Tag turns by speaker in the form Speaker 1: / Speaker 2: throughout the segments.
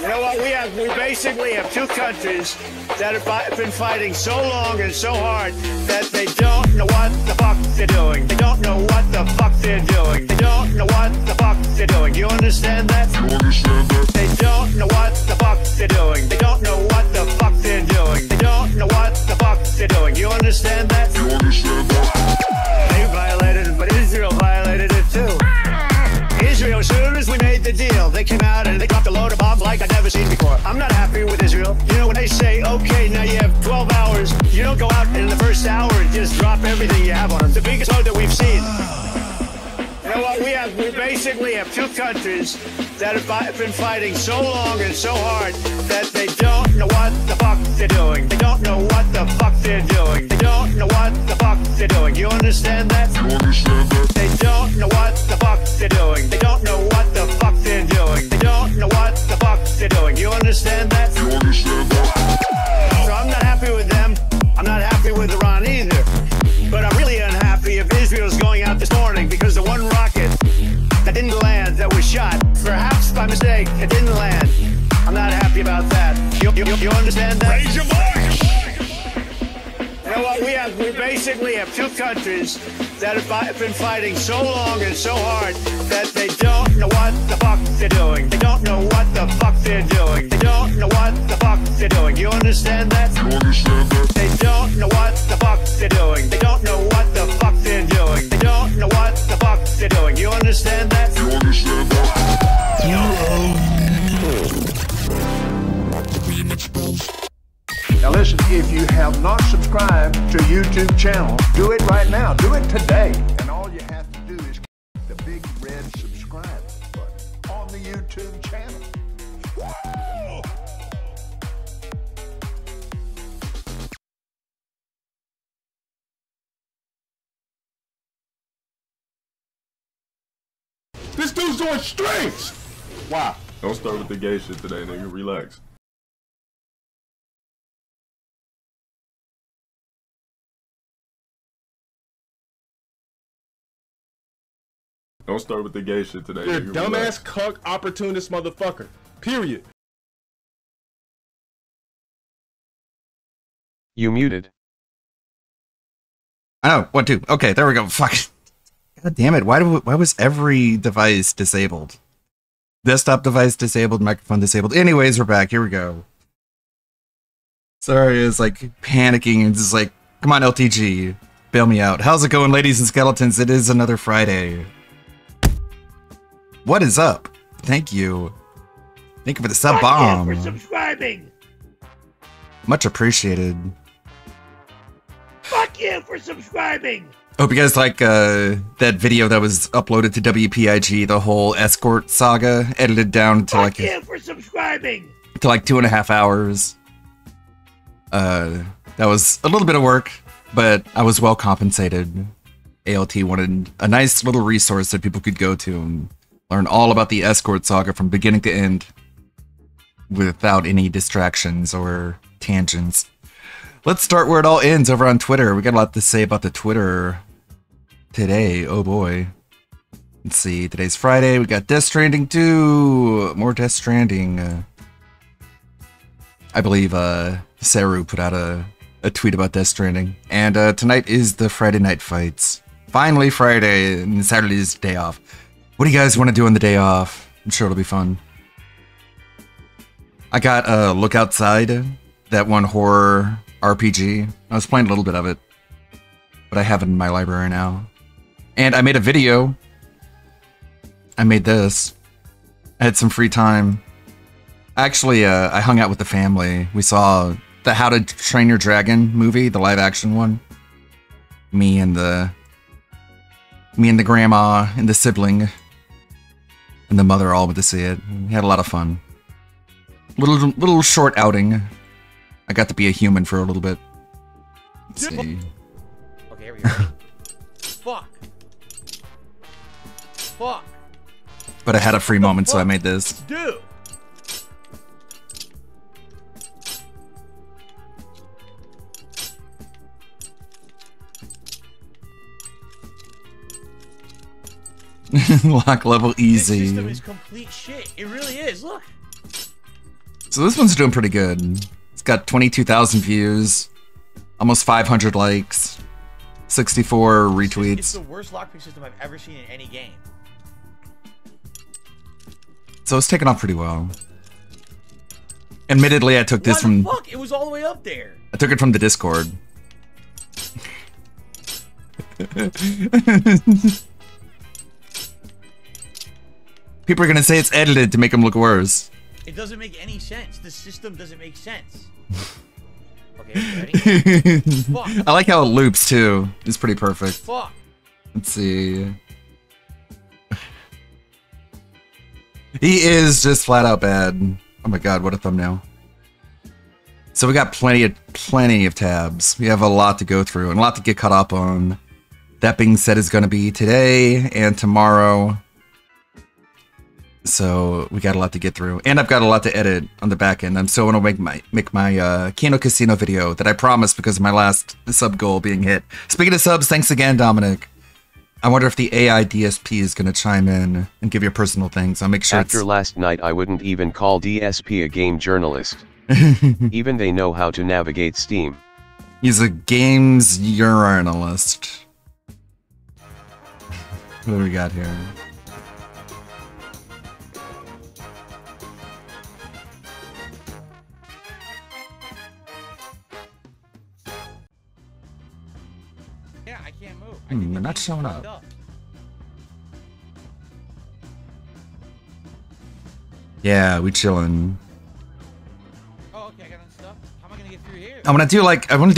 Speaker 1: You know what? We basically have two countries that have been fighting so long and so hard that they don't know what the fuck they're doing. They don't know what the fuck they're doing. They don't know what the fuck they're doing. You understand that?
Speaker 2: You understand that?
Speaker 1: They don't know what the fuck they're doing. They don't know what the fuck they're doing. They don't know what the fuck they're doing. You understand that?
Speaker 2: You understand that?
Speaker 1: They violated it, but Israel violated it too. Israel, as soon as we made the deal, they came out and they dropped a load of bombs like I'd never seen before. I'm not happy with Israel. You know, when they say, okay, now you have 12 hours, you don't go out in the first hour and just drop everything you have on them. The biggest load that we've seen. You know what? We basically have two countries that have been fighting so long and so hard that they don't know what the fuck they're doing. They don't know what the fuck they're doing. They don't know what the fuck they're doing. You understand that?
Speaker 2: You understand that?
Speaker 1: They don't know what the fuck they're doing. They don't know what the fuck they're doing. They don't know what the fuck they're doing. You understand that?
Speaker 2: You understand that?
Speaker 1: So I'm not happy with them. I'm not happy with Iran either. But I'm really unhappy if Israel's going out this morning because the one rocket that didn't land, that was shot, perhaps by mistake, it didn't land. I'm not happy about that. You understand that?
Speaker 2: Raise your voice!
Speaker 1: You know what? We basically have two countries that have been fighting so long and so hard that they don't know what the fuck they're doing. They don't know what the fuck they're doing. They don't know what the fuck they're doing. You understand that?
Speaker 2: You understand that?
Speaker 1: They don't know what the fuck they're doing. They don't know what the fuck they're doing. They don't know what the fuck they're doing. You understand that?
Speaker 2: You understand that?
Speaker 3: Now listen, if you have not subscribed to YouTube channel, do it right now. Do it today. And all you have to do is click the big red subscribe button on the YouTube channel.
Speaker 2: This dude's doing strings! Wow. Don't start with the gay shit today, nigga. Relax. Don't start with the gay shit today.
Speaker 4: You're a
Speaker 2: nigga.
Speaker 4: dumbass,
Speaker 2: Relax.
Speaker 4: cuck, opportunist motherfucker. Period.
Speaker 5: You muted.
Speaker 6: Oh, 1, 2. Okay, there we go. Fuck. God damn it. Why was every device disabled? Desktop device disabled, microphone disabled. Anyways, we're back. Here we go. Sorry, it's like panicking and just like, come on, LTG. Bail me out. How's it going, ladies and skeletons? It is another Friday. What is up? Thank you. Thank you for the sub bomb.
Speaker 1: Thank you for subscribing.
Speaker 6: Much appreciated.
Speaker 1: Fuck you for subscribing.
Speaker 6: Hope you guys like that video that was uploaded to WPIG, the whole escort saga, edited down to
Speaker 1: Fuck you for subscribing.
Speaker 6: to like 2.5 hours. That was a little bit of work, but I was well compensated. ALT wanted a nice little resource that people could go to and learn all about the escort saga from beginning to end without any distractions or tangents. Let's start where it all ends, over on Twitter. We got a lot to say about the Twitter today. Oh boy. Let's see. Today's Friday. We got Death Stranding 2. More Death Stranding. I believe Saru put out a tweet about Death Stranding. And tonight is the Friday Night Fights. Finally Friday, and Saturday's day off. What do you guys want to do on the day off? I'm sure it'll be fun. I got Look Outside, that one horror RPG. I was playing a little bit of it, but I have it in my library now. And I made a video. I made this. I had some free time. Actually, I hung out with the family. We saw the How to Train Your Dragon movie, the live action one. Me and the grandma and the sibling and the mother all went to see it. We had a lot of fun. Little short outing. I got to be a human for a little bit. Let's see.
Speaker 7: Okay, here we go. Fuck. Fuck.
Speaker 6: But I had a free moment, so I made this.
Speaker 7: Dude.
Speaker 6: Lock level
Speaker 7: This system
Speaker 6: easy.
Speaker 7: is complete shit. It really is. Look.
Speaker 6: So this one's doing pretty good. It's got 22,000 views, almost 500 likes, 64 retweets.
Speaker 7: It's the worst lockpick system I've ever seen in any game.
Speaker 6: So it's taken off pretty well. Admittedly, I took this
Speaker 7: Why the
Speaker 6: from...
Speaker 7: fuck? It was all the way up there.
Speaker 6: I took it from the Discord. People are gonna say it's edited to make them look worse.
Speaker 7: It doesn't make any sense. The system doesn't make sense. Okay, ready? Fuck.
Speaker 6: I like how it loops too. It's pretty perfect.
Speaker 7: Fuck.
Speaker 6: Let's see. He is just flat out bad. Oh my god, what a thumbnail. So we got plenty of tabs. We have a lot to go through and a lot to get caught up on. That being said, is going to be today and tomorrow. So we got a lot to get through, and I've got a lot to edit on the back end. I'm still going to make my Kino Casino video that I promised because of my last sub goal being hit. Speaking of subs, thanks again, Dominic. I wonder if the AI DSP is going to chime in and give your personal things. I'll make sure.
Speaker 5: After last night, I wouldn't even call DSP a game journalist. Even they know how to navigate Steam.
Speaker 6: He's a games journalist. What do we got here?
Speaker 7: Yeah, I can't move.
Speaker 6: They're not showing up. Yeah, we chilling.
Speaker 7: Oh, okay, I got unstuck. How am I gonna get through here?
Speaker 6: I want to do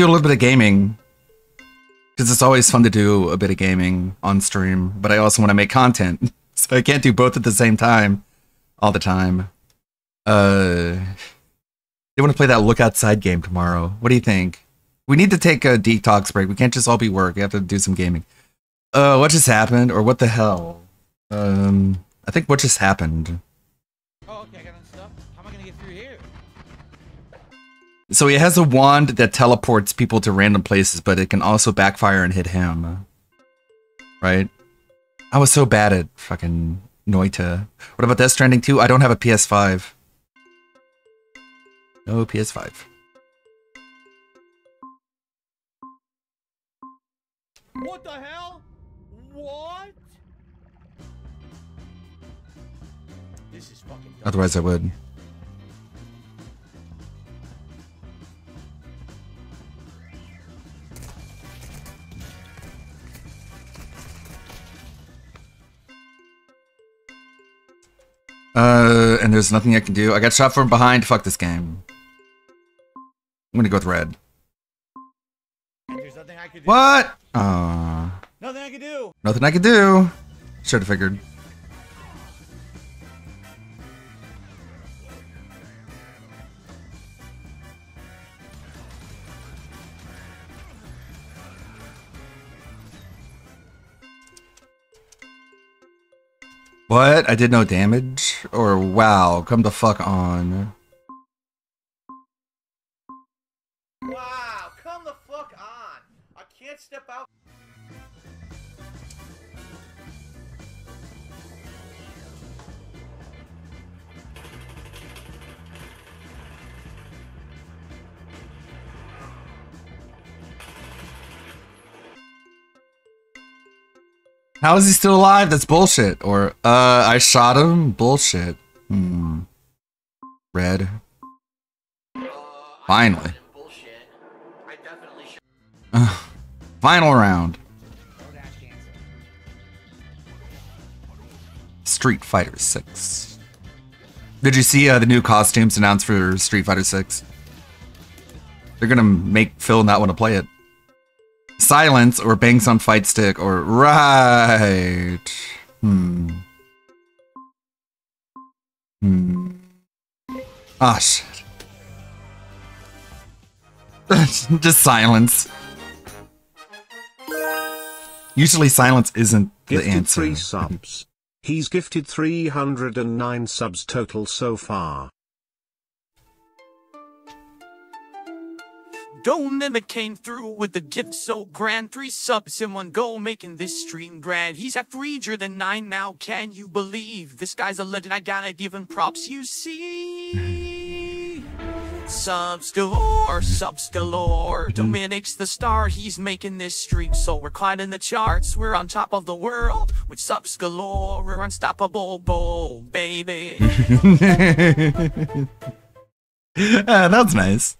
Speaker 6: a little bit of gaming. Because it's always fun to do a bit of gaming on stream, but I also want to make content. So I can't do both at the same time all the time. They want to play that Look Outside game tomorrow. What do you think? We need to take a detox break. We can't just all be work. We have to do some gaming. What just happened? Or what the hell? I think what just happened.
Speaker 7: Oh, okay, I got unstuck. How am I gonna get through here?
Speaker 6: So he has a wand that teleports people to random places, but it can also backfire and hit him. Right? I was so bad at fucking Noita. What about Death Stranding 2? I don't have a PS5. No PS5.
Speaker 7: What the hell? What? This is fucking dumb.
Speaker 6: Otherwise I would. And there's nothing I can do. I got shot from behind. Fuck this game. I'm gonna go with red.
Speaker 7: And there's nothing I could do.
Speaker 6: What?
Speaker 7: Nothing I can do.
Speaker 6: Nothing I can do. Should have figured. What? I did no damage? Or wow, come the fuck on.
Speaker 7: Wow, come the fuck on. I can't step out.
Speaker 6: How is he still alive? That's bullshit. Or, I shot him? Bullshit. Red. Finally.
Speaker 7: Bullshit. I definitely should.
Speaker 6: Final round. Street Fighter 6. Did you see the new costumes announced for Street Fighter 6? They're gonna make Phil not want to play it. Silence or bangs on fight stick or right. Ah, shit. Just silence. Usually silence isn't the
Speaker 8: Gifted
Speaker 6: answer.
Speaker 8: 3 subs. He's gifted 309 subs total so far.
Speaker 9: Dominic came through with the gift so grand. 3 subs in one go, making this stream grand. He's at 309 now, can you believe? This guy's a legend, I gotta give him props, you see. Subs galore. Dominic's the star, he's making this stream, so we're climbing the charts. We're on top of the world with subs galore. We're unstoppable, baby.
Speaker 6: That's nice.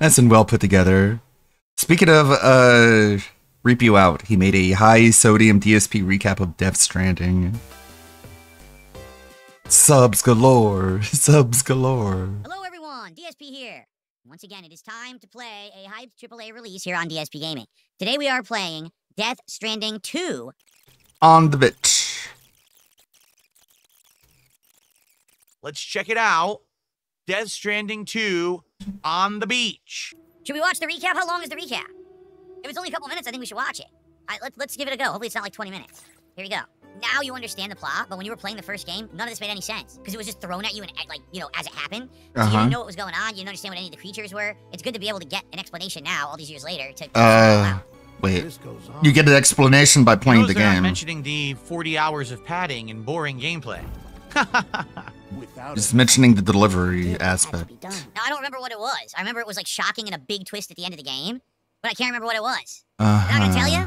Speaker 6: Nice and well put together. Speaking of Reap You Out, he made a high sodium DSP recap of Death Stranding. Subs galore. Subs galore.
Speaker 10: Hello everyone, DSP here. Once again, it is time to play a hyped AAA release here on DSP Gaming. Today we are playing Death Stranding 2.
Speaker 6: On the bitch.
Speaker 7: Let's check it out. Death Stranding 2 on the beach.
Speaker 10: Should we watch the recap? How long is the recap? If it's only a couple minutes, I think we should watch it. Let's give it a go. Hopefully it's not like 20 minutes. Here we go. Now you understand the plot, but when you were playing the first game, none of this made any sense. Because it was just thrown at you and, like, you know, as it happened. So you didn't know what was going on. You didn't understand what any of the creatures were. It's good to be able to get an explanation now, all these years later, to
Speaker 6: wait. You get an explanation by playing the
Speaker 7: They're not
Speaker 6: game.
Speaker 7: mentioning the 40 hours of padding and boring gameplay.
Speaker 6: Just mentioning the delivery aspect.
Speaker 10: Now, I don't remember what it was. I remember it was, like, shocking and a big twist at the end of the game. But I can't remember what it was. I'm not gonna tell you.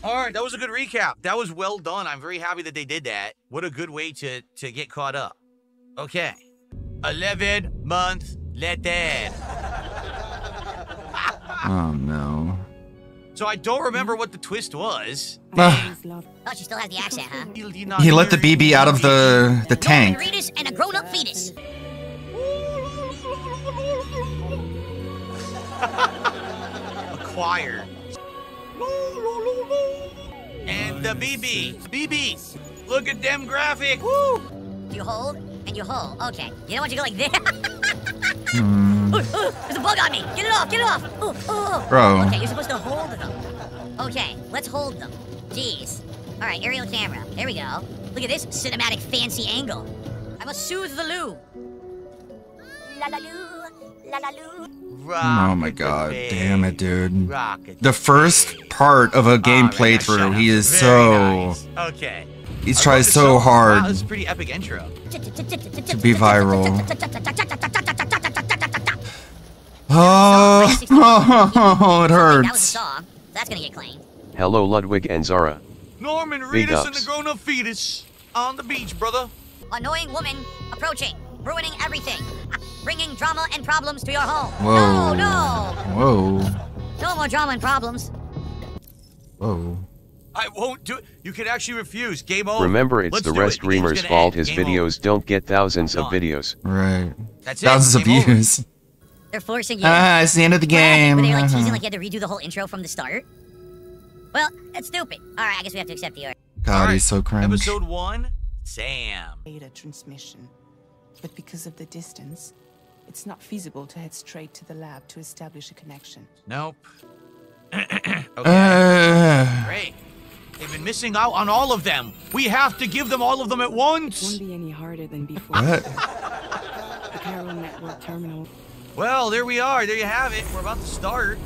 Speaker 7: All right, that was a good recap. That was well done. I'm very happy that they did that. What a good way to get caught up. Okay. 11 months later.
Speaker 6: Oh, no.
Speaker 7: So I don't remember what the twist was.
Speaker 10: Oh, she still has the accent, huh?
Speaker 6: He let the BB out of the tank.
Speaker 10: Norman Reedus and a grown-up fetus.
Speaker 7: Acquired. And the BB. BB. Look at them graphics. Woo!
Speaker 10: You hold and you hold. Okay. You know what? You go like this. There's a bug on me. Get it off. Get it off.
Speaker 6: Bro.
Speaker 10: Okay, you're supposed to hold them. Okay, let's hold them. Jeez. All right, aerial camera. There we go. Look at this cinematic fancy angle. I must soothe the loo. La la loo. La la loo.
Speaker 6: Oh my god, damn it, dude. The first part of a game playthrough, he is so...
Speaker 7: Nice. Okay.
Speaker 6: He tries so hard
Speaker 7: Wow, this is a pretty epic intro.
Speaker 6: to be viral. Oh, it
Speaker 10: That was a
Speaker 6: hurts.
Speaker 10: song. That's gonna get claimed.
Speaker 5: Hello Ludwig and Zara.
Speaker 7: Norman
Speaker 5: Big
Speaker 7: Reedus and
Speaker 5: ups.
Speaker 7: the grown-up fetus on the beach, brother.
Speaker 10: Annoying woman approaching, ruining everything, bringing drama and problems to your home.
Speaker 6: Whoa.
Speaker 10: No,
Speaker 6: Whoa.
Speaker 10: no more drama and problems.
Speaker 6: Whoa.
Speaker 7: I won't do it. You can actually refuse. Game over.
Speaker 5: Remember, it's
Speaker 7: Let's
Speaker 5: the
Speaker 7: do
Speaker 5: rest
Speaker 7: it. The game's
Speaker 5: streamer's
Speaker 7: gonna
Speaker 5: fault
Speaker 7: end.
Speaker 5: his
Speaker 7: Game
Speaker 5: videos don't get thousands of
Speaker 7: Done.
Speaker 5: videos.
Speaker 6: Right.
Speaker 7: That's it.
Speaker 6: Thousands of
Speaker 7: Game over.
Speaker 6: views.
Speaker 10: They're forcing you.
Speaker 6: It's the end of the game.
Speaker 10: Were they like teasing like you had to redo the whole intro from the start? Well, that's stupid. All right, I guess we have to accept the order.
Speaker 6: God, he's so cringe.
Speaker 7: Episode 1, Sam.
Speaker 11: Data transmission. But because of the distance, it's not feasible to head straight to the lab to establish a connection.
Speaker 7: Nope. Okay. Great. They've been missing out on all of them. We have to give them all of them at
Speaker 11: It
Speaker 7: once.
Speaker 11: won't be any harder than before.
Speaker 6: What?
Speaker 11: The Carol Network Terminal.
Speaker 7: Well, there we are. There you have it. We're about to start.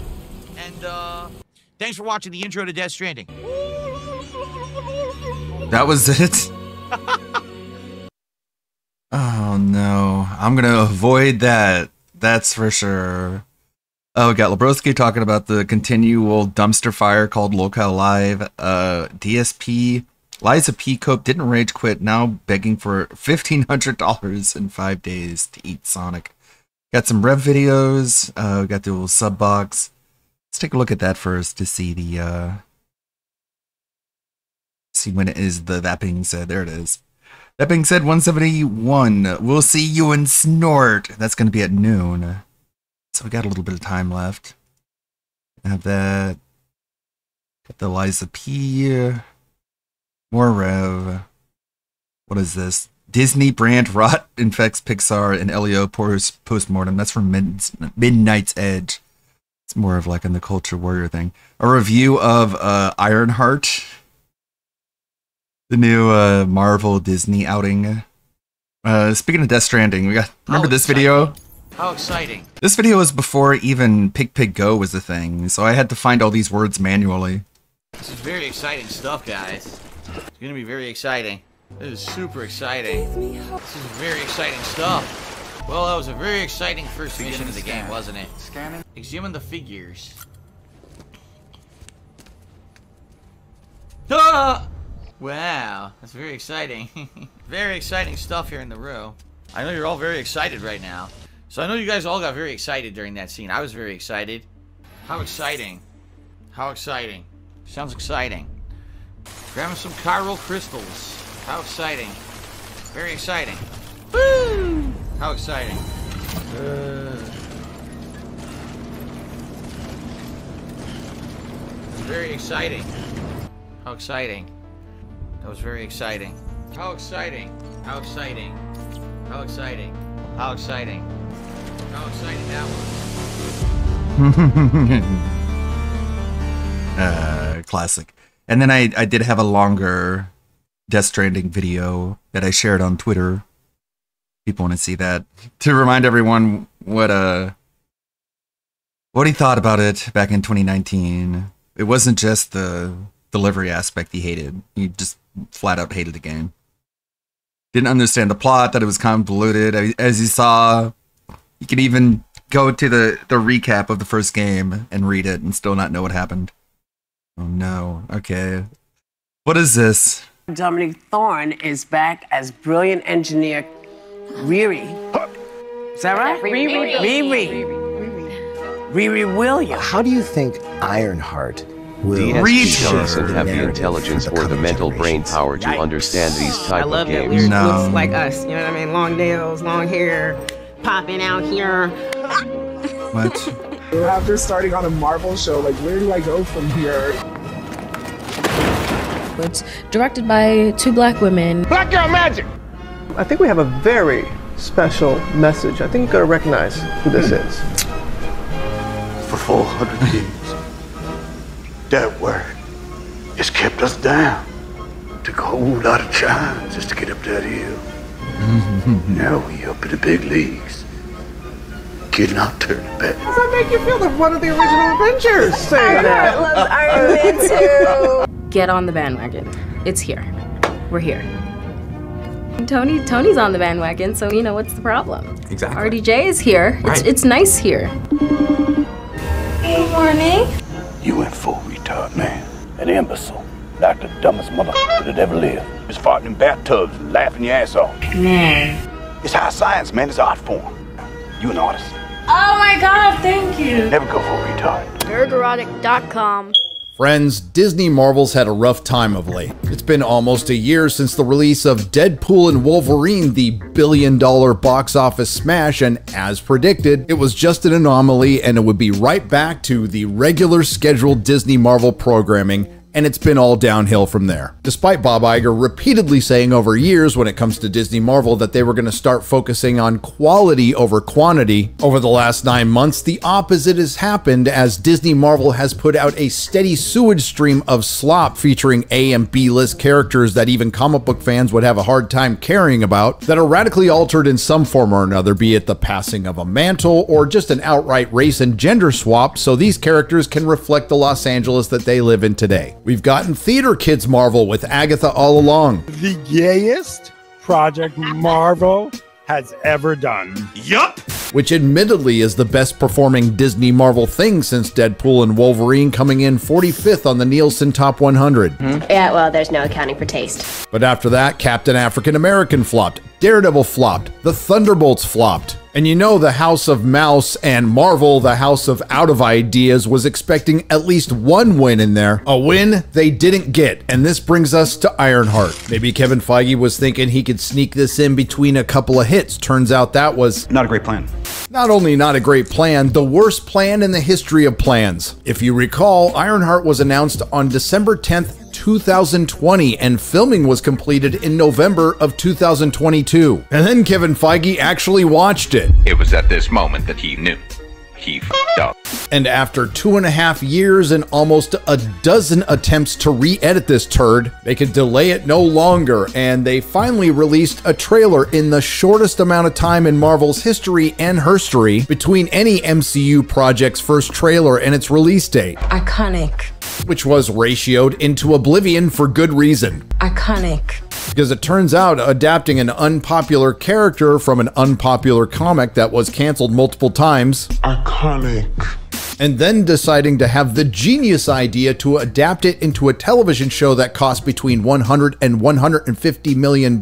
Speaker 7: And, thanks for watching the intro to Death Stranding.
Speaker 6: That was it? Oh no. I'm gonna avoid that. That's for sure. Oh, we got Lebroski talking about the continual dumpster fire called Locale Live. DSP. Liza P. Cope didn't rage quit, now begging for $1,500 in 5 days to eat Sonic. Got some rev videos. We got the little sub box. Let's take a look at that first to see the see when it is that being said. There it is. That being said, 171. We'll see you in Snort. That's going to be at noon. So we got a little bit of time left. Have that. Got the Liza P. More rev. What is this? Disney brand rot infects Pixar and Elio pours postmortem. That's from Midnight's Edge. It's more of like in the Culture Warrior thing. A review of Ironheart. The new Marvel Disney outing. Speaking of Death Stranding, we got remember this video?
Speaker 7: How exciting.
Speaker 6: This video was before even Pig Go was a thing, so I had to find all these words manually.
Speaker 7: This is very exciting stuff, guys. It's gonna be very exciting. This is super exciting. This is very exciting stuff. Well, that was a very exciting first mission of the game, wasn't it? Scanning. Examine the figures. Ah! Wow, that's very exciting. Very exciting stuff here in the row. I know you're all very excited right now. So I know you guys all got very excited during that scene. I was very excited. How exciting. How exciting. Sounds exciting. Grabbing some chiral crystals. How exciting. Very exciting. Woo! How exciting. Very exciting. How exciting. That was very exciting. How exciting. How exciting. How exciting. How exciting. How exciting that was.
Speaker 6: Classic. And then I did have a longer Death Stranding video that I shared on Twitter. People want to see that. To remind everyone what he thought about it back in 2019. It wasn't just the delivery aspect he hated. He just flat out hated the game. Didn't understand the plot, that it was convoluted. As you saw, you can even go to the recap of the first game and read it and still not know what happened. Oh no. Okay. What is this?
Speaker 12: Dominic Thorne is back as brilliant engineer Riri. Is that right? Riri Williams.
Speaker 13: How do you think Ironheart will
Speaker 5: DSP doesn't have the intelligence or the mental brain power to understand these type of games.
Speaker 14: Looks like us, you know what I mean? Long nails, long hair, popping out here.
Speaker 6: What?
Speaker 15: After starting on a Marvel show, like, where do I go from here?
Speaker 16: It's directed by 2 black women.
Speaker 15: Black Girl Magic! I think we have a very special message. I think you gotta recognize who this is.
Speaker 17: For 400 years, that word has kept us down. Took a whole lot of time just to get up that hill. Now we up in the big leagues. Getting out turning back.
Speaker 15: How does that make you feel that one of the original Avengers saying that?
Speaker 16: I love Iron Man too. Get on the bandwagon. It's here. We're here. Tony's on the bandwagon, so you know what's the problem.
Speaker 6: Exactly.
Speaker 16: RDJ is here. It's nice here. Good morning.
Speaker 17: You went full retard, man. An imbecile. Like the dumbest motherfucker that ever lived. Just farting in bathtubs and laughing your ass off.
Speaker 16: Man.
Speaker 17: It's high science, man. It's art form. You an artist.
Speaker 16: Oh my god, thank you.
Speaker 17: Never go full retard.
Speaker 16: Nerderotic.com.
Speaker 18: Friends, Disney Marvel's had a rough time of late. It's been almost a year since the release of Deadpool and Wolverine, the billion-dollar box office smash, and as predicted, it was just an anomaly and it would be right back to the regular scheduled Disney Marvel programming, and it's been all downhill from there. Despite Bob Iger repeatedly saying over years when it comes to Disney Marvel that they were going to start focusing on quality over quantity, over the last 9 months, the opposite has happened as Disney Marvel has put out a steady sewage stream of slop featuring A and B list characters that even comic book fans would have a hard time caring about, that are radically altered in some form or another, be it the passing of a mantle or just an outright race and gender swap, so these characters can reflect the Los Angeles that they live in today. We've gotten Theater Kids Marvel with Agatha all along.
Speaker 19: The gayest project Marvel has ever done.
Speaker 18: Yup! Which admittedly is the best performing Disney Marvel thing since Deadpool and Wolverine, coming in 45th on the Nielsen Top 100.
Speaker 20: Yeah, well, there's no accounting for taste.
Speaker 18: But after that, Captain African American flopped, Daredevil flopped, the Thunderbolts flopped. And you know the House of Mouse and Marvel, the House of Out of Ideas, was expecting at least one win in there. A win they didn't get, and this brings us to Ironheart. Maybe Kevin Feige was thinking he could sneak this in between a couple of hits. Turns out that was
Speaker 17: not a great plan.
Speaker 18: Not only not a great plan, the worst plan in the history of plans. If you recall, Ironheart was announced on December 10th, 2020, and filming was completed in November of 2022. And then Kevin Feige actually watched it.
Speaker 21: It was at this moment that he knew. He f***ed up.
Speaker 18: And after 2.5 years and almost a dozen attempts to re-edit this turd, they could delay it no longer, and they finally released a trailer in the shortest amount of time in Marvel's history and herstory between any MCU project's first trailer and its release date.
Speaker 16: Iconic.
Speaker 18: Which was ratioed into oblivion for good reason.
Speaker 16: Iconic.
Speaker 18: Because it turns out adapting an unpopular character from an unpopular comic that was canceled multiple times. Iconic. And then deciding to have the genius idea to adapt it into a television show that cost between $100 and $150 million,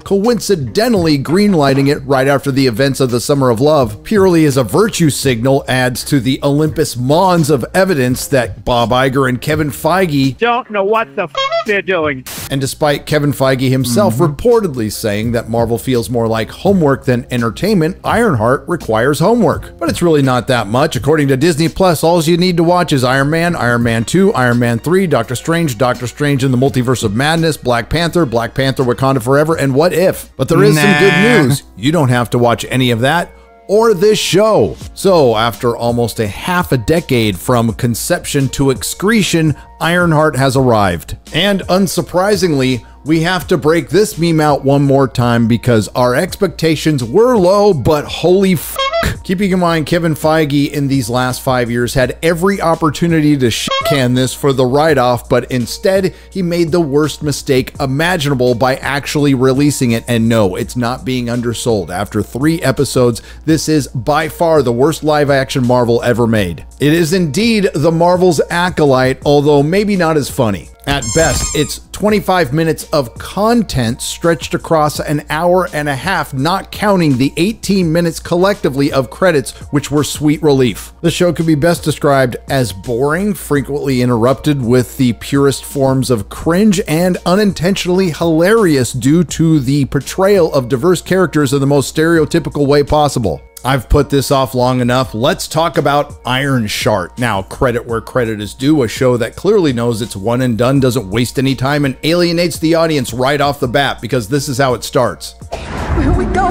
Speaker 18: coincidentally greenlighting it right after the events of the Summer of Love, purely as a virtue signal, adds to the Olympus Mons of evidence that Bob Iger and Kevin Feige
Speaker 19: don't know what the f they're doing.
Speaker 18: And despite Kevin Feige himself reportedly saying that Marvel feels more like homework than entertainment, Ironheart requires homework. But it's really not that much. According to Disney Plus, all you need to watch is Iron Man, Iron Man 2, Iron Man 3, Doctor Strange in the Multiverse of Madness, Black Panther, Wakanda Forever, and What If. But there is some good news. You don't have to watch any of that or this show. So after almost a half a decade from conception to excretion, Ironheart has arrived. And unsurprisingly, we have to break this meme out one more time because our expectations were low, but holy f***. Keeping in mind, Kevin Feige in these last 5 years had every opportunity to shit-can this for the write-off, but instead he made the worst mistake imaginable by actually releasing it. And no, it's not being undersold. After 3 episodes, this is by far the worst live-action Marvel ever made. It is indeed the Marvel's acolyte, although maybe not as funny. At best, it's 25 minutes of content stretched across an hour and a half, not counting the 18 minutes collectively of credits, which were sweet relief. The show could be best described as boring, frequently interrupted with the purest forms of cringe, and unintentionally hilarious due to the portrayal of diverse characters in the most stereotypical way possible. I've put this off long enough. Let's talk about Ironheart. Now, credit where credit is due, a show that clearly knows it's one and done, doesn't waste any time, and alienates the audience right off the bat, because this is how it starts.
Speaker 3: Here we go,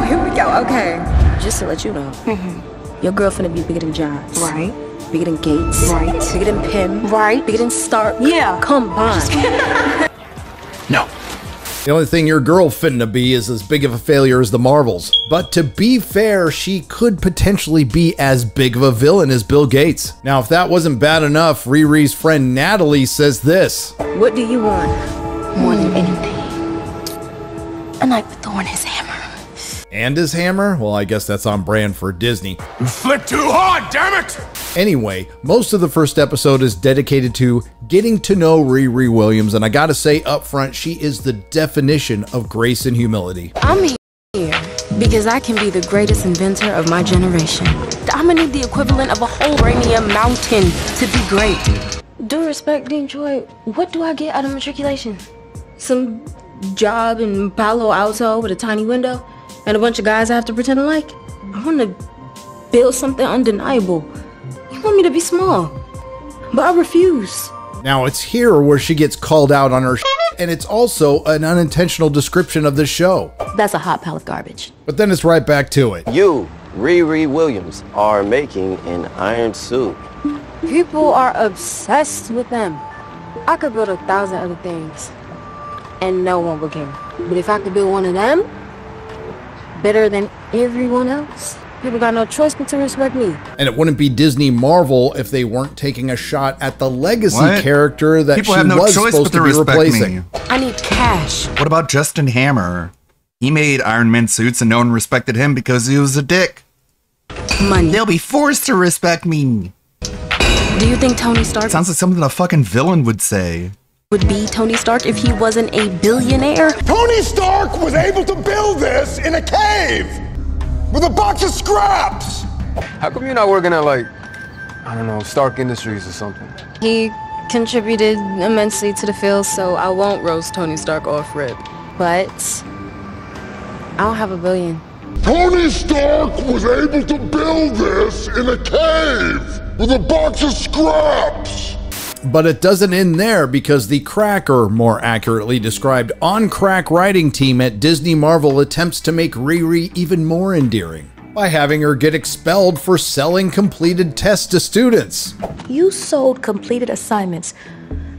Speaker 3: okay. Just to let you know, your girl finna be bigger than Johns. Right. Bigger than Gates. Right. Bigger than Pym. Right. Bigger than Stark. Yeah. Come on.
Speaker 18: No. The only thing your girl finna be is as big of a failure as the Marvels. But to be fair, she could potentially be as big of a villain as Bill Gates. Now, if that wasn't bad enough, Riri's friend Natalie says this.
Speaker 3: What do you want more than anything? A knife with Thor and his hammer.
Speaker 18: And his hammer? Well, I guess that's on brand for Disney.
Speaker 2: You flipped too hard, damn it!
Speaker 18: Anyway, most of the first episode is dedicated to getting to know Riri Williams, and I gotta say up front, she is the definition of grace and humility.
Speaker 3: I'm here because I can be the greatest inventor of my generation. I'm gonna need the equivalent of a whole uranium mountain to be great. Due respect, Dean Troy, what do I get out of matriculation? Some job in Palo Alto with a tiny window and a bunch of guys I have to pretend to like? I want to build something undeniable. You want me to be small, but I refuse.
Speaker 18: Now, it's here where she gets called out on her shit, and it's also an unintentional description of the show.
Speaker 3: That's a hot pile of garbage.
Speaker 18: But then it's right back to it.
Speaker 22: You, Riri Williams, are making an iron suit.
Speaker 3: People are obsessed with them. I could build 1,000 other things, and no one would care. But if I could build one of them, better than everyone else, people got no choice but to respect me. And it wouldn't be Disney Marvel if they weren't taking a shot at the legacy character that
Speaker 6: People
Speaker 3: she
Speaker 6: have no
Speaker 3: was
Speaker 6: choice
Speaker 3: supposed
Speaker 6: but
Speaker 3: to
Speaker 6: to
Speaker 3: be
Speaker 6: respect
Speaker 3: replacing.
Speaker 6: me.
Speaker 3: I need cash.
Speaker 6: What about Justin Hammer? He made Iron Man suits and no one respected him because he was a dick.
Speaker 3: Money.
Speaker 6: They'll be forced to respect me.
Speaker 3: Do you think Tony Stark
Speaker 6: Sounds like something a fucking villain would say.
Speaker 3: would be Tony Stark if he wasn't a billionaire?
Speaker 2: Tony Stark was able to build this in a cave with a box of scraps.
Speaker 23: How come you're not working at, like, I don't know, Stark Industries or something?
Speaker 3: He contributed immensely to the field, so I won't roast Tony Stark off rip. But I don't have $1 billion.
Speaker 2: Tony Stark was able to build this in a cave with a box of scraps.
Speaker 18: But it doesn't end there, because the crack, or more accurately described, on-crack writing team at Disney Marvel attempts to make Riri even more endearing by having her get expelled for selling completed tests to students.
Speaker 24: You sold completed assignments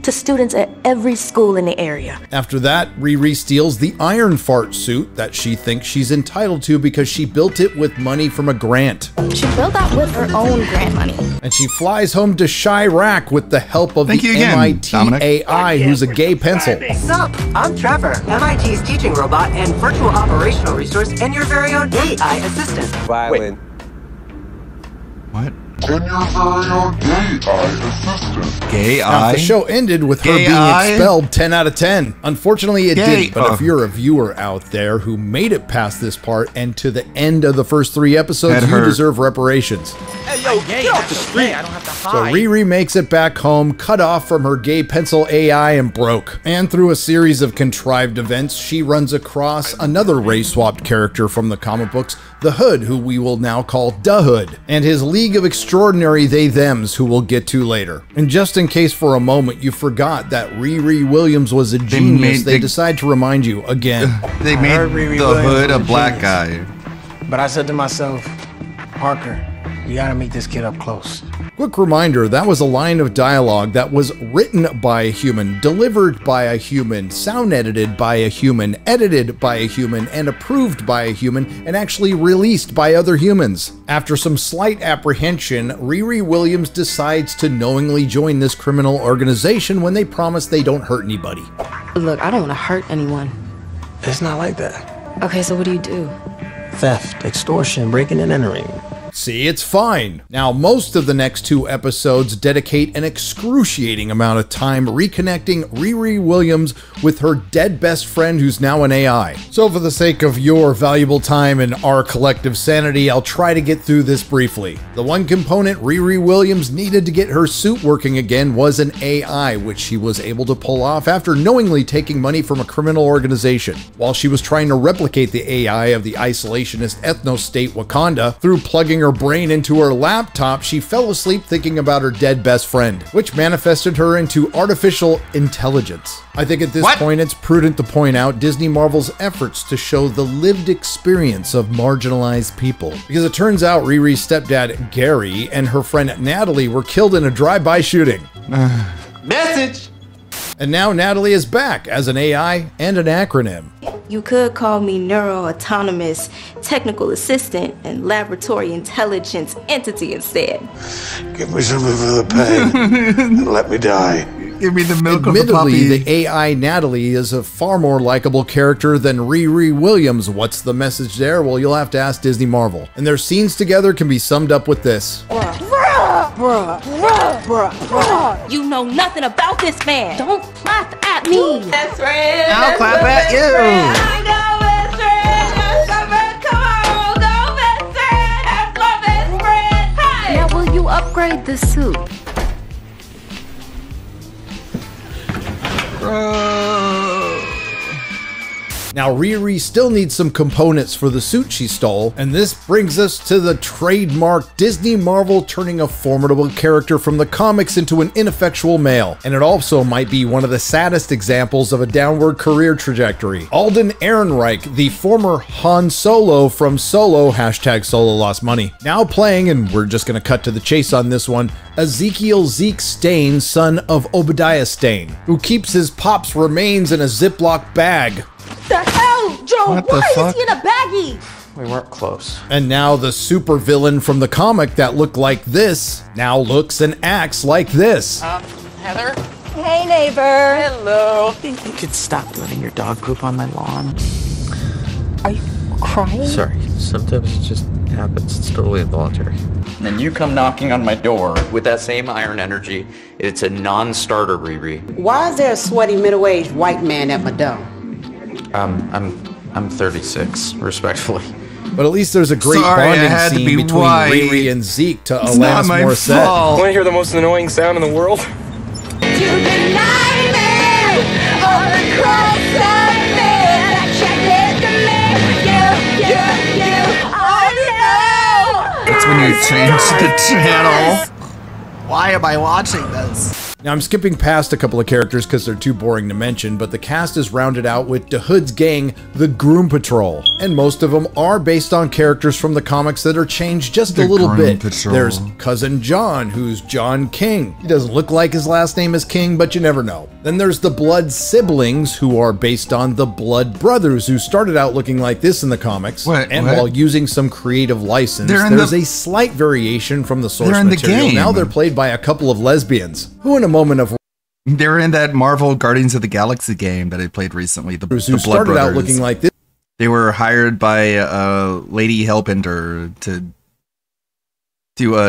Speaker 1: to students at every school in the area.
Speaker 18: After that, Riri steals the Iron Fart suit that she thinks she's entitled to because she built it with money from a grant.
Speaker 1: She built that with her own grant money.
Speaker 18: And she flies home to Chirac with the help of
Speaker 6: Thank
Speaker 18: the
Speaker 6: you again,
Speaker 18: MIT
Speaker 6: Dominic.
Speaker 18: AI, who's a gay pencil.
Speaker 12: Sup, I'm Trevor, MIT's teaching robot and virtual operational resource, and your very own AI assistant.
Speaker 23: Violin.
Speaker 6: What?
Speaker 2: And your very own gay eye assistant.
Speaker 6: Gay
Speaker 18: Now,
Speaker 6: eye?
Speaker 18: the show ended with her
Speaker 6: Gay
Speaker 18: being
Speaker 6: eye?
Speaker 18: expelled 10 out of 10. Unfortunately, it
Speaker 6: Gay.
Speaker 18: didn't, but if you're a viewer out there who made it past this part and to the end of the first 3 episodes,
Speaker 6: That
Speaker 18: you
Speaker 6: hurt.
Speaker 18: deserve reparations.
Speaker 7: Hey, yo, get off the street. I don't have to
Speaker 18: So
Speaker 7: hide.
Speaker 18: Riri makes it back home, cut off from her gay pencil AI and broke. And through a series of contrived events, she runs across another race-swapped character from the comic books, the Hood, who we will now call Da Hood, and his League of Extraordinary They-Thems, who we'll get to later. And just in case for a moment you forgot that Riri Williams was a genius, they decide to remind you again.
Speaker 6: They made the Hood a black guy.
Speaker 13: But I said to myself, Parker, you gotta meet this kid up close.
Speaker 18: Quick reminder, that was a line of dialogue that was written by a human, delivered by a human, sound edited by a human, edited by a human, and approved by a human, and actually released by other humans. After some slight apprehension, Riri Williams decides to knowingly join this criminal organization when they promise they don't hurt anybody.
Speaker 1: Look, I don't want to hurt anyone.
Speaker 13: It's not like that.
Speaker 1: Okay, so what do you do?
Speaker 13: Theft, extortion, breaking and entering.
Speaker 18: See, it's fine. Now, most of the next 2 episodes dedicate an excruciating amount of time reconnecting Riri Williams with her dead best friend who's now an AI. So for the sake of your valuable time and our collective sanity, I'll try to get through this briefly. The one component Riri Williams needed to get her suit working again was an AI, which she was able to pull off after knowingly taking money from a criminal organization. While she was trying to replicate the AI of the isolationist ethno-state Wakanda, through plugging her brain into her laptop, she fell asleep thinking about her dead best friend, which manifested her into artificial intelligence. I think at this point it's prudent to point out Disney Marvel's efforts to show the lived experience of marginalized people. Because it turns out Riri's stepdad, Gary, and her friend Natalie were killed in a drive-by shooting.
Speaker 12: Message!
Speaker 18: And now Natalie is back as an AI and an acronym.
Speaker 1: You could call me Neuro-Autonomous Technical Assistant and Laboratory Intelligence Entity instead.
Speaker 17: Give me something for the pain and let me die.
Speaker 6: Give me the milk of the
Speaker 18: Admittedly,
Speaker 6: puppy.
Speaker 18: the AI Natalie is a far more likable character than Riri Williams. What's the message there? Well, you'll have to ask Disney Marvel. And their scenes together can be summed up with this.
Speaker 1: Bruh. You know nothing about this man. Don't clap at me. Best friend.
Speaker 6: I'll clap at you.
Speaker 3: Now, will you upgrade the suit?
Speaker 18: Now, Riri still needs some components for the suit she stole, and this brings us to the trademark Disney Marvel turning a formidable character from the comics into an ineffectual male. And it also might be one of the saddest examples of a downward career trajectory. Alden Ehrenreich, the former Han Solo from Solo, #Solo lost money, now playing, and we're just gonna cut to the chase on this one, Ezekiel Zeke Stane, son of Obadiah Stane, who keeps his pop's remains in a Ziploc bag.
Speaker 1: The hell, Joe?
Speaker 18: What the
Speaker 1: Why is
Speaker 18: fuck?
Speaker 1: he in a baggie?
Speaker 13: We weren't close.
Speaker 18: And now the supervillain from the comic that looked like this now looks and acts like this.
Speaker 11: Heather?
Speaker 1: Hey, neighbor.
Speaker 11: Hello. Think you could stop letting your dog poop on my lawn?
Speaker 1: Are you crying?
Speaker 4: Sorry, sometimes it just happens. It's totally involuntary. And then you come knocking on my door with that same iron energy. It's a non-starter, Riri.
Speaker 12: Why is there a sweaty middle-aged white man at my door?
Speaker 4: I'm 36, respectfully.
Speaker 18: But at least there's a great bonding scene between Riri and Zeke to Alanis Morissette.
Speaker 23: Want to hear the most annoying sound in the world?
Speaker 6: It's when you change the channel. Why am I watching this?
Speaker 18: Now I'm skipping past a couple of characters because they're too boring to mention, but the cast is rounded out with DeHood's gang, the Groom Patrol. And most of them are based on characters from the comics that are changed just a little bit. There's Cousin John, who's John King. He doesn't look like his last name is King, but you never know. Then there's the Blood Siblings, who are based on the Blood Brothers, who started out looking like this in the comics. While using some creative license, there's a slight variation from the source material. Now they're played by a couple of lesbians, who in a moment of...
Speaker 6: They're in that Marvel Guardians of the Galaxy game that I played recently. The Blood
Speaker 18: started
Speaker 6: Brothers.
Speaker 18: out looking like this.
Speaker 6: They were hired by Lady Hellbender to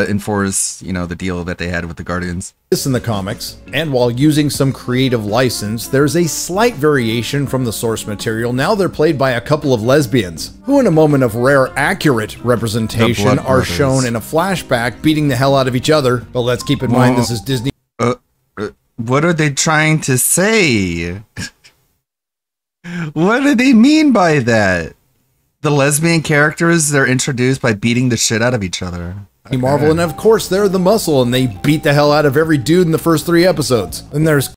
Speaker 6: enforce, the deal that they had with the Guardians.
Speaker 18: This in the comics, and while using some creative license, there's a slight variation from the source material. Now they're played by a couple of lesbians, who in a moment of rare accurate representation are shown in a flashback beating the hell out of each other. But let's keep in mind this is Disney.
Speaker 6: What are they trying to say? What do they mean by that? The lesbian characters, they're introduced by beating the shit out of each other.
Speaker 18: Marvel, and of course they're the Muscle, and they beat the hell out of every dude in the first 3 episodes. Then there's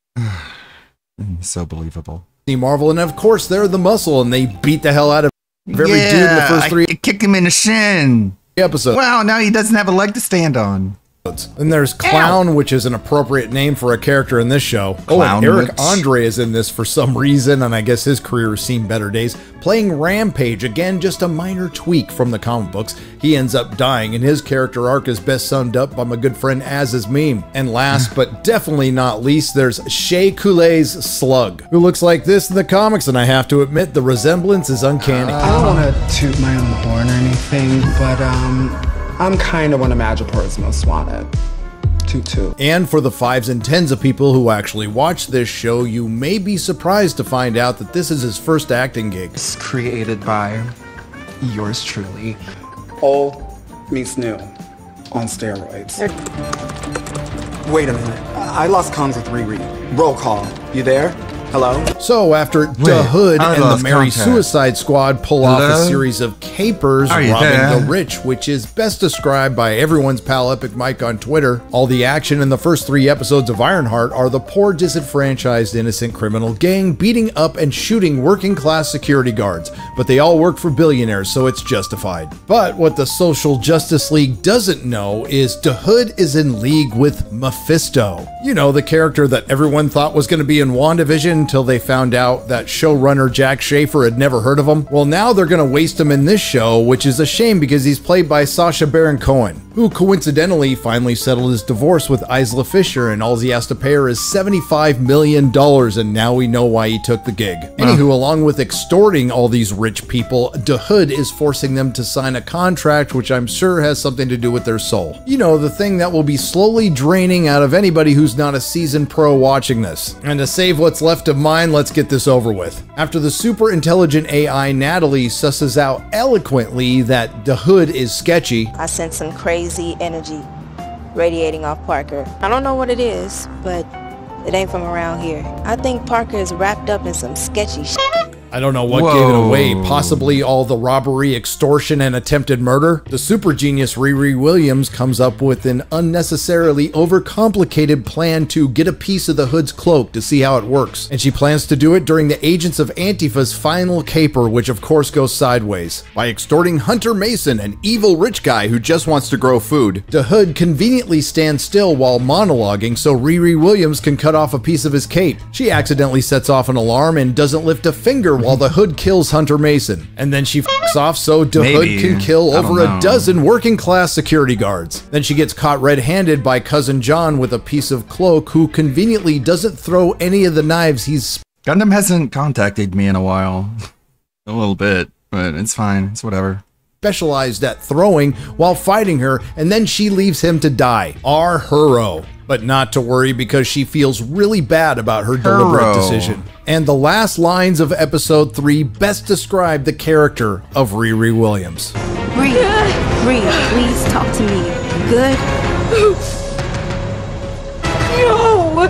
Speaker 6: so believable.
Speaker 18: Marvel, and of course they're the Muscle, and they beat the hell out of every dude in the first 3
Speaker 6: kick him in the shin
Speaker 18: episodes.
Speaker 6: Wow, now he doesn't have a leg to stand on.
Speaker 18: Then there's Clown, which is an appropriate name for a character in this show. And Eric Andre is in this for some reason, and I guess his career has seen better days. Playing Rampage, again, just a minor tweak from the comic books. He ends up dying, and his character arc is best summed up by my good friend Az's meme. And last, but definitely not least, there's Shea Coulee's Slug, who looks like this in the comics, and I have to admit, the resemblance is uncanny.
Speaker 8: I don't want to toot my own horn or anything, but I'm kind of one of Madripoor's most wanted. Toot.
Speaker 18: And for the 5s and 10s of people who actually watch this show, you may be surprised to find out that this is his first acting gig.
Speaker 8: It's created by yours truly. Old meets new on steroids. Wait a minute. I lost comms with Riri. Roll call. You there? Hello?
Speaker 18: So after DeHood and the Merry Suicide Squad pull off a series of capers robbing the rich, which is best described by everyone's pal Epic Mike on Twitter, all the action in the first 3 episodes of Ironheart are the poor disenfranchised innocent criminal gang beating up and shooting working class security guards, but they all work for billionaires, so it's justified. But what the Social Justice League doesn't know is DeHood is in league with Mephisto. You know, the character that everyone thought was going to be in WandaVision until they found out that showrunner Jack Schaefer had never heard of him. Well, now they're going to waste him in this show, which is a shame because he's played by Sacha Baron Cohen, who coincidentally finally settled his divorce with Isla Fisher, and all he has to pay her is $75 million, and now we know why he took the gig. Anywho, along with extorting all these rich people, DeHood is forcing them to sign a contract which I'm sure has something to do with their soul. You know, the thing that will be slowly draining out of anybody who's not a seasoned pro watching this. And to save what's left of mine, let's get this over with. After the super intelligent AI Natalie susses out eloquently that DeHood is sketchy,
Speaker 1: I sense some crazy energy radiating off Parker. I don't know what it is, but it ain't from around here. I think Parker is wrapped up in some sketchy shit.
Speaker 18: I don't know what gave it away, possibly all the robbery, extortion, and attempted murder. The super genius Riri Williams comes up with an unnecessarily overcomplicated plan to get a piece of the Hood's cloak to see how it works. And she plans to do it during the Agents of Antifa's final caper, which of course goes sideways. By extorting Hunter Mason, an evil rich guy who just wants to grow food, DeHood conveniently stands still while monologuing so Riri Williams can cut off a piece of his cape. She accidentally sets off an alarm and doesn't lift a finger while the Hood kills Hunter Mason, and then she f***s off so DeHood can kill over a dozen working class security guards. Then she gets caught red-handed by Cousin John with a piece of cloak, who conveniently doesn't throw any of the knives he's...
Speaker 6: Gundam hasn't contacted me in a while. A little bit, but it's fine, it's whatever.
Speaker 18: Specialized at throwing while fighting her, and then she leaves him to die. Our hero. But not to worry, because she feels really bad about her deliberate decision. And the last lines of episode 3 best describe the character of Riri Williams.
Speaker 1: Riri, please talk to me. Good?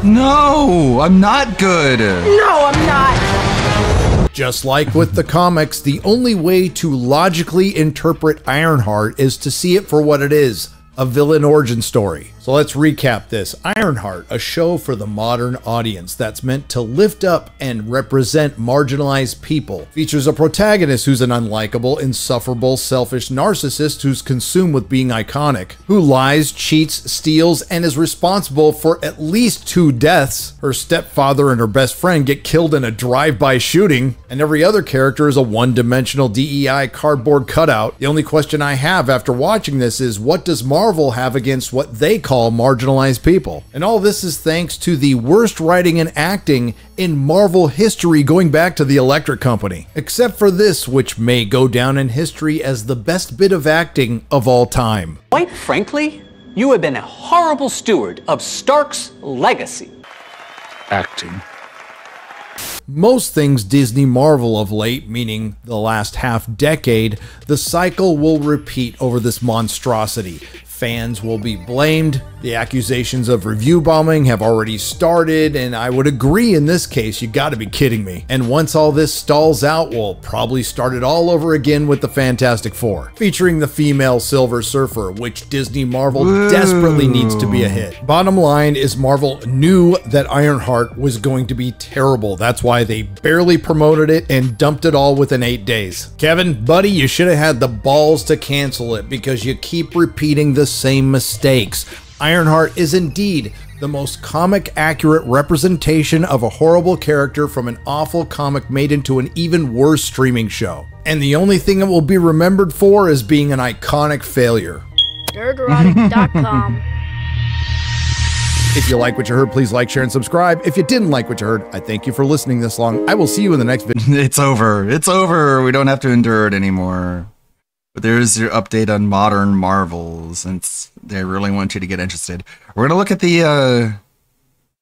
Speaker 6: No, I'm not good.
Speaker 1: No, I'm not.
Speaker 18: Just like with the comics, the only way to logically interpret Ironheart is to see it for what it is. A villain origin story. So So let's recap this. Ironheart, a show for the modern audience that's meant to lift up and represent marginalized people. Features a protagonist who's an unlikable, insufferable, selfish narcissist who's consumed with being iconic, who lies, cheats, steals, and is responsible for at least 2 deaths. Her stepfather and her best friend get killed in a drive-by shooting, and every other character is a one-dimensional DEI cardboard cutout. The only question I have after watching this is, what does Marvel have against what they call marginalized people? And all this is thanks to the worst writing and acting in Marvel history going back to the Electric Company. Except for this, which may go down in history as the best bit of acting of all time.
Speaker 5: Quite frankly, you have been a horrible steward of Stark's legacy.
Speaker 18: Acting. Most things Disney Marvel of late, meaning the last half-decade, the cycle will repeat over this monstrosity. Fans will be blamed, the accusations of review bombing have already started, and I would agree in this case, you gotta be kidding me. And once all this stalls out, we'll probably start it all over again with the Fantastic Four, featuring the female Silver Surfer, which Disney Marvel desperately needs to be a hit. Bottom line is Marvel knew that Ironheart was going to be terrible. That's why they barely promoted it and dumped it all within 8 days. Kevin, buddy, you should have had the balls to cancel it because you keep repeating the same mistakes. Ironheart is indeed the most comic accurate representation of a horrible character from an awful comic made into an even worse streaming show. And the only thing it will be remembered for is being an iconic failure. Nerdrotic.com. If you like what you heard, please like, share, and subscribe. If you didn't like what you heard, I thank you for listening this long. I will see you in the next video.
Speaker 6: It's over. It's over. We don't have to endure it anymore. But there's your update on modern Marvel, since they really want you to get interested. We're gonna look at the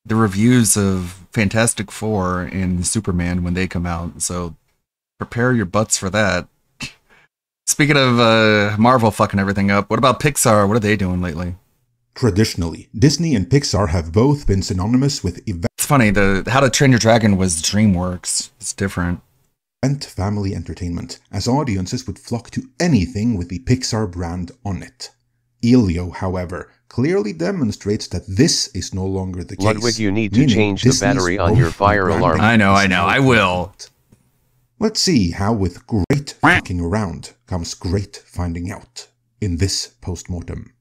Speaker 6: reviews of Fantastic Four and Superman when they come out. So prepare your butts for that. Speaking of Marvel fucking everything up, what about Pixar? What are they doing lately?
Speaker 9: Traditionally, Disney and Pixar have both been synonymous with
Speaker 6: It's funny, the How to Train Your Dragon was DreamWorks. It's different.
Speaker 9: Family entertainment, as audiences would flock to anything with the Pixar brand on it. Elio, however, clearly demonstrates that this is no longer the case.
Speaker 22: Ludwig, you need to change the battery on your fire alarm.
Speaker 6: I know, I will.
Speaker 9: Let's see how with great fucking around comes great finding out in this postmortem.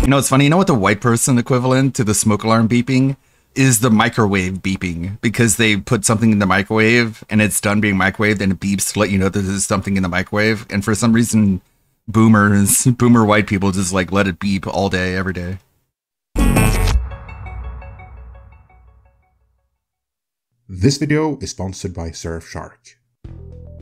Speaker 6: You know, it's funny. You know what the white person equivalent to the smoke alarm beeping is? The microwave beeping, because they put something in the microwave and it's done being microwaved and it beeps to let you know that there's something in the microwave. And for some reason, boomer white people just like let it beep all day, every day.
Speaker 9: This video is sponsored by Surfshark.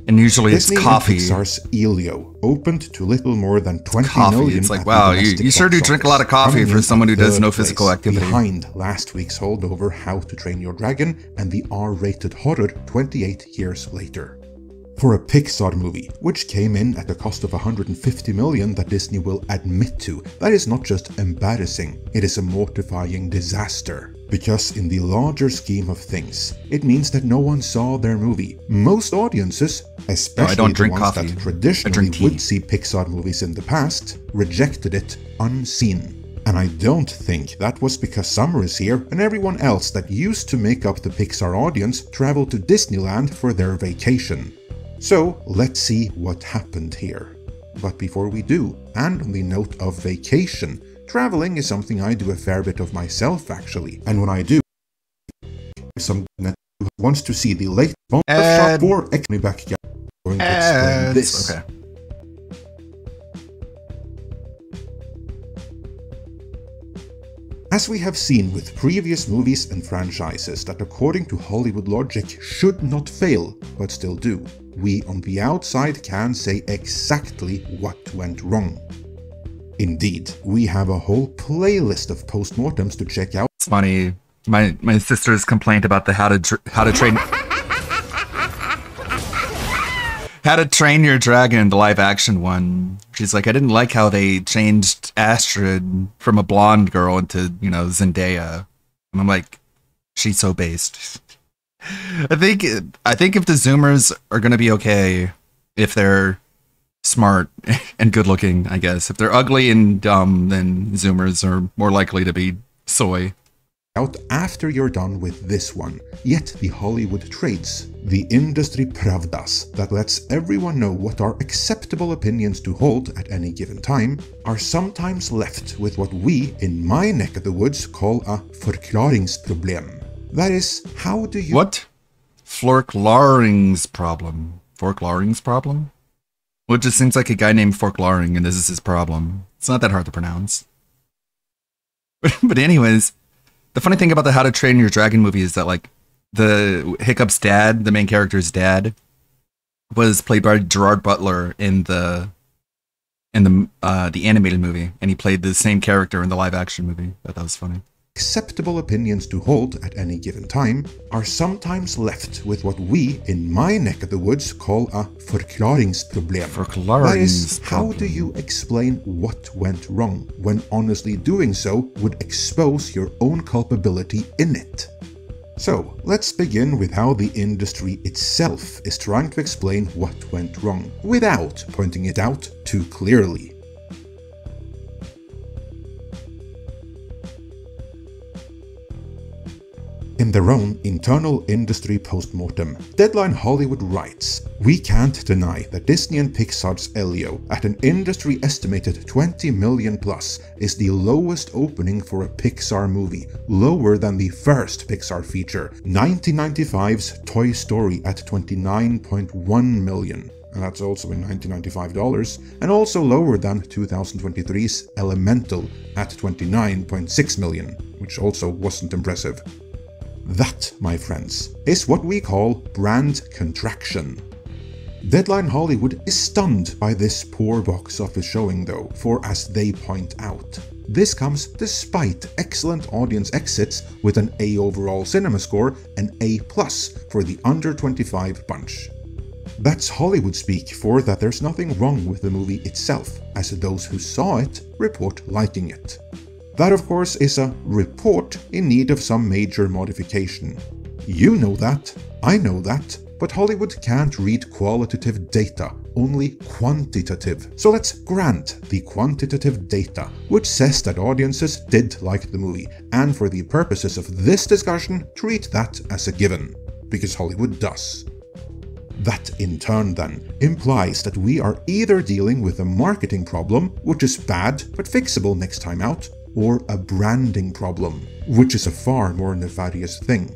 Speaker 6: And usually
Speaker 9: Disney
Speaker 6: it's coffee.
Speaker 9: And Pixar's Elio opened to little more than 20
Speaker 6: coffee.
Speaker 9: million.
Speaker 6: It's like, wow, you sure do drink a lot of coffee for someone who does no physical activity.
Speaker 9: Behind last week's holdover How to Train Your Dragon and the R-rated horror 28 years later. For a Pixar movie, which came in at a cost of 150 million that Disney will admit to, that is not just embarrassing, it is a mortifying disaster. Because in the larger scheme of things, it means that no one saw their movie. Most audiences, especially the ones that traditionally would see Pixar movies in the past, rejected it unseen. And I don't think that was because Summer is here and everyone else that used to make up the Pixar audience traveled to Disneyland for their vacation. So let's see what happened here. But before we do, and on the note of vacation, traveling is something I do a fair bit of myself actually, and when I do, someone that wants to see the latest Shop 4 X me back again. I'm going to explain this.
Speaker 6: Okay.
Speaker 9: As we have seen with previous movies and franchises that according to Hollywood logic should not fail, but still do, we on the outside can say exactly what went wrong. Indeed, we have a whole playlist of postmortems to check out.
Speaker 6: It's funny, my sister's complaint about the How to Train Your Dragon, the live action one. She's like, I didn't like how they changed Astrid from a blonde girl into, you know, Zendaya. And I'm like, she's so based. I think if the Zoomers are gonna be okay, if they're smart and good looking, I guess. If they're ugly and dumb, then Zoomers are more likely to be soy.
Speaker 9: Out after you're done with this one. Yet the Hollywood trades, the industry pravdas that lets everyone know what are acceptable opinions to hold at any given time, are sometimes left with what we, in my neck of the woods, call a förklaringsproblem. That is, how do you—
Speaker 6: What? Forklaring's-problem. Forklaring's-problem? Well, it just seems like a guy named Forklaring, and this is his problem. It's not that hard to pronounce. But anyways, the funny thing about the How to Train Your Dragon movie is that, like, the Hiccup's dad, the main character's dad, was played by Gerard Butler in the animated movie, and he played the same character in the live-action movie. I thought that was funny.
Speaker 9: Acceptable opinions to hold at any given time are sometimes left with what we, in my neck of the woods, call a förklaringsproblem. That is, how do you explain what went wrong, when honestly doing so would expose your own culpability in it? So, let's begin with how the industry itself is trying to explain what went wrong, without pointing it out too clearly. In their own internal industry postmortem, Deadline Hollywood writes, "We can't deny that Disney and Pixar's Elio, at an industry estimated 20 million plus, is the lowest opening for a Pixar movie, lower than the first Pixar feature, 1995's Toy Story at 29.1 million. And that's also in 1995 dollars, and also lower than 2023's Elemental at 29.6 million, which also wasn't impressive. That, my friends, is what we call brand contraction. Deadline Hollywood is stunned by this poor box office showing though, for as they point out, this comes despite excellent audience exits with an A overall cinema score and A+ for the under 25 bunch. That's Hollywood speak for that there's nothing wrong with the movie itself, as those who saw it report liking it. That, of course, is a report in need of some major modification. You know that, I know that, but Hollywood can't read qualitative data, only quantitative. So let's grant the quantitative data, which says that audiences did like the movie, and for the purposes of this discussion, treat that as a given, because Hollywood does. That in turn then implies that we are either dealing with a marketing problem, which is bad but fixable next time out, or a branding problem, which is a far more nefarious thing.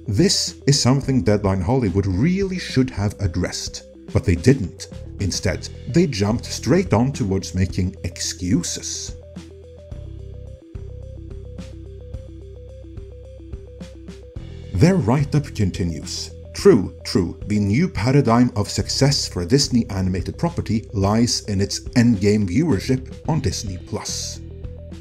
Speaker 9: This is something Deadline Hollywood really should have addressed, but they didn't. Instead, they jumped straight on towards making excuses. Their write-up continues. True, the new paradigm of success for a Disney animated property lies in its endgame viewership on Disney+.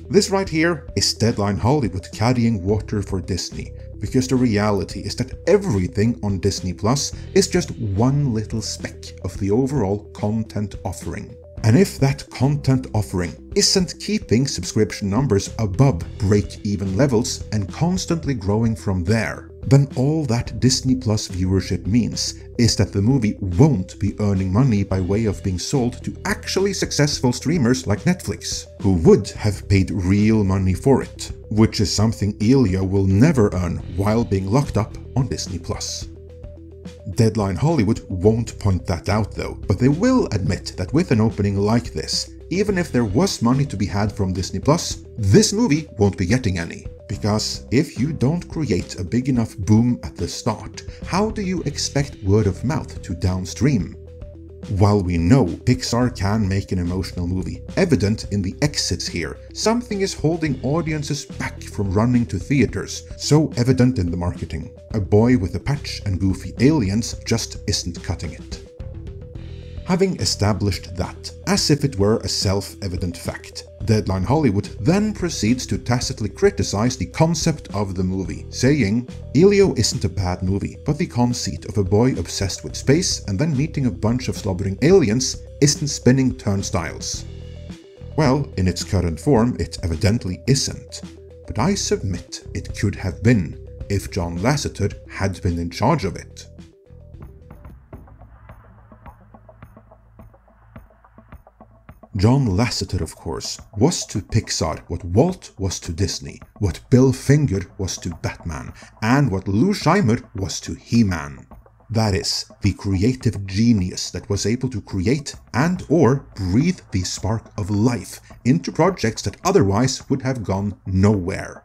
Speaker 9: This right here is Deadline Hollywood carrying water for Disney, because the reality is that everything on Disney Plus is just one little speck of the overall content offering. And if that content offering isn't keeping subscription numbers above break-even levels and constantly growing from there, then all that Disney Plus viewership means is that the movie won't be earning money by way of being sold to actually successful streamers like Netflix, who would have paid real money for it, which is something Elio will never earn while being locked up on Disney Plus. Deadline Hollywood won't point that out though, but they will admit that with an opening like this, even if there was money to be had from Disney Plus, this movie won't be getting any. Because if you don't create a big enough boom at the start, how do you expect word of mouth to downstream? While we know Pixar can make an emotional movie, evident in the exits here, something is holding audiences back from running to theaters, so evident in the marketing. A boy with a patch and goofy aliens just isn't cutting it. Having established that, as if it were a self-evident fact, Deadline Hollywood then proceeds to tacitly criticize the concept of the movie, saying, Elio isn't a bad movie, but the conceit of a boy obsessed with space and then meeting a bunch of slobbering aliens isn't spinning turnstiles. Well, in its current form, it evidently isn't. but I submit it could have been if John Lasseter had been in charge of it. John Lasseter, of course, was to Pixar what Walt was to Disney, what Bill Finger was to Batman, and what Lou Scheimer was to He-Man. That is, the creative genius that was able to create and/or breathe the spark of life into projects that otherwise would have gone nowhere.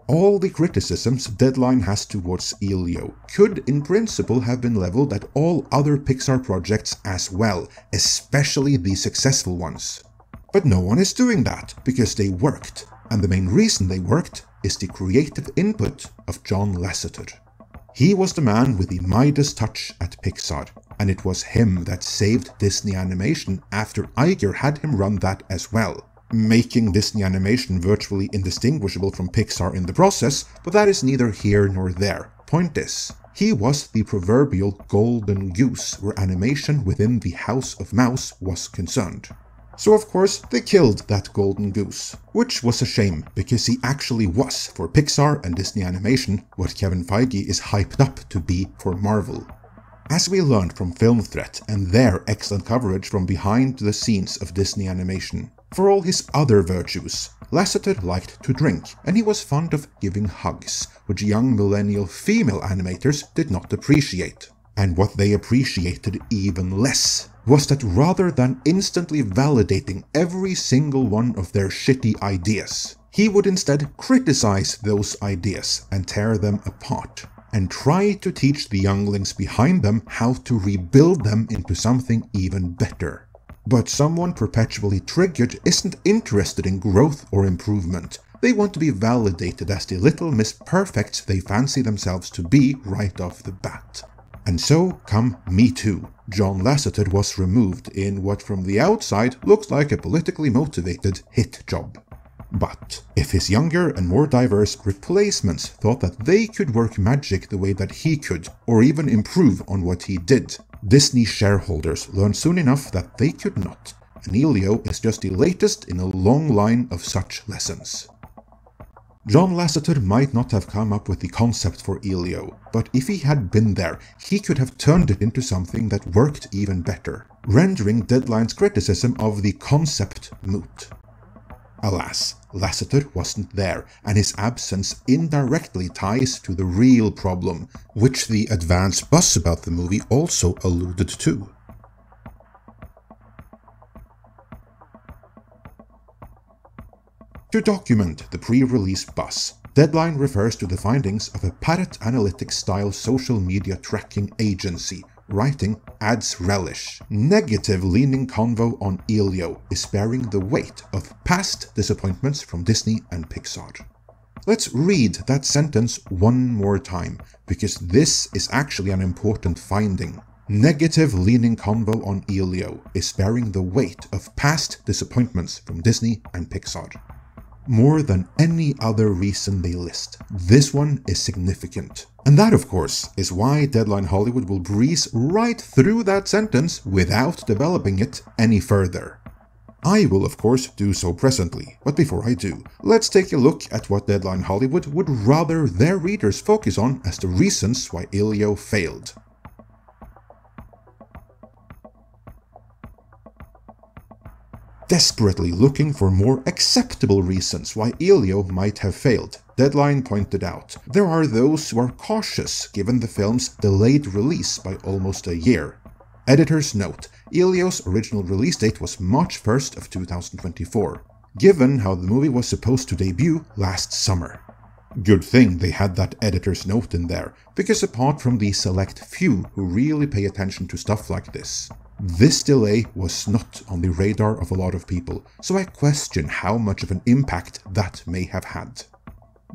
Speaker 9: All the criticisms Deadline has towards Elio could in principle have been leveled at all other Pixar projects as well, especially the successful ones. But no one is doing that because they worked, and the main reason they worked is the creative input of John Lasseter. He was the man with the Midas touch at Pixar, and it was him that saved Disney Animation after Iger had him run that as well, making Disney Animation virtually indistinguishable from Pixar in the process, but that is neither here nor there. Point is, he was the proverbial golden goose where animation within the House of Mouse was concerned. So of course they killed that golden goose, which was a shame because he actually was for Pixar and Disney Animation what Kevin Feige is hyped up to be for Marvel. As we learned from Film Threat and their excellent coverage from behind the scenes of Disney Animation, for all his other virtues, Lasseter liked to drink, and he was fond of giving hugs, which young millennial female animators did not appreciate. And what they appreciated even less was that rather than instantly validating every single one of their shitty ideas, he would instead criticize those ideas and tear them apart, and try to teach the younglings behind them how to rebuild them into something even better. But someone perpetually triggered isn't interested in growth or improvement. They want to be validated as the little Miss Perfects they fancy themselves to be right off the bat. And so come Me Too. John Lasseter was removed in what from the outside looks like a politically motivated hit job. But if his younger and more diverse replacements thought that they could work magic the way that he could, or even improve on what he did, Disney shareholders learned soon enough that they could not, and Elio is just the latest in a long line of such lessons. John Lasseter might not have come up with the concept for Elio, but if he had been there, he could have turned it into something that worked even better, rendering Deadline's criticism of the concept moot. Alas, Lasseter wasn't there, and his absence indirectly ties to the real problem, which the advance buzz about the movie also alluded to. To document the pre-release buzz, Deadline refers to the findings of a Parrot Analytics-style social media tracking agency, writing Ads Relish. Negative-leaning convo on Elio is bearing the weight of past disappointments from Disney and Pixar. Let's read that sentence one more time, because this is actually an important finding. Negative-leaning convo on Elio is bearing the weight of past disappointments from Disney and Pixar. More than any other reason they list, this one is significant. And that, of course, is why Deadline Hollywood will breeze right through that sentence without developing it any further. I will, of course, do so presently, but before I do, let's take a look at what Deadline Hollywood would rather their readers focus on as the reasons why Elio failed. Desperately looking for more acceptable reasons why Elio might have failed, Deadline pointed out, there are those who are cautious given the film's delayed release by almost a year. Editor's note, Elio's original release date was March 1st of 2024, given how the movie was supposed to debut last summer. Good thing they had that editor's note in there, because apart from the select few who really pay attention to stuff like this delay was not on the radar of a lot of people, so I question how much of an impact that may have had.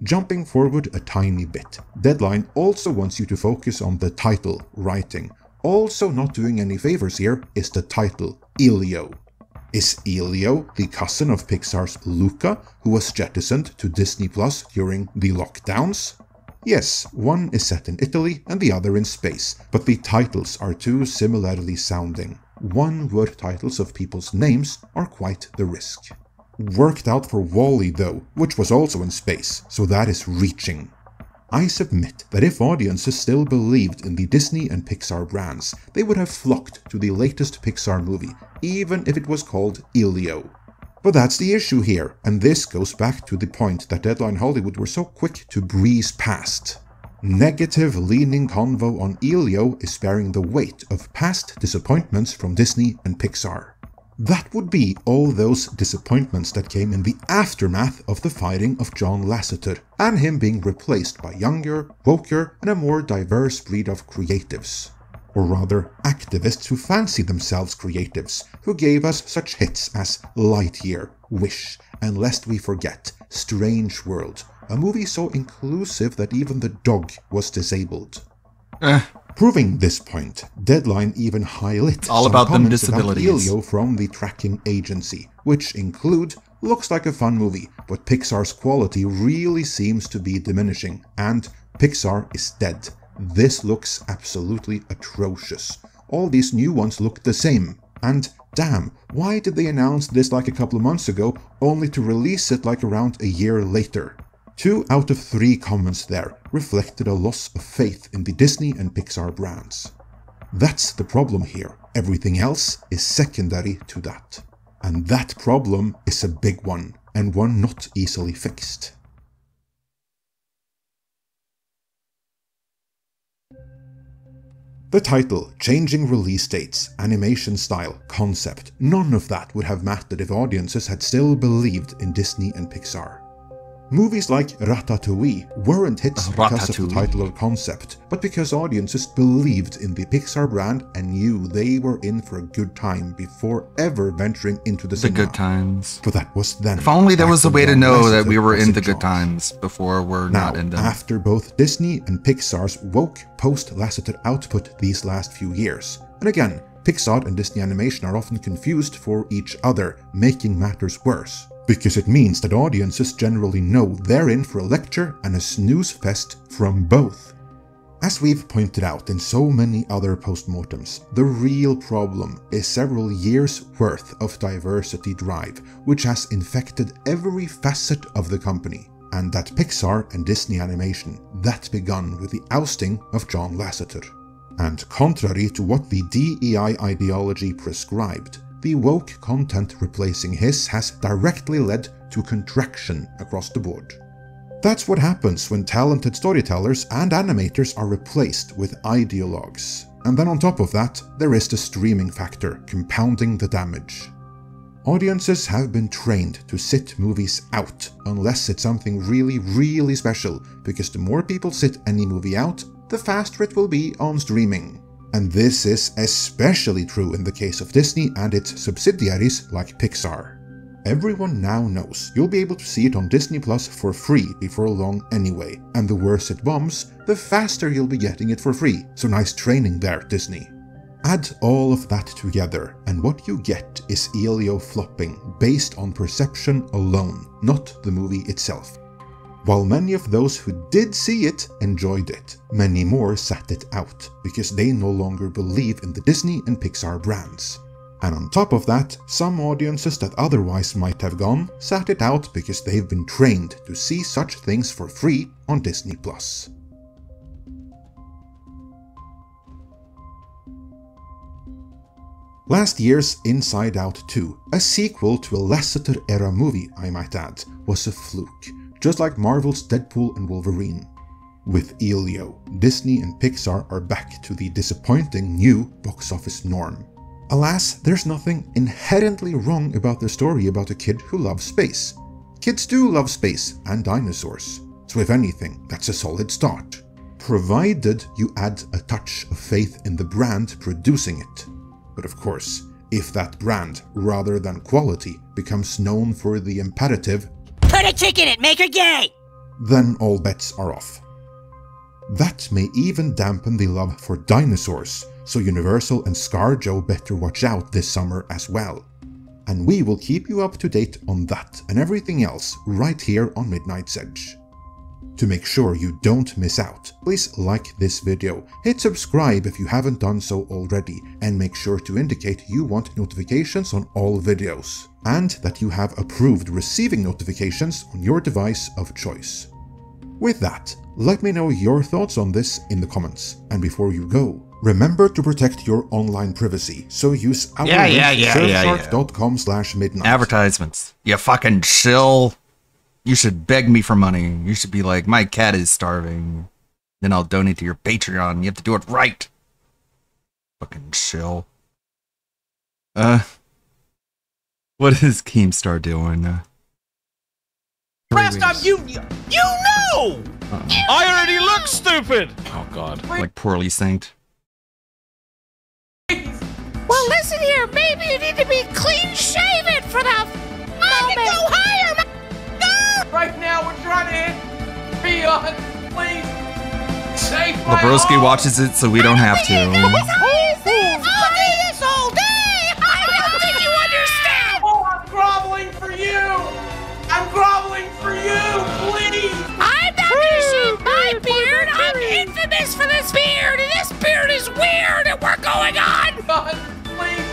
Speaker 9: Jumping forward a tiny bit, Deadline also wants you to focus on the title, writing. Also not doing any favors here is the title, Elio. Is Elio the cousin of Pixar's Luca, who was jettisoned to Disney Plus during the lockdowns? Yes, one is set in Italy and the other in space, but the titles are too similarly sounding. One-word titles of people's names are quite the risk. Worked out for WALL-E though, which was also in space, so that is reaching. I submit that if audiences still believed in the Disney and Pixar brands, they would have flocked to the latest Pixar movie, even if it was called Elio. But that's the issue here, and this goes back to the point that Deadline Hollywood were so quick to breeze past. Negative-leaning convo on Elio is bearing the weight of past disappointments from Disney and Pixar. That would be all those disappointments that came in the aftermath of the firing of John Lasseter, and him being replaced by younger, woker, and a more diverse breed of creatives. Or rather, activists who fancy themselves creatives, who gave us such hits as Lightyear, Wish, and lest we forget, Strange World, a movie so inclusive that even the dog was disabled. Proving this point, Deadline even highlighted
Speaker 6: all
Speaker 9: some
Speaker 6: about them
Speaker 9: comments
Speaker 6: disabilities.
Speaker 9: about Elio from the tracking agency, which include, looks like a fun movie, but Pixar's quality really seems to be diminishing, and Pixar is dead. This looks absolutely atrocious. All these new ones look the same, and damn, why did they announce this like a couple of months ago, only to release it like around a year later? 2 out of 3 comments there reflected a loss of faith in the Disney and Pixar brands. That's the problem here. Everything else is secondary to that. And that problem is a big one, and one not easily fixed. The title, changing release dates, animation style, concept, none of that would have mattered if audiences had still believed in Disney and Pixar. Movies like Ratatouille weren't hits because of the title or concept, but because audiences believed in the Pixar brand and knew they were in for a good time before ever venturing into the cinema.
Speaker 6: Good times.
Speaker 9: But that was then.
Speaker 6: If only there was a way to know that we were in the
Speaker 9: good
Speaker 6: good times before we're
Speaker 9: now,
Speaker 6: not in them.
Speaker 9: After both Disney and Pixar's woke post-Lasseter output these last few years, and again, Pixar and Disney Animation are often confused for each other, making matters worse. Because it means that audiences generally know they're in for a lecture and a snooze fest from both. As we've pointed out in so many other postmortems, the real problem is several years' worth of diversity drive, which has infected every facet of the company, and that Pixar and Disney Animation, that begun with the ousting of John Lasseter. And contrary to what the DEI ideology prescribed, the woke content replacing his has directly led to contraction across the board. That's what happens when talented storytellers and animators are replaced with ideologues. And then on top of that, there is the streaming factor, compounding the damage. Audiences have been trained to sit movies out unless it's something really, really special, because the more people sit any movie out, the faster it will be on streaming. And this is especially true in the case of Disney and its subsidiaries like Pixar. Everyone now knows you'll be able to see it on Disney Plus for free before long anyway, and the worse it bombs, the faster you'll be getting it for free, so nice training there, Disney. Add all of that together, and what you get is Elio flopping based on perception alone, not the movie itself. While many of those who did see it enjoyed it, many more sat it out because they no longer believe in the Disney and Pixar brands. And on top of that, some audiences that otherwise might have gone sat it out because they've been trained to see such things for free on Disney Plus. Last year's Inside Out 2, a sequel to a Lasseter-era movie I might add, was a fluke, just like Marvel's Deadpool and Wolverine. With Elio, Disney and Pixar are back to the disappointing new box office norm. Alas, there's nothing inherently wrong about the story about a kid who loves space. Kids do love space and dinosaurs, so if anything, that's a solid start. Provided you add a touch of faith in the brand producing it. But of course, if that brand, rather than quality, becomes known for the imperative
Speaker 10: "Put a chick in it, make her gay!"
Speaker 9: then all bets are off. That may even dampen the love for dinosaurs, so Universal and ScarJo better watch out this summer as well. And we will keep you up to date on that and everything else right here on Midnight's Edge. To make sure you don't miss out, please like this video, hit subscribe if you haven't done so already, and make sure to indicate you want notifications on all videos, and that you have approved receiving notifications on your device of choice. With that, let me know your thoughts on this in the comments, and before you go, remember to protect your online privacy, so use our link surfshark.com/midnight.
Speaker 6: Advertisements. You fucking shill. You should beg me for money. You should be like, my cat is starving. Then I'll donate to your Patreon. You have to do it right. Fucking shill. What is Keemstar doing?
Speaker 14: Last time you know! I already look stupid! Oh god.
Speaker 6: Like poorly synced.
Speaker 10: Well, listen here, maybe you need to be clean shaven for the moment. I can go higher, man.
Speaker 14: Right now, we're trying to hit beyond. Please save my
Speaker 6: Lebroski
Speaker 14: arm.
Speaker 6: watches it so we don't have to.
Speaker 10: I'll do this all day. I don't think you understand.
Speaker 14: Oh, I'm groveling for you. I'm groveling for you, please.
Speaker 10: I'm not gonna shave my beard. I'm infamous for this beard, and this beard is weird, and we're going on.
Speaker 14: God, please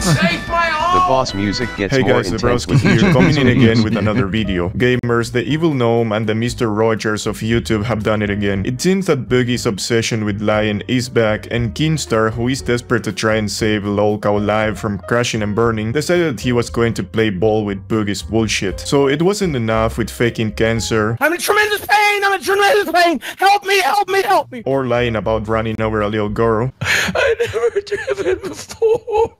Speaker 14: save my arm.
Speaker 15: The boss music gets
Speaker 20: Hey
Speaker 15: more
Speaker 20: guys,
Speaker 15: intense
Speaker 20: Lebroski
Speaker 15: with
Speaker 20: here,
Speaker 15: each
Speaker 20: coming in again
Speaker 15: episode.
Speaker 20: with another video. Gamers, the Evil Gnome and the Mr. Rogers of YouTube have done it again. It seems that Boogie's obsession with Lion is back, and Keemstar, who is desperate to try and save Lolcow Live from crashing and burning, decided that he was going to play ball with Boogie's bullshit. So it wasn't enough with faking cancer,
Speaker 14: I'm in tremendous pain. I'm in tremendous pain. Help me, help me, help me.
Speaker 20: or lying about running over a little girl.
Speaker 14: I never driven before.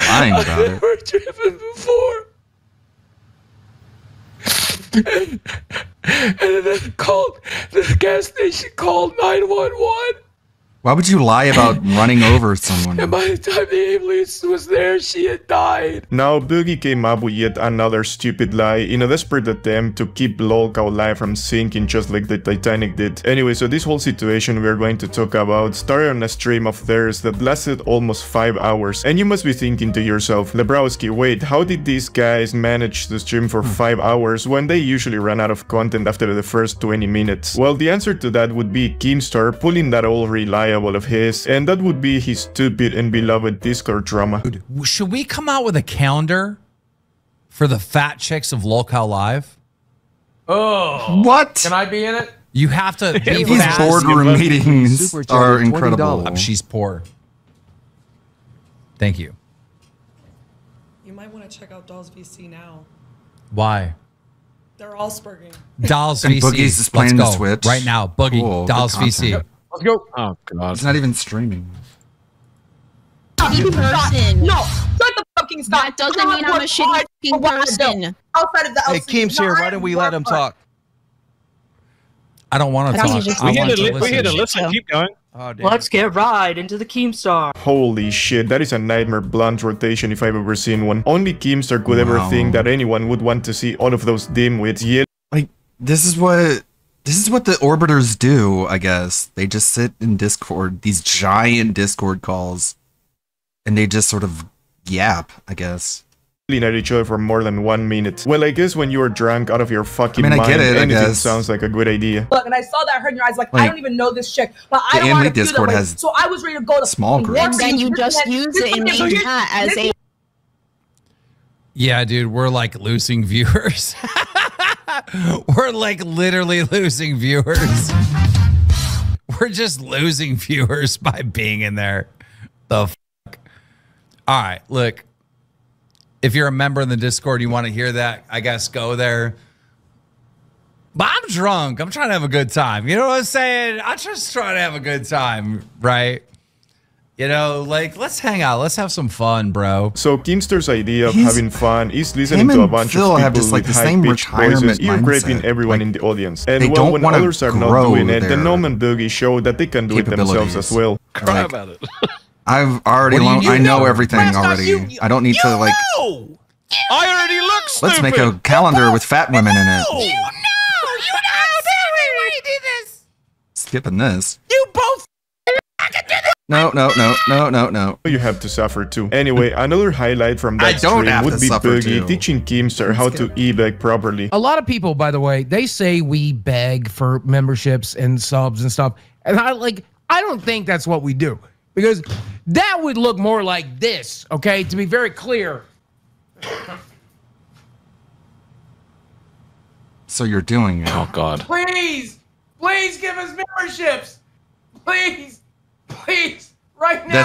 Speaker 6: Lying about it.
Speaker 14: I've never driven before. And then the gas station called 911.
Speaker 6: Why would you lie about running over someone?
Speaker 14: And by the time the ambulance was there, she had died.
Speaker 20: Now, Boogie came up with yet another stupid lie in a desperate attempt to keep Lolcow Live from sinking just like the Titanic did. Anyway, so this whole situation we're going to talk about started on a stream of theirs that lasted almost 5 hours. And you must be thinking to yourself, Lebroski, wait, how did these guys manage to stream for 5 hours when they usually run out of content after the first 20 minutes? Well, the answer to that would be Keemstar pulling that old reliable of his, and that would be his stupid and beloved Discord drama.
Speaker 24: Should we come out with a calendar for the fat chicks of Lolcow Live?
Speaker 14: Oh.
Speaker 6: What?
Speaker 14: Can I be in it?
Speaker 24: You have to be
Speaker 6: These
Speaker 24: fast.
Speaker 6: boardroom meetings are incredible.
Speaker 24: She's poor. Thank you.
Speaker 25: You might want to check out Dolls VC now.
Speaker 24: Why?
Speaker 25: They're all spurging.
Speaker 24: Dolls
Speaker 6: And
Speaker 24: VC.
Speaker 6: Boogie's is playing
Speaker 24: Let's
Speaker 6: the
Speaker 24: go.
Speaker 6: Switch.
Speaker 24: Right now. Boogie.
Speaker 6: Cool,
Speaker 24: Dolls
Speaker 6: good
Speaker 24: VC.
Speaker 6: content.
Speaker 14: Let's go.
Speaker 26: Oh god.
Speaker 6: It's not even streaming.
Speaker 27: Person.
Speaker 28: No, shut the fucking stop.
Speaker 27: That doesn't mean I'm a shitty fucking person.
Speaker 28: Outside of the
Speaker 29: Hey, Keem's here. Why don't we let him talk?
Speaker 24: I don't want to talk.
Speaker 29: We're here to listen. Keep going. Oh, damn.
Speaker 30: Let's get right into the Keemstar.
Speaker 20: Holy shit, that is a nightmare blunt rotation if I've ever seen one. Only Keemstar could ever think that anyone would want to see all of those dimwits yet.
Speaker 6: Like, this is what the Orbiters do, I guess. They just sit in Discord, these giant Discord calls, and they just sort of yap, I guess.
Speaker 20: At each other for more than 1 minute. Well, I guess when you are drunk out of your fucking
Speaker 6: I
Speaker 20: mind,
Speaker 6: get it, I
Speaker 20: anything
Speaker 6: guess.
Speaker 20: sounds like a good idea.
Speaker 28: Look, and I saw that hurt in your eyes. Like, I
Speaker 6: Like,
Speaker 28: don't even know this chick, but
Speaker 6: the
Speaker 28: I don't want to
Speaker 6: Anli
Speaker 28: feel
Speaker 6: Discord
Speaker 28: that way.
Speaker 6: has
Speaker 28: So I was ready to go to
Speaker 6: small
Speaker 28: fucking
Speaker 6: groups.
Speaker 28: war
Speaker 27: And
Speaker 28: for
Speaker 27: then you
Speaker 28: this
Speaker 27: just
Speaker 28: man.
Speaker 27: use
Speaker 28: This
Speaker 27: it and
Speaker 28: fucking
Speaker 27: make
Speaker 28: bitch-
Speaker 27: that as a...
Speaker 24: Yeah, dude, we're like losing viewers. We're like literally losing viewers. We're just losing viewers by being in there. The fuck? All right, look. If you're a member in the Discord, you want to hear that, I guess go there. But I'm drunk. I'm trying to have a good time. You know what I'm saying? I'm just trying to have a good time, right? You know, like, let's hang out. Let's have some fun, bro.
Speaker 20: So Keemstar's idea of
Speaker 6: He's-
Speaker 20: having fun is listening
Speaker 6: him
Speaker 20: to a
Speaker 6: and
Speaker 20: bunch
Speaker 6: Phil
Speaker 20: of
Speaker 6: have
Speaker 20: people
Speaker 6: just, like,
Speaker 20: with
Speaker 6: the same
Speaker 20: high-pitched
Speaker 6: retirement
Speaker 20: voices, ear-raping
Speaker 6: mindset.
Speaker 20: everyone
Speaker 6: Like,
Speaker 20: in the audience.
Speaker 6: they
Speaker 20: And well,
Speaker 6: don't
Speaker 20: when
Speaker 6: wanna
Speaker 20: others are not
Speaker 6: grow
Speaker 20: doing it, the
Speaker 6: their
Speaker 20: Gnome and Boogie show that they can do it themselves as well.
Speaker 29: Cry
Speaker 6: Like,
Speaker 29: about it.
Speaker 6: I've already,
Speaker 24: What do you
Speaker 6: I know
Speaker 24: know?
Speaker 6: everything already. I don't need to, like,
Speaker 29: I already look stupid.
Speaker 6: let's make a calendar with fat women in it.
Speaker 10: You know exactly why he did this.
Speaker 6: Skipping this.
Speaker 10: You both.
Speaker 6: No.
Speaker 20: You have to suffer too. Anyway, another highlight from that stream would be Boogie teaching Keemstar how to e-beg properly.
Speaker 2: A lot of people, by the way, they say we beg for memberships and subs and stuff. And I don't think that's what we do. Because that would look more like this, okay? To be very clear.
Speaker 6: So you're doing it.
Speaker 14: Oh, God.
Speaker 2: Please give us memberships. Please. Right now.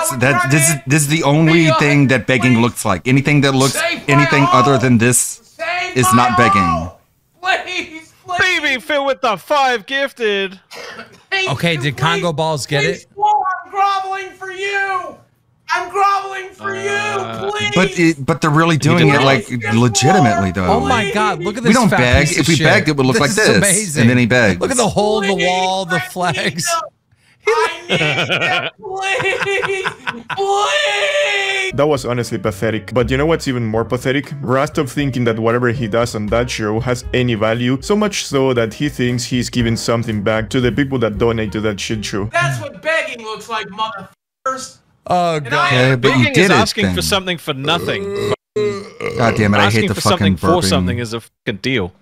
Speaker 6: This is the only thing that begging looks like. Anything that looks anything other than this is not begging.
Speaker 2: Please.
Speaker 14: Baby filled with the 5 gifted.
Speaker 24: Okay, did Congo Balls get it?
Speaker 2: I'm groveling for you. Please.
Speaker 6: But they're really doing it like legitimately though.
Speaker 24: Oh my God! Look at this.
Speaker 6: We don't
Speaker 24: fat
Speaker 6: beg.
Speaker 24: piece
Speaker 6: If
Speaker 24: of
Speaker 6: we
Speaker 24: shit.
Speaker 6: begged, it would look like
Speaker 24: This is
Speaker 6: this.
Speaker 24: amazing.
Speaker 6: And then he begs.
Speaker 24: Look at the hole in the wall, the flags.
Speaker 2: Please.
Speaker 20: That was honestly pathetic. But you know what's even more pathetic? Rastov thinking that whatever he does on that show has any value, so much so that he thinks he's giving something back to the people that donate to that shit show.
Speaker 2: That's what begging looks like, motherfuckers.
Speaker 24: Oh God!
Speaker 6: Yeah, but you
Speaker 14: Begging
Speaker 6: did
Speaker 14: is
Speaker 6: it
Speaker 14: asking
Speaker 6: then.
Speaker 14: for something for nothing.
Speaker 6: God damn it! I hate
Speaker 14: Asking
Speaker 6: the
Speaker 14: for
Speaker 6: fucking
Speaker 14: something for
Speaker 6: burping.
Speaker 14: something is a fucking deal.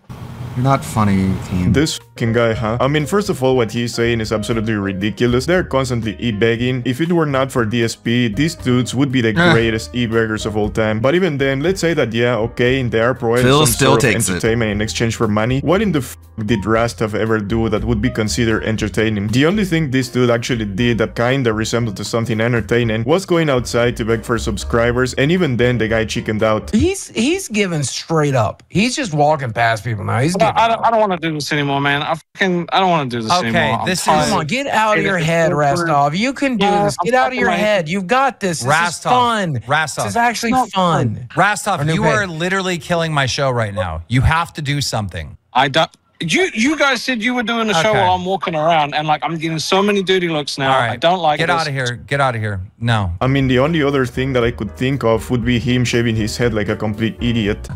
Speaker 6: You're not funny, team.
Speaker 20: This fucking guy, huh? I mean, first of all, what he's saying is absolutely ridiculous. They're constantly e-begging. If it were not for DSP, these dudes would be the greatest e-beggars of all time. But even then, let's say that, yeah, okay, they are providing
Speaker 6: Phil
Speaker 20: some
Speaker 6: still
Speaker 20: sort of
Speaker 6: takes it.
Speaker 20: entertainment in exchange for money. What in the f did Rastov ever do that would be considered entertaining? The only thing this dude actually did that kinda resembled to something entertaining was going outside to beg for subscribers, and even then, the guy chickened out.
Speaker 2: He's giving straight up. He's just walking past people now. He's giving
Speaker 3: I don't want to do this anymore, man. I don't want to do this anymore.
Speaker 2: Come on, get out of your head, Rastov. You can do this. Get out of your head. You've got this. This is fun.
Speaker 24: Rastov.
Speaker 2: This is actually fun.
Speaker 24: Rastov, you are literally killing my show right now. You have to do something.
Speaker 3: I don't. You guys said you were doing a show while I'm walking around, and like I'm getting so many dirty looks now.
Speaker 24: All right.
Speaker 3: I don't like
Speaker 24: Get
Speaker 3: this.
Speaker 24: out of here. Get out of here. No.
Speaker 20: I mean, the only other thing that I could think of would be him shaving his head like a complete idiot.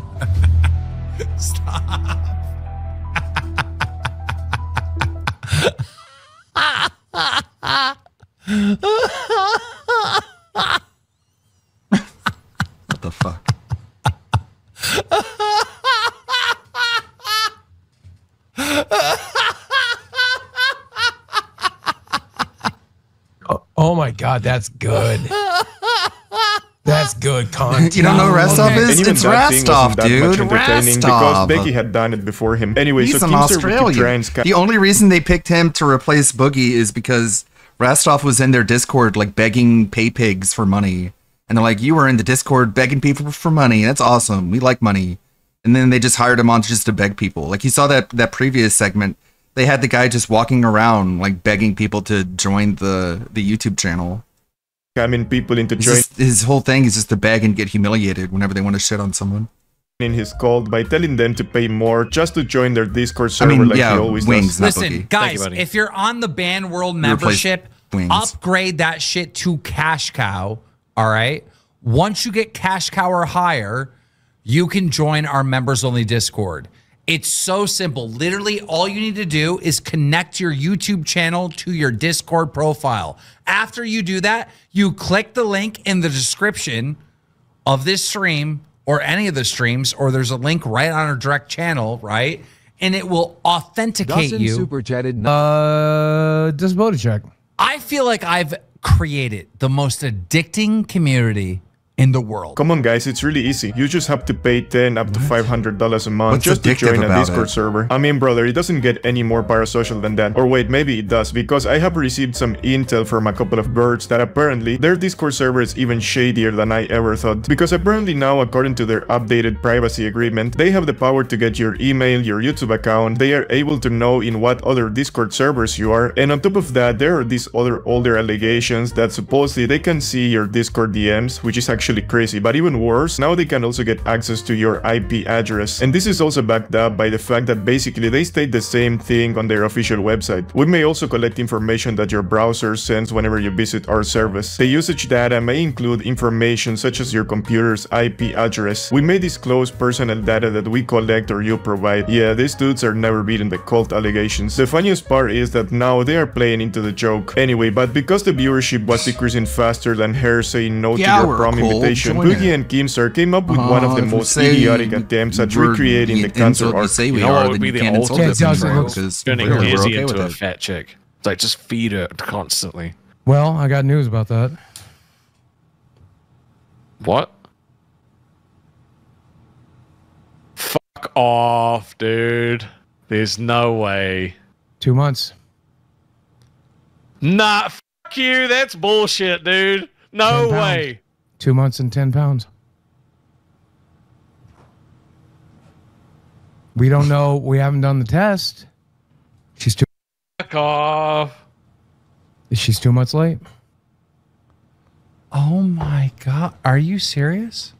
Speaker 24: Stop.
Speaker 6: What the fuck?
Speaker 2: Oh my God, that's good. That's good content.
Speaker 6: You don't know who Rastov is?
Speaker 20: And even
Speaker 6: It's
Speaker 20: that thing
Speaker 6: Rastov,
Speaker 20: wasn't that
Speaker 6: dude.
Speaker 20: much entertaining because
Speaker 6: Rastov.
Speaker 20: Becky had done it before him. Anyway,
Speaker 6: He's
Speaker 20: so
Speaker 6: an
Speaker 20: Keemstar would keep trying
Speaker 6: Australian.
Speaker 20: Sky-
Speaker 6: The only reason they picked him to replace Boogie is because Rastov was in their Discord, like begging pay pigs for money. And they're like, you were in the Discord begging people for money. That's awesome. We like money. And then they just hired him on just to beg people. Like you saw that previous segment. They had the guy just walking around, like begging people to join the YouTube channel.
Speaker 20: Scamming people into joining
Speaker 6: His whole thing is just to beg and get humiliated whenever they want to shit on someone.
Speaker 20: his cult by telling them to pay more just to join their Discord
Speaker 6: I
Speaker 20: server
Speaker 6: mean,
Speaker 20: like
Speaker 6: yeah,
Speaker 20: he always
Speaker 6: wings,
Speaker 20: does.
Speaker 6: not
Speaker 24: Listen,
Speaker 6: Boogie.
Speaker 24: guys, if you're on the Band World
Speaker 6: You replace
Speaker 24: membership,
Speaker 6: wings.
Speaker 24: upgrade that shit to Cash Cow. All right. Once you get Cash Cow or higher, you can join our members only Discord. It's so simple. Literally, all you need to do is connect your YouTube channel to your Discord profile. After you do that, you click the link in the description of this stream or any of the streams, or there's a link right on our direct channel, right? And it will authenticate
Speaker 7: Dustin
Speaker 24: you.
Speaker 7: super chatted.
Speaker 2: Just vote check.
Speaker 24: I feel like I've created the most addicting community in the world.
Speaker 20: Come on, guys, it's really easy. You just have to pay $10 up to $500 a month
Speaker 6: What's
Speaker 20: just to
Speaker 6: addictive
Speaker 20: join a
Speaker 6: about
Speaker 20: Discord
Speaker 6: it?
Speaker 20: server. I mean, brother, it doesn't get any more parasocial than that. Or wait, maybe it does, because I have received some intel from a couple of birds that apparently their Discord server is even shadier than I ever thought. Because apparently now, according to their updated privacy agreement, they have the power to get your email, your YouTube account. They are able to know in what other Discord servers you are. And on top of that, there are these other older allegations that supposedly they can see your Discord DMs, which is actually actually crazy, but even worse, now they can also get access to your IP address. And this is also backed up by the fact that basically they state the same thing on their official website. We may also collect information that your browser sends whenever you visit our service. The usage data may include information such as your computer's IP address. We may disclose personal data that we collect or you provide. Yeah, these dudes are never beating the cult allegations. The funniest part is that now they are playing into the joke. Anyway, but because the viewership was decreasing faster than her saying no to your prom invitation, Boogie and Keemstar came up with one of the most idiotic attempts at recreating the cancer arc.
Speaker 3: You know what would be the ultimate turning Izzy into a fat chick? It's like, just feed her constantly.
Speaker 2: Well, I got news about that.
Speaker 3: What? Fuck off, dude. There's no way.
Speaker 2: 2 months.
Speaker 3: Nah, fuck you. That's bullshit, dude. No way.
Speaker 2: 2 months and 10 pounds. We don't know. We haven't done the test. She's too.
Speaker 3: Fuck off.
Speaker 2: She's 2 months late.
Speaker 24: Oh my God. Are you serious?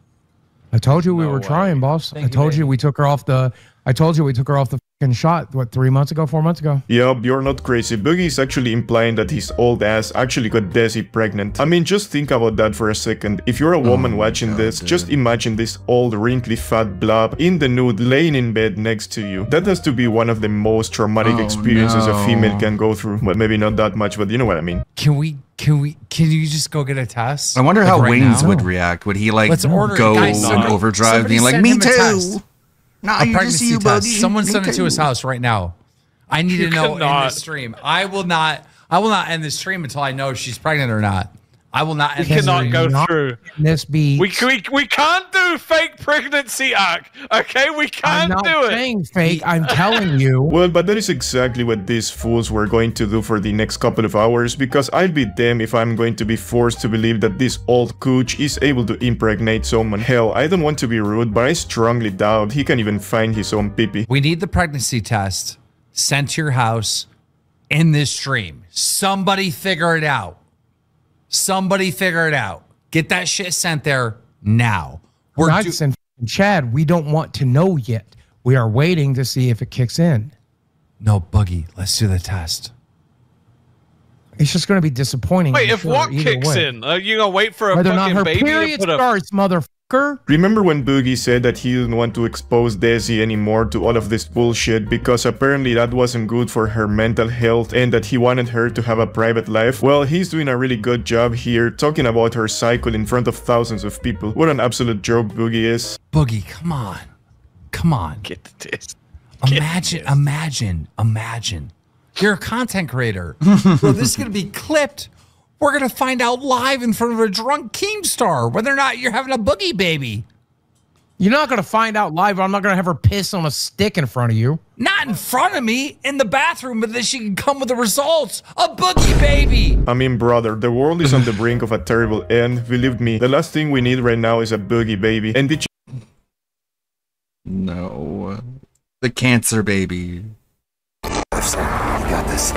Speaker 2: I told you we were trying, boss. I told you we took her off the. I told you we took her off the fucking shot. What, 3 months ago, 4 months ago?
Speaker 20: Yup, you're not crazy. Boogie is actually implying that his old ass actually got Desi pregnant. I mean, just think about that for a second. If you're a woman watching this, just imagine this old, wrinkly, fat blob in the nude laying in bed next to you. That has to be one of the most traumatic experiences a female can go through. Well, maybe not that much, but you know what I mean.
Speaker 24: Can you just go get a test?
Speaker 6: I wonder
Speaker 24: like
Speaker 6: how
Speaker 24: right
Speaker 6: Wings
Speaker 24: now?
Speaker 6: would react. Would he like
Speaker 24: Let's order
Speaker 6: go
Speaker 24: guys,
Speaker 6: in overdrive being like,
Speaker 24: send
Speaker 6: me
Speaker 24: him a test.
Speaker 6: too? No,
Speaker 24: A
Speaker 6: you just
Speaker 24: pregnancy
Speaker 6: you,
Speaker 24: test.
Speaker 6: buddy.
Speaker 24: Someone
Speaker 6: Me
Speaker 24: send it to
Speaker 6: too.
Speaker 24: his house right now. I need
Speaker 3: You
Speaker 24: to know in
Speaker 3: cannot.
Speaker 24: this stream. I will not end the stream until I know if she's pregnant or not. I will not.
Speaker 3: We
Speaker 24: End
Speaker 3: cannot go through.
Speaker 2: This be.
Speaker 3: We can't do fake pregnancy arc. Okay, we
Speaker 2: I'm
Speaker 3: can't
Speaker 2: not
Speaker 3: do it.
Speaker 2: saying fake. I'm telling you.
Speaker 20: Well, but that is exactly what these fools were going to do for the next couple of hours, because I'll be damned if I'm going to be forced to believe that this old cooch is able to impregnate someone. Hell, I don't want to be rude, but I strongly doubt he can even find his own pee-pee.
Speaker 24: We need the pregnancy test sent to your house in this stream. Somebody figure it out. Somebody figure it out. Get that shit sent there now.
Speaker 2: And Chad, we don't want to know yet. We are waiting to see if it kicks in.
Speaker 24: No, Buggy, let's do the test.
Speaker 2: It's just going to be disappointing.
Speaker 3: Wait,
Speaker 2: I'm
Speaker 3: if
Speaker 2: sure,
Speaker 3: what
Speaker 2: either
Speaker 3: kicks
Speaker 2: way.
Speaker 3: in? Are you gonna wait for a
Speaker 2: Whether or not
Speaker 3: fucking
Speaker 2: her
Speaker 3: baby to
Speaker 2: period
Speaker 3: put a...
Speaker 2: starts, motherfucker.
Speaker 20: Remember when Boogie said that he didn't want to expose Desi anymore to all of this bullshit because apparently that wasn't good for her mental health and that he wanted her to have a private life? Well, he's doing a really good job here talking about her cycle in front of thousands of people. What an absolute joke Boogie is.
Speaker 24: Boogie, come on. Come on.
Speaker 3: Get the test.
Speaker 24: Imagine. You're a content creator. Bro, this is going to be clipped. We're going to find out live in front of a drunk Keemstar whether or not you're having a Boogie baby.
Speaker 2: You're not going to find out live. I'm not going to have her piss on a stick in front of you.
Speaker 24: Not in front of me, in the bathroom, but then she can come with the results. A Boogie baby.
Speaker 20: I mean, brother, the world is on the brink of a terrible end. Believe me, the last thing we need right now is a Boogie baby. And did you...
Speaker 6: No. The cancer baby.
Speaker 22: You got this.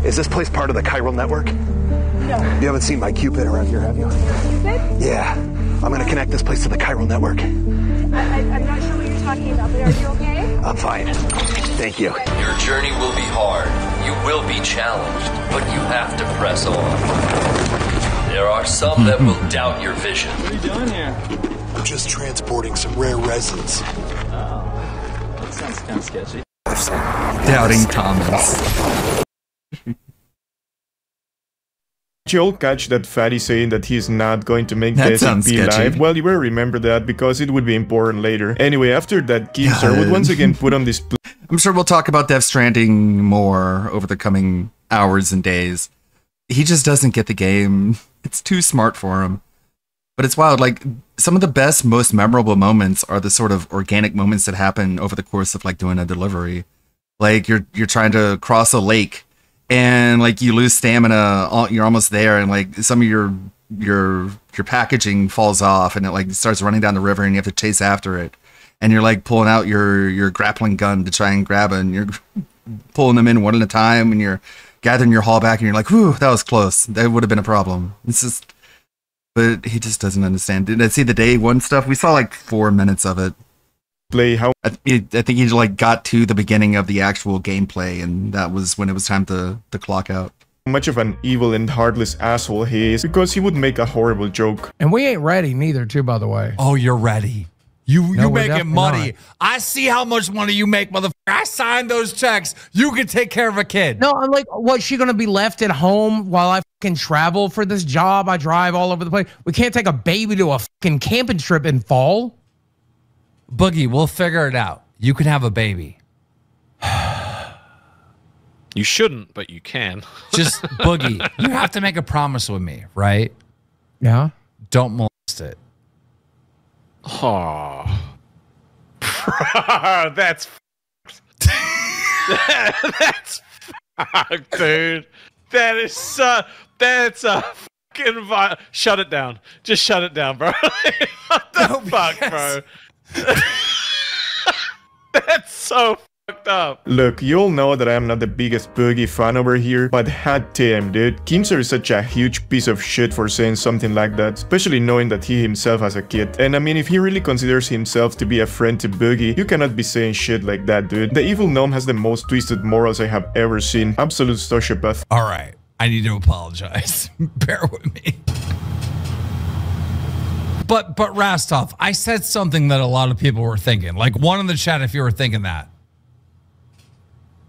Speaker 22: Is this place part of the chiral network?
Speaker 28: No.
Speaker 22: You haven't seen my Cupid around here, have you?
Speaker 28: Cupid?
Speaker 22: Yeah. I'm gonna connect this place to the chiral network.
Speaker 28: I'm not sure what you're talking about, but are you okay?
Speaker 22: I'm fine. Thank you.
Speaker 7: Your journey will be hard. You will be challenged, but you have to press on. There are some that will doubt your vision.
Speaker 22: What are you doing here? I'm just transporting some rare resins.
Speaker 7: Oh, that sounds kind of sketchy.
Speaker 6: Doubting Thomas.
Speaker 20: Did you all catch that Fatty saying that he's not going to make
Speaker 6: That
Speaker 20: Desi
Speaker 6: sounds
Speaker 20: be
Speaker 6: sketchy.
Speaker 20: live? Well, you better remember that because it would be important later. Anyway, after that, Keemstar would once again put on this...
Speaker 6: I'm sure we'll talk about Death Stranding more over the coming hours and days. He just doesn't get the game. It's too smart for him. But it's wild. Like, some of the best, most memorable moments are the sort of organic moments that happen over the course of like doing a delivery. Like you're trying to cross a lake and like you lose stamina, you're almost there, and like some of your packaging falls off and it like starts running down the river and you have to chase after it. And you're like pulling out your grappling gun to try and grab it, and you're pulling them in one at a time, and you're gathering your haul back, and you're like, whew, that was close. That would have been a problem. It's just, but he just doesn't understand. Did I see the day one stuff? We saw like 4 minutes of it. I think he like got to the beginning of the actual gameplay, and that was when it was time to clock out.
Speaker 20: How much of an evil and heartless asshole he is, because he would make a horrible joke.
Speaker 2: And we ain't ready neither, too, by the way.
Speaker 24: Oh, you're ready. You making money.
Speaker 2: Not.
Speaker 24: I see how much money you make, motherfucker. I signed those checks. You can take care of a kid.
Speaker 2: No, I'm like, what, she gonna be left at home while I fucking travel for this job? I drive all over the place. We can't take a baby to a fucking camping trip in fall.
Speaker 24: Boogie, we'll figure it out. You can have a baby.
Speaker 14: You shouldn't, but you can.
Speaker 24: Just, Boogie, you have to make a promise with me, right?
Speaker 2: Yeah.
Speaker 24: Don't molest it.
Speaker 14: Oh. That's that's fucked, dude. That is that's a fucking shut it down. Just shut it down, bro. What the fuck, bro? That's so fucked up.
Speaker 20: Look, you all know that I am not the biggest Boogie fan over here, but hot damn, dude. Keemstar is such a huge piece of shit for saying something like that, especially knowing that he himself has a kid. And I mean, if he really considers himself to be a friend to Boogie, you cannot be saying shit like that, dude. The evil gnome has the most twisted morals I have ever seen. Absolute sociopath.
Speaker 24: Alright, I need to apologize. Bear with me. But Rastov, I said something that a lot of people were thinking. Like one in the chat if you were thinking that.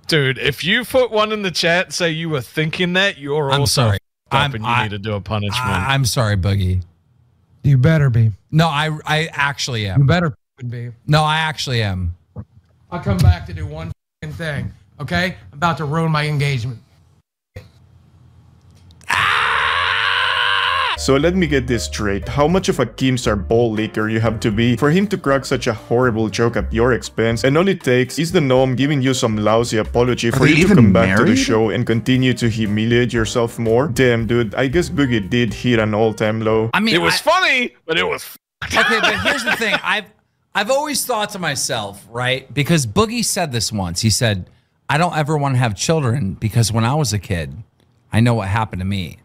Speaker 14: Dude, if you put one in the chat and say you were thinking that, you're
Speaker 24: I'm
Speaker 14: also
Speaker 24: sorry.
Speaker 14: and you need to do a punishment.
Speaker 24: I'm sorry, Boogie.
Speaker 2: You better be.
Speaker 24: No, I actually am.
Speaker 2: You better be.
Speaker 24: No, I actually am.
Speaker 2: I'll come back to do one thing, okay? I'm about to ruin my engagement.
Speaker 20: So let me get this straight. How much of a Keemstar ball licker you have to be for him to crack such a horrible joke at your expense, and all it takes is the gnome giving you some lousy apology for you to come back to the show and continue to humiliate yourself more? Damn, dude, I guess Boogie did hit an all-time low.
Speaker 14: I mean, it was funny, but it was...
Speaker 24: Okay, but here's the thing. I've always thought to myself, right? Because Boogie said this once. He said, I don't ever want to have children because when I was a kid, I know what happened to me.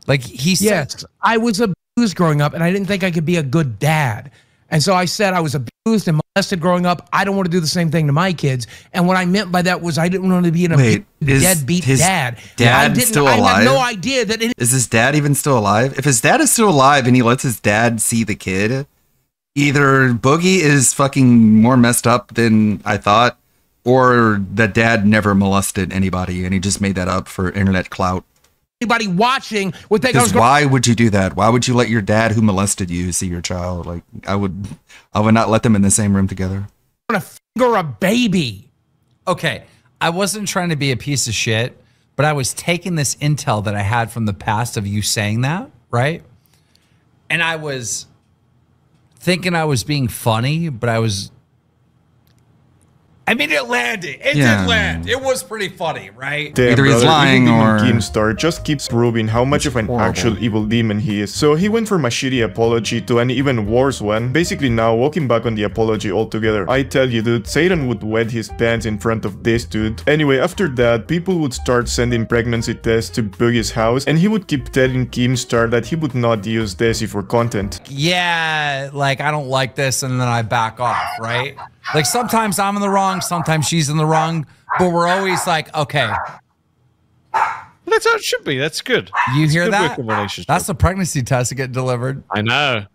Speaker 24: Like he said,
Speaker 2: yes, I was abused growing up, and I didn't think I could be a good dad. And so I said I was abused and molested growing up. I don't want to do the same thing to my kids. And what I meant by that was I didn't want to be a deadbeat dad.
Speaker 6: Dad still alive?
Speaker 2: I had no idea that.
Speaker 6: Is his dad even still alive? If his dad is still alive and he lets his dad see the kid, either Boogie is fucking more messed up than I thought, or the dad never molested anybody and he just made that up for internet clout.
Speaker 2: Anybody watching would think
Speaker 6: Because why would you do that? Why would you let your dad who molested you see your child? Like I would not let them in the same room together.
Speaker 2: I'm gonna finger a baby.
Speaker 24: Okay, I wasn't trying to be a piece of shit, but I was taking this intel that I had from the past of you saying that, right? And I was thinking I was being funny, but I mean, it landed. It did land. It was pretty funny, right?
Speaker 20: Damn,
Speaker 6: either he's lying or
Speaker 20: Keemstar just keeps proving how much of an actual evil demon he is. So he went from a shitty apology to an even worse one, basically now walking back on the apology altogether. I tell you, dude, Satan would wet his pants in front of this dude. Anyway, after that, people would start sending pregnancy tests to Boogie's house, and he would keep telling Keemstar that he would not use Desi for content.
Speaker 24: Yeah, like, I don't like this, and then I back off, right? Like, sometimes I'm in the wrong, sometimes she's in the wrong, but we're always like, okay.
Speaker 14: That's how it should be. That's good.
Speaker 24: You hear
Speaker 14: good
Speaker 24: that?
Speaker 14: working relationship.
Speaker 24: That's the pregnancy test to get delivered.
Speaker 14: I know.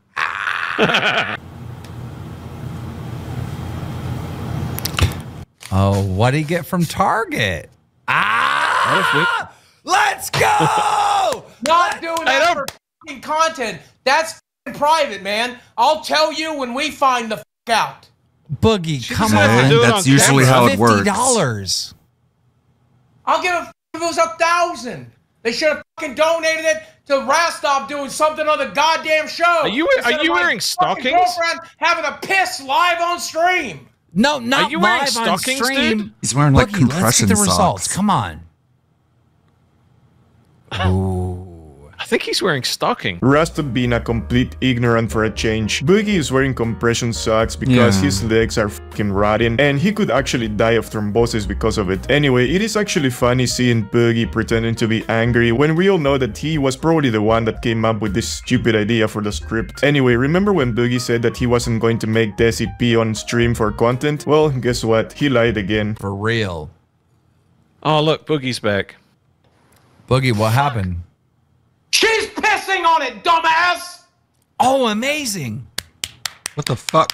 Speaker 24: Oh, what did he get from Target? Let's go!
Speaker 2: Not doing that for fucking content. That's private, man. I'll tell you when we find the fuck out.
Speaker 24: Boogie, come on.
Speaker 6: That's usually how it works.
Speaker 24: $50.
Speaker 2: I'll give a if it was 1,000. They should have fucking donated it to Rastov doing something on the goddamn show.
Speaker 14: Are you wearing stockings?
Speaker 2: Girlfriend having a piss live on stream.
Speaker 24: No, not
Speaker 14: Are you wearing
Speaker 24: live
Speaker 14: stockings,
Speaker 24: on stream.
Speaker 14: dude?
Speaker 6: He's wearing like
Speaker 24: Boogie,
Speaker 6: compression
Speaker 24: let's get the results.
Speaker 6: socks.
Speaker 24: Come on. Ooh.
Speaker 14: think he's wearing stocking.
Speaker 20: Rasta being a complete ignorant for a change. Boogie is wearing compression socks because his legs are fucking rotting, and he could actually die of thrombosis because of it. Anyway, it is actually funny seeing Boogie pretending to be angry when we all know that he was probably the one that came up with this stupid idea for the script. Anyway, remember when Boogie said that he wasn't going to make Desi pee on stream for content? Well, guess what? He lied again.
Speaker 24: For real.
Speaker 14: Oh, look, Boogie's back.
Speaker 24: Boogie, what happened?
Speaker 4: She's pissing on it, dumbass!
Speaker 24: Oh, amazing.
Speaker 6: What the fuck?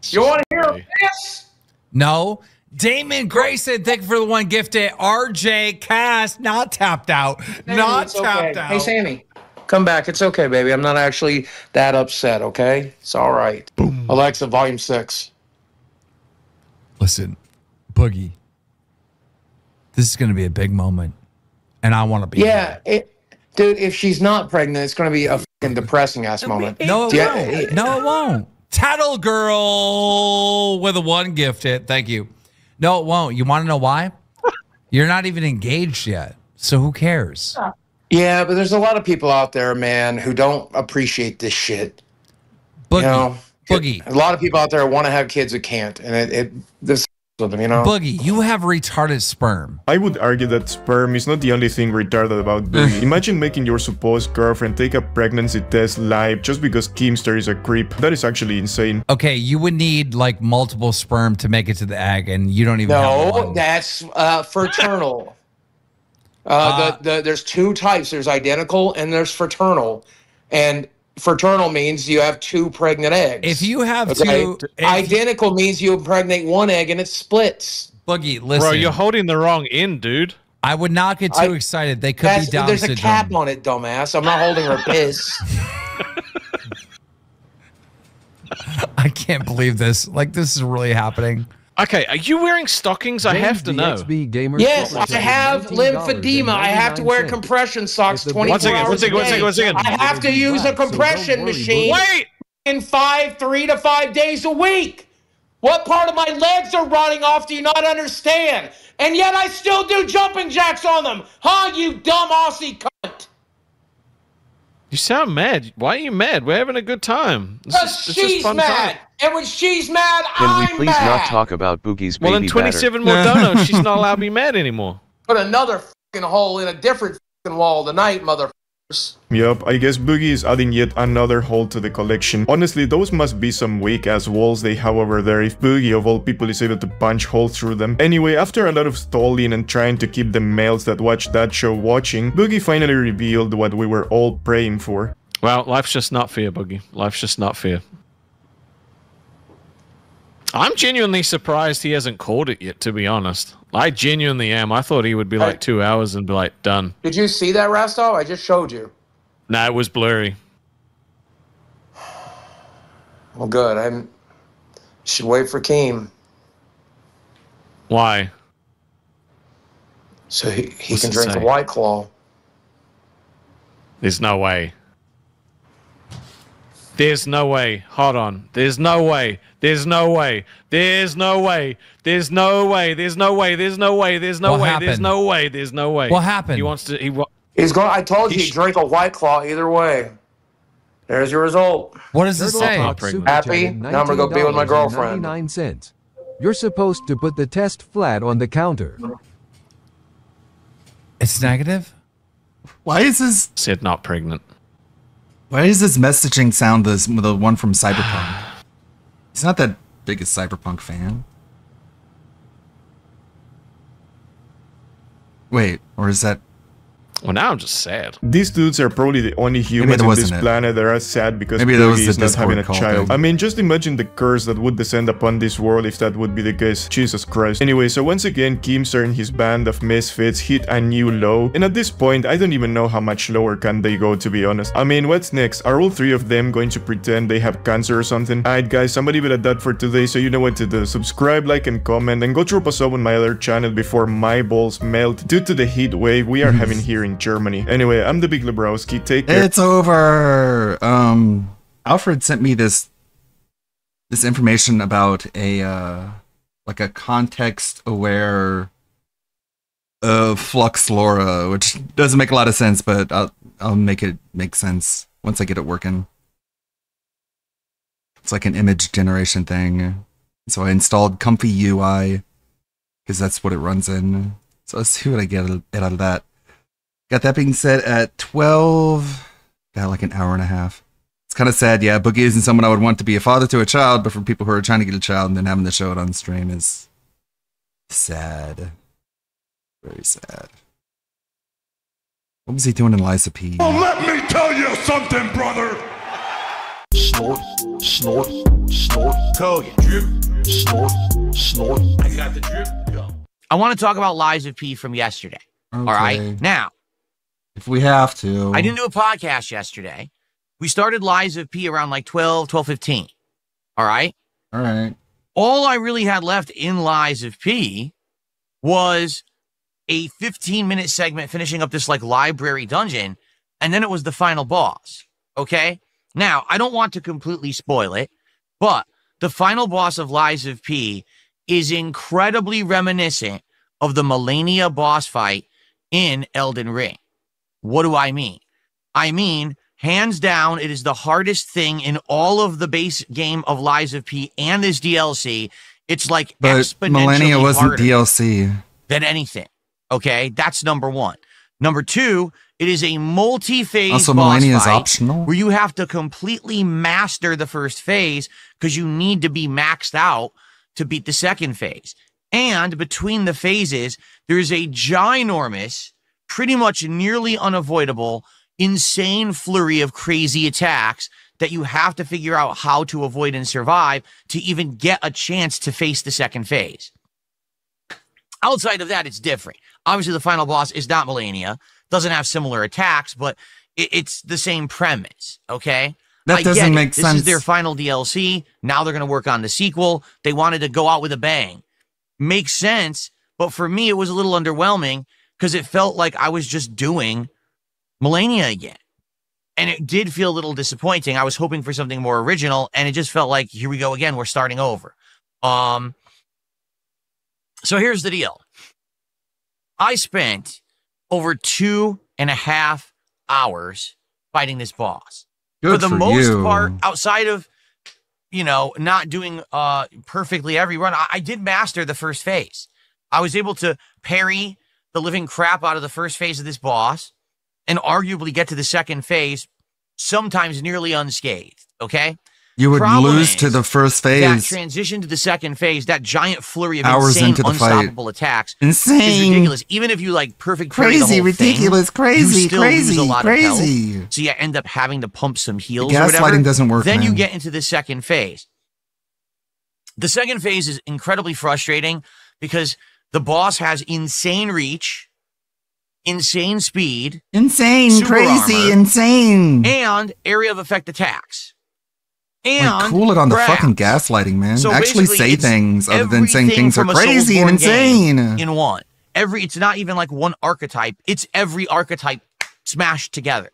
Speaker 4: You want to hear a piss?
Speaker 24: No. Damon Grayson, thank you for the one gifted. RJ Cast, not tapped out.
Speaker 4: Sammy,
Speaker 24: not
Speaker 4: it's
Speaker 24: tapped
Speaker 4: okay.
Speaker 24: out.
Speaker 4: Hey, Sammy, come back. It's okay, baby. I'm not actually that upset, okay? It's all right. Boom. Alexa, volume 6.
Speaker 24: Listen, Boogie, this is going to be a big moment, and I want to be
Speaker 4: Yeah, dude, if she's not pregnant, it's going to be a fucking depressing-ass moment.
Speaker 24: No, it won't. No, it won't. Tattle Girl with a one gifted. Thank you. No, it won't. You want to know why? You're not even engaged yet, so who cares?
Speaker 4: Yeah, but there's a lot of people out there, man, who don't appreciate this shit.
Speaker 24: Boogie,
Speaker 4: you know?
Speaker 24: Boogie.
Speaker 4: A lot of people out there want to have kids who can't, and this with them, you know.
Speaker 24: Boogie, you have retarded sperm.
Speaker 20: I would argue that sperm is not the only thing retarded about Boogie. Imagine making your supposed girlfriend take a pregnancy test live just because Keemstar is a creep. That is actually insane.
Speaker 24: Okay, you would need like multiple sperm to make it to the egg, and you don't even have one.
Speaker 4: No, that's fraternal. There's two types. There's identical and there's fraternal. And fraternal means you have 2 pregnant eggs.
Speaker 24: If you have two...
Speaker 4: Identical means you impregnate 1 egg and it splits.
Speaker 24: Boogie, listen.
Speaker 14: Bro, you're holding the wrong end, dude.
Speaker 24: I would not get too excited. They could be Down
Speaker 4: There's
Speaker 24: syndrome.
Speaker 4: a cap on it, dumbass. I'm not holding her piss.
Speaker 24: I can't believe this. Like, this is really happening.
Speaker 14: Okay, are you wearing stockings? I have to know.
Speaker 4: Yes, I have lymphedema. I have to wear compression socks 24 hours a day.
Speaker 14: One second.
Speaker 4: I have to use a compression machine.
Speaker 14: Wait!
Speaker 4: In 3 to 5 days a week. What part of my legs are rotting off do you not understand? And yet I still do jumping jacks on them. Huh, you dumb Aussie cunt.
Speaker 14: You sound mad. Why are you mad? We're having a good time.
Speaker 4: Because she's mad. And when she's mad,
Speaker 22: Can we
Speaker 4: I'm
Speaker 22: please
Speaker 4: mad.
Speaker 22: not talk about Boogie's baby
Speaker 14: Well, in 27 more donos, she's not allowed to be mad anymore.
Speaker 4: Put another fucking hole in a different fucking wall tonight, motherfuckers.
Speaker 20: Yup, I guess Boogie is adding yet another hole to the collection. Honestly, those must be some weak-ass walls they have over there if Boogie of all people is able to punch holes through them. Anyway, after a lot of stalling and trying to keep the males that watch that show watching, Boogie finally revealed what we were all praying for.
Speaker 14: Well, life's just not fair, Boogie. Life's just not fair. I'm genuinely surprised he hasn't called it yet, to be honest. I genuinely am. I thought he would be like 2 hours and be like, done.
Speaker 4: Did you see that, Rastov? I just showed you.
Speaker 14: Nah, it was blurry.
Speaker 4: Well, good. I should wait for Keem.
Speaker 14: Why?
Speaker 4: So he
Speaker 14: What's
Speaker 4: can
Speaker 14: it
Speaker 4: drink
Speaker 14: say?
Speaker 4: a White Claw.
Speaker 14: There's no way. There's no way. Hold on. There's no way. There's no way. There's no way. There's no way. There's no way. There's no way. There's no
Speaker 24: What
Speaker 14: way.
Speaker 24: happened?
Speaker 14: There's no way. There's no way.
Speaker 24: What happened?
Speaker 14: He wants to.
Speaker 4: He's going. I told you, drink a White Claw either way. There's your result.
Speaker 24: What does it say?
Speaker 4: Happy? Now I'm gonna go be with my girlfriend.
Speaker 11: 99 cents. You're supposed to put the test flat on the counter.
Speaker 24: It's negative?
Speaker 6: Why is this?
Speaker 14: Said not pregnant.
Speaker 6: Why does this messaging sound the one from Cyberpunk? He's not that big a Cyberpunk fan. Wait, or is that...
Speaker 14: Well, now I'm just sad.
Speaker 20: These dudes are probably the only humans on this planet that are sad because
Speaker 6: Maybe that was
Speaker 20: Boogie
Speaker 6: the
Speaker 20: is not having a
Speaker 6: Discord call
Speaker 20: child.
Speaker 6: thing.
Speaker 20: I mean, just imagine the curse that would descend upon this world if that would be the case. Jesus Christ. Anyway, so once again, Keemstar and his band of misfits hit a new low. And at this point, I don't even know how much lower can they go, to be honest. I mean, what's next? Are all 3 of them going to pretend they have cancer or something? Alright guys, I'm gonna leave it at that for today, so you know what to do. Subscribe, like, and comment, and go drop a sub on my other channel before my balls melt due to the heat wave we are having here in Germany. Anyway, I'm the Big Lebowski. Take care.
Speaker 6: It's over. Alfred sent me this information about a like a context-aware Flux Laura, which doesn't make a lot of sense, but I'll make it make sense once I get it working. It's like an image generation thing. So I installed Comfy UI because that's what it runs in. So let's see what I get out of that. Got that being said at 12. Got like an hour and a half. It's kind of sad, yeah. Boogie isn't someone I would want to be a father to a child, but for people who are trying to get a child and then having to show it on stream is sad. Very sad. What was he doing in Liza P?
Speaker 8: Well, let me tell you something, brother. Snort, snort, snort. Kogan. Drip, snort, snort. I got the drip. Go.
Speaker 12: I want to talk about Lies of P from yesterday.
Speaker 6: Okay.
Speaker 12: All right. Now,
Speaker 6: if we have to.
Speaker 12: I didn't do a podcast yesterday. We started Lies of P around like 12:15. All right.
Speaker 6: All right.
Speaker 12: All I really had left in Lies of P was a 15-minute segment finishing up this like library dungeon, and then it was the final boss. Okay. Now, I don't want to completely spoil it, but the final boss of Lies of P is incredibly reminiscent of the Malenia boss fight in Elden Ring. What do I mean? I mean, hands down, it is the hardest thing in all of the base game of Lies of P and this DLC. It's like
Speaker 6: but
Speaker 12: exponentially
Speaker 6: Malenia wasn't
Speaker 12: harder
Speaker 6: DLC
Speaker 12: than anything. Okay, that's number one. Number two, it is a multi-phase
Speaker 6: also,
Speaker 12: boss
Speaker 6: Malenia is
Speaker 12: fight
Speaker 6: optional,
Speaker 12: where you have to completely master the first phase because you need to be maxed out to beat the second phase. And between the phases, there's a ginormous, pretty much nearly unavoidable, insane flurry of crazy attacks that you have to figure out how to avoid and survive to even get a chance to face the second phase. Outside of that, it's different. Obviously, the final boss is not Malenia, doesn't have similar attacks, but it's the same premise, okay?
Speaker 6: That doesn't make sense.
Speaker 12: This is their final DLC. Now they're going to work on the sequel. They wanted to go out with a bang. Makes sense, but for me, it was a little underwhelming because it felt like I was just doing Malenia again. And it did feel a little disappointing. I was hoping for something more original, and it just felt like, here we go again, we're starting over. So here's the deal. I spent over 2.5 hours fighting this boss.
Speaker 6: Good
Speaker 12: for the
Speaker 6: for
Speaker 12: most
Speaker 6: you.
Speaker 12: part, outside of, not doing perfectly every run, I did master the first phase. I was able to parry the living crap out of the first phase of this boss and arguably get to the second phase, sometimes nearly unscathed, okay?
Speaker 6: You would
Speaker 12: Problem
Speaker 6: lose
Speaker 12: is
Speaker 6: to the first
Speaker 12: that
Speaker 6: phase.
Speaker 12: transition to the second phase, that giant flurry of
Speaker 6: Hours
Speaker 12: insane,
Speaker 6: into the fight.
Speaker 12: unstoppable attacks
Speaker 6: Insane.
Speaker 12: is ridiculous. Even if you like perfect parry
Speaker 6: Crazy,
Speaker 12: the whole
Speaker 6: ridiculous,
Speaker 12: thing,
Speaker 6: crazy,
Speaker 12: you still
Speaker 6: crazy,
Speaker 12: lose a lot
Speaker 6: crazy.
Speaker 12: of health. So you end up having to pump some heals
Speaker 6: The
Speaker 12: or whatever.
Speaker 6: gaslighting doesn't work,
Speaker 12: Then you
Speaker 6: man.
Speaker 12: get into the second phase. The second phase is incredibly frustrating because the boss has insane reach, insane speed,
Speaker 6: Insane,
Speaker 12: super
Speaker 6: crazy,
Speaker 12: armor,
Speaker 6: insane.
Speaker 12: and area of effect attacks. And
Speaker 6: Like, cool it on the
Speaker 12: grabs.
Speaker 6: fucking gaslighting, man.
Speaker 12: So
Speaker 6: Actually
Speaker 12: basically,
Speaker 6: say
Speaker 12: it's
Speaker 6: things other than saying
Speaker 12: everything
Speaker 6: things are
Speaker 12: from a
Speaker 6: crazy and
Speaker 12: Soulsborne game
Speaker 6: insane.
Speaker 12: in one. It's not even like one archetype. It's every archetype smashed together.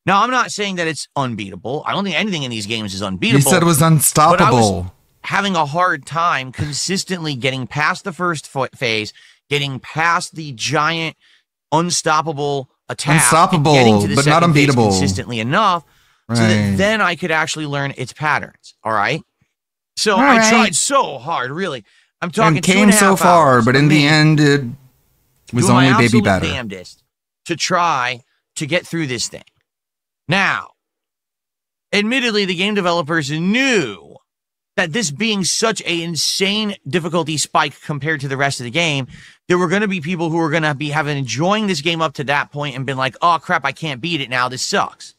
Speaker 12: Now, I'm not saying that it's unbeatable. I don't think anything in these games is unbeatable.
Speaker 6: You said it was
Speaker 12: But I was
Speaker 6: unstoppable.
Speaker 12: having a hard time consistently getting past the first phase, getting past the giant, unstoppable attack,
Speaker 6: Unstoppable,
Speaker 12: and getting to the
Speaker 6: but not
Speaker 12: second phase
Speaker 6: unbeatable.
Speaker 12: consistently enough so
Speaker 6: Right.
Speaker 12: that then I could actually learn its patterns. All right. So
Speaker 6: All
Speaker 12: I
Speaker 6: right.
Speaker 12: tried so hard, really. I'm talking
Speaker 6: And came so
Speaker 12: 2.5
Speaker 6: far,
Speaker 12: hours
Speaker 6: but
Speaker 12: of
Speaker 6: in the
Speaker 12: me
Speaker 6: end, it was
Speaker 12: doing my
Speaker 6: only baby
Speaker 12: absolute
Speaker 6: batter.
Speaker 12: damnedest to try to get through this thing. Now, admittedly, the game developers knew that this being such an insane difficulty spike compared to the rest of the game, there were going to be people who were going to be enjoying this game up to that point and been like, oh crap, I can't beat it now. This sucks.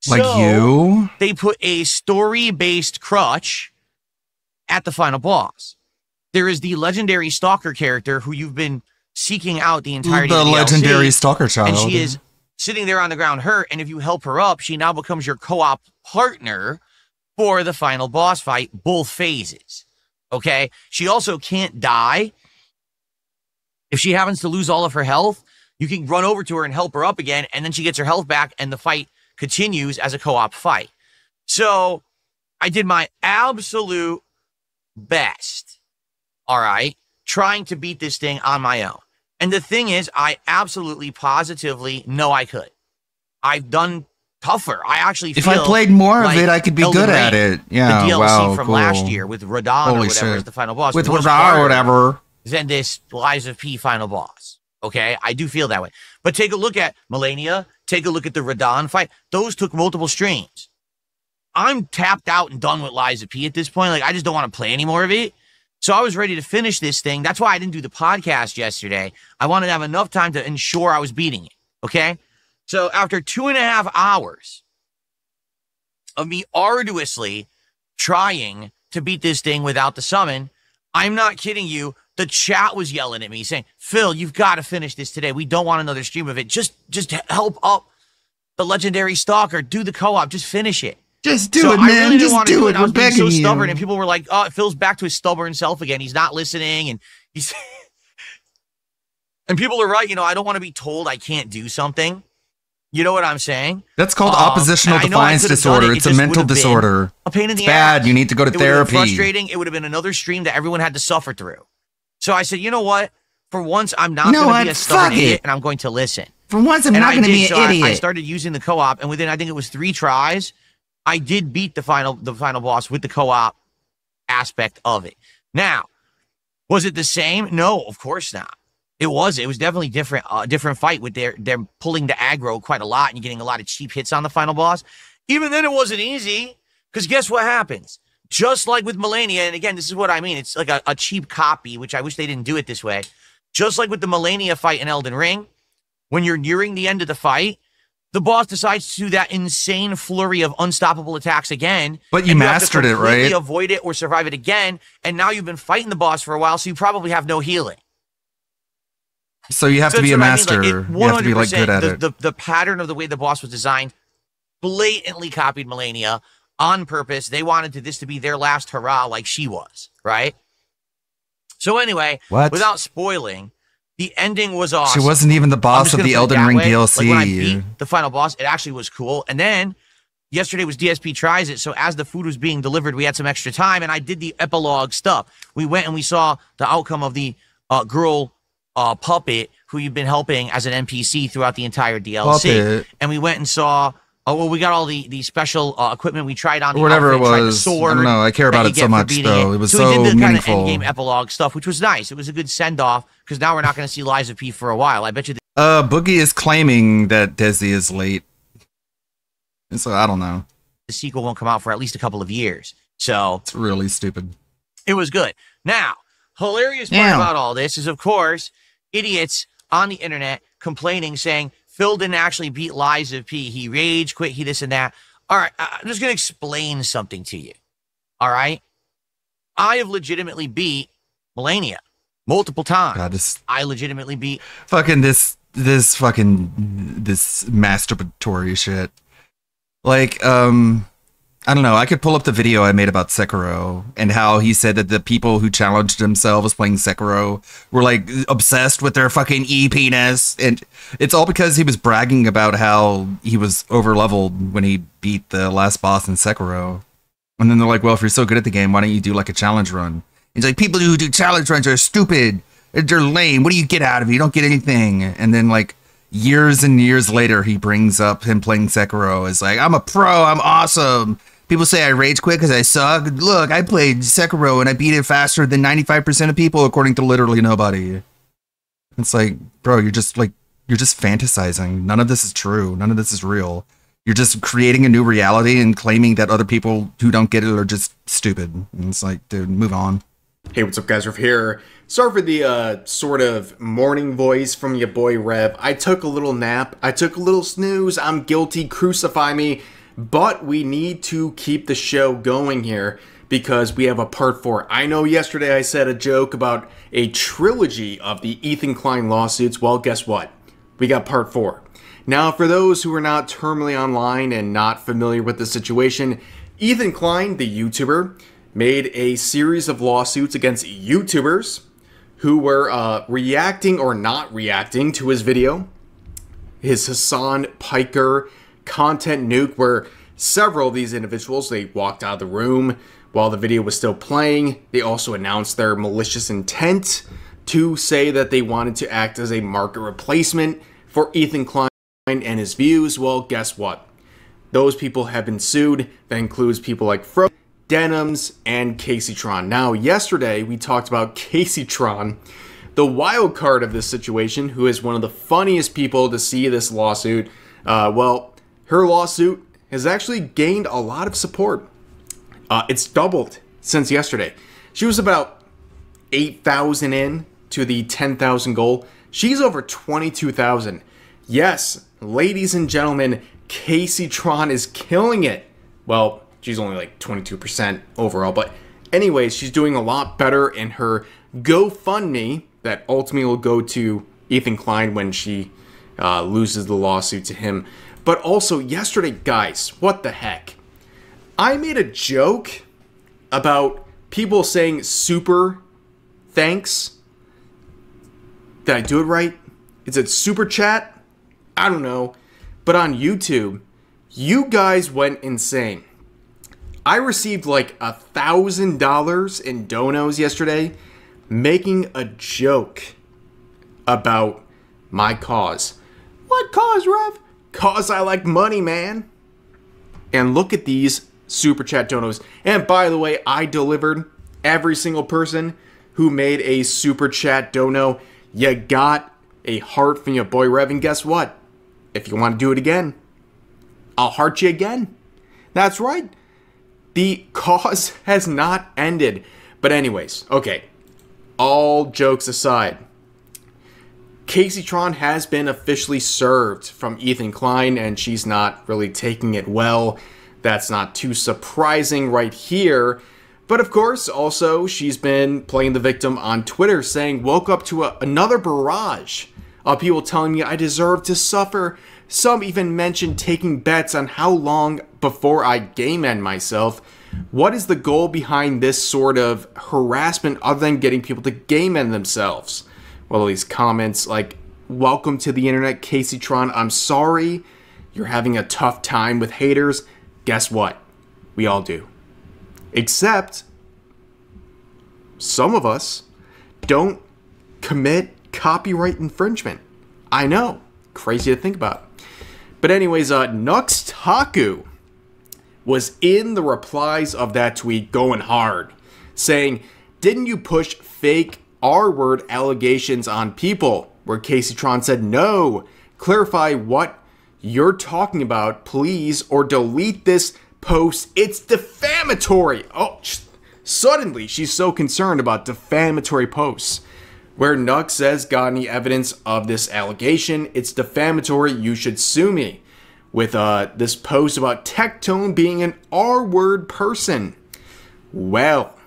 Speaker 6: Like
Speaker 12: So,
Speaker 6: you?
Speaker 12: They put a story-based crutch at the final boss. There is the legendary Stalker character who you've been seeking out the entirety
Speaker 6: The
Speaker 12: of the
Speaker 6: legendary
Speaker 12: DLC,
Speaker 6: Stalker child.
Speaker 12: and she is sitting there on the ground hurt, and if you help her up, she now becomes your co-op partner for the final boss fight, both phases. Okay? She also can't die. If she happens to lose all of her health, you can run over to her and help her up again, and then she gets her health back, and the fight continues as a co-op fight. So I did my absolute best, all right, trying to beat this thing on my own. And the thing is, I absolutely, positively know I could. I've done tougher. I actually feel
Speaker 6: if I played more
Speaker 12: like
Speaker 6: of it, I could be
Speaker 12: Elden
Speaker 6: good
Speaker 12: Ring,
Speaker 6: at it. Yeah,
Speaker 12: the DLC
Speaker 6: wow,
Speaker 12: from
Speaker 6: cool.
Speaker 12: last year with Radon or whatever as the final boss.
Speaker 6: With
Speaker 12: was
Speaker 6: Radon or
Speaker 12: harder
Speaker 6: whatever.
Speaker 12: than this Lies of P final boss. Okay, I do feel that way. But take a look at Melania. Take a look at the Radon fight. Those took multiple streams. I'm tapped out and done with Lies of P at this point. Like, I just don't want to play any more of it. So I was ready to finish this thing. That's why I didn't do the podcast yesterday. I wanted to have enough time to ensure I was beating it. Okay? So after 2.5 hours of me arduously trying to beat this thing without the summon, I'm not kidding you, the chat was yelling at me saying, Phil, you've got to finish this today. We don't want another stream of it. Just help up the legendary stalker. Do the co-op. Just finish it.
Speaker 6: Just do it, man.
Speaker 12: I really didn't want to do it. I
Speaker 6: We're
Speaker 12: was being
Speaker 6: begging
Speaker 12: so stubborn,
Speaker 6: you.
Speaker 12: and people were like, "Oh, Phil's back to his stubborn self again. He's not listening." And he's, and people are right. You know, I don't want to be told I can't do something. You know what I'm saying?
Speaker 6: That's called oppositional defiance disorder. It's a mental disorder.
Speaker 12: A pain in the
Speaker 6: it's bad.
Speaker 12: ass.
Speaker 6: You need to go to
Speaker 12: It would have been
Speaker 6: therapy.
Speaker 12: frustrating. It would have been another stream that everyone had to suffer through. So I said, you know what? For once, I'm not going to be a stubborn idiot, and I'm going to listen.
Speaker 6: For once, I'm not going to be an idiot.
Speaker 12: I started using the co-op, and within, I think it was 3 tries, I did beat the final boss with the co-op aspect of it. Now, was it the same? No, of course not. It was. It was definitely different. Different fight with they're pulling the aggro quite a lot, and you're getting a lot of cheap hits on the final boss. Even then, it wasn't easy, because guess what happens? Just like with Melania, and again, this is what I mean. It's like a cheap copy, which I wish they didn't do it this way. Just like with the Melania fight in Elden Ring, when you're nearing the end of the fight, the boss decides to do that insane flurry of unstoppable attacks again.
Speaker 6: But you mastered it, right?
Speaker 12: You avoid it or survive it again, and now you've been fighting the boss for a while, so you probably have no healing.
Speaker 6: So you have to be a master.
Speaker 12: You
Speaker 6: have to be like good at it.
Speaker 12: The pattern of the way the boss was designed blatantly copied Melania on purpose. They wanted this to be their last hurrah, like she was, right? So anyway, without spoiling, the ending was awesome.
Speaker 6: She wasn't even the boss of the Elden Ring DLC.
Speaker 12: Like when I beat the final boss, it actually was cool. And then yesterday was DSP Tries It, so as the food was being delivered, we had some extra time, and I did the epilogue stuff. We went and we saw the outcome of the girl puppet who you've been helping as an NPC throughout the entire DLC.
Speaker 6: Puppet.
Speaker 12: And we went and saw... we got all the special equipment we tried on the
Speaker 6: whatever
Speaker 12: outfit,
Speaker 6: it
Speaker 12: tried the
Speaker 6: was.
Speaker 12: sword
Speaker 6: I don't know. I care about it so much, though. It was so
Speaker 12: we did the
Speaker 6: meaningful.
Speaker 12: Kind of end-game epilogue stuff, which was nice. It was a good send-off, because now we're not going to see Lies of P for a while. I bet you...
Speaker 6: Boogie is claiming that Desi is late. So I don't know.
Speaker 12: The sequel won't come out for at least a couple of years. So...
Speaker 6: It's really stupid.
Speaker 12: It was good. Now, hilarious part about all this is, of course, idiots on the internet complaining, saying... Phil didn't actually beat Lies of P. He rage quit, he this and that. All right, I'm just going to explain something to you. All right? I have legitimately beat Melania multiple times.
Speaker 6: God,
Speaker 12: I legitimately beat...
Speaker 6: Fucking this masturbatory shit. Like, I don't know. I could pull up the video I made about Sekiro and how he said that the people who challenged themselves playing Sekiro were like obsessed with their fucking E-penis. And it's all because he was bragging about how he was over-leveled when he beat the last boss in Sekiro. And then they're like, well, if you're so good at the game, why don't you do like a challenge run? He's like, people who do challenge runs are stupid. They're lame. What do you get out of it? You don't get anything. And then like years and years later, he brings up him playing Sekiro as like, I'm a pro. I'm awesome. People say I rage quit because I suck. Look, I played Sekiro and I beat it faster than 95% of people, according to literally nobody. It's like, bro, you're just fantasizing. None of this is true. None of this is real. You're just creating a new reality and claiming that other people who don't get it are just stupid. And it's like, dude, move on.
Speaker 1: Hey, what's up, guys? Rev here. Sorry for the sort of morning voice from your boy Rev. I took a little nap. I took a little snooze. I'm guilty. Crucify me. But we need to keep the show going here because we have a part 4. I know yesterday I said a joke about a trilogy of the Ethan Klein lawsuits. Well, guess what? We got part 4. Now, for those who are not terminally online and not familiar with the situation, Ethan Klein, the YouTuber, made a series of lawsuits against YouTubers who were reacting or not reacting to his video. His Hassan Piker content nuke, where several of these individuals, they walked out of the room while the video was still playing. They also announced their malicious intent to say that they wanted to act as a market replacement for Ethan Klein and his views. Well, guess what? Those people have been sued. That includes people like Fro, Denims, and Caseytron. Now, yesterday we talked about Caseytron, the wild card of this situation, who is one of the funniest people to see this lawsuit. Well, her lawsuit has actually gained a lot of support. It's doubled since yesterday. She was about 8,000 in to the 10,000 goal. She's over 22,000. Yes, ladies and gentlemen, Caseytron is killing it. Well, she's only like 22% overall, but anyways, she's doing a lot better in her GoFundMe that ultimately will go to Ethan Klein when she loses the lawsuit to him. But also, yesterday, guys, what the heck? I made a joke about people saying super thanks. Did I do it right? Is it super chat? I don't know. But on YouTube, you guys went insane. I received like $1,000 in donos yesterday, making a joke about my cause. What cause, Rev? Cause I like money, man. And look at these super chat donos. And by the way, I delivered every single person who made a super chat dono. You got a heart from your boy Rev. And guess what? If you want to do it again, I'll heart you again. That's right. The cause has not ended. But anyways, okay. All jokes aside, Caseytron has been officially served from Ethan Klein, and she's not really taking it well. That's not too surprising right here. But of course, also, she's been playing the victim on Twitter, saying, woke up to another barrage of people telling me I deserve to suffer. Some even mentioned taking bets on how long before I game end myself. What is the goal behind this sort of harassment other than getting people to game end themselves? Well, these comments like, welcome to the internet, Caseytron. I'm sorry you're having a tough time with haters. Guess what? We all do. Except some of us don't commit copyright infringement. I know. Crazy to think about. But anyways, Nux Taku was in the replies of that tweet going hard, saying, didn't you push fake R-word allegations on people? Where Caseytron said, no, clarify what you're talking about, please, or delete this post. It's defamatory. Oh, suddenly she's so concerned about defamatory posts. Where Nux says, got any evidence of this allegation? It's defamatory. You should sue me. With this post about Tectone being an R-word person. Well,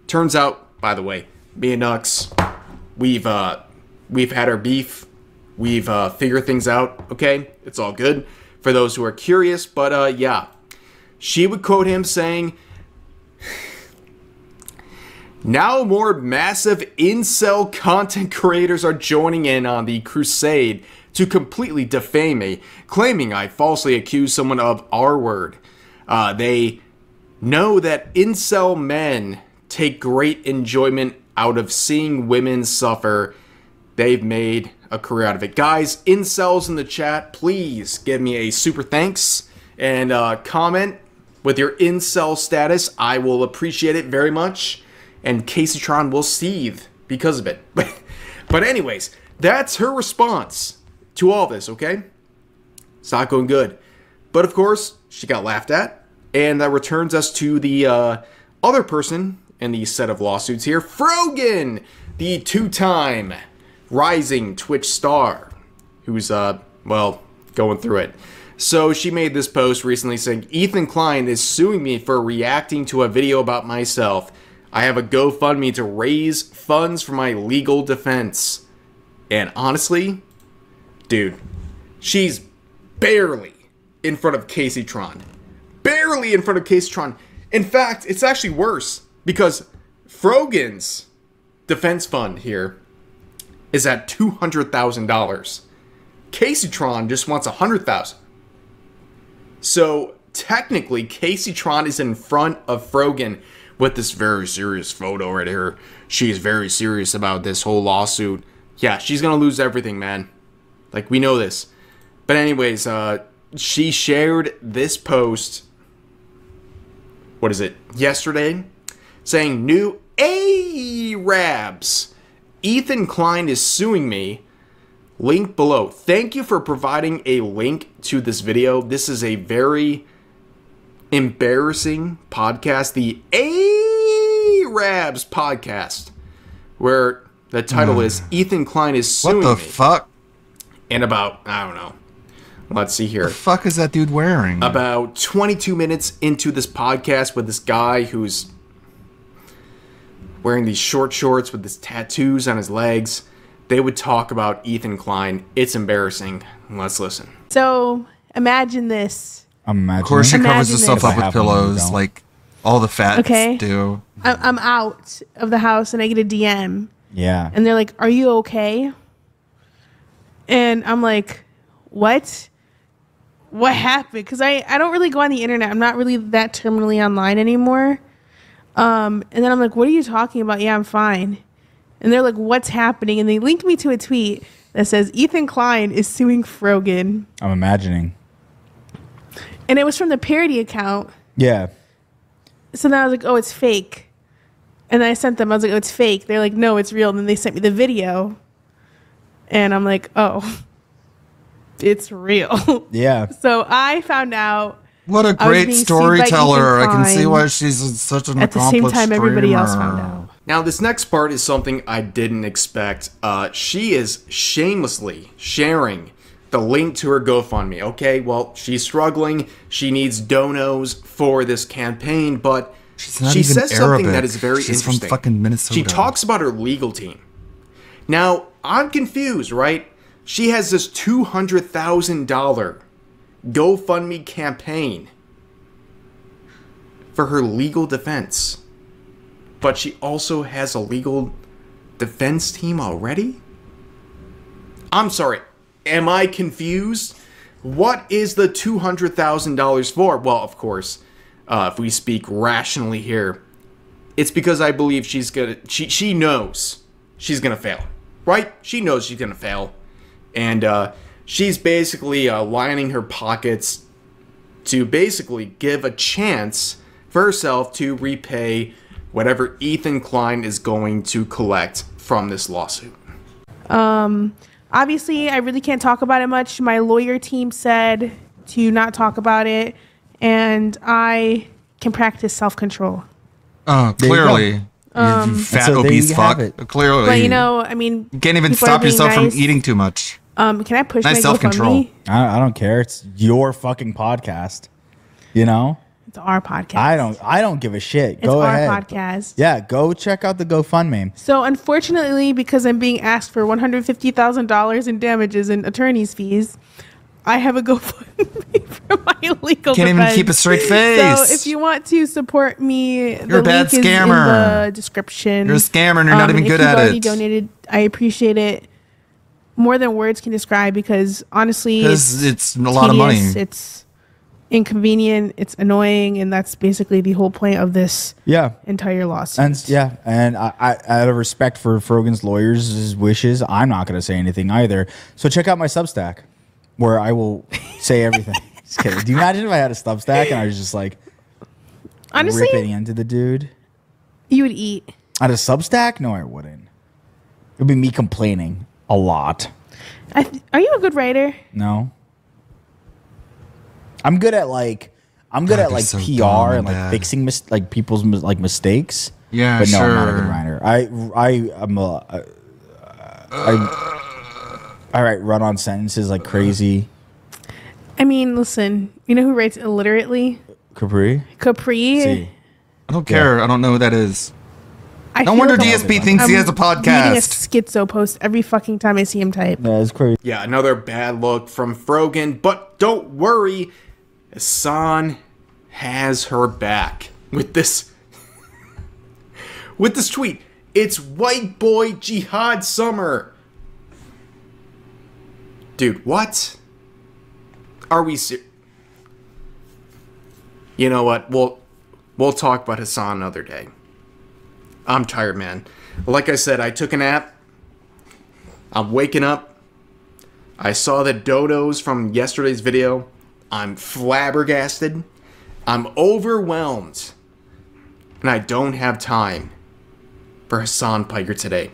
Speaker 1: turns out, by the way, me and Nux, we've had our beef. We've figured things out, okay? It's all good for those who are curious, but yeah. She would quote him saying, now more massive incel content creators are joining in on the crusade to completely defame me, claiming I falsely accused someone of R-word. They know that incel men take great enjoyment out of seeing women suffer. They've made a career out of it. Guys, incels in the chat, please give me a super thanks and comment with your incel status. I will appreciate it very much. And Caseytron will seethe because of it. But anyways, that's her response to all this, okay? It's not going good. But of course, she got laughed at. And that returns us to the other person in the set of lawsuits here. Frogan, the two-time rising Twitch star, who's, well, going through it. So she made this post recently saying, Ethan Klein is suing me for reacting to a video about myself. I have a GoFundMe to raise funds for my legal defense. And honestly, dude, she's barely in front of Caseytron. Barely in front of Caseytron. In fact, it's actually worse because Frogan's defense fund here is at $200,000. Caseytron just wants $100,000. So technically, Caseytron is in front of Frogan with this very serious photo right here. She is very serious about this whole lawsuit. Yeah, she's gonna lose everything, man. Like, we know this. But anyways, she shared this post, what is it, yesterday, saying, new Arabs. Ethan Klein is suing me. Link below. Thank you for providing a link to this video. This is a very embarrassing podcast, the Arabs podcast, where the title is Ethan Klein is suing me.
Speaker 6: What the fuck?
Speaker 1: And about, I don't know. Let's see here.
Speaker 6: What the fuck is that dude wearing?
Speaker 1: About 22 minutes into this podcast with this guy who's wearing these short shorts with his tattoos on his legs, they would talk about Ethan Klein. It's embarrassing. Let's listen.
Speaker 5: So imagine this.
Speaker 6: Of course, she covers herself up with pillows, like all the fats
Speaker 5: Okay.
Speaker 6: do.
Speaker 5: I'm out of the house and I get a DM.
Speaker 13: Yeah.
Speaker 5: And they're like, "Are you okay?" And I'm like, "What? What happened?" Because I don't really go on the internet. I'm not really that terminally online anymore. And then I'm like, "What are you talking about?" "Yeah, I'm fine." And they're like, "What's happening?" And they linked me to a tweet that says Ethan Klein is suing Frogan.
Speaker 13: I'm imagining.
Speaker 5: And it was from the parody account.
Speaker 13: Yeah.
Speaker 5: So then I was like, "Oh, it's fake." And I sent them, I was like, "Oh, it's fake." They're like, "No, it's real." And then they sent me the video. And I'm like, "Oh, it's real."
Speaker 13: Yeah.
Speaker 5: So I found out.
Speaker 6: What a
Speaker 5: I was
Speaker 6: great
Speaker 5: being sued by
Speaker 6: storyteller.
Speaker 5: Ethan
Speaker 6: I can see
Speaker 5: Klein
Speaker 6: why she's such an
Speaker 5: at the same time everybody else found out.
Speaker 1: Now, this next part is something I didn't expect. She is shamelessly sharing the link to her GoFundMe. Okay, well, she's struggling. She needs donos for this campaign, but she says something that is very
Speaker 6: She's
Speaker 1: interesting.
Speaker 6: from fucking Minnesota.
Speaker 1: She talks about her legal team. Now, I'm confused, right? She has this $200,000 GoFundMe campaign for her legal defense. But she also has a legal defense team already? I'm sorry. Am I confused? What is the $200,000 for? Well, of course, if we speak rationally here, it's because I believe she's gonna. She knows she's gonna fail, right? She knows she's gonna fail, and she's basically lining her pockets to basically give a chance for herself to repay whatever Ethan Klein is going to collect from this lawsuit.
Speaker 5: Obviously, I really can't talk about it much. My lawyer team said to not talk about it, and I can practice self-control.
Speaker 6: Oh, clearly. You fat,
Speaker 13: so
Speaker 6: obese fuck. Clearly.
Speaker 5: But, you know, I mean...
Speaker 6: You can't even
Speaker 5: people are
Speaker 6: stop
Speaker 5: being
Speaker 6: yourself
Speaker 5: nice.
Speaker 6: from eating too much.
Speaker 5: Can I push
Speaker 6: Nice
Speaker 5: my
Speaker 6: self-control.
Speaker 5: GoFundMe?
Speaker 13: I don't care. It's your fucking podcast. You know?
Speaker 5: It's our podcast.
Speaker 13: I don't give a shit.
Speaker 5: It's
Speaker 13: Go
Speaker 5: our
Speaker 13: ahead.
Speaker 5: podcast.
Speaker 13: Yeah, go check out the GoFundMe.
Speaker 5: So, unfortunately, because I'm being asked for $150,000 in damages and attorney's fees, I have a GoFundMe for my legal
Speaker 6: Can't even
Speaker 5: defense.
Speaker 6: keep a straight face.
Speaker 5: So, if you want to support me,
Speaker 6: You're a bad
Speaker 5: link is
Speaker 6: scammer.
Speaker 5: in the description.
Speaker 6: You're a scammer and you're not even
Speaker 5: if
Speaker 6: good
Speaker 5: you've
Speaker 6: at
Speaker 5: already
Speaker 6: it.
Speaker 5: donated, I appreciate it more than words can describe, because honestly,
Speaker 6: 'Cause it's a lot of money.
Speaker 5: tedious, it's inconvenient, it's annoying, and that's basically the whole point of this entire lawsuit.
Speaker 13: And I out of respect for Frogan's lawyers' wishes, I'm not going to say anything either. So check out my Substack, where I will say everything. Just kidding. Do you imagine if I had a Substack and I was just like,
Speaker 5: Honestly,
Speaker 13: ripping into the dude?
Speaker 5: You would eat.
Speaker 13: At a Substack? No, I wouldn't. It would be me complaining a lot.
Speaker 5: Are you a good writer?
Speaker 13: No. I'm good at PR
Speaker 6: they're so dumb
Speaker 13: and
Speaker 6: and bad.
Speaker 13: fixing people's mistakes.
Speaker 6: Yeah,
Speaker 13: but no, I'm not a
Speaker 6: sure.
Speaker 13: good writer. I write run-on sentences like crazy.
Speaker 5: I mean, listen, you know who writes illiterately?
Speaker 13: Capri.
Speaker 6: I don't care. I don't know who that is.
Speaker 5: I
Speaker 6: No
Speaker 5: feel
Speaker 6: wonder
Speaker 5: like
Speaker 6: DSP thinks he has a
Speaker 5: Reading a
Speaker 6: podcast.
Speaker 5: schizo post every fucking time I see him type.
Speaker 13: That's crazy.
Speaker 1: Yeah, another bad look from Frogan, but don't worry, Hassan has her back with this tweet. It's white boy jihad summer. Dude, what? Are we You know what? We'll talk about Hassan another day. I'm tired, man. Like I said, I took a nap. I'm waking up. I saw the dodos from yesterday's video. I'm flabbergasted. I'm overwhelmed. And I don't have time for Hassan Piker today.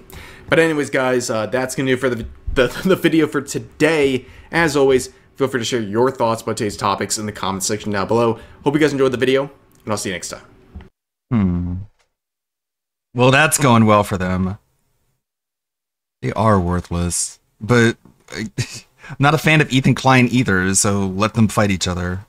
Speaker 1: But anyways, guys, that's going to do it for the video for today. As always, feel free to share your thoughts about today's topics in the comment section down below. Hope you guys enjoyed the video, and I'll see you next time.
Speaker 6: Well, that's going well for them. They are worthless. But I'm not a fan of Ethan Klein either, so let them fight each other.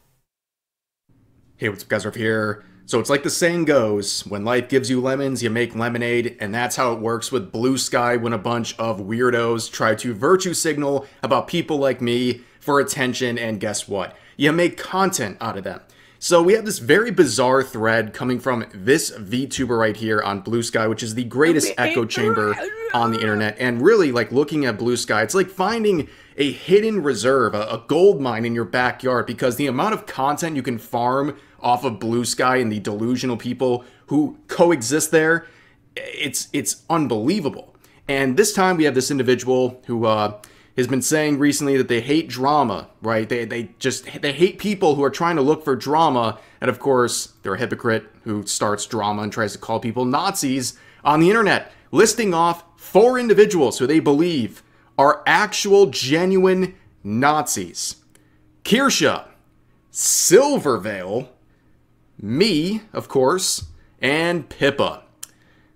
Speaker 1: Hey, what's up, guys? Over here. So it's like the saying goes, when life gives you lemons, you make lemonade, and that's how it works with Blue Sky when a bunch of weirdos try to virtue signal about people like me for attention, and guess what? You make content out of them. So we have this very bizarre thread coming from this VTuber right here on Blue Sky, which is the greatest echo chamber on the internet. And really, like, looking at Blue Sky, it's like finding a hidden reserve, a gold mine in your backyard, because the amount of content you can farm off of Blue Sky and the delusional people who coexist there, it's unbelievable. And this time we have this individual who has been saying recently that they hate drama, right? They hate people who are trying to look for drama, and of course they're a hypocrite who starts drama and tries to call people Nazis on the internet, listing off 4 individuals who they believe are actual genuine Nazis: Kirsha, Silvervale, me, of course, and Pippa.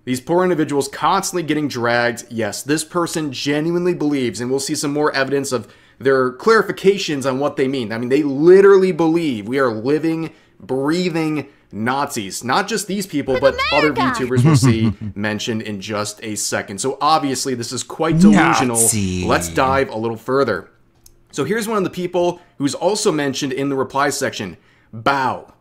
Speaker 1: These poor individuals constantly getting dragged. Yes, this person genuinely believes, and we'll see some more evidence of their clarifications on what they mean. I mean, they literally believe we are living, breathing Nazis. Not just these people, but other VTubers we'll see mentioned in just a second. So obviously, this is quite delusional.
Speaker 6: Nazi.
Speaker 1: Let's dive a little further. So here's one of the people who's also mentioned in the reply section, Bao.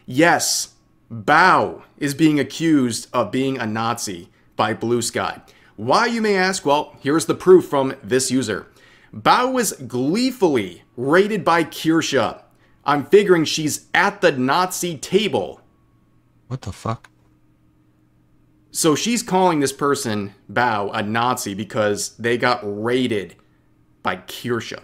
Speaker 1: Yes, Bao is being accused of being a Nazi by Blue Sky. Why, you may ask? Well, here's the proof from this user. Bao was gleefully rated by Kirsha. I'm figuring she's at the Nazi table.
Speaker 6: What the fuck?
Speaker 1: So she's calling this person, Bao, a Nazi because they got raided by Kirsha.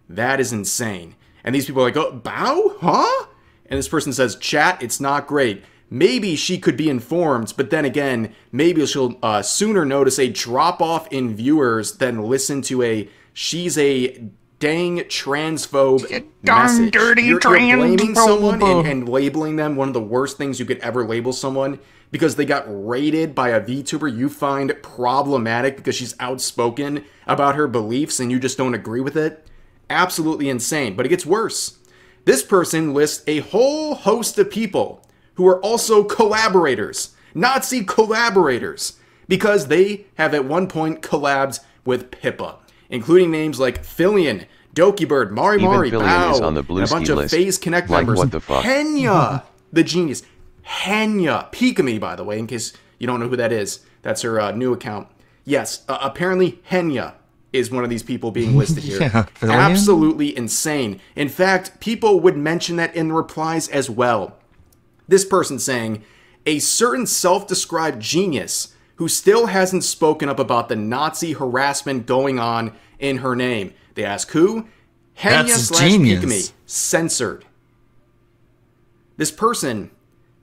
Speaker 1: That is insane. And these people are like, oh, Bao? Huh? And this person says, chat, it's not great. Maybe she could be informed, but then again, maybe she'll sooner notice a drop-off in viewers than listen to a she's a dang transphobe message. You're blaming someone and labeling them one of the worst things you could ever label someone because they got raided by a VTuber you find problematic because she's outspoken about her beliefs and you just don't agree with it. Absolutely insane. But it gets worse. This person lists a whole host of people who are also collaborators, Nazi collaborators, because they have at one point collabed with Pippa, including names like Fillion, Dokibird, Mari Mari, Bao, and a bunch of FaZe Connect members.
Speaker 22: What the fuck?
Speaker 1: Henya, the genius. Henya, Pikami, by the way, in case you don't know who that is. That's her new account. Yes, apparently Henya is one of these people being listed here.
Speaker 6: Yeah,
Speaker 1: absolutely insane. In fact, people would mention that in the replies as well. This person saying, a certain self-described genius who still hasn't spoken up about the Nazi harassment going on in her name. They ask who? Henya/Pikami. Censored. This person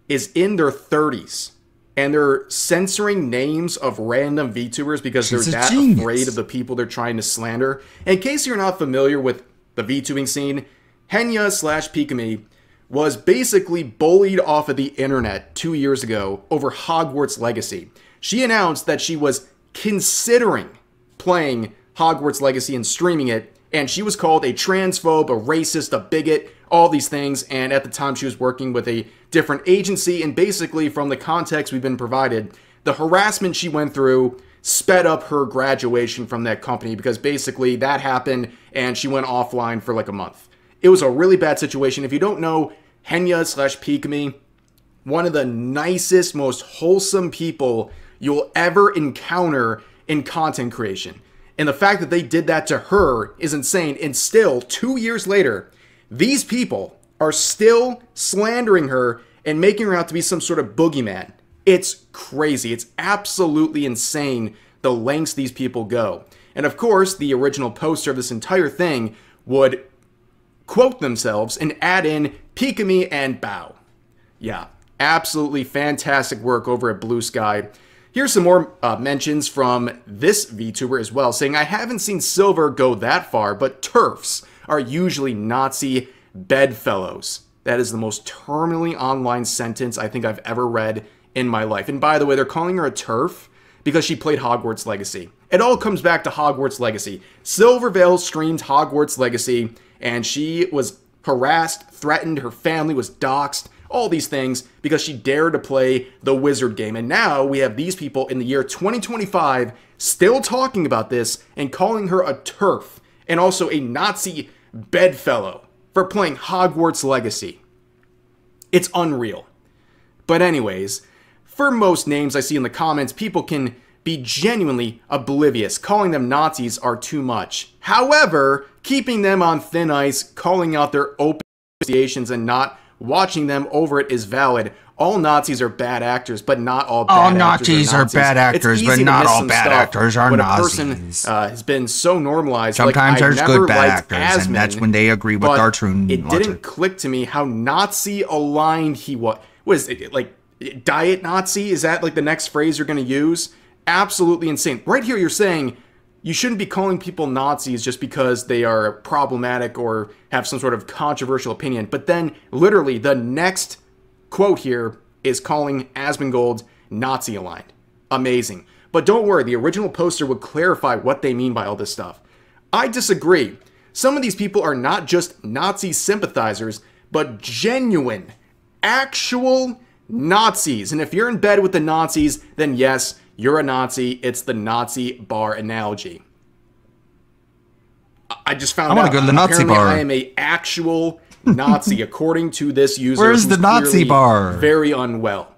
Speaker 1: is in their 30s. And they're censoring names of random VTubers because they're that afraid of the people they're trying to slander. In case you're not familiar with the VTubing scene, Henya/Pikami was basically bullied off of the internet 2 years ago over Hogwarts Legacy. She announced that she was considering playing Hogwarts Legacy and streaming it, and she was called a transphobe, a racist, a bigot, all these things, and at the time she was working with a different agency, and basically from the context we've been provided, the harassment she went through sped up her graduation from that company because basically that happened and she went offline for like a month. It was a really bad situation. If you don't know Henya/Pikami, one of the nicest, most wholesome people you'll ever encounter in content creation. And the fact that they did that to her is insane. And still, 2 years later, these people are still slandering her and making her out to be some sort of boogeyman. It's crazy. It's absolutely insane the lengths these people go. And of course, the original poster of this entire thing would quote themselves and add in Pikami and Bow. Yeah, absolutely fantastic work over at Blue Sky. Here's some more mentions from this VTuber as well, saying, I haven't seen Silver go that far, but TERFs are usually Nazi bedfellows. That is the most terminally online sentence I think I've ever read in my life. And by the way, they're calling her a TERF because she played Hogwarts Legacy. It all comes back to Hogwarts Legacy. Silverveil streamed Hogwarts Legacy, and she was harassed, threatened, her family was doxxed, all these things because she dared to play the wizard game. And now we have these people in the year 2025 still talking about this and calling her a TERF and also a Nazi bedfellow for playing Hogwarts Legacy. It's unreal. But anyways, for most names I see in the comments, people can be genuinely oblivious. Calling them Nazis are too much. However, keeping them on thin ice, calling out their open associations and not watching them over it is valid. All Nazis are bad actors, but not all bad actors are Nazis.
Speaker 6: Bad actors, but not all bad actors are Nazis.
Speaker 1: When a person has been so normalized,
Speaker 6: sometimes
Speaker 1: like,
Speaker 6: there's good bad actors, and that's when they agree with our true
Speaker 1: It didn't click to me how Nazi aligned he was. What is it, like diet Nazi? Is that like the next phrase you're going to use? Absolutely insane. Right here you're saying you shouldn't be calling people Nazis just because they are problematic or have some sort of controversial opinion. But then literally the next quote here is calling Asmongold Nazi aligned. Amazing. But don't worry, the original poster would clarify what they mean by all this stuff. I disagree. Some of these people are not just Nazi sympathizers, but genuine, actual Nazis. And if you're in bed with the Nazis, then yes, you're a Nazi. It's the Nazi bar analogy. I just found out.
Speaker 6: I want to go to the Nazi bar.
Speaker 1: I am a actual Nazi, according to this user.
Speaker 6: Where's the Nazi bar?
Speaker 1: Very unwell.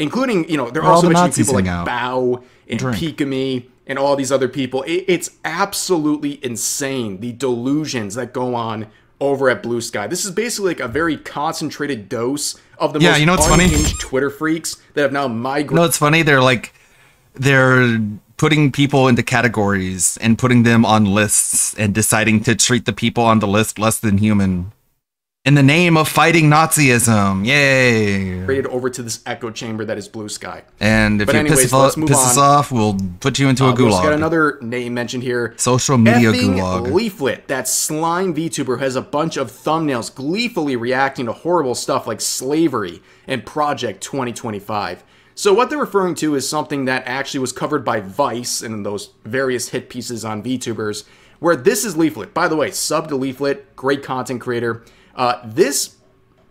Speaker 1: Including, you know, they're also mentioning people like Bao and Pikami and all these other people. It's absolutely insane, the delusions that go on over at Blue Sky. This is basically like a very concentrated dose of the most unhinged Twitter freaks that have now migrated.
Speaker 6: You know what's funny? They're putting people into categories and putting them on lists and deciding to treat the people on the list less than human in the name of fighting Nazism. Yay!
Speaker 1: Rated over to this echo chamber that is Blue Sky.
Speaker 6: And if you piss us off, we'll put you into a gulag.
Speaker 1: We've got another name mentioned here.
Speaker 6: Social media
Speaker 1: Effing
Speaker 6: gulag.
Speaker 1: Leaflet, that slime VTuber, has a bunch of thumbnails gleefully reacting to horrible stuff like slavery and Project 2025. So what they're referring to is something that actually was covered by Vice and those various hit pieces on VTubers, where this is Leaflet. By the way, sub to Leaflet, great content creator. This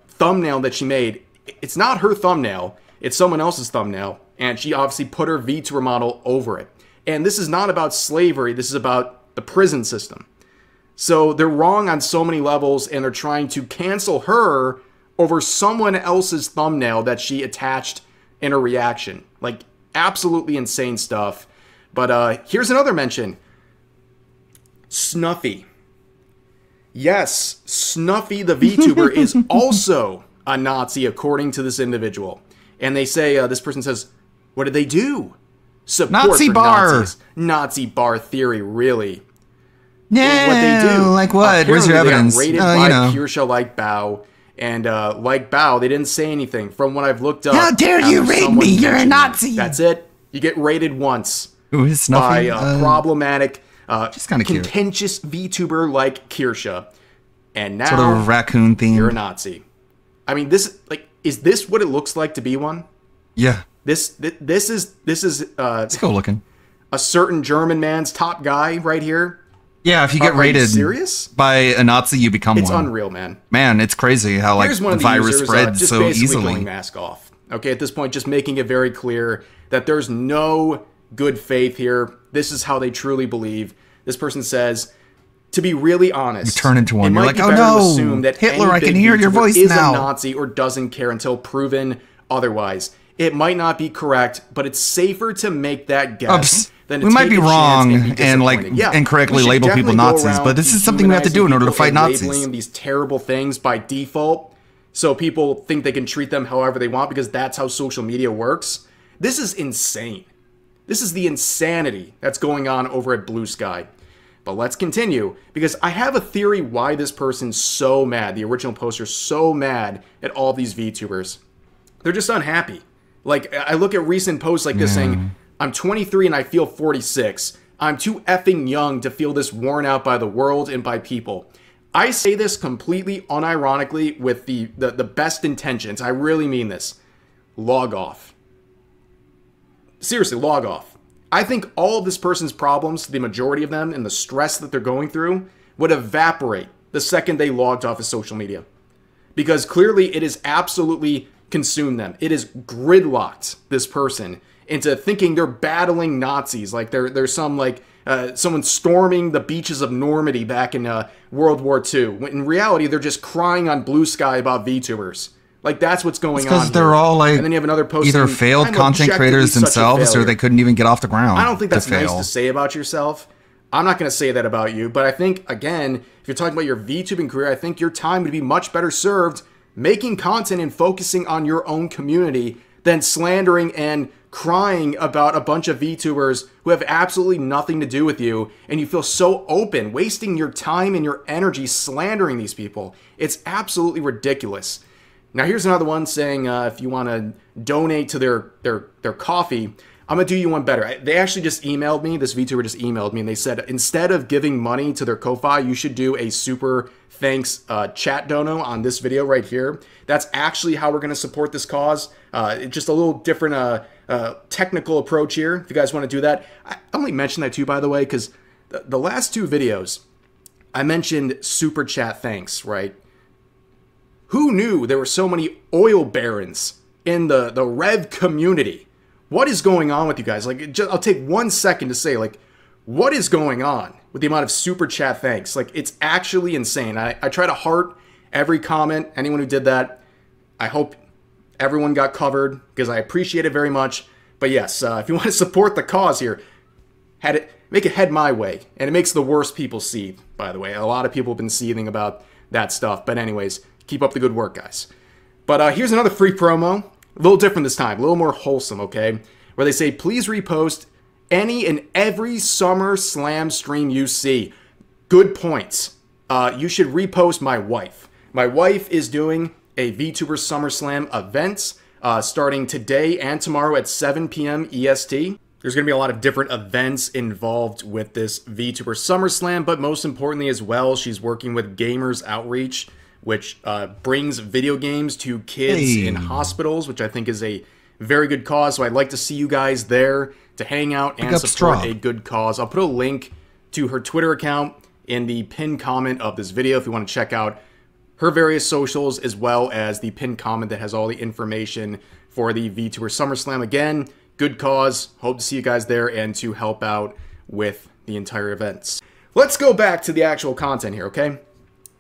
Speaker 1: thumbnail that she made, it's not her thumbnail, it's someone else's thumbnail, and she obviously put her VTuber model over it. And this is not about slavery, this is about the prison system. So they're wrong on so many levels, and they're trying to cancel her over someone else's thumbnail that she attached in her reaction. Like, absolutely insane stuff. But here's another mention. Snuffy. Yes, Snuffy the VTuber is also a Nazi according to this individual. And they say, this person says, what did they do? Support
Speaker 6: Nazi
Speaker 1: for
Speaker 6: bar.
Speaker 1: Nazis. Nazi bar theory, really.
Speaker 6: Yeah,
Speaker 1: what they do.
Speaker 6: Like what? Where's your evidence?
Speaker 1: They got rated by Kirsha like Bao. And like Bao, they didn't say anything. From what I've looked up.
Speaker 6: How dare you rate me? You're a Nazi.
Speaker 1: That's it. You get rated once.
Speaker 6: Who is Snuffy?
Speaker 1: By a problematic,
Speaker 6: she's kind of
Speaker 1: contentious VTuber like Kirsha. And now,
Speaker 6: sort of raccoon theme.
Speaker 1: You're a Nazi. I mean, this, like, is this what it looks like to be one?
Speaker 6: Yeah.
Speaker 1: This is
Speaker 6: let's go looking.
Speaker 1: A certain German man's top guy right here.
Speaker 6: Yeah, if you get rated by a Nazi, you become one.
Speaker 1: It's unreal, man.
Speaker 6: Man, it's crazy how like the virus spreads so easily.
Speaker 1: Going mask off. Okay, at this point, just making it very clear that there's no good faith here. This is how they truly believe. This person says, to be really honest,
Speaker 6: you turn into one. You're like, oh
Speaker 1: no, assume that
Speaker 6: Hitler! I can hear your voice
Speaker 1: is
Speaker 6: now.
Speaker 1: A Nazi or doesn't care until proven otherwise. It might not be correct, but it's safer to make that guess.
Speaker 6: We might be wrong and like incorrectly label people Nazis, but this is something we have to do in order to fight Nazis.
Speaker 1: Labeling these terrible things by default. so people think they can treat them however they want because that's how social media works. This is insane. This is the insanity that's going on over at Blue Sky. But let's continue, because I have a theory why this person's so mad, the original poster's so mad at all these VTubers. They're just unhappy. Like, I look at recent posts like this saying, I'm 23 and I feel 46. I'm too effing young to feel this worn out by the world and by people. I say this completely unironically with the best intentions. I really mean this. Log off. Seriously, log off. I think all of this person's problems, the majority of them, and the stress that they're going through would evaporate the second they logged off of social media. Because clearly it has absolutely consumed them. It has gridlocked this person into thinking they're battling Nazis, like there's some like someone storming the beaches of Normandy back in World War II. When in reality, they're just crying on Blue Sky about VTubers. Like, that's what's going on.
Speaker 6: Because they're all like,
Speaker 1: and then you have another post
Speaker 6: either
Speaker 1: saying,
Speaker 6: failed content creators themselves, or they couldn't even get off the ground.
Speaker 1: I don't think that's nice to say about yourself. I'm not going to say that about you, but I think, again, if you're talking about your VTubing career, I think your time would be much better served making content and focusing on your own community than slandering and crying about a bunch of VTubers who have absolutely nothing to do with you, and you feel so open, wasting your time and your energy slandering these people. It's absolutely ridiculous. Now here's another one saying if you want to donate to their coffee, I'm going to do you one better. They actually just emailed me, this VTuber just emailed me, and they said instead of giving money to their Ko-Fi, you should do a super thanks chat dono on this video right here. That's actually how we're going to support this cause. It's just a little different technical approach here, if you guys want to do that. I only mentioned that too, by the way, because the last two videos, I mentioned super chat thanks, right? Who knew there were so many oil barons in the Rev community? What is going on with you guys? Like, I'll take 1 second to say, like, what is going on with the amount of super chat thanks? Like, it's actually insane. I try to heart every comment, anyone who did that. I hope everyone got covered, because I appreciate it very much. But yes, if you want to support the cause here, make it head my way. And it makes the worst people seethe, by the way. A lot of people have been seething about that stuff. But anyways, keep up the good work, guys. But here's another free promo. A little different this time. A little more wholesome, okay? Where they say, please repost any and every Summer Slam stream you see. Good points. You should repost my wife. My wife is doing a VTuber Summer Slam event starting today and tomorrow at 7 p.m. EST. There's going to be a lot of different events involved with this VTuber Summer Slam, but most importantly as well, she's working with Gamers Outreach, which brings video games to kids in hospitals, which I think is a very good cause. So I'd like to see you guys there to hang out and support a good cause. I'll put a link to her Twitter account in the pinned comment of this video if you want to check out her various socials, as well as the pinned comment that has all the information for the VTuber SummerSlam. Again, good cause. Hope to see you guys there and to help out with the entire events. Let's go back to the actual content here, okay?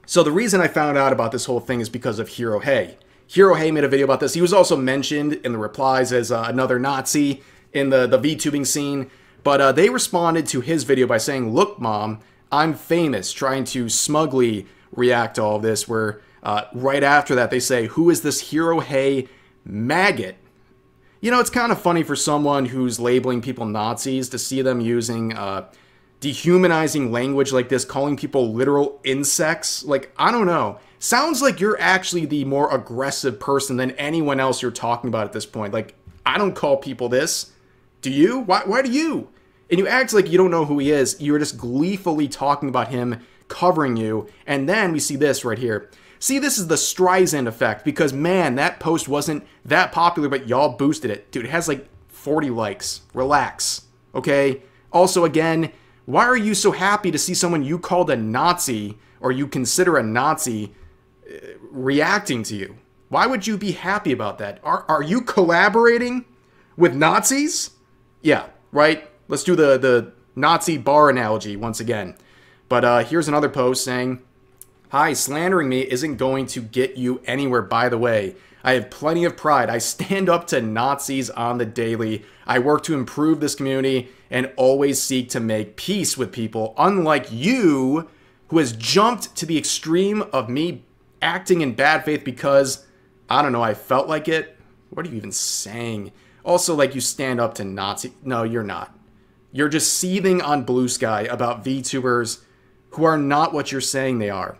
Speaker 1: So the reason I found out about this whole thing is because of Hero Hey. Hero Hey made a video about this. He was also mentioned in the replies as another Nazi in the VTubing scene. But they responded to his video by saying, look, Mom, I'm famous, trying to smugly react to all of this, where right after that they say, who is this Hero Hey maggot? You know, it's kind of funny for someone who's labeling people Nazis to see them using dehumanizing language like this, calling people literal insects. Like, I don't know. Sounds like you're actually the more aggressive person than anyone else you're talking about at this point. Like, I don't call people this. Do you? Why do you? And you act like you don't know who he is. You're just gleefully talking about him, covering you. And then we see this right here. See, this is the Streisand effect, because, man, that post wasn't that popular, but y'all boosted it. Dude, it has like 40 likes. Relax, okay? Also, again, why are you so happy to see someone you called a Nazi, or you consider a Nazi, reacting to you? Why would you be happy about that? Are you collaborating with Nazis? Yeah, right? Let's do the Nazi bar analogy once again. But here's another post saying, hi, slandering me isn't going to get you anywhere, by the way. I have plenty of pride. I stand up to Nazis on the daily. I work to improve this community and always seek to make peace with people, unlike you, who has jumped to the extreme of me acting in bad faith because, I don't know, I felt like it. What are you even saying? Also, like, you stand up to Nazi. No, you're not. You're just seething on Blue Sky about VTubers who are not what you're saying they are.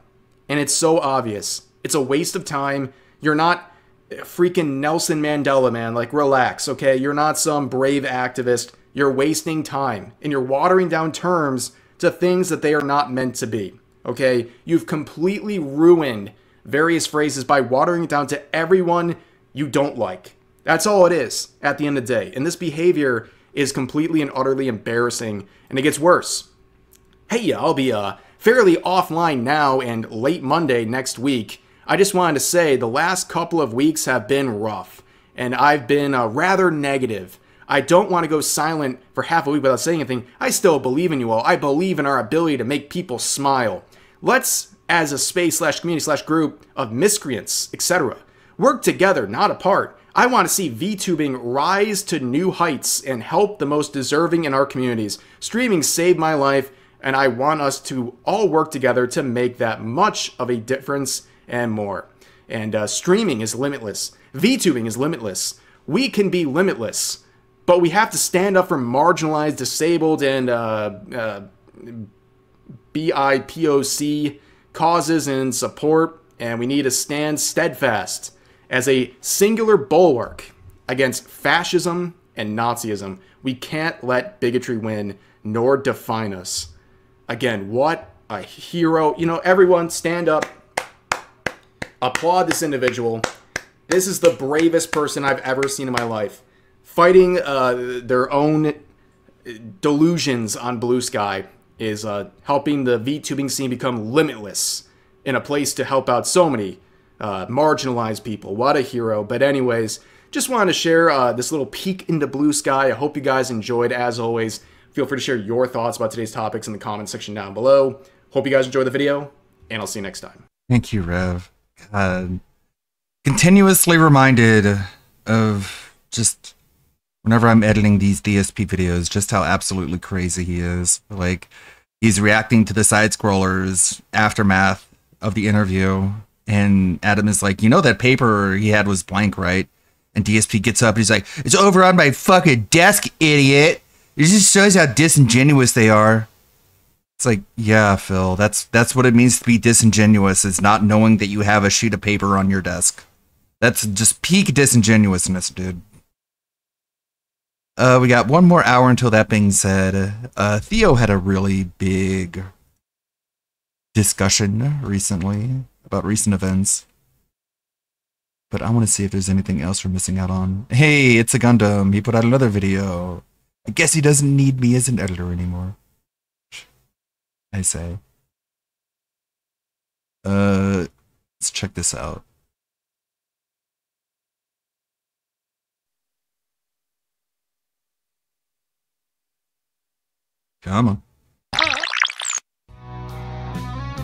Speaker 1: And it's so obvious. It's a waste of time. You're not freaking Nelson Mandela, man. Like, relax, okay? You're not some brave activist. You're wasting time. And you're watering down terms to things that they are not meant to be, okay? You've completely ruined various phrases by watering it down to everyone you don't like. That's all it is at the end of the day. And this behavior is completely and utterly embarrassing, and it gets worse. Hey, yeah, I'll be fairly offline now and late Monday next week. I just wanted to say the last couple of weeks have been rough, and I've been rather negative. I don't want to go silent for half a week without saying anything. I still believe in you all. I believe in our ability to make people smile. Let's, as a space/community/group of miscreants, etc., work together, not apart. I want to see VTubing rise to new heights and help the most deserving in our communities. Streaming saved my life, and I want us to all work together to make that much of a difference and more. And streaming is limitless. VTubing is limitless. We can be limitless, but we have to stand up for marginalized, disabled, and BIPOC causes and support, and we need to stand steadfast as a singular bulwark against fascism and Nazism. We can't let bigotry win nor define us. Again, what a hero. You know, everyone stand up. Applaud this individual. This is the bravest person I've ever seen in my life. Fighting their own delusions on Blue Sky is helping the VTubing scene become limitless in a place to help out so many marginalized people. What a hero. But anyways, just wanted to share this little peek into Blue Sky. I hope you guys enjoyed. As always, feel free to share your thoughts about today's topics in the comment section down below. Hope you guys enjoyed the video, and I'll see you next time.
Speaker 6: Thank you, Rev. Continuously reminded of just whenever I'm editing these DSP videos, just how absolutely crazy he is. Like, he's reacting to the side scrollers aftermath of the interview, and Adam is like, you know, that paper he had was blank, right? And DSP gets up and he's like, it's over on my fucking desk, idiot. It just shows how disingenuous they are. It's like, yeah, Phil, that's what it means to be disingenuous, is not knowing that you have a sheet of paper on your desk. That's just peak disingenuousness, dude. We got one more hour until that being said. Theo had a really big discussion recently about recent events. But I want to see if there's anything else we're missing out on. Hey, it's a Gundam. He put out another video. I guess he doesn't need me as an editor anymore. I say. Let's check this out. Come on.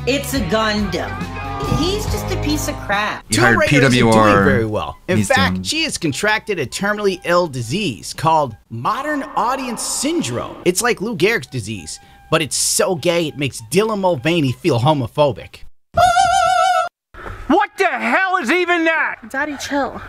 Speaker 9: It's a Gundam. He's just a piece of crap.
Speaker 6: You hired PWR.
Speaker 15: Isn't doing very well. In fact, she has contracted a terminally ill disease called Modern Audience Syndrome. It's like Lou Gehrig's disease, but it's so gay it makes Dylan Mulvaney feel homophobic.
Speaker 10: What the hell is even that?
Speaker 28: Daddy, chill.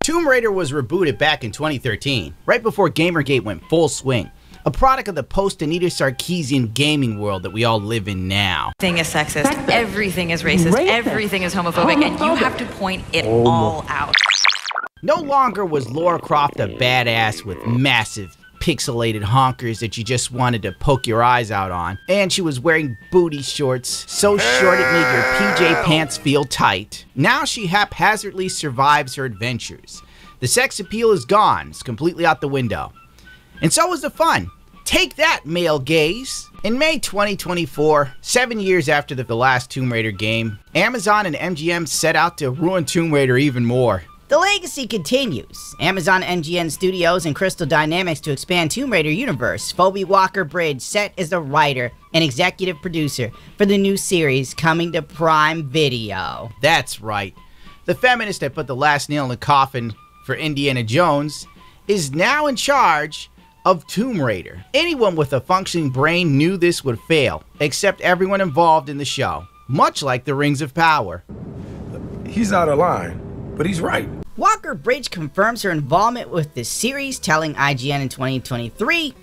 Speaker 15: Tomb Raider was rebooted back in 2013, right before Gamergate went full swing. A product of the post-Anita Sarkeesian gaming world that we all live in now.
Speaker 16: Everything is sexist, everything is racist, everything is homophobic, and you have to point it all out.
Speaker 15: No longer was Lara Croft a badass with massive pixelated honkers that you just wanted to poke your eyes out on, and she was wearing booty shorts so short it made your PJ pants feel tight. Now she haphazardly survives her adventures. The sex appeal is gone, it's completely out the window. And so is the fun. Take that, male gaze. In May 2024, 7 years after the last Tomb Raider game, Amazon and MGM set out to ruin Tomb Raider even more.
Speaker 17: The legacy continues. Amazon MGM Studios and Crystal Dynamics to expand Tomb Raider universe. Phoebe Walker-Bridge set as the writer and executive producer for the new series coming to Prime Video.
Speaker 15: That's right. The feminist that put the last nail in the coffin for Indiana Jones is now in charge of Tomb Raider. Anyone with a functioning brain knew this would fail, except everyone involved in the show, much like the Rings of Power.
Speaker 3: He's out of line, but he's right.
Speaker 17: Walker Bridge confirms her involvement with the series, telling IGN in 2023,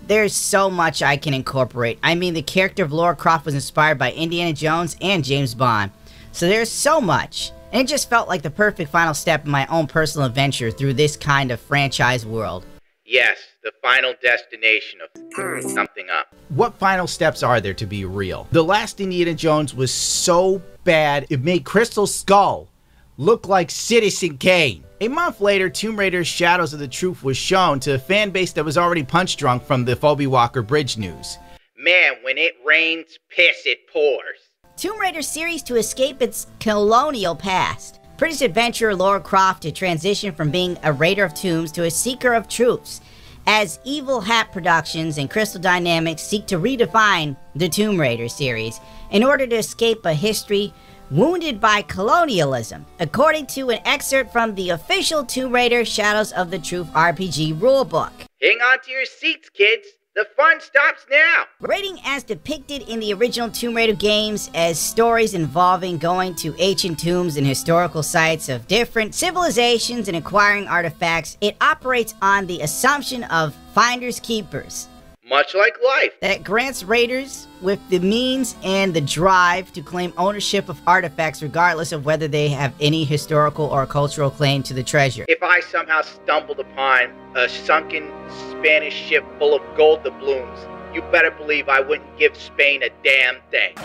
Speaker 17: "There's so much I can incorporate. I mean, the character of Lara Croft was inspired by Indiana Jones and James Bond. So there's so much. And it just felt like the perfect final step in my own personal adventure through this kind of franchise world."
Speaker 18: Yes, the final destination of screwing something up.
Speaker 15: What final steps are there to be real? The last Indiana Jones was so bad, it made Crystal Skull look like Citizen Kane. A month later, Tomb Raider Shadows of the Truth was shown to a fan base that was already punch drunk from the Phoebe Walker-Bridge news.
Speaker 18: Man, when it rains piss, it pours.
Speaker 17: Tomb Raider series to escape its colonial past. British adventurer Lara Croft to transition from being a raider of tombs to a seeker of truths, as Evil Hat Productions and Crystal Dynamics seek to redefine the Tomb Raider series in order to escape a history wounded by colonialism, according to an excerpt from the official Tomb Raider Shadows of the Truth RPG rulebook.
Speaker 18: Hang on to your seats, kids. The fun stops now!
Speaker 17: Raiding as depicted in the original Tomb Raider games as stories involving going to ancient tombs and historical sites of different civilizations and acquiring artifacts, it operates on the assumption of finders keepers.
Speaker 18: Much like life.
Speaker 17: That grants raiders with the means and the drive to claim ownership of artifacts regardless of whether they have any historical or cultural claim to the treasure.
Speaker 18: If I somehow stumbled upon a sunken Spanish ship full of gold doubloons, you better believe I wouldn't give Spain a damn thing.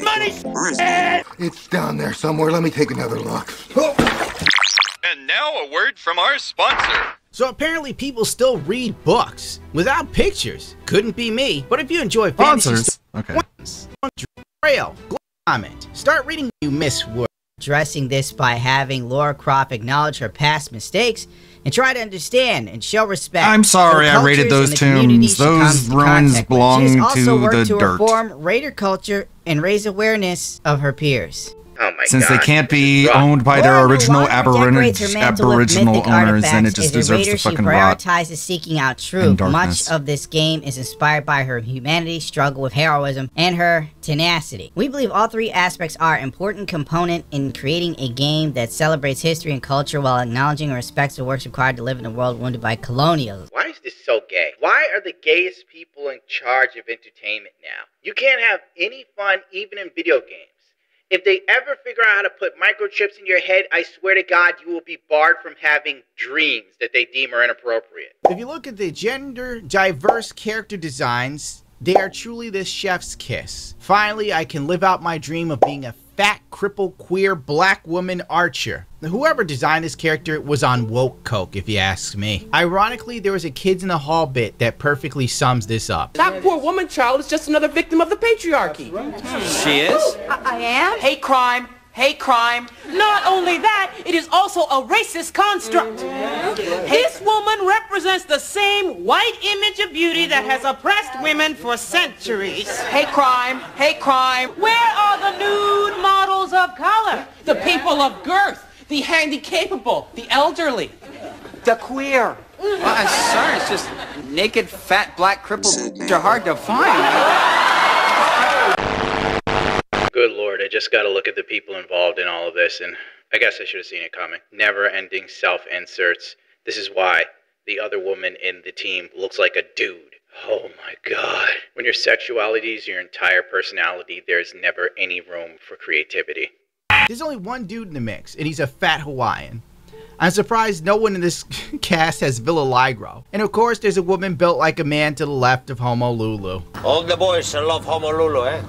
Speaker 8: Money! It's down there somewhere. Let me take another look.
Speaker 19: And now a word from our sponsor.
Speaker 15: So apparently people still read books without pictures. Couldn't be me. But if you enjoy fantasy trail, comment. Start reading You Miss Word.
Speaker 17: Addressing this by having Lara Croft acknowledge her past mistakes and try to understand and show respect.
Speaker 6: I'm sorry I raided those tombs. Those ruins belong to the
Speaker 17: to
Speaker 6: dirt.
Speaker 17: reform Raider culture and raise awareness of her peers.
Speaker 18: Oh my
Speaker 6: Since
Speaker 18: God,
Speaker 6: they can't be owned by their original aboriginal owners, then it just deserves to fucking rot.
Speaker 17: She prioritizes seeking out truth. Much of this game is inspired by her humanity, struggle with heroism, and her tenacity. We believe all three aspects are important component in creating a game that celebrates history and culture while acknowledging and respects the works required to live in a world wounded by colonialism.
Speaker 18: Why is this so gay? Why are the gayest people in charge of entertainment now? You can't have any fun even in video games. If they ever figure out how to put microchips in your head, I swear to God, you will be barred from having dreams that they deem are inappropriate.
Speaker 15: If you look at the gender diverse character designs, they are truly the chef's kiss. Finally, I can live out my dream of being a fat, crippled, queer, black woman archer. Whoever designed this character was on woke coke, if you ask me. Ironically, there was a Kids in the Hall bit that perfectly sums this up.
Speaker 4: That poor woman child is just another victim of the patriarchy.
Speaker 19: She is?
Speaker 10: I am?
Speaker 4: Hate crime. Hate crime. Not only that, it is also a racist construct. This woman represents the same white image of beauty that has oppressed women for centuries. Hate crime. Hate crime. Where are the nude models of color? The people of girth. The handicapable. The elderly. The queer.
Speaker 21: Well, I'm sorry, it's just naked, fat, black, crippled are hard to find.
Speaker 18: Good Lord, I just gotta look at the people involved in all of this, and I guess I should have seen it coming. Never-ending self-inserts. This is why the other woman in the team looks like a dude. Oh my God. When your sexuality is your entire personality, there's never any room for creativity.
Speaker 15: There's only one dude in the mix, and he's a fat Hawaiian. I'm surprised no one in this cast has Villa Ligro. And of course, there's a woman built like a man to the left of Honolulu.
Speaker 23: All the boys love Honolulu, eh?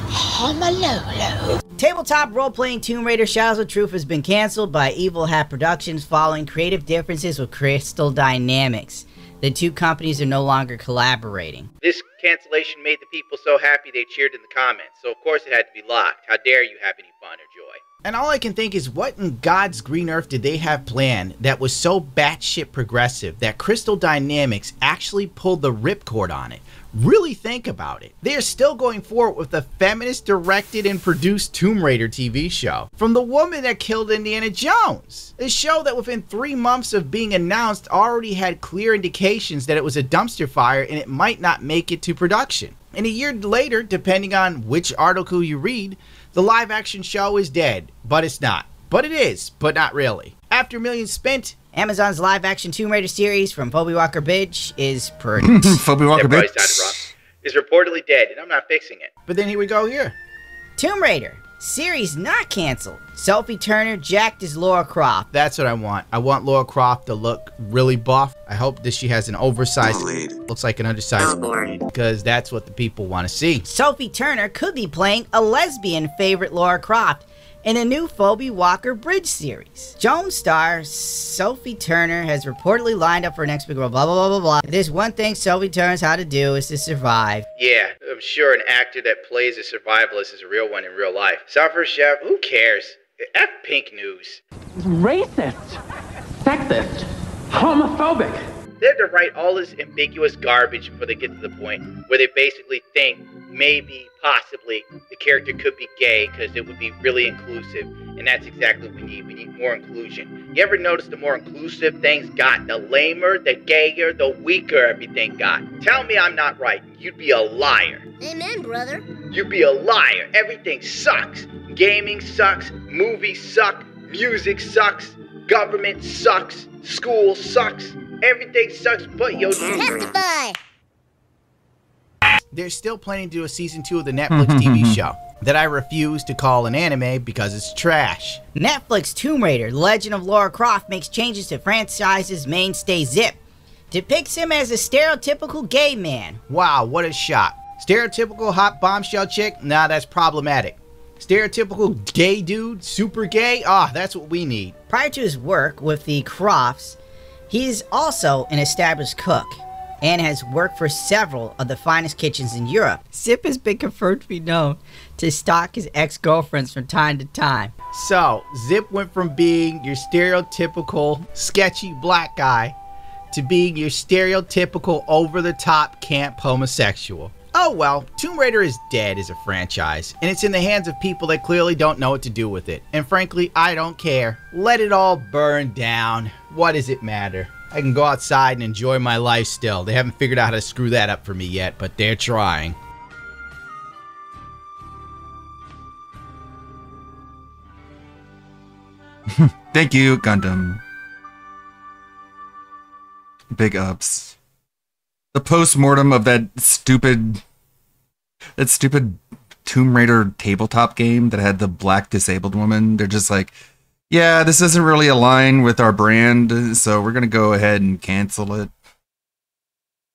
Speaker 17: Honolulu. Tabletop role-playing Tomb Raider Shadows of Truth has been canceled by Evil Hat Productions following creative differences with Crystal Dynamics. The two companies are no longer collaborating.
Speaker 18: This cancellation made the people so happy they cheered in the comments, so of course it had to be locked. How dare you have any fun or joy?
Speaker 15: And all I can think is, what in God's green earth did they have planned that was so batshit progressive that Crystal Dynamics actually pulled the ripcord on it? Really think about it. They are still going forward with the feminist directed and produced Tomb Raider TV show from the woman that killed Indiana Jones. The show that within 3 months of being announced already had clear indications that it was a dumpster fire and it might not make it to production. And a year later, depending on which article you read, The live action show is dead, but it's not. But it is, but not really. After millions spent,
Speaker 17: Amazon's live action Tomb Raider series from Phoebe Walker-Bridge is pretty.
Speaker 6: Phoebe Walker-Bridge
Speaker 18: is reportedly dead, and I'm not fixing it.
Speaker 15: But then here we go here.
Speaker 17: Tomb Raider series not canceled. Sophie Turner jacked as Lara Croft.
Speaker 15: That's what I want. I want Lara Croft to look really buff. I hope that she has an oversized, looks like an undersized, because that's what the people want to see.
Speaker 17: Sophie Turner could be playing a lesbian favorite Lara Croft in a new Phoebe Walker-Bridge series. Joan star Sophie Turner has reportedly lined up for her next big role, blah, blah, blah, blah, blah. If there's one thing Sophie Turner's how to do is to survive.
Speaker 18: Yeah, I'm sure an actor that plays a survivalist is a real one in real life. Suffer chef, who cares? F Pink News.
Speaker 2: Racist, sexist, homophobic.
Speaker 18: They have to write all this ambiguous garbage before they get to the point where they basically think maybe, possibly, the character could be gay because it would be really inclusive. And that's exactly what we need. We need more inclusion. You ever notice the more inclusive things got, the lamer, the gayer, the weaker everything got? Tell me I'm not right. You'd be a liar.
Speaker 7: Amen, brother.
Speaker 18: You'd be a liar. Everything sucks. Gaming sucks. Movies suck. Music sucks. Government sucks. School sucks. Everything sucks but your
Speaker 7: Testify.
Speaker 15: They're still planning to do a season 2 of the Netflix TV show that I refuse to call an anime because it's trash.
Speaker 17: Netflix Tomb Raider Legend of Lara Croft makes changes to franchise's mainstay Zip. Depicts him as a stereotypical gay man.
Speaker 15: Wow, what a shock. Stereotypical hot bombshell chick? Nah, that's problematic. Stereotypical gay dude? Super gay? Ah, that's what we need.
Speaker 17: Prior to his work with the Crofts, he is also an established cook and has worked for several of the finest kitchens in Europe. Zip has been confirmed to be known to stalk his ex-girlfriends from time to time.
Speaker 15: So, Zip went from being your stereotypical sketchy black guy to being your stereotypical over-the-top camp homosexual. Oh well, Tomb Raider is dead as a franchise, and it's in the hands of people that clearly don't know what to do with it. And frankly, I don't care. Let it all burn down. What does it matter? I can go outside and enjoy my life still. They haven't figured out how to screw that up for me yet, but they're trying.
Speaker 6: Thank you, Gundam. Big ups. The post-mortem of that stupid Tomb Raider tabletop game that had the black disabled woman, they're just like, yeah, this doesn't really align with our brand, so we're gonna go ahead and cancel it.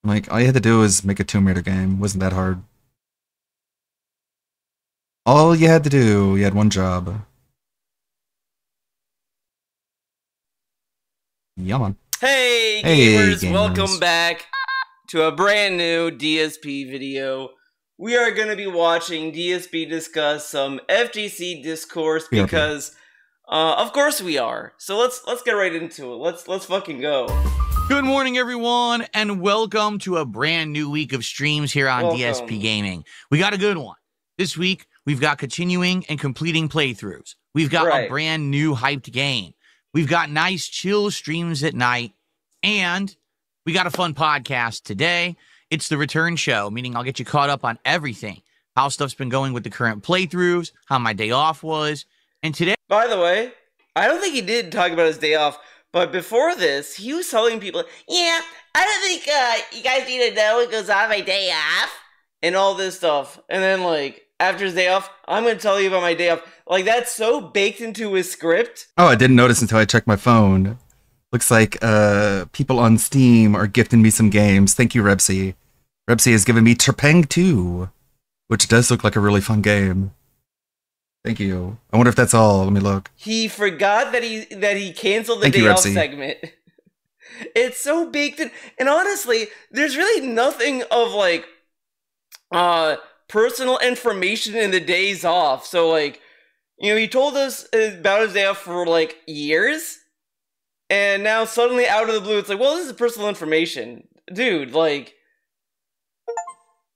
Speaker 6: I'm like, all you had to do was make a Tomb Raider game. Wasn't that hard. All you had to do, you had one job. Yeah, man.
Speaker 11: Hey, gamers, welcome back to a brand new DSP video. We are going to be watching DSP discuss some FGC discourse because, of course we are. So let's get right into it. Let's fucking go.
Speaker 12: Good morning, everyone, and welcome to a brand new week of streams here on DSP Gaming. We got a good one. This week, we've got continuing and completing playthroughs. We've got a brand new hyped game. We've got nice chill streams at night, and we got a fun podcast today. It's the return show, meaning I'll get you caught up on everything. How stuff's been going with the current playthroughs, how my day off was, and today...
Speaker 11: By the way, I don't think he did talk about his day off, but before this, he was telling people, yeah, I don't think you guys need to know it goes on my day off, and all this stuff. And then, like, after his day off, I'm going to tell you about my day off. Like, that's so baked into his script.
Speaker 6: Oh, I didn't notice until I checked my phone. Looks like people on Steam are gifting me some games. Thank you, Rebsy. Rebsy has given me Trepang 2, which does look like a really fun game. Thank you. I wonder if that's all. Let me look.
Speaker 11: He forgot that he canceled the day off segment. It's so baked in. And honestly, there's really nothing of, like, personal information in the days off. So, like, you know, he told us about his day off for, like, years. And now suddenly out of the blue, it's like, well, this is personal information. Dude, like,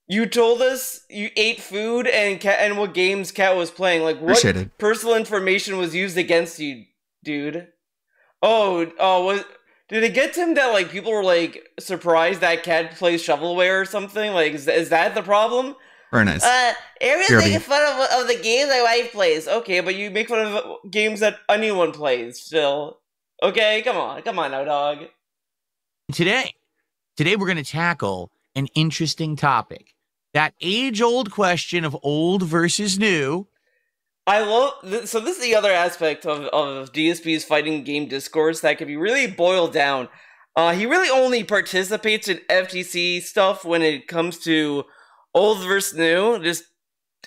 Speaker 11: you told us you ate food and what games Cat was playing. Like, what personal information was used against you, dude? Did it get to him that, like, people were, like, surprised that Cat plays shovelware or something? Like, is that the problem?
Speaker 6: Very nice.
Speaker 11: Everyone's
Speaker 6: BRB.
Speaker 11: making fun of the games my wife plays. Okay, but you make fun of games that anyone plays, Phil. Okay, come on now, dog.
Speaker 12: Today we're going to tackle an interesting topic. That age-old question of old versus new.
Speaker 11: I love so this is the other aspect of DSP's fighting game discourse that can be really boiled down. He really only participates in FGC stuff when it comes to old versus new, just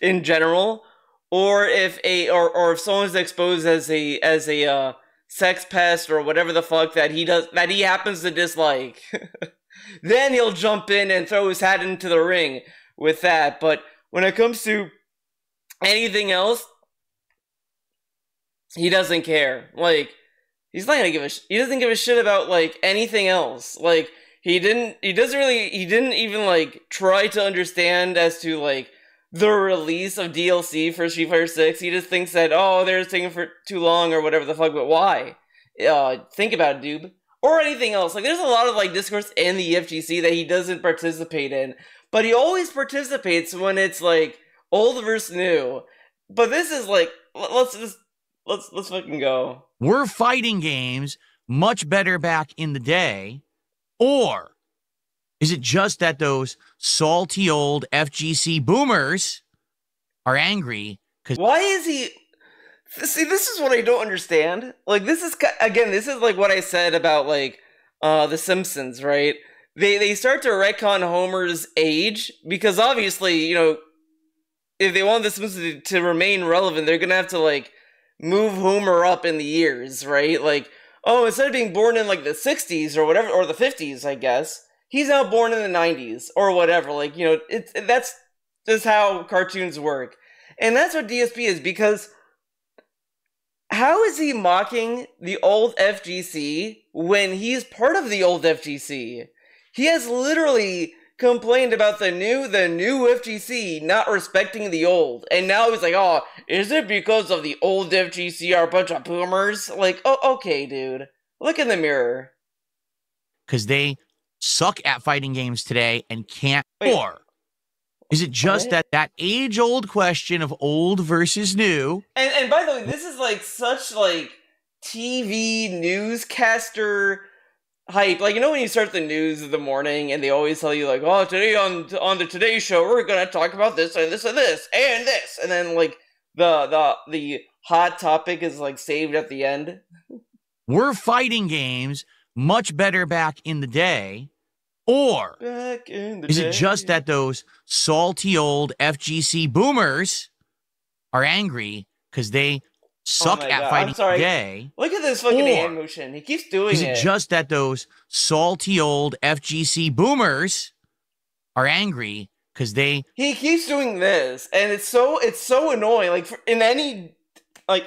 Speaker 11: in general, or if someone's exposed as a sex pest or whatever the fuck that he happens to dislike, then he'll jump in and throw his hat into the ring with that. But when it comes to anything else, he doesn't care. Like, he's not gonna he doesn't give a shit about like anything else. Like, he didn't even like try to understand as to like the release of DLC for Street Fighter 6. He just thinks that, oh, they're just taking for too long or whatever the fuck, but why? Think about it, dude. Or anything else. Like, there's a lot of like discourse in the FGC that he doesn't participate in, but he always participates when it's like old versus new. But this is like, let's fucking go.
Speaker 12: Were fighting games much better back in the day, or is it just that those salty old FGC boomers are angry?
Speaker 11: Why is he... See, this is what I don't understand. Like, this is like what I said about, like, The Simpsons, right? They start to retcon Homer's age, because obviously, you know, if they want The Simpsons to remain relevant, they're gonna have to, like, move Homer up in the years, right? Like, oh, instead of being born in, like, the 60s or whatever, or the 50s, I guess, he's now born in the 90s, or whatever. Like, you know, that's just how cartoons work. And that's what DSP is, because how is he mocking the old FGC when he's part of the old FGC? He has literally complained about the new FGC not respecting the old. And now he's like, oh, is it because of the old FGC are a bunch of boomers? Like, oh, okay, dude. Look in the mirror.
Speaker 12: Because they suck at fighting games today and can't. Or is it just that age-old question of old versus new?
Speaker 11: And by the way, this is like such like TV newscaster hype. Like, you know when you start the news in the morning and they always tell you like, oh, today on the Today Show we're gonna talk about this and this and this and this, and then like the hot topic is like saved at the end.
Speaker 12: Were fighting games much better back in the day, or is it just that those salty old FGC boomers are angry because they suck at fighting today?
Speaker 11: Look at this fucking hand motion. He keeps doing it.
Speaker 12: Is it just that those salty old FGC boomers are angry because they...
Speaker 11: He keeps doing this, and it's so annoying. Like, in any... Like...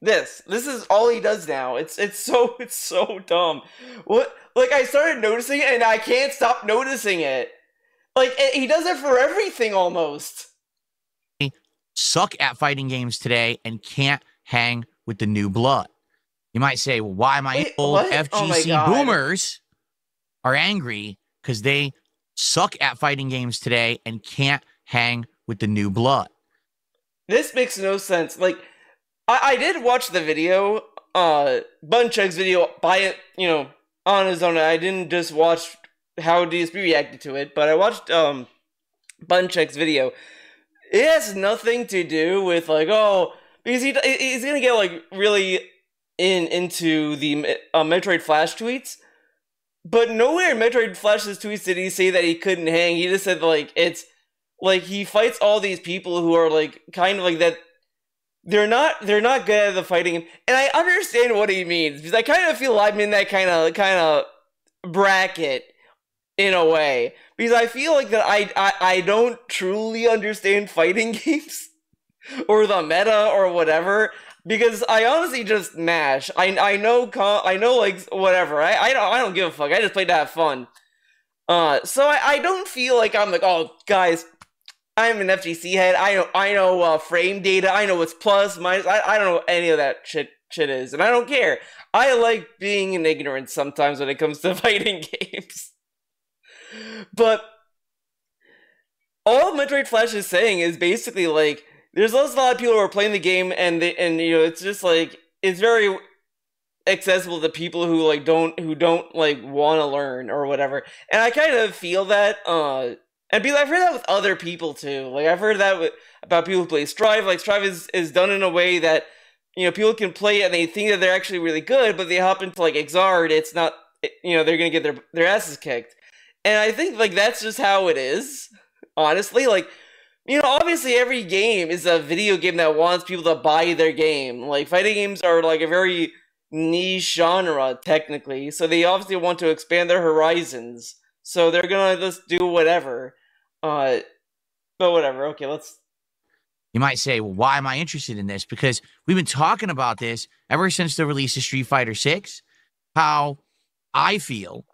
Speaker 11: This is all he does now. It's so dumb. What? Like, I started noticing it, and I can't stop noticing it. Like, he does it for everything almost.
Speaker 12: Suck at fighting games today and can't hang with the new blood. You might say, well, why my old FGC boomers are angry because they suck at fighting games today and can't hang with the new blood.
Speaker 11: This makes no sense. Like, I did watch the video, Bunchuk's video by it, you know, on his own. I didn't just watch how DSP reacted to it, but I watched Bunchuk's video. It has nothing to do with like, oh, because he's gonna get like really into the Metroid Flash tweets, but nowhere in Metroid Flash's tweets did he say that he couldn't hang. He just said like it's like he fights all these people who are like kind of like that. They're not good at the fighting, and I understand what he means because I kind of feel I'm in that kind of bracket in a way, because I feel like that I don't truly understand fighting games or the meta or whatever, because I honestly just mash. I know like whatever. I don't give a fuck. I just play to have fun. So I don't feel like I'm like, oh guys, I'm an FGC head. I know frame data. I know what's plus, minus. I don't know what any of that shit is, and I don't care. I like being in ignorance sometimes when it comes to fighting games. But all Metroid Flash is saying is basically like there's a lot of people who are playing the game and it's just like it's very accessible to people who like don't like want to learn or whatever. And I kind of feel that and I've heard that with other people too. Like I've heard that about people who play Strive. Like Strive is done in a way that people can play it and they think that they're actually really good, but they hop into like Exard, it's not they're gonna get their asses kicked. And I think like that's just how it is. Honestly, like obviously every game is a video game that wants people to buy their game. Like fighting games are like a very niche genre technically, so they obviously want to expand their horizons. So they're gonna just do whatever. But whatever. Okay, let's.
Speaker 12: You might say, well, why am I interested in this? Because we've been talking about this ever since the release of Street Fighter 6. How I feel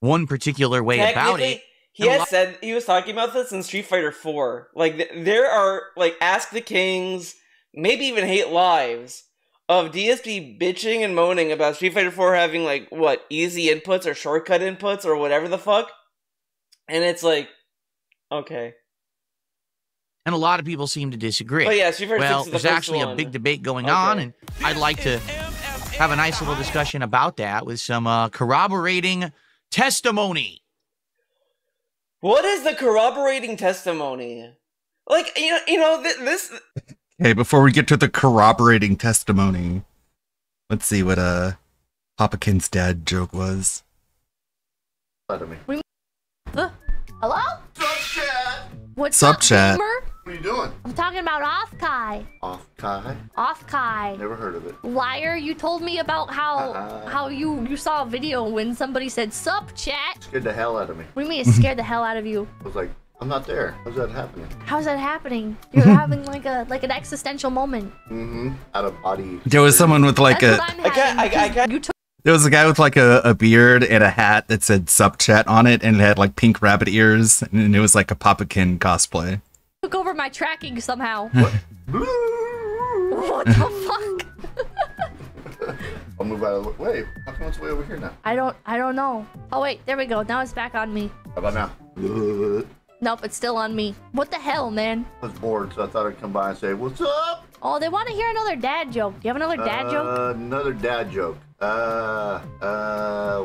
Speaker 12: one particular way about it.
Speaker 11: He has said he was talking about this in Street Fighter 4. Like there are like Ask the Kings, maybe even Hate Lives of DSP bitching and moaning about Street Fighter 4 having like what easy inputs or shortcut inputs or whatever the fuck. And it's like, okay.
Speaker 12: And a lot of people seem to disagree.
Speaker 11: But yeah, Street Fighter 6 is the
Speaker 12: there's
Speaker 11: first
Speaker 12: actually
Speaker 11: one.
Speaker 12: a big debate going on, and I'd like to have a nice little discussion about that with some corroborating testimony.
Speaker 11: What is the corroborating testimony? Like, this...
Speaker 6: Okay, before we get to the corroborating testimony, let's see what Papakin's dad joke was.
Speaker 5: Hello? What's
Speaker 6: Sup,
Speaker 5: up,
Speaker 6: chat?
Speaker 5: gamer?
Speaker 7: What are you doing?
Speaker 5: I'm talking about Off-Kai.
Speaker 7: Off-Kai?
Speaker 5: Off-Kai.
Speaker 7: Never heard of it.
Speaker 5: Liar, you told me about how you saw a video when somebody said, sup, chat.
Speaker 7: Scared the hell out of me.
Speaker 5: What do you mean it scared the hell out of you?
Speaker 7: I was like, I'm not there. How's that happening?
Speaker 5: How's that happening? You're having like an existential moment.
Speaker 7: Mm-hmm. Out of body.
Speaker 6: There was someone with like
Speaker 5: That's what I'm having, 'cause you
Speaker 6: There was a guy with like a beard and a hat that said "Sup Chat" on it, and it had like pink rabbit ears, and it was like a Papakin cosplay.
Speaker 5: took over my tracking somehow. What? What the fuck?
Speaker 7: I'll move out of the way. How come it's way over here now?
Speaker 5: I don't know. Oh wait, there we go. Now it's back on me.
Speaker 7: How about now?
Speaker 5: Nope, it's still on me. What the hell, man?
Speaker 7: I was bored, so I thought I'd come by and say, what's up?
Speaker 5: Oh, they want to hear another dad joke. Do you have another dad joke?
Speaker 7: Another dad joke.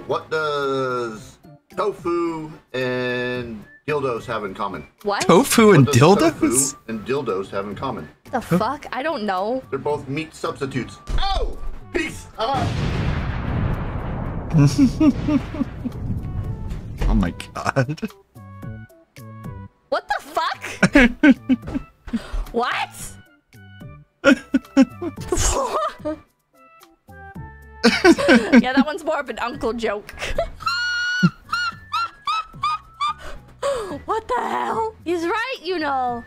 Speaker 7: What does tofu and dildos have in common?
Speaker 5: What?
Speaker 6: Tofu and
Speaker 7: What does
Speaker 6: dildos?
Speaker 7: tofu and dildos have in common?
Speaker 5: The fuck? I don't know.
Speaker 7: They're both meat substitutes. Oh! Peace! I'm out!
Speaker 6: Oh my god.
Speaker 5: What the fuck? What? Yeah, that one's more of an uncle joke. What the hell? He's right, you know.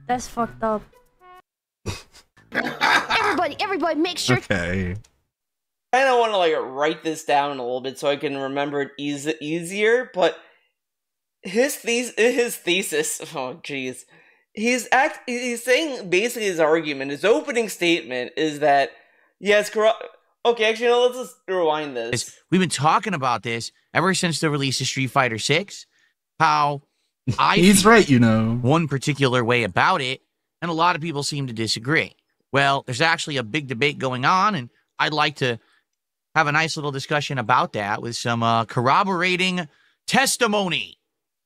Speaker 5: That's fucked up. Everybody, make sure.
Speaker 6: Okay.
Speaker 11: I kind of want to like write this down a little bit so I can remember it easier. But his thesis. Oh, jeez. He's saying basically his argument, his opening statement is that yes, okay, actually, no, let's just rewind this.
Speaker 12: We've been talking about this ever since the release of Street Fighter 6. How
Speaker 6: he's right, you know,
Speaker 12: one particular way about it, and a lot of people seem to disagree. Well, there's actually a big debate going on, and I'd like to have a nice little discussion about that with some corroborating testimony.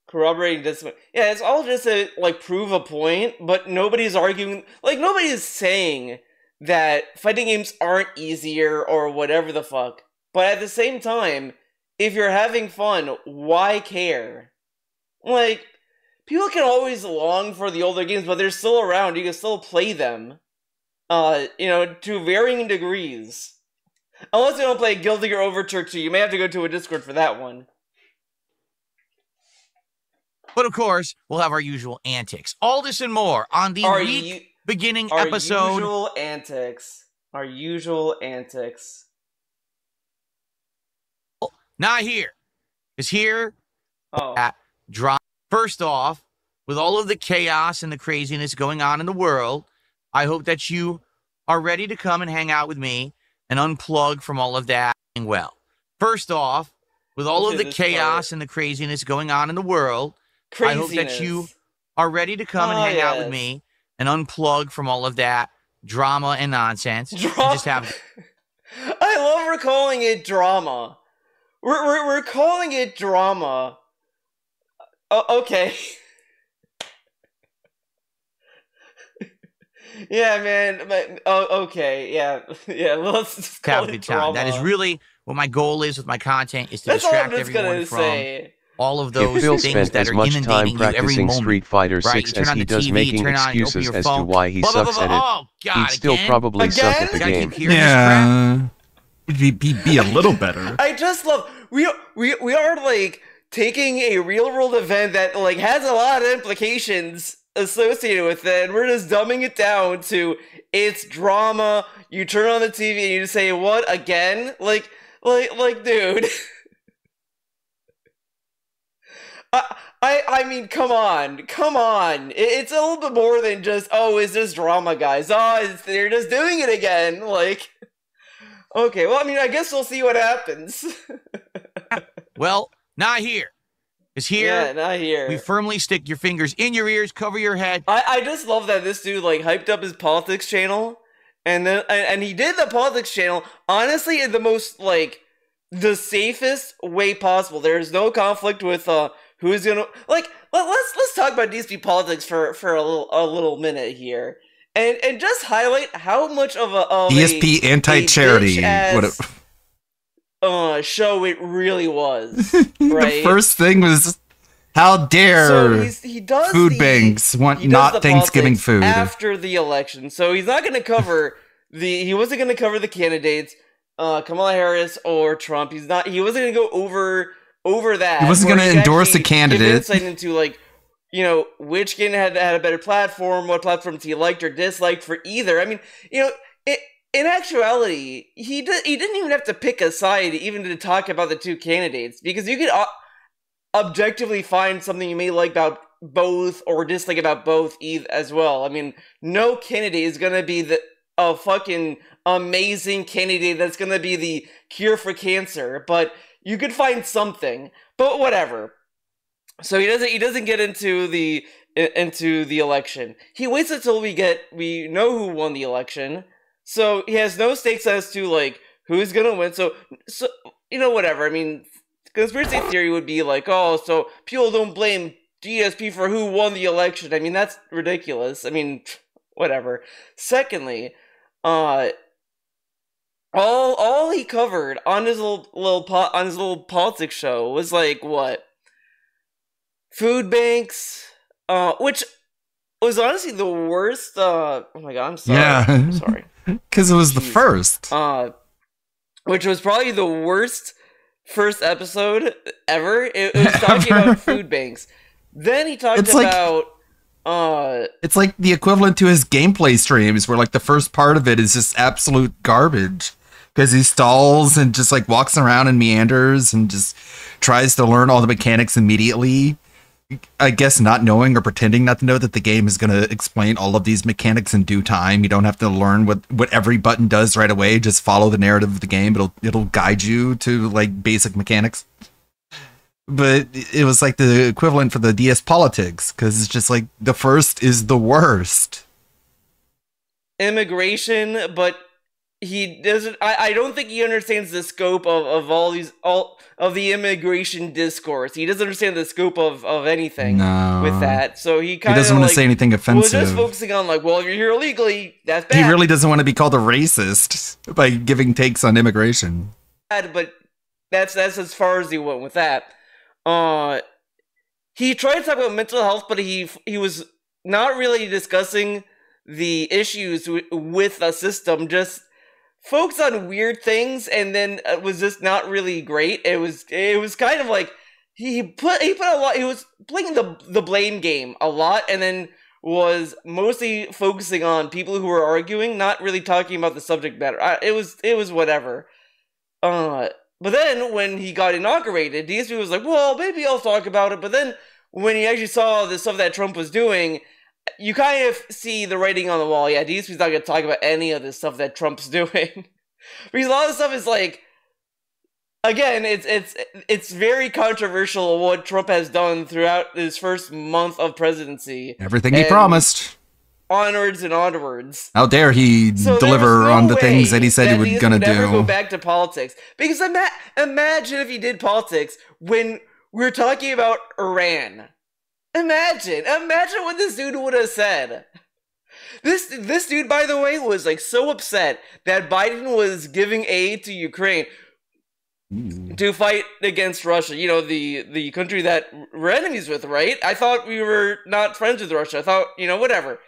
Speaker 11: Corroborating testimony. Yeah, it's all just to like prove a point, but nobody's arguing. Like nobody's saying that fighting games aren't easier or whatever the fuck. But at the same time, if you're having fun, why care? Like, people can always long for the older games, but they're still around. You can still play them. To varying degrees. Unless you don't play Guilty Gear Overture 2, you may have to go to a Discord for that one.
Speaker 12: But of course, we'll have our usual antics. All this and more on the beginning episode.
Speaker 11: Our usual antics.
Speaker 12: Not here. Because here at Drop. First off, with all of the chaos and the craziness going on in the world, I hope that you are ready to come and hang out with me and unplug from all of that. Well, first off, with all of the chaos and the craziness going on in the world, I hope that you are ready to come and hang out with me and unplug from all of that drama and nonsense. And just have.
Speaker 11: I love we're calling it drama. We're calling it drama. Okay. Yeah, man. But, okay. Yeah. Let's just call it drama.
Speaker 12: That is really what my goal is with my content, is to distract everyone from all of those
Speaker 13: Phil
Speaker 12: things
Speaker 13: spent
Speaker 12: that
Speaker 13: as
Speaker 12: are
Speaker 13: much
Speaker 12: inundating
Speaker 13: time
Speaker 12: you every
Speaker 13: practicing
Speaker 12: moment.
Speaker 13: Street Fighter
Speaker 12: Right?
Speaker 13: 6
Speaker 12: You turn
Speaker 13: as
Speaker 12: on
Speaker 13: he
Speaker 12: the
Speaker 13: does
Speaker 12: TV,
Speaker 13: making
Speaker 12: turn on, you
Speaker 13: excuses
Speaker 12: open your
Speaker 13: as to
Speaker 12: phone.
Speaker 13: why he sucks at it.
Speaker 12: Oh, God,
Speaker 13: He'd still
Speaker 12: again?
Speaker 13: probably suck at the
Speaker 12: Gotta
Speaker 13: game.
Speaker 12: keep hearing this crap.
Speaker 6: Be a little better.
Speaker 11: I just love we are like taking a real world event that like has a lot of implications associated with it, and we're just dumbing it down to it's drama. You turn on the TV and you just say, "What again?" Like, dude. I mean, come on. It's a little bit more than just, oh, is this drama, guys? Oh, they're just doing it again. Like, okay, well, I mean, I guess we'll see what happens.
Speaker 12: Well, not here. Because here,
Speaker 11: yeah, not here.
Speaker 12: We firmly stick your fingers in your ears, cover your head.
Speaker 11: I just love that this dude, like, hyped up his politics channel. And then, and he did the politics channel, honestly, in the most, like, the safest way possible. There's no conflict with, who's gonna, like, let's talk about DSP politics for a little minute here, and just highlight how much of
Speaker 6: DSP anti-charity
Speaker 11: show it really was.
Speaker 6: The
Speaker 11: Right?
Speaker 6: first thing was, how dare
Speaker 11: he does
Speaker 6: food banks want not Thanksgiving food
Speaker 11: after the election. So he's not going to cover he wasn't going to cover the candidates, Kamala Harris or Trump. He wasn't going to go over that.
Speaker 6: He wasn't going to endorse a candidate.
Speaker 11: Give insight into, like, you know, which candidate had a better platform, what platforms he liked or disliked for either. I mean, you know, in actuality, he didn't even have to pick a side even to talk about the two candidates, because you could objectively find something you may like about both or dislike about both as well. I mean, no candidate is going to be a fucking amazing candidate that's going to be the cure for cancer, but you could find something. But whatever. So he doesn't get into the election. He waits until we know who won the election. So he has no stakes as to, like, who's gonna win. So you know, whatever. I mean, conspiracy theory would be like, oh, so people don't blame DSP for who won the election. I mean, that's ridiculous. I mean, whatever. Secondly, all he covered on his little politics show was, like, what? Food banks, which was honestly the worst. Oh my god, I'm sorry.
Speaker 6: Yeah,
Speaker 11: I'm sorry.
Speaker 6: Because it was the first.
Speaker 11: Which was probably the worst first episode ever. It was talking about food banks. Then he talked about.
Speaker 6: It's like the equivalent to his gameplay streams, where, like, the first part of it is just absolute garbage. Because he stalls and just, like, walks around and meanders and just tries to learn all the mechanics immediately. I guess not knowing or pretending not to know that the game is going to explain all of these mechanics in due time. You don't have to learn what every button does right away. Just follow the narrative of the game. It'll guide you to, like, basic mechanics. But it was like the equivalent for the DS politics, because it's just like the first is the worst.
Speaker 11: Immigration, but he doesn't. I don't think he understands the scope of all of the immigration discourse. He doesn't understand the scope of anything with that. So he kind of
Speaker 6: doesn't want to say anything offensive.
Speaker 11: Was just focusing on, like, well, if you're here illegally, that's bad.
Speaker 6: He really doesn't want to be called a racist by giving takes on immigration.
Speaker 11: But that's as far as he went with that. He tried to talk about mental health, but he was not really discussing the issues with the system. Just focused on weird things, and then it was just not really great. It was kind of like he put a lot. He was playing the blame game a lot, and then was mostly focusing on people who were arguing, not really talking about the subject matter. It was whatever. But then when he got inaugurated, DSP was like, well, maybe I'll talk about it. But then when he actually saw the stuff that Trump was doing, you kind of see the writing on the wall. Yeah, DSP's not going to talk about any of the stuff that Trump's doing. Because a lot of stuff is like, again, it's very controversial what Trump has done throughout his first month of presidency.
Speaker 6: Everything he promised.
Speaker 11: Onwards and onwards.
Speaker 6: How dare he deliver on the things that he said he was gonna
Speaker 11: never go
Speaker 6: do.
Speaker 11: back to politics. Because imagine if he did politics when we're talking about Iran. Imagine what this dude would have said. This dude, by the way, was like so upset that Biden was giving aid to Ukraine to fight against Russia. You know, the country that we're enemies with, right? I thought we were not friends with Russia. I thought, whatever.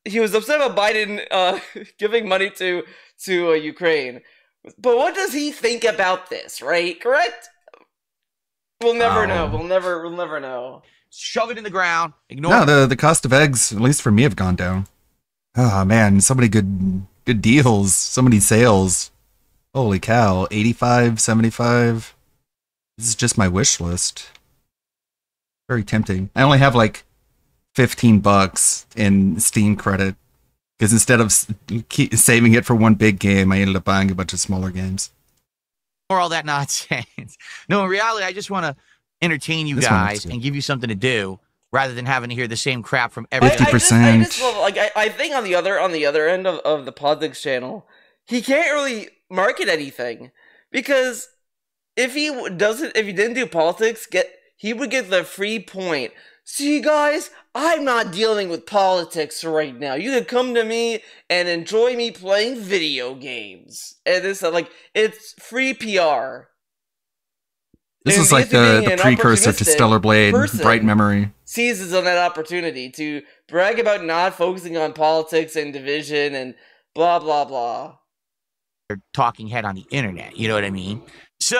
Speaker 11: He was upset about Biden giving money to Ukraine. But what does he think about this, right? Correct? We'll never know. We'll never know.
Speaker 12: Shove it in the ground. Ignore
Speaker 6: No, the cost of eggs, at least for me, have gone down. Oh man, so many good deals, so many sales. Holy cow, 85, 75. This is just my wish list. Very tempting. I only have like $15 in Steam credit because instead of saving it for one big game, I ended up buying a bunch of smaller games.
Speaker 12: Or all that nonsense. No, in reality, I just want to entertain you
Speaker 6: This one looks
Speaker 12: guys
Speaker 6: good.
Speaker 12: and give you something to do rather than having to hear the same crap from every
Speaker 6: 50%.
Speaker 11: I just love, like, I think on the other end of the politics channel, he can't really market anything because if he didn't do politics, he would get the free point. See, guys, I'm not dealing with politics right now. You can come to me and enjoy me playing video games. And it's free PR.
Speaker 6: This
Speaker 11: And
Speaker 6: is like
Speaker 11: being
Speaker 6: the
Speaker 11: an
Speaker 6: precursor to
Speaker 11: opportunistic
Speaker 6: Stellar Blade,
Speaker 11: person
Speaker 6: Bright Memory.
Speaker 11: seizes on that opportunity to brag about not focusing on politics and division and blah, blah, blah.
Speaker 12: talking head on the internet. You know what I mean? So,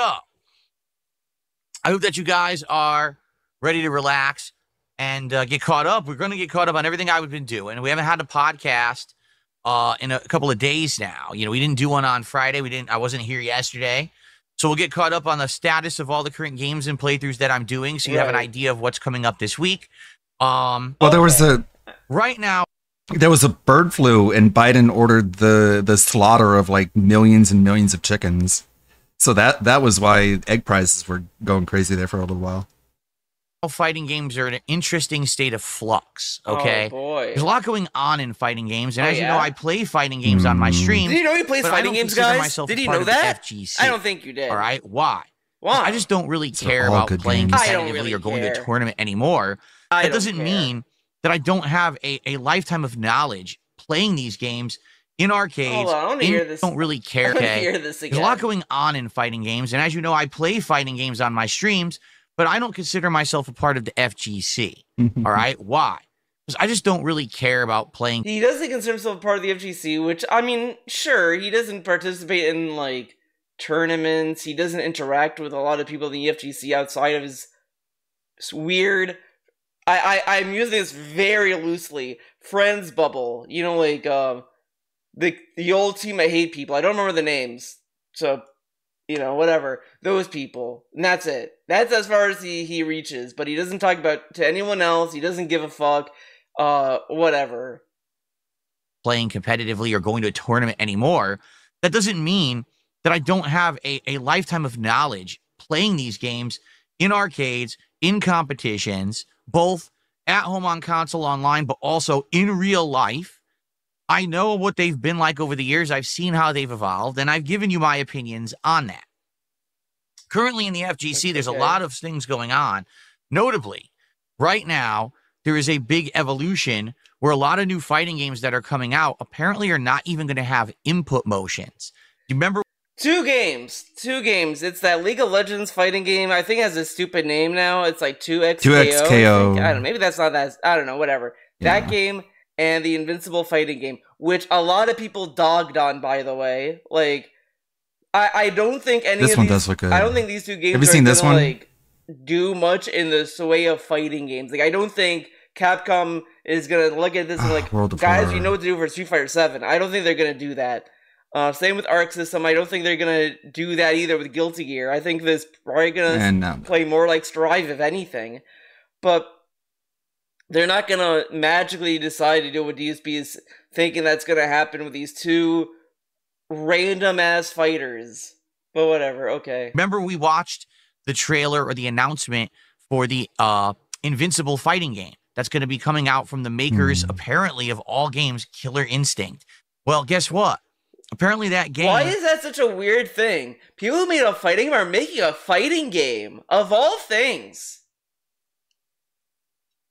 Speaker 12: I hope that you guys are ready to relax and get caught up. We're going to get caught up on everything I've been doing. We haven't had a podcast in a couple of days now. You know, we didn't do one on Friday. I wasn't here yesterday. So we'll get caught up on the status of all the current games and playthroughs that I'm doing, so you have an idea of what's coming up this week.
Speaker 6: Well, there was
Speaker 12: right now.
Speaker 6: There was a bird flu, and Biden ordered the slaughter of like millions and millions of chickens. So that was why egg prices were going crazy there for a little while.
Speaker 12: Fighting games are in an interesting state of flux. Okay,
Speaker 11: Oh, boy.
Speaker 12: there's a lot going on in fighting games, and
Speaker 11: Oh,
Speaker 12: as you
Speaker 11: yeah?
Speaker 12: know, I play fighting games on my stream.
Speaker 11: Did you know he plays
Speaker 12: but I
Speaker 11: fighting
Speaker 12: don't
Speaker 11: games,
Speaker 12: consider
Speaker 11: guys?
Speaker 12: myself
Speaker 11: Did
Speaker 12: a
Speaker 11: you
Speaker 12: part
Speaker 11: know
Speaker 12: of the
Speaker 11: that?
Speaker 12: FGC.
Speaker 11: I don't think you did.
Speaker 12: All right, why?
Speaker 11: Why?
Speaker 12: I just don't really care
Speaker 6: all
Speaker 12: about
Speaker 6: good
Speaker 12: playing
Speaker 6: games.
Speaker 11: I don't
Speaker 12: competitively
Speaker 11: really
Speaker 12: or going to
Speaker 11: care.
Speaker 12: a tournament anymore.
Speaker 11: I
Speaker 12: That
Speaker 11: don't
Speaker 12: doesn't
Speaker 11: care.
Speaker 12: mean that I don't have a lifetime of knowledge playing these games in arcades.
Speaker 11: Hold on, I wanna hear this.
Speaker 12: Don't really care.
Speaker 11: I wanna
Speaker 12: Okay,
Speaker 11: hear this
Speaker 12: there's a lot
Speaker 11: again.
Speaker 12: going on in fighting games, and as you know, I play fighting games on my streams, but I don't consider myself a part of the FGC. All right, why? Because I just don't really care about playing.
Speaker 11: He doesn't consider himself part of the FGC, which, I mean, sure, he doesn't participate in, like, tournaments. He doesn't interact with a lot of people in the FGC outside of his weird... I'm using this very loosely. Friends bubble. You know, like, the old team I hate people. I don't remember the names. So, you know, whatever. Those people. And that's it. That's as far as he reaches. But he doesn't talk about to anyone else. He doesn't give a fuck. Whatever.
Speaker 12: Playing competitively or going to a tournament anymore, that doesn't mean that I don't have a lifetime of knowledge playing these games in arcades, in competitions, both at home on console online, but also in real life. I know what they've been like over the years. I've seen how they've evolved, and I've given you my opinions on that. Currently in the FGC, there's a lot of things going on. Notably, right now, there is a big evolution where a lot of new fighting games that are coming out apparently are not even going to have input motions. You remember?
Speaker 11: Two games. It's that League of Legends fighting game. I think it has a stupid name now. It's like 2XKO.
Speaker 6: 2XKO.
Speaker 11: I don't know. Maybe that's not that. I don't know. Whatever. That game and the Invincible fighting game, which a lot of people dogged on, by the way. Like, I don't think any
Speaker 6: This
Speaker 11: of
Speaker 6: one
Speaker 11: these,
Speaker 6: does look good.
Speaker 11: I don't think these two games
Speaker 6: Have you
Speaker 11: are
Speaker 6: seen this
Speaker 11: gonna,
Speaker 6: one?
Speaker 11: like, do much in the way of fighting games. Like, I don't think Capcom is gonna look at this and like,
Speaker 6: World of
Speaker 11: guys,
Speaker 6: Horror.
Speaker 11: you know what to do for Street Fighter 7. I don't think they're gonna do that. Same with Arc System. I don't think they're gonna do that either with Guilty Gear. I think this probably gonna play more like Strive, if anything. But they're not gonna magically decide to do what DSP is thinking that's gonna happen with these two random ass fighters. But whatever, okay.
Speaker 12: Remember we watched the trailer or the announcement for the Invincible fighting game that's going to be coming out from the makers, apparently, of all games, Killer Instinct. Well, guess what? Apparently that game...
Speaker 11: Why is that such a weird thing? People who made a fighting game are making a fighting game, of all things.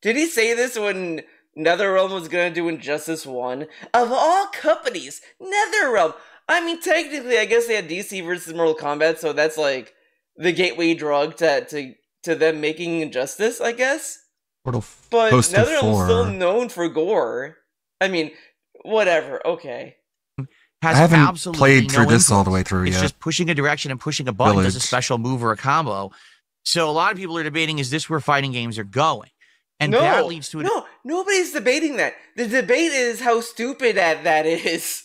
Speaker 11: Did he say this when NetherRealm was going to do Injustice 1? Of all companies, NetherRealm! I mean, technically, I guess they had DC versus Mortal Kombat, so that's like the gateway drug to them making Injustice, I guess?
Speaker 6: Portal
Speaker 11: but
Speaker 6: posted
Speaker 11: NetherRealm's still known for gore. I mean, whatever, okay.
Speaker 12: Has
Speaker 6: I haven't
Speaker 12: absolutely
Speaker 6: played
Speaker 12: no
Speaker 6: through this
Speaker 12: inputs.
Speaker 6: all the way through
Speaker 12: It's
Speaker 6: yet.
Speaker 12: just pushing a direction and pushing a button, does a
Speaker 6: Village.
Speaker 12: special move or a combo. So a lot of people are debating, is this where fighting games are going? And
Speaker 11: no,
Speaker 12: that leads to
Speaker 11: no, nobody's debating that. The debate is how stupid that is.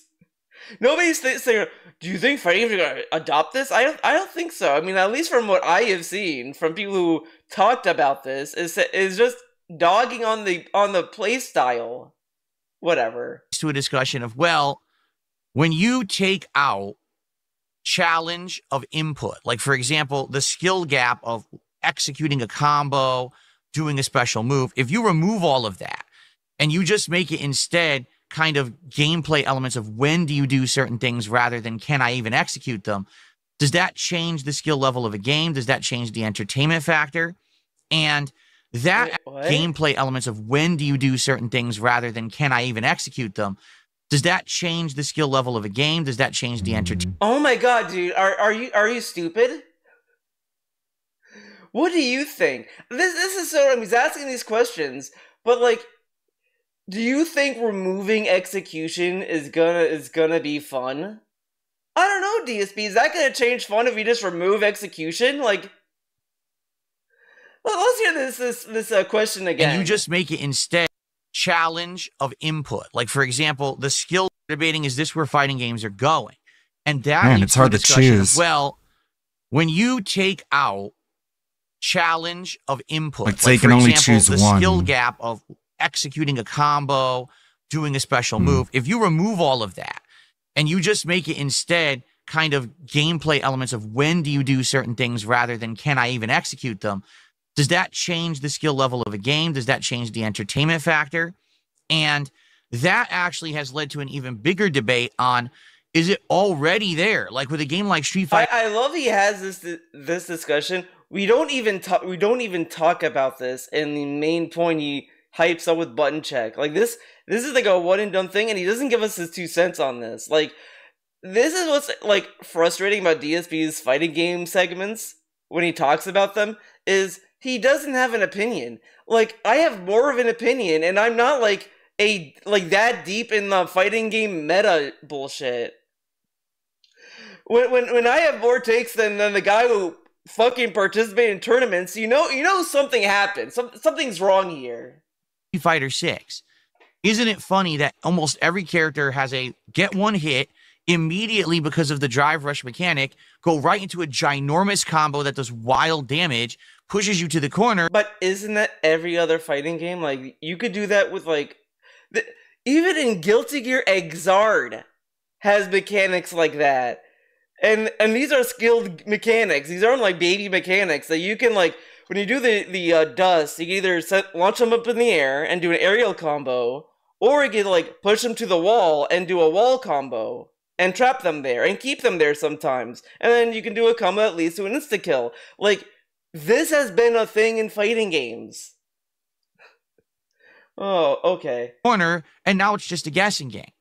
Speaker 11: Nobody's saying, do you think fighting games are going to adopt this? I don't think so. I mean, at least from what I have seen from people who talked about this, is just dogging on the play style. Whatever.
Speaker 12: to a discussion of, well, when you take out challenge of input, like for example, the skill gap of executing a combo, doing a special move, if you remove all of that and you just make it instead kind of gameplay elements of when do you do certain things rather than can I even execute them, does that change the skill level of a game? Does that change the entertainment factor? And that gameplay elements of when do you do certain things rather than can I even execute them, does that change the skill level of a game? Does that change the entertainment?
Speaker 11: Oh my god, dude, are you stupid? What do you think? This is so, I mean, he's asking these questions, but like, do you think removing execution is gonna be fun? I don't know, DSP. Is that gonna change fun if you just remove execution? Like, well, let's hear this question again.
Speaker 12: And you just make it instead challenge of input. Like for example, the skill debating, is this where fighting games are going? And that
Speaker 6: Man,
Speaker 12: leads
Speaker 6: it's
Speaker 12: to a
Speaker 6: hard to
Speaker 12: discussion of,
Speaker 6: choose.
Speaker 12: well, when you take out challenge of input,
Speaker 6: Like, they can
Speaker 12: for
Speaker 6: only
Speaker 12: example,
Speaker 6: choose
Speaker 12: the
Speaker 6: one.
Speaker 12: skill gap of executing a combo, doing a special move, if you remove all of that and you just make it instead kind of gameplay elements of when do you do certain things rather than can I even execute them, does that change the skill level of a game? Does that change the entertainment factor? And that actually has led to an even bigger debate on, is it already there? Like with a game like Street Fighter.
Speaker 11: I love he has this discussion. We don't even talk about this, and the main point he hypes up with button check. Like this is like a one and done thing, and he doesn't give us his 2 cents on this. Like, this is what's like frustrating about DSP's fighting game segments when he talks about them, is he doesn't have an opinion. Like, I have more of an opinion, and I'm not like that deep in the fighting game meta bullshit. When I have more takes than the guy who fucking participated in tournaments, you know something happened. Something's wrong here.
Speaker 12: Street Fighter 6. Isn't it funny that almost every character has a get one hit immediately because of the drive rush mechanic, go right into a ginormous combo that does wild damage, pushes you to the corner.
Speaker 11: But isn't that every other fighting game? Like, you could do that with like even in Guilty Gear Exard has mechanics like that. And these are skilled mechanics. These aren't like baby mechanics that you can like, when you do the dust, you can either launch them up in the air and do an aerial combo, or you can like push them to the wall and do a wall combo and trap them there and keep them there sometimes. And then you can do a combo that leads to an insta-kill. Like, this has been a thing in fighting games. Oh, okay.
Speaker 12: Corner, and now it's just a guessing game.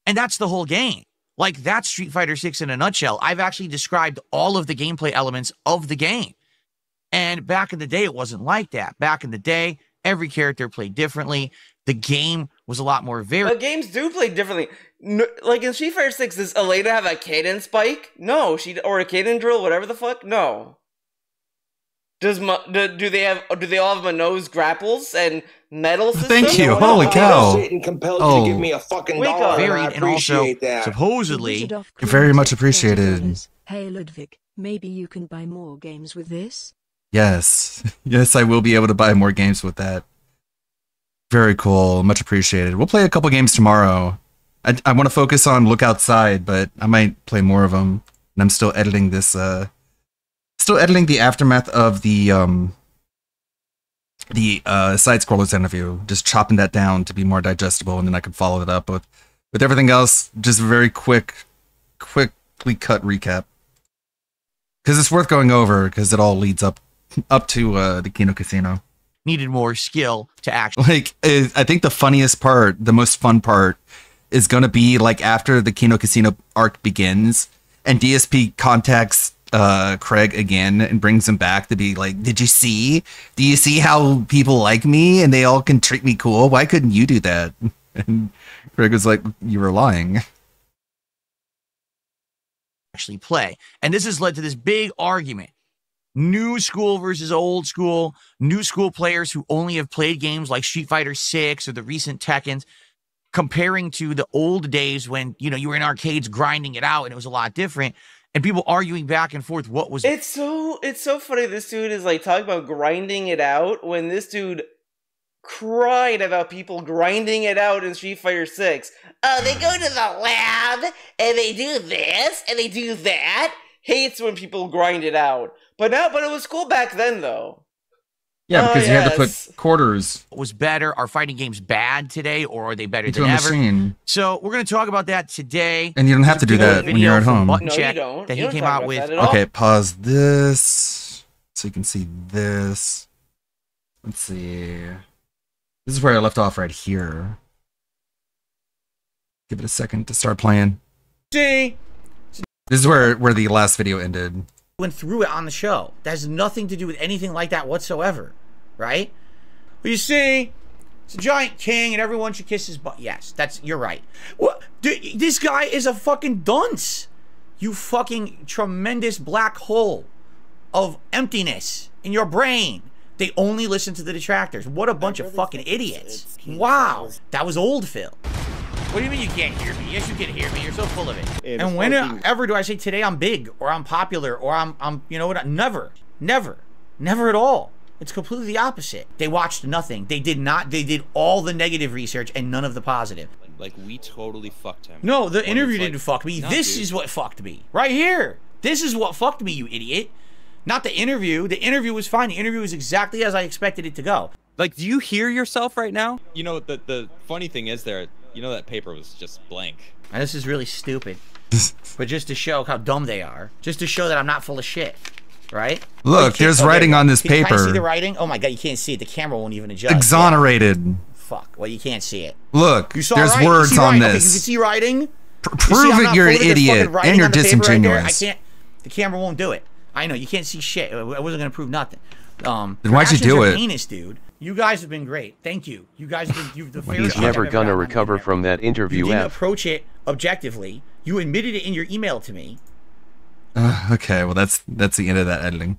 Speaker 12: And that's the whole game. Like, that's Street Fighter 6 in a nutshell. I've actually described all of the gameplay elements of the game. And back in the day, it wasn't like that. Back in the day, every character played differently. The game was a lot more varied.
Speaker 11: But games do play differently. No, like in Street Fighter 6, does Elena have a cadence spike? No. Or a cadence drill, whatever the fuck? No. Do they all have Mano's grapples and metal systems?
Speaker 6: Thank you. Holy cow.
Speaker 3: Satan compelled you to give me a fucking dollar, and I
Speaker 12: Varied and also
Speaker 3: appreciate that.
Speaker 12: supposedly
Speaker 6: Very much appreciated.
Speaker 13: Hey Ludwig, maybe you can buy more games with this?
Speaker 6: Yes. Yes, I will be able to buy more games with that. Very cool. Much appreciated. We'll play a couple games tomorrow. I want to focus on Look Outside, but I might play more of them. and I'm still editing this. Still editing the aftermath of the side scrollers interview. Just chopping that down to be more digestible, and then I can follow it up with everything else. Just a very quickly cut recap, because it's worth going over because it all leads up to the Kino Casino.
Speaker 12: Needed more skill to actually.
Speaker 6: I think the funniest part, the most fun part, is going to be like after the Kino Casino arc begins and DSP contacts Craig again and brings him back to be like, do you see how people like me and they all can treat me cool? Why couldn't you do that? And Craig was like, you were lying.
Speaker 12: Actually play. And this has led to this big argument. New school versus old school. New school players who only have played games like Street Fighter 6 or the recent Tekkens, comparing to the old days when, you were in arcades grinding it out and it was a lot different. And people arguing back and forth what was...
Speaker 11: It's so funny this dude is like talking about grinding it out when this dude cried about people grinding it out in Street Fighter 6. Oh, they go to the lab and they do this and they do that. Hates when people grind it out. But it was cool back then though.
Speaker 6: Yeah, because you had to put quarters.
Speaker 12: Was better? Are fighting games bad today, or are they better
Speaker 6: Into
Speaker 12: than
Speaker 6: a
Speaker 12: ever?
Speaker 6: machine.
Speaker 12: So we're going to talk about that today.
Speaker 6: And you don't have to do that when you're at home.
Speaker 12: Button check that he came out with.
Speaker 6: Okay, pause this so you can see this. Let's see. This is where I left off right here. Give it a second to start playing.
Speaker 12: See?
Speaker 6: This is where the last video ended.
Speaker 12: Went through it on the show. That has nothing to do with anything like that whatsoever, right? Well, you see, it's a giant king and everyone should kiss his butt. Yes, you're right. Well, this guy is a fucking dunce. You fucking tremendous black hole of emptiness in your brain. They only listen to the detractors. What a bunch of fucking idiots. Wow. That was old Phil. What do you mean you can't hear me? Yes, you can hear me. You're so full of it. And whenever do I say today I'm big or I'm popular or I'm you know what? Never. Never. Never at all. It's completely the opposite. They watched nothing. They did all the negative research and none of the positive.
Speaker 1: Like we totally fucked him.
Speaker 12: No, the interview didn't fuck me. This is what fucked me. Right here. This is what fucked me, you idiot. Not the interview. The interview was fine. The interview was exactly as I expected it to go.
Speaker 1: Like, do you hear yourself right now? You know, the funny thing is that paper was just blank.
Speaker 12: And this is really stupid. But just to show how dumb they are. Just to show that I'm not full of shit. Right?
Speaker 6: Look, there's writing on this paper.
Speaker 12: Can you see the writing? Oh my god, you can't see it. The camera won't even adjust.
Speaker 6: Exonerated.
Speaker 12: Yeah. Fuck. Well, you can't see it.
Speaker 6: Look, there's words on this.
Speaker 12: Okay, you can see writing.
Speaker 6: Prove it, you're an idiot, and you're disingenuous.
Speaker 12: I can't. The camera won't do it. I know, you can't see shit. I wasn't gonna prove nothing.
Speaker 6: Then why'd you do it?
Speaker 12: Heinous, dude. You guys have been great. Thank you. You guys have been the
Speaker 14: He's never gonna recover from that interview.
Speaker 12: You didn't approach it objectively. You admitted it in your email to me.
Speaker 6: Okay, well that's the end of that editing.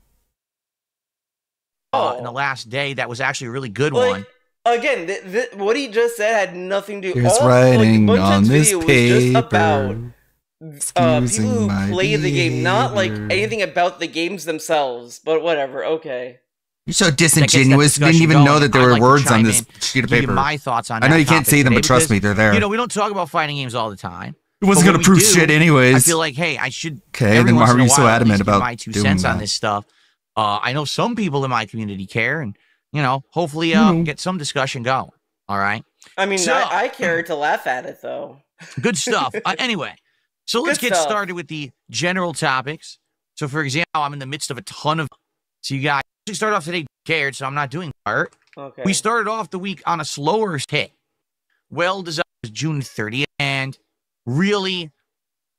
Speaker 12: In the last day, that was actually a really good one.
Speaker 11: Again, what he just said had nothing to do.
Speaker 6: Here's writing on this paper.
Speaker 11: People who play the game, not like anything about the games themselves. But whatever. Okay.
Speaker 6: You're so disingenuous. You didn't even know that there were words on this sheet of paper.
Speaker 12: My thoughts on
Speaker 6: I know you can't see them, but trust me, they're there.
Speaker 12: You know, we don't talk about fighting games all the time.
Speaker 6: It wasn't going to prove shit anyways.
Speaker 12: I feel like, hey, I should.
Speaker 6: Okay, then why were you so adamant about
Speaker 12: my 2 cents on this stuff? I know some people in my community care, and hopefully get some discussion going. All right.
Speaker 11: I mean, I care to laugh at it though.
Speaker 12: Good stuff. Anyway, so let's get started with the general topics. So, for example, I'm in the midst of a ton of. So you guys start off today scared, so I'm not doing art.
Speaker 11: Okay.
Speaker 12: We started off the week on a slower hit. Well designed was June 30th, and really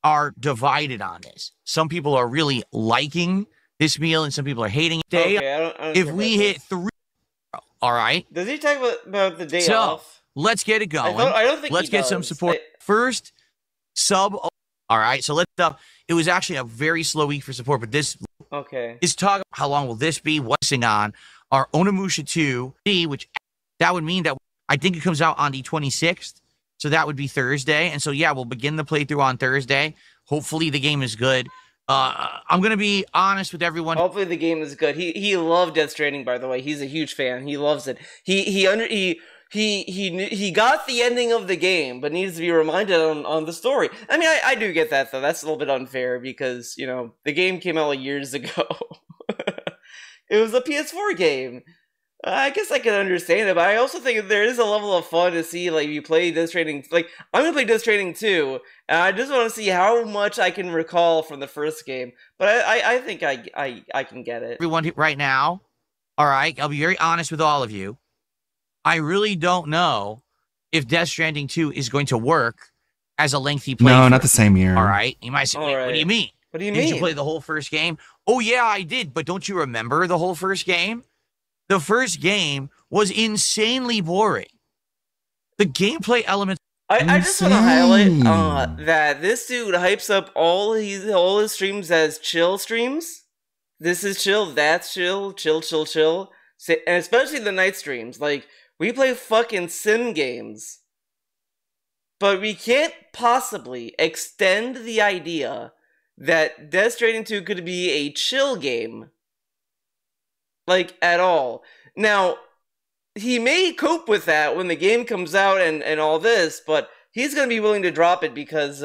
Speaker 12: are divided on this. Some people are really liking this meal, and some people are hating it.
Speaker 11: Okay, I don't
Speaker 12: if we hit 3, all right.
Speaker 11: Does he talk about the day
Speaker 12: so,
Speaker 11: off?
Speaker 12: Let's get it going.
Speaker 11: I don't think
Speaker 12: let's get some support. First, sub. All right, so let's up. It was actually a very slow week for support, but this is talking. How long will this be? What's on our Onimusha 2, which that would mean that I think it comes out on the 26th. So that would be Thursday. And so, yeah, we'll begin the playthrough on Thursday. Hopefully the game is good. I'm going to be honest with everyone.
Speaker 11: Hopefully the game is good. He loved Death Stranding, by the way. He's a huge fan. He loves it. He he got the ending of the game, but needs to be reminded on the story. I mean, I do get that though. That's a little bit unfair because the game came out like years ago. It was a PS4 game. I guess I can understand it, but I also think there is a level of fun to see, like, you play Death Stranding. Like, I'm gonna play Death Stranding 2, and I just want to see how much I can recall from the first game. But I think I can get it.
Speaker 12: Everyone right now, all right, I'll be very honest with all of you. I really don't know if Death Stranding 2 is going to work as a lengthy playthrough.
Speaker 6: No, not the same year.
Speaker 12: All right, you might say, what do you mean?
Speaker 11: What do you mean?
Speaker 12: Did you play the whole first game? Oh yeah, I did, but don't you remember the whole first game? The first game was insanely boring. The gameplay elements.
Speaker 11: I just want to highlight that this dude hypes up all his streams as chill streams. This is chill, that's chill, chill. And especially the night streams. Like, we play fucking sim games. But we can't possibly extend the idea that Death Stranding 2 could be a chill game. Like, at all. Now, he may cope with that when the game comes out and all this, but he's going to be willing to drop it because,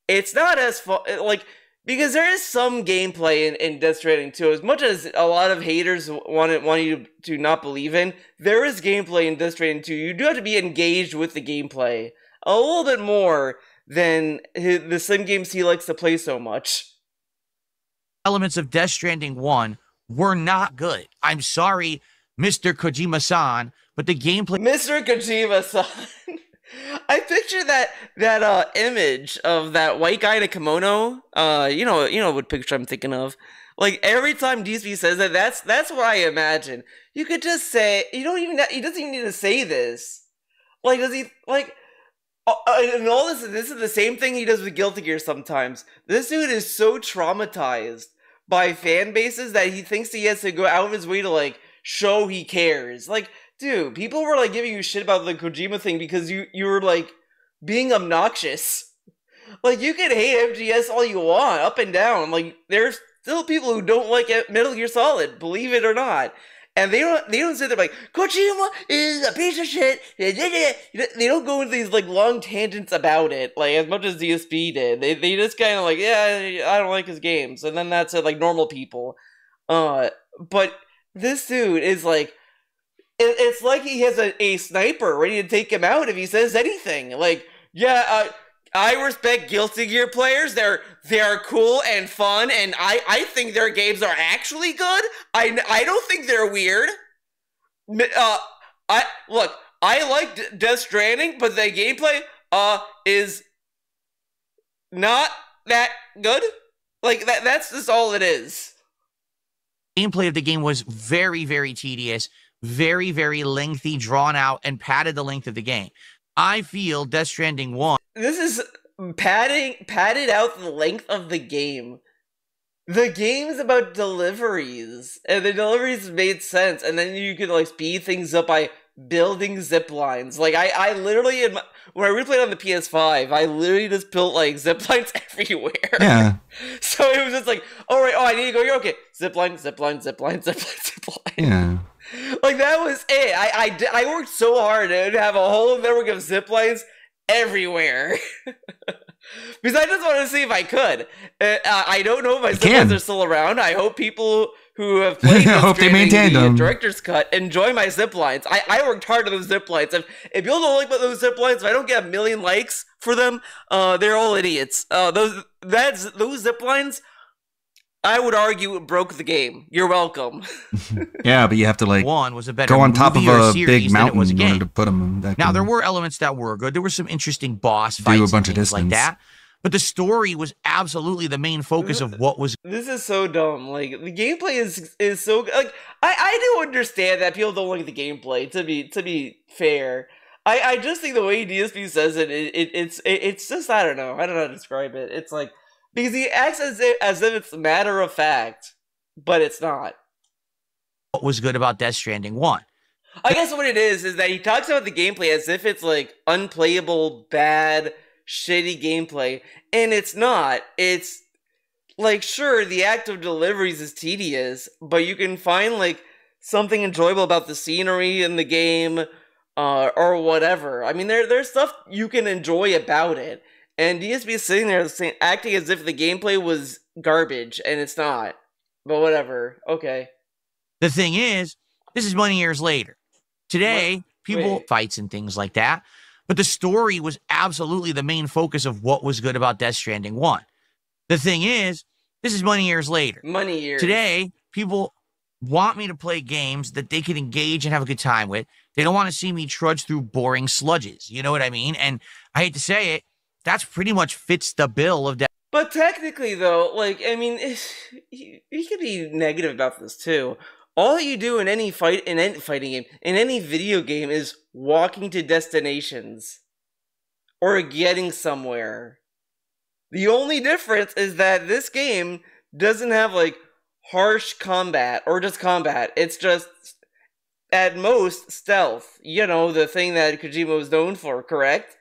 Speaker 11: it's not as fun, like, because there is some gameplay in Death Stranding 2. As much as a lot of haters want you to not believe in, there is gameplay in Death Stranding 2. You do have to be engaged with the gameplay a little bit more than the sim games he likes to play so much.
Speaker 12: Elements of Death Stranding 1 were not good. I'm sorry, Mr. Kojima-san, but the gameplay...
Speaker 11: Mr. Kojima-san! I picture that image of that white guy in a kimono. You know what picture I'm thinking of. Like, every time DSP says that, that's what I imagine. You could just say... he doesn't even need to say this. Like, does he... Like... and all this is the same thing he does with Guilty Gear sometimes. This dude is so traumatized by fan bases that he thinks he has to go out of his way to, like, show he cares. Like, dude, people were, like, giving you shit about the Kojima thing because you were, like, being obnoxious. Like, you can hate MGS all you want, up and down. Like, there's still people who don't like Metal Gear Solid, believe it or not. And they don't sit there like, Kojima is a piece of shit. They don't go into these, like, long tangents about it, like, as much as DSP did. They just kind of like, yeah, I don't like his games. And then that's it, like, normal people. But this dude is like, it's like he has a sniper ready to take him out if he says anything. Like, yeah, I respect Guilty Gear players. They're cool and fun, and I think their games are actually good. I don't think they're weird. I like Death Stranding, but the gameplay is not that good. Like, that's just all it is.
Speaker 12: Gameplay of the game was very, very tedious, very, very lengthy, drawn out, and padded the length of the game. I feel Death Stranding 1.
Speaker 11: This is padded out the length of the game. The game's about deliveries, and the deliveries made sense, and then you could, like, speed things up by building zip lines. Like, I literally, when I replayed on the PS5, I literally just built, like, zip lines everywhere.
Speaker 6: Yeah.
Speaker 11: So it was just like, alright, I need to go here, okay. Zip line, zip line, zip line, zip line, zip line.
Speaker 6: Yeah.
Speaker 11: Like, that was it. I worked so hard to have a whole network of zip lines everywhere. Because I just wanted to see if I could. I don't know if my zip lines are still around. I hope people who have played
Speaker 6: I hope they maintain them.
Speaker 11: Director's Cut enjoy my zip lines. I worked hard on those zip lines. If people don't like those zip lines, if I don't get 1 million likes for them, they're all idiots. Those zip lines, I would argue, broke the game. You're welcome.
Speaker 6: Yeah, but you have to, like,
Speaker 12: one was a better
Speaker 6: go on top of a big mountain
Speaker 12: in
Speaker 6: order to put them.
Speaker 12: Now, there were elements that were good. There were some interesting boss fights
Speaker 6: a bunch
Speaker 12: and
Speaker 6: of
Speaker 12: things like
Speaker 6: distance.
Speaker 12: that. But the story was absolutely the main focus of what was...
Speaker 11: This is so dumb. Like, the gameplay is so... Like, I do understand that people don't like the gameplay, to be fair. I just think the way DSP says it's just, I don't know how to describe it. It's like, because he acts as if it's matter of fact, but it's not.
Speaker 12: What was good about Death Stranding 1?
Speaker 11: I guess what it is that he talks about the gameplay as if it's, like, unplayable, bad, shitty gameplay, and it's not. It's, like, sure, the act of deliveries is tedious, but you can find, like, something enjoyable about the scenery in the game, or whatever. I mean, there's stuff you can enjoy about it. And DSP is sitting there acting as if the gameplay was garbage, and it's not. But whatever. Okay.
Speaker 12: The thing is, this is many years later. Today, people fights and things like that. But the story was absolutely the main focus of what was good about Death Stranding 1. The thing is, this is many years later.
Speaker 11: Many years.
Speaker 12: Today, people want me to play games that they can engage and have a good time with. They don't want to see me trudge through boring sludges. You know what I mean? And I hate to say it, that's pretty much fits the bill of that.
Speaker 11: But technically, though, like, I mean, you could be negative about this, too. All you do in any fighting game, in any video game, is walking to destinations. Or getting somewhere. The only difference is that this game doesn't have, like, harsh combat, or just combat. It's just, at most, stealth. You know, the thing that Kojima was known for, correct?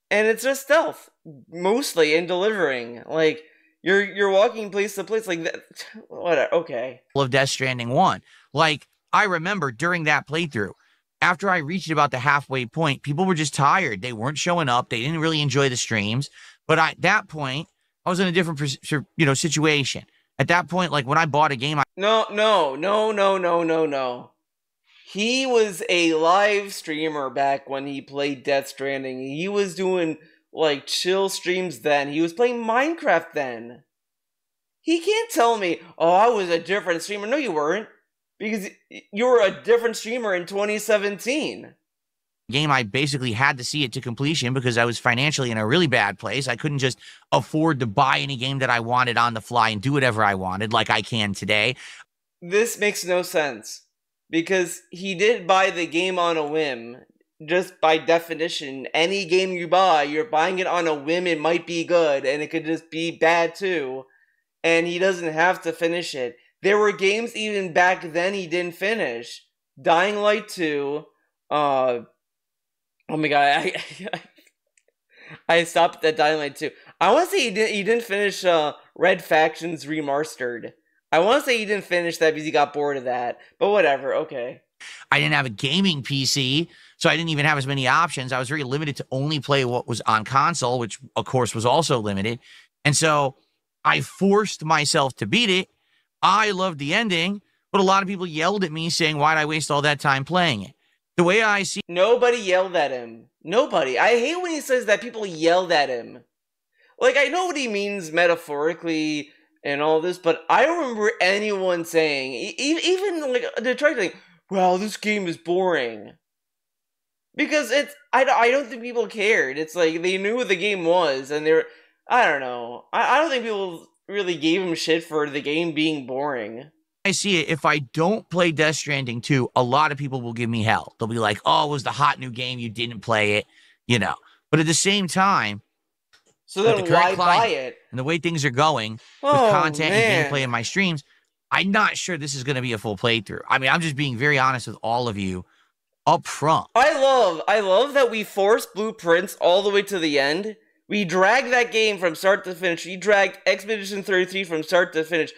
Speaker 11: And it's just stealth, mostly, in delivering. Like, you're walking place to place, like that. Whatever, okay.
Speaker 12: Of Death Stranding 1. Like, I remember during that playthrough, after I reached about the halfway point, people were just tired. They weren't showing up. They didn't really enjoy the streams. But at that point, I was in a different, situation. At that point, like, when I bought a game,
Speaker 11: No. He was a live streamer back when he played Death Stranding. He was doing, like, chill streams then. He was playing Minecraft then. He can't tell me, oh, I was a different streamer. No, you weren't. Because you were a different streamer in 2017.
Speaker 12: Game, I basically had to see it to completion because I was financially in a really bad place. I couldn't just afford to buy any game that I wanted on the fly and do whatever I wanted like I can today.
Speaker 11: This makes no sense. Because he did buy the game on a whim. Just by definition, any game you buy, you're buying it on a whim. It might be good, and it could just be bad too. And he doesn't have to finish it. There were games even back then he didn't finish. Dying Light 2. Oh my god, I stopped at Dying Light 2. I want to say he didn't finish Red Factions Remastered. I want to say he didn't finish that because he got bored of that. But whatever, okay.
Speaker 12: I didn't have a gaming PC, so I didn't even have as many options. I was very limited to only play what was on console, which, of course, was also limited. And so I forced myself to beat it. I loved the ending, but a lot of people yelled at me saying, why'd I waste all that time playing it? The way I see...
Speaker 11: Nobody yelled at him. Nobody. I hate when he says that people yelled at him. Like, I know what he means metaphorically and all this, but I don't remember anyone saying, even like Detroit saying, well, this game is boring. Because it's, I don't think people cared. It's like, they knew what the game was, and they're, I don't know. I don't think people really gave him shit for the game being boring.
Speaker 12: I see it. If I don't play Death Stranding 2, a lot of people will give me hell. They'll be like, oh, it was the hot new game, you didn't play it, you know. But at the same time,
Speaker 11: so then why buy it?
Speaker 12: And the way things are going with content and gameplay in my streams, I'm not sure this is going to be a full playthrough. I mean, I'm just being very honest with all of you up front.
Speaker 11: I love that we forced Blueprints all the way to the end. We dragged that game from start to finish. We dragged Expedition 33 from start to finish.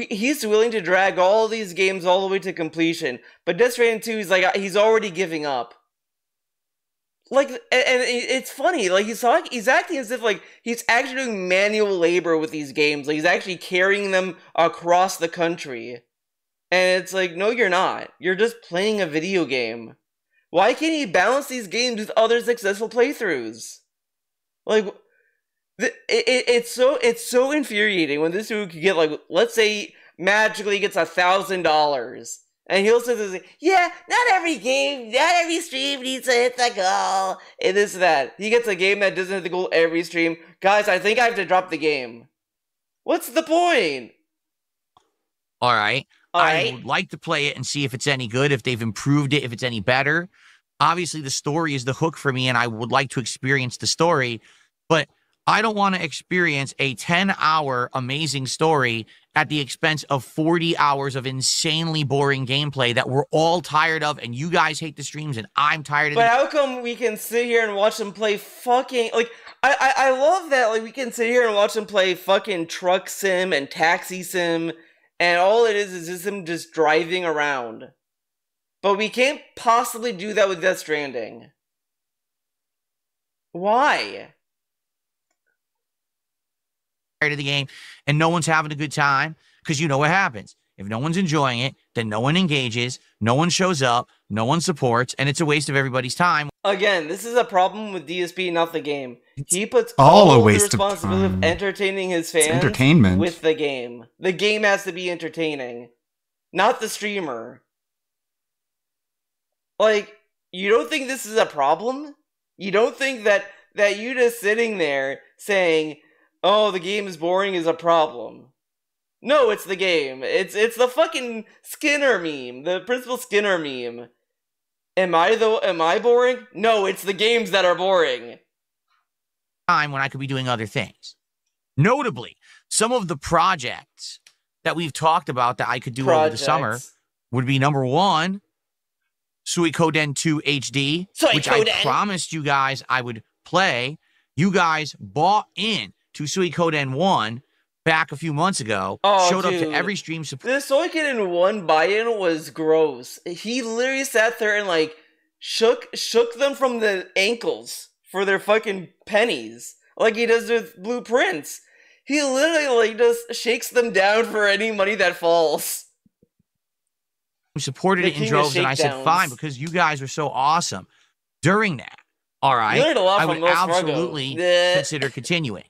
Speaker 11: He's willing to drag all these games all the way to completion. But Death Stranding 2, he's already giving up. Like, and it's funny, like, he's acting as if, like, he's actually doing manual labor with these games. Like, he's actually carrying them across the country. And it's like, no, you're not. You're just playing a video game. Why can't he balance these games with other successful playthroughs? Like, it's so infuriating when this dude could get, like, let's say, magically gets $1,000. And he'll say this, yeah, not every game, not every stream needs to hit the goal, and this and that. He gets a game that doesn't hit the goal every stream. Guys, I think I have to drop the game. What's the point?
Speaker 12: Alright. I would like to play it and see if it's any good, if they've improved it, if it's any better. Obviously, the story is the hook for me, and I would like to experience the story, but I don't want to experience a 10-hour amazing story at the expense of 40 hours of insanely boring gameplay that we're all tired of, and you guys hate the streams, and I'm tired of
Speaker 11: But how come we can sit here and watch them play fucking... Like, I love that, like, we can sit here and watch them play fucking Truck Sim and Taxi Sim and all it is just him just driving around. But we can't possibly do that with Death Stranding. Why?
Speaker 12: To the game, and no one's having a good time, because you know what happens. If no one's enjoying it, then no one engages, no one shows up, no one supports, and it's a waste of everybody's time.
Speaker 11: Again, this is a problem with DSP, not the game. He puts
Speaker 6: all a
Speaker 11: the
Speaker 6: waste of
Speaker 11: responsibility
Speaker 6: time.
Speaker 11: of entertaining his fans
Speaker 6: entertainment.
Speaker 11: with the game. The game has to be entertaining, not the streamer. Like, you don't think this is a problem? You don't think that you just sitting there saying, "Oh, the game is boring," is a problem? No, it's the game. It's the fucking Skinner meme, the Principal Skinner meme. Am I boring? No, it's the games that are boring.
Speaker 12: Time when I could be doing other things. Notably, some of the projects that we've talked about that I could do over the summer would be number 1, Suikoden 2 HD, which I promised you guys I would play. You guys bought in to Suikoden 1 back a few months ago, showed up to every stream support.
Speaker 11: The Suikoden 1 buy-in was gross. He literally sat there and like shook them from the ankles for their fucking pennies, like he does with Blueprints. He literally like just shakes them down for any money that falls.
Speaker 12: Supported it in droves, and I said fine because you guys were so awesome during that. All right, I would absolutely consider continuing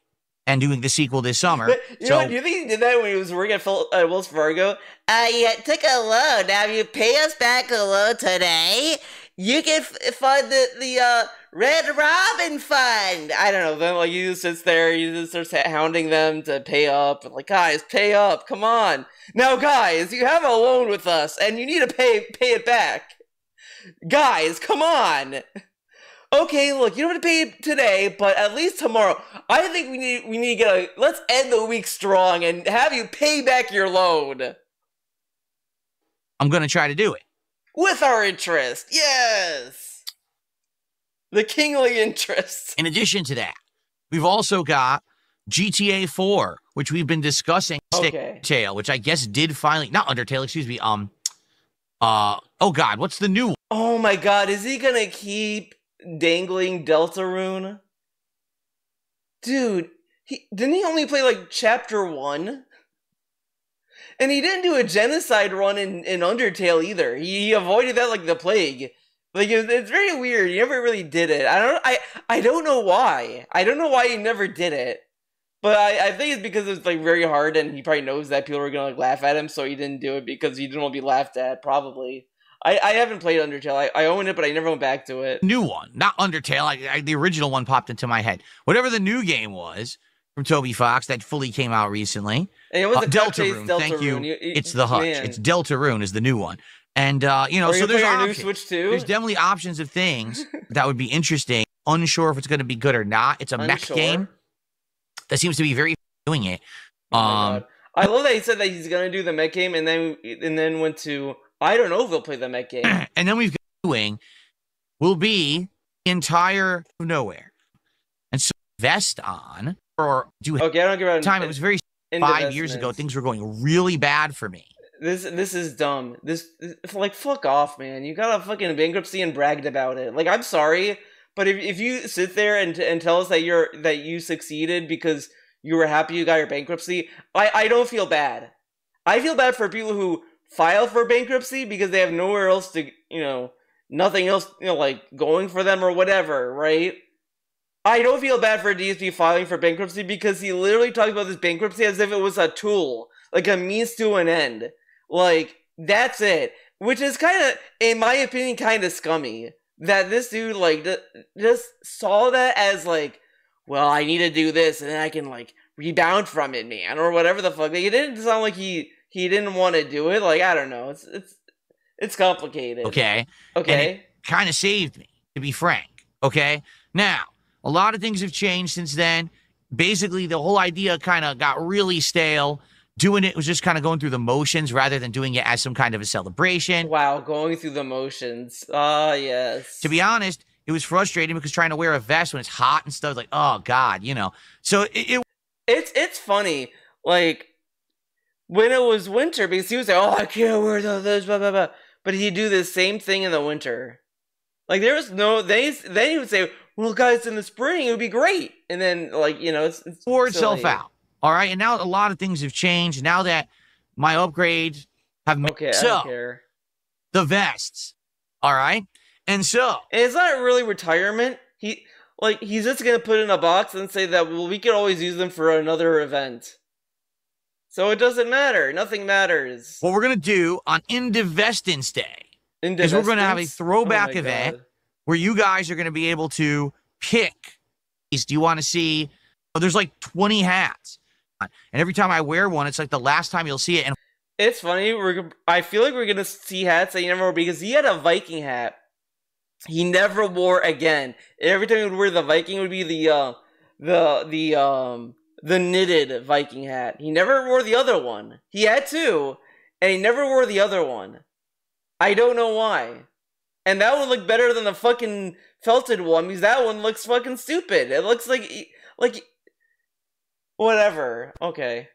Speaker 12: and doing the sequel this summer.
Speaker 11: You know what? Do you think he did that when he was working at Wells Fargo? I took a loan. Now, if you pay us back a loan today, you can fund the Red Robin Fund. I don't know. Then like he just sits there, he just starts hounding them to pay up. Like, guys, pay up. Come on. Now, guys, you have a loan with us, and you need to pay it back. Guys, come on. Okay, look, you don't have to pay it today, but at least tomorrow. I think we need to get let's end the week strong and have you pay back your loan.
Speaker 12: I'm gonna try to do it.
Speaker 11: With our interest, yes! The kingly interest.
Speaker 12: In addition to that, we've also got GTA 4, which we've been discussing. Undertale, which I guess did finally, not Undertale, excuse me, oh god, what's the new one?
Speaker 11: Oh my god, is he gonna keep dangling Deltarune? Dude, didn't he only play like chapter 1? And he didn't do a genocide run in Undertale either. He avoided that like the plague. Like it's very weird. He never really did it. I don't know why. I don't know why he never did it. But I think it's because it's like very hard, and he probably knows that people are gonna like laugh at him, so he didn't do it because he didn't want to be laughed at. Probably. I haven't played Undertale. I own it, but I never went back to it.
Speaker 12: New one, not Undertale. The original one popped into my head. Whatever the new game was from Toby Fox that fully came out recently.
Speaker 11: And it wasn't
Speaker 12: Deltarune. Thank you. It's the Hutch. Man. It's Deltarune is the new one. And you know, so there's options.
Speaker 11: Switch too?
Speaker 12: There's definitely options of things that would be interesting. Unsure if it's going to be good or not. It's a mech game that seems to be very doing it.
Speaker 11: Oh my God. I love that he said that he's going to do the mech game, and then went to. I don't know if they'll play the mech game.
Speaker 12: And then we've got doing will be entire nowhere. And so invest on or do
Speaker 11: okay, I don't give a
Speaker 12: time. It was very 5 years ago. Things were going really bad for me.
Speaker 11: This is dumb. This like fuck off, man. You got a fucking bankruptcy and bragged about it. Like I'm sorry, but if you sit there and tell us that you succeeded because you were happy you got your bankruptcy, I don't feel bad. I feel bad for people who file for bankruptcy because they have nowhere else to, nothing else, like going for them or whatever, right? I don't feel bad for DSP filing for bankruptcy because he literally talks about this bankruptcy as if it was a tool, like a means to an end. Like, that's it. Which is kind of, in my opinion, kind of scummy. That this dude, like, just saw that as, like, well, I need to do this and then I can, like, rebound from it, man, or whatever the fuck. Like, it didn't sound like he didn't want to do it. Like, I don't know. It's complicated.
Speaker 12: Okay. And it kind of saved me, to be frank. Okay? Now, a lot of things have changed since then. Basically, the whole idea kind of got really stale. Doing it was just kind of going through the motions rather than doing it as some kind of a celebration.
Speaker 11: Wow, going through the motions. Yes.
Speaker 12: To be honest, it was frustrating because trying to wear a vest when it's hot and stuff, like, oh, God, So it's
Speaker 11: funny. Like, when it was winter, because he was like, oh, I can't wear those, blah, blah, blah. But he'd do the same thing in the winter. Like, there was no, then he would say, well, guys, in the spring, it would be great. And then, like, you know, it's
Speaker 12: wore itself out. All right. And now a lot of things have changed. Now that my upgrades have made
Speaker 11: I don't care.
Speaker 12: The vests. All right. And so.
Speaker 11: And it's not really retirement. He's just going to put it in a box and say that, well, we could always use them for another event. So it doesn't matter. Nothing matters.
Speaker 12: What we're going to do on Indivestance Day is we're going to have a throwback event where you guys are going to be able to pick. Do you want to see? Oh, there's like 20 hats. And every time I wear one, it's like the last time you'll see it. And
Speaker 11: it's funny. I feel like we're going to see hats that he never wore, because he had a Viking hat he never wore again. Every time he would wear the Viking, it would be the knitted Viking hat. He never wore the other one. He had two, and he never wore the other one. I don't know why. And that one looked better than the fucking felted one, because that one looks fucking stupid. It looks like whatever. Okay.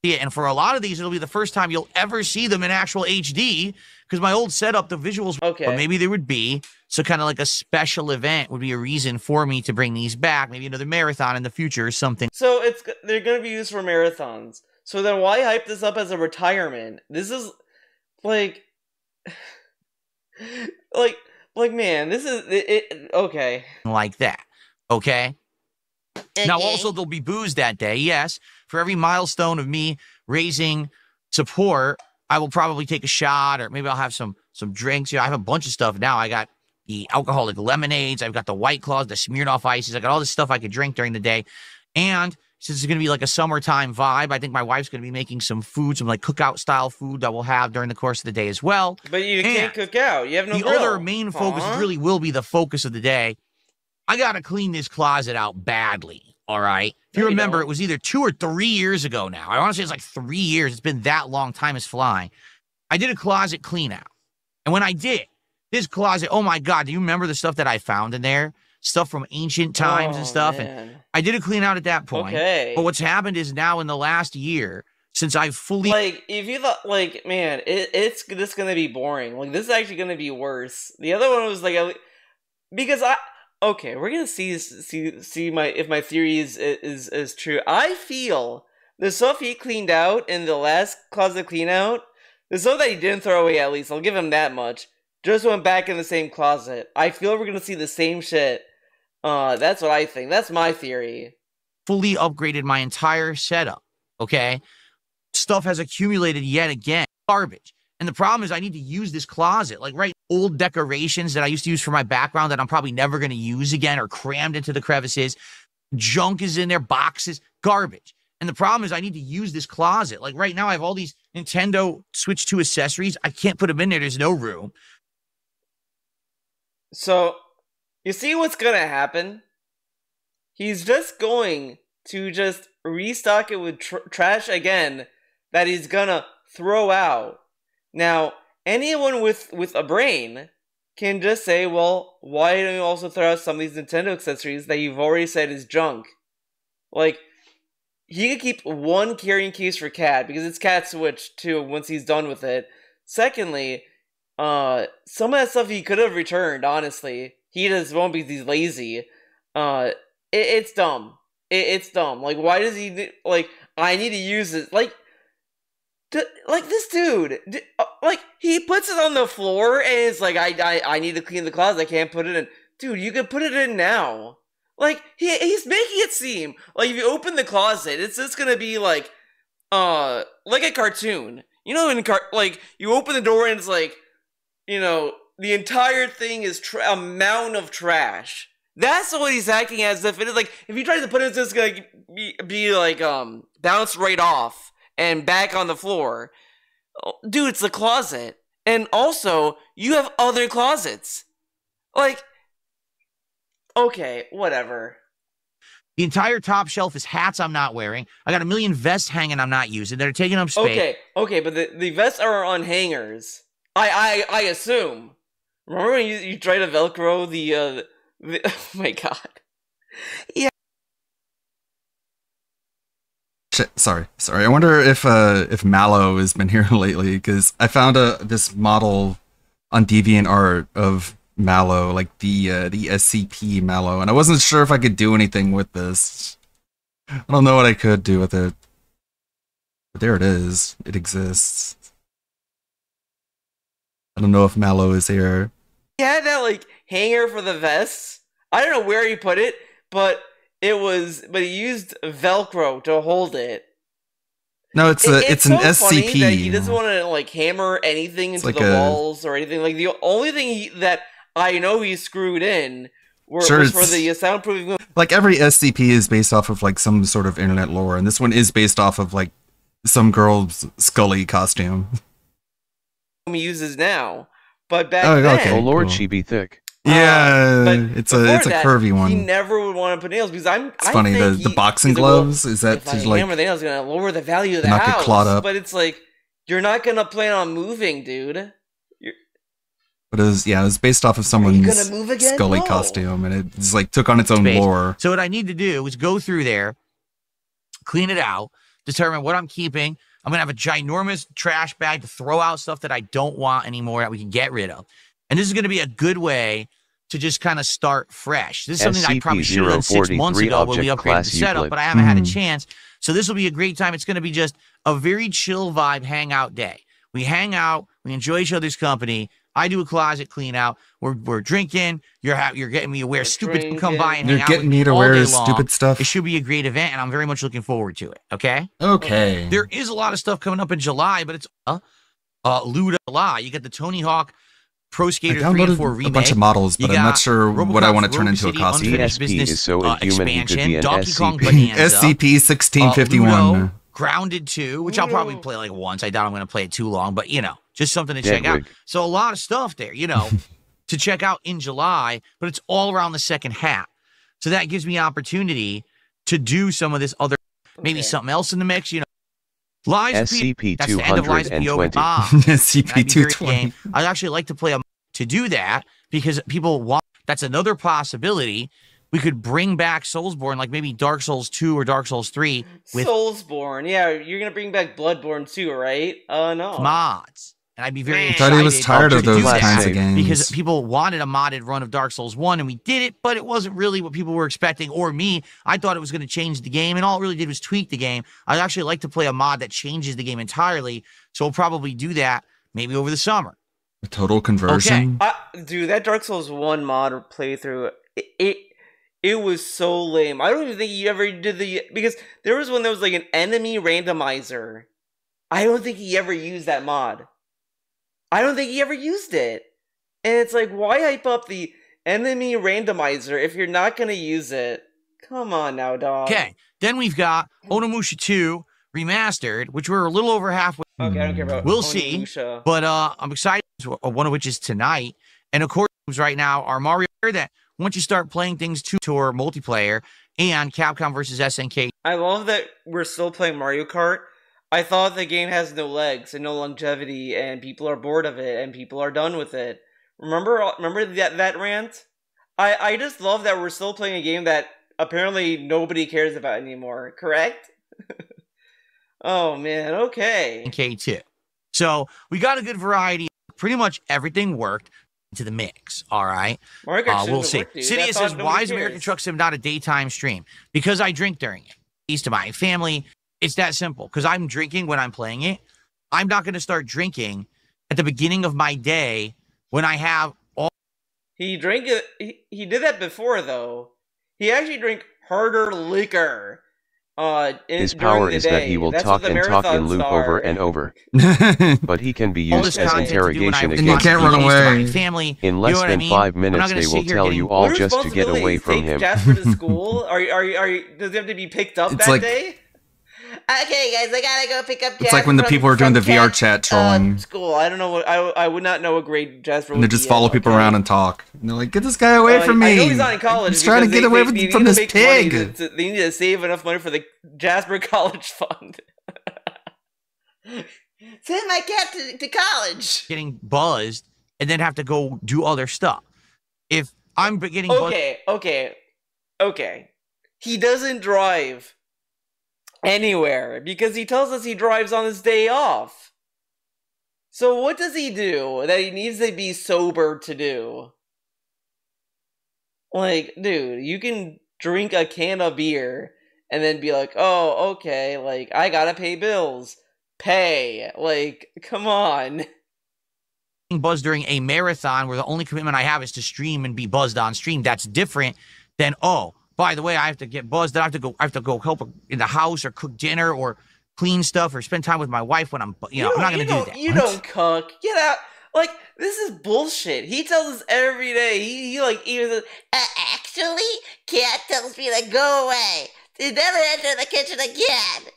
Speaker 12: Yeah, and for a lot of these, it'll be the first time you'll ever see them in actual HD, because my old setup, the visuals, but maybe they would be. So kind of like a special event would be a reason for me to bring these back. Maybe another marathon in the future or something.
Speaker 11: So they're going to be used for marathons. So then why hype this up as a retirement? This is like man, this is it okay.
Speaker 12: Like that. Okay. Now also there'll be booze that day. Yes. For every milestone of me raising support, I will probably take a shot, or maybe I'll have some drinks. You know, I have a bunch of stuff now. I got the alcoholic lemonades. I've got the White Claws, the Smirnoff Ices. I got all this stuff I could drink during the day. And since it's going to be like a summertime vibe, I think my wife's going to be making some food, some like cookout style food that we'll have during the course of the day as well.
Speaker 11: But you can't cook out. You have no grill.
Speaker 12: The other main focus really will be the focus of the day. I got to clean this closet out badly. All right. If you remember, it was either 2 or 3 years ago now. I want to say it's like 3 years. It's been that long. Time is flying. I did a closet clean out. And when I did, this closet, oh my God, do you remember the stuff that I found in there? Stuff from ancient times and stuff.
Speaker 11: Man.
Speaker 12: And I did a clean out at that point.
Speaker 11: Okay.
Speaker 12: But what's happened is now in the last year, since I've fully...
Speaker 11: Like, if you thought, like, man, it's just going to be boring. Like, this is actually going to be worse. The other one was like, because okay, we're gonna see if my theory is true. I feel the stuff he cleaned out in the last closet clean out, the stuff that he didn't throw away, at least I'll give him that much, just went back in the same closet. I feel we're gonna see the same shit. That's what I think. That's my theory.
Speaker 12: Fully upgraded my entire setup. Okay, stuff has accumulated yet again. Garbage. And the problem is I need to use this closet. Like, right, old decorations that I used to use for my background that I'm probably never going to use again are crammed into the crevices. Junk is in there, boxes, garbage. And the problem is I need to use this closet. Like, right now I have all these Nintendo Switch 2 accessories. I can't put them in there. There's no room.
Speaker 11: So, you see what's going to happen? He's just going to just restock it with trash again that he's going to throw out. Now, anyone with a brain can just say, well, why don't you also throw out some of these Nintendo accessories that you've already said is junk? Like, he could keep one carrying case for Cat, because it's Cat's Switch, too, once he's done with it. Secondly, some of that stuff he could have returned, honestly. He just won't because he's lazy. It's dumb. It's dumb. Like, why does he, like, I need to use it, like this dude, like, he puts it on the floor and it's like, I need to clean the closet, I can't put it in. Dude, you can put it in now. Like, he's making it seem like if you open the closet, it's just gonna be like a cartoon. You know, like, you open the door and it's like, you know, the entire thing is a mound of trash. That's what he's acting as if it is. Like, if he tries to put it, it's just gonna be like, bounce right off and back on the floor. Dude, it's the closet. And also, you have other closets. Like, okay, whatever.
Speaker 12: The entire top shelf is hats I'm not wearing. I got a million vests hanging I'm not using. They're taking up space.
Speaker 11: Okay, but the vests are on hangers. I assume. Remember when you tried to Velcro the oh my God. Yeah.
Speaker 6: Sorry. I wonder if Mallow has been here lately, because I found this model on DeviantArt of Mallow, like the SCP Mallow, and I wasn't sure if I could do anything with this. I don't know what I could do with it. But there it is. It exists. I don't know if Mallow is here.
Speaker 11: He had that like hanger for the vests. I don't know where he put it, but he used Velcro to hold it.
Speaker 6: No, it's
Speaker 11: it's
Speaker 6: an
Speaker 11: so funny
Speaker 6: SCP.
Speaker 11: that he doesn't want to like hammer anything into
Speaker 6: like
Speaker 11: the walls or anything. Like the only thing that I know he screwed in was for the soundproofing.
Speaker 6: Like every SCP is based off of like some sort of internet lore, and this one is based off of like some girl's Scully costume.
Speaker 11: He uses now, but back
Speaker 6: then,
Speaker 11: then,
Speaker 14: oh Lord, she be thick.
Speaker 6: Yeah, it's a curvy one.
Speaker 11: He never would want to put nails because
Speaker 6: It's funny the boxing gloves is that
Speaker 11: if I
Speaker 6: to like
Speaker 11: hammer the nails, gonna lower the value of the
Speaker 6: not
Speaker 11: house.
Speaker 6: get clawed up.
Speaker 11: But it's like you're not gonna plan on moving, dude.
Speaker 6: But it was based off of someone's
Speaker 11: move again?
Speaker 6: Scully
Speaker 11: No.
Speaker 6: costume, and it just like took on its own
Speaker 12: Space.
Speaker 6: lore.
Speaker 12: So what I need to do is go through there, clean it out, determine what I'm keeping. I'm going to have a ginormous trash bag to throw out stuff that I don't want anymore that we can get rid of. And this is going to be a good way to just kind of start fresh. This is something I probably should have done 6 months ago when we upgraded the setup, but I haven't had a chance. So this will be a great time. It's going to be just a very chill vibe hangout day. We hang out. We enjoy each other's company. I do a closet clean out. We're drinking. You're getting me to wear stupid. Come by and hang out.
Speaker 6: You're getting me to wear stupid stuff.
Speaker 12: It should be a great event, and I'm very much looking forward to it. Okay.
Speaker 6: Okay.
Speaker 12: There is a lot of stuff coming up in July, but it's Luda July. You got the Tony Hawk Pro Skater 3 and 4 remake.
Speaker 6: A bunch of models, but I'm not sure what I want to turn into a costume.
Speaker 14: ESP is so inhuman he could be an
Speaker 12: Donkey Kong
Speaker 14: SCP.
Speaker 12: Bonanza,
Speaker 6: SCP-1651.
Speaker 12: Ludo, Grounded 2, which I'll probably play like once. I doubt I'm going to play it too long, but just something to check out. So a lot of stuff there, to check out in July, but it's all around the second half. So that gives me opportunity to do some of this other, maybe something else in the mix, Lies that's the end of Lies
Speaker 14: SCP-220.
Speaker 6: SCP-220.
Speaker 12: I'd actually like to play to do that because people want. That's another possibility. We could bring back Soulsborne, like maybe Dark Souls 2 or Dark Souls 3 with
Speaker 11: Soulsborne. Yeah, you're gonna bring back Bloodborne too, right? No.
Speaker 12: Mods. And I'd be very
Speaker 6: I thought he was tired of those kinds of games.
Speaker 12: Because people wanted a modded run of Dark Souls 1, and we did it, but it wasn't really what people were expecting, or me. I thought it was going to change the game, and all it really did was tweak the game. I'd actually like to play a mod that changes the game entirely, so we'll probably do that maybe over the summer.
Speaker 6: A total conversion?
Speaker 11: Okay. Dude, that Dark Souls 1 mod playthrough, it was so lame. I don't even think he ever did because there was one that was like an enemy randomizer. I don't think he ever used that mod. I don't think he ever used it. And it's like, why hype up the enemy randomizer if you're not going to use it? Come on now, dog.
Speaker 12: Okay, then we've got Onimusha 2 Remastered, which we're a little over halfway.
Speaker 11: Okay, I don't care about
Speaker 12: We'll
Speaker 11: Onimusha.
Speaker 12: see. But I'm excited, one of which is tonight. And of course, right now, our Mario that once you start playing things tour multiplayer and Capcom versus SNK.
Speaker 11: I love that we're still playing Mario Kart. I thought the game has no legs and no longevity, and people are bored of it, and people are done with it. Remember that rant? I just love that we're still playing a game that apparently nobody cares about anymore. Correct? Oh man, okay.
Speaker 12: K2. So we got a good variety. Pretty much everything worked into the mix. All right. We'll see. Cydia says, "Why is American Truck Sim not a daytime stream? Because I drink during it. East to my family." It's that simple, because I'm drinking when I'm playing it. I'm not going to start drinking at the beginning of my day when I have all...
Speaker 11: He drank it. He did that before, though. He actually drank harder liquor.
Speaker 14: His power is that he will talk and talk in loop over and over. But he can be used as interrogation against
Speaker 6: you can't run away.
Speaker 12: Family,
Speaker 14: in less than 5 minutes, they will tell you all just to get away from him.
Speaker 11: Jasper to school? Does he have to be picked up that day? Okay, guys, I gotta go pick up Jasper.
Speaker 6: It's like when the people are doing the VR chat trolling.
Speaker 11: School. I don't know what I would not know a grade Jasper.
Speaker 6: And they just follow people around and talk. And they're like, "Get this guy away from me!"
Speaker 11: I know he's not in college.
Speaker 6: He's trying to get away from this pig.
Speaker 11: They need to save enough money for the Jasper College Fund. Send my cat to college.
Speaker 12: Getting buzzed and then have to go do other stuff. If I'm getting
Speaker 11: okay. He doesn't drive. anywhere because he tells us he drives on his day off. So what does he do that he needs to be sober to do? Like, dude, you can drink a can of beer and then be like, oh, okay, like, I gotta pay bills. Pay. Like, come on.
Speaker 12: Buzzed during a marathon where the only commitment I have is to stream and be buzzed on stream. That's different than, oh, by the way, I have to get buzzed. I have to go help in the house or cook dinner or clean stuff or spend time with my wife when I'm not going to do that.
Speaker 11: You don't cook. Get out. Like, this is bullshit. He tells us every day. He like, even says, actually, Cat tells me to go away. To never enter the kitchen again.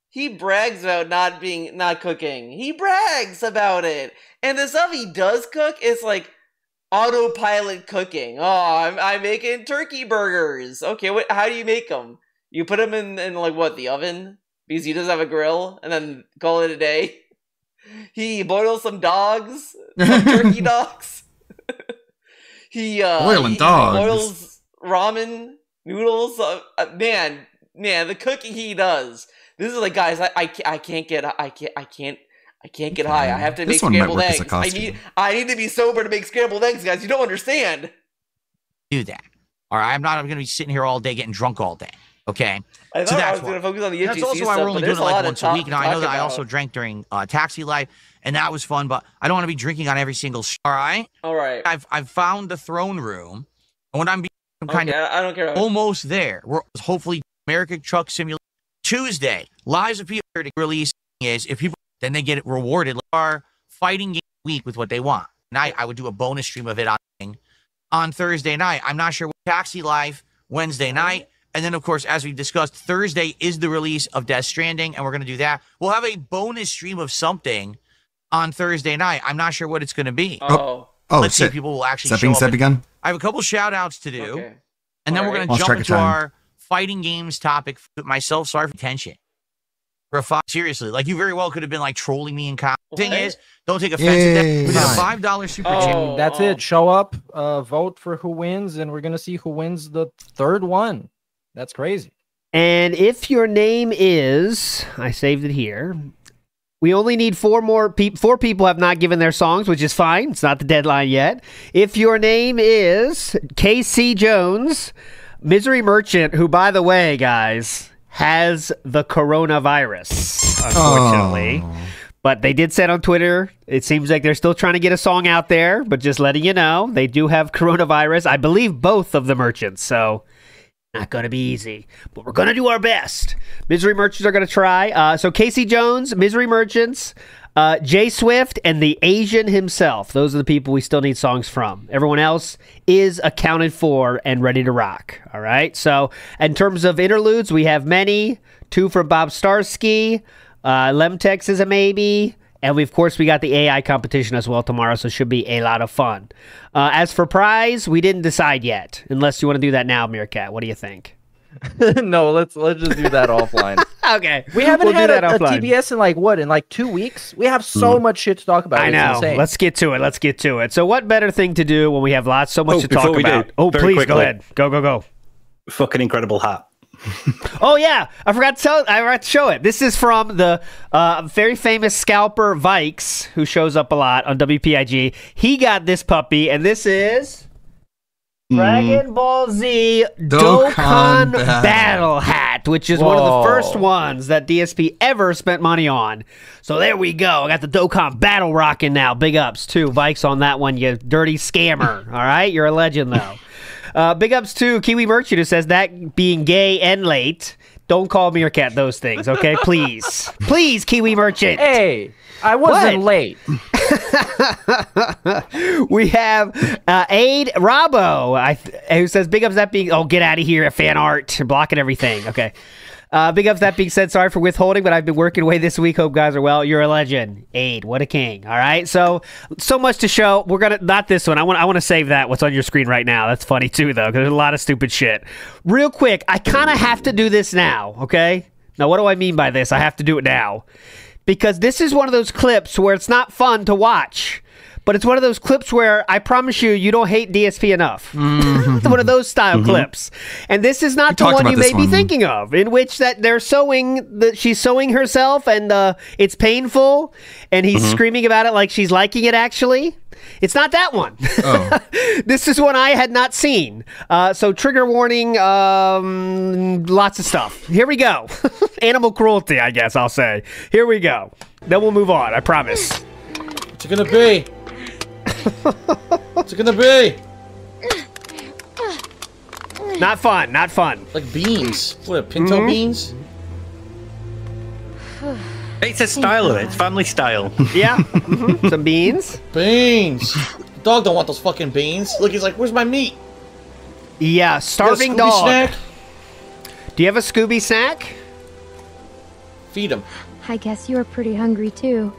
Speaker 11: He brags about not cooking. He brags about it. And the stuff he does cook is like autopilot cooking. Oh, I'm making turkey burgers. Okay, how do you make them? You put them in like what, the oven? Because he doesn't have a grill, and then call it a day. He boils some dogs, some turkey dogs.
Speaker 6: Boiling dogs.
Speaker 11: He boils ramen noodles. Man, the cooking he does. This is like, guys, I can't get high. I have to make scrambled eggs. I need to be sober to make scrambled eggs, guys. You don't understand.
Speaker 12: Do that. All right, I'm going to be sitting here all day getting drunk all day. Okay.
Speaker 11: I thought I was going to focus on the
Speaker 12: That's also why we're only doing it like once a week. Now, I know that I also drank during Taxi Life, and that was fun, but I don't want to be drinking on every single show. All right?
Speaker 11: All right.
Speaker 12: I've found the throne room, and when I'm kind of
Speaker 11: I don't care.
Speaker 12: Almost there. We're hopefully American Truck Simulator. Tuesday, Lives of People release is if people then they get it rewarded like our fighting game week with what they want. Night I would do a bonus stream of it on Thursday night. I'm not sure what Taxi Life Wednesday night. And then, of course, as we discussed, Thursday is the release of Death Stranding, and we're going to do that. We'll have a bonus stream of something on Thursday night. I'm not sure what it's going to be. Let's see if people will actually show up. I have a couple shout-outs to do, and then we're going to jump into our fighting games topic. Myself, sorry for attention. Seriously, like you very well could have been like trolling me in comments. Thing is, don't take offense to that. We did a $5 super chat.
Speaker 9: That's it. Show up, vote for who wins, and we're going to see who wins the third one. That's crazy.
Speaker 20: And if your name is, I saved it here. We only need four people have not given their songs, which is fine. It's not the deadline yet. If your name is KC Jones, Misery Merchant, who, by the way, guys, has the coronavirus, unfortunately. Oh. But they did say on Twitter, it seems like they're still trying to get a song out there, but just letting you know, they do have coronavirus. I believe both of the merchants, so not going to be easy, but we're going to do our best. Misery Merchants are going to try. So Casey Jones, Misery Merchants, Jay Swift, and the Asian himself. Those are the people we still need songs from. Everyone else is accounted for and ready to rock. All right. So in terms of interludes, we have many. 2 from Bob Starsky. Lemtex is a maybe. And of course, we got the AI competition as well tomorrow, so it should be a lot of fun. As for prize, we didn't decide yet. Unless you want to do that now, Meerkat. What do you think?
Speaker 9: No, let's just do that offline.
Speaker 20: Okay.
Speaker 9: We haven't had a TBS in like 2 weeks. We have so much shit to talk about.
Speaker 20: I know. Let's get to it. So what better thing to do when we have so much to talk about? Please go ahead. Go.
Speaker 22: Fucking incredible hat.
Speaker 20: Oh yeah, I forgot to show it. This is from the very famous scalper Vikes, who shows up a lot on WPIG. He got this puppy, and this is Dragon Ball Z Dokkan Battle Hat, which is one of the first ones that DSP ever spent money on. So there we go. I got the Dokkan Battle rocking now. Big ups to Vikes on that one, you dirty scammer. All right, you're a legend though. Big ups to Kiwi Merchant, who says that being gay and late. Don't call Meerkat those things, okay? Please. Please, Kiwi Merchant.
Speaker 9: Hey, I wasn't late.
Speaker 20: We have Aid Rabo, who says, big ups that being... Oh, get out of here, fan art. Blocking everything. Okay. Big ups that being said, sorry for withholding, but I've been working away this week. Hope guys are well. You're a legend. Aid, what a king. All right, so much to show. We're gonna not this one. I want to save that. What's on your screen right now? That's funny too, though, because there's a lot of stupid shit. Real quick, I kind of have to do this now. Okay. Now, what do I mean by this? I have to do it now because this is one of those clips where it's not fun to watch. but it's one of those clips where I promise you don't hate DSP enough. It's one of those style clips. And this is not the one you may be thinking of, in which that they're she's sewing herself and it's painful and he's screaming about it like she's liking it actually. It's not that one. Oh. This is one I had not seen. So trigger warning, lots of stuff. Here we go. Animal cruelty, I guess I'll say. Here we go. Then we'll move on, I promise.
Speaker 4: What's it gonna be? What's it gonna be?
Speaker 20: Not fun, not fun.
Speaker 4: Like beans. What, pinto beans?
Speaker 22: It's a style of it. It's family style.
Speaker 20: Yeah. Some beans.
Speaker 4: Beans. The dog don't want those fucking beans. Look, he's like, where's my meat?
Speaker 20: Yeah, starving dog. Snack? Do you have a Scooby snack?
Speaker 4: Feed him.
Speaker 8: I guess you were pretty hungry too.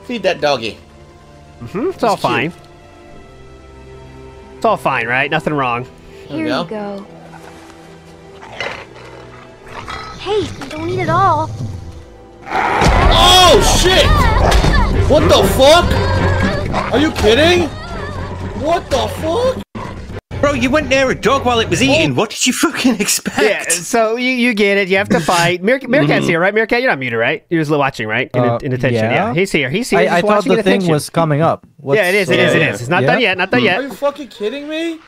Speaker 4: Feed that doggy.
Speaker 20: It's all fine. It's all fine, right? Nothing wrong.
Speaker 8: Here you go. Hey, don't eat it all.
Speaker 4: Oh shit! What the fuck? Are you kidding? What the fuck?
Speaker 22: Bro, you went near a dog while it was eating. What did you fucking expect?
Speaker 20: Yeah, so you get it. You have to fight. Meerkat's here, right? Meerkat, you're not muted, right? You're just watching, right? In attention. Yeah, he's here. He's here.
Speaker 9: I thought the thing was coming up.
Speaker 20: Yeah, it is. It is. It's not done yet. Not done yet.
Speaker 4: Are you fucking kidding me?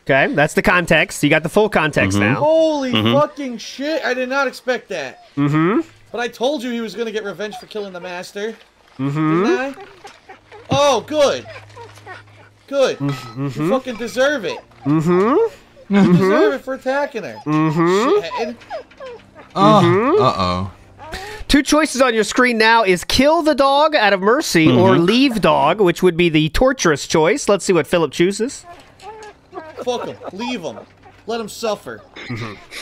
Speaker 20: Okay, that's the context. You got the full context now.
Speaker 4: Holy fucking shit! I did not expect that. But I told you he was gonna get revenge for killing the master. Didn't I? Oh, good. Good. You fucking deserve it. You deserve it for attacking her. Shithead.
Speaker 6: Uh-oh.
Speaker 20: Two choices on your screen now is kill the dog out of mercy or leave dog, which would be the torturous choice. Let's see what Philip chooses.
Speaker 4: Fuck him. Leave him. Let him suffer.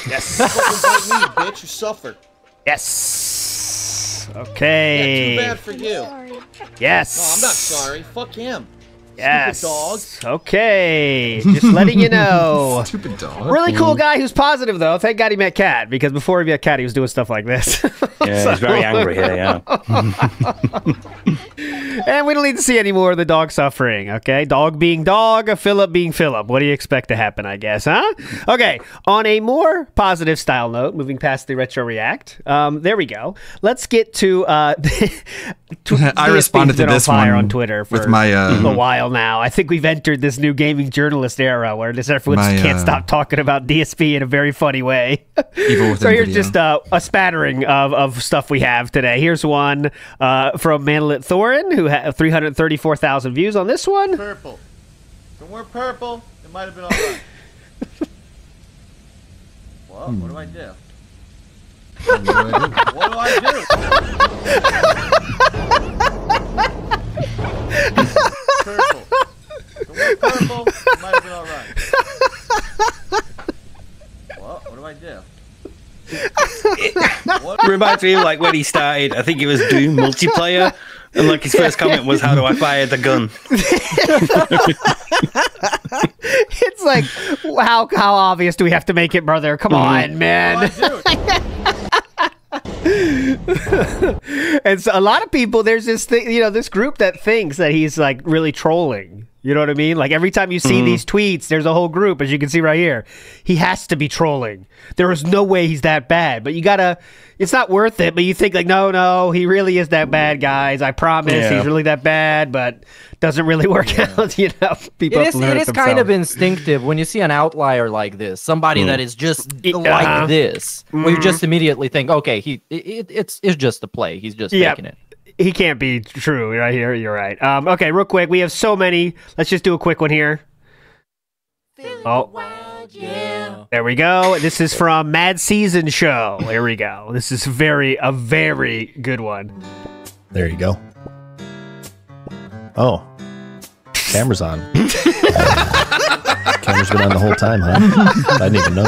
Speaker 20: Yes.
Speaker 4: Fucking bite me, bitch. You suffer.
Speaker 20: Yes. Okay.
Speaker 4: Yeah, too bad for you.
Speaker 20: Yes.
Speaker 4: No, I'm not sorry. Fuck him.
Speaker 20: Yes.
Speaker 4: Stupid dog.
Speaker 20: Okay. Just letting you know.
Speaker 6: Stupid dog.
Speaker 20: Really cool guy who's positive, though. Thank God he met Cat, because before he met Cat, he was doing stuff like this.
Speaker 22: Yeah, he's very angry here, yeah.
Speaker 20: And we don't need to see any more of the dog suffering, okay? Dog being dog, Philip being Philip. What do you expect to happen, I guess, huh? Okay, on a more positive style note, moving past the Retro React, there we go. Let's get to... I
Speaker 6: responded to this one
Speaker 20: on Twitter for
Speaker 6: with my,
Speaker 20: a while now. I think we've entered this new gaming journalist era where everyone can't stop talking about DSP in a very funny way. So here's just a spattering of stuff we have today. Here's one from Manlet Thorin, who had 334,000 views on this one.
Speaker 4: Purple. If it weren't purple, it might have been alright. What? What do I do? What do I do? Purple. If it weren't purple, it might have been alright. What do I do?
Speaker 22: It reminds me of like when he started, I think it was Doom multiplayer, and like his first comment was, "How do I fire the gun?"
Speaker 20: It's like, how obvious do we have to make it, brother? Come on, man. And so a lot of people, there's this thing, this group that thinks that he's like really trolling. You know what I mean? Like every time you see these tweets, there's a whole group, as you can see right here. He has to be trolling. There is no way he's that bad. But you gotta, it's not worth it. But you think like, no, he really is that bad, guys. I promise he's really that bad, but doesn't really work out. People
Speaker 9: it is kind of instinctive when you see an outlier like this, somebody that is just like this, where you just immediately think, okay, it's just a play. He's just faking it.
Speaker 20: He can't be true right here. You're right. Okay, real quick. We have so many. Let's just do a quick one here. Oh. There we go. This is from Mad Season Show. Here we go. This is a very good one.
Speaker 16: There you go. Oh. Camera's on. Camera's been on the whole time, huh? I didn't even know.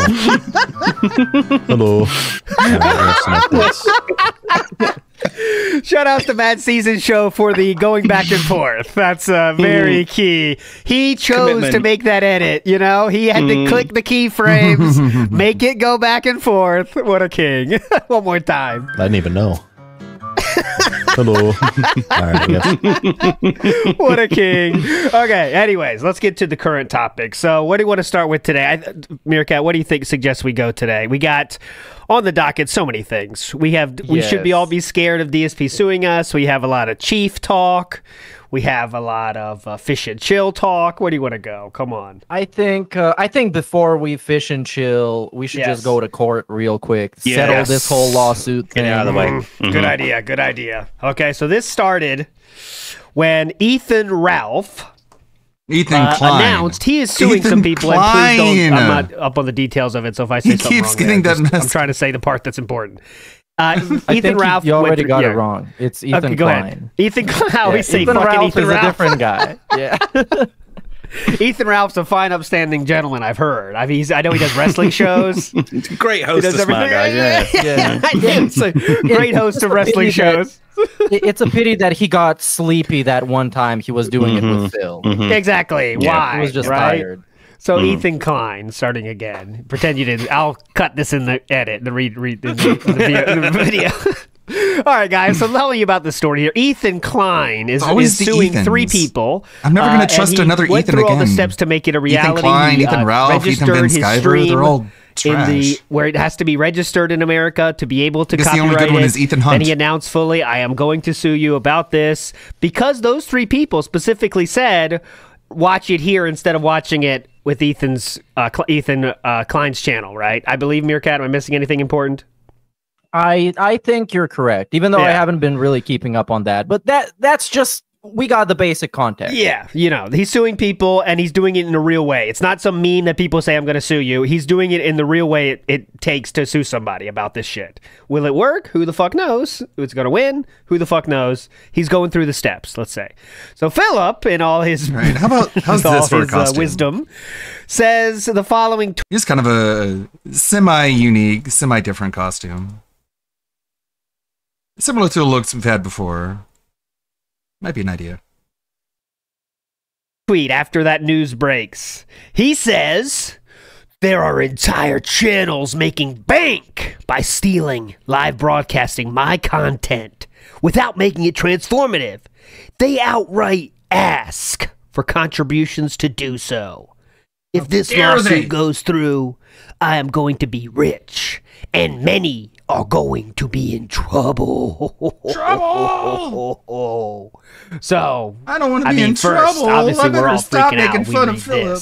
Speaker 16: Hello.
Speaker 20: Shout out to Mad Season Show for the going back and forth. That's very key. He chose to make that edit, He had to click the keyframes, make it go back and forth. What a king. One more time.
Speaker 16: I didn't even know. Hello. All right, I guess.
Speaker 20: What a king. Okay, anyways, let's get to the current topic. So what do you want to start with today? Meerkat, what do you think suggests we go today? We got on the docket so many things. We should all be scared of DSP suing us. We have a lot of Chief talk. We have a lot of fish and chill talk. Where do you want to go? Come on.
Speaker 9: I think before we fish and chill, we should just go to court real quick. Settle this whole lawsuit thing.
Speaker 22: Get out of the way.
Speaker 20: Mm-hmm. Good idea. Good idea. Okay, so this started when Ethan Ralph
Speaker 6: Klein
Speaker 20: announced he is suing some people.
Speaker 6: Klein.
Speaker 20: And please don't. I'm not up on the details of it, so if I say something
Speaker 6: keeps
Speaker 20: wrong,
Speaker 6: getting that
Speaker 20: I'm trying to say the part that's important.
Speaker 9: Ethan Ralph. You already got it wrong. It's Ethan Klein.
Speaker 20: Ethan Klein. I always say fucking
Speaker 9: Ralph
Speaker 20: Ethan
Speaker 9: is
Speaker 20: Ralph.
Speaker 9: a different guy. Yeah.
Speaker 20: Ethan Ralph's a fine, upstanding gentleman. I've heard. I know he does wrestling shows.
Speaker 22: Great host of Smart Guys. Yeah.
Speaker 20: It's a great host of wrestling shows.
Speaker 9: It's a pity that he got sleepy that one time he was doing it with Phil.
Speaker 20: Exactly. Why?
Speaker 9: He was just
Speaker 20: tired. So Ethan Klein, starting again. Pretend you didn't. I'll cut this in the edit, the the video. All right, guys. So tell me about the story here. Ethan Klein is suing three people.
Speaker 6: I'm never going to trust another Ethan
Speaker 20: went through
Speaker 6: again.
Speaker 20: all the steps to make it a reality.
Speaker 6: Ethan Klein, Ethan Ralph, Ethan Van Sciver, they're all trash.
Speaker 20: Where it has to be registered in America to be able to
Speaker 6: I guess
Speaker 20: copyright
Speaker 6: the only good one is Ethan Hunt.
Speaker 20: Then he announced fully, I am going to sue you about this, because those three people specifically said, watch it here instead of watching it with Ethan Klein's channel, right? I believe, Meerkat. Am I missing anything important?
Speaker 9: I think you're correct, even though I haven't been really keeping up on that. But that's just, we got the basic context.
Speaker 20: Yeah, he's suing people, and he's doing it in a real way. It's not some meme that people say, I'm going to sue you. He's doing it in the real way it takes to sue somebody about this shit. Will it work? Who the fuck knows? Who's going to win? Who the fuck knows? He's going through the steps, let's say. So Philip, in all his
Speaker 6: how's this for a costume?
Speaker 20: Wisdom, says the following.
Speaker 6: He's kind of a semi-unique, semi-different costume. Similar to the looks we've had before. Might be an idea.
Speaker 20: Tweet after that news breaks. He says, there are entire channels making bank by stealing, live broadcasting my content without making it transformative. They outright ask for contributions to do so. If this lawsuit goes through, I am going to be rich, and many are going to be in trouble. So
Speaker 6: I don't want to be in trouble.
Speaker 20: Obviously, we're all freaking out.
Speaker 6: Making fun of
Speaker 20: Philip.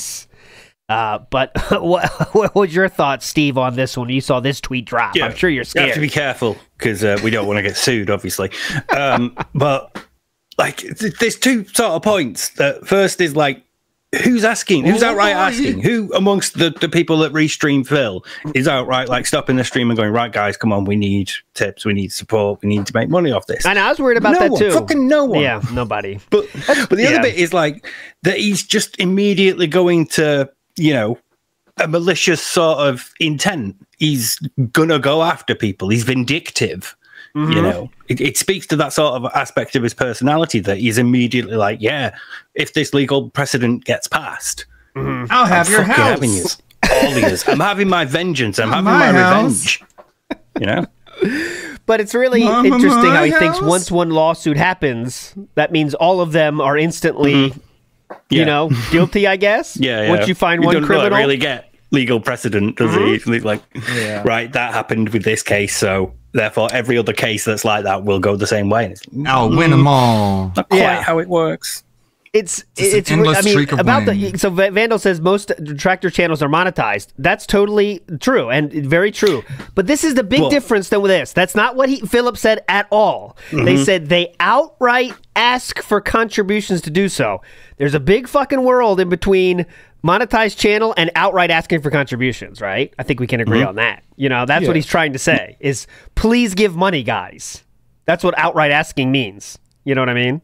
Speaker 20: But what was your thoughts, Steve, on this one? You saw this tweet drop. I'm sure you're scared.
Speaker 22: You have to be careful because we don't want to get sued, obviously. But like, there's two sort of points. First is like, who's asking? Who's outright asking? Who amongst the people that restream Phil is outright like stopping the stream and going, right, guys, come on, we need tips, we need support, we need to make money off this.
Speaker 20: And I was worried about that too.
Speaker 22: Fucking no one.
Speaker 20: Yeah, nobody.
Speaker 22: But the other bit is like that he's just immediately going to, a malicious sort of intent. He's gonna go after people. He's vindictive. Mm-hmm. It speaks to that sort of aspect of his personality that he's immediately like, yeah, if this legal precedent gets passed,
Speaker 6: I'll have your house.
Speaker 22: Having you. All yours. I'm having my vengeance. I'm having my revenge.
Speaker 20: But it's really interesting how he thinks once one lawsuit happens, that means all of them are instantly, guilty, I guess.
Speaker 22: Yeah.
Speaker 20: Once you find one criminal.
Speaker 22: Don't really get legal precedent, does he? Like, right, that happened with this case, so therefore every other case that's like that will go the same way.
Speaker 6: I'll win them all.
Speaker 22: Not quite how it works.
Speaker 20: It's so Vandal says most detractor channels are monetized. That's totally true and very true. But this is the big difference though with this. That's not what Philip said at all. They said they outright ask for contributions to do so. There's a big fucking world in between monetized channel and outright asking for contributions, right? I think we can agree on that. That's what he's trying to say is please give money, guys. That's what outright asking means. You know what I mean?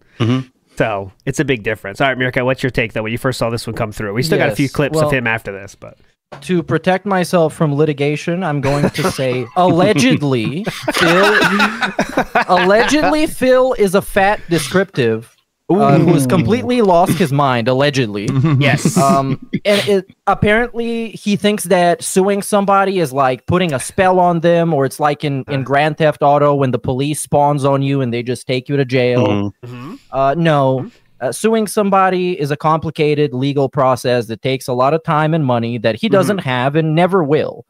Speaker 20: So it's a big difference. All right, Mirka, what's your take though when you first saw this one come through? We still got a few clips of him after this, but
Speaker 9: to protect myself from litigation, I'm going to say allegedly Phil is a fat descriptive who's completely lost his mind, allegedly.
Speaker 20: Yes.
Speaker 9: And apparently he thinks that suing somebody is like putting a spell on them, or it's like in Grand Theft Auto when the police spawns on you and they just take you to jail. No. Suing somebody is a complicated legal process that takes a lot of time and money that he doesn't have and never will.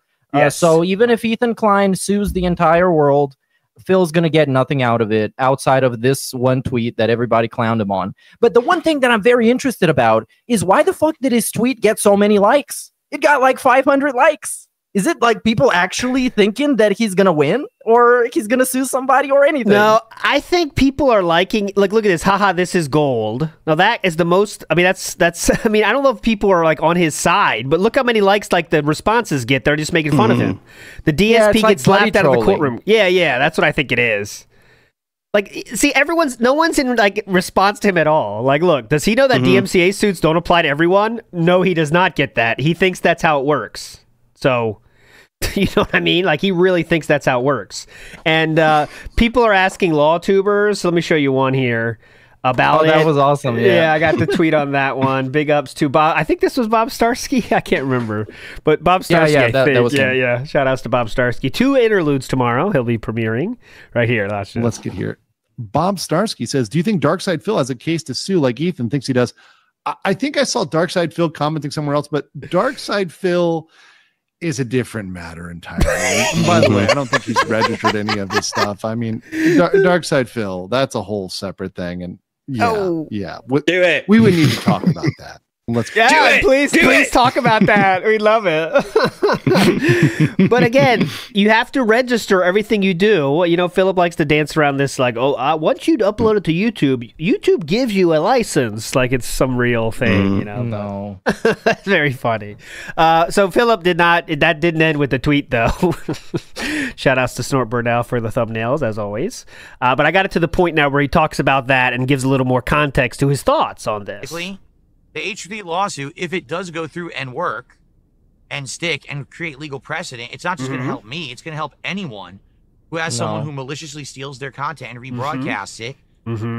Speaker 9: So even if Ethan Klein sues the entire world, Phil's going to get nothing out of it outside of this one tweet that everybody clowned him on. But the one thing that I'm very interested about is why the fuck did his tweet get so many likes? It got like 500 likes. Is it like people actually thinking that he's going to win or he's going to sue somebody or anything?
Speaker 20: No, I think people are liking, like, look at this. Haha, this is gold. Now that is the most, I mean, that's, I mean, I don't know if people are like on his side, but look how many likes like the responses get. They're just making fun of him. The DSP gets slapped out of the courtroom. Yeah, that's what I think it is. Like, see, no one's in like response to him at all. Like, look, does he know that DMCA suits don't apply to everyone? No, he does not get that. He thinks that's how it works. So, you know what I mean? Like, he really thinks that's how it works. And people are asking LawTubers. So let me show you one here about it.
Speaker 9: That was awesome.
Speaker 20: Yeah, I got the tweet on that one. Big ups to Bob. I think this was Bob Starsky. I can't remember. But Bob Starsky,
Speaker 9: that was him.
Speaker 20: Yeah. Shout outs to Bob Starsky. 2 interludes tomorrow. He'll be premiering right here.
Speaker 10: Let's get here. Bob Starsky says, do you think Darkside Phil has a case to sue like Ethan thinks he does? I think I saw Darkside Phil commenting somewhere else, but Darkside Phil is a different matter entirely. By the way, I don't think he's registered any of this stuff. I mean, Darkside Phil, that's a whole separate thing. And
Speaker 20: do
Speaker 10: it. We would need to talk about that. Let's
Speaker 20: do it. Please talk about that. We love it. But again, you have to register everything you do. You know, Philip likes to dance around this like, once you upload it to YouTube, YouTube gives you a license like it's some real thing, you know.
Speaker 9: No.
Speaker 20: That's very funny. So Philip that didn't end with the tweet though. Shout outs to Snort Burnell for the thumbnails as always. But I got it to the point now where he talks about that and gives a little more context to his thoughts on this.
Speaker 12: The H3 lawsuit, if it does go through and work and stick and create legal precedent, it's not just going to help me. It's going to help anyone who has someone who maliciously steals their content and rebroadcasts it,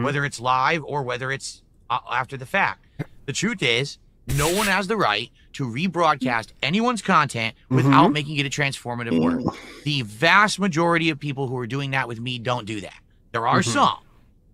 Speaker 12: whether it's live or whether it's after the fact. The truth is, no one has the right to rebroadcast anyone's content without making it a transformative work. The vast majority of people who are doing that with me don't do that. There are some.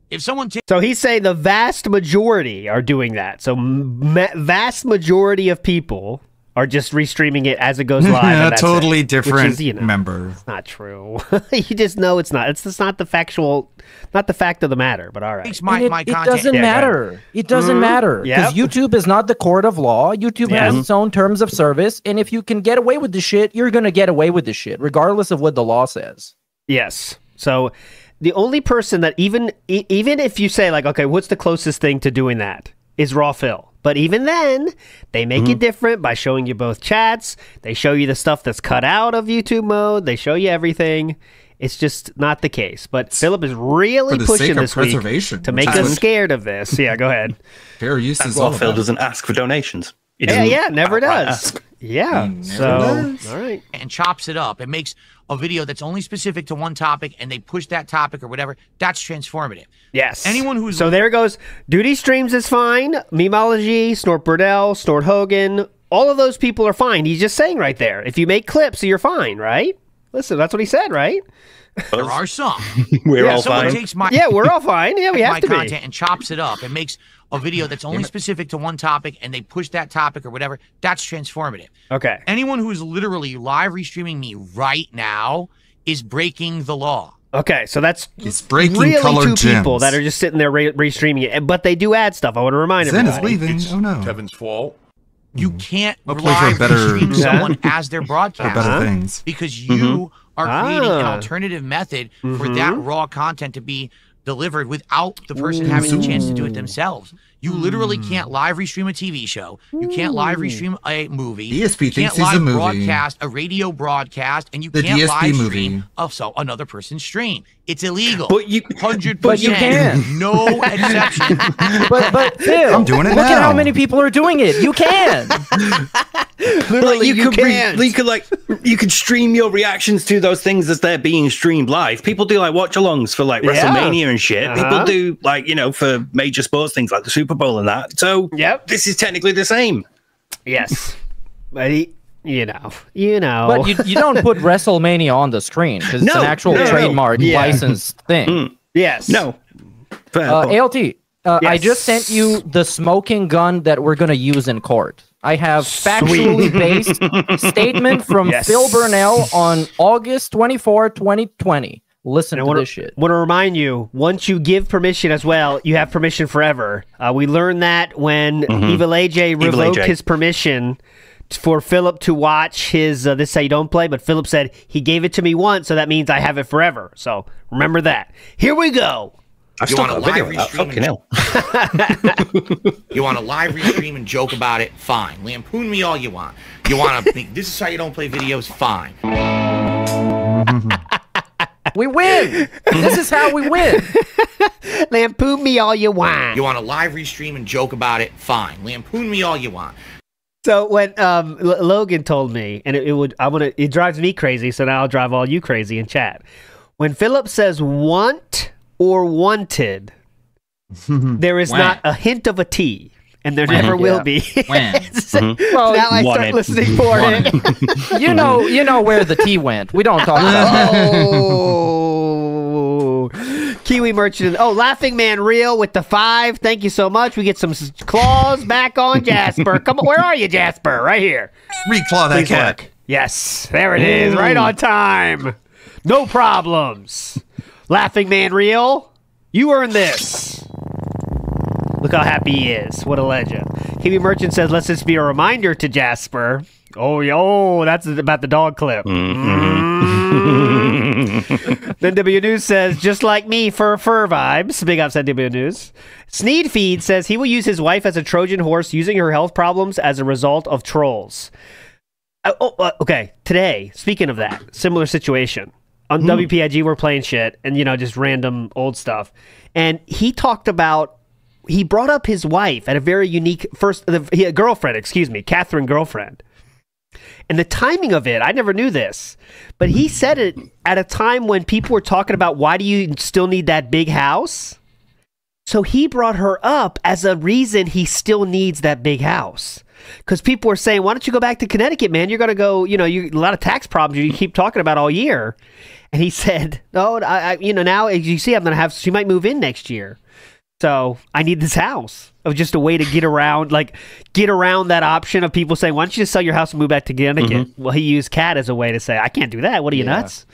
Speaker 12: If someone
Speaker 20: so he's saying the vast majority are doing that. So vast majority of people are just restreaming it as it goes live.
Speaker 6: A totally different member.
Speaker 20: It's not true. You just know it's not. It's just not the fact of the matter. But all right,
Speaker 9: it doesn't matter. It doesn't matter because YouTube is not the court of law. YouTube has its own terms of service, and if you can get away with the shit, you're gonna get away with the shit, regardless of what the law says.
Speaker 20: Yes. So. The only person that even if you say like, okay, what's the closest thing to doing that is Raw Phil. But even then, they make it different by showing you both chats. They show you the stuff that's cut out of YouTube mode. They show you everything. It's just not the case. But Philip is really pushing this week to make us scared of this. Yeah, go ahead.
Speaker 6: Fair use is
Speaker 22: Raw Phil doesn't ask for donations.
Speaker 20: Never does. Yeah. So, all right.
Speaker 12: And chops it up. It makes a video that's only specific to one topic and they push that topic or whatever. That's transformative.
Speaker 20: Yes.
Speaker 12: Anyone who's...
Speaker 20: So there goes. Duty Streams is fine. Memology, Snort Burdell, Snort Hogan. All of those people are fine. He's just saying right there. If you make clips, you're fine, right? Listen, that's what he said, right?
Speaker 12: There are some.
Speaker 22: We're all fine.
Speaker 20: We're all fine. Yeah, we have to be.
Speaker 12: Content and chops it up. It makes a video that's only specific to one topic and they push that topic or whatever. That's transformative.
Speaker 20: Okay.
Speaker 12: Anyone who's literally live restreaming me right now is breaking the law.
Speaker 20: Okay, so that's
Speaker 6: breaking
Speaker 20: really
Speaker 6: colored
Speaker 20: two people
Speaker 6: gems.
Speaker 20: that are just sitting there restreaming it, but they do add stuff. I want to remind
Speaker 6: Zen
Speaker 20: everybody.
Speaker 6: is leaving. Oh no.
Speaker 3: Kevin's fault.
Speaker 12: You can't live stream someone as their broadcast
Speaker 6: better things.
Speaker 12: because you are creating an alternative method for that raw content to be delivered without the person having the chance to do it themselves. You literally can't live restream a TV show. You can't live restream a movie.
Speaker 6: DSP
Speaker 12: you can't
Speaker 6: thinks he's a movie.
Speaker 12: broadcast a radio broadcast, and you
Speaker 6: The
Speaker 12: can't
Speaker 6: DSP
Speaker 12: live
Speaker 6: movie.
Speaker 12: stream another person's stream. It's illegal.
Speaker 22: But you
Speaker 12: 100%.
Speaker 9: But you can.
Speaker 12: No exception.
Speaker 9: But Phil,
Speaker 6: I'm doing it
Speaker 9: look at
Speaker 6: now.
Speaker 9: how many people are doing it. You can.
Speaker 20: Literally,
Speaker 22: you could you could stream your reactions to those things as they're being streamed live. People do like watch-alongs for like WrestleMania and shit. People do like, you know, for major sports things like the Super Bowl and that. So this is technically the same.
Speaker 20: Yes. But you know.
Speaker 9: But you don't put WrestleMania on the screen because it's an actual trademark licensed thing.
Speaker 20: Yes.
Speaker 22: No.
Speaker 9: ALT, I just sent you the smoking gun that we're going to use in court. I have factually based statement from Phil Burnell on August 24, 2020. Listen to this shit.
Speaker 20: Want to remind you, once you give permission as well, you have permission forever. We learned that when Evil AJ revoked his permission for Philip to watch his This Is How You Don't Play, but Philip said he gave it to me once, so that means I have it forever. So remember that. Here we go.
Speaker 12: You want a live restream? You want a live restream and joke about it? Fine. Lampoon me all you want. You want to think This Is How You Don't Play videos? Fine.
Speaker 9: We win. This is how we win.
Speaker 20: Lampoon me all you want.
Speaker 12: You want a live restream and joke about it? Fine. Lampoon me all you want.
Speaker 20: So when Logan told me, and it drives me crazy, so now I'll drive all you crazy in chat. When Philip says want or wanted, there is not a hint of a T, and there never will be. Well, now I start listening for it.
Speaker 9: You know where the T went. We don't talk about
Speaker 20: that. Kiwi Merchant. Oh, Laughing Man Real with the 5. Thank you so much. We get some claws back on Jasper. Come on, where are you, Jasper? Right here.
Speaker 6: Reclaw that cat.
Speaker 20: Look. Yes, there it is. Right on time. No problems. Laughing Man Real, you earned this. Look how happy he is. What a legend. Kiwi Merchant says, let's just be a reminder to Jasper. Oh, that's about the dog clip. Then W News says, just like me, fur vibes. Big ups at W News. Sneed Feed says he will use his wife as a Trojan horse using her health problems as a result of trolls. Okay, today, speaking of that, similar situation. On WPIG, we're playing shit and, just random old stuff. And he brought up his wife at a very unique Catherine girlfriend. And the timing of it, I never knew this, but he said it at a time when people were talking about why do you still need that big house? So he brought her up as a reason he still needs that big house. Because people were saying, why don't you go back to Connecticut, man? You're going to go, a lot of tax problems you keep talking about all year. And he said, no, now as you see, she might move in next year. So I need this house. Of just a way to get around that option of people saying, why don't you just sell your house and move back to Connecticut? Well, he used Cat as a way to say, I can't do that. What are you, nuts?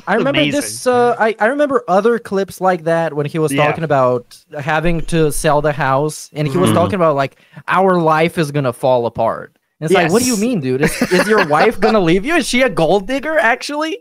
Speaker 9: I remember this. I remember other clips like that when he was talking about having to sell the house, and he was talking about like our life is gonna fall apart. And it's like, what do you mean, dude? Is your wife gonna leave you? Is she a gold digger, actually?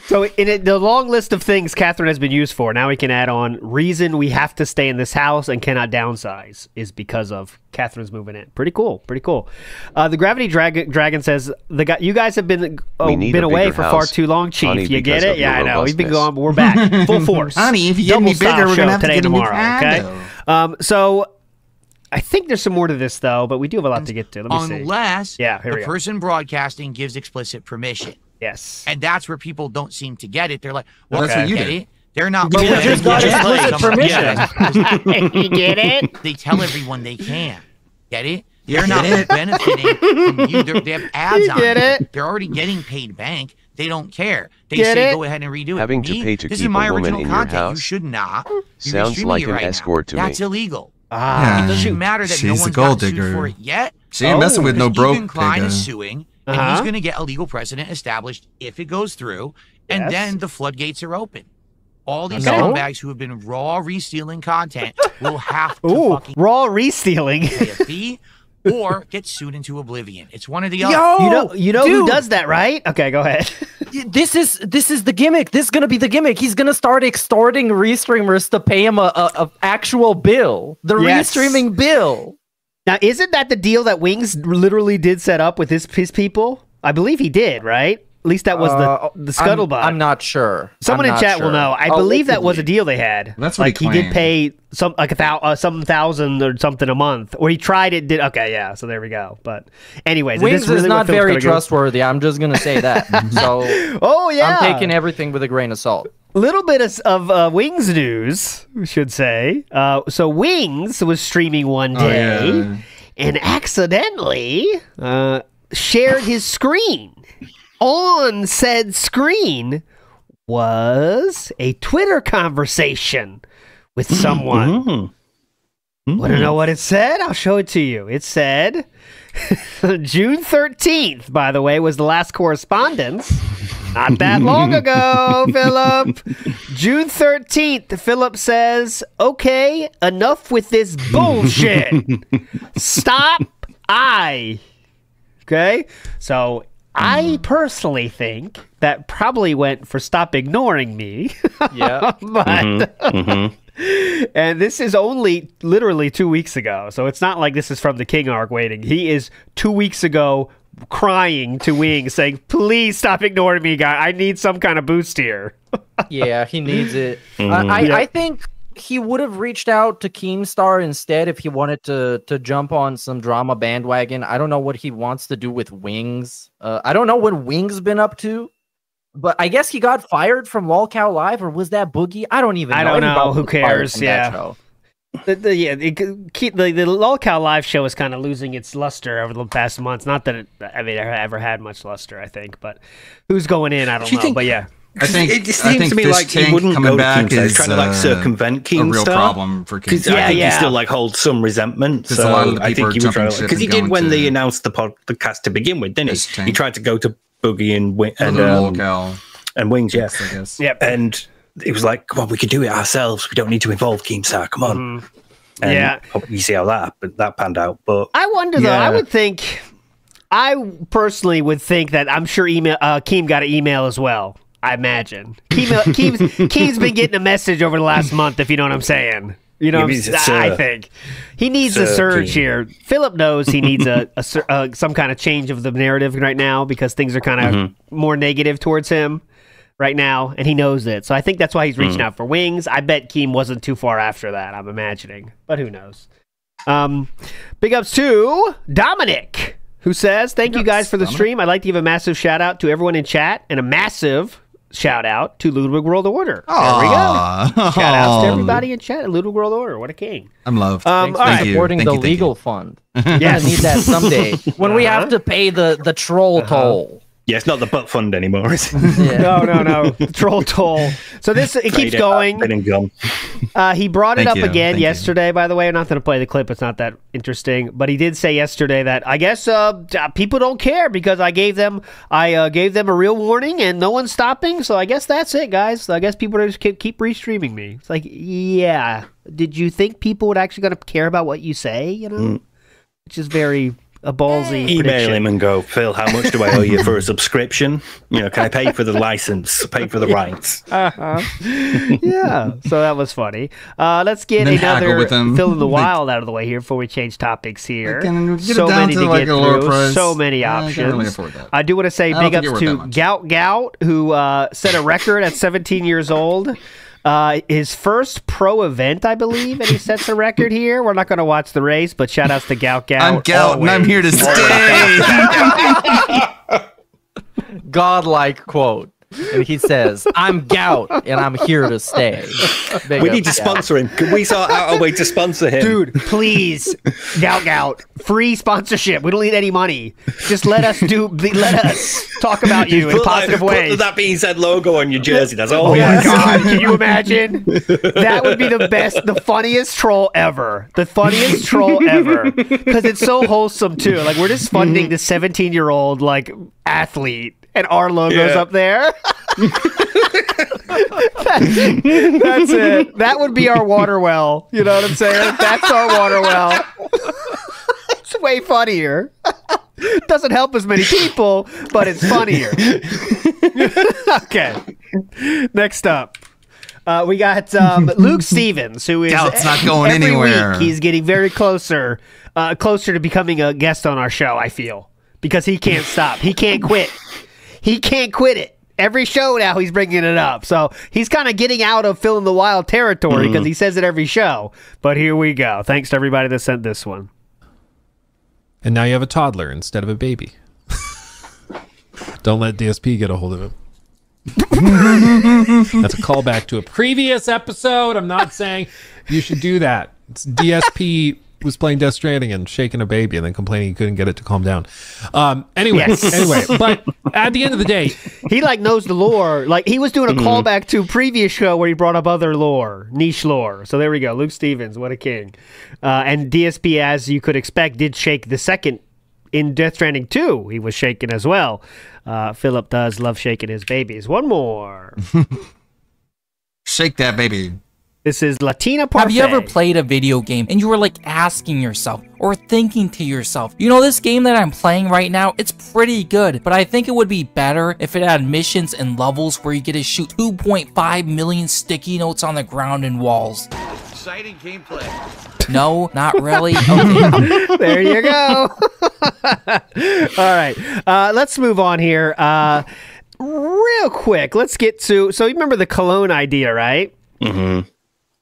Speaker 20: So in the long list of things Catherine has been used for, now we can add on reason we have to stay in this house and cannot downsize is because of Catherine's moving in. Pretty cool. The Gravity Dragon says you guys have been away for far too long, Chief. Honey, you get it? Yeah, I know. We've been gone, but we're back full force.
Speaker 6: Honey, if you get any bigger, we're gonna have to get
Speaker 20: tomorrow. Okay. So I think there's some more to this though, but we do have a lot to get to. Let me see.
Speaker 12: Unless the person broadcasting gives explicit permission.
Speaker 20: Yes.
Speaker 12: And that's where people don't seem to get it. They're like, well,
Speaker 6: that's what you did.
Speaker 12: It. They're not.
Speaker 9: But we just got explicit permission.
Speaker 20: You get it?
Speaker 12: They tell everyone they can. Get it? They're not benefiting from you. They have ads on it. They're already getting paid bank. They don't care. They say go ahead and redo it.
Speaker 14: Having to pay to
Speaker 12: this
Speaker 14: keep
Speaker 12: is my
Speaker 14: a woman
Speaker 12: original
Speaker 14: in
Speaker 12: content.
Speaker 14: your house
Speaker 12: You should not.
Speaker 14: sounds like an escort to me.
Speaker 12: That's illegal.
Speaker 6: Yeah,
Speaker 12: it doesn't matter that no one's got sued for it yet.
Speaker 6: She ain't messing with no broke.
Speaker 12: Stephen Klein is suing, and he's going to get a legal precedent established if it goes through, and then the floodgates are open. All these scumbags who have been raw re-stealing content will have to fucking
Speaker 20: raw re-stealing
Speaker 12: pay a fee or get sued into oblivion. It's one or the other.
Speaker 20: You know who does that, right? Okay, go ahead.
Speaker 9: This is the gimmick. This is gonna be the gimmick. He's gonna start extorting restreamers to pay him a actual bill. The restreaming bill.
Speaker 20: Now, isn't that the deal that Wings literally did set up with his people? I believe he did, right? At least that was the scuttlebutt.
Speaker 9: I'm not sure.
Speaker 20: Someone
Speaker 9: I'm
Speaker 20: in
Speaker 9: not
Speaker 20: chat will
Speaker 9: sure.
Speaker 20: know. I
Speaker 9: Oh,
Speaker 20: believe
Speaker 9: let's
Speaker 20: that was
Speaker 9: see.
Speaker 20: a deal they had.
Speaker 9: I'm not sure.
Speaker 20: Someone
Speaker 9: I'm
Speaker 20: in
Speaker 9: not
Speaker 20: chat will
Speaker 9: sure.
Speaker 20: know. I believe that was a
Speaker 6: Allegedly.
Speaker 20: deal they had.
Speaker 6: That's what he
Speaker 20: like he did
Speaker 6: claimed.
Speaker 20: pay some some $1,000 or something a month, or he tried it. Okay, yeah. So there we go. But anyways,
Speaker 9: Wings
Speaker 20: really
Speaker 9: is
Speaker 20: what
Speaker 9: not
Speaker 20: Phil's
Speaker 9: very
Speaker 20: gonna go?
Speaker 9: trustworthy. I'm just gonna say that. So
Speaker 20: Oh yeah,
Speaker 9: I'm taking everything with a grain of salt.
Speaker 20: little bit of Wings news, we should say. So Wings was streaming one day
Speaker 6: yeah.
Speaker 20: and accidentally shared his screen. On said screen was a Twitter conversation with someone. Want to know what it said? I'll show it to you. It said, June 13th, by the way, was the last correspondence. Not that long ago, Philip. June 13th, Philip says, okay, enough with this bullshit. Stop. Okay? So I personally think that probably went for stop ignoring me.
Speaker 9: Yeah.
Speaker 20: But and this is only literally 2 weeks ago. So it's not like this is from the King arc waiting. He is 2 weeks ago crying to Wings saying, please stop ignoring me, guy. I need some kind of boost here.
Speaker 9: Yeah, he needs it. I think he would have reached out to Keemstar instead if he wanted to jump on some drama bandwagon. I don't know what he wants to do with Wings. I don't know what Wings been up to, but I guess he got fired from LolCow Live, or was that Boogie? I don't even know.
Speaker 20: I don't know.
Speaker 9: Anybody
Speaker 20: Who
Speaker 9: was fired
Speaker 20: cares?
Speaker 9: from that
Speaker 20: Yeah.
Speaker 9: show.
Speaker 20: The LolCow Live show is kind of losing its luster over the past months. Not that it ever had much luster, I think, but who's going in, I don't know. But yeah.
Speaker 6: I think
Speaker 22: it seems to me like he wouldn't go to Keemstar. He's trying to like circumvent Keemstar.
Speaker 6: a real problem for Keemstar.
Speaker 22: I think he still like holds some resentment.
Speaker 6: Because
Speaker 22: So
Speaker 6: a lot of the
Speaker 22: I
Speaker 6: people
Speaker 22: think
Speaker 6: are
Speaker 22: he would try
Speaker 6: jumping ship
Speaker 22: because he
Speaker 6: and
Speaker 22: did
Speaker 6: going
Speaker 22: when
Speaker 6: to
Speaker 22: they announced the podcast to begin with, didn't he?
Speaker 6: tank.
Speaker 22: He tried to go to Boogie and
Speaker 6: LolCow.
Speaker 22: and Wings, yeah.
Speaker 6: I guess.
Speaker 20: Yep.
Speaker 22: And it was like, come on, we can do it ourselves. We don't need to involve Keemstar. Come on. And
Speaker 20: Yeah.
Speaker 22: you see how that panned out. But
Speaker 20: I wonder though. I would think, I personally would think that I'm sure Keem got an email as well. I imagine Keem's been getting a message over the last month. If you know what I'm saying, you know. I think he needs a surge
Speaker 22: Keem.
Speaker 20: here. Philip knows he needs some kind of change of the narrative right now because things are kind of more negative towards him right now, and he knows it. So I think that's why he's reaching out for Wings. I bet Keem wasn't too far after that. I'm imagining, but who knows? Big ups to Dominic, who says, thank you guys for the stream. I'd like to give a massive shout out to everyone in chat and a massive shout out to Ludwig World Order. There we go. Shout outs to everybody in chat at Ludwig World Order. What a king.
Speaker 6: I'm loved.
Speaker 9: Thanks for supporting the legal fund. We're gonna need that someday when we have to pay the troll toll.
Speaker 22: Yeah, it's not the butt fund anymore, is it?
Speaker 20: No. Troll toll. So it keeps going. He brought it up again yesterday, by the way. I'm not going to play the clip. It's not that interesting. But he did say yesterday that I guess people don't care because I gave them a real warning and no one's stopping. So I guess that's it, guys. I guess people are just keep restreaming me. It's like, yeah. Did you think people would actually going to care about what you say? You know, which is very a ballsy
Speaker 22: Email
Speaker 20: prediction.
Speaker 22: him and go, Phil, how much do I owe you for a subscription? You know, can I pay for the license, pay for the rights?
Speaker 20: Yeah, so that was funny. Let's get
Speaker 6: And then haggle
Speaker 20: another
Speaker 6: with them.
Speaker 20: Phil in the Wild out of the way here before we change topics here.
Speaker 6: Get it
Speaker 20: So
Speaker 6: down
Speaker 20: many
Speaker 6: to,
Speaker 20: to
Speaker 6: like,
Speaker 20: get
Speaker 6: a lower
Speaker 20: through,
Speaker 6: price.
Speaker 20: so many
Speaker 6: Yeah, I can't really
Speaker 20: options.
Speaker 6: afford that.
Speaker 20: I do want to say
Speaker 6: I don't
Speaker 20: big
Speaker 6: think
Speaker 20: ups
Speaker 6: you're worth
Speaker 20: to
Speaker 6: that much.
Speaker 20: Gout, who set a record at 17 years old. His first pro event, I believe, and he sets a record here. We're not going to watch the race, but shout outs to Gout.
Speaker 6: I'm Gout, and I'm here to stay.
Speaker 9: Godlike quote. And he says, I'm Gout, and I'm here to stay.
Speaker 22: We need to sponsor him. Can we sort out a way to sponsor him?
Speaker 20: Dude, please. Gout. Free sponsorship. We don't need any money. Just let us talk about you in a positive way.
Speaker 22: Put That Being Said logo on your jersey. That's all.
Speaker 20: Oh my God. Can you imagine? That would be the funniest troll ever. The funniest troll ever. Because it's so wholesome, too. Like, we're just funding the 17-year-old, like, athlete. And our logo's up there. That's it. That would be our water well. You know what I'm saying? That's our water well. It's way funnier. Doesn't help as many people, but it's funnier. Okay. Next up. We got Luke Stevens, who is
Speaker 6: Gout's not going
Speaker 20: every
Speaker 6: anywhere.
Speaker 20: week he's getting very closer to becoming a guest on our show, I feel. Because he can't stop. He can't quit. he can't quit it. Every show now he's bringing it up. So he's kind of getting out of Phil in the Wild territory because he says it every show. But here we go. Thanks to everybody that sent this one.
Speaker 19: And now you have a toddler instead of a baby. Don't let DSP get a hold of him. That's a callback to a previous episode. I'm not saying you should do that. It's DSP was playing Death Stranding and shaking a baby and then complaining he couldn't get it to calm down. Anyway, but at the end of the day,
Speaker 20: he like knows the lore. Like he was doing a callback to a previous show where he brought up other lore, niche lore. So there we go. Luke Stevens, what a king. And DSP, as you could expect, did shake the second in Death Stranding 2. He was shaking as well. Philip does love shaking his babies. One more.
Speaker 6: Shake that baby.
Speaker 20: This is Latina Parfait.
Speaker 21: Have you ever played a video game and you were like asking yourself or thinking to yourself, you know, this game that I'm playing right now, it's pretty good, but I think it would be better if it had missions and levels where you get to shoot 2.5 million sticky notes on the ground and walls.
Speaker 12: Exciting gameplay.
Speaker 21: No, not really. Okay.
Speaker 20: There you go. All right. Let's move on here. Real quick, let's get to... So you remember the cologne idea, right?
Speaker 22: Mm-hmm.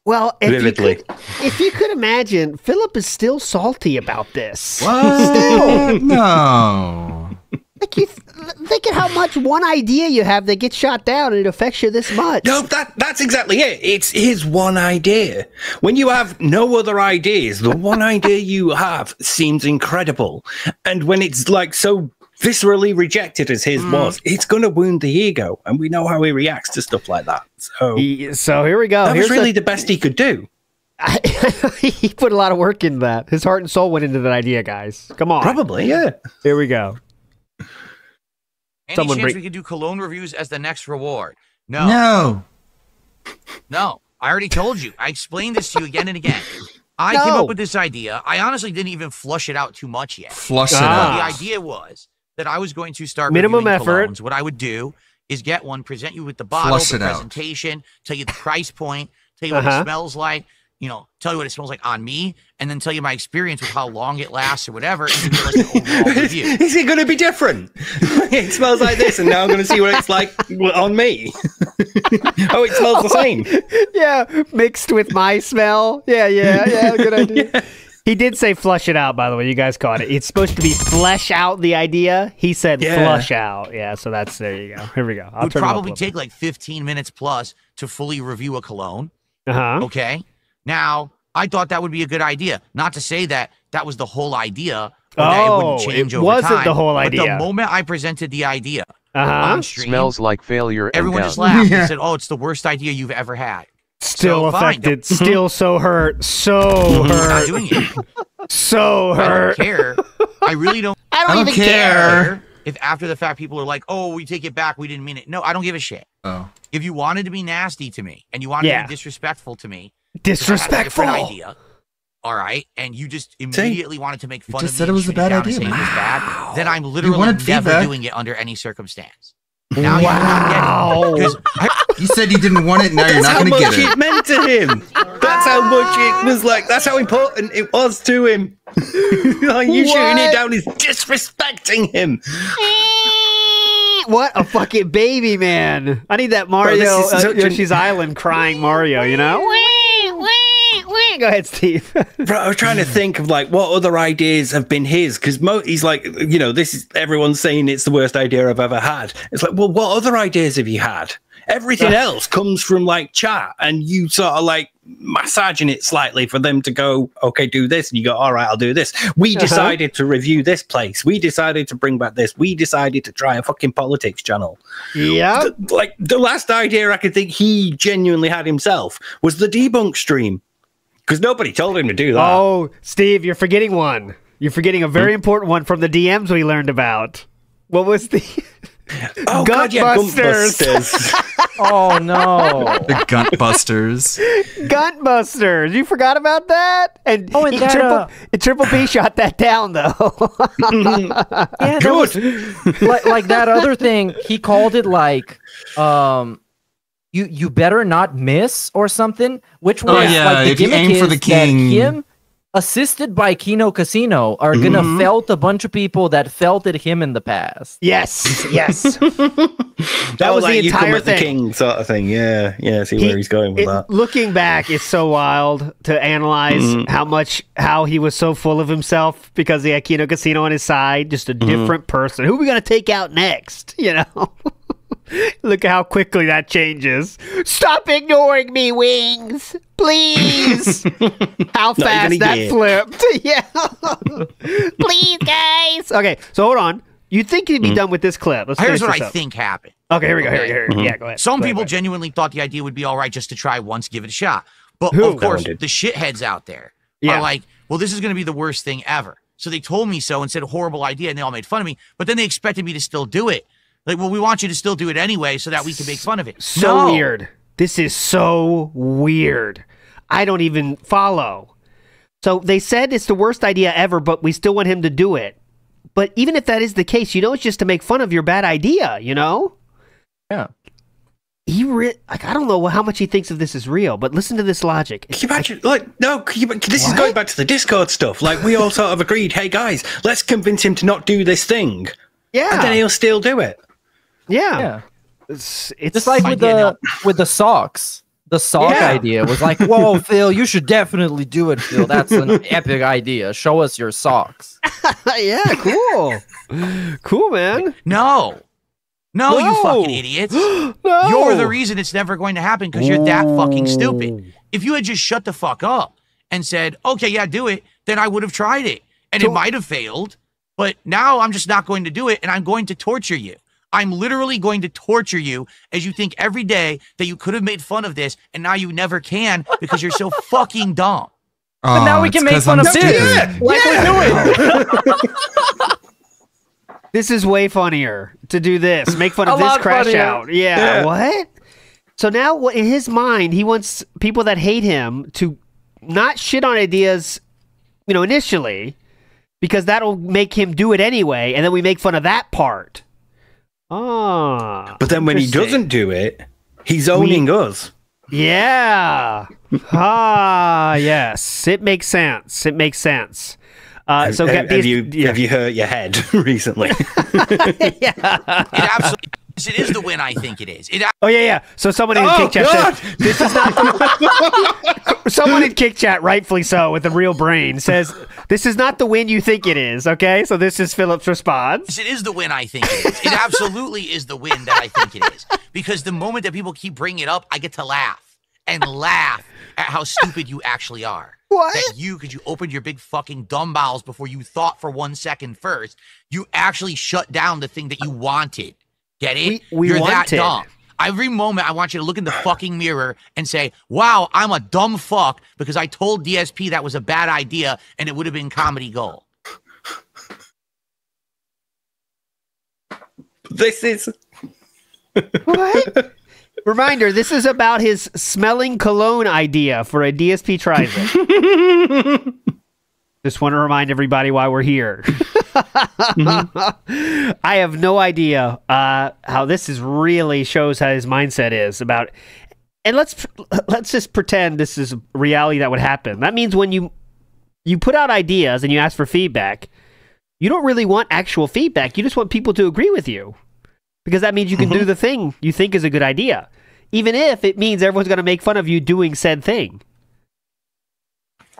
Speaker 20: Well,
Speaker 22: Vividly.
Speaker 20: if you could imagine, Philip is still salty about this.
Speaker 6: What?
Speaker 20: Still.
Speaker 6: No.
Speaker 20: Like think of how much one idea you have that gets shot down and it affects you this much.
Speaker 22: No, that's exactly it. It's his one idea. When you have no other ideas, the one idea you have seems incredible. And when it's like so viscerally rejected as his was, it's going to wound the ego. And we know how he reacts to stuff like that. So
Speaker 20: here we go.
Speaker 22: That was really the best he could do.
Speaker 20: He put a lot of work into that. His heart and soul went into that idea, guys. Come on.
Speaker 22: Probably, yeah.
Speaker 20: Here we go.
Speaker 12: Any chance we could do cologne reviews as the next reward? No. No. I already told you. I explained this to you again and again. I came up with this idea. I honestly didn't even flush it out too much yet.
Speaker 6: Flush it out.
Speaker 12: The idea was that I was going to start
Speaker 20: minimum
Speaker 12: reviewing
Speaker 20: effort.
Speaker 12: colognes. What I would do is get one, present you with the bottle,
Speaker 6: Flush
Speaker 12: the
Speaker 6: it out.
Speaker 12: presentation, tell you the price point, tell you what it smells like, you know, tell you what it smells like on me, and then tell you my experience with how long it lasts or whatever, and give you like an overall review.
Speaker 22: Is it going to be different? It smells like this, and now I'm going to see what it's like on me. Oh, it smells the same.
Speaker 20: Yeah, mixed with my smell. Yeah, good idea. Yeah. He did say flush it out, by the way. You guys caught it. It's supposed to be flesh out the idea. He said flush out. Yeah, so there you go. Here we go.
Speaker 12: It would probably take like 15 minutes plus to fully review a cologne. Okay? Now, I thought that would be a good idea. Not to say that that was the whole idea, or that it wouldn't change over time.
Speaker 20: It wasn't the whole idea.
Speaker 12: But the moment I presented the idea on stream,
Speaker 14: smells like failure.
Speaker 12: Everyone just laughed and said, "Oh, it's the worst idea you've ever had."
Speaker 20: Still affected. Still so hurt. So hurt.
Speaker 12: Not doing it.
Speaker 20: So hurt.
Speaker 12: I don't care. I really don't.
Speaker 20: I don't even care.
Speaker 12: If after the fact people are like, "Oh, we take it back. We didn't mean it." No, I don't give a shit. If you wanted to be nasty to me and you wanted to be disrespectful to me.
Speaker 20: Disrespectful.
Speaker 12: I had a different idea. All right, and you just immediately wanted to make fun of me.
Speaker 6: Just said it was a bad idea.
Speaker 12: Bad, then I'm literally never doing it under any circumstance. Now
Speaker 6: you said you didn't want it. Now you're not going to get it.
Speaker 22: That's how much it meant to him. That's how much it was like. That's how important it was to him. Like you shooting it down is disrespecting him.
Speaker 20: What a fucking baby, man! I need that Mario Yoshi's Island crying Mario. You know. Go ahead, Steve.
Speaker 22: Bro, I was trying to think of like what other ideas have been his, because he's like, you know, this is everyone's saying it's the worst idea I've ever had. It's like, well, what other ideas have you had? Everything else comes from like chat, and you sort of like massaging it slightly for them to go, okay, do this, and you go, all right, I'll do this. We decided to review this place. We decided to bring back this. We decided to try a fucking politics channel.
Speaker 20: Yeah,
Speaker 22: like the last idea I could think he genuinely had himself was the debunk stream. Because nobody told him to do that.
Speaker 20: Oh, Steve, you're forgetting one. You're forgetting a very important one from the DMs we learned about. What was the...
Speaker 22: Guntbusters.
Speaker 9: Oh, no.
Speaker 6: The Guntbusters.
Speaker 20: Guntbusters. You forgot about that? And Triple P shot that down, though.
Speaker 9: Yeah, good. Like that other thing, he called it like... You better not miss or something. Which was like the
Speaker 6: if you
Speaker 9: gimmick
Speaker 6: aim for the king.
Speaker 9: That assisted by Kino Casino, are gonna felt a bunch of people that felted him in the past.
Speaker 20: Yes, yes. That was
Speaker 22: like
Speaker 20: the
Speaker 22: you come
Speaker 20: entire
Speaker 22: at the
Speaker 20: thing.
Speaker 22: king sort of thing. Yeah, see where he's going with that.
Speaker 20: Looking back, it's so wild to analyze how he was so full of himself because he had Kino Casino on his side, just a different person. Who are we gonna take out next? You know. Look at how quickly that changes. Stop ignoring me, Wings. Please. How fast that flipped. Yeah. Please, guys. Okay, so hold on. You think he'd be done with this clip? Let's
Speaker 12: Here's
Speaker 20: finish
Speaker 12: what
Speaker 20: this
Speaker 12: I
Speaker 20: up.
Speaker 12: think happened.
Speaker 20: Okay, here we go. Here. Yeah, go ahead.
Speaker 12: Some
Speaker 20: Go
Speaker 12: people
Speaker 20: ahead.
Speaker 12: genuinely thought the idea would be all right just to try once, give it a shot. But
Speaker 20: Who?
Speaker 12: of course,
Speaker 20: No one
Speaker 12: the shitheads out there
Speaker 20: Yeah.
Speaker 12: are like, well, this is going to be the worst thing ever. So they told me so and said horrible idea, and they all made fun of me. But then they expected me to still do it. Like, well, we want you to still do it anyway so that we can make fun of it.
Speaker 20: So
Speaker 12: No.
Speaker 20: weird. This is so weird. I don't even follow. So they said it's the worst idea ever, but we still want him to do it. But even if that is the case, you know, it's just to make fun of your bad idea, you know?
Speaker 9: Yeah.
Speaker 20: I don't know how much he thinks of this is real, but listen to this logic.
Speaker 22: Can you imagine? This is going back to the Discord stuff. Like, we all sort of agreed, hey guys, let's convince him to not do this thing.
Speaker 20: Yeah.
Speaker 22: And then he'll still do it.
Speaker 20: Yeah.
Speaker 9: It's just like with the socks. The sock idea was like, whoa, Phil, you should definitely do it, Phil. That's an epic idea. Show us your socks.
Speaker 20: Yeah, cool. Cool, man.
Speaker 12: No, you fucking idiots.
Speaker 20: No.
Speaker 12: You're the reason it's never going to happen because you're that fucking stupid. If you had just shut the fuck up and said, okay, yeah, do it, then I would have tried it. And it might have failed. But now I'm just not going to do it, and I'm going to torture you. I'm literally going to torture you as you think every day that you could have made fun of this, and now you never can because you're so fucking dumb.
Speaker 9: But now we can make fun of this. Like we're doing.
Speaker 20: This is way funnier to do this. Make fun of this crash
Speaker 9: funnier.
Speaker 20: out. Yeah, what? So now in his mind, he wants people that hate him to not shit on ideas, you know, initially, because that'll make him do it anyway, and then we make fun of that part. Ah.
Speaker 22: But then when he doesn't do it, he's owning us.
Speaker 20: Yeah. Yes. It makes sense. It makes sense.
Speaker 22: Have you hurt your head recently?
Speaker 12: It absolutely is. It is the win I think it is.
Speaker 20: Yeah. So someone in Kick Chat says, this is not someone in Kick Chat, rightfully so, with a real brain, says, this is not the win you think it is, okay? So this is Philip's response.
Speaker 12: It is the win I think it is. It absolutely is the win that I think it is. Because the moment that people keep bringing it up, I get to laugh and laugh at how stupid you actually are.
Speaker 20: What?
Speaker 12: That because you opened your big fucking dumb bowels before you thought for 1 second first, you actually shut down the thing that you wanted. Get it? You're that dumb. Every moment, I want you to look in the fucking mirror and say, wow, I'm a dumb fuck because I told DSP that was a bad idea and it would have been comedy gold.
Speaker 22: This is...
Speaker 20: What? Reminder, this is about his smelling cologne idea for a DSP tries it. Just want to remind everybody why we're here. I have no idea how this is really shows how his mindset is about. And let's just pretend this is reality that would happen. That means when you put out ideas and you ask for feedback, you don't really want actual feedback. You just want people to agree with you. Because that means you can do the thing you think is a good idea. Even if it means everyone's going to make fun of you doing said thing.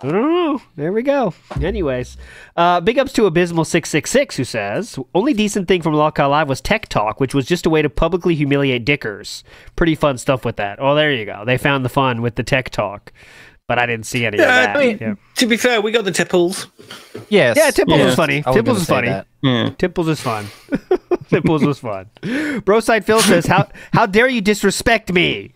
Speaker 20: I don't know. There we go. Anyways. Big ups to Abysmal666 who says, only decent thing from Lockout Live was Tech Talk, which was just a way to publicly humiliate dickers. Pretty fun stuff with that. Oh, there you go. They found the fun with the Tech Talk. But I didn't see any of that.
Speaker 22: I mean, to be fair, we got the Tipples.
Speaker 9: Yes.
Speaker 20: Yeah, Tipples was funny.
Speaker 9: I was
Speaker 20: Tipples was
Speaker 9: gonna
Speaker 20: funny.
Speaker 9: say that.
Speaker 22: Yeah.
Speaker 20: Tipples is fun. Tipples was fun. Broside Phil says, how dare you disrespect me?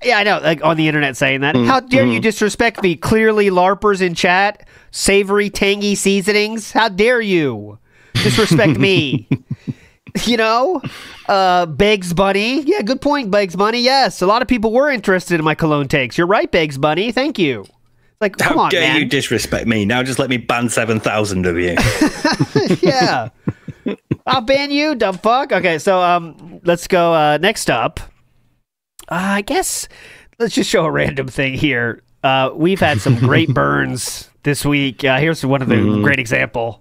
Speaker 20: Yeah, I know, like on the internet saying that. How dare you disrespect me? Clearly LARPers in chat, savory, tangy seasonings. How dare you disrespect me? You know? Begs Bunny. Yeah, good point, Begs Bunny. Yes, a lot of people were interested in my cologne takes. You're right, Begs Bunny. Thank you. Like, come on,
Speaker 22: How dare
Speaker 20: man.
Speaker 22: you disrespect me? Now just let me ban 7,000 of you.
Speaker 20: Yeah. I'll ban you, dumb fuck. Okay, so let's go next up. I guess let's just show a random thing here. We've had some great burns this week. Here's one of the great example.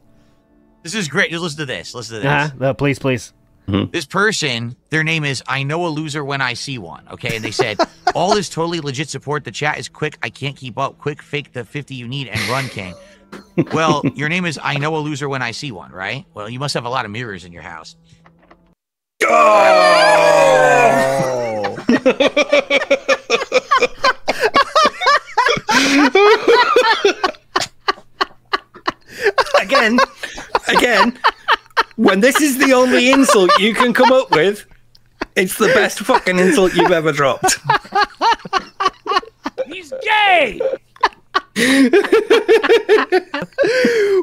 Speaker 12: This is great. Just listen to this. Listen to this.
Speaker 20: Please, please.
Speaker 12: This person, their name is I Know a Loser When I See One. Okay, and they said, all this totally legit support. The chat is quick. I can't keep up. Quick, fake the 50 you need and run, King. Well, your name is I Know a Loser When I See One, right? Well, you must have a lot of mirrors in your house.
Speaker 22: Oh! Again, when this is the only insult you can come up with, it's the best fucking insult you've ever dropped.
Speaker 4: He's gay!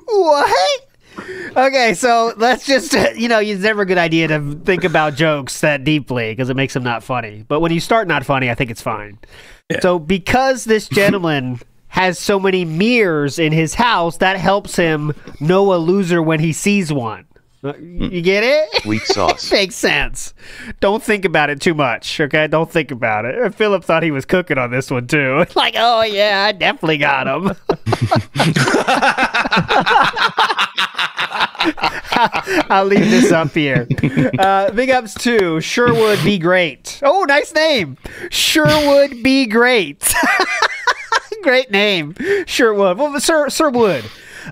Speaker 20: What? Okay, so let's just, it's never a good idea to think about jokes that deeply because it makes them not funny. But when you start not funny, I think it's fine. Yeah. So because this gentleman has so many mirrors in his house, that helps him know a loser when he sees one. You get it?
Speaker 14: Weak sauce.
Speaker 20: Makes sense. Don't think about it too much, okay? Don't think about it. Philip thought he was cooking on this one, too. Like, oh, yeah, I definitely got him. I'll leave this up here. Big ups to Sherwood Be Great. Oh, nice name. Sherwood Be Great. Great name. Sherwood. Well, Sir Wood.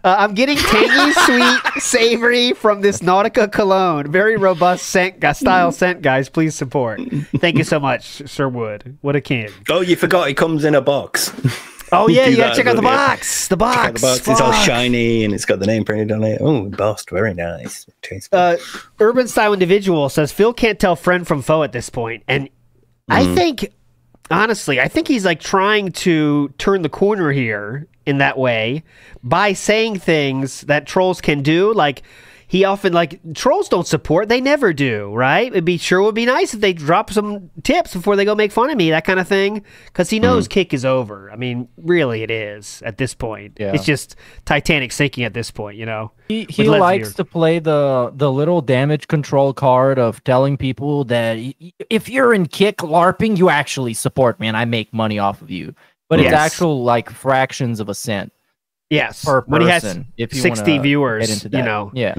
Speaker 20: I'm getting tangy, sweet, savory from this Nautica cologne. Very robust style scent, guys. Please support. Thank you so much, Sir Wood. What a king.
Speaker 22: Oh, you forgot it comes in a box.
Speaker 20: Oh, yeah, you gotta check out the box. The box.
Speaker 22: It's all shiny and it's got the name printed on it. Oh, embossed. Very nice.
Speaker 20: Urban Style Individual says, Phil can't tell friend from foe at this point. And I think, honestly, he's like trying to turn the corner here in that way by saying things that trolls can do. Like, he often, trolls don't support. They never do, right? Would be nice if they drop some tips before they go make fun of me, that kind of thing. Because he knows Kick is over. I mean, really it is at this point. Yeah. It's just Titanic sinking at this point,
Speaker 9: He likes to play the little damage control card of telling people that if you're in Kick LARPing, you actually support me and I make money off of you. But it's actual, fractions of a cent.
Speaker 20: Yes.
Speaker 9: Per person,
Speaker 20: when he has
Speaker 9: if you
Speaker 20: 60 viewers,
Speaker 9: get into that.
Speaker 20: Yeah.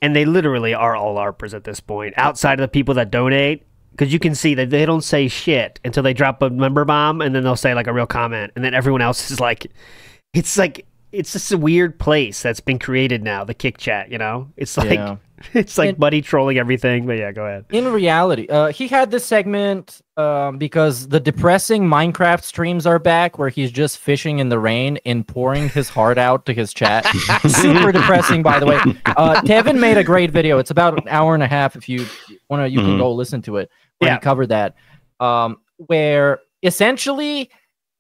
Speaker 20: And they literally are all LARPers at this point, outside of the people that donate, because you can see that they don't say shit until they drop a member bomb, and then they'll say, a real comment, and then everyone else is it's just a weird place that's been created now, the Kick chat, It's Buddy trolling everything, but yeah, go ahead.
Speaker 9: In reality, he had this segment because the depressing Minecraft streams are back where he's just fishing in the rain and pouring his heart out to his chat. Super depressing, by the way. Tevin made a great video. It's about an hour and a half if you want to, you can go listen to it. Where he covered that. Where essentially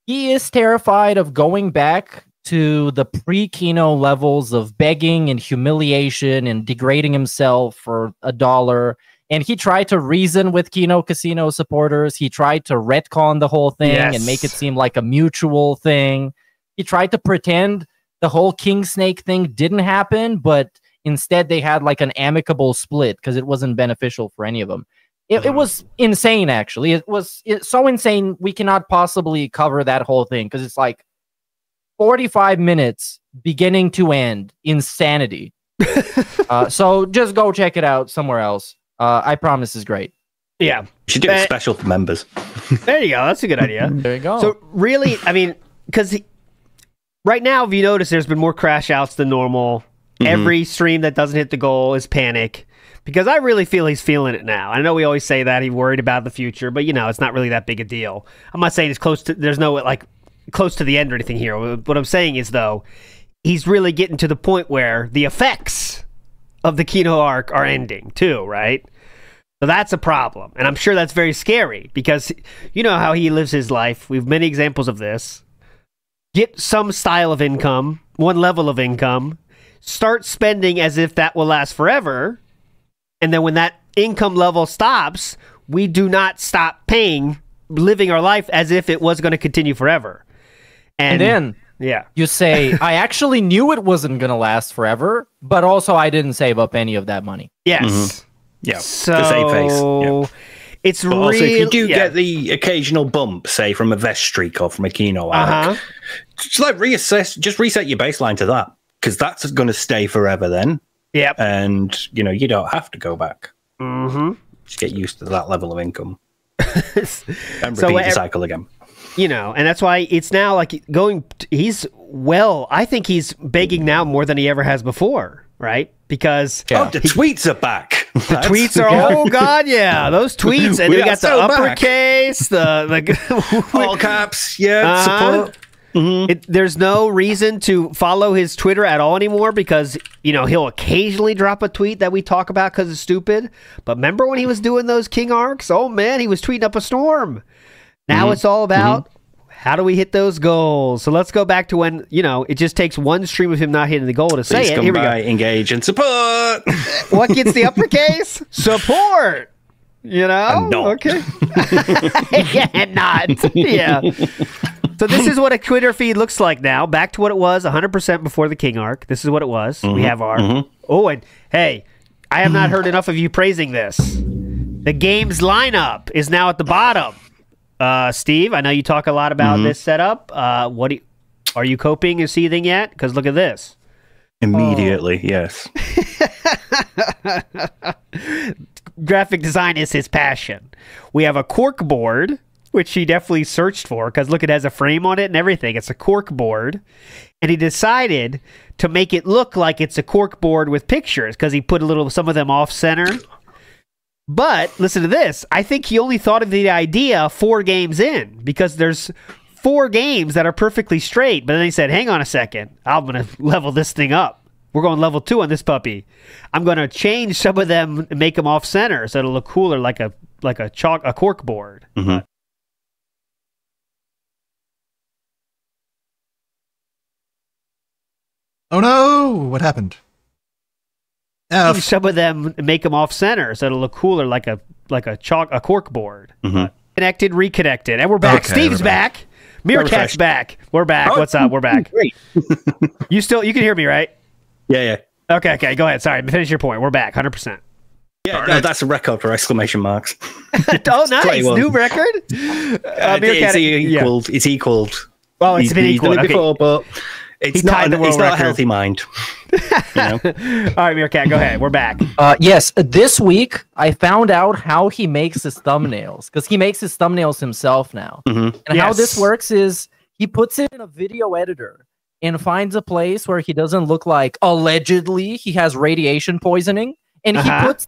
Speaker 9: he is terrified of going back to the pre-Kino levels of begging and humiliation and degrading himself for $1. And he tried to reason with Kino Casino supporters. He tried to retcon the whole thing and make it seem like a mutual thing. He tried to pretend the whole King Snake thing didn't happen, but instead they had an amicable split because it wasn't beneficial for any of them. It was insane, actually. It's so insane we cannot possibly cover that whole thing because it's 45 minutes, beginning to end, insanity. So just go check it out somewhere else. I promise it's great.
Speaker 20: Yeah.
Speaker 22: You should do it special for members.
Speaker 20: There you go. That's a good idea.
Speaker 9: There you go.
Speaker 20: So really, I mean, because right now, if you notice, there's been more crash outs than normal. Every stream that doesn't hit the goal is panic. Because I really feel he's feeling it now. I know we always say that, he's worried about the future, but it's not really that big a deal. I'm not saying there's no close to the end or anything here. What I'm saying is, though, he's really getting to the point where the effects of the Kino arc are ending too, right? So that's a problem. And I'm sure that's very scary because you know how he lives his life. We have many examples of this. Get some style of income, one level of income, start spending as if that will last forever. And then when that income level stops, we do not stop living our life as if it was going to continue forever. And
Speaker 9: then you say, I actually knew it wasn't going to last forever, but also I didn't save up any of that money.
Speaker 20: Yes.
Speaker 22: Yeah.
Speaker 20: So It's
Speaker 22: But also, if you
Speaker 20: real-
Speaker 22: do
Speaker 20: yeah.
Speaker 22: get the occasional bump, say from a vest streak or from a Kino arc, just like reassess, just reset your baseline to that, because that's going to stay forever then.
Speaker 20: Yep.
Speaker 22: And you don't have to go back.
Speaker 20: Mm-hmm.
Speaker 22: Just get used to that level of income and
Speaker 20: So
Speaker 22: repeat the cycle again.
Speaker 20: And that's why it's now like I think he's begging now more than he ever has before, right? Because
Speaker 22: the tweets are back.
Speaker 20: The tweets are, oh god, yeah, those tweets, and
Speaker 22: We
Speaker 20: they
Speaker 22: are
Speaker 20: got the
Speaker 22: so back.
Speaker 20: uppercase, the
Speaker 22: all caps, support.
Speaker 20: There's no reason to follow his Twitter at all anymore because he'll occasionally drop a tweet that we talk about because it's stupid. But remember when he was doing those King arcs? Oh man, he was tweeting up a storm. Now it's all about how do we hit those goals. So let's go back to when it just takes one stream of him not hitting the goal to say
Speaker 22: Please
Speaker 20: it.
Speaker 22: come
Speaker 20: Here we go.
Speaker 22: by, engage, and support.
Speaker 20: What gets the uppercase? Support. Okay. And not. Yeah. So this is what a Twitter feed looks like now. Back to what it was 100% before the King arc. This is what it was. We have our... Oh, and hey, I have not heard enough of you praising this. The game's lineup is now at the bottom. Steve, I know you talk a lot about this setup. Are you coping and seething yet? Because look at this.
Speaker 22: Immediately, yes.
Speaker 20: Graphic design is his passion. We have a cork board, which he definitely searched for because look, it has a frame on it and everything. It's a cork board. And he decided to make it look like it's a cork board with pictures because he put some of them off center. But listen to this. I think he only thought of the idea 4 games in because there's 4 games that are perfectly straight. But then he said, hang on a second. I'm going to level this thing up. We're going level 2 on this puppy. I'm going to change some of them and make them off center so it'll look cooler like a cork board.
Speaker 6: Oh no! What happened?
Speaker 20: Change some of them and make them off center so it'll look cooler like a cork board. Connected, reconnected, and we're back.
Speaker 6: Okay,
Speaker 20: Steve's
Speaker 6: we're back.
Speaker 20: back. Meerkat's back. We're back. What's up? We're back.
Speaker 22: Great.
Speaker 20: You can hear me, right?
Speaker 22: Yeah.
Speaker 20: Okay, go ahead. Sorry, finish your point. We're back, 100%.
Speaker 22: Yeah, no, that's a record for exclamation marks.
Speaker 20: Oh, nice. New record?
Speaker 22: It's equaled.
Speaker 20: Well, it's been
Speaker 22: he's done
Speaker 20: equal.
Speaker 22: it before, but it's not a healthy mind.
Speaker 20: All right, Meerkat, go ahead. We're back.
Speaker 9: Yes, this week I found out how he makes his thumbnails because he makes his thumbnails himself now. And how this works is he puts it in a video editor and finds a place where he doesn't look like allegedly he has radiation poisoning, and he puts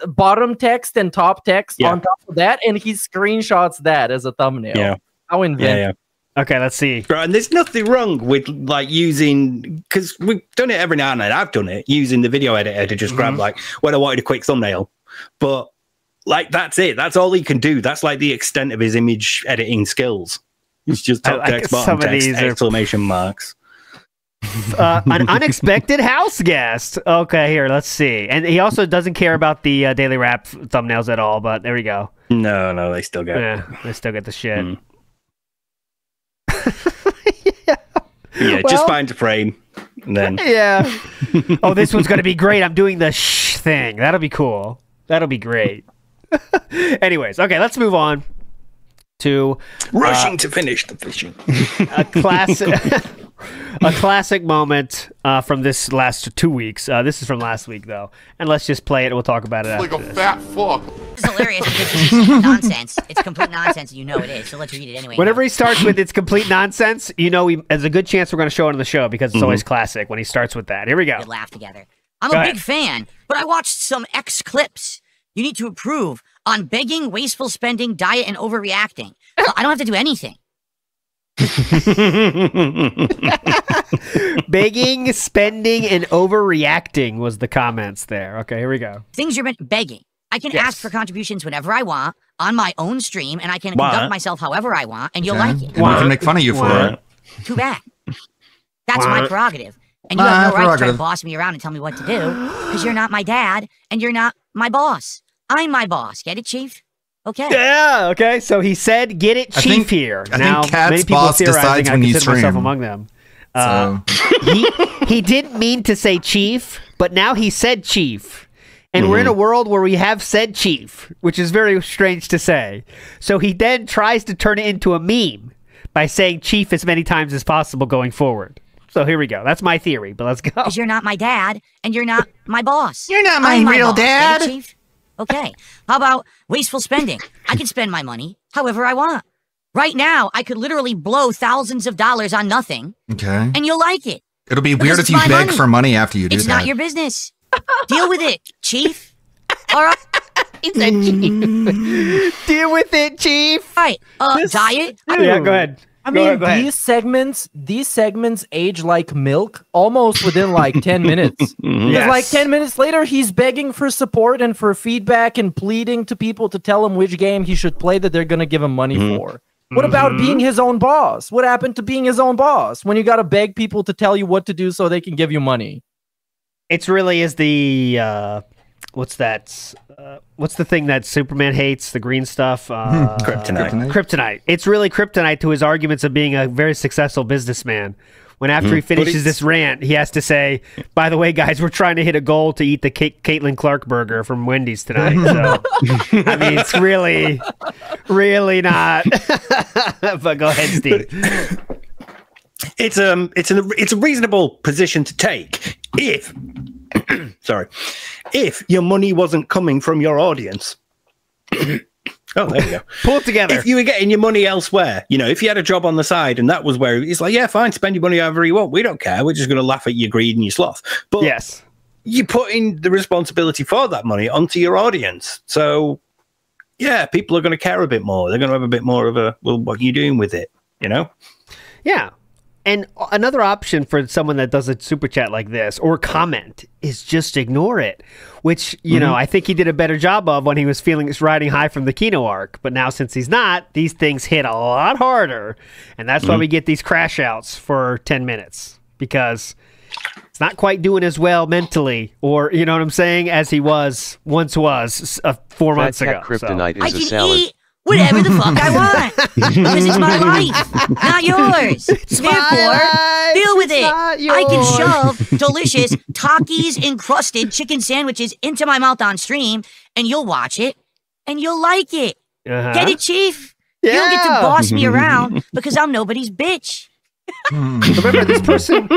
Speaker 9: bottom text and top text on top of that, and he screenshots that as a thumbnail.
Speaker 22: Yeah.
Speaker 9: How inventive.
Speaker 20: Okay, let's see.
Speaker 22: Right, and there's nothing wrong with using, because we've done it every now and then. I've done it using the video editor to just grab when I wanted a quick thumbnail. But that's it. That's all he can do. That's the extent of his image editing skills. It's just top text, bottom text, exclamation marks.
Speaker 20: An unexpected house guest. Okay, here, let's see. And he also doesn't care about the Daily Wrap thumbnails at all, but there we go.
Speaker 22: No, they still get
Speaker 20: they still get the shit.
Speaker 22: Just find a frame. And then
Speaker 20: Oh, this one's going to be great. I'm doing the thing. That'll be cool. That'll be great. Anyways, okay, let's move on to
Speaker 22: rushing to finish the fishing.
Speaker 20: A classic moment from this last 2 weeks. This is from last week, though. And let's just play it and we'll talk about it after this.
Speaker 2: Fat fuck.
Speaker 18: It's hilarious because this is nonsense. It's complete nonsense, and you know it is. So let's read it anyway.
Speaker 20: Whenever he starts with "it's complete nonsense," there's a good chance we're going to show it on the show because it's always classic when he starts with that. Here we go.
Speaker 18: We laugh together. I'm a big fan, but I watched some X clips. You need to improve on begging, wasteful spending, diet, and overreacting. So I don't have to do anything.
Speaker 20: Begging, spending, and overreacting was the comments there. Okay, here we go.
Speaker 18: Things you're begging. I can ask for contributions whenever I want on my own stream, and I can conduct myself however I want, and you'll like it.
Speaker 6: And we can make fun of you for it.
Speaker 18: Too bad. That's my prerogative. And you have no right to try to boss me around and tell me what to do, because you're not my dad, and you're not my boss. I'm my boss. Get it, Chief? Okay.
Speaker 20: Yeah, okay. So he said, get it, Chief here.
Speaker 6: I think Cat's boss decides when you stream.
Speaker 20: Myself among them. He didn't mean to say Chief, but now he said Chief. And we're in a world where we have said chief, which is very strange to say. So he then tries to turn it into a meme by saying chief as many times as possible going forward. So here we go. That's my theory, but let's go.
Speaker 18: Because you're not my dad, and you're not my boss. You're
Speaker 15: not my real
Speaker 18: boss.
Speaker 15: dad.
Speaker 18: Get it, chief? Okay. How about wasteful spending? I can spend my money however I want. Right now, I could literally blow thousands of dollars on nothing,
Speaker 6: Okay.
Speaker 18: and you'll like it.
Speaker 6: It'll be
Speaker 18: Because
Speaker 6: weird if
Speaker 18: it's
Speaker 6: you
Speaker 18: my
Speaker 6: beg
Speaker 18: money.
Speaker 6: for money after you do
Speaker 18: It's
Speaker 6: that.
Speaker 18: not your business. Deal with it, chief. All right.
Speaker 20: He said chief. Deal with it, chief.
Speaker 18: Right. Diet.
Speaker 20: Yeah, go ahead.
Speaker 9: I
Speaker 20: Go
Speaker 9: mean,
Speaker 20: ahead, go ahead.
Speaker 9: these segments age like milk almost within like 10 minutes.
Speaker 20: Yes.
Speaker 9: Like 10 minutes later, he's begging for support and for feedback and pleading to people to tell him which game he should play that they're going to give him money for. What about being his own boss? What happened to being his own boss when you got to beg people to tell you what to do so they can give you money?
Speaker 20: It's really is the what's that? What's the thing that Superman hates? The green stuff. Kryptonite. It's really kryptonite to his arguments of being a very successful businessman. When after he finishes this rant, he has to say, "By the way, guys, we're trying to hit a goal to eat the Caitlin Clark burger from Wendy's tonight." So, I mean, it's really not. But go ahead, Steve.
Speaker 22: It's a reasonable position to take if if your money wasn't coming from your audience. Oh, there we go.
Speaker 20: Pull it together.
Speaker 22: If you were getting your money elsewhere, if you had a job on the side and that was where it's like, yeah, fine, spend your money however you want. We don't care. We're just going to laugh at your greed and your sloth. But
Speaker 20: yes,
Speaker 22: you're putting the responsibility for that money onto your audience. So, yeah, people are going to care a bit more. They're going to have a bit more of a, well, what are you doing with it?
Speaker 20: Yeah. And another option for someone that does a super chat like this or comment is just ignore it, which, I think he did a better job of when he was feeling this riding high from the Kino arc. But now since he's not, these things hit a lot harder. And that's why we get these crash outs for 10 minutes because it's not quite doing as well mentally or, you know what I'm saying, as he once was 4 months ago.
Speaker 14: Kryptonite
Speaker 18: I
Speaker 14: is a
Speaker 18: can
Speaker 14: salad.
Speaker 18: eat whatever the fuck I want because it's my life, not yours. Therefore, deal with it. I can shove delicious Takis encrusted chicken sandwiches into my mouth on stream, and you'll watch it, and you'll like it. Get it, Chief? You don't get to boss me around because I'm nobody's bitch.
Speaker 20: Remember, this person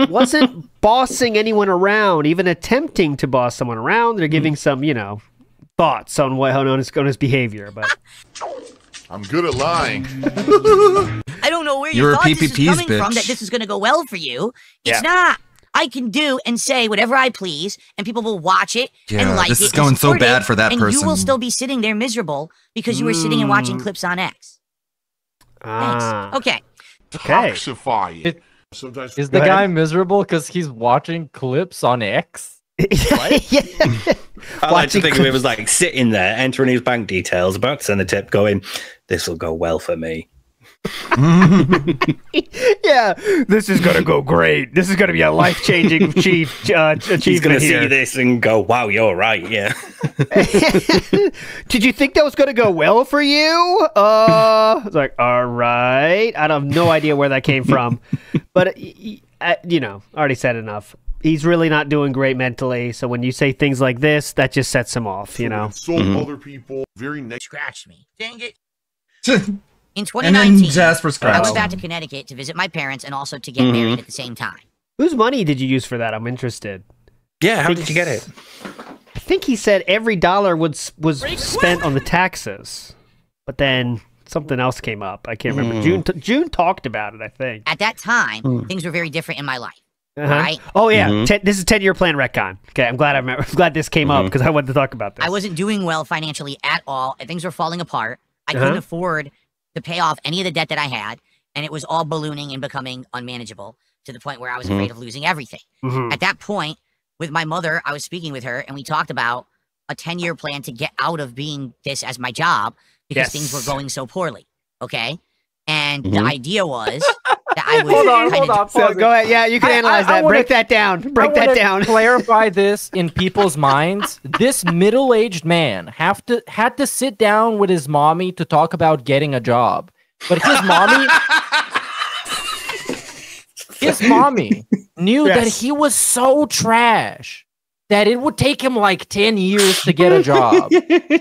Speaker 20: wasn't bossing anyone around, even attempting to boss someone around. They're giving some, thoughts on on his behavior, but
Speaker 2: I'm good at lying.
Speaker 18: I don't know where you
Speaker 6: You're a
Speaker 18: thought this is
Speaker 6: PPPs,
Speaker 18: coming from,
Speaker 6: bitch.
Speaker 18: that this is going to go well for you. It's
Speaker 6: Yeah.
Speaker 18: not. I can do and say whatever I please, and people will watch it and
Speaker 6: Yeah,
Speaker 18: like
Speaker 6: this
Speaker 18: it.
Speaker 6: is
Speaker 18: and
Speaker 6: going so
Speaker 18: support
Speaker 6: bad
Speaker 18: it,
Speaker 6: for that
Speaker 18: and you will
Speaker 6: person.
Speaker 18: still be sitting there miserable because you were sitting and watching clips on X. Thanks. Okay.
Speaker 2: Toxify it. Sometimes
Speaker 9: Is the guy miserable because he's watching clips on X?
Speaker 22: I like to think of him as like sitting there, entering his bank details, about to send a tip, going, "This will go well for me."
Speaker 20: yeah, this is gonna go great. This is gonna be a life-changing achievement.
Speaker 22: He's gonna
Speaker 20: here.
Speaker 22: see this and go, "Wow, you're right." Yeah.
Speaker 20: Did you think that was gonna go well for you? It's like, all right. I have no idea where that came from, but I already said enough. He's really not doing great mentally. So when you say things like this, that just sets him off.
Speaker 2: So other people very
Speaker 18: Scratch me. Dang it. In
Speaker 6: And then
Speaker 18: 2019,
Speaker 6: Jasper
Speaker 18: I
Speaker 6: scratched
Speaker 18: went back
Speaker 6: him.
Speaker 18: to Connecticut to visit my parents and also to get married at the same time.
Speaker 20: Whose money did you use for that? I'm interested.
Speaker 22: Yeah, how did you get it?
Speaker 20: I think he said every dollar was spent on the taxes, but then something else came up. I can't remember. June talked about it, I think.
Speaker 18: At that time, things were very different in my life.
Speaker 20: Uh-huh.
Speaker 18: Right?
Speaker 20: Oh yeah, this is 10-year plan retcon. Okay, I'm glad I'm glad this came up because I wanted to talk about this.
Speaker 18: I wasn't doing well financially at all, and things were falling apart. I couldn't afford to pay off any of the debt that I had, and it was all ballooning and becoming unmanageable to the point where I was afraid of losing everything. At that point, with my mother, I was speaking with her, and we talked about a 10-year plan to get out of being this as my job because things were going so poorly. Okay? And the idea was that I would
Speaker 9: Hold on.
Speaker 20: So go ahead. Yeah, you can analyze that. Break that down. Break that down.
Speaker 9: Clarify this in people's minds. This middle-aged man had to sit down with his mommy to talk about getting a job, but his mommy knew that he was so trash that it would take him like 10 years to get a job.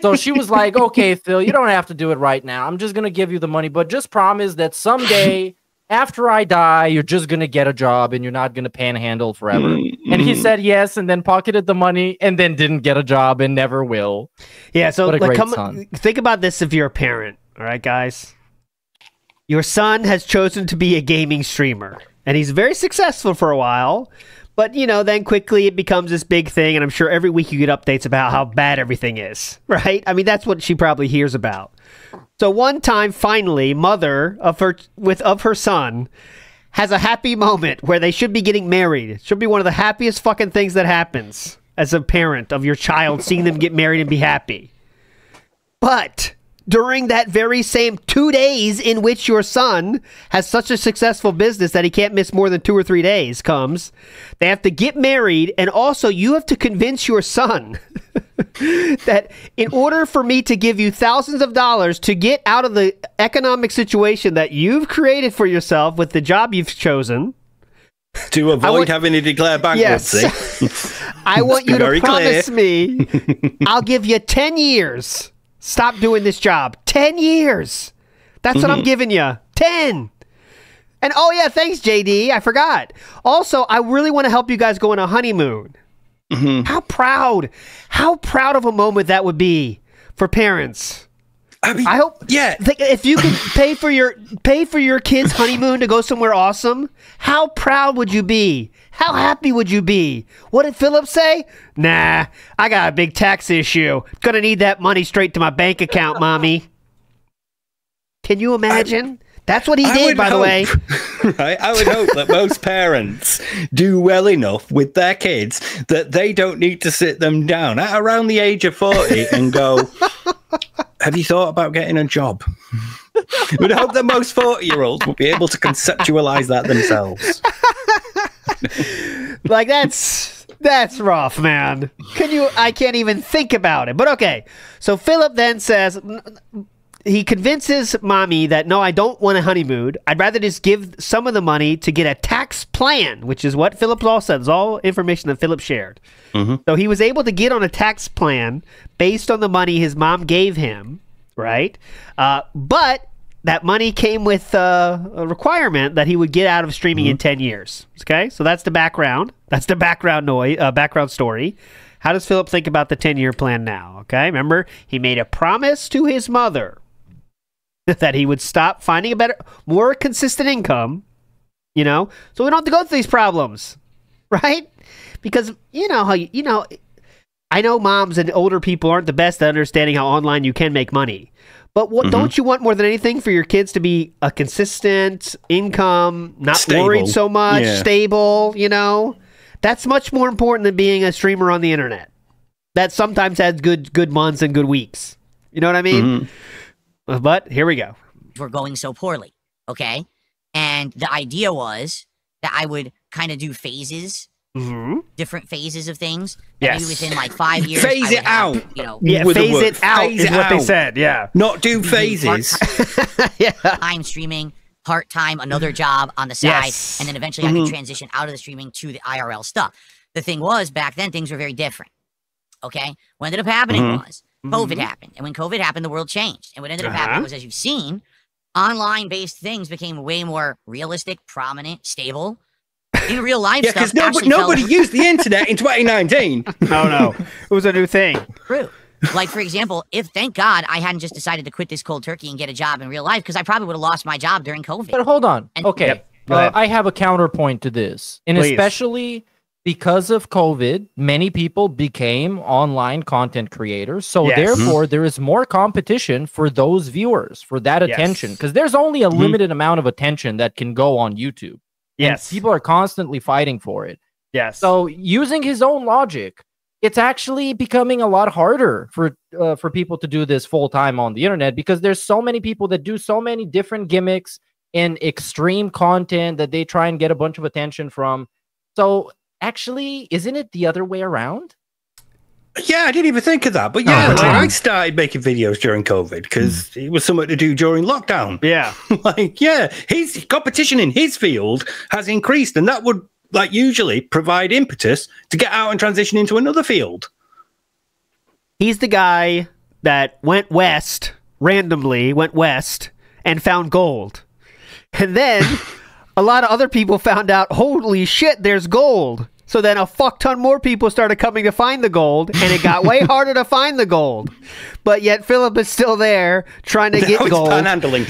Speaker 9: So she was like, okay, Phil, you don't have to do it right now. I'm just going to give you the money, but just promise that someday after I die, you're just going to get a job and you're not going to panhandle forever. And he said yes, and then pocketed the money and then didn't get a job and never will.
Speaker 20: Yeah, so
Speaker 9: what a
Speaker 20: like,
Speaker 9: great son.
Speaker 20: Think about this if you're a parent, all right, guys? Your son has chosen to be a gaming streamer, and he's very successful for a while. But, you know, then quickly it becomes this big thing, and I'm sure every week you get updates about how bad everything is, right? I mean, that's what she probably hears about. So one time, finally, mother of her son has a happy moment where they should be getting married. It should be one of the happiest fucking things that happens as a parent of your child, seeing them get married and be happy. But during that very same 2 days in which your son has such a successful business that he can't miss more than 2 or 3 days comes, they have to get married, and also you have to convince your son that in order for me to give you thousands of dollars to get out of the economic situation that you've created for yourself with the job you've chosen,
Speaker 22: to avoid having to declare bankruptcy.
Speaker 20: Yes. I want you to promise me I'll give you 10 years. Stop doing this job. 10 years. That's what I'm giving you. 10. And oh yeah, thanks JD. I forgot. Also, I really want to help you guys go on a honeymoon. How proud of a moment that would be for parents.
Speaker 22: I mean,
Speaker 20: I hope.
Speaker 22: Yeah.
Speaker 20: If you could pay for your kids' honeymoon to go somewhere awesome, how proud would you be? How happy would you be? What did Philip say? Nah, I got a big tax issue. Gonna need that money straight to my bank account, mommy. Can you imagine? That's what he did, by the way.
Speaker 22: Right? I would hope that most parents do well enough with their kids that they don't need to sit them down at around the age of 40 and go, have you thought about getting a job? I would hope that most 40-year-olds will be able to conceptualize that themselves.
Speaker 20: Like, that's rough, man. I can't even think about it. But okay. So Philip then says, he convinces mommy that, no, I don't want a honeymoon. I'd rather just give some of the money to get a tax plan, which is what Philip all said. It's all information that Philip shared. So he was able to get on a tax plan based on the money his mom gave him, right? But that money came with a requirement that he would get out of streaming in 10 years. Okay, so that's the background. That's the background story. How does Philip think about the 10-year plan now? Okay, remember, he made a promise to his mother that he would stop finding a more consistent income, you know, so we don't have to go through these problems, right? Because I know moms and older people aren't the best at understanding how online you can make money. But what don't you want more than anything for your kids to be a consistent income, not
Speaker 22: stable.
Speaker 20: Worried so much, stable, you know? That's much more important than being a streamer on the internet. That sometimes has good months and good weeks. You know what I mean? But here we go.
Speaker 18: We're going so poorly, okay? And the idea was that I would kind of do phases, different phases of things. And maybe within like 5 years,
Speaker 22: phase it out.
Speaker 18: You know,
Speaker 20: phase it out is what they said. Yeah,
Speaker 22: not do phases.
Speaker 18: I'm streaming part-time, another job on the side, and then eventually I could transition out of the streaming to the IRL stuff. The thing was, back then things were very different. Okay, what ended up happening was COVID happened, and when COVID happened, the world changed. And what ended up happening was, as you've seen, online-based things became way more realistic, prominent, stable. In real life stuff.
Speaker 22: Yeah, because nobody used the internet in 2019.
Speaker 20: No, it was a new thing.
Speaker 18: True. Like, for example, thank God I hadn't just decided to quit this cold turkey and get a job in real life, because I probably would have lost my job during COVID.
Speaker 9: But hold on. Okay. I have a counterpoint to this. And especially because of COVID, many people became online content creators. So therefore, there is more competition for those viewers, for that attention. Because there's only a limited amount of attention that can go on YouTube.
Speaker 20: Yes.
Speaker 9: And people are constantly fighting for it.
Speaker 20: Yes.
Speaker 9: So using his own logic, it's actually becoming a lot harder for people to do this full time on the internet, because there's so many people that do so many different gimmicks and extreme content that they try and get a bunch of attention from. So actually, isn't it the other way around?
Speaker 22: Yeah, I didn't even think of that. But yeah, I started making videos during COVID because it was something to do during lockdown.
Speaker 20: Yeah.
Speaker 22: His competition in his field has increased, and that would like usually provide impetus to get out and transition into another field.
Speaker 20: He's the guy that went west, randomly went west, and found gold. And then a lot of other people found out, holy shit, there's gold. So then a fuck ton more people started coming to find the gold, and it got way harder to find the gold. But yet Philip is still there trying to get gold.
Speaker 22: Panhandling.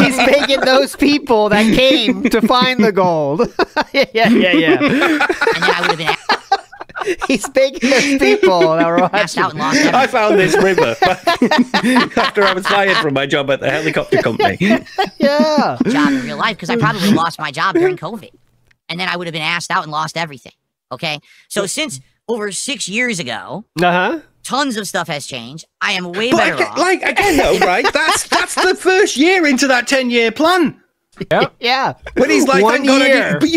Speaker 20: He's making those people that came to find the gold. yeah.
Speaker 18: And then I would have been
Speaker 20: He's making those people that were
Speaker 18: asked out and lost everything.
Speaker 22: I found this river after I was fired from my job at the helicopter company.
Speaker 20: Yeah.
Speaker 18: Job in real life, because I probably would have lost my job during COVID. And then I would have been asked out and lost everything. Okay? So since over 6 years ago, tons of stuff has changed. I am way better off.
Speaker 22: Like, again, though, right? That's the first year into that 10-year plan.
Speaker 20: Yeah.
Speaker 22: When he's like,
Speaker 20: 1 year.
Speaker 22: But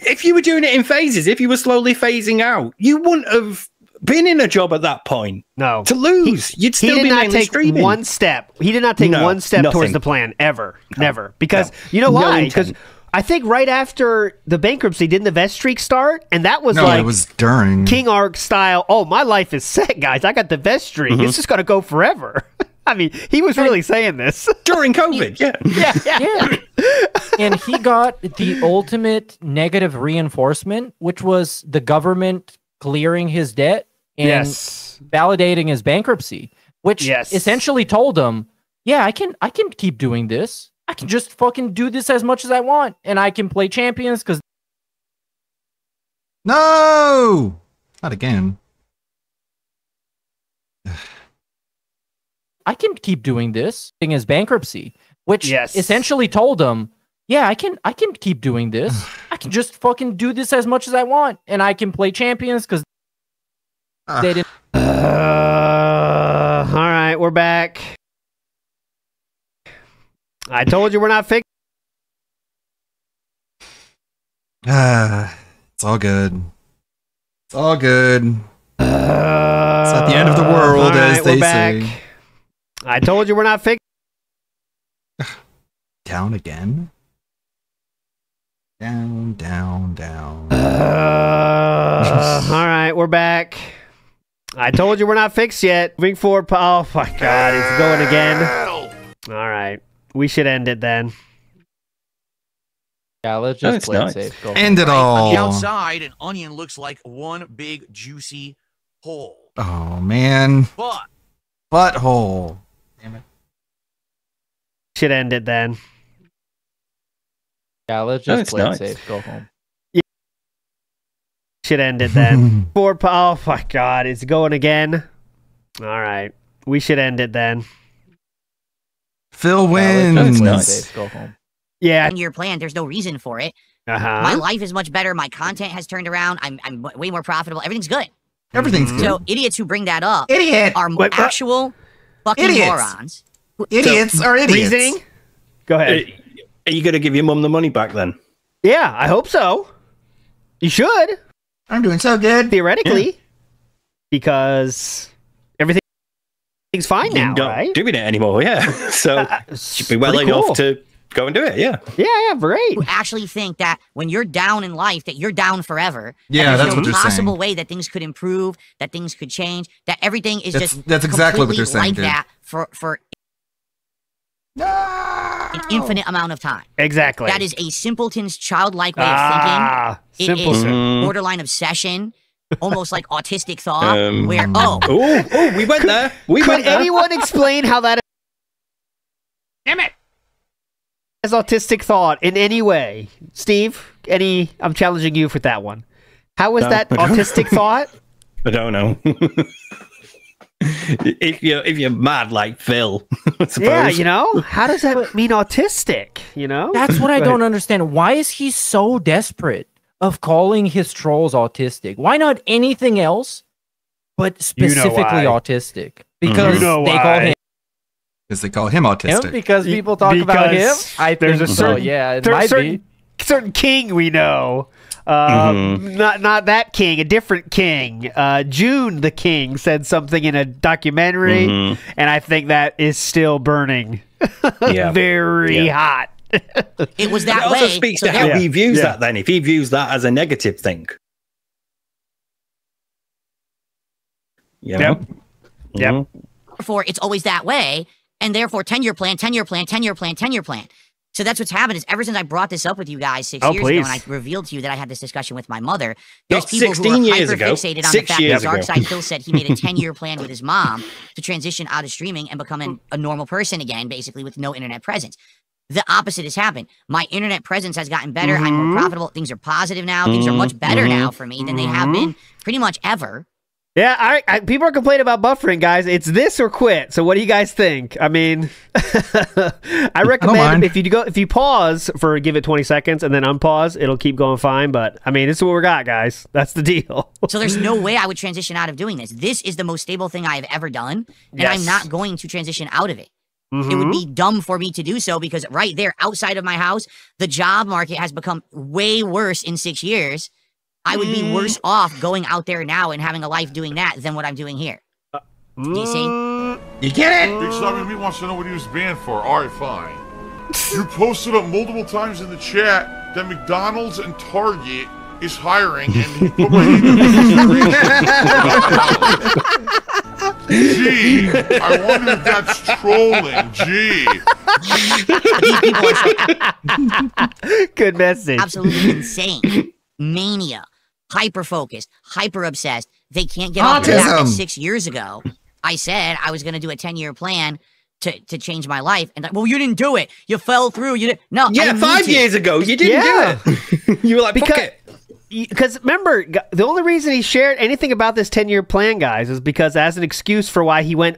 Speaker 22: if you were doing it in phases, if you were slowly phasing out, you wouldn't have been in a job at that point.
Speaker 20: No.
Speaker 22: To lose. You'd still be mainly streaming.
Speaker 20: One step. He did not take one step towards the plan, ever. Never. Because, you know why? Because I think right after the bankruptcy, didn't the vet streak start? And that was
Speaker 6: it was during.
Speaker 20: King Arc style, oh, my life is set, guys. I got the vet streak. It's just going to go forever. I mean, he was really saying this.
Speaker 22: During COVID, yeah.
Speaker 9: And he got the ultimate negative reinforcement, which was the government clearing his debt and validating his bankruptcy, which essentially told him, yeah, I can keep doing this. I can just fucking do this as much as I want, and I can play champions because
Speaker 6: no, not again.
Speaker 9: I can keep doing this in his bankruptcy, which essentially told him, yeah, I can keep doing this. I can just fucking do this as much as I want, and I can play champions because they didn't.
Speaker 20: All right, we're back. I told you we're not fixing.
Speaker 6: It's all good. It's all good. It's not the end of the world, as they say.
Speaker 20: I told you we're not fixing.
Speaker 6: Down again. Down.
Speaker 20: All right, we're back. I told you we're not fixed yet. Moving forward. Oh my God, it's going again. All right, we should end it then.
Speaker 9: Yeah, let's just play it safe. Go
Speaker 6: end it all.
Speaker 12: On the outside, an onion looks like one big juicy hole.
Speaker 6: Oh man. Butthole. Damn it.
Speaker 20: Should end it then.
Speaker 9: Yeah, let's just play it safe. Go home.
Speaker 20: Yeah. Should end it then. Oh my God, it's going again. All right, we should end it then.
Speaker 6: Phil wins.
Speaker 9: Safe. Go home.
Speaker 20: Yeah.
Speaker 18: In your plan, there's no reason for it. My life is much better. My content has turned around. I'm way more profitable. Everything's good.
Speaker 6: Everything's good.
Speaker 18: So idiots who bring that up are
Speaker 6: actual
Speaker 18: fucking
Speaker 6: idiots.
Speaker 18: morons.
Speaker 6: Idiots are idiots.
Speaker 20: Reasoning? Go ahead.
Speaker 22: Are you going to give your mum the money back then?
Speaker 20: Yeah, I hope so. You should.
Speaker 6: I'm doing so good.
Speaker 20: Theoretically. Because everything's fine now,
Speaker 22: You're not
Speaker 20: right?
Speaker 22: doing it anymore, yeah. So should be well enough to go and do it, yeah.
Speaker 20: Yeah, great.
Speaker 18: Who actually think that when you're down in life, that you're down forever.
Speaker 6: Yeah,
Speaker 18: that
Speaker 6: that's what they're saying.
Speaker 18: There's no possible way that things could improve, that things could change, that everything is
Speaker 6: that's exactly what they're saying,
Speaker 18: like
Speaker 6: dude.
Speaker 18: that for an infinite amount of time.
Speaker 20: Exactly.
Speaker 18: That is a simpleton's childlike way of thinking. It is borderline obsession, almost like autistic thought, where,
Speaker 22: we went there.
Speaker 20: Could anyone explain how that is?
Speaker 18: Damn it!
Speaker 20: As autistic thought in any way? Steve, I'm challenging you for that one. How is that autistic thought?
Speaker 22: I don't know. if you're mad like Phil, I suppose.
Speaker 20: Yeah, how does that mean autistic?
Speaker 9: That's what I don't understand. Why is he so desperate of calling his trolls autistic? Why not anything else, but specifically autistic? Because they call him.
Speaker 6: Because they call him autistic.
Speaker 9: Because people talk about him. I think
Speaker 20: a certain,
Speaker 9: it might be
Speaker 20: certain king we know. Not that king, a different king. June the King said something in a documentary, and I think that is still burning. Very hot.
Speaker 18: It was that
Speaker 12: it
Speaker 18: way.
Speaker 12: also speaks to how he views that then. If he views that as a negative thing. You know?
Speaker 20: Yep.
Speaker 18: Therefore, it's always that way. And therefore, 10-year plan, 10-year plan, 10-year plan, 10-year plan. So that's what's happened is ever since I brought this up with you guys 6 years ago and I revealed to you that I had this discussion with my mother, there's people who are hyper-fixated on the fact that Darkside Phil said he made a 10-year plan with his mom to transition out of streaming and become a normal person again, basically with no internet presence. The opposite has happened. My internet presence has gotten better. I'm more profitable. Things are positive now. Things are much better now for me than they have been pretty much ever.
Speaker 20: Yeah, people are complaining about buffering, guys. It's this or quit. So what do you guys think? I mean, I recommend if you pause for give it 20 seconds and then unpause, it'll keep going fine. But I mean, this is what we got, guys. That's the deal.
Speaker 18: So there's no way I would transition out of doing this. This is the most stable thing I have ever done, and I'm not going to transition out of it. It would be dumb for me to do so because right there outside of my house, the job market has become way worse in 6 years. I would be worse off going out there now and having a life doing that than what I'm doing here. Do you see?
Speaker 12: You get it?
Speaker 2: Big Slimy Me wants to know what he was banned for. Alright, fine. You posted up multiple times in the chat that McDonald's and Target is hiring, and he put my name in the Gee, I wonder if that's trolling. Gee.
Speaker 18: These people are
Speaker 20: good message.
Speaker 18: Absolutely insane. Mania. Hyper-focused. Hyper-obsessed. They can't get off the fact that 6 years ago, I said I was going to do a 10-year plan to change my life. And well, you didn't do it. You fell through. You didn't. No,
Speaker 12: yeah, 5 years ago, you didn't do it. You were like, fuck it.
Speaker 20: Because remember, the only reason he shared anything about this 10-year plan, guys, is because as an excuse for why he went,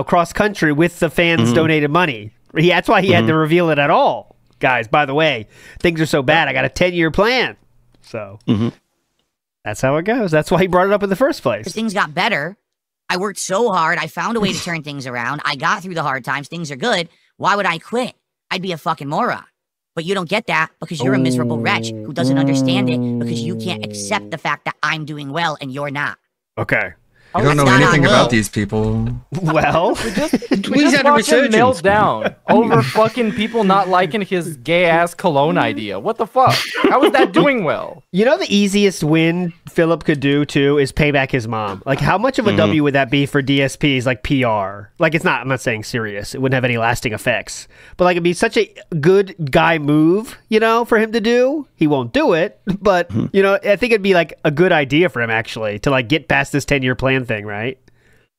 Speaker 20: cross country with the fans' donated money. That's why he had to reveal it at all. Guys, by the way, things are so bad. I got a 10-year plan. So that's how it goes. That's why he brought it up in the first place.
Speaker 18: Things got better. I worked so hard. I found a way to turn things around. I got through the hard times. Things are good. Why would I quit? I'd be a fucking moron. But you don't get that because you're a miserable wretch who doesn't understand it because you can't accept the fact that I'm doing well and you're not.
Speaker 20: Okay.
Speaker 6: I don't know anything about these people.
Speaker 20: Well,
Speaker 9: we just watched him melt down over fucking people not liking his gay-ass cologne idea. What the fuck? How is that doing well?
Speaker 20: You know the easiest win Philip could do, too, is pay back his mom. Like, how much of a W would that be for DSPs, like PR? Like, I'm not saying serious. It wouldn't have any lasting effects. But, like, it'd be such a good guy move, for him to do. He won't do it. But, I think it'd be, like, a good idea for him, actually, to, like, get past this 10-year plan thing, right?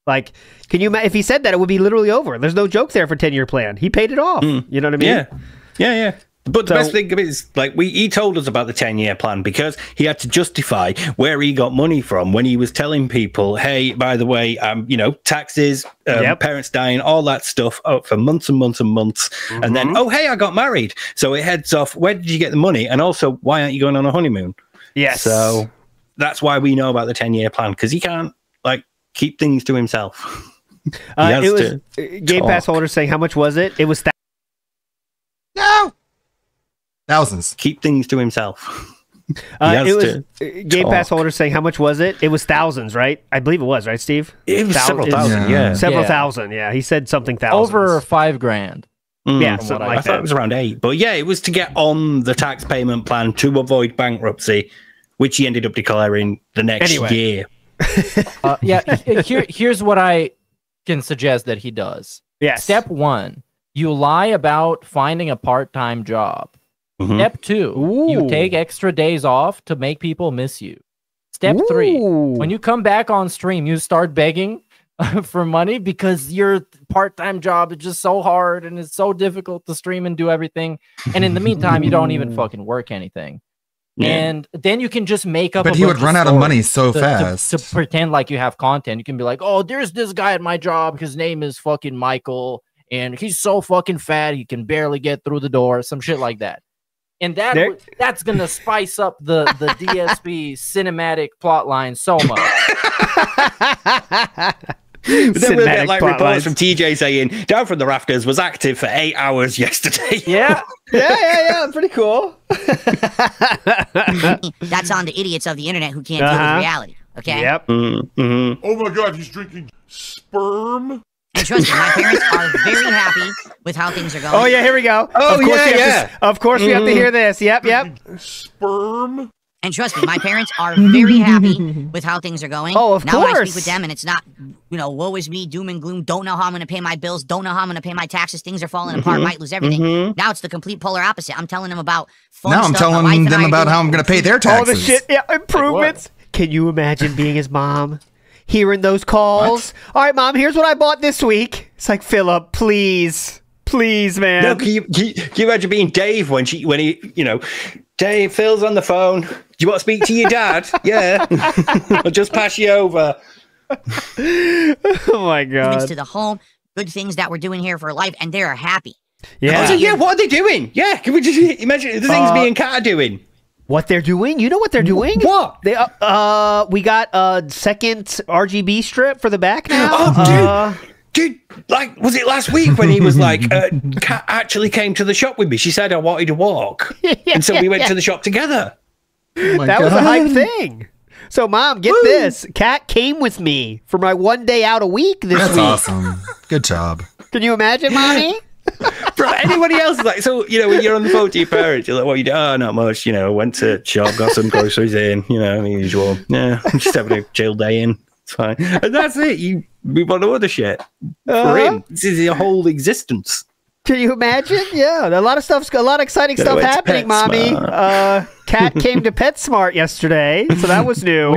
Speaker 20: Like, if he said that, it would be literally over. There's no joke there for 10-year plan. He paid it off. You know what I mean?
Speaker 12: Yeah. But the best thing of it is, like, he told us about the 10-year plan because he had to justify where he got money from when he was telling people, hey, by the way, taxes, parents dying, all that stuff for months and months and months. And then, oh, hey, I got married. So it heads off, where did you get the money? And also, why aren't you going on a honeymoon?
Speaker 20: Yes.
Speaker 12: So that's why we know about the 10-year plan, because he can't, keep things to himself.
Speaker 20: It was Game Pass holder saying, how much was it? It was
Speaker 6: thousands.
Speaker 12: Keep things to himself.
Speaker 20: It was Game Pass holder saying, how much was it? It was thousands, right? I believe it was, right, Steve?
Speaker 12: It was several thousand,
Speaker 20: Several thousand, yeah. He said something thousands.
Speaker 9: Over $5,000.
Speaker 20: Yeah, something like
Speaker 12: I thought it was around 8. But yeah, it was to get on the tax payment plan to avoid bankruptcy, which he ended up declaring the next year.
Speaker 9: Here's what I can suggest that he does.
Speaker 20: Yes.
Speaker 9: Step 1, you lie about finding a part-time job. Step 2, you take extra days off to make people miss you. Step 3, when you come back on stream, you start begging for money because your part-time job is just so hard and it's so difficult to stream and do everything. And in the meantime, you don't even fucking work anything. Yeah. And then you can just make up.
Speaker 6: But he would run out of money so fast
Speaker 9: to pretend like you have content. You can be like, "Oh, there's this guy at my job. His name is fucking Michael, and he's so fucking fat he can barely get through the door." Some shit like that, and that's gonna spice up the DSP cinematic plot line so much.
Speaker 12: But then we'll get reports from TJ saying Down from the Rafters was active for 8 hours yesterday.
Speaker 20: Yeah. Pretty cool.
Speaker 18: That's on the idiots of the internet who can't deal with reality. Okay.
Speaker 20: Yep.
Speaker 2: Oh my God, he's drinking sperm.
Speaker 18: And And trust me, my parents are very happy with how things are going.
Speaker 20: Oh yeah, here we go.
Speaker 22: Oh,
Speaker 20: Of course we have to hear this. Yep.
Speaker 2: Sperm.
Speaker 18: And trust me, my parents are very happy with how things are going.
Speaker 20: Oh, of
Speaker 18: now I
Speaker 20: course.
Speaker 18: speak with them, and it's not, woe is me, doom and gloom, don't know how I'm going to pay my bills, don't know how I'm going to pay my taxes, things are falling apart, might lose everything. Now it's the complete polar opposite. I'm telling them about fun
Speaker 6: Now I'm
Speaker 18: stuff my wife
Speaker 6: telling
Speaker 18: and
Speaker 6: them
Speaker 18: I are
Speaker 6: about
Speaker 18: doing.
Speaker 6: how I'm going to pay their taxes.
Speaker 20: All the shit, improvements. Can you imagine being his mom? Hearing those calls? All right, Mom, here's what I bought this week. It's like, Philip, please, man.
Speaker 22: No, can you imagine being Dave when he, Dave, Phil's on the phone. Do you want to speak to your dad? Yeah. I'll just pass you over.
Speaker 20: Oh my God.
Speaker 18: To the home, good things that we're doing here for life, and they're happy.
Speaker 20: Yeah.
Speaker 22: What are they doing? Yeah, can we just imagine the things me and Kat are doing?
Speaker 20: What they're doing? You know what they're doing?
Speaker 22: What?
Speaker 20: They we got a second RGB strip for the back now.
Speaker 22: Oh, dude, like, was it last week when he was like, Kat actually came to the shop with me? She said I wanted to walk, and so we went to the shop together.
Speaker 20: That was a hype thing. So, Mom, get this. Kat came with me for my 1 day out a week this week.
Speaker 6: That's awesome. Good job.
Speaker 20: Can you imagine, Mommy?
Speaker 22: Bro, anybody else is like, so, when you're on the phone to your parents, you're like, what you do? Oh, not much. Went to shop, got some groceries in, the usual. Yeah, just having a chill day in. It's fine. And that's it. You move on to other shit. For him, this is your whole existence.
Speaker 20: Can you imagine? Yeah, a lot of exciting stuff happening, Mommy. Kat came to PetSmart yesterday, so that was new.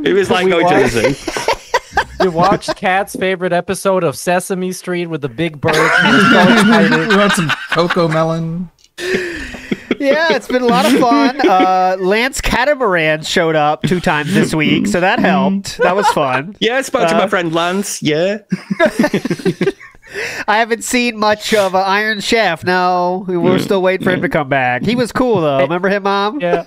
Speaker 22: It was like going to the zoo.
Speaker 9: You watched Kat's favorite episode of Sesame Street with the big bird.
Speaker 6: We want some cocoa melon.
Speaker 20: Yeah, it's been a lot of fun. Lance Catamaran showed up 2 times this week, so that helped. That was fun.
Speaker 22: Yeah, I spoke to my friend Lance. Yeah.
Speaker 20: I haven't seen much of Iron Chef. No, we're still waiting for him to come back. He was cool, though. Remember him, Mom?
Speaker 9: Yeah.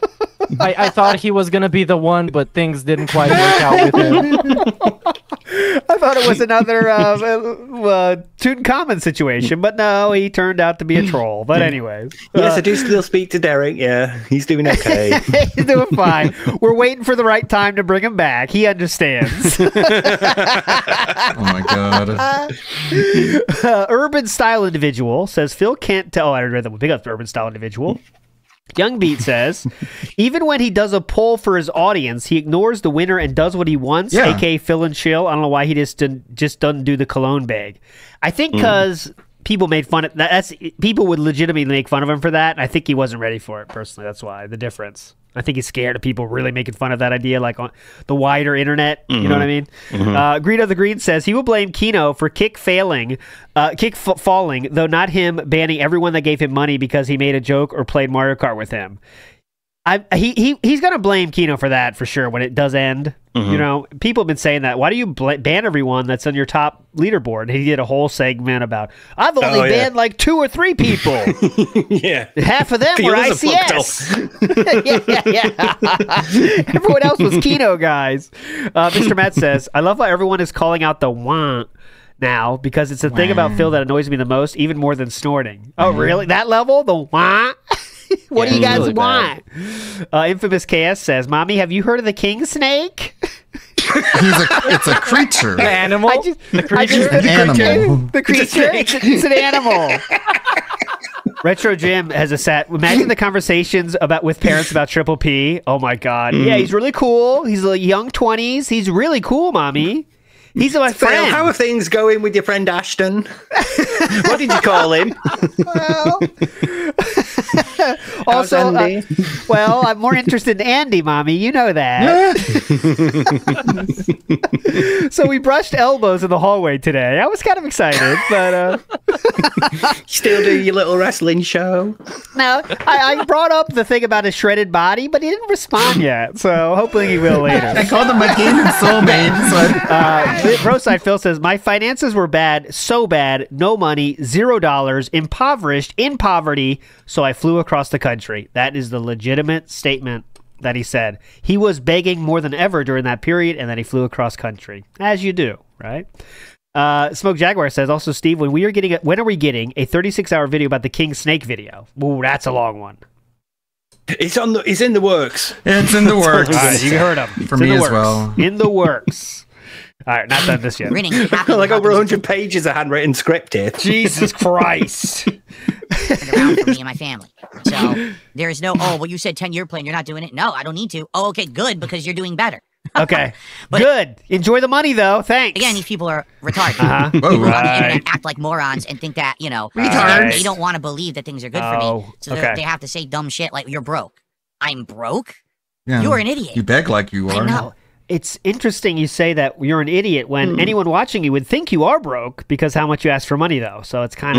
Speaker 9: I thought he was going to be the one, but things didn't quite work out with him.
Speaker 20: I thought it was another Tutankhamun situation, but no, he turned out to be a troll. But anyways.
Speaker 22: Yes, I do still speak to Derek. Yeah, he's doing okay.
Speaker 20: He's doing fine. We're waiting for the right time to bring him back. He understands.
Speaker 6: Oh, my God.
Speaker 20: Urban Style Individual says, Phil can't tell. Oh, I read that one. Big up to Urban Style Individual. Young Beat says, even when he does a poll for his audience, he ignores the winner and does what he wants, aka Phil and Chill. I don't know why he just doesn't do the cologne bag. I think because people made fun of that. People would legitimately make fun of him for that. And I think he wasn't ready for it personally. That's why the difference. I think he's scared of people really making fun of that idea, like on the wider internet. You know what I mean? Greed of the Green says he will blame Kino for falling, though not him banning everyone that gave him money because he made a joke or played Mario Kart with him. He's gonna blame Kino for that for sure when it does end. People have been saying that. Why do you ban everyone that's on your top leaderboard? He did a whole segment about I've only banned like 2 or 3 people.
Speaker 22: Yeah,
Speaker 20: half of them were ICS. yeah. Everyone else was Kino guys. Mr. Matt says, I love how everyone is calling out the want now because it's the thing about Phil that annoys me the most, even more than snorting. Oh, really? That level? The want? What do you guys really want? Infamous KS says, Mommy, have you heard of the king snake?
Speaker 6: It's a creature.
Speaker 9: The animal?
Speaker 6: The creature.
Speaker 20: The creature? It's an animal. Retro Jim has a set. Imagine the conversations with parents about Triple P. Oh my God. Yeah, he's really cool. He's like young 20s. He's really cool, Mommy. He's my friend.
Speaker 22: How are things going with your friend Ashton? What did you call him?
Speaker 20: Also, I'm more interested in Andy, Mommy. You know that. So we brushed elbows in the hallway today. I was kind of excited, but
Speaker 22: still do your little wrestling show.
Speaker 20: Now, I brought up the thing about his shredded body, but he didn't respond yet. So hopefully he will later.
Speaker 6: I called him my gaming soulmate.
Speaker 20: Broside Phil says, my finances were bad, so bad, no money, $0, impoverished, in poverty, so I flew across the country. That is the legitimate statement that he said. He was begging more than ever during that period, and then he flew across country. As you do, right? Smoke Jaguar says, also, Steve, when are we getting a 36-hour video about the King Snake video? Ooh, that's a long one.
Speaker 22: It's in the works.
Speaker 6: It's in the works.
Speaker 20: You heard him.
Speaker 6: For me as well.
Speaker 20: In the works. All right, not done this yet.
Speaker 18: Grinning, happy
Speaker 22: Like
Speaker 18: about
Speaker 22: over
Speaker 18: these
Speaker 22: 100 pages of handwritten script here.
Speaker 20: Jesus Christ.
Speaker 18: around for me and my family. So there is no, oh, well, you said 10-year plan, you're not doing it. No, I don't need to. Oh, okay, good, because you're doing better.
Speaker 20: Okay, good. Enjoy the money, though. Thanks.
Speaker 18: Again, these people are retarded.
Speaker 20: Uh-huh.
Speaker 18: People
Speaker 20: Right.
Speaker 18: on the internet act like morons and think that, you know,
Speaker 20: Retards.
Speaker 18: they don't want to believe that things are good for me. So
Speaker 20: okay.
Speaker 18: they have to say dumb shit like, you're broke. I'm broke?
Speaker 6: Yeah.
Speaker 18: You're an idiot.
Speaker 6: You beg like you are.
Speaker 18: I know.
Speaker 20: It's interesting you say that you're an idiot when anyone watching you would think you are broke because how much you ask for money, though. So it's kind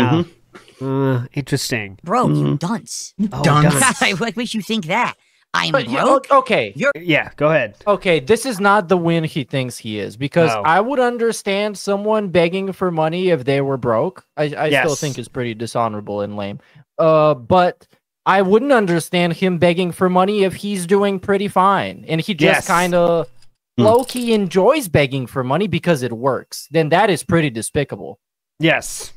Speaker 20: of interesting.
Speaker 18: Broke, you dunce.
Speaker 20: Oh, dunce.
Speaker 18: What makes you think that? I'm
Speaker 9: But
Speaker 18: broke?
Speaker 9: okay.
Speaker 20: Yeah, go ahead.
Speaker 9: Okay, this is not the win he thinks he is because
Speaker 20: No.
Speaker 9: I would understand someone begging for money if they were broke. I still
Speaker 20: Yes.
Speaker 9: think it's pretty dishonorable and lame. But I wouldn't understand him begging for money if he's doing pretty fine and he just
Speaker 20: Yes.
Speaker 9: kind of low-key enjoys begging for money because it works. Then that is pretty despicable.
Speaker 20: Yes.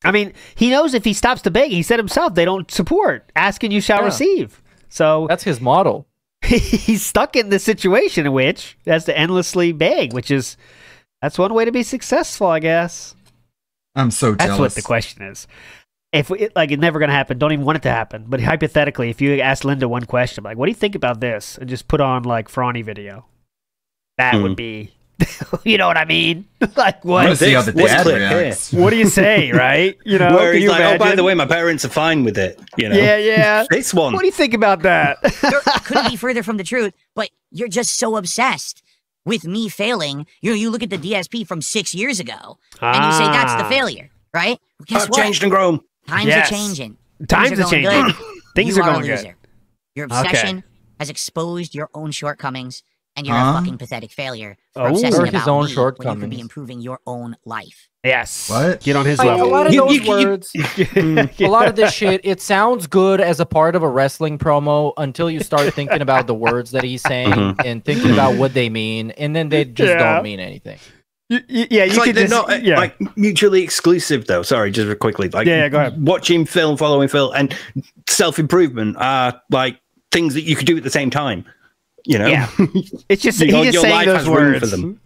Speaker 20: I mean, he knows if he stops to beg, he said himself, they don't support. Ask and you shall
Speaker 9: Yeah.
Speaker 20: receive. So
Speaker 9: that's his model.
Speaker 20: He's stuck in the situation in which he has to endlessly beg, that's one way to be successful, I guess.
Speaker 6: I'm so jealous.
Speaker 20: That's what the question is. If it's never going to happen, don't even want it to happen. But hypothetically, if you ask Linda one question, like, what do you think about this? And just put on like Franny video. That would be, you know what I mean? Like, what?
Speaker 6: See how the dad reacts.
Speaker 20: What do you say, right? You know,
Speaker 22: Where
Speaker 20: can
Speaker 22: he's
Speaker 20: you
Speaker 22: like, oh, by
Speaker 20: imagine?
Speaker 22: the way, my parents are fine with it. You know?
Speaker 20: Yeah.
Speaker 22: This one.
Speaker 20: What do you think about that?
Speaker 18: Couldn't be further from the truth, but you're just so obsessed with me failing. You look at the DSP from 6 years ago, and you say that's the failure, right? Well, guess
Speaker 22: I've
Speaker 18: what?
Speaker 22: changed and grown.
Speaker 18: Times
Speaker 20: Yes.
Speaker 18: are changing.
Speaker 20: Times
Speaker 18: Things
Speaker 20: are
Speaker 18: going
Speaker 20: changing.
Speaker 18: good.
Speaker 20: Things
Speaker 18: You
Speaker 20: are
Speaker 18: a
Speaker 20: going good.
Speaker 18: loser. Your obsession has exposed your own shortcomings, and you're a
Speaker 6: Huh?
Speaker 18: fucking pathetic failure for
Speaker 20: Oh.
Speaker 18: obsessing
Speaker 9: Or
Speaker 18: about
Speaker 9: his own
Speaker 18: me when you could
Speaker 9: shortcomings.
Speaker 18: be improving your own life.
Speaker 20: Yes.
Speaker 6: What?
Speaker 20: Get on his
Speaker 9: A
Speaker 20: level.
Speaker 9: lot of those
Speaker 22: you-
Speaker 9: words, a lot of this shit, it sounds good as a part of a wrestling promo until you start thinking about the words that he's saying and thinking about what they mean, and then they just
Speaker 20: Yeah.
Speaker 9: don't mean anything.
Speaker 20: Yeah,
Speaker 22: It's
Speaker 20: you
Speaker 22: like
Speaker 20: could
Speaker 22: they're
Speaker 20: just
Speaker 22: not like mutually exclusive, though. Sorry, just quickly. Like,
Speaker 20: Yeah, go ahead.
Speaker 22: Watching Phil, following Phil, and self improvement are like things that you could do at the same time. You know,
Speaker 20: Yeah. It's just
Speaker 22: Your-
Speaker 20: he's just
Speaker 22: your
Speaker 20: saying
Speaker 22: life
Speaker 20: those
Speaker 22: has room
Speaker 20: words.
Speaker 22: for them.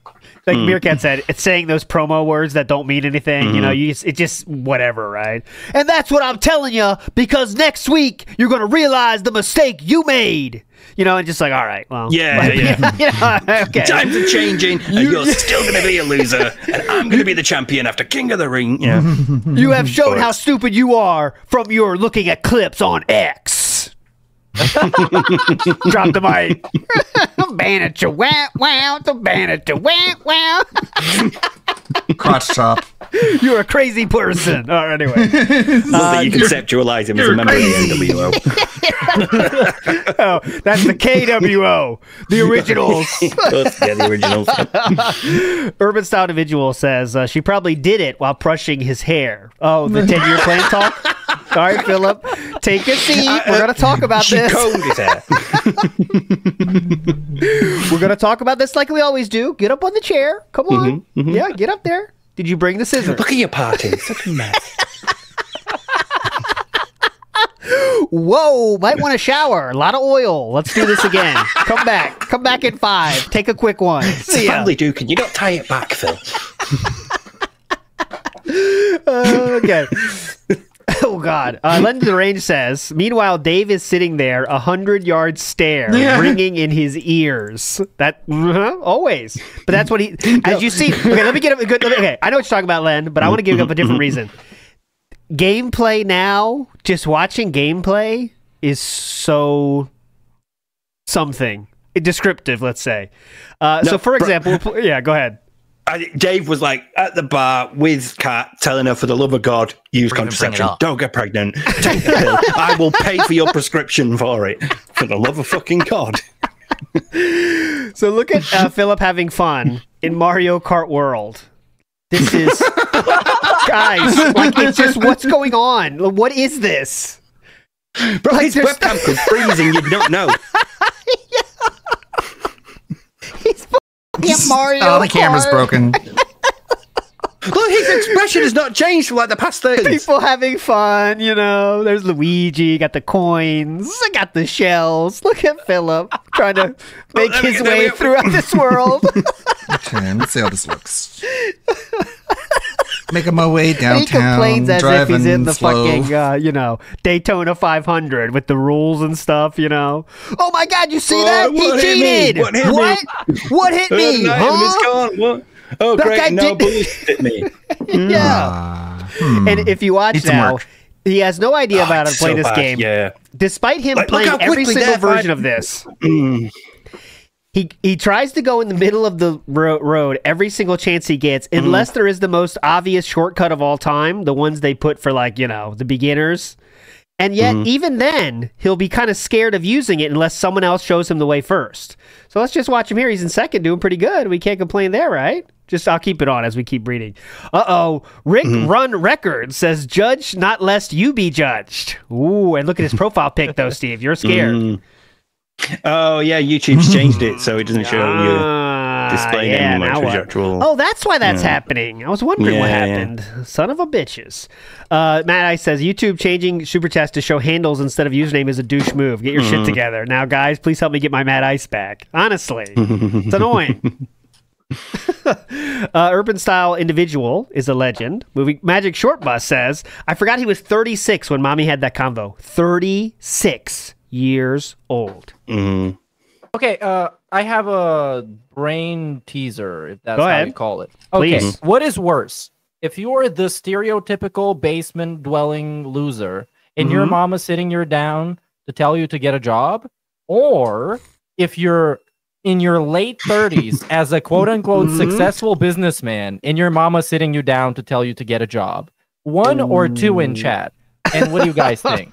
Speaker 20: Like Meerkat said, it's saying those promo words that don't mean anything. You know, it just whatever, right? And that's what I'm telling you because next week you're going to realize the mistake you made. You know, and just like, all right, well,
Speaker 22: Yeah.
Speaker 20: you know, okay.
Speaker 22: Times are changing, and you're still going to be a loser, and I'm going to be the champion after King of the Ring. Yeah.
Speaker 20: You have shown how stupid you are from your looking at clips on X. Drop the mic. Ban it to wow wow to ban it to wow wow.
Speaker 6: Crotch chop.
Speaker 20: You're a crazy person. All right, anyway.
Speaker 22: Love that you conceptualize him as a member of the NWO.
Speaker 20: Oh, that's the KWO, the originals.
Speaker 22: Yeah, the originals.
Speaker 20: Urban Style Individual says she probably did it while brushing his hair. Oh, the 10-year plan talk? All right, Philip, take a seat. We're going to talk about
Speaker 22: She
Speaker 20: this.
Speaker 22: combed his hair.
Speaker 20: We're going to talk about this like we always do. Get up on the chair. Come on. Yeah, get up there. Did you bring the scissors?
Speaker 22: Look at your party. Such a mess.
Speaker 20: Whoa, might want to shower. A lot of oil. Let's do this again. Come back. Come back in 5. Take a quick one.
Speaker 22: It's a
Speaker 20: See ya.
Speaker 22: family do. Can you not tie it back, Phil?
Speaker 20: Okay. Oh, God. Legend of the Range says, meanwhile, Dave is sitting there, 100-yard stare, ringing in his ears. That, always. But that's what he, as you see, okay, let me get a good, okay, I know what you're talking about, Len, but I want to give you a different reason. Gameplay now, just watching gameplay is so something. Descriptive, let's say. So, for example, yeah, go ahead.
Speaker 22: Dave was like at the bar with Kat, telling her, for the love of God, use contraception. Don't get pregnant. Take the pill. I will pay for your prescription for it. For the love of fucking God.
Speaker 20: So look at Philip having fun in Mario Kart World. This is, guys, like, it's just, what's going on? What is this?
Speaker 22: Bro, his webcam could freeze and you'd not know.
Speaker 20: Mario
Speaker 6: Oh, the camera's broken.
Speaker 22: Look, his expression has not changed for like the past 30 years.
Speaker 20: People having fun, you know. There's Luigi, got the coins, got the shells. Look at Philip trying to make his way throughout this world.
Speaker 6: Okay, let's see how this looks. Making my way downtown.
Speaker 20: He complains as if he's in the
Speaker 6: slow.
Speaker 20: fucking, Daytona 500 with the rules and stuff, Oh my God, you see that? He cheated.
Speaker 22: What hit me?
Speaker 20: What hit me?
Speaker 22: What? Oh,
Speaker 20: That guy
Speaker 22: great. No,
Speaker 20: did-
Speaker 22: police hit me.
Speaker 20: Yeah. And if you watch
Speaker 22: Need some
Speaker 20: now,
Speaker 22: work.
Speaker 20: he has no idea about how to
Speaker 22: it's
Speaker 20: play
Speaker 22: so
Speaker 20: this
Speaker 22: bad,
Speaker 20: game.
Speaker 22: yeah.
Speaker 20: Despite him
Speaker 22: Like, look
Speaker 20: playing
Speaker 22: how
Speaker 20: every
Speaker 22: quickly
Speaker 20: single
Speaker 22: that
Speaker 20: version
Speaker 22: fight-
Speaker 20: of this. He tries to go in the middle of the road every single chance he gets, unless there is the most obvious shortcut of all time, the ones they put for the beginners. And yet, even then, he'll be kind of scared of using it unless someone else shows him the way first. So let's just watch him here. He's in second, doing pretty good. We can't complain there, right? I'll keep it on as we keep reading. Rick Run Records says, "Judge not lest you be judged." Ooh, and look at his profile pic though, Steve. You're scared.
Speaker 22: Oh, yeah, YouTube's changed it so it doesn't show you displaying
Speaker 20: yeah,
Speaker 22: anymore.
Speaker 20: now
Speaker 22: Which was
Speaker 20: what?
Speaker 22: actual.
Speaker 20: Oh, that's why that's
Speaker 22: Yeah.
Speaker 20: happening. I was wondering what
Speaker 22: Yeah, yeah.
Speaker 20: happened. Son of a bitches. Matt Ice says, YouTube changing Super Chats to show handles instead of username is a douche move. Get your shit together. Now, guys, please help me get my Matt Ice back. Honestly, it's annoying. Urban Style Individual is a legend. Movie Magic Short Bus says, I forgot he was 36 when mommy had that convo. 36 years old.
Speaker 9: Okay, I have a brain teaser, if that's
Speaker 20: Go
Speaker 9: how
Speaker 20: ahead.
Speaker 9: you call it. Okay,
Speaker 20: Please.
Speaker 9: what is worse? If you're the stereotypical basement-dwelling loser and your mama's sitting you down to tell you to get a job, or if you're in your late 30s as a quote-unquote successful businessman and your mama sitting you down to tell you to get a job. One or two in chat. And what do you guys think?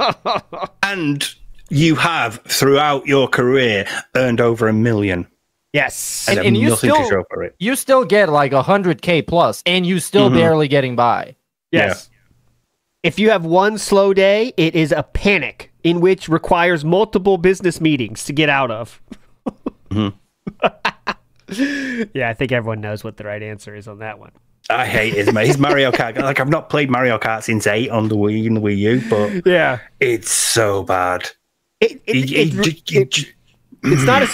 Speaker 22: And you have, throughout your career, earned over $1 million.
Speaker 20: Yes.
Speaker 22: And,
Speaker 9: And you
Speaker 22: nothing to
Speaker 9: still
Speaker 22: show for it.
Speaker 9: you still get like 100K plus and you still barely getting by.
Speaker 20: Yes. If you have one slow day, it is a panic in which requires multiple business meetings to get out of. Yeah, I think everyone knows what the right answer is on that one.
Speaker 22: I hate his Mario Kart. Like, I've not played Mario Kart since 8 on the Wii and the Wii U, but
Speaker 20: yeah,
Speaker 22: it's so bad.
Speaker 20: It's not as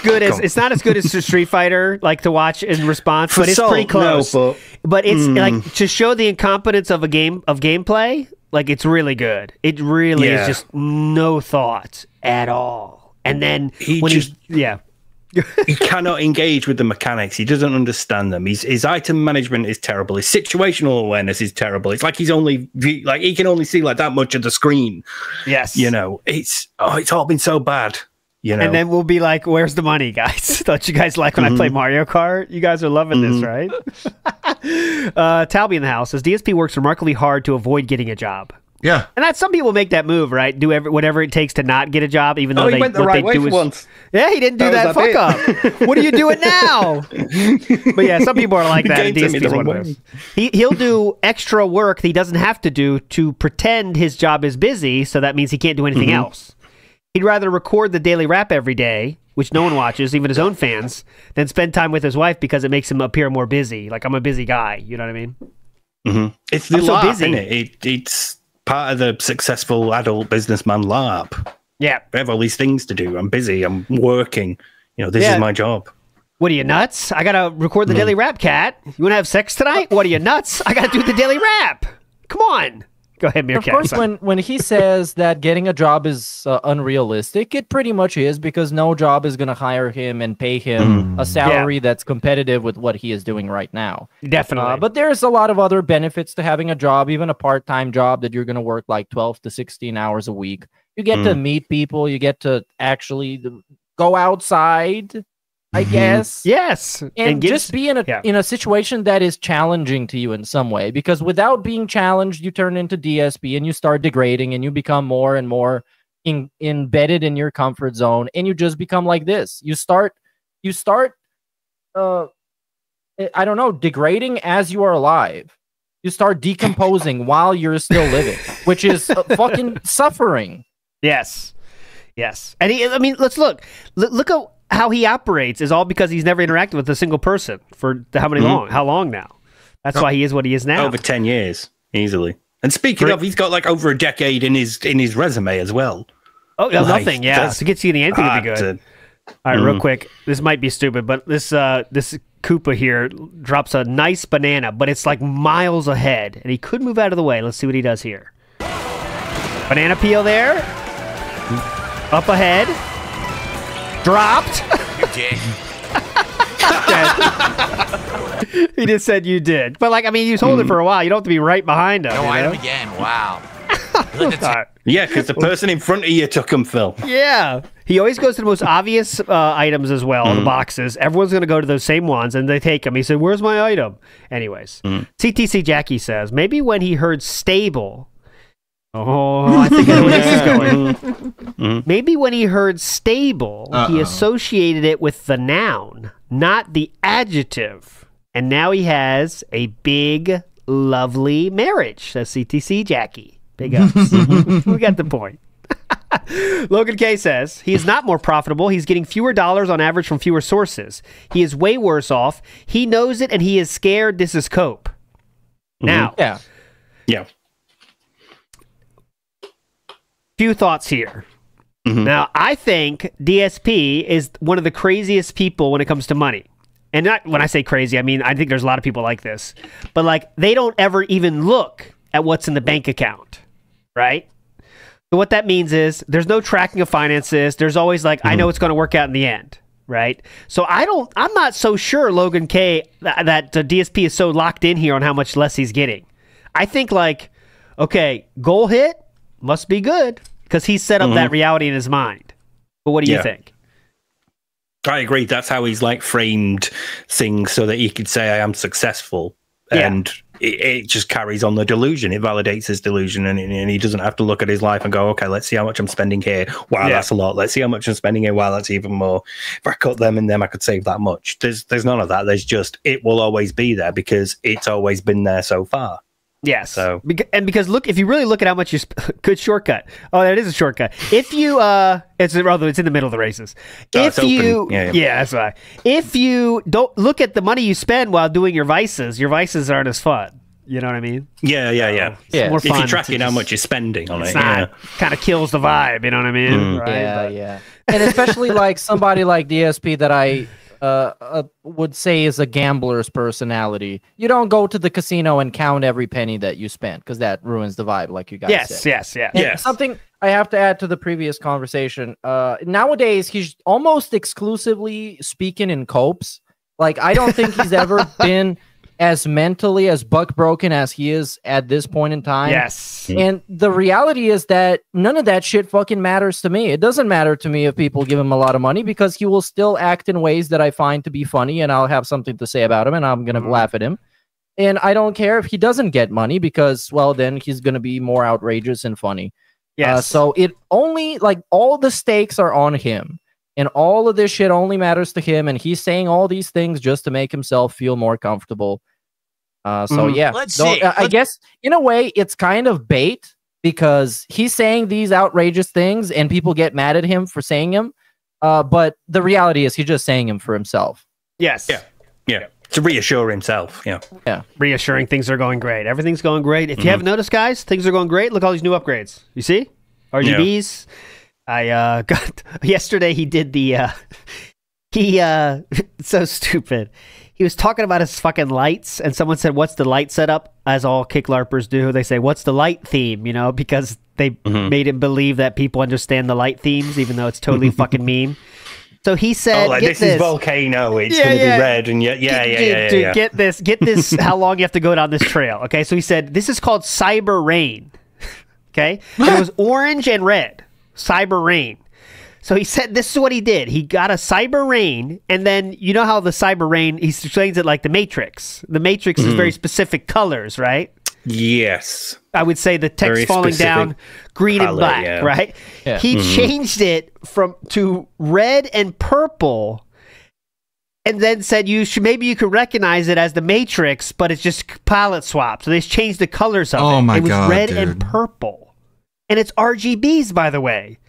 Speaker 20: good as Street Fighter, like to watch in response, but it's pretty close.
Speaker 22: No,
Speaker 20: but it's like to show the incompetence of gameplay. Like it's really good. It really is just no thought at all. And then
Speaker 22: he cannot engage with the mechanics. He doesn't understand them. His item management is terrible. His situational awareness is terrible. It's like he can only see like that much of the screen.
Speaker 20: Yes,
Speaker 22: it's all been so bad.
Speaker 20: And then we'll be like, "Where's the money, guys? Don't you guys like when I play Mario Kart? You guys are loving this, right?" Talby in the house says DSP works remarkably hard to avoid getting a job.
Speaker 6: Yeah,
Speaker 20: and that's some people make that move, right? Do whatever it takes to not get a job, even though
Speaker 22: he went the right way for once.
Speaker 20: Yeah, he didn't do that. Fuck up. What are you doing now? But yeah, some people are like that. And DSP's one of those. He'll do extra work that he doesn't have to do to pretend his job is busy, so that means he can't do anything else. He'd rather record the daily rap every day, which no one watches, even his own fans, than spend time with his wife because it makes him appear more busy. Like, I'm a busy guy. You know what I mean?
Speaker 22: It's the
Speaker 20: I'm so
Speaker 22: LARP,
Speaker 20: busy.
Speaker 22: isn't it? It's part of the successful adult businessman LARP.
Speaker 20: Yeah.
Speaker 22: I have all these things to do. I'm busy. I'm working. This is my job.
Speaker 20: What are you, nuts? I got to record the daily rap, cat. You want to have sex tonight? What are you, nuts? I got to do the daily rap. Come on. Go ahead, Meerkat.
Speaker 9: Of course, when he says that getting a job is unrealistic, it pretty much is, because no job is going to hire him and pay him a salary that's competitive with what he is doing right now.
Speaker 20: Definitely.
Speaker 9: But there's a lot of other benefits to having a job, even a part-time job that you're going to work like 12 to 16 hours a week. You get to meet people. You get to actually go outside, I guess.
Speaker 20: Yes.
Speaker 9: And just be in a situation that is challenging to you in some way, because without being challenged, you turn into DSP and you start degrading and you become more and more embedded in your comfort zone, and you just become like this. You start I don't know, degrading as you are alive. You start decomposing while you're still living, which is fucking suffering.
Speaker 20: Yes. And let's look at how he operates is all because he's never interacted with a single person for how long now? That's why he is what he is now.
Speaker 22: Over 10 years, easily. And speaking of, he's got like over a decade in his resume as well.
Speaker 20: Oh, nothing. Yeah, to get you anything would be good. All right, real quick. This might be stupid, but this Koopa here drops a nice banana, but it's like miles ahead, and he could move out of the way. Let's see what he does here. Banana peel there. Up ahead. Dropped.
Speaker 12: You did.
Speaker 20: He just said you did. But, like, I mean, you hold it for a while. You don't have to be right behind him.
Speaker 12: No item again. Wow.
Speaker 22: Yeah, because the person in front of you took him, Phil.
Speaker 20: Yeah. He always goes to the most obvious items as well, the boxes. Everyone's going to go to those same ones, and they take them. He said, where's my item? Anyways, CTC Jackie says, maybe when he heard stable. Oh, I think I know where this is going. Maybe when he heard stable, he associated it with the noun, not the adjective. And now he has a big, lovely marriage, says CTC Jackie. Big ups. We got the point. Logan K says, he is not more profitable. He's getting fewer dollars on average from fewer sources. He is way worse off. He knows it, and he is scared. This is cope. Now.
Speaker 22: Yeah.
Speaker 20: Few thoughts here. Now, I think DSP is one of the craziest people when it comes to money. And not when I say crazy, I mean, I think there's a lot of people like this. But, like, they don't ever even look at what's in the bank account, right? So what that means is there's no tracking of finances. There's always like, I know it's going to work out in the end, right? So I'm not so sure, Logan K, that the DSP is so locked in here on how much less he's getting. I think like, okay, goal hit must be good because he set up that reality in his mind. But what do you think?
Speaker 22: I agree. That's how he's like framed things so that he could say, I am successful. And it just carries on the delusion. It validates his delusion, and he doesn't have to look at his life and go, okay, let's see how much I'm spending here. Wow, that's a lot. Let's see how much I'm spending here. Wow, that's even more. If I cut them and them, I could save that much. There's none of that. There's just, it will always be there because it's always been there so far.
Speaker 20: Yes.
Speaker 22: So
Speaker 20: because look, if you really look at how much you good shortcut. Oh, that is a shortcut. If you it's in the middle of the races. If you that's why. If you don't look at the money you spend while doing your vices aren't as fun. You know what I mean?
Speaker 22: Yeah.
Speaker 20: It's more
Speaker 22: if
Speaker 20: fun
Speaker 22: you're tracking how much you're spending on it,
Speaker 20: kind of kills the vibe. You know what I mean?
Speaker 9: Right? Yeah. And especially like somebody like DSP that I would say is a gambler's personality. You don't go to the casino and count every penny that you spent because that ruins the vibe, like you guys said.
Speaker 20: Yes.
Speaker 9: Something I have to add to the previous conversation. Nowadays, he's almost exclusively speaking in copes. Like, I don't think he's ever been as mentally as buck broken as he is at this point in time.
Speaker 20: Yes.
Speaker 9: And the reality is that none of that shit fucking matters to me. It doesn't matter to me if people give him a lot of money because he will still act in ways that I find to be funny and I'll have something to say about him and I'm going to laugh at him. And I don't care if he doesn't get money because, well, then he's going to be more outrageous and funny.
Speaker 20: Yes.
Speaker 9: So it only, like, all the stakes are on him. And all of this shit only matters to him, and he's saying all these things just to make himself feel more comfortable. Yeah.
Speaker 12: Let's see.
Speaker 9: I guess, in a way, it's kind of bait, because he's saying these outrageous things, and people get mad at him for saying them. But the reality is he's just saying them for himself.
Speaker 20: Yes.
Speaker 22: Yeah. To reassure himself.
Speaker 9: Yeah.
Speaker 20: Reassuring things are going great. Everything's going great. If you haven't noticed, guys, things are going great. Look at all these new upgrades. You see? RGBs. Yeah. I got yesterday. He did the so stupid. He was talking about his fucking lights, and someone said, "What's the light setup?" As all kicklarpers do, they say, "What's the light theme?" You know, because they made him believe that people understand the light themes, even though it's totally fucking mean. So he said,
Speaker 22: "This is Volcano. It's going to be red." And
Speaker 20: Dude, get this. How long you have to go down this trail? Okay, so he said this is called Cyber Rain. Okay, it was orange and red. Cyber Rain. So he said this is what he did. He got a Cyber Rain, and then you know how the Cyber Rain, he explains it like the Matrix. The Matrix is very specific colors, right?
Speaker 22: Yes.
Speaker 20: I would say the text very falling down green color, and black, right? Yeah. He changed it to red and purple, and then said maybe you could recognize it as the Matrix, but it's just palette swap. So they changed the colors of it.
Speaker 6: My
Speaker 20: God, it was red
Speaker 6: dude.
Speaker 20: And purple. And it's RGBs, by the way.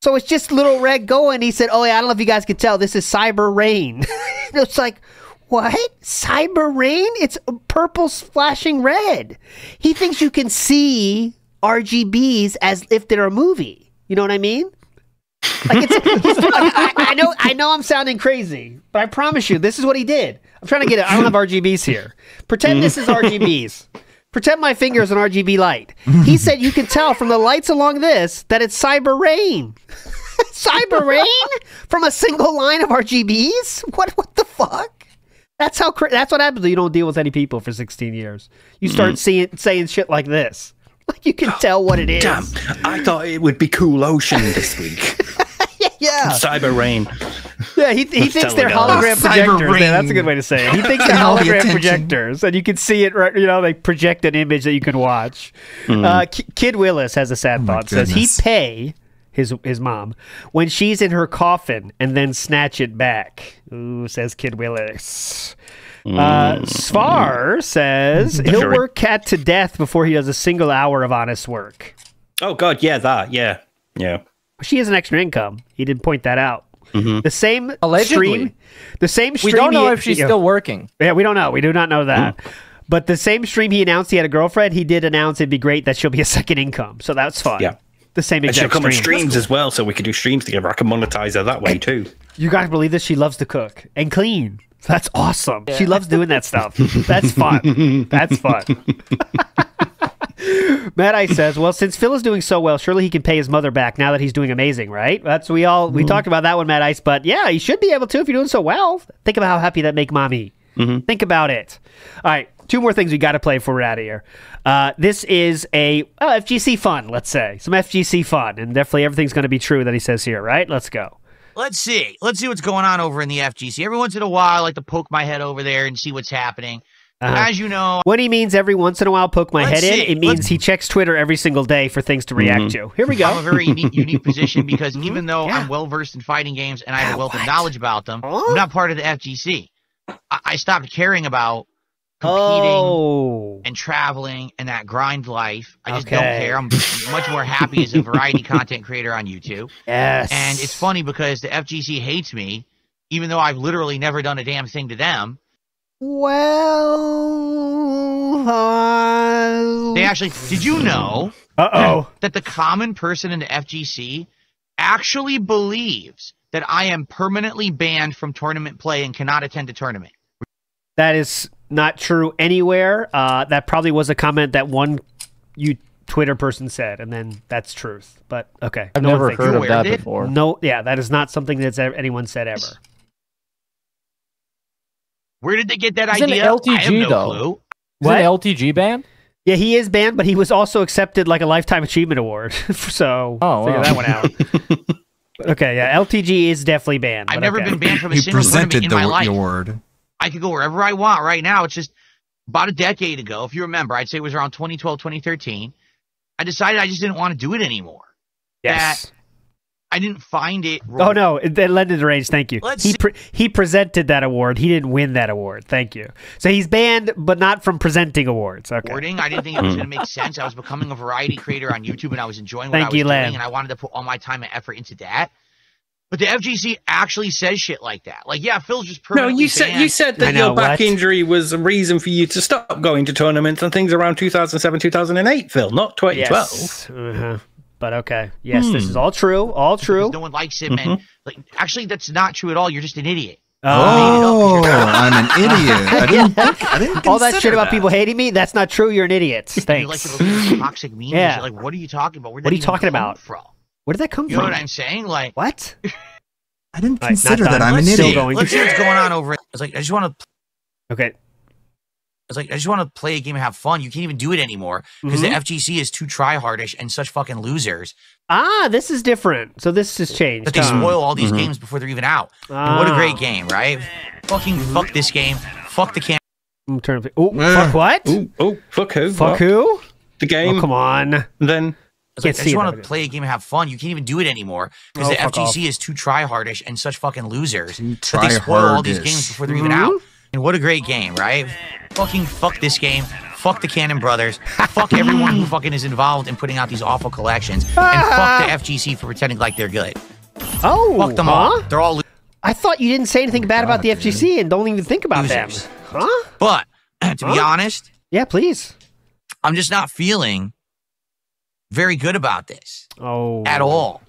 Speaker 20: So it's just little red going. He said, I don't know if you guys can tell. This is Cyber Rain. It's like, what? Cyber Rain? It's purple splashing red. He thinks you can see RGBs as if they're a movie. You know what I mean? Like I know I'm sounding crazy, but I promise you, this is what he did. I'm trying to get it. I don't have RGBs here. Pretend this is RGBs. Pretend my finger is an RGB light. He said you can tell from the lights along this that it's Cyber Rain. Cyber Rain? From a single line of RGBs? What the fuck? That's what happens when you don't deal with any people for 16 years. You start saying shit like this. Like you can tell what it is.
Speaker 22: Damn, I thought it would be Cool Ocean this week.
Speaker 20: Yeah.
Speaker 22: Cyber Rain.
Speaker 20: Yeah, he thinks they're hologram projectors. Yeah, that's a good way to say it. He thinks they're hologram projectors, and you can see it, right? You know, they project an image that you can watch. Kid Willis has a sad thought. Says he'd pay his mom when she's in her coffin and then snatch it back. Ooh, says Kid Willis. Svar says he'll work Cat to death before he does a single hour of honest work.
Speaker 22: Oh God, yeah, that, yeah.
Speaker 20: She has an extra income. He didn't point that out. The same
Speaker 9: Allegedly.
Speaker 20: stream.
Speaker 9: We don't know if she's still working.
Speaker 20: Yeah, we don't know. We do not know that. But the same stream he announced he had a girlfriend, he did announce it'd be great that she'll be a second income. So that's fine.
Speaker 22: Yeah.
Speaker 20: The same exact
Speaker 22: she'll come on
Speaker 20: stream.
Speaker 22: streams as well, so we could do streams together. I can monetize her that way too. You
Speaker 20: guys believe this? She loves to cook and clean. That's awesome. Yeah. She loves doing that stuff. That's fun. That's fun. Matt Ice says, well, since Phil is doing so well, surely he can pay his mother back now that he's doing amazing, right? That's we talked about that one, Matt Ice, but yeah, he should be able to if you're doing so well. Think about how happy that make mommy. Think about it. All right, 2 more things we got to play before we're out of here. This is a FGC fun, let's say. Some FGC fun, and definitely everything's going to be true that he says here, right? Let's go.
Speaker 12: Let's see what's going on over in the FGC. Every once in a while, I like to poke my head over there and see what's happening. As you know,
Speaker 20: what he means every once in a while, poke my head in, it means he checks Twitter every single day for things to react to. Here we go.
Speaker 12: I'm a very unique position because even though I'm well-versed in fighting games and I have a wealth of knowledge about them, I'm not part of the FGC. I stopped caring about competing and traveling and that grind life. I just don't care. I'm much more happy as a variety content creator on YouTube.
Speaker 20: Yes.
Speaker 12: And it's funny because the FGC hates me, even though I've literally never done a damn thing to them.
Speaker 20: Well,
Speaker 12: they actually, did you know that the common person in the FGC actually believes that I am permanently banned from tournament play and cannot attend a tournament?
Speaker 20: That is not true anywhere. That probably was a comment that one Twitter person said, and then that's truth. But okay.
Speaker 9: I've never heard of that before.
Speaker 20: No, yeah, that is not something that's anyone said ever.
Speaker 12: Where did they get that
Speaker 9: He's
Speaker 12: idea?
Speaker 9: An LTG,
Speaker 12: I have no
Speaker 9: though.
Speaker 12: clue.
Speaker 20: What?
Speaker 9: Is an LTG banned?
Speaker 20: Yeah, he is banned, but he was also accepted like a Lifetime Achievement Award. So figure that one out. Okay, yeah, LTG is definitely banned.
Speaker 12: I've never been banned from a single tournament in my life.
Speaker 6: Award.
Speaker 12: I could go wherever I want right now. It's just about a decade ago, if you remember, I'd say it was around 2012, 2013. I decided I just didn't want to do it anymore.
Speaker 20: Yes.
Speaker 12: That I didn't find it.
Speaker 20: Oh no, it led to the range. Thank you. He presented that award. He didn't win that award. Thank you. So he's banned, but not from presenting awards. Okay.
Speaker 12: I didn't think it was going to make sense. I was becoming a variety creator on YouTube, and I was enjoying what I was doing, and I wanted to put all my time and effort into that. But the FGC actually says shit like that. Like, yeah, Phil's just permanently banned.
Speaker 22: You said that your back injury was a reason for you to stop going to tournaments and things around 2007, 2008, Phil, not 2012.
Speaker 20: Yes. But okay. Yes, this is all true. All true.
Speaker 12: Because no one likes him. And like, actually, that's not true at all. You're just an idiot.
Speaker 6: Oh, I'm an idiot. I didn't
Speaker 20: all that shit about people hating me, that's not true. You're an idiot. Thanks.
Speaker 12: You like to believe toxic memes. Yeah. Like, what are you talking about?
Speaker 20: What are you talking about? From? Where did that come from?
Speaker 12: You know what I'm saying? Like,
Speaker 20: what?
Speaker 6: I didn't consider that I'm an idiot.
Speaker 12: Let's see what's going on over it. It's like, I just want to.
Speaker 20: Okay.
Speaker 12: It's like, I just want to play a game and have fun. You can't even do it anymore because the FGC is too try-hardish and such fucking losers.
Speaker 20: This is different. So this has changed.
Speaker 12: But they spoil all these games before they're even out. And what a great game, right? Fucking fuck this game. Fuck the camera.
Speaker 20: Fuck what?
Speaker 22: Fuck who?
Speaker 20: Fuck who?
Speaker 22: The game.
Speaker 20: Oh, come on.
Speaker 22: Then.
Speaker 12: I just want to play a game and have fun. You can't even do it anymore because the FGC is too try-hardish and such fucking losers. But they spoil all these games before they're even out. And what a great game, right? Fucking fuck this game. Fuck the Cannon Brothers. Fuck everyone who fucking is involved in putting out these awful collections. And fuck the FGC for pretending like they're good.
Speaker 20: Oh,
Speaker 12: fuck them all. They're all
Speaker 20: I thought you didn't say anything bad about the FGC and don't even think about losers. Them. Huh?
Speaker 12: But, to be honest.
Speaker 20: Yeah, please.
Speaker 12: I'm just not feeling very good about this. At all.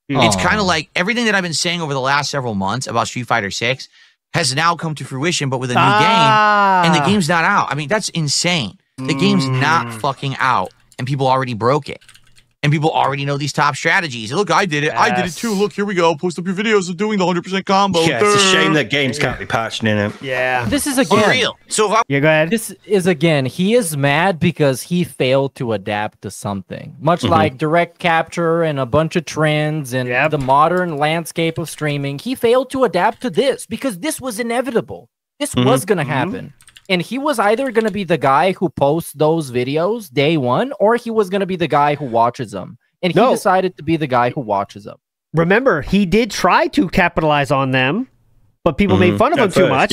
Speaker 12: It's kind of like everything that I've been saying over the last several months about Street Fighter 6 has now come to fruition, but with a new game, and the game's not out. I mean, that's insane. The game's not fucking out, and people already broke it. And people already know these top strategies. Look, I did it. I did it too. Look, here we go. Post up your videos of doing the 100% combo.
Speaker 22: Yeah, it's a shame that games can't be patched in it.
Speaker 20: Yeah.
Speaker 9: This is again.
Speaker 12: Unreal. So if I
Speaker 20: go ahead.
Speaker 9: This is again. He is mad because he failed to adapt to something, much like direct capture and a bunch of trends and the modern landscape of streaming. He failed to adapt to this because this was inevitable. This was going to happen. And he was either going to be the guy who posts those videos day one, or he was going to be the guy who watches them. And he decided to be the guy who watches them.
Speaker 20: Remember, he did try to capitalize on them, but people made fun of him too much.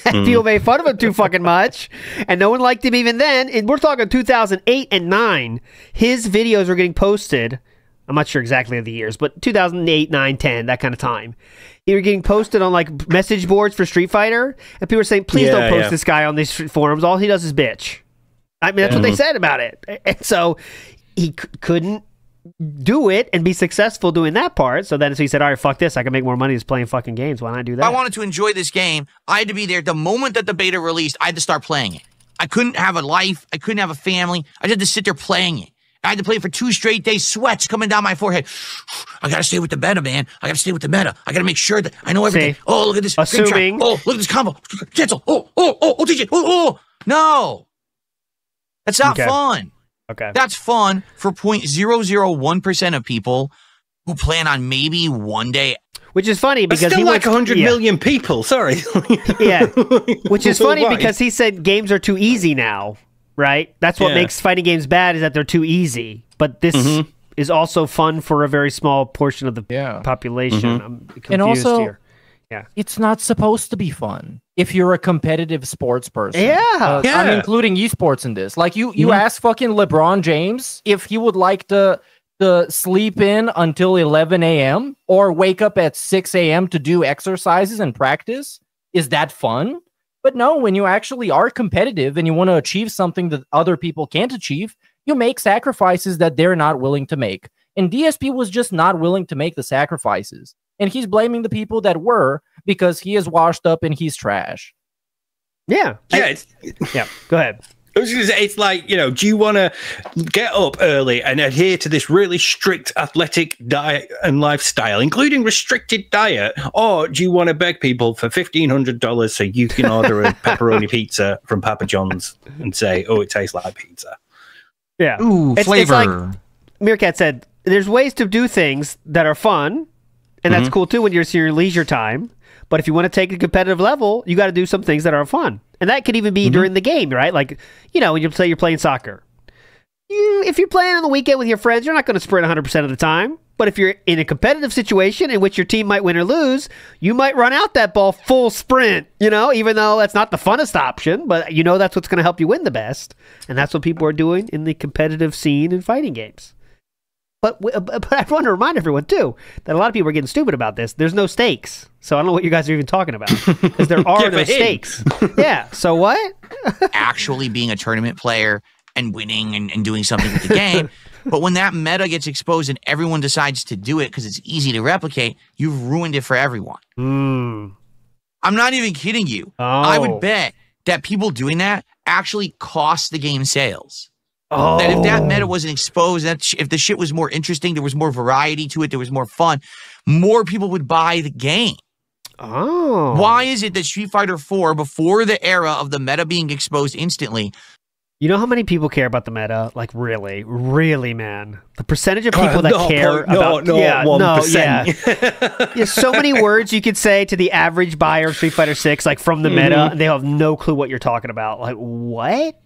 Speaker 20: People made fun of him too fucking much, and no one liked him even then. And we're talking 2008 and 9. His videos were getting posted. I'm not sure exactly of the years, but 2008, 9, 10, that kind of time. They were getting posted on like message boards for Street Fighter, and people were saying, please don't post this guy on these forums. All he does is bitch. I mean, that's what they said about it. And so he couldn't do it and be successful doing that part. So then he said, all right, fuck this. I can make more money just playing fucking games. Why not do that?
Speaker 12: I wanted to enjoy this game. I had to be there. The moment that the beta released, I had to start playing it. I couldn't have a life. I couldn't have a family. I just had to sit there playing it. I had to play it for 2 straight days, sweats coming down my forehead. I got to stay with the meta, man. I got to stay with the meta. I got to make sure that I know everything. Oh, look at this.
Speaker 20: Assuming.
Speaker 12: Oh, look at this combo. Cancel. Oh, TJ. Oh. No. That's not fun.
Speaker 20: Okay.
Speaker 12: That's fun for 0.001% of people who plan on maybe one day.
Speaker 20: Which is funny because
Speaker 22: still
Speaker 20: he
Speaker 22: like
Speaker 20: went,
Speaker 22: 100 million people. Sorry.
Speaker 20: Yeah. Which is funny because he said games are too easy now. Right? That's what makes fighting games bad, is that they're too easy. But this is also fun for a very small portion of the population. I'm confused
Speaker 9: and also,
Speaker 20: here.
Speaker 9: It's not supposed to be fun if you're a competitive sports person.
Speaker 20: I'm
Speaker 9: including esports in this. Like you ask fucking LeBron James if he would like to sleep in until 11 a.m. or wake up at 6 a.m. to do exercises and practice. Is that fun? But no, when you actually are competitive and you want to achieve something that other people can't achieve, you make sacrifices that they're not willing to make. And DSP was just not willing to make the sacrifices. And he's blaming the people that were because he is washed up and he's trash.
Speaker 20: Yeah. Go ahead.
Speaker 22: It's like, do you want to get up early and adhere to this really strict athletic diet and lifestyle, including restricted diet? Or do you want to beg people for $1,500 so you can order a pepperoni pizza from Papa John's and say, oh, it tastes like pizza?
Speaker 20: Yeah.
Speaker 6: Ooh, flavor.
Speaker 20: It's like Meerkat said, there's ways to do things that are fun, and that's cool too when you're in your leisure time. But if you want to take a competitive level, you got to do some things that are fun. And that could even be during the game, right? Like, when you say you're playing soccer. If you're playing on the weekend with your friends, you're not going to sprint 100% of the time. But if you're in a competitive situation in which your team might win or lose, you might run out that ball full sprint, even though that's not the funnest option. But that's what's going to help you win the best. And that's what people are doing in the competitive scene in fighting games. But I want to remind everyone, too, that a lot of people are getting stupid about this. There's no stakes. So I don't know what you guys are even talking about. Because there are no stakes. Yeah, so what?
Speaker 12: Actually being a tournament player and winning and doing something with the game. But when that meta gets exposed and everyone decides to do it because it's easy to replicate, you've ruined it for everyone. I'm not even kidding you. I would bet that people doing that actually cost the game sales. That if that meta wasn't exposed, if the shit was more interesting, there was more variety to it, there was more fun, more people would buy the game. Why is it that Street Fighter 4, before the era of the meta being exposed instantly,
Speaker 20: you know how many people care about the meta? Like, really, really, man. The percentage of people that care about... There's so many words you could say to the average buyer of Street Fighter 6, like, from the meta, and they have no clue what you're talking about. Like, what?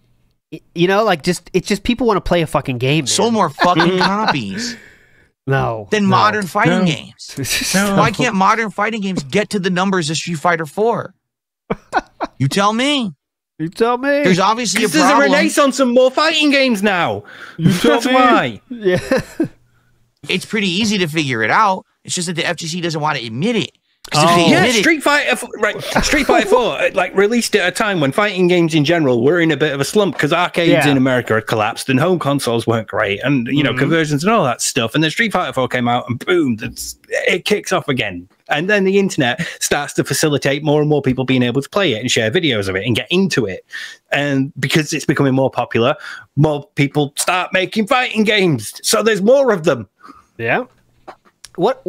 Speaker 20: It's just people want to play a fucking game. Man.
Speaker 12: Sold more fucking copies. Than modern fighting games. Why can't modern fighting games get to the numbers of Street Fighter 4? You tell me.
Speaker 20: You tell me.
Speaker 12: There's obviously a problem.
Speaker 22: There's a renaissance of more fighting games now. That's why.
Speaker 20: Yeah.
Speaker 12: It's pretty easy to figure it out. It's just that the FGC doesn't want to admit it.
Speaker 22: Street Fighter 4 released at a time when fighting games in general were in a bit of a slump because arcades in America had collapsed and home consoles weren't great and conversions and all that stuff. And then Street Fighter 4 came out and boom, it kicks off again. And then the internet starts to facilitate more and more people being able to play it and share videos of it and get into it. And because it's becoming more popular, more people start making fighting games. So there's more of them.
Speaker 20: Yeah. What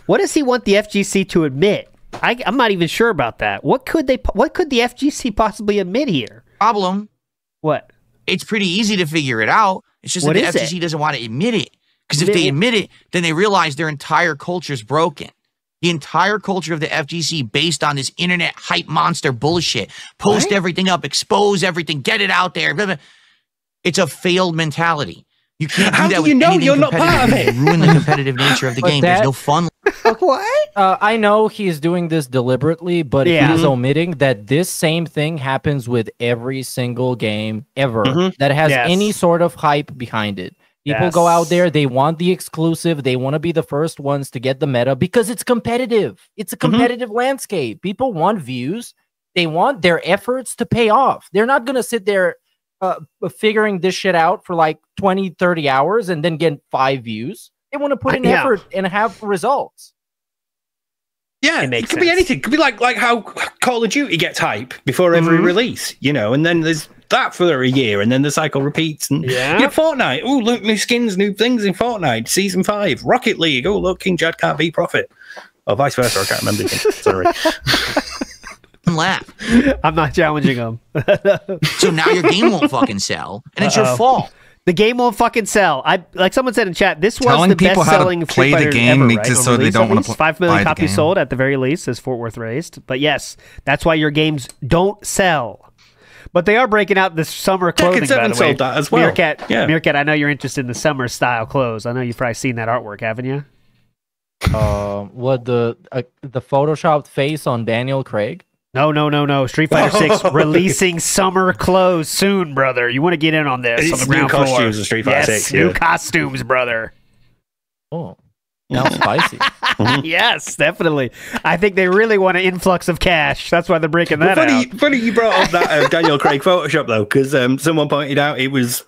Speaker 20: does he want the FGC to admit? I'm not even sure about that. What could the FGC possibly admit here?
Speaker 12: Problem.
Speaker 20: What?
Speaker 12: It's pretty easy to figure it out. It's just that the FGC doesn't want to admit it. Because if they admit it, then they realize their entire culture is broken. The entire culture of the FGC based on this internet hype monster bullshit. Post everything up, expose everything, get it out there. Blah, blah. It's a failed mentality. You can't do that with anything
Speaker 22: you're not part of it?
Speaker 12: Ruin the competitive nature of the game. There's no fun.
Speaker 20: What?
Speaker 9: I know he's doing this deliberately, but he is omitting that this same thing happens with every single game ever that has any sort of hype behind it. People go out there, they want the exclusive, they want to be the first ones to get the meta because it's competitive. It's a competitive landscape. People want views. They want their efforts to pay off. They're not going to sit there figuring this shit out for like 20, 30 hours and then get 5 views. They want to put in effort and have results.
Speaker 22: Yeah, it could be anything. It could be like how Call of Duty gets hype before every release, you know, and then there's that for a year, and then the cycle repeats. And Fortnite. Oh, look, new skins, new things in Fortnite. Season 5. Rocket League. Oh, look, King Jad can't beat Prophet. Or vice versa. I can't remember. Sorry.
Speaker 12: Laugh.
Speaker 20: I'm not challenging them.
Speaker 12: So now your game won't fucking sell, and it's your fault.
Speaker 20: The game won't fucking sell. Like someone said in chat, this was
Speaker 6: Telling
Speaker 20: the
Speaker 6: people
Speaker 20: best-selling
Speaker 6: how to play
Speaker 20: Street
Speaker 6: the
Speaker 20: Fighter
Speaker 6: game
Speaker 20: ever,
Speaker 6: makes
Speaker 20: right?
Speaker 6: it so they don't want to
Speaker 20: 5 million
Speaker 6: buy the
Speaker 20: copies
Speaker 6: game.
Speaker 20: sold at the very least, as Fort Worth raised. But yes, that's why your games don't sell. But they are breaking out the summer clothing, by the way.
Speaker 22: sold that as well.
Speaker 20: Meerkat, I know you're interested in the summer style clothes. I know you've probably seen that artwork, haven't you?
Speaker 9: What the photoshopped face on Daniel Craig?
Speaker 20: No. Street Fighter 6 releasing summer clothes soon, brother. You want to get in on this?
Speaker 22: It's
Speaker 20: on the
Speaker 22: new
Speaker 20: ground floor.
Speaker 22: costumes of Street Fighter 6.
Speaker 20: New costumes, brother.
Speaker 9: Oh, now spicy.
Speaker 20: Yes, definitely. I think they really want an influx of cash. That's why they're breaking that out.
Speaker 22: Funny you brought up that Daniel Craig Photoshop, though, because someone pointed out it was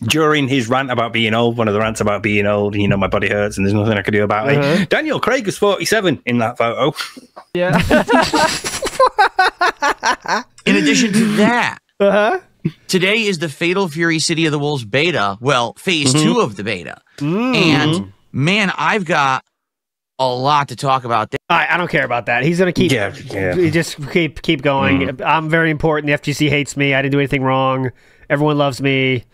Speaker 22: during his rant about being old, one of the rants about being old, you know, my body hurts and there's nothing I can do about it. Daniel Craig was 47 in that photo.
Speaker 9: Yeah.
Speaker 12: In addition to that, today is the Fatal Fury City of the Wolves beta. Well, phase 2 of the beta. And man, I've got a lot to talk about there.
Speaker 20: I don't care about that. He's gonna keep. Just keep going. I'm very important. The FGC hates me. I didn't do anything wrong. Everyone loves me.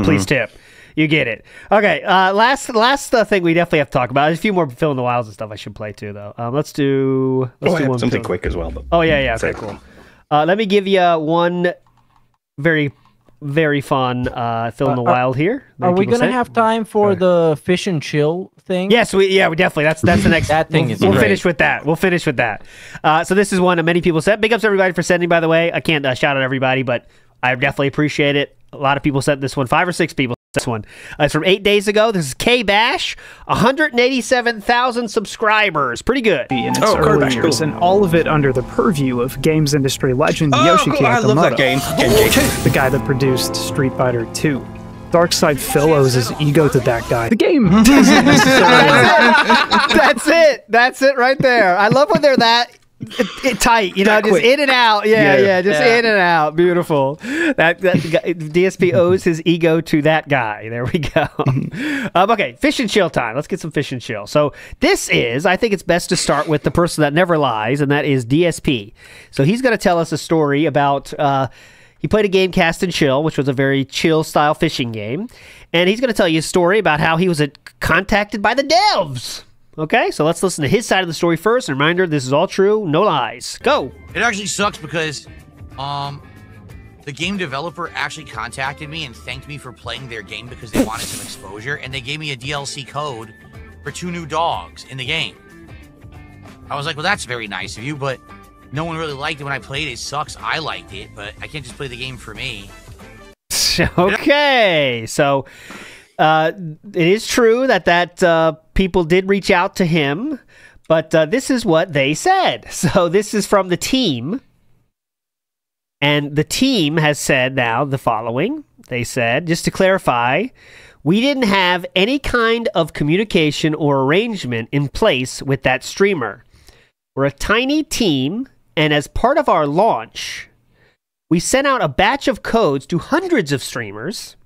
Speaker 20: Please tip. You get it. Okay. Last thing we definitely have to talk about. There's a few more Phil in the Wilds and stuff I should play too, though. Let's do one
Speaker 22: something quick as well. But
Speaker 20: yeah. Okay, cool. Let me give you one very, very fun Phil in the Wild here.
Speaker 9: Are we gonna have time for the fish and chill thing?
Speaker 20: Yes, we definitely. That's the next.
Speaker 9: That thing is.
Speaker 20: We'll
Speaker 9: great.
Speaker 20: finish with that. So this is one that many people said. Big ups everybody for sending. By the way, I can't shout out everybody, but I definitely appreciate it. A lot of people sent this one. 5 or 6 people sent this one. It's from 8 days ago. This is K Bash. 187,000 subscribers. Pretty good.
Speaker 7: In its early years, and all of it under the purview of games industry legend Yoshiki Okamoto.
Speaker 22: I love that game.
Speaker 7: The guy that produced Street Fighter 2. Darkside Phil owes his ego to that guy. The game isn't necessarily...
Speaker 20: That's it right there. I love when they're that tight, you know, just quick. In and out. Yeah, in and out. Beautiful. That DSP owes his ego to that guy. There we go. Okay, fish and chill time. Let's get some fish and chill. So this is, I think it's best to start with the person that never lies, and that is DSP. So he's going to tell us a story about, he played a game, Cast and Chill, which was a very chill style fishing game. And he's going to tell you a story about how he was contacted by the devs. Okay, so let's listen to his side of the story first. A reminder, this is all true, no lies. Go.
Speaker 12: It actually sucks because the game developer actually contacted me and thanked me for playing their game because they wanted some exposure, and they gave me a DLC code for 2 new dogs in the game. I was like, well, that's very nice of you, but no one really liked it when I played it. It sucks. I liked it, but I can't just play the game for me.
Speaker 20: Okay, so it is true that people did reach out to him, but this is what they said. So this is from the team, and the team has said now the following. They said, just to clarify, we didn't have any kind of communication or arrangement in place with that streamer. We're a tiny team, and as part of our launch, we sent out a batch of codes to hundreds of streamers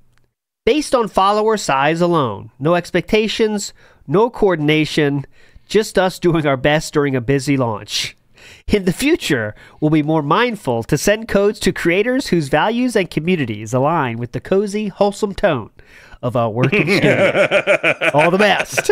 Speaker 20: based on follower size alone. No expectations, no coordination, just us doing our best during a busy launch. In the future, we'll be more mindful to send codes to creators whose values and communities align with the cozy, wholesome tone of our work experience. All the best.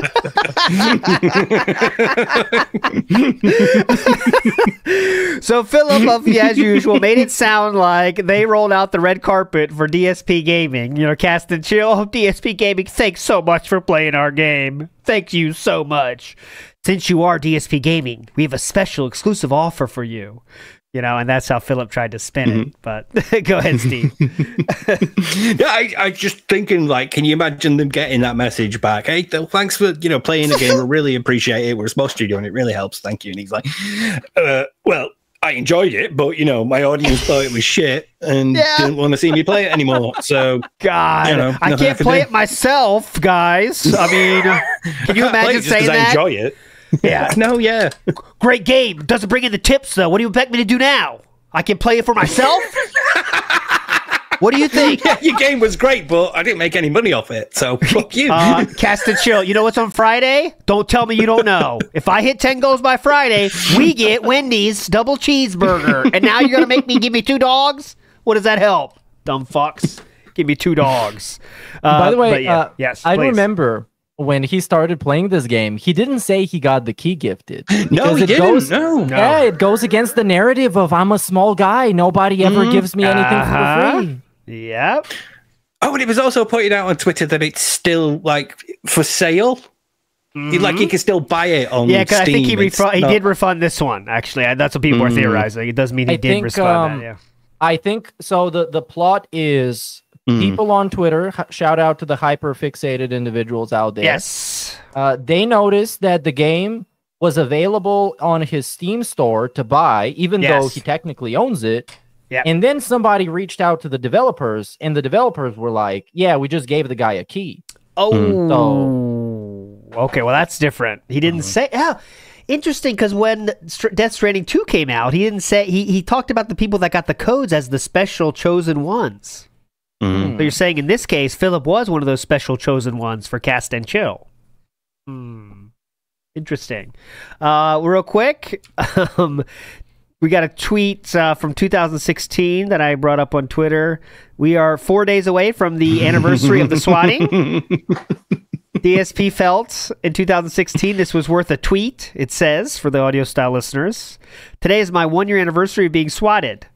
Speaker 20: So Philip, as usual, made it sound like they rolled out the red carpet for DSP Gaming. You know, Cast and Chill. DSP Gaming, thanks so much for playing our game. Thank you so much. Since you are DSP Gaming, we have a special exclusive offer for you. You know, and that's how Philip tried to spin it. But go ahead, Steve.
Speaker 22: Yeah, I just thinking, like, can you imagine them getting that message back? Hey, thanks for, playing the game. We really appreciate it. We're a small studio and it really helps. Thank you. And he's like, well, I enjoyed it, but, my audience thought it was shit and didn't want to see me play it anymore. So,
Speaker 20: God, I can't play it myself, guys. I mean, can you imagine saying that?
Speaker 22: I enjoy it.
Speaker 20: Yeah.
Speaker 22: No, yeah.
Speaker 20: Great game. Doesn't bring in the tips, though. What do you expect me to do now? I can play it for myself? What do you think?
Speaker 22: Yeah, your game was great, but I didn't make any money off it, so fuck you.
Speaker 20: Cast and Chill. You know what's on Friday? Don't tell me you don't know. If I hit 10 goals by Friday, we get Wendy's double cheeseburger. And now you're going to give me 2 dogs? What does that help? Dumb fucks. Give me 2 dogs.
Speaker 9: By the way,
Speaker 20: yes,
Speaker 9: I
Speaker 20: please.
Speaker 9: remember when he started playing this game, he didn't say he got the key gifted.
Speaker 22: No, he didn't. No.
Speaker 9: Yeah, it goes against the narrative of I'm a small guy. Nobody ever gives me anything for free.
Speaker 20: Yep.
Speaker 22: Oh, and it was also pointed out on Twitter that it's still, like, for sale. Like, you can still buy it on Steam.
Speaker 20: Yeah, because I think he did refund this one, actually. That's what people are theorizing. It does mean he did refund that, yeah.
Speaker 9: I think, so the plot is... People on Twitter, shout out to the hyper-fixated individuals out there.
Speaker 20: Yes.
Speaker 9: They noticed that the game was available on his Steam store to buy, even though he technically owns it.
Speaker 20: Yep.
Speaker 9: And then somebody reached out to the developers, and the developers were like, yeah, we just gave the guy a key.
Speaker 20: Okay, well, that's different. He didn't say... Yeah. Interesting, because when Death Stranding 2 came out, he didn't say... He talked about the people that got the codes as the special chosen ones. So you're saying in this case, Philip was one of those special chosen ones for Cast and Chill. Interesting. Real quick, we got a tweet from 2016 that I brought up on Twitter. We are 4 days away from the anniversary of the swatting. DSP felt in 2016 this was worth a tweet, it says, for the audio style listeners. Today is my 1-year anniversary of being swatted.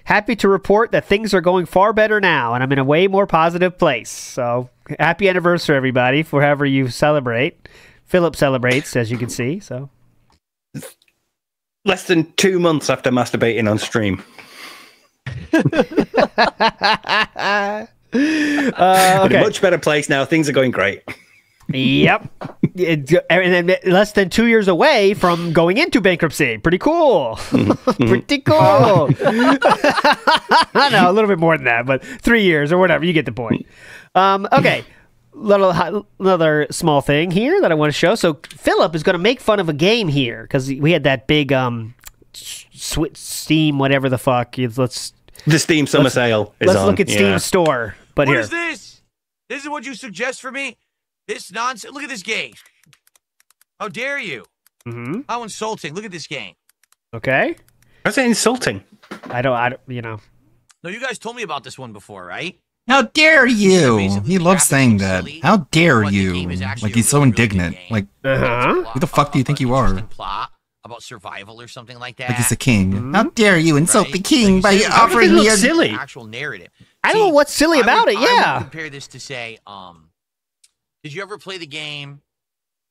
Speaker 20: Happy to report that things are going far better now, and I'm in a way more positive place. So, happy anniversary, everybody, for however you celebrate. Philip celebrates, as you can see. So,
Speaker 22: less than 2 months after masturbating on stream. In a much better place now. Things are going great.
Speaker 20: Yep. And then less than 2 years away from going into bankruptcy. Pretty cool. Pretty cool. No, a little bit more than that, but 3 years or whatever. You get the point. Okay. Another small thing here that I want to show. So Philip is going to make fun of a game here because we had that big Steam, whatever the fuck. The
Speaker 22: Steam Summer Sale is
Speaker 20: Let's
Speaker 22: on.
Speaker 20: look at Steam Store. But
Speaker 12: What
Speaker 20: here.
Speaker 12: is this? This is what you suggest for me? This nonsense? Look at this game. How dare you? How insulting. Look at this game.
Speaker 20: Okay.
Speaker 22: How's that insulting?
Speaker 20: I don't,
Speaker 12: No, you guys told me about this one before, right?
Speaker 6: How dare you? He loves saying that. How dare you? Like, he's so indignant. Like, who the fuck do you think you are?
Speaker 12: Plot about survival or something like that.
Speaker 6: Like he's a king. How dare you insult the king by offering me a
Speaker 22: silly
Speaker 12: actual narrative?
Speaker 20: I don't know what's silly about it.
Speaker 12: I would compare this to say, did you ever play the game?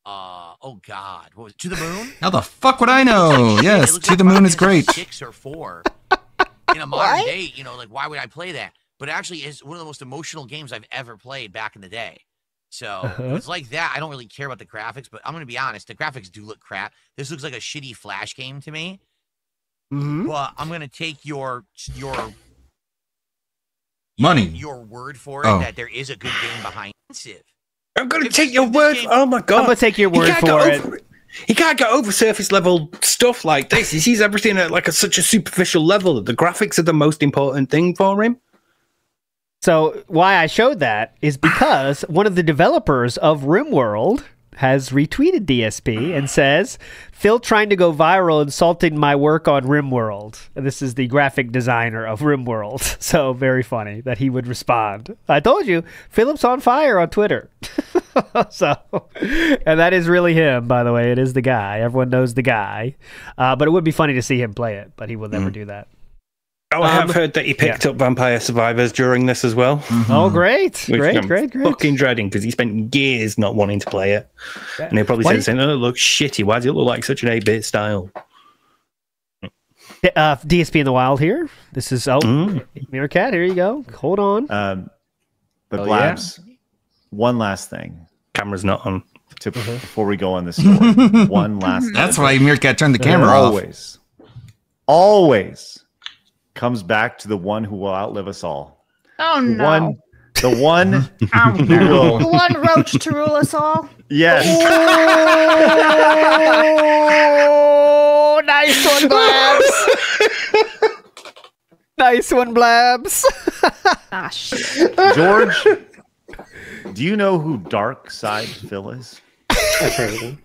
Speaker 12: Oh God, what was it? To the Moon?
Speaker 6: How the fuck would I know? Yes, To the Moon is great.
Speaker 12: 6 or 4 in a modern day. Like why would I play that? But actually, it's one of the most emotional games I've ever played back in the day. So it's like that. I don't really care about the graphics, but I'm gonna be honest. The graphics do look crap. This looks like a shitty Flash game to me. But I'm gonna take your
Speaker 6: money,
Speaker 12: your word for it that there is a good game behind it.
Speaker 22: I'm going to take your word. Oh my God!
Speaker 20: I'm going to take your word for it.
Speaker 22: He can't get over surface level stuff like this. He sees everything at like such a superficial level that the graphics are the most important thing for him.
Speaker 20: So why I showed that is because one of the developers of RimWorld has retweeted DSP and says, Phil trying to go viral insulting my work on RimWorld. And this is the graphic designer of RimWorld. So very funny that he would respond. I told you, Philip's on fire on Twitter. So, and that is really him, by the way. It is the guy. Everyone knows the guy. But it would be funny to see him play it, but he will never do that.
Speaker 22: Oh, I have heard that he picked up Vampire Survivors during this as well.
Speaker 20: Oh, great. Great.
Speaker 22: Fucking dreading because he spent years not wanting to play it. Yeah. And he'll probably say, oh, it looks shitty. Why does it look like such an 8-bit style?
Speaker 20: DSP in the wild here. This is, Meerkat, here you go. Hold on.
Speaker 5: But Blabs, one last thing.
Speaker 22: Camera's not on.
Speaker 5: Before we go on this story. One last thing.
Speaker 6: That's why Meerkat turned the camera off.
Speaker 5: Always comes back to the one who will outlive us all.
Speaker 17: Oh, no.
Speaker 5: The one who will...
Speaker 17: The one roach to rule us all?
Speaker 5: Yes.
Speaker 20: Oh, nice one, Blabs. Nice one, Blabs.
Speaker 17: Ah, shit.
Speaker 5: George, do you know who Dark Side Phil is?
Speaker 3: I've heard of him.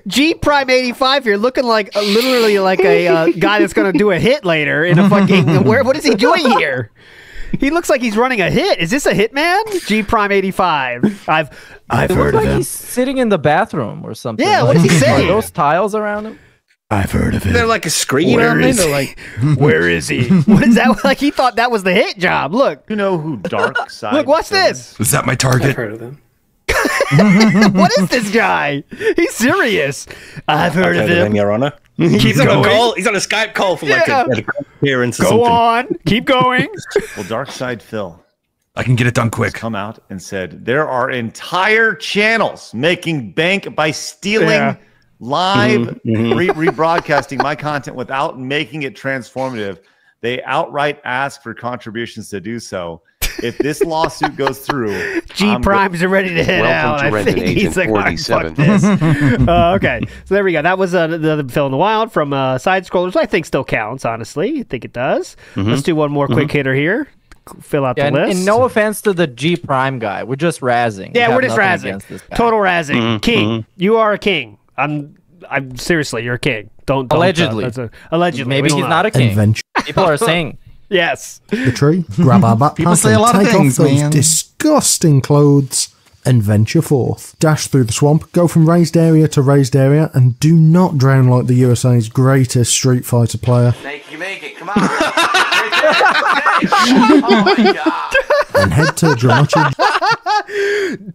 Speaker 20: G Prime 85 here, looking like literally like a guy that's gonna do a hit later in a fucking. What is he doing here? He looks like he's running a hit. Is this a hitman? G Prime 85. I've heard of him.
Speaker 9: He's sitting in the bathroom or something.
Speaker 20: Yeah, what is he saying?
Speaker 9: Are those tiles around him?
Speaker 16: I've heard of him.
Speaker 22: They're like a screen.
Speaker 16: Where is
Speaker 22: They're
Speaker 16: he?
Speaker 22: like,
Speaker 16: where is he?
Speaker 20: What is that? Like he thought that was the hit job. Look.
Speaker 5: You know who Dark Side?
Speaker 20: Look, watch this.
Speaker 6: Is that my target?
Speaker 3: I've heard of him.
Speaker 20: What is this guy? He's serious. I've heard of him.
Speaker 22: Your Honor. He's on a call. He's on a Skype call for like a appearance or something.
Speaker 20: Go on. Keep going.
Speaker 5: Well, Dark Side Phil.
Speaker 6: I can get it done quick.
Speaker 5: Come out and said there are entire channels making bank by stealing live rebroadcasting my content without making it transformative. They outright ask for contributions to do so. If this lawsuit goes through,
Speaker 20: G Primes are ready to hit out. I think he's like, fuck this. Okay, so there we go. That was the Phil in the Wild from Side Scrollers. I think still counts, honestly. I think it does. Let's do one more quick hitter here. Fill out the list.
Speaker 9: And no offense to the G Prime guy, we're just razzing.
Speaker 20: Yeah, we're just razzing. Total razzing. King, you are a king. I'm seriously, you're a king. Don't
Speaker 9: allegedly.
Speaker 20: Allegedly,
Speaker 9: maybe he's not a king. People are saying.
Speaker 20: Yes.
Speaker 16: The tree, grab our backpack,
Speaker 6: say a lot of
Speaker 16: take
Speaker 6: things,
Speaker 16: off those
Speaker 6: man.
Speaker 16: disgusting clothes and venture forth. Dash through the swamp, go from raised area to raised area, and do not drown like the USA's greatest Street Fighter player.
Speaker 11: You make it. Come on.
Speaker 16: Oh my God. And head to Dramatic.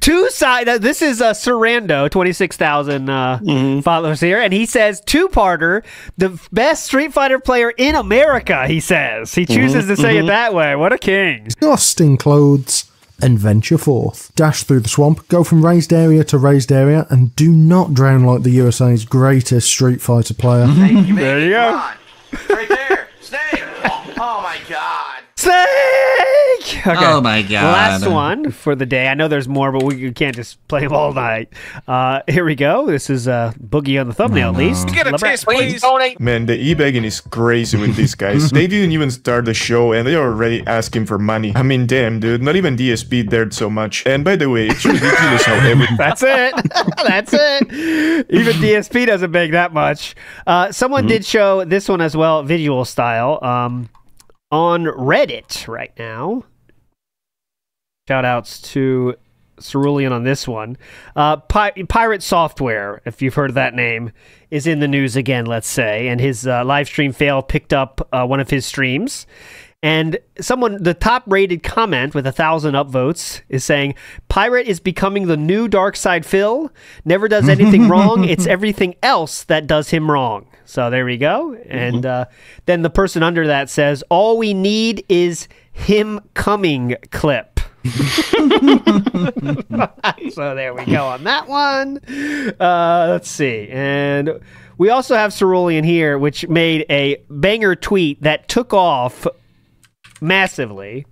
Speaker 20: This is Sarando, 26,000 followers here, and he says two-parter, the best Street Fighter player in America. He says he chooses to say it that way. What a king!
Speaker 16: Disgusting clothes and venture forth. Dash through the swamp, go from raised area to raised area, and do not drown like the USA's greatest Street Fighter player.
Speaker 20: There you go.
Speaker 11: Right there. Snake. Oh my God.
Speaker 20: Snake! Okay.
Speaker 6: Oh my God.
Speaker 20: Last one for the day. I know there's more, but we can't just play them all night. Here we go. This is Boogie on the thumbnail, at least.
Speaker 11: Get a taste, please.
Speaker 23: Man, the e-begging is crazy with these guys. They didn't even start the show, and they're already asking for money. I mean, damn, dude. Not even DSP dared so much. And by the way, it's ridiculous how everything...
Speaker 20: That's it. That's it. Even DSP doesn't beg that much. Someone did show this one as well, visual style. On Reddit right now. Shout outs to Cerulean on this one. Pirate Software, if you've heard of that name, is in the news again, let's say. And his live stream fail picked up one of his streams. And the top rated comment with 1,000 upvotes is saying, Pirate is becoming the new Dark Side Phil. Never does anything wrong. It's everything else that does him wrong. So there we go. And then the person under that says, all we need is him coming clip. So there we go on that one. Let's see. And we also have Cerulean here, which made a banger tweet that took off massively.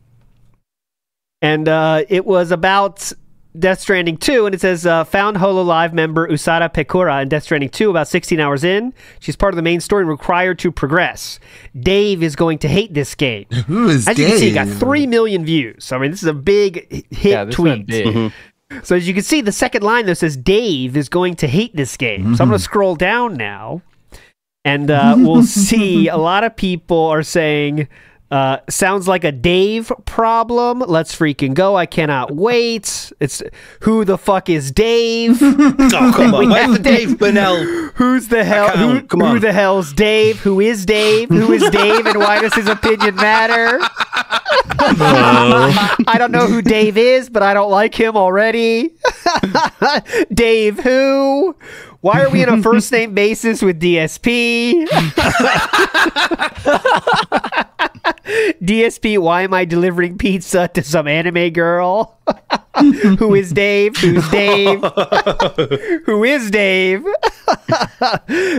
Speaker 20: And it was about Death Stranding 2, and it says, found HoloLive member Usada Pekura in Death Stranding 2 about 16 hours in. She's part of the main story and required to progress. Dave is going to hate this game.
Speaker 6: Who is
Speaker 20: As
Speaker 6: Dave?
Speaker 20: you can see, it got 3 million views. So, I mean, this is a big hit tweet. So as you can see, the second line though says, Dave is going to hate this game. So I'm going to scroll down now, and we'll see a lot of people are saying... sounds like a Dave problem. Let's freaking go. I cannot wait. It's who the fuck is Dave?
Speaker 22: Oh, come on. Where's the Dave Burnell?
Speaker 20: Who's the hell? Who the hell's Dave? Who is Dave? Who is Dave and why does his opinion matter? I don't know who Dave is, but I don't like him already. Dave who? Why are we on a first name basis with DSP? DSP, why am I delivering pizza to some anime girl? Who is Dave? Who's Dave? Who is Dave?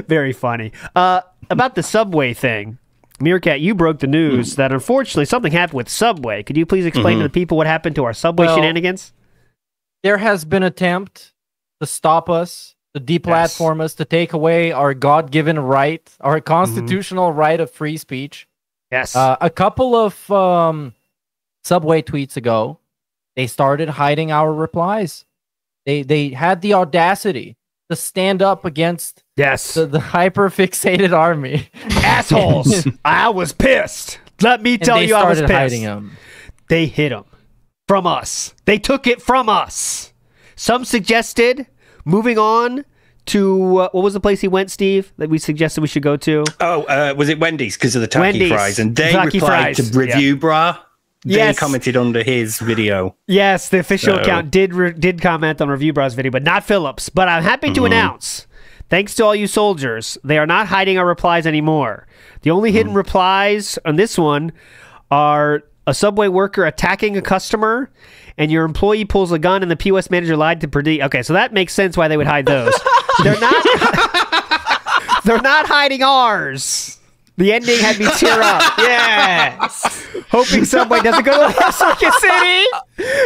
Speaker 20: Very funny. About the Subway thing, Meerkat, you broke the news that unfortunately something happened with Subway. Could you please explain to the people what happened to our Subway shenanigans?
Speaker 9: There has been an attempt to stop us, to deplatform us, to take away our God-given right, our constitutional right of free speech.
Speaker 20: Yes.
Speaker 9: A couple of Subway tweets ago, they started hiding our replies. They had the audacity to stand up against the hyper-fixated army.
Speaker 20: Assholes! I was pissed. Let me tell you, I was pissed.
Speaker 9: Hiding them.
Speaker 20: They hid them from us. They took it from us. Some suggested moving on to what was the place he went, Steve, that we suggested we should go to?
Speaker 22: Oh, was it Wendy's because of the Taki fries? And they
Speaker 20: Taki
Speaker 22: replied
Speaker 20: fries.
Speaker 22: to Review Bra. They
Speaker 20: Yes.
Speaker 22: commented under his video.
Speaker 20: Yes, the official
Speaker 22: So-
Speaker 20: account did comment on Review Bras video, but not Phillips. But I'm happy to announce, thanks to all you soldiers, they are not hiding our replies anymore. The only hidden replies on this one are a Subway worker attacking a customer, and your employee pulls a gun, and the POS manager lied to predict. Okay, so that makes sense why they would hide those. They're not. They're not hiding ours. The ending had me tear up. Yes. Hoping Subway doesn't go to Circuit City.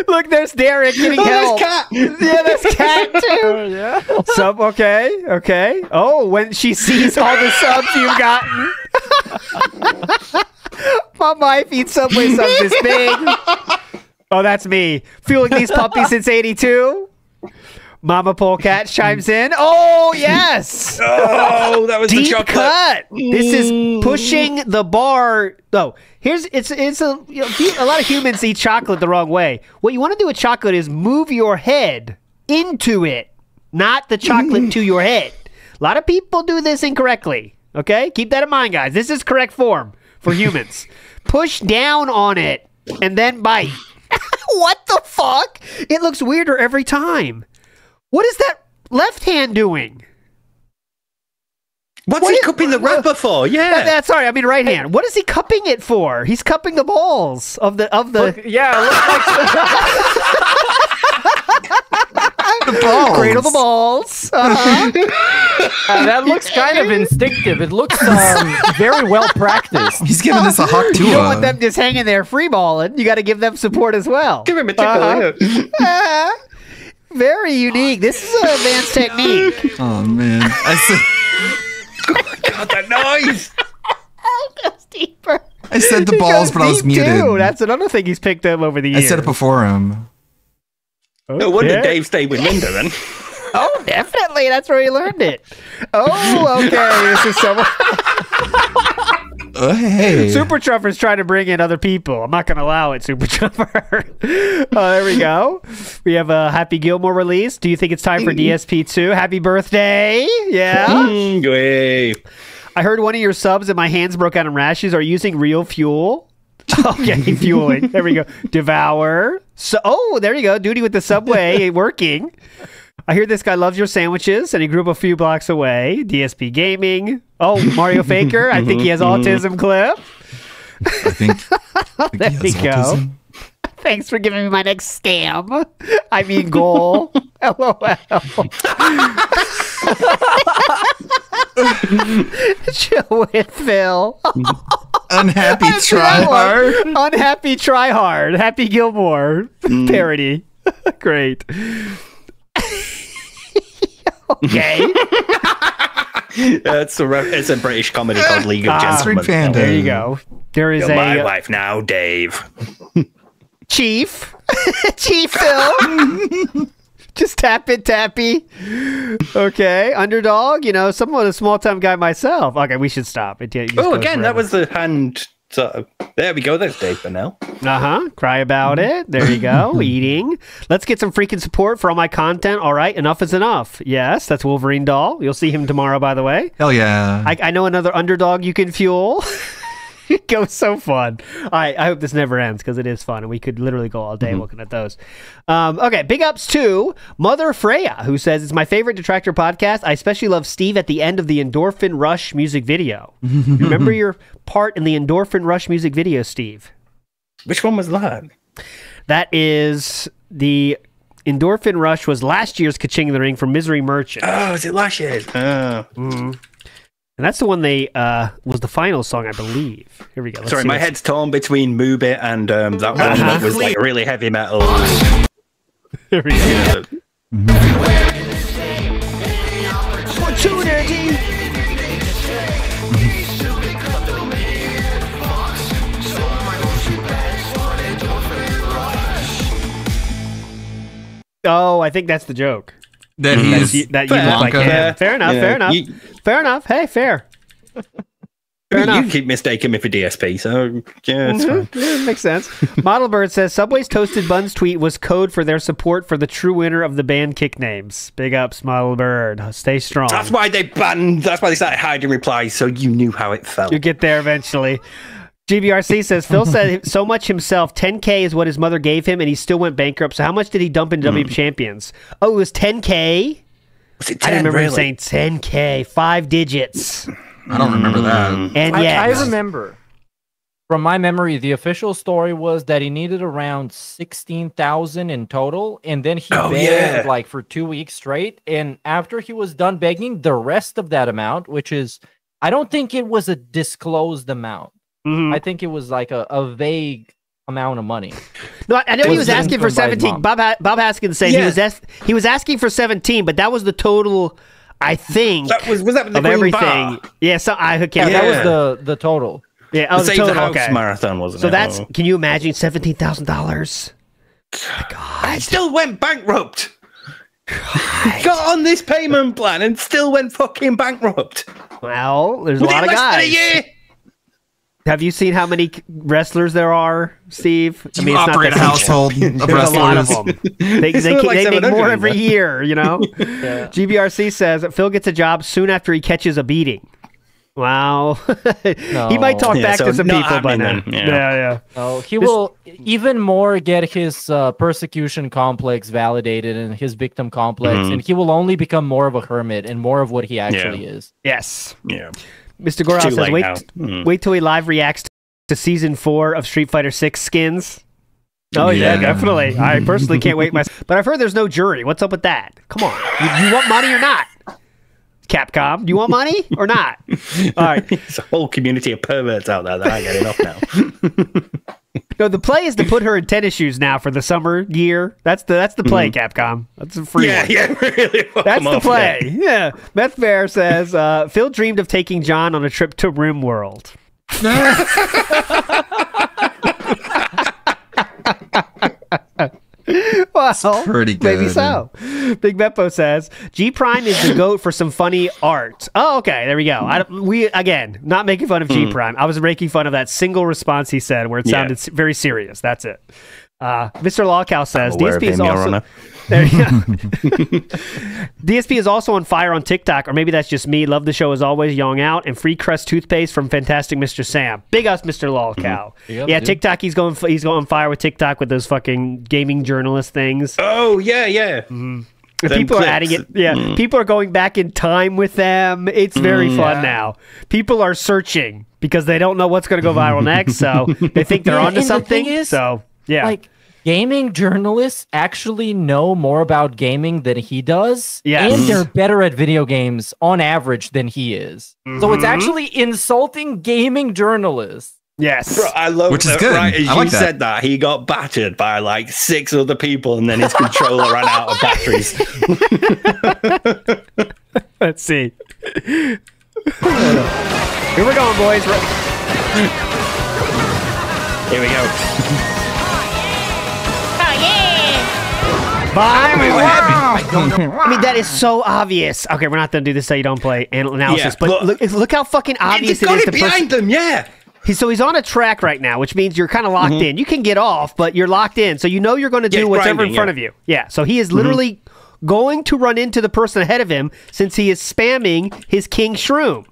Speaker 20: Look, there's Derek getting help.
Speaker 22: There's Cat.
Speaker 20: Yeah, there's Cat too.
Speaker 9: Yeah.
Speaker 20: Sub. Okay. Oh, when she sees all the subs you've gotten. My wife eats Subway subs this big. Oh, that's me. Fueling these puppies since '82. Mama Polecat chimes in. Oh, yes.
Speaker 22: Oh, that was
Speaker 20: Deep
Speaker 22: the chocolate.
Speaker 20: cut. This is pushing the bar. Oh, it's a lot of humans eat chocolate the wrong way. What you want to do with chocolate is move your head into it, not the chocolate to your head. A lot of people do this incorrectly. Okay? Keep that in mind, guys. This is correct form for humans. Push down on it and then bite. What the fuck? It looks weirder every time. What is that left hand doing?
Speaker 22: What's he cupping the wrapper for? Yeah.
Speaker 20: Sorry, I mean right hand. What is he cupping it for? He's cupping the balls of the.
Speaker 9: Look, yeah, it looks like
Speaker 20: the balls. Cradle the balls.
Speaker 9: That looks kind of instinctive. It looks very well practiced.
Speaker 6: He's giving this a hawk too.
Speaker 20: You don't want them just hanging there free balling. You got to give them support as well.
Speaker 22: Give him a tickle.
Speaker 20: Very unique. This is an advanced technique.
Speaker 6: Oh man!
Speaker 22: God, that noise!
Speaker 20: It goes deeper.
Speaker 6: I said the
Speaker 20: It
Speaker 6: balls,
Speaker 20: goes
Speaker 6: but I was
Speaker 20: deep,
Speaker 6: muted.
Speaker 20: too. That's another thing he's picked up over the
Speaker 6: I
Speaker 20: years.
Speaker 6: said it before him.
Speaker 22: No wonder Dave stayed with Linda then.
Speaker 20: Oh, definitely. That's where he learned it. Oh, okay. This is so.
Speaker 6: Hey.
Speaker 20: Super Truffer's trying to bring in other people. I'm not going to allow it, Super Truffer. There we go. We have a Happy Gilmore release. Do you think it's time for DSP2? Happy birthday. Yeah. I heard one of your subs and my hands broke out in rashes are using real fuel. Okay, fueling. There we go. Devour. So, there you go. Duty with the Subway working. I hear this guy loves your sandwiches, and he grew up a few blocks away. DSP Gaming. Oh, Mario Faker. I think he has autism clip.
Speaker 6: I think
Speaker 20: there we go.
Speaker 6: Autism.
Speaker 20: Thanks for giving me my next scam. I mean goal. LOL. Chill with Phil.
Speaker 6: Unhappy tryhard.
Speaker 20: Unhappy tryhard. Happy Gilmore parody. Great. Okay.
Speaker 22: It's a British comedy called League of Gentlemen.
Speaker 20: There you go. There is
Speaker 22: You're my
Speaker 20: a
Speaker 22: wife now, Dave.
Speaker 20: Chief. Chief Phil. Just tap it, tappy. Okay, underdog. You know, somewhat a small-time guy myself. Okay, we should stop.
Speaker 22: Oh, again, that was the hand. So there we go. There's Dave Bennell.
Speaker 20: Cry about it. There you go. Eating. Let's get some freaking support for all my content. All right, enough is enough. Yes, that's Wolverine Doll. You'll see him tomorrow, by the way.
Speaker 6: Hell yeah.
Speaker 20: I know another underdog you can fuel. It goes so fun. I hope this never ends because it is fun and we could literally go all day looking at those. Okay, big ups to Mother Freya, who says, it's my favorite Detractor podcast. I especially love Steve at the end of the Endorphin Rush music video. Remember your part in the Endorphin Rush music video, Steve?
Speaker 22: Which one was that?
Speaker 20: That is the Endorphin Rush was last year's Ka-Ching in the Ring from Misery Merchant.
Speaker 22: Oh, is it last year's?
Speaker 20: And that's the one they was the final song, I believe. Here we go.
Speaker 22: Sorry, my head's torn between Move It and that one that was like really heavy metal.
Speaker 20: Here we go. Oh, I think that's the joke.
Speaker 6: That you
Speaker 20: look like him. Fair enough.
Speaker 22: Yeah.
Speaker 20: Fair enough. Fair enough. Hey, fair.
Speaker 22: You keep mistaking me for DSP, so yeah, it's fine.
Speaker 20: Yeah, makes sense. Modelbird says Subway's Toasted Buns tweet was code for their support for the true winner of the band kick names. Big ups, Modelbird. Stay strong.
Speaker 22: That's why they started hiding replies, so you knew how it felt.
Speaker 20: You get there eventually. GBRC says Phil said so much himself. 10K is what his mother gave him, and he still went bankrupt. So how much did he dump in WWE Champions? Oh, it was 10K.
Speaker 22: Was it 10?
Speaker 20: I remember him
Speaker 22: really?
Speaker 20: saying 10K, 5 digits.
Speaker 6: I don't remember that.
Speaker 20: And
Speaker 9: I remember. From my memory, the official story was that he needed around 16,000 in total, and then he begged like for 2 weeks straight. And after he was done begging, the rest of that amount, which is, I don't think it was a disclosed amount. I think it was like a vague amount of money.
Speaker 20: No, I know he was asking for 17. Bob Haskins saying he was asking for 17, but that was the total. I think
Speaker 22: that was that the
Speaker 20: of
Speaker 22: Green
Speaker 20: everything.
Speaker 22: Bar?
Speaker 20: Yeah, so that was the total. Yeah,
Speaker 22: the Save
Speaker 20: total.
Speaker 22: the House marathon, wasn't it?
Speaker 20: So that's. Can you imagine $17,000?
Speaker 22: God, I still went bankrupt. Got on this payment plan and still went fucking bankrupt.
Speaker 20: Well, there's a lot of guys.
Speaker 22: Within less than a year.
Speaker 20: Have you seen how many wrestlers there are, Steve?
Speaker 6: I mean, it's operate a household of
Speaker 20: There's
Speaker 6: wrestlers.
Speaker 20: a lot of them. They make more every year, you know?
Speaker 22: Yeah.
Speaker 20: GBRC says that Phil gets a job soon after he catches a beating. Wow. He might talk back to some people, but yeah.
Speaker 9: Oh, he will even more get his persecution complex validated and his victim complex, and he will only become more of a hermit and more of what he actually is.
Speaker 20: Yes.
Speaker 22: Yeah.
Speaker 20: Mr. Gorow says, wait till he live reacts to Season 4 of Street Fighter 6 skins. Oh, yeah, definitely. I personally can't wait. But I've heard there's no jury. What's up with that? Come on. You want money or not? Capcom, do you want money or not? All right.
Speaker 22: There's a whole community of perverts out there that I get enough now.
Speaker 20: No, the play is to put her in tennis shoes now for the summer year. That's the play, Capcom. That's a free one.
Speaker 22: Yeah, really.
Speaker 20: That's the play. Yeah. Meth Bear says, Phil dreamed of taking John on a trip to RimWorld. Well,
Speaker 6: pretty good.
Speaker 20: Maybe so. Big Beppo says G Prime is the goat for some funny art. Oh, okay, there we go. We again not making fun of G Prime. I was making fun of that single response he said where it sounded very serious. That's it. Mr. Lawcow says DSP is also. There you go. DSP is also on fire on TikTok, or maybe that's just me. Love the show as always. Young out and free Crest toothpaste from Fantastic Mr. Sam. Big us, Mr. Lawcow. Yeah, TikTok. He's going on fire with TikTok with those fucking gaming journalist things.
Speaker 22: Oh yeah.
Speaker 20: People are adding it. Yeah, people are going back in time with them. It's very fun now. People are searching because they don't know what's going to go viral next, so they think they're onto something.
Speaker 9: Like gaming journalists actually know more about gaming than he does, and they're better at video games on average than he is. So it's actually insulting gaming journalists
Speaker 20: Yes.
Speaker 22: Bro, I love
Speaker 6: Which is
Speaker 22: that.
Speaker 6: good.
Speaker 22: Right as
Speaker 6: I like
Speaker 22: you
Speaker 6: that.
Speaker 22: said that, he got battered by like 6 other people, and then his controller ran out of batteries.
Speaker 20: Let's see. Here we're going, boys. Here we go. I mean, that is so obvious. Okay, we're not going to do this so you don't play analysis,
Speaker 22: Yeah,
Speaker 20: but look how fucking obvious it is.
Speaker 22: Behind them, yeah.
Speaker 20: So he's on a track right now, which means you're kind of locked in. You can get off, but you're locked in, so you know you're going to do whatever
Speaker 22: grinding,
Speaker 20: in front of you. Yeah, so he is literally going to run into the person ahead of him since he is spamming his King Shroom.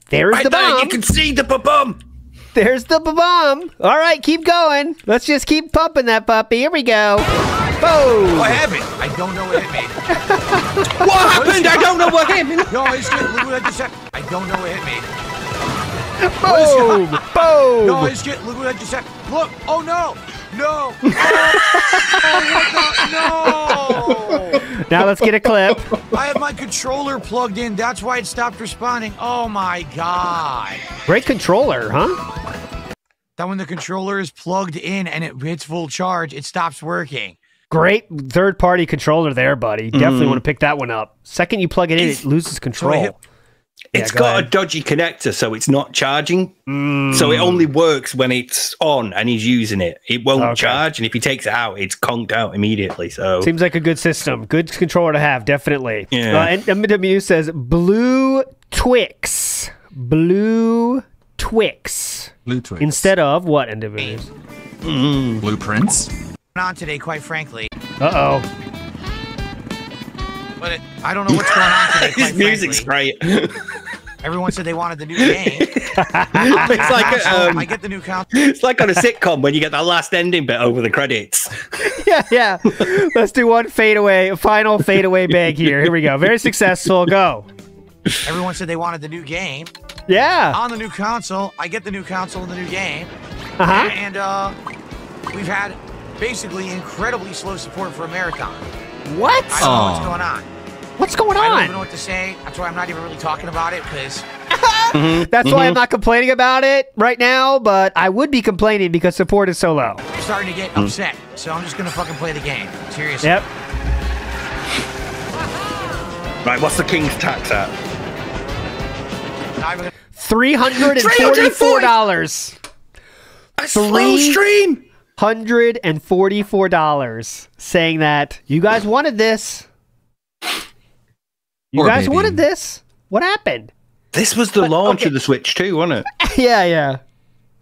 Speaker 20: There's
Speaker 22: Right
Speaker 20: the
Speaker 22: there,
Speaker 20: bomb.
Speaker 22: you can see the ba-bum.
Speaker 20: There's the bomb. All right, keep going. Let's just keep pumping that puppy. Here we go. Boom.
Speaker 12: What happened? I don't know what hit me.
Speaker 22: What happened? I don't know what hit me.
Speaker 12: No, it's good. Look what I just said. I don't know what hit me.
Speaker 20: Boom. Boom.
Speaker 12: No, it's good. Look what I just said. Look. Oh, no. No. Oh, no.
Speaker 20: Now let's get a clip.
Speaker 12: I have my controller plugged in. That's why it stopped responding. Oh, my God.
Speaker 20: Great controller, huh?
Speaker 12: That when the controller is plugged in and it hits full charge, it stops working.
Speaker 20: Great third-party controller there, buddy. Definitely want to pick that one up. Second you plug it in, it loses control.
Speaker 22: It's got a dodgy connector, so it's not charging. So it only works when it's on and he's using it. It won't charge, and if he takes it out, it's conked out immediately. So
Speaker 20: Seems like a good system. Good controller to have, definitely.
Speaker 22: Yeah.
Speaker 20: And MW says Blue Twix. Blue Twix.
Speaker 6: Blue Twix.
Speaker 20: Instead of what, individuals?
Speaker 6: Blueprints.
Speaker 12: On today, quite frankly.
Speaker 20: Uh-oh.
Speaker 12: But I don't know what's going on today, quite
Speaker 22: His music's
Speaker 12: frankly.
Speaker 22: great.
Speaker 12: Everyone said they wanted the new game.
Speaker 22: It's like
Speaker 12: I get the new count.
Speaker 22: It's like on a sitcom when you get that last ending bit over the credits.
Speaker 20: Yeah. Let's do one final fadeaway bag here. Here we go. Very successful. Go.
Speaker 12: Everyone said they wanted the new game.
Speaker 20: Yeah.
Speaker 12: On the new console, I get the new console and the new game.
Speaker 20: Uh-huh.
Speaker 12: And we've had basically incredibly slow support for a marathon.
Speaker 20: What?
Speaker 12: I don't know what's going on.
Speaker 20: What's going
Speaker 12: I don't
Speaker 20: on?
Speaker 12: even know what to say. That's why I'm not even really talking about it, because
Speaker 20: That's why I'm not complaining about it right now, but I would be complaining because support is so low.
Speaker 12: I'm starting to get upset. So I'm just going to fucking play the game. Seriously.
Speaker 20: Yep.
Speaker 22: Right, what's the King's tax at?
Speaker 20: $344.
Speaker 22: A slow stream.
Speaker 20: $144 saying that you guys wanted this. You
Speaker 22: Poor
Speaker 20: guys
Speaker 22: baby.
Speaker 20: wanted this. What happened?
Speaker 22: This was the launch of the Switch too, wasn't it?
Speaker 20: Yeah.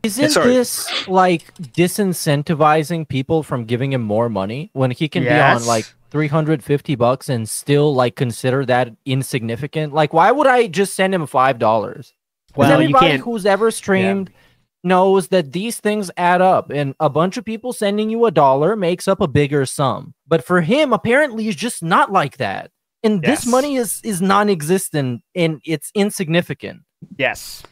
Speaker 9: Isn't
Speaker 22: sorry.
Speaker 9: this like disincentivizing people from giving him more money when he can be
Speaker 20: Yes.
Speaker 9: on like $350 and still like consider that insignificant? Like, why would I just send him $5?
Speaker 20: Well, you
Speaker 9: Everybody
Speaker 20: can't-
Speaker 9: who's ever streamed knows that these things add up, and a bunch of people sending you $1 makes up a bigger sum. But for him, apparently, it's just not like that. And this
Speaker 20: Yes.
Speaker 9: money is non-existent and it's insignificant.
Speaker 20: Yes.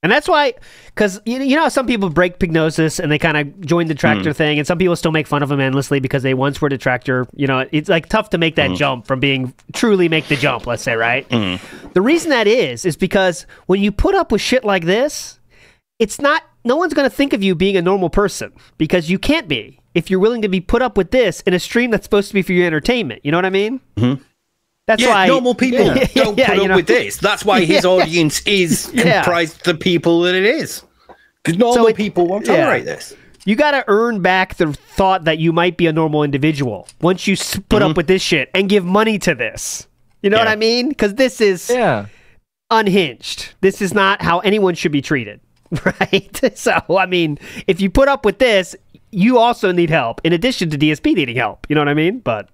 Speaker 20: And that's why, because you know how some people break Pignosis and they kind of join the tractor thing, and some people still make fun of them endlessly because they once were the tractor. You know, it's like tough to make that jump from being truly make the jump, let's say, right? The reason that is because when you put up with shit like this, it's not, no one's going to think of you being a normal person because you can't be if you're willing to be put up with this in a stream that's supposed to be for your entertainment. You know what I mean? That's why
Speaker 22: normal people don't put
Speaker 20: you
Speaker 22: up
Speaker 20: know?
Speaker 22: with this. That's why his audience is comprised of the people that it is. Because normal people won't tolerate this.
Speaker 20: You got to earn back the thought that you might be a normal individual once you put up with this shit and give money to this. You know what I mean? Because this is unhinged. This is not how anyone should be treated, right? So, I mean, if you put up with this, you also need help in addition to DSP needing help. You know what I mean? But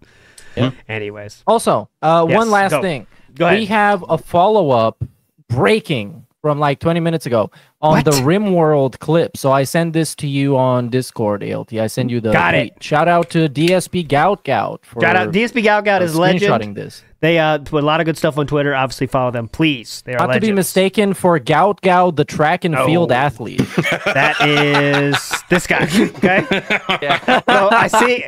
Speaker 20: anyways.
Speaker 9: Also,
Speaker 20: Yes,
Speaker 9: one last
Speaker 20: go.
Speaker 9: thing.
Speaker 20: Go ahead.
Speaker 9: We have a follow-up breaking from like 20 minutes ago on the RimWorld clip. So I send this to you on Discord, ALT. I send you the
Speaker 20: Got
Speaker 9: tweet.
Speaker 20: it.
Speaker 9: Shout out to DSP Gout. For
Speaker 20: Shout out DSP Gout is legend.
Speaker 9: screenshotting this.
Speaker 20: They put a lot of good stuff on Twitter. Obviously, follow them, please. They are
Speaker 9: Not to be
Speaker 20: legends.
Speaker 9: mistaken for Gout, the track and field athlete.
Speaker 20: That is this guy. Okay. So I see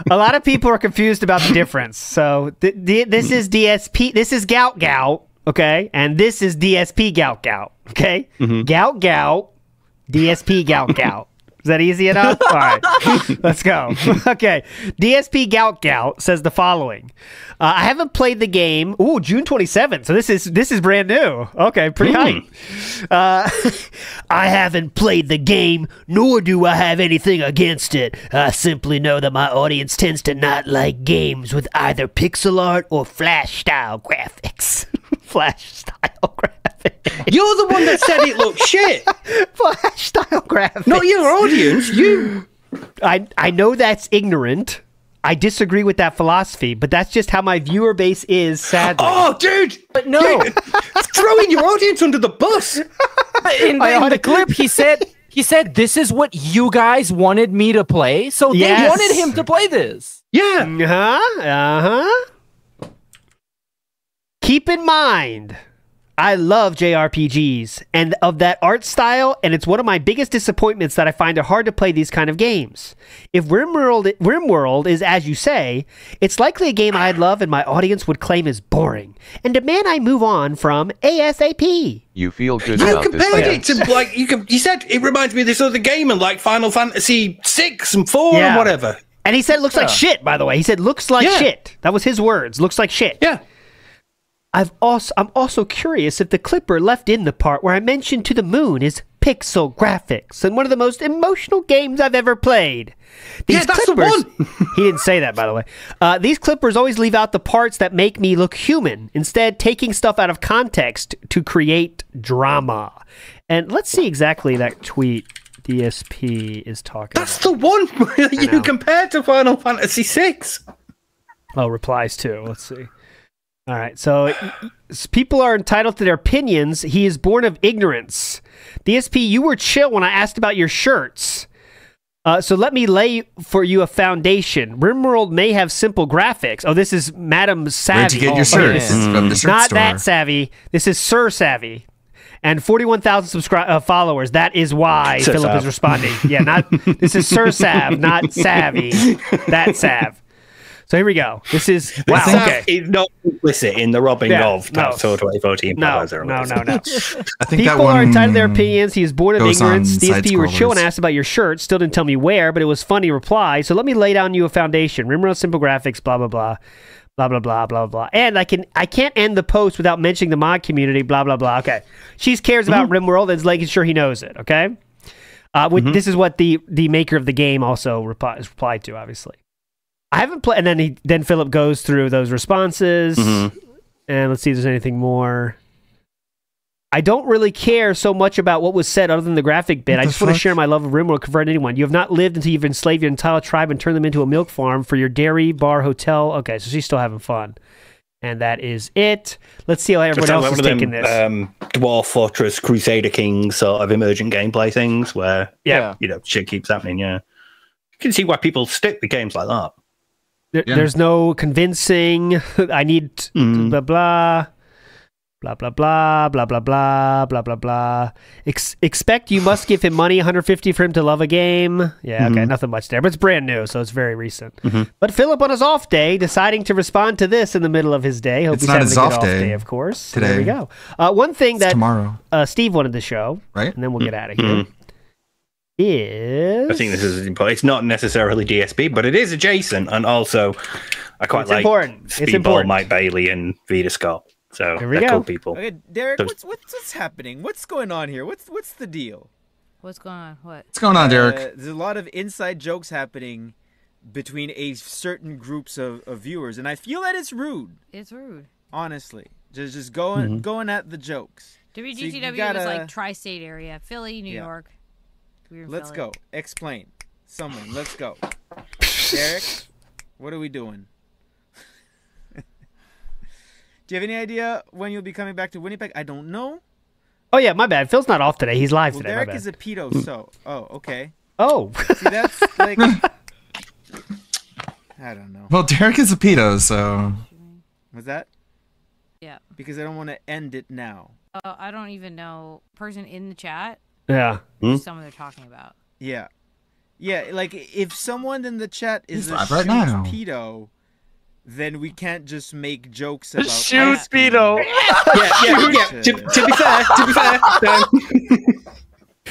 Speaker 20: a lot of people are confused about the difference. So this is DSP. This is Gout. Okay, and this is DSP Gout. Okay. Gout DSP Gout Gout. Is that easy enough? All right, let's go. Okay, DSP Gout Gout says the following: I haven't played the game. Ooh, June 27th. So this is brand new. Okay, pretty hype. I haven't played the game, nor do I have anything against it. I simply know that my audience tends to not like games with either pixel art or Flash style graphics. Flash style graphics.
Speaker 22: You're the one that said it looked shit.
Speaker 20: Flash style graphics.
Speaker 22: Not your audience. You.
Speaker 20: I know that's ignorant. I disagree with that philosophy, but that's just how my viewer base is, sadly.
Speaker 22: Oh, dude!
Speaker 20: But no!
Speaker 22: Dude, throwing your audience under the bus!
Speaker 9: In the clip, he said, this is what you guys wanted me to play, so they wanted him to play this.
Speaker 22: Yeah!
Speaker 20: Uh-huh. Keep in mind, I love JRPGs and of that art style, and it's one of my biggest disappointments that I find it hard to play these kind of games. If RimWorld is as you say, it's likely a game I'd love and my audience would claim is boring, and demand I move on from ASAP.
Speaker 14: You feel good
Speaker 22: You
Speaker 14: about this
Speaker 22: compared
Speaker 14: game.
Speaker 22: it to, like, you said it reminds me of this other game and like Final Fantasy 6 and 4 and whatever.
Speaker 20: And he said it looks like shit, by the way. He said looks like shit. That was his words. Looks like shit.
Speaker 22: Yeah.
Speaker 20: I'm also curious if the clipper left in the part where I mentioned To the Moon is pixel graphics and one of the most emotional games I've ever played. These
Speaker 22: that's
Speaker 20: clippers,
Speaker 22: the one.
Speaker 20: He didn't say that, by the way. These clippers always leave out the parts that make me look human, instead taking stuff out of context to create drama. And let's see exactly that tweet DSP is talking
Speaker 22: That's the one you compared to Final Fantasy 6.
Speaker 20: Oh, replies too. Let's see. All right, so people are entitled to their opinions. He is born of ignorance. DSP, you were chill when I asked about your shirts. So let me lay for you a foundation. RimWorld may have simple graphics. Oh, this is Madam Savvy.
Speaker 6: Where'd you get your shirts? From the shirt
Speaker 20: Not
Speaker 6: store.
Speaker 20: that Savvy. This is Sir Savvy. And 41,000 followers. That is why
Speaker 22: Sir
Speaker 20: Philip
Speaker 22: Sav.
Speaker 20: is responding. Yeah, this is Sir Sav, not Savvy. That Sav. So here we go. This is wow. Okay,
Speaker 22: is not implicit in the robbing of Tour 2014.
Speaker 20: No.
Speaker 6: I think
Speaker 20: People are entitled to their opinions. He is born of
Speaker 6: goes
Speaker 20: ignorance.
Speaker 6: on
Speaker 20: DSP, you were chill and
Speaker 6: side-scrollers.
Speaker 20: asked about your shirt. Still didn't tell me where, but it was funny reply. So let me lay down you a foundation. RimWorld simple graphics. Blah blah blah. Blah blah blah blah blah. And I can't end the post without mentioning the mod community. Blah blah blah. Okay, she cares about RimWorld and is making sure he knows it. Okay. This is what the maker of the game also replied to. Obviously. I haven't played, and then Philip goes through those responses, and let's see if there's anything more. I don't really care so much about what was said other than the graphic bit. I just want to share my love of RimWorld. Convert anyone. You have not lived until you've enslaved your entire tribe and turned them into a milk farm for your dairy, bar, hotel. Okay, so she's still having fun. And that is it. Let's see how everyone else is taking this.
Speaker 22: Dwarf Fortress, Crusader Kings sort of emergent gameplay things where, shit keeps happening, You can see why people stick with games like that.
Speaker 20: There's no convincing. I need blah blah blah blah blah blah blah blah blah blah blah. Expect you must give him money, 150 for him to love a game. Yeah, okay, nothing much there, but it's brand new, so it's very recent. But Philip on his off day, deciding to respond to this in the middle of his day. Hope
Speaker 6: It's
Speaker 20: he's
Speaker 6: not
Speaker 20: having
Speaker 6: his
Speaker 20: a good
Speaker 6: off day
Speaker 20: of course.
Speaker 6: today.
Speaker 20: There we go. One thing that
Speaker 6: tomorrow.
Speaker 20: Steve wanted to show,
Speaker 6: right?
Speaker 20: And then we'll get out of here. Is
Speaker 22: I think this is important. It's not necessarily DSP, but it is adjacent, and also I quite like
Speaker 20: important.
Speaker 22: Speedball,
Speaker 20: important.
Speaker 22: Mike Bailey, and Vita Scott. So
Speaker 20: Here we
Speaker 22: they're
Speaker 20: go.
Speaker 22: cool people.
Speaker 1: Okay, Derek,
Speaker 22: So-
Speaker 1: what's happening? What's going on here? What's the deal?
Speaker 17: What's going on? What?
Speaker 6: What's going on, Derek?
Speaker 1: There's a lot of inside jokes happening between a certain groups of viewers, and I feel that it's rude.
Speaker 17: It's rude.
Speaker 1: Honestly, just going at the jokes.
Speaker 17: WGTW was like tri-state area, Philly, New York. We were in
Speaker 1: Let's
Speaker 17: Philly.
Speaker 1: go. Explain. Someone, let's go. Derek, what are we doing? Do you have any idea when you'll be coming back to Winnipeg? I don't know.
Speaker 20: Oh yeah, my bad. Phil's not off today. He's live today.
Speaker 1: Derek
Speaker 20: my bad.
Speaker 1: is a pedo, so okay.
Speaker 20: Oh.
Speaker 1: See, that's like I don't know.
Speaker 6: Well, Derek is a pedo, so
Speaker 1: Was that?
Speaker 17: Yeah.
Speaker 1: Because I don't want to end it now.
Speaker 17: I don't even know. Person in the chat.
Speaker 20: Yeah.
Speaker 17: Someone they're talking about.
Speaker 1: Yeah. Yeah, like if someone in the chat is
Speaker 6: He's
Speaker 1: a
Speaker 6: live right
Speaker 1: shoot
Speaker 6: now.
Speaker 1: pedo, then we can't just make jokes about
Speaker 5: Shoot
Speaker 1: ice
Speaker 5: pedo.
Speaker 1: cream.
Speaker 22: Yeah. To be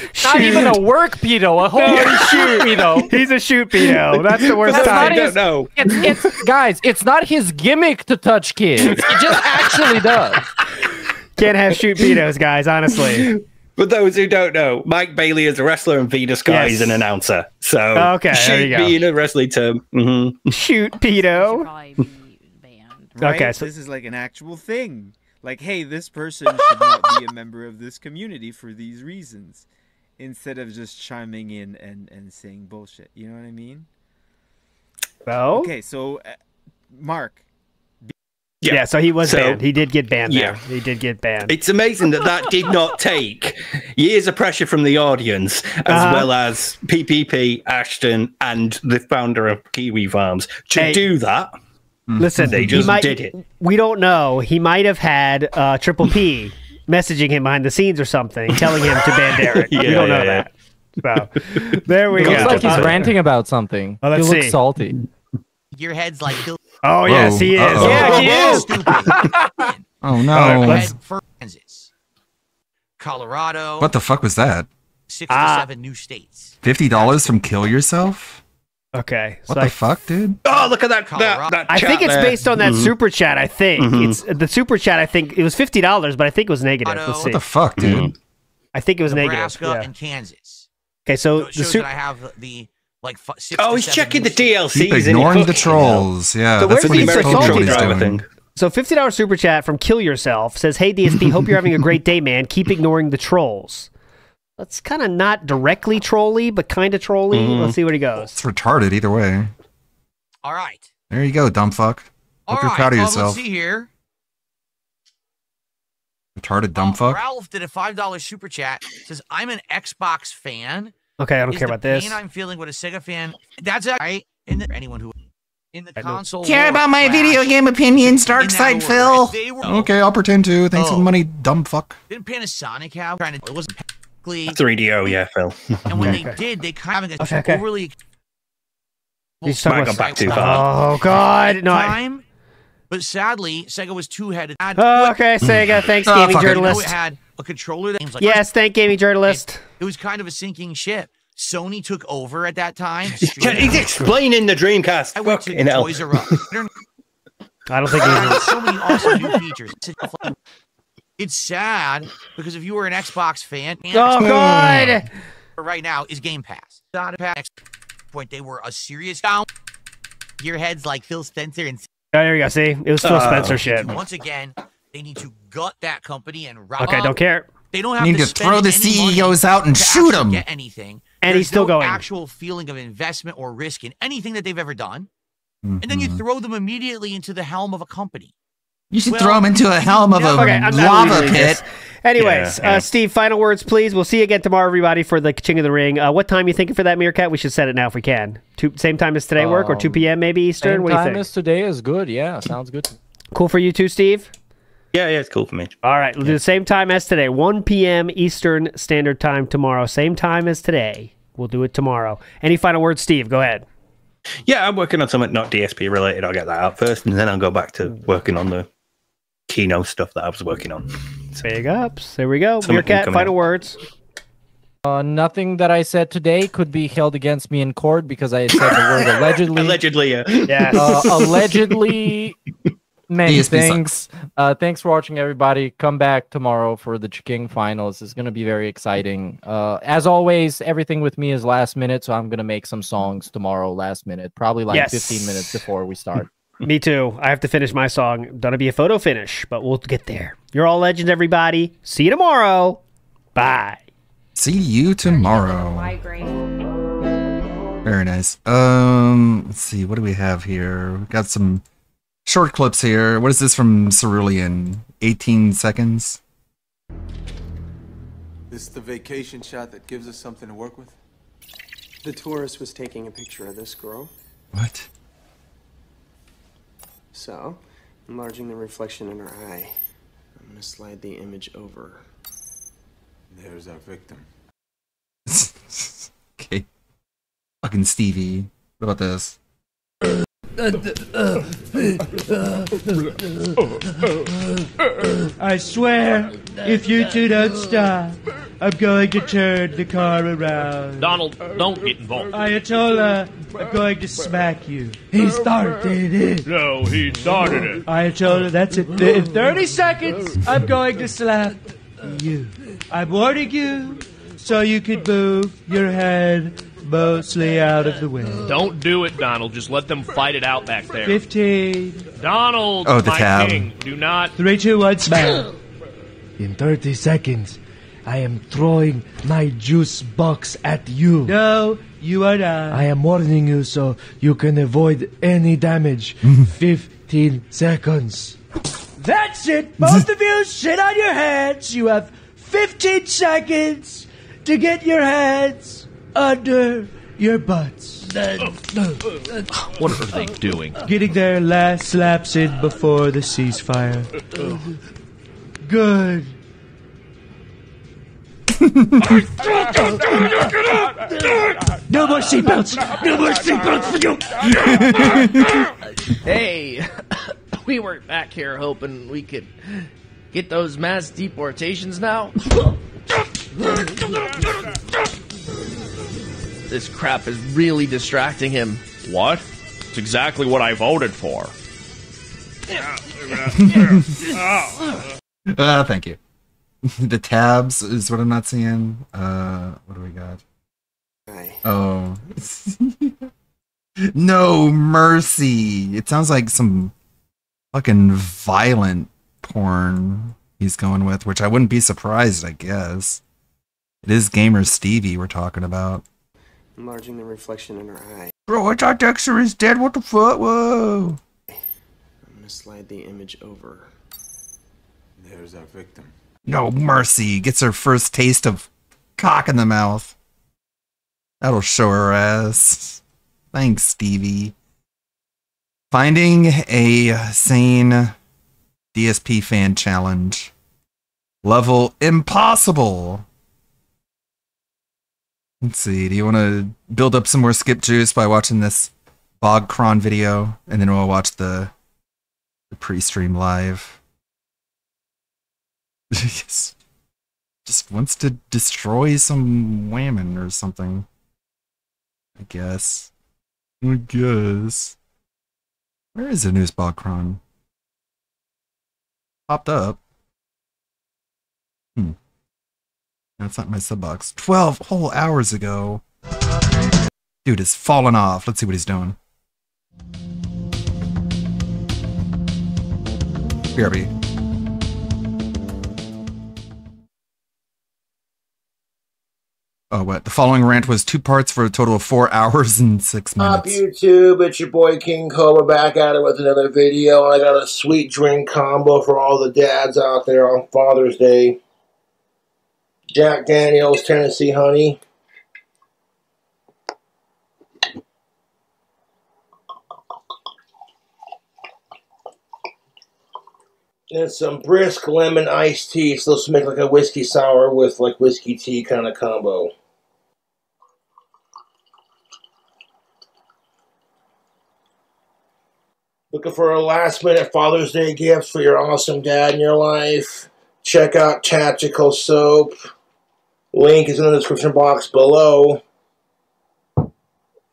Speaker 22: fair,
Speaker 9: Not even a work pedo, a whole shoot pedo.
Speaker 20: He's a shoot pedo. That's the worst time.
Speaker 9: It's guys, it's not his gimmick to touch kids. He just actually does.
Speaker 20: Can't have shoot pedos, guys, honestly.
Speaker 22: For those who don't know, Mike Bailey is a wrestler and Vita Sky is an announcer. So
Speaker 20: okay,
Speaker 22: shoot being a wrestling term.
Speaker 20: Shoot pedo.
Speaker 1: Right?
Speaker 20: Okay, so
Speaker 1: this is like an actual thing. Like, hey, this person should not be a member of this community for these reasons, instead of just chiming in and saying bullshit. You know what I mean?
Speaker 20: Oh.
Speaker 1: Okay, so Mark.
Speaker 20: Yeah, so he was banned. He did get banned.
Speaker 22: Yeah.
Speaker 20: He did get banned.
Speaker 22: It's amazing that did not take years of pressure from the audience, as well as PPP, Ashton, and the founder of Kiwi Farms to do that.
Speaker 20: Listen,
Speaker 22: they just did it.
Speaker 20: We don't know. He might have had Triple P messaging him behind the scenes or something, telling him to ban Derek. We don't know that. So there we go.
Speaker 9: Looks like he's ranting about something.
Speaker 20: Oh, let's
Speaker 9: he looks
Speaker 20: see.
Speaker 9: salty.
Speaker 12: Your head's like.
Speaker 20: Oh yes, he is.
Speaker 9: Uh-oh.
Speaker 20: Yeah, he is.
Speaker 6: Oh no!
Speaker 12: Red for Kansas, Colorado.
Speaker 6: What the fuck was that?
Speaker 12: 67 new states.
Speaker 6: $50 from Kill Yourself?
Speaker 20: Okay.
Speaker 6: What the fuck, dude?
Speaker 22: Oh, look at that!
Speaker 20: I think it's based on that super chat. I think it's the super chat. I think it was $50, but I think it was negative. Let's see.
Speaker 6: What the fuck, dude?
Speaker 20: I think it was
Speaker 12: Nebraska
Speaker 20: negative.
Speaker 12: and Kansas.
Speaker 20: Okay, so
Speaker 12: it shows that I have the like.
Speaker 22: Oh, he's checking the DLCs.
Speaker 6: Keep ignoring the trolls. Yeah,
Speaker 20: So
Speaker 6: that's
Speaker 20: where's
Speaker 6: what
Speaker 20: the
Speaker 6: he's
Speaker 20: American
Speaker 6: told
Speaker 20: troll
Speaker 6: what he's
Speaker 20: driver
Speaker 6: doing.
Speaker 20: So $50 super chat from Kill Yourself says, "Hey DSP, hope you're having a great day, man. Keep ignoring the trolls." That's kind of not directly trolly, but kind of trolly. Let's see where he goes.
Speaker 6: It's retarded either way.
Speaker 12: All right.
Speaker 6: There you go, dumb fuck. Hope you're proud of yourself.
Speaker 12: Let's see here.
Speaker 6: Retarded dumb fuck.
Speaker 12: Ralph did a $5 super chat. Says, "I'm an Xbox fan.
Speaker 20: Okay, I don't
Speaker 12: Is
Speaker 20: care
Speaker 12: the
Speaker 20: about this.
Speaker 12: pain I'm feeling with a Sega fan. That's right. Anyone who in the console
Speaker 6: Care
Speaker 12: war
Speaker 6: about my
Speaker 12: crash,
Speaker 6: video game opinions,
Speaker 12: in that
Speaker 6: Darkside
Speaker 12: order,
Speaker 6: Phil.
Speaker 12: if they were-
Speaker 6: Okay, I'll pretend to. Thanks for the money, dumb fuck.
Speaker 12: Didn't Panasonic have? It wasn't technically.
Speaker 22: 3DO, yeah, Phil.
Speaker 12: And when they did, they kind of overly.
Speaker 20: He's talking
Speaker 22: Might
Speaker 20: about
Speaker 22: go back too far.
Speaker 20: Oh God, no!
Speaker 12: Time, but sadly, Sega was two-headed.
Speaker 20: Okay, Sega. Thanks, gaming journalist.
Speaker 12: It had a controller that was like,
Speaker 20: Yes, thank gaming journalist.
Speaker 12: It was kind of a sinking ship. Sony took over at that time.
Speaker 22: He's explaining the Dreamcast.
Speaker 12: I went to
Speaker 22: Fucking hell.
Speaker 12: Toys R Us.
Speaker 20: I don't think
Speaker 12: Had
Speaker 20: he's.
Speaker 12: so many awesome new features. It's sad because if you were an Xbox fan,
Speaker 20: Oh God!
Speaker 12: right now is Game Pass. Not a pass. Point they were a serious down. Gearheads like Phil Spencer and
Speaker 20: Oh, there we go. See, it was Phil Spencer shit.
Speaker 12: once again, they need to gut that company and rob.
Speaker 20: Okay, don't care.
Speaker 12: They don't have
Speaker 6: Need
Speaker 12: to
Speaker 6: to
Speaker 12: spend
Speaker 6: throw the
Speaker 12: any money
Speaker 6: CEOs out and
Speaker 12: to
Speaker 6: shoot
Speaker 12: actually
Speaker 6: 'em.
Speaker 12: Get anything,
Speaker 20: And he's
Speaker 12: There's
Speaker 20: still
Speaker 12: no
Speaker 20: going.
Speaker 12: Actual feeling of investment or risk in anything that they've ever done, and then you throw them immediately into the helm of a company.
Speaker 6: You should throw him into a helm of a
Speaker 20: Okay, I'm not
Speaker 6: lava
Speaker 20: reading this.
Speaker 6: pit.
Speaker 20: Anyways,
Speaker 22: Yeah.
Speaker 20: Steve, final words, please. We'll see you again tomorrow, everybody, for the King of the Ring. What time are you thinking for that, Meerkat? We should set it now if we can. Same time as today work, or 2 p.m. maybe Eastern?
Speaker 9: Same
Speaker 20: What do you
Speaker 9: time
Speaker 20: think?
Speaker 9: as today is good. Yeah, sounds good.
Speaker 20: Cool for you too, Steve?
Speaker 22: Yeah, it's cool for me.
Speaker 20: All right, we'll do the same time as today, 1 p.m. Eastern Standard Time tomorrow. Same time as today. We'll do it tomorrow. Any final words, Steve? Go ahead.
Speaker 22: Yeah, I'm working on something not DSP related. I'll get that out first, and then I'll go back to working on the Kino stuff that I was working on.
Speaker 20: Big ups. There we go.
Speaker 22: Something
Speaker 20: Meerkat,
Speaker 22: coming
Speaker 20: final
Speaker 22: up.
Speaker 20: words.
Speaker 9: Nothing that I said today could be held against me in court because I said the word allegedly.
Speaker 22: Allegedly, yeah.
Speaker 20: Yes.
Speaker 9: Allegedly. Many
Speaker 6: DSP
Speaker 9: thanks. Thanks for watching, everybody. Come back tomorrow for the King finals. It's going to be very exciting. As always, everything with me is last minute, so I'm going to make some songs tomorrow last minute, probably like
Speaker 20: Yes.
Speaker 9: 15 minutes before we start.
Speaker 20: Me too. I have to finish my song. Gonna be a photo finish, but we'll get there. You're all legends, everybody. See you tomorrow. Bye.
Speaker 6: See you tomorrow. Very nice. Let's see. What do we have here? We've got some short clips here. What is this from Cerulean? 18 seconds.
Speaker 8: This is the vacation shot that gives us something to work with?
Speaker 10: The tourist was taking a picture of this girl.
Speaker 6: What?
Speaker 10: So, enlarging the reflection in her eye. I'm gonna slide the image over.
Speaker 8: There's our victim.
Speaker 6: Okay. Fucking Stevie. What about this?
Speaker 13: I swear, if you two don't stop, I'm going to turn the car around.
Speaker 19: Donald, don't get involved.
Speaker 13: Ayatollah, I'm going to smack you. He started it.
Speaker 19: No, he started it.
Speaker 13: Ayatollah, that's it. In 30 seconds, I'm going to slap you. I'm warning you so you can move your head mostly out of the way.
Speaker 19: Don't do it, Donald. Just let them fight it out back there.
Speaker 13: 15.
Speaker 19: Donald,
Speaker 6: oh, the
Speaker 19: my
Speaker 6: tab.
Speaker 19: king, do not...
Speaker 13: 3, 2, 1, smack. In 30 seconds, I am throwing my juice box at you. No, you are not. I am warning you so you can avoid any damage. 15 seconds. That's it. Both of you sit on your heads. You have 15 seconds to get your hands under your butts.
Speaker 19: What are they doing?
Speaker 13: Getting their last slaps in before the ceasefire. Good. No more seatbelts! No more seatbelts for you!
Speaker 21: Hey, we were back here hoping we could get those mass deportations now. This crap is really distracting him.
Speaker 19: What? It's exactly what I voted for.
Speaker 6: Thank you. The tabs is what I'm not seeing. What do we got? Oh. No mercy. It sounds like some fucking violent porn he's going with, which I wouldn't be surprised, I guess. It is Gamer Stevie we're talking about.
Speaker 10: Enlarging the reflection in her eye.
Speaker 6: Bro, I thought Dexter is dead. What the fuck? Whoa.
Speaker 10: I'm gonna slide the image over.
Speaker 8: There's our victim.
Speaker 6: No mercy. Gets her first taste of cock in the mouth. That'll show her ass. Thanks, Stevie. Finding a sane DSP fan challenge. Level impossible. Let's see. Do you want to build up some more skip juice by watching this Bog Cron video? And then we'll watch the pre-stream live. Just wants to destroy some women or something. I guess. Where is the news Bogcron? Popped up. That's not my sub box. 12 whole hours ago. Dude is falling off. Let's see what he's doing. BRB. Oh, what? The following rant was 2 parts for a total of 4 hours and 6 minutes.
Speaker 24: Up YouTube, it's your boy King Cobra back at it with another video. I got a sweet drink combo for all the dads out there on Father's Day. Jack Daniels Tennessee Honey. And some brisk lemon iced tea. It's supposed to make like a whiskey sour with like whiskey tea kind of combo. Looking for a last-minute Father's Day gift for your awesome dad in your life? Check out Tactical Soap. Link is in the description box below.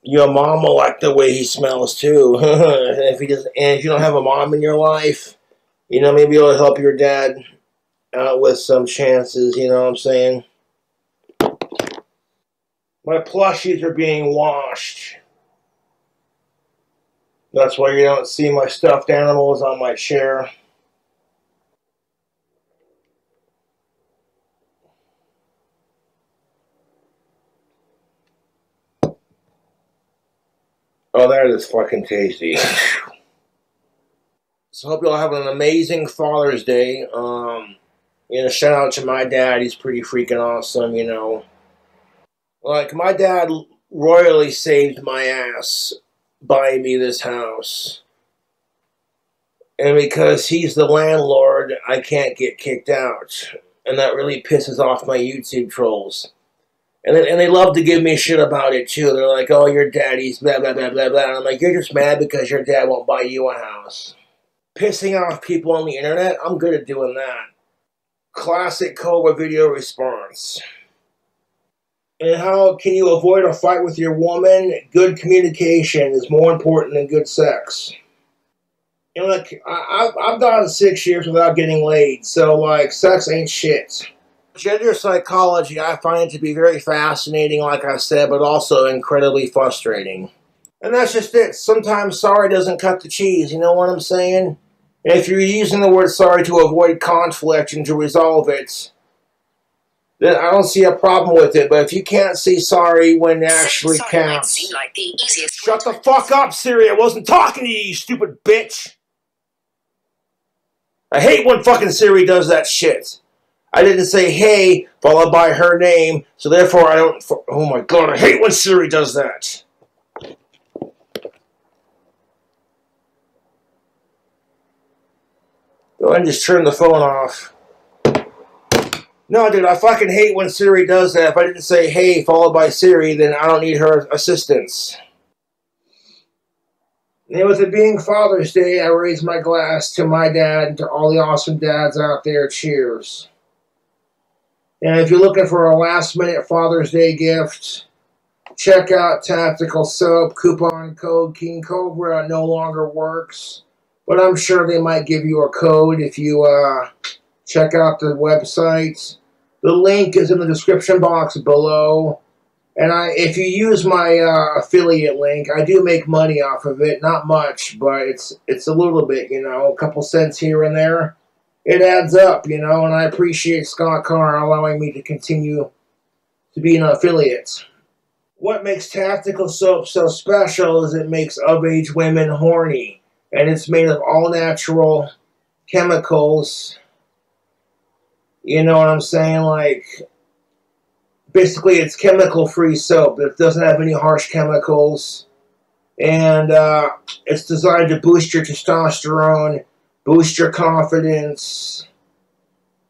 Speaker 24: Your mom will like the way he smells too. And if you don't have a mom in your life, you know, maybe it'll help your dad out with some chances. You know what I'm saying? My plushies are being washed. That's why you don't see my stuffed animals on my chair. Oh, that is fucking tasty. So I hope you all have an amazing Father's Day. You know, shout out to my dad. He's pretty freaking awesome, you know. Like, my dad royally saved my ass buying me this house. And because he's the landlord, I can't get kicked out. And that really pisses off my YouTube trolls. And they love to give me shit about it, too. They're like, oh, your daddy's blah, blah, blah, blah, blah. And I'm like, you're just mad because your dad won't buy you a house. Pissing off people on the internet, I'm good at doing that. Classic Cobra video response. And how can you avoid a fight with your woman? Good communication is more important than good sex. You know, like, I've gone 6 years without getting laid, so, like, sex ain't shit. Gender psychology, I find it to be very fascinating, like I said, but also incredibly frustrating. And that's just it. Sometimes sorry doesn't cut the cheese, you know what I'm saying? And if you're using the word sorry to avoid conflict and to resolve it, then I don't see a problem with it. But if you can't see sorry when it actually counts... Like shut the fuck up, Siri! I wasn't talking to you, you stupid bitch! I hate when fucking Siri does that shit. I didn't say hey, followed by her name, so therefore I don't... Oh my god, I hate when Siri does that. Go ahead and just turn the phone off. No, dude, I fucking hate when Siri does that. If I didn't say hey, followed by Siri, then I don't need her assistance. And with it being Father's Day, I raise my glass to my dad and to all the awesome dads out there. Cheers. And if you're looking for a last-minute Father's Day gift, check out Tactical Soap. Coupon code King Cobra no longer works, but I'm sure they might give you a code if you check out the website. The link is in the description box below. And if you use my affiliate link, I do make money off of it. Not much, but it's a little bit, you know, a couple cents here and there. It adds up, you know, and I appreciate Scott Carr allowing me to continue to be an affiliate. What makes Tactical Soap so special is it makes of-age women horny. And it's made of all-natural chemicals. You know what I'm saying? Like, basically it's chemical-free soap. It doesn't have any harsh chemicals. And it's designed to boost your testosterone, boost your confidence.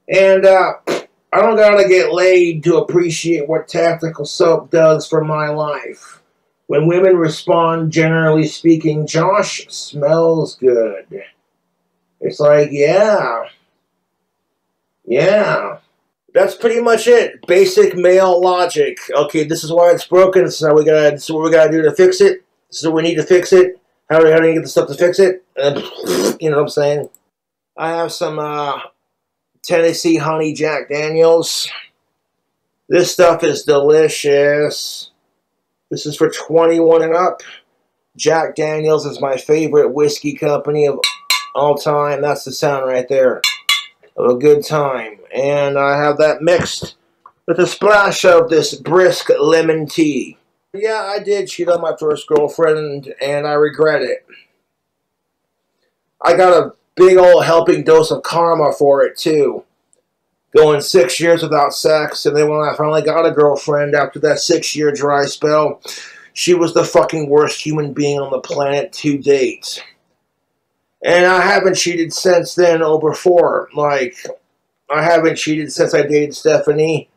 Speaker 24: And I don't gotta get laid to appreciate what Tactical Soap does for my life. When women respond, generally speaking, Josh smells good. It's like, yeah. Yeah. That's pretty much it. Basic male logic. Okay, this is why it's broken. This is what we gotta do to fix it. This is what we need to fix it. How do you get the stuff to fix it? You know what I'm saying? I have some Tennessee Honey Jack Daniels. This stuff is delicious. This is for 21 and up. Jack Daniels is my favorite whiskey company of all time. That's the sound right there of a good time. And I have that mixed with a splash of this brisk lemon tea. Yeah, I did cheat on my first girlfriend, and I regret it. I got a big old helping dose of karma for it, too. Going 6 years without sex, and then when I finally got a girlfriend after that 6-year dry spell, she was the fucking worst human being on the planet to date. And I haven't cheated since then or before. Like, I haven't cheated since I dated Stephanie.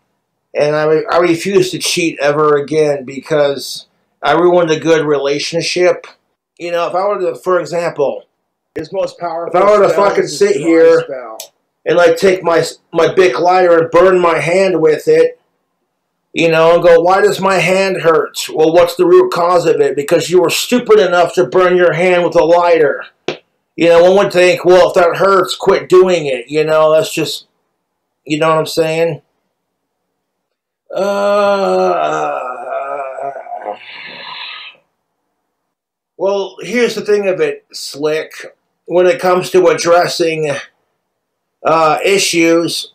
Speaker 24: And I refuse to cheat ever again because I ruined a good relationship. You know, if I were to, for example, his most powerful if I were to fucking sit here and like take my Bic lighter and burn my hand with it, you know, and go, why does my hand hurt? Well, what's the root cause of it? Because you were stupid enough to burn your hand with a lighter. You know, one would think, well, if that hurts, quit doing it. You know, that's just, you know what I'm saying? Well, here's the thing of it, Slick. When it comes to addressing issues,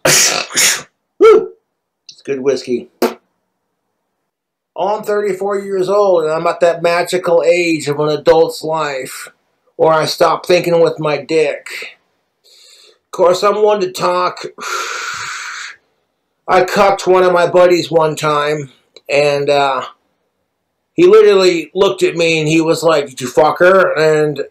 Speaker 24: woo, it's good whiskey. I'm 34 years old, and I'm at that magical age of an adult's life where I stop thinking with my dick. Of course, I'm one to talk. I cucked one of my buddies one time, and he literally looked at me and he was like, did you fuck her? And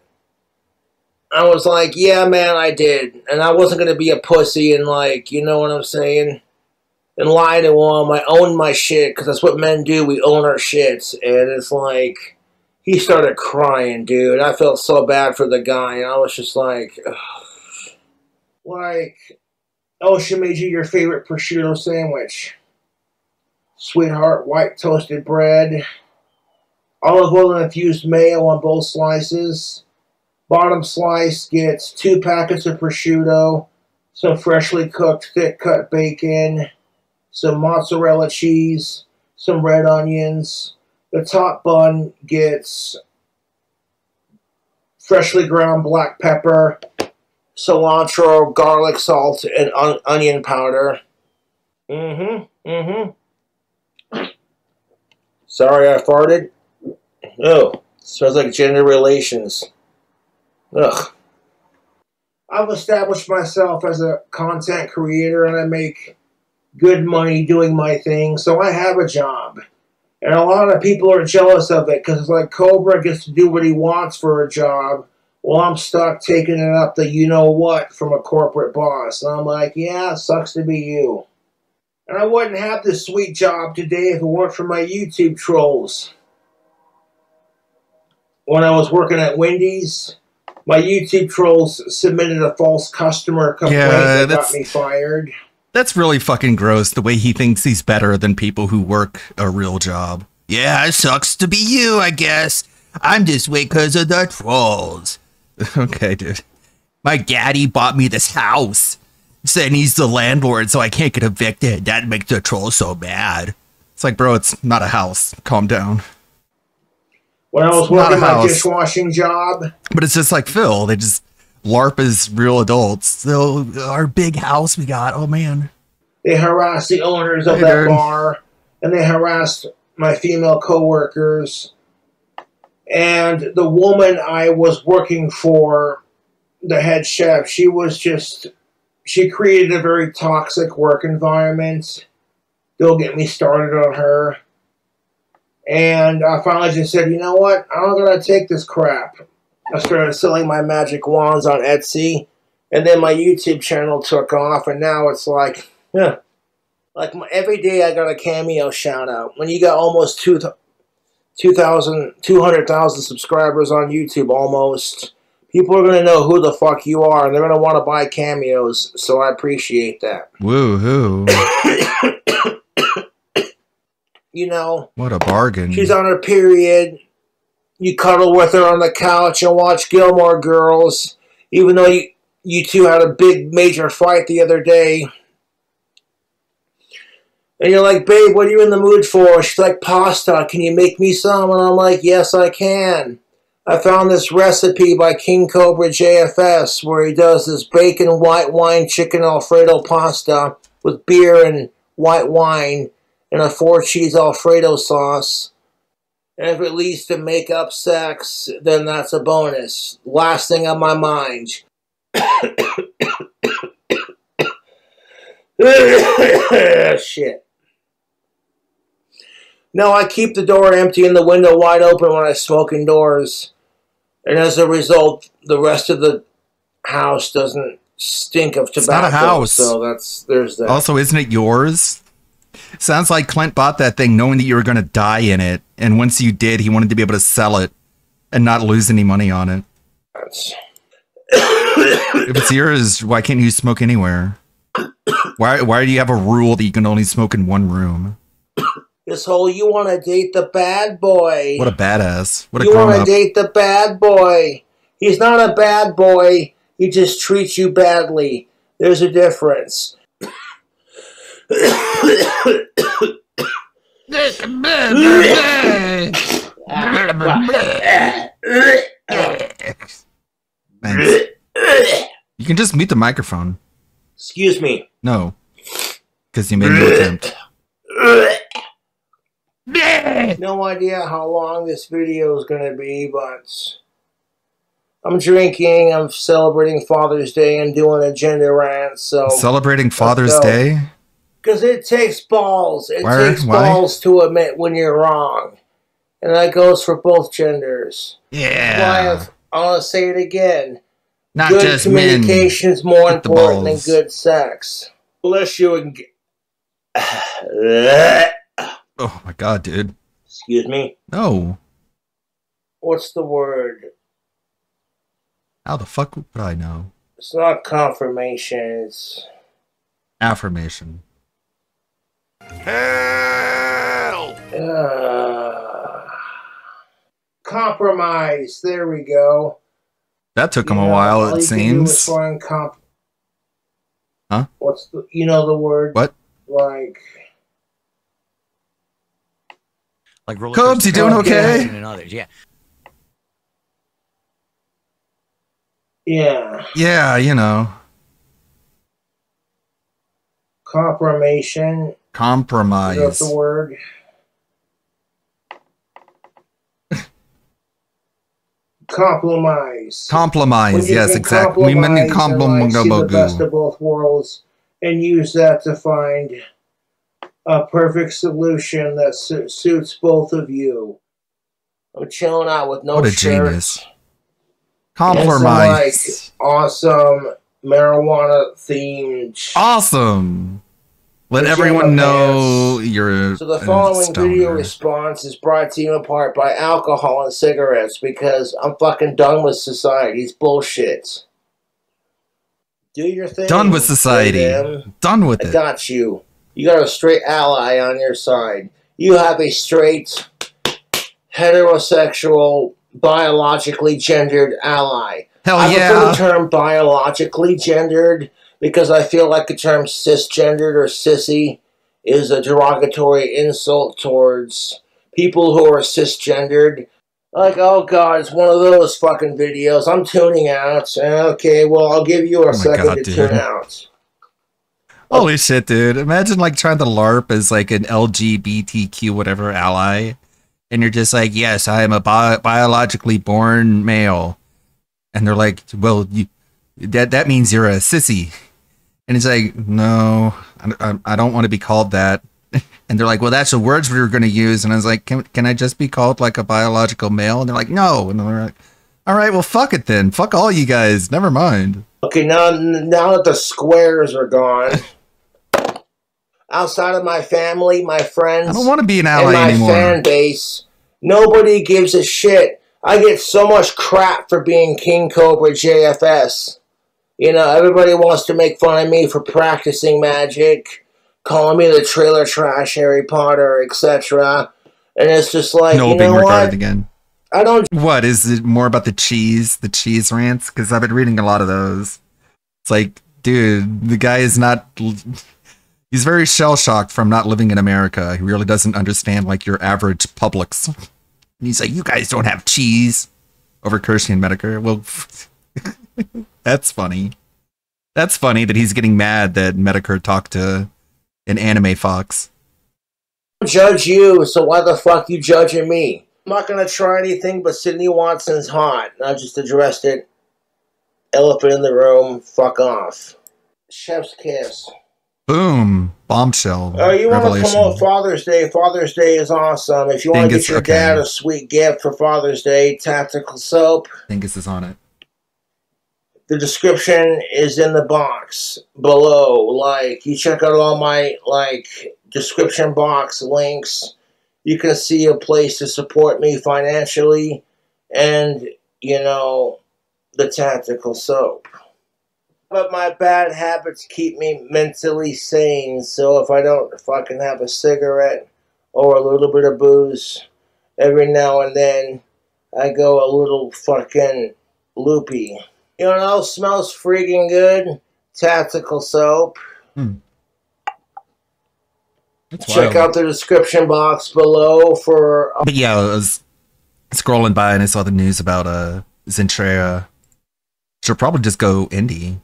Speaker 24: I was like, yeah, man, I did. And I wasn't going to be a pussy and like, you know what I'm saying? And lie to him. I owned my shit, because that's what men do. We own our shits. And it's like, he started crying, dude. I felt so bad for the guy. And I was just like, ugh. Like, oh, she made you your favorite prosciutto sandwich. Sweetheart white toasted bread, olive oil and infused mayo on both slices. Bottom slice gets 2 packets of prosciutto, some freshly cooked thick cut bacon, some mozzarella cheese, some red onions. The top bun gets freshly ground black pepper, cilantro, garlic salt, and onion powder. Sorry I farted. Oh, smells like gender relations. Ugh. I've established myself as a content creator and I make good money doing my thing, so I have a job. And a lot of people are jealous of it because it's like Cobra gets to do what he wants for a job while I'm stuck taking it up the you-know-what from a corporate boss. And I'm like, yeah, sucks to be you. And I wouldn't have this sweet job today if it weren't for my YouTube trolls. When I was working at Wendy's, my YouTube trolls submitted a false customer complaint that got me fired.
Speaker 6: That's really fucking gross, the way he thinks he's better than people who work a real job.
Speaker 12: Yeah, it sucks to be you, I guess. I'm this way because of the trolls.
Speaker 6: Okay, dude.
Speaker 12: My daddy bought me this house. Saying he's the landlord, so I can't get evicted. That makes the troll so mad.
Speaker 6: It's like, bro, it's not a house. Calm down.
Speaker 24: When I was working my dishwashing job.
Speaker 6: But it's just like Phil. They just LARP as real adults. So our big house we got. Oh, man.
Speaker 24: They harassed the owners of that bar. And they harassed my female coworkers. And the woman I was working for, the head chef, she created a very toxic work environment. Don't get me started on her. And I finally just said, you know what? I'm going to take this crap. I started selling my magic wands on Etsy. And then my YouTube channel took off. And now it's like, every day I got a Cameo shout out. When you got almost 200,000 subscribers on YouTube almost. People are going to know who the fuck you are, and they're going to want to buy cameos, so I appreciate that.
Speaker 6: Woo-hoo.
Speaker 24: You know.
Speaker 6: What a bargain.
Speaker 24: She's on her period. You cuddle with her on the couch and watch Gilmore Girls, even though you two had a big, major fight the other day. And you're like, babe, what are you in the mood for? She's like, pasta. Can you make me some? And I'm like, yes, I can. I found this recipe by King Cobra JFS where he does this bacon, white wine, chicken Alfredo pasta with beer and white wine and a 4-cheese Alfredo sauce. And if it leads to make-up sex, then that's a bonus. Last thing on my mind. Shit. No, I keep the door empty and the window wide open when I smoke indoors. And as a result, the rest of the house doesn't stink of tobacco.
Speaker 6: It's not a house.
Speaker 24: So there's that.
Speaker 6: Also, isn't it yours? Sounds like Clint bought that thing knowing that you were going to die in it. And once you did, he wanted to be able to sell it and not lose any money on it. If it's yours, why can't you smoke anywhere? Why do you have a rule that you can only smoke in one room?
Speaker 24: This whole you want to date the bad boy.
Speaker 6: What a badass. What a
Speaker 24: you
Speaker 6: grown
Speaker 24: want
Speaker 6: up.
Speaker 24: to date the bad boy. He's not a bad boy. He just treats you badly. There's a difference.
Speaker 6: Thanks. You can just mute the microphone.
Speaker 24: Excuse me.
Speaker 6: No. Because you made no attempt.
Speaker 24: No idea how long this video is going to be, but I'm drinking, I'm celebrating Father's Day, and doing a gender rant, so...
Speaker 6: Celebrating Father's Day?
Speaker 24: Because it takes balls. It takes balls to admit when you're wrong. And that goes for both genders.
Speaker 6: Yeah.
Speaker 24: Why I want to say it again.
Speaker 6: Not
Speaker 24: good
Speaker 6: just
Speaker 24: communication is more important than good sex. Bless you and...
Speaker 6: Oh my god, dude.
Speaker 24: Excuse me?
Speaker 6: No.
Speaker 24: What's the word?
Speaker 6: How the fuck would I know?
Speaker 24: It's not confirmation, it's...
Speaker 6: Affirmation.
Speaker 23: Hell!
Speaker 24: Compromise. There we go.
Speaker 6: That took him a while, it seems. Huh?
Speaker 24: What's the, the word?
Speaker 6: What?
Speaker 24: Like
Speaker 6: Cubs, you doing okay?
Speaker 12: And others, yeah.
Speaker 24: Yeah.
Speaker 6: Yeah, you know.
Speaker 24: Compromise.
Speaker 6: Compromise.
Speaker 24: Is that the word? Compromise.
Speaker 6: Compromise, yes, exactly. We meant
Speaker 24: compromise. See the best of both worlds and use that to find a perfect solution that suits both of you. I'm chilling out with no
Speaker 6: What a
Speaker 24: shirt.
Speaker 6: genius. Compromise.
Speaker 24: Like awesome marijuana themed.
Speaker 6: Awesome. Let everyone know you're.
Speaker 24: So the following video response is brought to you in part by alcohol and cigarettes because I'm fucking done with society's bullshit. Do your thing.
Speaker 6: Done with society. Done with it.
Speaker 24: I got you. You got a straight ally on your side. You have a straight, heterosexual, biologically gendered ally.
Speaker 6: Hell
Speaker 24: I
Speaker 6: yeah.
Speaker 24: prefer the term biologically gendered because I feel like the term cisgendered or sissy is a derogatory insult towards people who are cisgendered. Like, oh god, it's one of those fucking videos. I'm tuning out. Okay, well, I'll give you a second to tune out.
Speaker 6: Holy shit, dude. Imagine like trying to LARP as like an LGBTQ whatever ally. And you're just like, yes, I am a biologically born male. And they're like, well, that means you're a sissy. And it's like, no, I don't want to be called that. And they're like, well, that's the words we were going to use. And I was like, can I just be called like a biological male? And they're like, no. And they're like, all right, well, fuck it then. Fuck all you guys. Never mind.
Speaker 24: Okay, now that the squares are gone, outside of my family, my friends,
Speaker 6: I don't want to be an ally
Speaker 24: and my
Speaker 6: anymore.
Speaker 24: fan base, nobody gives a shit. I get so much crap for being King Cobra JFS. You know, everybody wants to make fun of me for practicing magic, calling me the trailer trash Harry Potter, etc. And it's just like,
Speaker 6: No,
Speaker 24: you
Speaker 6: being
Speaker 24: know
Speaker 6: retarded
Speaker 24: what?
Speaker 6: again.
Speaker 24: I don't.
Speaker 6: What is it more about the cheese rants? Because I've been reading a lot of those. It's like, dude, the guy is not. He's very shell shocked from not living in America. He really doesn't understand like your average Publix. And he's like, you guys don't have cheese over Kershey and Medicare. Well, that's funny. That's funny that he's getting mad that Medicare talked to an anime fox.
Speaker 24: Judge you, so why the fuck you judging me? I'm not gonna try anything but Sydney Watson's hot. I just addressed it. Elephant in the room, fuck off. Chef's kiss.
Speaker 6: Boom. Bombshell.
Speaker 24: Oh, you want to
Speaker 6: revelation.
Speaker 24: promote Father's Day? Father's Day is awesome. If you want to
Speaker 6: Dingus,
Speaker 24: get your
Speaker 6: okay.
Speaker 24: dad a sweet gift for Father's Day, Tactical Soap.
Speaker 6: Dingus is on it.
Speaker 24: The description is in the box below. Like, you check out all my, description box links. You can see a place to support me financially and, the Tactical Soap. But my bad habits keep me mentally sane, so if I don't fucking have a cigarette or a little bit of booze, every now and then I go a little fucking loopy. You know, smells freaking good. Tactical Soap. Check out the description box below for...
Speaker 6: But yeah, I was scrolling by and I saw the news about Zentrea. She'll probably just go indie.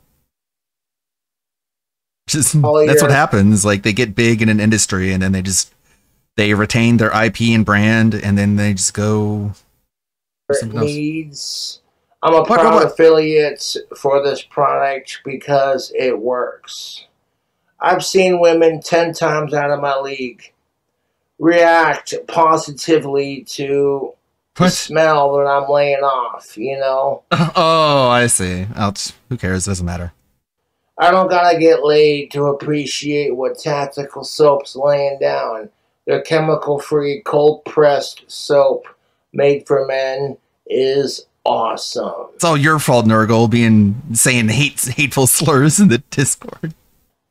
Speaker 6: That's what happens. Like, they get big in an industry and then they retain their IP and brand and then they just go...
Speaker 24: needs... I'm a proud affiliate for this product because it works. I've seen women 10 times out of my league react positively to the smell that I'm laying off,
Speaker 6: Oh, I see. Who cares? Doesn't matter.
Speaker 24: I don't gotta get laid to appreciate what Tactical Soap's laying down. Their chemical-free, cold-pressed soap made for men is awesome.
Speaker 6: It's all your fault, Nurgle, saying hateful slurs in the Discord.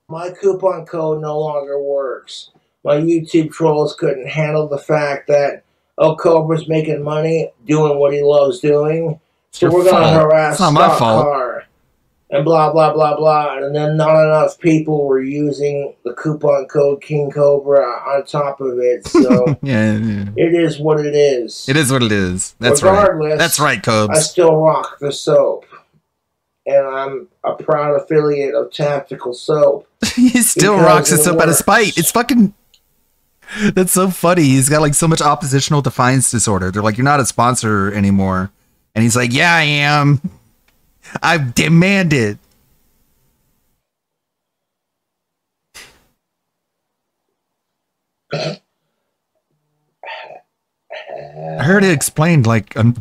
Speaker 24: My coupon code no longer works. my YouTube trolls couldn't handle the fact that El Cobra's making money doing what he loves doing. So we're going to harass Stock Car and blah, blah, blah, blah. And then not enough people were using the coupon code King Cobra on top of it. So
Speaker 6: yeah.
Speaker 24: It is what it is.
Speaker 6: It is what it is. That's
Speaker 24: Regardless,
Speaker 6: right. That's right, Cobes.
Speaker 24: I still rock the soap. And I'm a proud affiliate of Tactical Soap.
Speaker 6: He still rocks the soap out of spite. It's fucking... That's so funny. He's got like so much oppositional defiance disorder. They're like, you're not a sponsor anymore. And he's like, yeah, I am. I demand it. I heard it explained like, I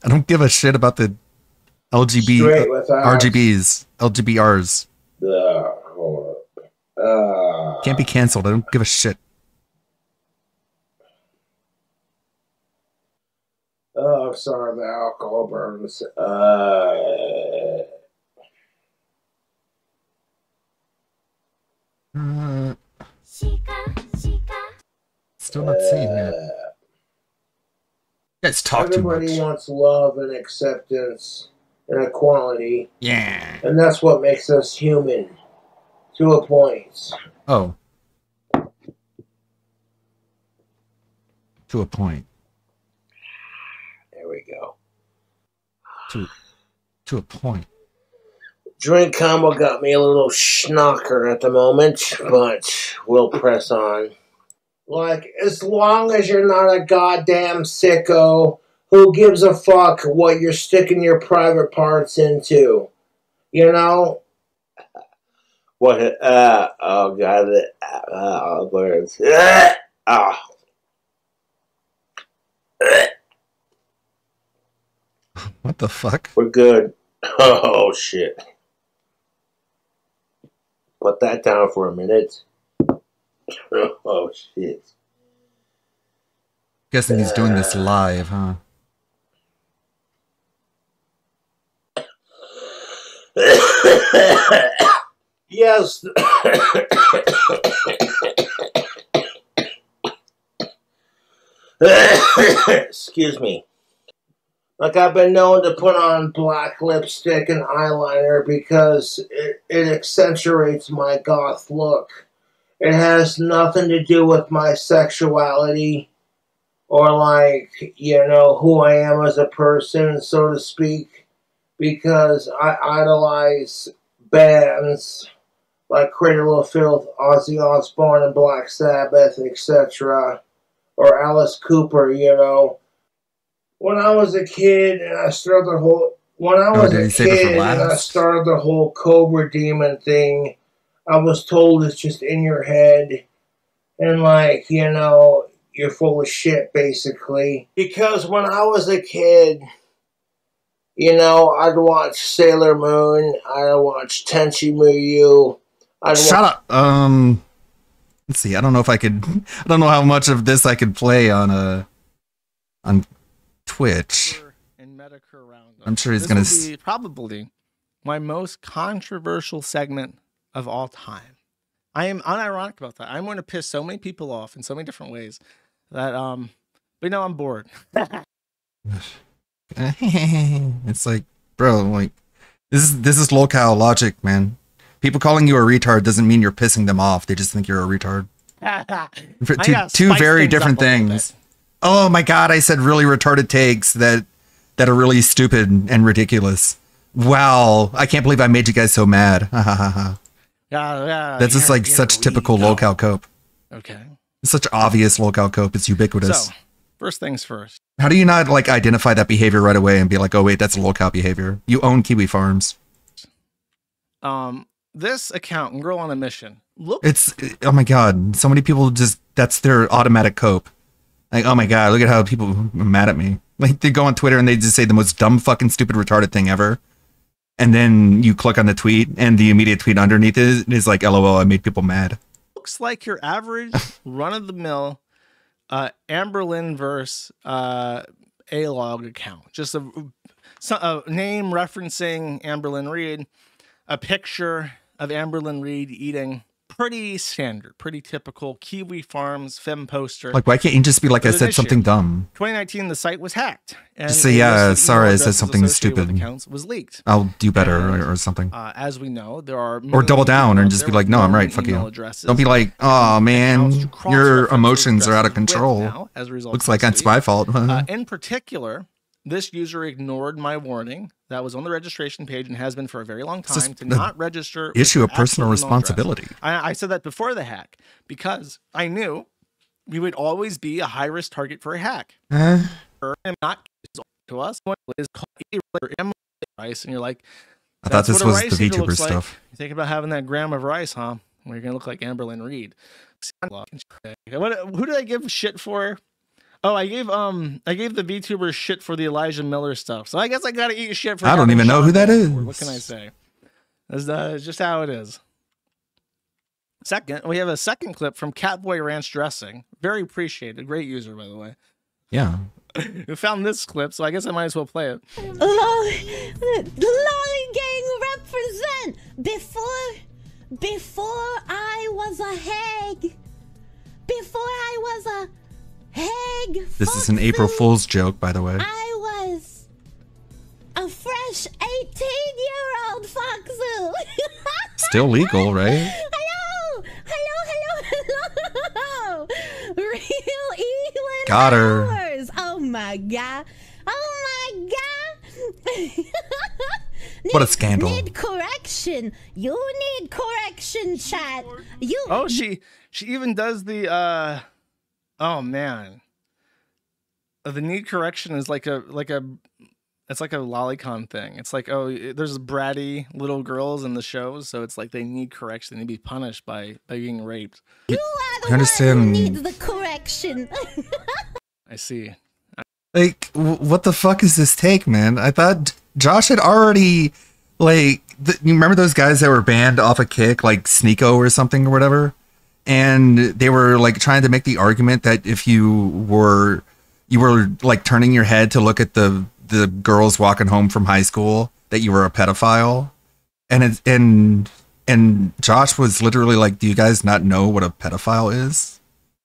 Speaker 6: don't give a shit about the RGBs, LGBRs. Can't be canceled. I don't give a shit.
Speaker 24: Oh, I'm sorry, the alcohol burns.
Speaker 6: Still not seeing it. Let's talk too much.
Speaker 24: Everybody wants love and acceptance and equality.
Speaker 6: Yeah.
Speaker 24: And that's what makes us human. To a point.
Speaker 6: Oh. To a point.
Speaker 24: There we go.
Speaker 6: To a point.
Speaker 24: Drink combo got me a little schnocker at the moment, but we'll press on. Like, as long as you're not a goddamn sicko, who gives a fuck what you're sticking your private parts into? You know? What? Oh god, words. Oh.
Speaker 6: What the fuck?
Speaker 24: We're good. Oh shit. Put that down for a minute. Oh shit.
Speaker 6: Guessing he's doing this live, huh?
Speaker 24: Yes. Excuse me. Like, I've been known to put on black lipstick and eyeliner because it accentuates my goth look. It has nothing to do with my sexuality or, like, you know, who I am as a person, so to speak, because I idolize bands like Cradle of Filth, Ozzy Osbourne, and Black Sabbath, etc., or Alice Cooper, you know. When I was a kid and I started the whole Cobra Demon thing, I was told it's just in your head, and like, you know, you're full of shit, basically. Because when I was a kid, you know, I'd watch Sailor Moon, I'd watch Tenchi Muyo.
Speaker 6: Shut up. Let's see. I don't know if I could. I don't know how much of this I could play on Twitch. I'm sure he's gonna.
Speaker 2: This will be probably my most controversial segment of all time. I am unironic about that. I'm going to piss so many people off in so many different ways that but no, I'm bored.
Speaker 6: It's like, bro, like this is locale logic, man. People calling you a retard doesn't mean you're pissing them off. They just think you're a retard. Two very different things. Oh my god, I said really retarded takes that are really stupid and ridiculous. Wow, I can't believe I made you guys so mad. That's just like such typical locale cope.
Speaker 2: Okay.
Speaker 6: It's such obvious locale cope. It's ubiquitous.
Speaker 2: So, first things first.
Speaker 6: How do you not like identify that behavior right away and be like, oh wait, that's locale behavior? You own Kiwi Farms.
Speaker 2: This account, Girl on a Mission. Look.
Speaker 6: It's, oh my god, so many people just, that's their automatic cope. Like, oh my god, look at how people are mad at me. Like, they go on Twitter and they just say the most dumb fucking stupid retarded thing ever. And then you click on the tweet and the immediate tweet underneath it is like, LOL, I made people mad.
Speaker 2: Looks like your average run-of-the-mill Amberlynn verse A-log account. Just a name referencing Amberlynn Reid, a picture of Amberlynn Reid eating pretty standard, pretty typical Kiwi Farms fem poster.
Speaker 6: Like, why can't you just be like, I said something dumb?
Speaker 2: 2019, the site was hacked. And
Speaker 6: Just say, yeah, sorry, I said something
Speaker 2: associated with
Speaker 6: stupid.
Speaker 2: accounts was leaked.
Speaker 6: I'll do better or something.
Speaker 2: As we know, there are
Speaker 6: Or double down and just be like, no, I'm right, fuck you. Don't be like, oh man, your emotions are out of control.
Speaker 2: now as a result
Speaker 6: Looks
Speaker 2: of
Speaker 6: like
Speaker 2: this
Speaker 6: it's my fault.
Speaker 2: in particular, this user ignored my warning that was on the registration page and has been for a very long
Speaker 6: It's just
Speaker 2: time to
Speaker 6: the
Speaker 2: not register.
Speaker 6: issue
Speaker 2: with
Speaker 6: of personal
Speaker 2: absolute email address.
Speaker 6: responsibility.
Speaker 2: I said that before the hack because I knew we would always be a high-risk target for a hack.
Speaker 6: Uh.
Speaker 2: And not to us. What is called rice, and you're like,
Speaker 6: I thought
Speaker 2: that's
Speaker 6: this
Speaker 2: what a
Speaker 6: was
Speaker 2: rice
Speaker 6: the
Speaker 2: eater
Speaker 6: VTuber
Speaker 2: looks like.
Speaker 6: stuff.
Speaker 2: You think about having that gram of rice, huh? Well, you're gonna look like Amberlynn Reed. Who did I give shit for? Oh, I gave the VTubers shit for the Elijah Miller stuff. So I guess I gotta eat shit for.
Speaker 6: I don't
Speaker 2: having
Speaker 6: even know
Speaker 2: Sean
Speaker 6: who that
Speaker 2: Baltimore.
Speaker 6: is.
Speaker 2: What can I say? That's just how it is. Second, we have a second clip from Catboy Ranch Dressing. Very appreciated. Great user, by the way.
Speaker 6: Yeah.
Speaker 2: Who found this clip, so I guess I might as well play it.
Speaker 4: Lolly Gang represent. Before I was a hag. Before I was a hag.
Speaker 6: This is an April Fool's joke, by the way.
Speaker 4: I was a fresh 18-year-old Foxu.
Speaker 6: Still legal, right?
Speaker 4: Hello. Real Elon
Speaker 6: Got her.
Speaker 4: Powers. Oh my god.
Speaker 6: What a scandal.
Speaker 4: Need correction. You need correction, chat. You.
Speaker 2: Oh, she even does the oh man. The need correction is like a it's like a lolicon thing. It's like, oh, there's bratty little girls in the shows, so it's like they need correction. They need to be punished by being raped.
Speaker 4: You are the
Speaker 6: I understand.
Speaker 4: one who needs the correction.
Speaker 2: I see.
Speaker 6: Like, what the fuck is this take, man? I thought Josh had already, like, you remember those guys that were banned off a Kick, like Sneeko or something or whatever? And they were, like, trying to make the argument that if you were like, turning your head to look at the girls walking home from high school, that you were a pedophile. And Josh was literally like, do you guys not know what a pedophile is?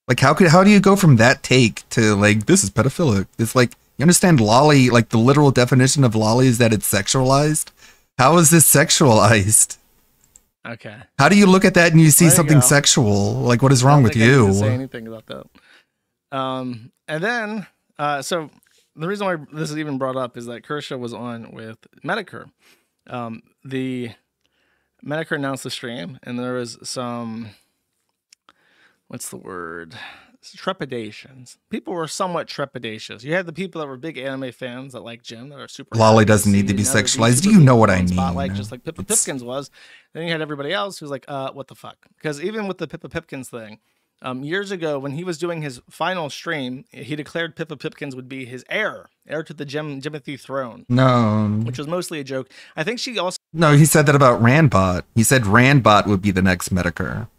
Speaker 6: Like, how do you go from that take to like, this is pedophilic? It's like, you understand lolly, like the literal definition of lolly is that it's sexualized. How is this sexualized?
Speaker 2: Okay.
Speaker 6: How do you look at that and you see
Speaker 2: There you
Speaker 6: something
Speaker 2: go.
Speaker 6: sexual? Like, what is wrong with
Speaker 2: I don't think I need
Speaker 6: you?
Speaker 2: to say anything about that. And then, so the reason why this is even brought up is that Kershaw was on with Medicare. The Medicare announced the stream, and there was some, what's the word? Trepidations. People were somewhat trepidatious. You had the people that were big anime fans that like Jim, that are super.
Speaker 6: Lolly
Speaker 2: happy to
Speaker 6: doesn't need to
Speaker 2: see
Speaker 6: be
Speaker 2: another
Speaker 6: sexualized.
Speaker 2: VTuber
Speaker 6: You know
Speaker 2: being
Speaker 6: what
Speaker 2: put
Speaker 6: I
Speaker 2: on
Speaker 6: mean.
Speaker 2: Spotlight, just like Pippa Pipkins was. Then you had everybody else who's like, what the fuck? Because even with the Pippa Pipkins thing, years ago when he was doing his final stream, he declared Pippa Pipkins would be his heir to the Jimothy throne.
Speaker 6: No.
Speaker 2: Which was mostly a joke. I think she also.
Speaker 6: No, he said that about Randbot. He said Randbot would be the next Medicare.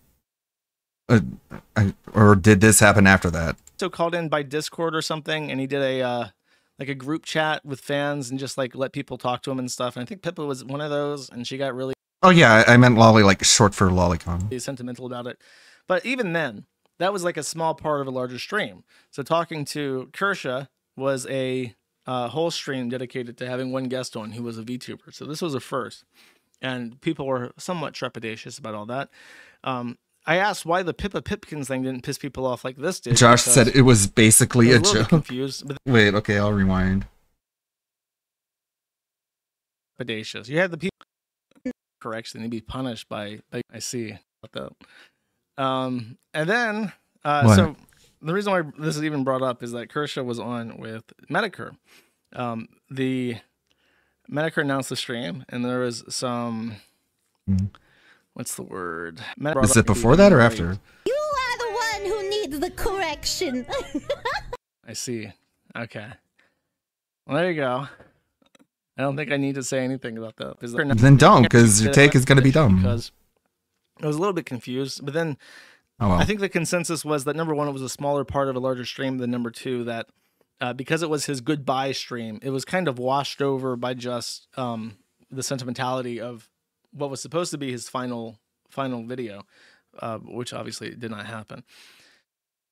Speaker 6: Or did this happen after that?
Speaker 2: So called in by Discord or something, and he did a like a group chat with fans and just like let people talk to him and stuff. And I think Pippa was one of those, and she got really
Speaker 6: Oh yeah, I meant Lolly, like short for Lolicon.
Speaker 2: sentimental about it. But even then, that was like a small part of a larger stream. So talking to Kershaw was a whole stream dedicated to having one guest on who was a VTuber. So this was a first, and people were somewhat trepidatious about all that. I asked why the Pippa Pipkins thing didn't piss people off like this did.
Speaker 6: Josh said it was basically
Speaker 2: I
Speaker 6: a
Speaker 2: was little
Speaker 6: joke.
Speaker 2: bit confused, but
Speaker 6: Wait, okay, I'll rewind.
Speaker 2: trepidatious. You had the people correction; they'd be punished by I see about that. And then so the reason why this is even brought up is that Kershaw was on with Medicare. The Medicare announced the stream, and there was some. What's the word?
Speaker 6: Is it before that or after?
Speaker 4: You are the one who needs the correction.
Speaker 2: I see. Okay. Well, there you go. I don't think I need to say anything about that.
Speaker 6: Then don't, because your take is going to be dumb.
Speaker 2: Because I was a little bit confused, but then I think the consensus was that number one, it was a smaller part of a larger stream than number two, that because it was his goodbye stream, it was kind of washed over by just the sentimentality of what was supposed to be his final video. which obviously did not happen.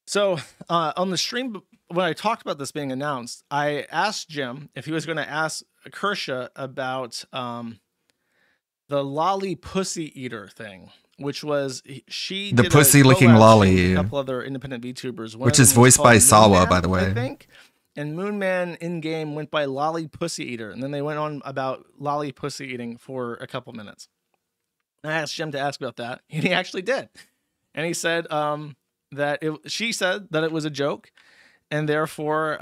Speaker 2: So on the stream, when I talked about this being announced, I asked Jim if he was going to ask Kersha about the lolly pussy eater thing, which was she
Speaker 6: The
Speaker 2: did
Speaker 6: pussy
Speaker 2: a
Speaker 6: licking
Speaker 2: collab
Speaker 6: lolly,
Speaker 2: with a couple other independent VTubers, one
Speaker 6: which
Speaker 2: of
Speaker 6: is
Speaker 2: them was
Speaker 6: voiced by
Speaker 2: called
Speaker 6: Sawa,
Speaker 2: Moonman,
Speaker 6: by the way.
Speaker 2: I think. And Moonman in game went by Lolly Pussy Eater, and then they went on about lolly pussy eating for a couple minutes. I asked Jim to ask about that, and he actually did. And he said she said that it was a joke, and therefore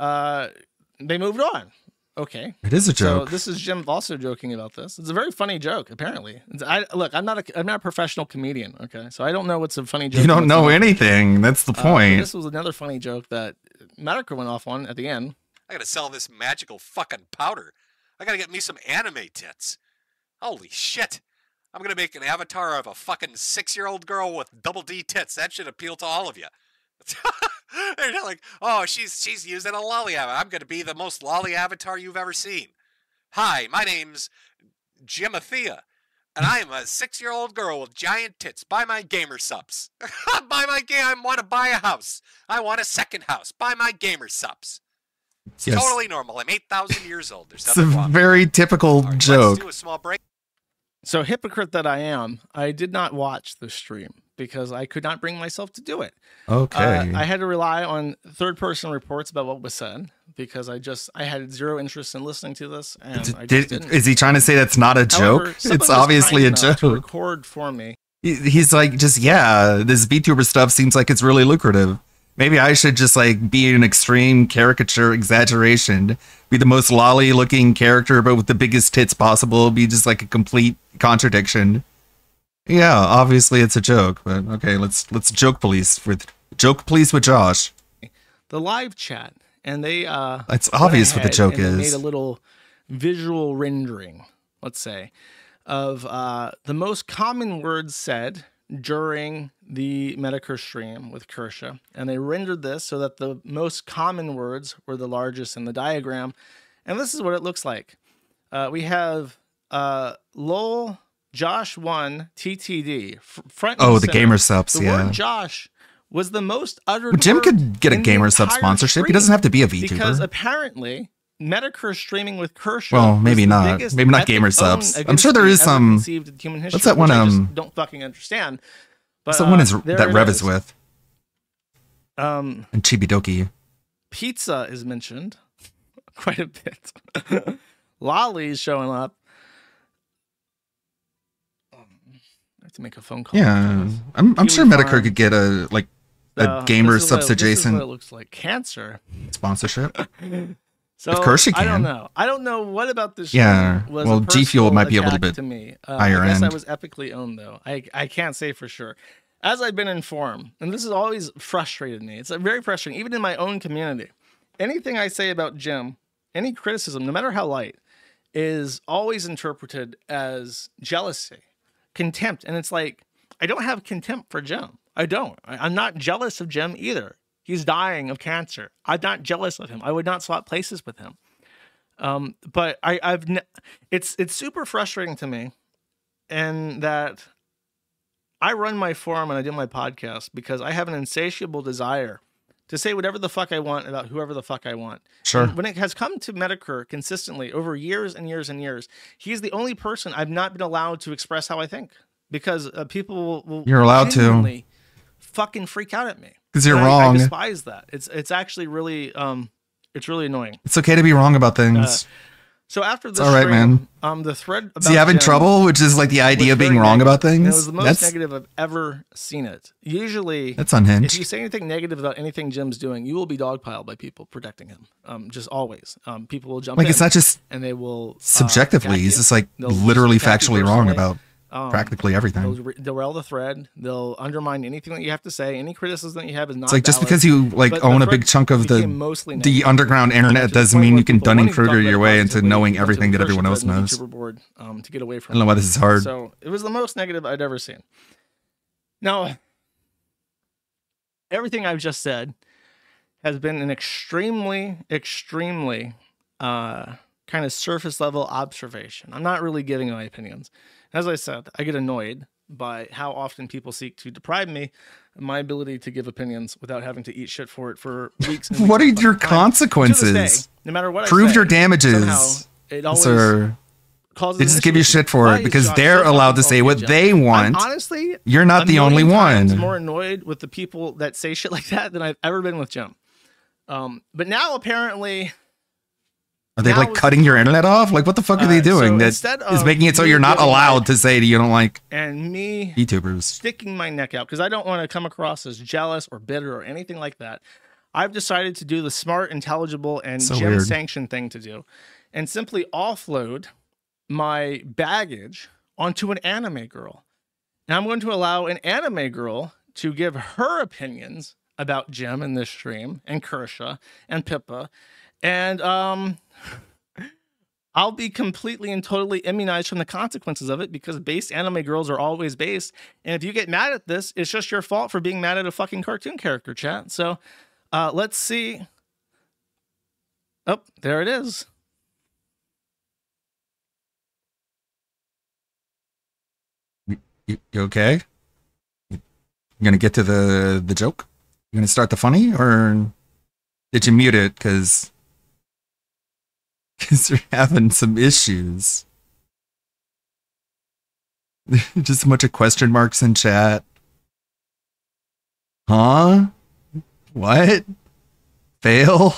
Speaker 2: they moved on. Okay,
Speaker 6: It is a joke.
Speaker 2: So this is Jim also joking about this. It's a very funny joke, apparently. I'm not a professional comedian. Okay, so I don't know what's a funny joke.
Speaker 6: You don't know anything. That's the point.
Speaker 2: This was another funny joke that Medica went off on at the end.
Speaker 3: I gotta sell this magical fucking powder. I gotta get me some anime tits. Holy shit. I'm gonna make an avatar of a fucking 6-year-old girl with double D tits. That should appeal to all of you. They're like, oh, she's using a lolly avatar. I'm gonna be the most lolly avatar you've ever seen. Hi, my name's Jimathea, and I am a 6-year-old girl with giant tits. Buy my gamer subs. Buy my game. I want to buy a house. I want a second house. Buy my gamer subs. It's
Speaker 6: Yes.
Speaker 3: totally normal. I'm 8,000 years old. There's
Speaker 6: It's a
Speaker 3: nothing wrong.
Speaker 6: very typical joke.
Speaker 3: Let's do a small break.
Speaker 2: So hypocrite that I am, I did not watch the stream because I could not bring myself to do it.
Speaker 6: Okay.
Speaker 2: I had to rely on third-person reports about what was said because I had zero interest in listening to this, and I just didn't.
Speaker 6: Is he trying to say that's not a
Speaker 2: However,
Speaker 6: joke?
Speaker 2: someone
Speaker 6: It's
Speaker 2: was
Speaker 6: obviously a
Speaker 2: kind enough to
Speaker 6: joke.
Speaker 2: record for me.
Speaker 6: He's like, this VTuber stuff seems like it's really lucrative. Maybe I should just like be an extreme caricature exaggeration, be the most lolly looking character, but with the biggest tits possible, be just like a complete contradiction. Yeah, obviously it's a joke, but okay, let's joke police with Josh.
Speaker 2: The live chat, and they
Speaker 6: It's obvious what the
Speaker 2: went
Speaker 6: joke
Speaker 2: ahead and
Speaker 6: is.
Speaker 2: Made a little visual rendering, let's say, of the most common words said during the Medicare stream with Kersha, and they rendered this so that the most common words were the largest in the diagram, and this is what it looks like. We have lol Josh 1 TTD front. And
Speaker 6: Oh, the
Speaker 2: center.
Speaker 6: gamer subs,
Speaker 2: The
Speaker 6: yeah.
Speaker 2: word Josh was the most uttered.
Speaker 6: Jim
Speaker 2: word
Speaker 6: could get a
Speaker 2: in the
Speaker 6: gamer sub
Speaker 2: entire
Speaker 6: sponsorship. He
Speaker 2: stream
Speaker 6: doesn't have to be a
Speaker 2: because
Speaker 6: VTuber.
Speaker 2: apparently Medicare streaming with Kersha.
Speaker 6: Well,
Speaker 2: was
Speaker 6: maybe
Speaker 2: the
Speaker 6: not.
Speaker 2: biggest
Speaker 6: Maybe not
Speaker 2: ethic
Speaker 6: gamer
Speaker 2: own
Speaker 6: subs. I'm
Speaker 2: against
Speaker 6: sure there
Speaker 2: me
Speaker 6: is
Speaker 2: ever
Speaker 6: some.
Speaker 2: conceived in human history,
Speaker 6: What's that
Speaker 2: which
Speaker 6: one?
Speaker 2: I just don't fucking understand. But
Speaker 6: What's that one is
Speaker 2: there
Speaker 6: that
Speaker 2: it
Speaker 6: Rev is
Speaker 2: is.
Speaker 6: with?
Speaker 2: And
Speaker 6: Chibidoki.
Speaker 2: Pizza is mentioned quite a bit. Lolly's showing up. I have to make a phone call.
Speaker 6: Yeah, I'm sure
Speaker 2: Kiwi
Speaker 6: Medicare
Speaker 2: Farm.
Speaker 6: could get a gamer
Speaker 2: this is what-
Speaker 6: subs
Speaker 2: This is
Speaker 6: adjacent
Speaker 2: what it looks like. Cancer.
Speaker 6: sponsorship.
Speaker 2: So
Speaker 6: If Kersha
Speaker 2: I don't
Speaker 6: can.
Speaker 2: know. I don't know what about this.
Speaker 6: Yeah,
Speaker 2: stream was
Speaker 6: well,
Speaker 2: a
Speaker 6: G Fuel
Speaker 2: personal
Speaker 6: might be a little
Speaker 2: attack
Speaker 6: bit
Speaker 2: to me.
Speaker 6: higher
Speaker 2: I guess
Speaker 6: end.
Speaker 2: I was epically owned though. I can't say for sure. As I've been informed, and this has always frustrated me. It's very frustrating, even in my own community. Anything I say about Jim, any criticism, no matter how light, is always interpreted as jealousy, contempt, and it's like I don't have contempt for Jim. I don't. I'm not jealous of Jim either. He's dying of cancer. I'm not jealous of him. I would not swap places with him. But it's super frustrating to me, and that I run my forum and I do my podcast because I have an insatiable desire to say whatever the fuck I want about whoever the fuck I want.
Speaker 6: Sure.
Speaker 2: And when it has come to Medicare consistently over years and years and years, he's the only person I've not been allowed to express how I think because people will
Speaker 6: You're allowed to.
Speaker 2: genuinely fucking freak out at me
Speaker 6: 'Cause you're
Speaker 2: And
Speaker 6: wrong.
Speaker 2: I despise that. It's actually really it's really annoying.
Speaker 6: It's okay to be wrong about things.
Speaker 2: So after this,
Speaker 6: It's all right, man.
Speaker 2: The thread.
Speaker 6: Is he having trouble? Which is like the idea of being wrong about
Speaker 2: And it
Speaker 6: things.
Speaker 2: was the most negative I've ever seen it. Usually,
Speaker 6: That's unhinged.
Speaker 2: If you say anything negative about anything Jim's doing, you will be dogpiled by people protecting him. Just always. People will jump
Speaker 6: Like,
Speaker 2: in.
Speaker 6: it's not just
Speaker 2: and they will
Speaker 6: subjectively.
Speaker 2: attack
Speaker 6: He's
Speaker 2: you.
Speaker 6: just like
Speaker 2: They'll
Speaker 6: literally
Speaker 2: attack you
Speaker 6: factually wrong
Speaker 2: personally.
Speaker 6: about practically everything.
Speaker 2: They'll derail the thread. They'll undermine anything that you have to say. Any criticism that you have is not.
Speaker 6: It's like just
Speaker 2: valid.
Speaker 6: because you like
Speaker 2: But
Speaker 6: own
Speaker 2: the
Speaker 6: a big
Speaker 2: thread
Speaker 6: chunk of
Speaker 2: became mostly
Speaker 6: the
Speaker 2: negative.
Speaker 6: underground internet
Speaker 2: To the
Speaker 6: doesn't
Speaker 2: point
Speaker 6: mean
Speaker 2: where
Speaker 6: you can
Speaker 2: people wanted to talk
Speaker 6: Dunning-Kruger
Speaker 2: about
Speaker 6: your
Speaker 2: it
Speaker 6: way into
Speaker 2: positively,
Speaker 6: knowing
Speaker 2: went to
Speaker 6: everything
Speaker 2: the
Speaker 6: that everyone
Speaker 2: Kersha
Speaker 6: else
Speaker 2: thread and the
Speaker 6: knows.
Speaker 2: YouTuber board, to get away from
Speaker 6: I don't know why this is hard.
Speaker 2: So it was the most negative I'd ever seen. Now, everything I've just said has been an extremely kind of surface level observation. I'm not really giving my opinions. As I said, I get annoyed by how often people seek to deprive me of my ability to give opinions without having to eat shit for it for weeks. And
Speaker 6: What are
Speaker 2: weeks
Speaker 6: your
Speaker 2: at a time.
Speaker 6: consequences?
Speaker 2: To this day, no matter what I
Speaker 6: Prove
Speaker 2: say,
Speaker 6: your damages,
Speaker 2: somehow it always
Speaker 6: sir.
Speaker 2: causes
Speaker 6: They
Speaker 2: an
Speaker 6: just give you
Speaker 2: issue.
Speaker 6: shit for
Speaker 2: Why
Speaker 6: it
Speaker 2: is
Speaker 6: because
Speaker 2: Josh
Speaker 6: they're
Speaker 2: so
Speaker 6: allowed to
Speaker 2: fucking
Speaker 6: say what
Speaker 2: salty,
Speaker 6: they
Speaker 2: Jeff?
Speaker 6: want.
Speaker 2: I'm honestly,
Speaker 6: you're not
Speaker 2: a
Speaker 6: the only
Speaker 2: million times
Speaker 6: one.
Speaker 2: more annoyed with the people that say shit like that than I've ever been with Jim. But now apparently,
Speaker 6: Are they
Speaker 2: now
Speaker 6: like
Speaker 2: it's-
Speaker 6: cutting your internet off? Like, what the fuck are they doing?
Speaker 2: so
Speaker 6: That
Speaker 2: instead
Speaker 6: is
Speaker 2: of
Speaker 6: making it so
Speaker 2: me
Speaker 6: you're not
Speaker 2: giving
Speaker 6: allowed to say that you don't like
Speaker 2: and me
Speaker 6: YouTubers.
Speaker 2: sticking my neck out because I don't want to come across as jealous or bitter or anything like that. I've decided to do the smart, intelligible, and
Speaker 6: So
Speaker 2: Jim
Speaker 6: weird.
Speaker 2: sanctioned thing to do, and simply offload my baggage onto an anime girl. And I'm going to allow an anime girl to give her opinions about Jim in this stream, and Kersha, and Pippa, and I'll be completely and totally immunized from the consequences of it because based anime girls are always based. And if you get mad at this, it's just your fault for being mad at a fucking cartoon character, chat. So let's see. Oh, there it is.
Speaker 6: You okay? You gonna get to the joke? You gonna start the funny, or did you mute it because you're having some issues? Just a bunch of question marks in chat. Huh? What? Fail?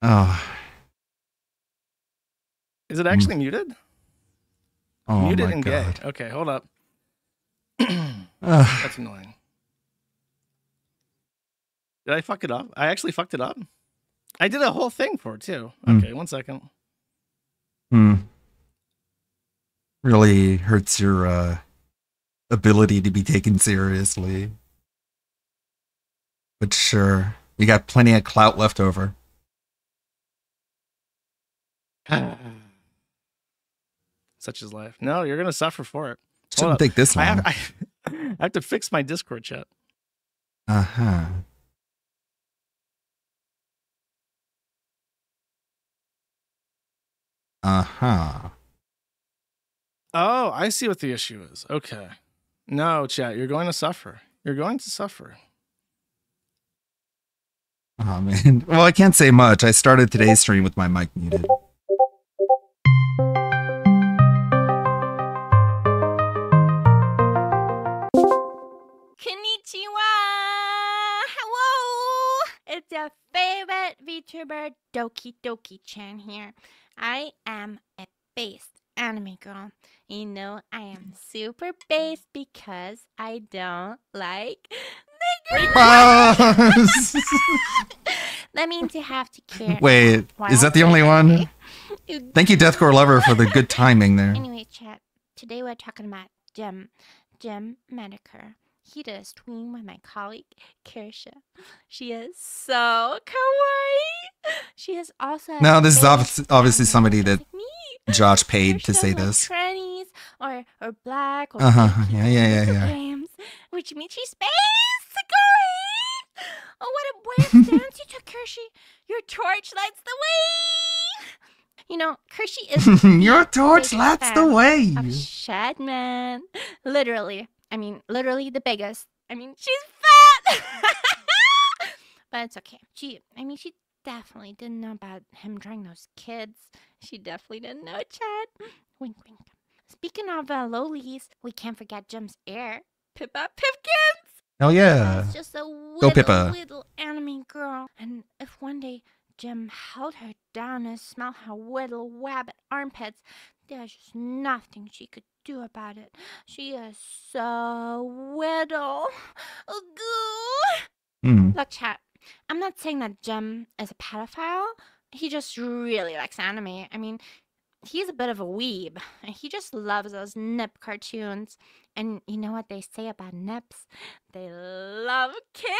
Speaker 6: Oh.
Speaker 2: Is it actually muted?
Speaker 6: Oh
Speaker 2: Muted
Speaker 6: my
Speaker 2: and
Speaker 6: God.
Speaker 2: gay. Okay, hold up. That's annoying. Did I fuck it up? I actually fucked it up. I did a whole thing for it too. Okay, 1 second.
Speaker 6: Really hurts your ability to be taken seriously. But sure, you got plenty of clout left over.
Speaker 2: Such is life. No, you're gonna suffer for it.
Speaker 6: Shouldn't
Speaker 2: Hold up.
Speaker 6: take this
Speaker 2: I
Speaker 6: long.
Speaker 2: I have to fix my Discord chat.
Speaker 6: Uh-huh. Uh-huh.
Speaker 2: Oh, I see what the issue is. Okay. No, chat, you're going to suffer. You're going to suffer.
Speaker 6: Oh man. Well, I can't say much. I started today's stream with my mic muted.
Speaker 7: Konnichiwa! Hello! It's your favorite VTuber, Doki Doki Chan here. I am a based anime girl. You know, I am super based because I don't like niggers. That means you have to care.
Speaker 6: Wait, is that the only one? Thank you, Deathcore Lover, for the good timing there.
Speaker 7: Anyway, chat. Today we're talking about Jim Medicare. He did a stream with my colleague, Kersha. She is so kawaii. She is also
Speaker 6: No, this is obviously somebody that Josh paid to say
Speaker 7: like
Speaker 6: this.
Speaker 7: trannies or black or
Speaker 6: Yeah.
Speaker 7: games, which means she's space kawaii. Oh, what a brave stance you took, Kershie. Your torch lights the way. You know, Kershie is
Speaker 6: Your torch
Speaker 7: biggest
Speaker 6: lights the
Speaker 7: fan
Speaker 6: way.
Speaker 7: of Shadman. Literally. I mean, literally the biggest. I mean, she's fat. But it's okay. She definitely didn't know about him drawing those kids. She definitely didn't know, Chad. Wink, wink. Speaking of lolies, we can't forget Jim's heir, Pippa Pipkins.
Speaker 6: Hell yeah.
Speaker 7: She's just a
Speaker 6: Go Pippa.
Speaker 7: little anime girl. And if one day Jim held her down and smelled her little rabbit armpits, there's just nothing she could do about it. She is so little. Look, chat, I'm not saying that Jim is a pedophile. He just really likes anime. I mean, he's a bit of a weeb. He just loves those nip cartoons. And you know what they say about nips? They love kids.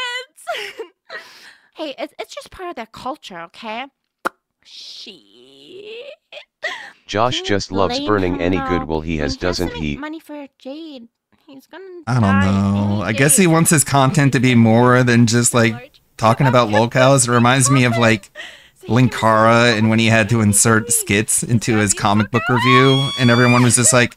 Speaker 7: Hey, it's just part of their culture, okay?
Speaker 14: Josh just loves
Speaker 7: blame
Speaker 14: burning
Speaker 7: him,
Speaker 14: any
Speaker 7: though.
Speaker 14: goodwill he has, doesn't he?
Speaker 7: Money for Jade. He's gonna
Speaker 6: I don't
Speaker 7: die
Speaker 6: know.
Speaker 7: any
Speaker 6: I guess
Speaker 7: day.
Speaker 6: he wants his content to be more than just like talking about lolcows. It reminds me of like Linkara and when he had to insert skits into his comic book review and everyone was just like,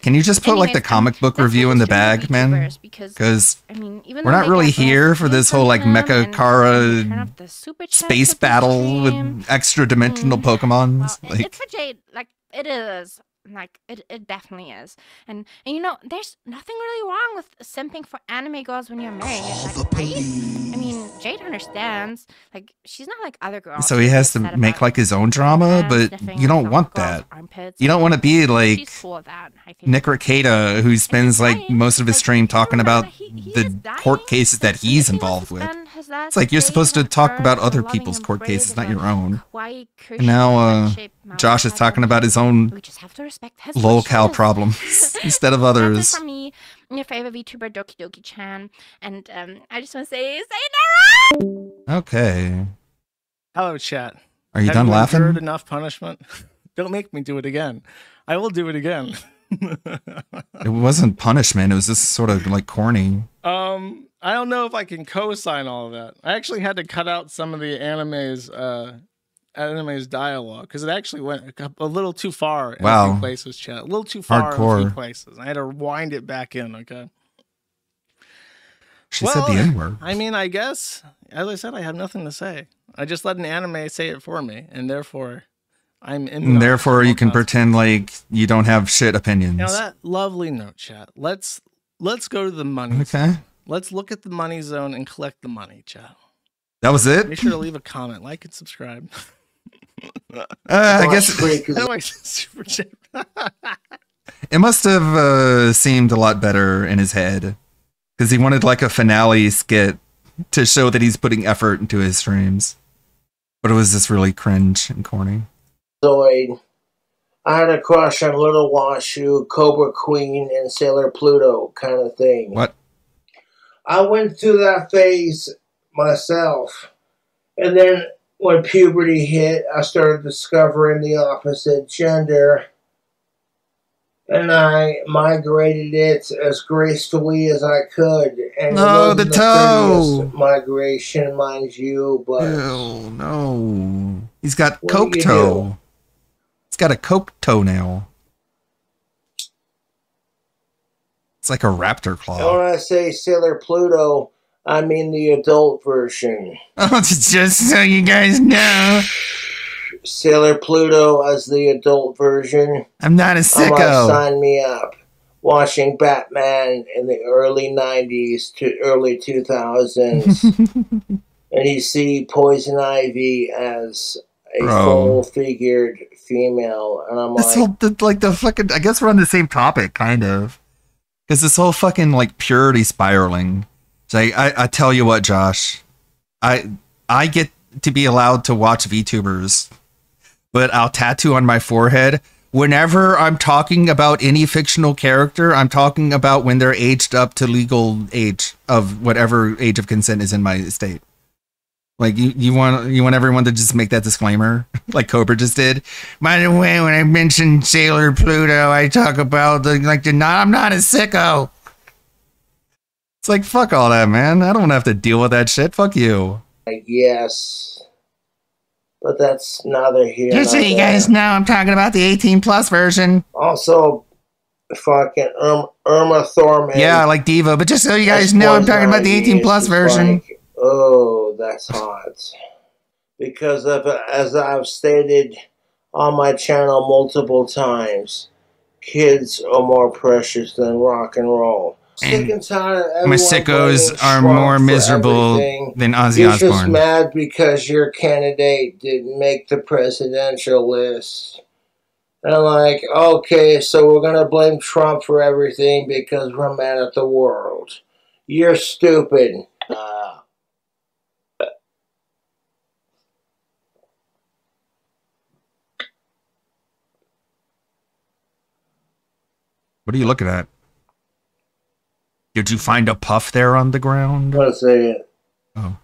Speaker 6: Can you just put like the
Speaker 7: Anyways,
Speaker 6: comic book review in the bag, man? Because
Speaker 7: I mean, even
Speaker 6: we're
Speaker 7: though
Speaker 6: not
Speaker 7: they
Speaker 6: really
Speaker 7: got
Speaker 6: here for this whole like Mecha
Speaker 7: turn
Speaker 6: Kara
Speaker 7: up the super chat
Speaker 6: space
Speaker 7: for this
Speaker 6: battle
Speaker 7: stream.
Speaker 6: with extra dimensional Pokemons.
Speaker 7: Well,
Speaker 6: Like,
Speaker 7: it's for Jade. Like it is. Like it definitely is. And you know, there's nothing really wrong with simping for anime girls when you're married. Like, right? I mean, Jade understands. Like she's not like other girls.
Speaker 6: so he
Speaker 7: who
Speaker 6: has
Speaker 7: get
Speaker 6: to
Speaker 7: upset
Speaker 6: make
Speaker 7: about
Speaker 6: like his own drama, but you don't want that. You don't want to be like
Speaker 7: She's full of that, I think.
Speaker 6: Nick Ricada, who spends like most of his stream talking about the court cases that he's involved with. It's like you're supposed to talk about other people's court cases, not your own. And now Josh is talking about his own lolcow problems instead of
Speaker 7: That's
Speaker 6: others.
Speaker 7: it from me, your favorite VTuber Doki Doki Chan, and I just want to say sayonara.
Speaker 6: Okay.
Speaker 2: Hello, chat.
Speaker 6: Are you
Speaker 2: Have
Speaker 6: done
Speaker 2: you
Speaker 6: laughing?
Speaker 2: endured enough punishment? Don't make me do it again. I will do it again.
Speaker 6: It wasn't punishment. It was just sort of like corny.
Speaker 2: I don't know if I can co-sign all of that. I actually had to cut out some of the anime's dialogue because it actually went a little too far in a
Speaker 6: Wow.
Speaker 2: few places, chat. A little too far in a
Speaker 6: Hardcore.
Speaker 2: few places. I had to wind it back in, okay?
Speaker 6: She said the N-word.
Speaker 2: I mean, I guess, as I said, I have nothing to say. I just let an anime say it for me, and therefore I'm in.
Speaker 6: And therefore, you can pretend like you don't have shit opinions.
Speaker 2: You know that lovely note, chat. Let's go to the money.
Speaker 6: Okay.
Speaker 2: Let's look at the money zone and collect the money, chat.
Speaker 6: That was it?
Speaker 2: Make sure to leave a comment, like, and subscribe.
Speaker 6: I guess
Speaker 2: How do I super chat?
Speaker 6: it must have seemed a lot better in his head because he wanted like a finale skit to show that he's putting effort into his streams. But it was just really cringe and corny.
Speaker 24: Zoid. I had a crush on Little Washu, Cobra Queen, and Sailor Pluto kind of thing.
Speaker 6: What?
Speaker 24: I went through that phase myself. And then when puberty hit, I started discovering the opposite gender. And I migrated it as gracefully as I could. And
Speaker 6: No, the toe!
Speaker 24: prettiest migration, mind you, but...
Speaker 6: Ew, no. He's got
Speaker 24: What
Speaker 6: coke
Speaker 24: do you
Speaker 6: toe.
Speaker 24: do?
Speaker 6: He's got a coke toenail. It's like a raptor
Speaker 24: And
Speaker 6: claw.
Speaker 24: when I say Sailor Pluto, I mean the adult version.
Speaker 6: Oh, just so you guys know.
Speaker 24: Sailor Pluto as the adult version.
Speaker 6: I'm not a sicko.
Speaker 24: Sign me up. Watching Batman in the early 90s to early 2000s. And you see Poison Ivy as a
Speaker 6: Bro.
Speaker 24: full-figured female. And I'm
Speaker 6: This
Speaker 24: like,
Speaker 6: whole, like the fucking, I guess we're on the same topic, kind of. Because this whole fucking, like, purity spiraling. It's like, I tell you what, Josh. I get to be allowed to watch VTubers. But I'll tattoo on my forehead. Whenever I'm talking about any fictional character, I'm talking about when they're aged up to legal age of whatever age of consent is in my state. Like you want everyone to just make that disclaimer, like Cobra just did. By the way, when I mention Sailor Pluto, I talk about I'm not a sicko. It's like fuck all that, man. I don't have to deal with that shit. Fuck you.
Speaker 24: yes. But that's neither here
Speaker 6: Just so
Speaker 24: nor
Speaker 6: you
Speaker 24: there.
Speaker 6: guys know, I'm talking about the 18+ version.
Speaker 24: Also, fucking Irma Thorman.
Speaker 6: Yeah, I like Diva, but just so you guys know, I'm talking about the 18+ version.
Speaker 24: Like, oh, that's hot. Because as I've stated on my channel multiple times, kids are more precious than rock and roll. Sick and tired of
Speaker 6: My
Speaker 24: everyone
Speaker 6: sickos
Speaker 24: blaming
Speaker 6: are
Speaker 24: Trump
Speaker 6: more
Speaker 24: for
Speaker 6: miserable
Speaker 24: everything.
Speaker 6: than Ozzy
Speaker 24: You're just
Speaker 6: Osbourne.
Speaker 24: mad because your candidate didn't make the presidential list. And I'm like, okay, so we're going to blame Trump for everything because we're mad at the world. You're stupid.
Speaker 6: What are you looking at? Did you find a puff there on the ground?
Speaker 24: Let's say it.
Speaker 6: Oh.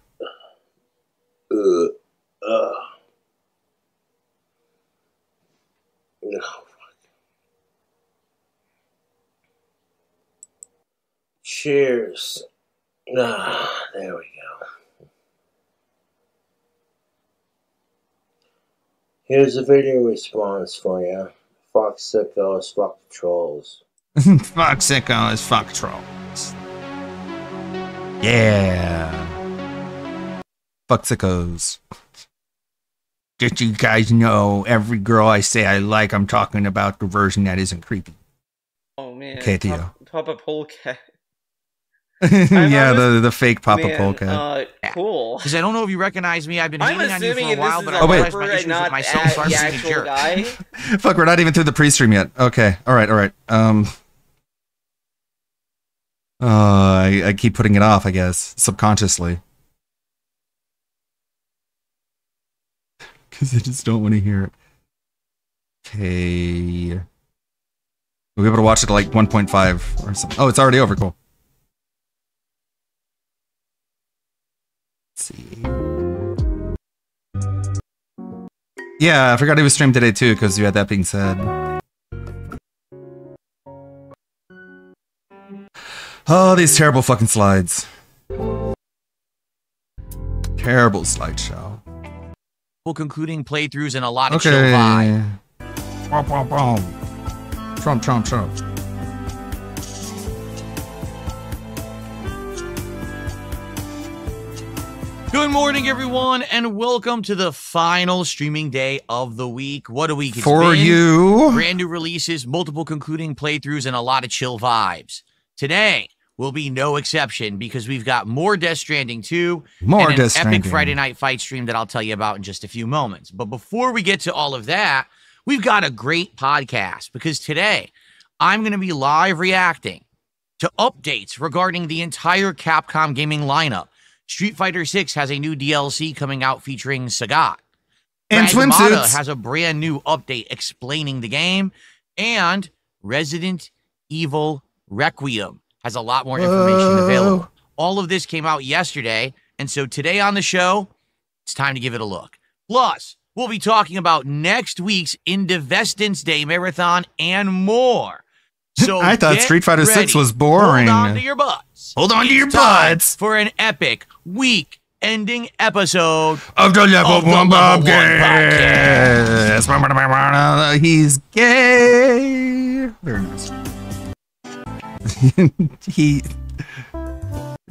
Speaker 24: Cheers. There we go. Here's a video response for you. Fuck sickos, fuck the trolls.
Speaker 6: Fuck sickos, fuck trolls. Yeah. Fuck sickos. Just so you guys know, every girl I say I like, I'm talking about the version that isn't creepy.
Speaker 11: Oh man.
Speaker 6: Okay, Theo.
Speaker 11: Papa Polecat.
Speaker 6: Yeah, the fake Papa Polecat.
Speaker 11: Cool.
Speaker 12: Because I don't know if you recognize me. I've been
Speaker 11: I'm
Speaker 12: hating on you for a
Speaker 11: assuming
Speaker 12: while,
Speaker 11: this
Speaker 12: but
Speaker 11: is
Speaker 12: I
Speaker 11: a
Speaker 12: realized
Speaker 11: rapper
Speaker 12: my
Speaker 11: and
Speaker 12: issues with
Speaker 11: not
Speaker 12: myself, so I'm
Speaker 11: the
Speaker 12: being a
Speaker 11: actual
Speaker 12: jerk.
Speaker 11: guy.
Speaker 6: Fuck, we're not even through the pre-stream yet. Okay, all right. I keep putting it off, I guess, subconsciously. Because I just don't want to hear it. Okay. We'll be able to watch it at like 1.5 or something. Oh, it's already over. Cool. Let's see. Yeah, I forgot he was streamed today too, because you had that being said. Oh, these terrible fucking slides. Terrible slideshow.
Speaker 12: Concluding playthroughs and a lot of chill vibe.
Speaker 6: Trump.
Speaker 12: Good morning, everyone, and welcome to the final streaming day of the week. What a week it's
Speaker 6: For
Speaker 12: been.
Speaker 6: you.
Speaker 12: Brand new releases, multiple concluding playthroughs, and a lot of chill vibes. Today will be no exception because we've got more Death Stranding 2
Speaker 6: More
Speaker 12: and an
Speaker 6: Death Stranding.
Speaker 12: epic Friday Night Fight stream that I'll tell you about in just a few moments. But before we get to all of that, we've got a great podcast because today I'm going to be live reacting to updates regarding the entire Capcom gaming lineup. Street Fighter 6 has a new DLC coming out featuring Sagat.
Speaker 6: And
Speaker 12: Pragmata
Speaker 6: swimsuits.
Speaker 12: has a brand new update explaining the game. And Resident Evil Requiem has a lot more information available. All of this came out yesterday. And so today on the show, it's time to give it a look. Plus, we'll be talking about next week's Indivestance Day Marathon and more. So
Speaker 6: I thought
Speaker 12: get
Speaker 6: Street Fighter 6
Speaker 12: ready.
Speaker 6: was boring.
Speaker 12: Hold on to your butts.
Speaker 6: Hold on to your
Speaker 12: It's time
Speaker 6: butts.
Speaker 12: for an epic week-ending episode
Speaker 6: Of the Level 1 Bob
Speaker 12: podcast.
Speaker 6: He's gay. Very nice. He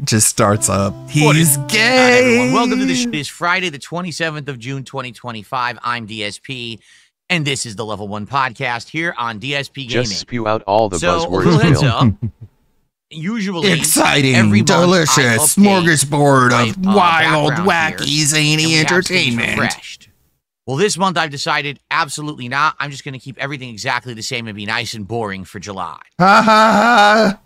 Speaker 6: just starts up. He's gay.
Speaker 12: Everyone, welcome to the show. It is Friday, the 27th of June, 2025. I'm DSP, and this is the Level 1 podcast here on DSP Gaming.
Speaker 14: Just spew out all the
Speaker 12: So,
Speaker 14: buzzwords,
Speaker 12: heads
Speaker 14: Phil.
Speaker 12: up. Usually,
Speaker 6: Exciting,
Speaker 12: every month I
Speaker 6: delicious,
Speaker 12: update
Speaker 6: smorgasbord of
Speaker 12: my,
Speaker 6: wild,
Speaker 12: background
Speaker 6: wacky,
Speaker 12: here,
Speaker 6: zany
Speaker 12: and we have things
Speaker 6: entertainment.
Speaker 12: refreshed. Well, this month I've decided absolutely not. I'm just going to keep everything exactly the same and be nice and boring for July.
Speaker 6: Ha ha ha.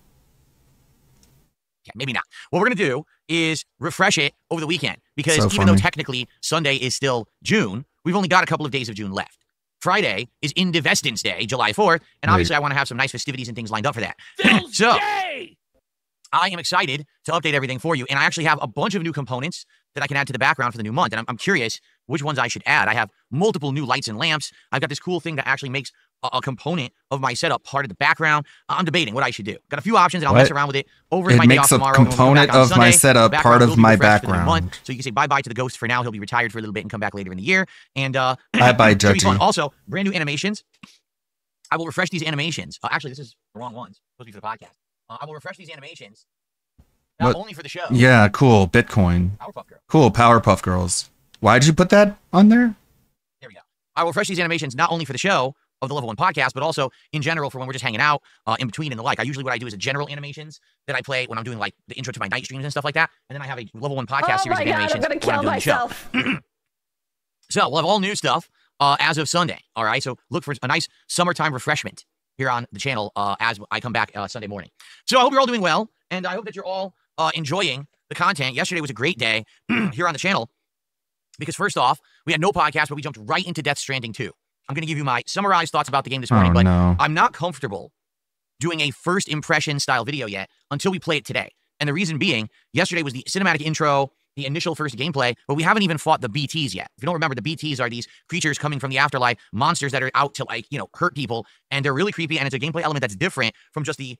Speaker 12: Yeah, maybe not. What we're going to do is refresh it over the weekend because
Speaker 6: So
Speaker 12: even though
Speaker 6: funny.
Speaker 12: technically Sunday is still June, we've only got a couple of days of June left. Friday is Indivestance Day, July 4th, and obviously I want to have some nice festivities and things lined up for that. So, I am excited to update everything for you, and I actually have a bunch of new components that I can add to the background for the new month, and I'm curious which ones I should add. I have multiple new lights and lamps. I've got this cool thing that actually makes a component of my setup part of the background. I'm debating what I should do. Got a few options, and I'll mess
Speaker 6: What?
Speaker 12: around with it over
Speaker 6: It
Speaker 12: my day
Speaker 6: makes
Speaker 12: off
Speaker 6: a
Speaker 12: tomorrow. and when we come
Speaker 6: component
Speaker 12: back on
Speaker 6: of my
Speaker 12: Sunday,
Speaker 6: setup
Speaker 12: the
Speaker 6: part
Speaker 12: background
Speaker 6: of
Speaker 12: will be
Speaker 6: my
Speaker 12: refreshed for the new
Speaker 6: background.
Speaker 12: month. So you can say bye-bye to the ghost for now. He'll be retired for a little bit and come back later in the year. And
Speaker 6: Bye-bye,
Speaker 12: should be fun.
Speaker 6: Judgy.
Speaker 12: Also, brand new animations. I will refresh these animations. Actually, this is the wrong ones. Supposed to be for the podcast. I will refresh these animations. Not
Speaker 6: What?
Speaker 12: only for the show.
Speaker 6: Yeah, cool. Bitcoin.
Speaker 12: Powerpuff Girls.
Speaker 6: Cool. Powerpuff Girls. Why did you put that on there?
Speaker 12: I will refresh these animations not only for the show of the Level 1 podcast, but also in general for when we're just hanging out in between and the like. What I do is a general animations that I play when I'm doing like the intro to my night streams and stuff like that. And then I have a Level 1 podcast series of animations when I'm doing the show. So we'll have all new stuff as of Sunday. All right. So look for a nice summertime refreshment here on the channel as I come back Sunday morning. So I hope you're all doing well. And I hope that you're all enjoying the content. Yesterday was a great day here on the channel. Because first off, we had no podcast, but we jumped right into Death Stranding 2. I'm going to give you my summarized thoughts about the game this morning, but
Speaker 6: no.
Speaker 12: I'm not comfortable doing a first impression style video yet until we play it today. And the reason being, yesterday was the cinematic intro, the initial first gameplay, but we haven't even fought the BTs yet. If you don't remember, the BTs are these creatures coming from the afterlife, monsters that are out to hurt people, and they're really creepy, and it's a gameplay element that's different from just the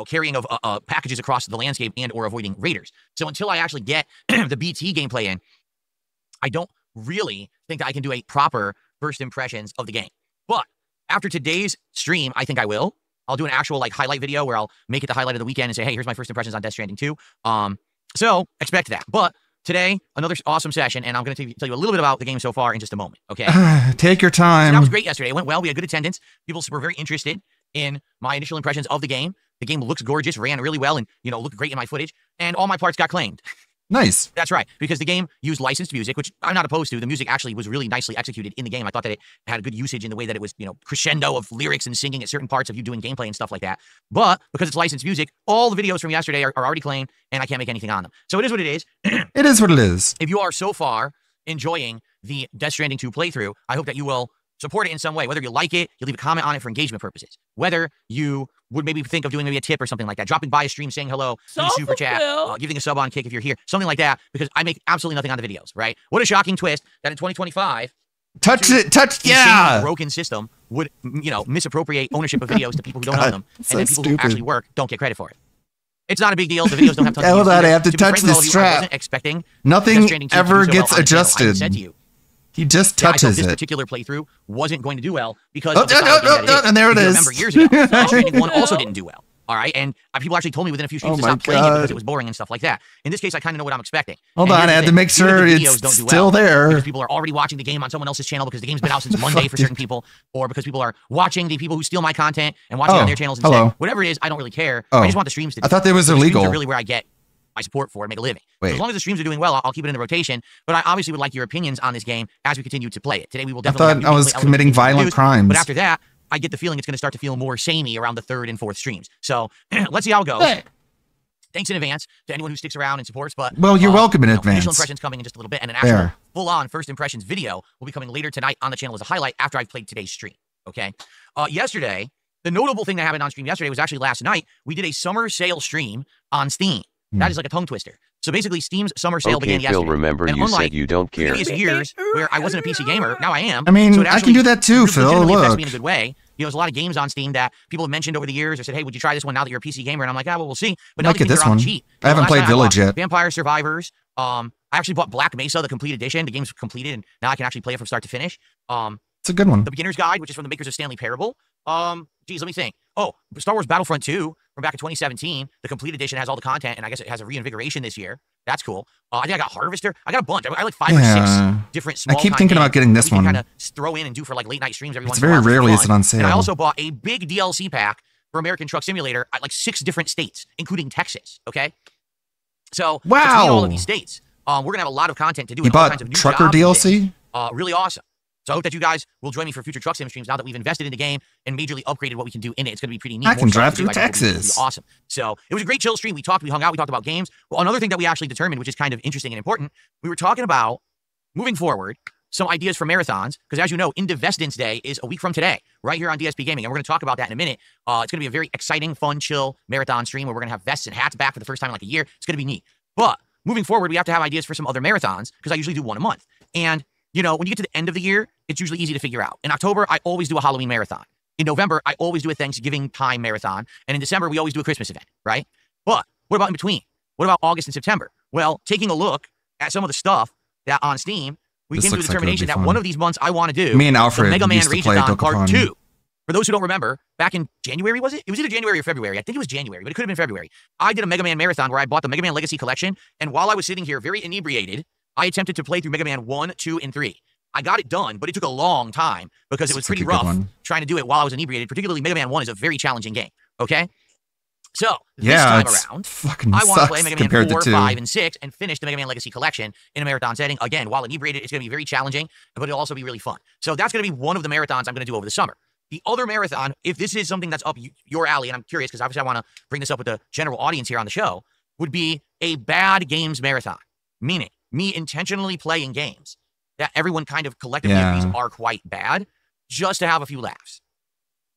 Speaker 12: carrying of packages across the landscape and or avoiding raiders. So until I actually get the BT gameplay in, I don't really think that I can do a proper first impressions of the game. But after today's stream, I think I will. I'll do an actual like highlight video where I'll make it the highlight of the weekend and say, hey, here's my first impressions on Death Stranding 2. So expect that. But today, another awesome session, and I'm going to tell you a little bit about the game so far in just a moment, okay?
Speaker 6: Take your time.
Speaker 12: So that was great yesterday. It went well. We had good attendance. People were very interested in my initial impressions of the game. The game looks gorgeous, ran really well, and, you know, looked great in my footage, and all my parts got claimed.
Speaker 6: Nice.
Speaker 12: That's right, because the game used licensed music, which I'm not opposed to. The music actually was really nicely executed in the game. I thought that it had a good usage in the way that it was, you know, crescendo of lyrics and singing at certain parts of you doing gameplay and stuff like that. But because it's licensed music, all the videos from yesterday are already claimed, and I can't make anything on them. So it is what it is.
Speaker 6: It is what it is.
Speaker 12: If you are so far enjoying the Death Stranding 2 playthrough, I hope that you will support it in some way. Whether you like it, you leave a comment on it for engagement purposes. Whether you would maybe think of doing maybe a tip or something like that, dropping by a stream, saying hello, doing super chat, giving a sub on Kick if you're here, something like that, because I make absolutely nothing on the videos, right? What a shocking twist that in 2025,
Speaker 6: yeah,
Speaker 12: broken system would, you know, misappropriate ownership of videos to people who don't own them, and then people who actually work don't get credit for it. It's not a big deal. The videos don't have tons of views.
Speaker 6: I have to touch this strap.
Speaker 12: I wasn't expecting
Speaker 6: nothing ever gets adjusted.
Speaker 12: I said to you.
Speaker 6: He just touches
Speaker 12: this
Speaker 6: it.
Speaker 12: particular playthrough wasn't going to do well because
Speaker 6: and there it is.
Speaker 12: Remember years ago, Death Stranding 1 also didn't do well. All right, and people actually told me within a few streams to stop playing it because it was boring and stuff like that. In this case, I kind of know what I'm expecting.
Speaker 6: Hold on, I had to make sure it's still there.
Speaker 12: Because people are already watching the game on someone else's channel because the game's been out since Monday for certain people, or because people are watching the people who steal my content and watching it on their channels instead. Whatever it is, I don't really care. I just want the streams to do.
Speaker 6: I thought they was illegal.
Speaker 12: Streams are really where I get my support for it, make a living. So as long as the streams are doing well, I'll keep it in the rotation. But I obviously would like your opinions on this game as we continue to play it. Today we will definitely.
Speaker 6: I thought I was committing violent crimes.
Speaker 12: But after that, I get the feeling it's going to start to feel more samey around the 3rd and 4th streams. So let's see how it goes. Thanks in advance to anyone who sticks around and supports. But
Speaker 6: you're welcome in advance.
Speaker 12: Initial impressions coming in just a little bit, and an actual full-on first impressions video will be coming later tonight on the channel as a highlight after I've played today's stream. Okay. Yesterday, the notable thing that happened on stream yesterday was actually last night. We did a summer sale stream on Steam. That is like a tongue twister. So basically, Steam's summer sale began yesterday.
Speaker 14: Phil, remember
Speaker 12: and
Speaker 14: you said you don't care.
Speaker 12: Previous years where I wasn't a PC gamer, now I am.
Speaker 6: I mean, so I can do that too, Phil. Look.
Speaker 12: Affects me in a good way. You know, there's a lot of games on Steam that people have mentioned over the years or said, hey, would you try this one now that you're a PC gamer? And I'm like, well, we'll see. But now
Speaker 6: this one.
Speaker 12: Cheap.
Speaker 6: I haven't played Village yet.
Speaker 12: Vampire Survivors. I actually bought Black Mesa, the complete edition. The game's completed, and now I can actually play it from start to finish.
Speaker 6: It's a good one.
Speaker 12: The Beginner's Guide, which is from the makers of Stanley Parable. Geez, let me think. Oh, Star Wars Battlefront 2 from back in 2017. The complete edition has all the content, and I guess it has a reinvigoration this year. That's cool. I think I got Harvester. I got a bunch. I like 5 or 6 different small.
Speaker 6: I keep thinking about getting this one.
Speaker 12: Kind of throw in and do for like late night streams every once
Speaker 6: in a while. It's very rarely is it on sale.
Speaker 12: And I also bought a big DLC pack for American Truck Simulator at like 6 different states, including Texas. Okay. So between all of these states, we're gonna have a lot of content to do.
Speaker 6: You bought Trucker DLC?
Speaker 12: Really awesome. So I hope that you guys will join me for future Truck Sim streams now that we've invested in the game and majorly upgraded what we can do in it. It's going to be pretty neat.
Speaker 6: I can drive through Texas.
Speaker 12: Awesome. So it was a great chill stream. We talked, we hung out, we talked about games. Well, another thing that we actually determined, which is kind of interesting and important, we were talking about moving forward some ideas for marathons, because as you know, Indivestance Day is a week from today, right here on DSP Gaming, and we're going to talk about that in a minute. It's going to be a very exciting, fun, chill marathon stream where we're going to have vests and hats back for the first time in like a year. It's going to be neat. But moving forward, we have to have ideas for some other marathons, because I usually do one a month. And you know, when you get to the end of the year, it's usually easy to figure out. In October, I always do a Halloween marathon. In November, I always do a Thanksgiving time marathon. And in December, we always do a Christmas event, right? But what about in between? What about August and September? Well, taking a look at some of the stuff that on Steam, we came to the determination that one of these months I want to do
Speaker 6: Me and Alfred
Speaker 12: Mega Man
Speaker 6: used to play
Speaker 12: Rageathon Part
Speaker 6: Dokapon.
Speaker 12: 2. For those who don't remember, back in January, was it? It was either January or February. I think it was January, but it could have been February. I did a Mega Man marathon where I bought the Mega Man Legacy Collection. And while I was sitting here very inebriated, I attempted to play through Mega Man 1, 2, and 3. I got it done, but it took a long time because it was pretty rough trying to do it while I was inebriated. Particularly, Mega Man 1 is a very challenging game. Okay? So, this time around, I want to play Mega Man 4, 5, and 6 and finish the Mega Man Legacy Collection in a marathon setting. Again, while inebriated, it's going to be very challenging, but it'll also be really fun. So that's going to be one of the marathons I'm going to do over the summer. The other marathon, if this is something that's up your alley, and I'm curious because obviously I want to bring this up with the general audience here on the show, would be a bad games marathon. Meaning, me intentionally playing games that everyone kind of collectively agrees are quite bad, just to have a few laughs.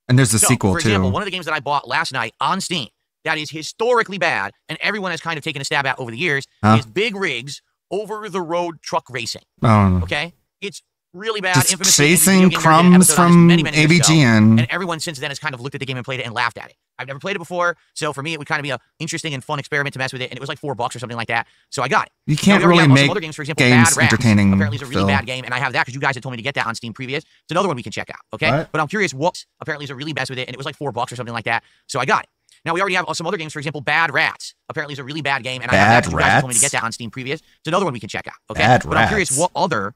Speaker 6: And there's a sequel,
Speaker 12: for example, one of the games that I bought last night on Steam that is historically bad, and everyone has kind of taken a stab at over the years, is Big Rigs Over-the-Road Truck Racing. Okay? It's really bad.
Speaker 6: Just chasing crumbs from AVGN.
Speaker 12: And everyone since then has kind of looked at the game and played it and laughed at it. I've never played it before, so for me, it would kind of be an interesting and fun experiment to mess with it, and it was like $4 or something like that, so I got it.
Speaker 6: You can't really make
Speaker 12: other games, for example,
Speaker 6: games
Speaker 12: Bad Rats.
Speaker 6: entertaining.
Speaker 12: Apparently, it's a really
Speaker 6: Phil.
Speaker 12: bad game, and I have that because you guys had told me to get that on Steam previous. It's another one we can check out, okay?
Speaker 6: What?
Speaker 12: But I'm curious what apparently is a really bad with it, and it was like $4 or something like that, so I got it. Now, we already have some other games, for example, Bad Rats. Apparently, it's a really bad game, and I have that because you guys had told me to get that on Steam previous. It's another one we can check out, okay?
Speaker 6: Bad
Speaker 12: But I'm curious
Speaker 6: Rats.
Speaker 12: what other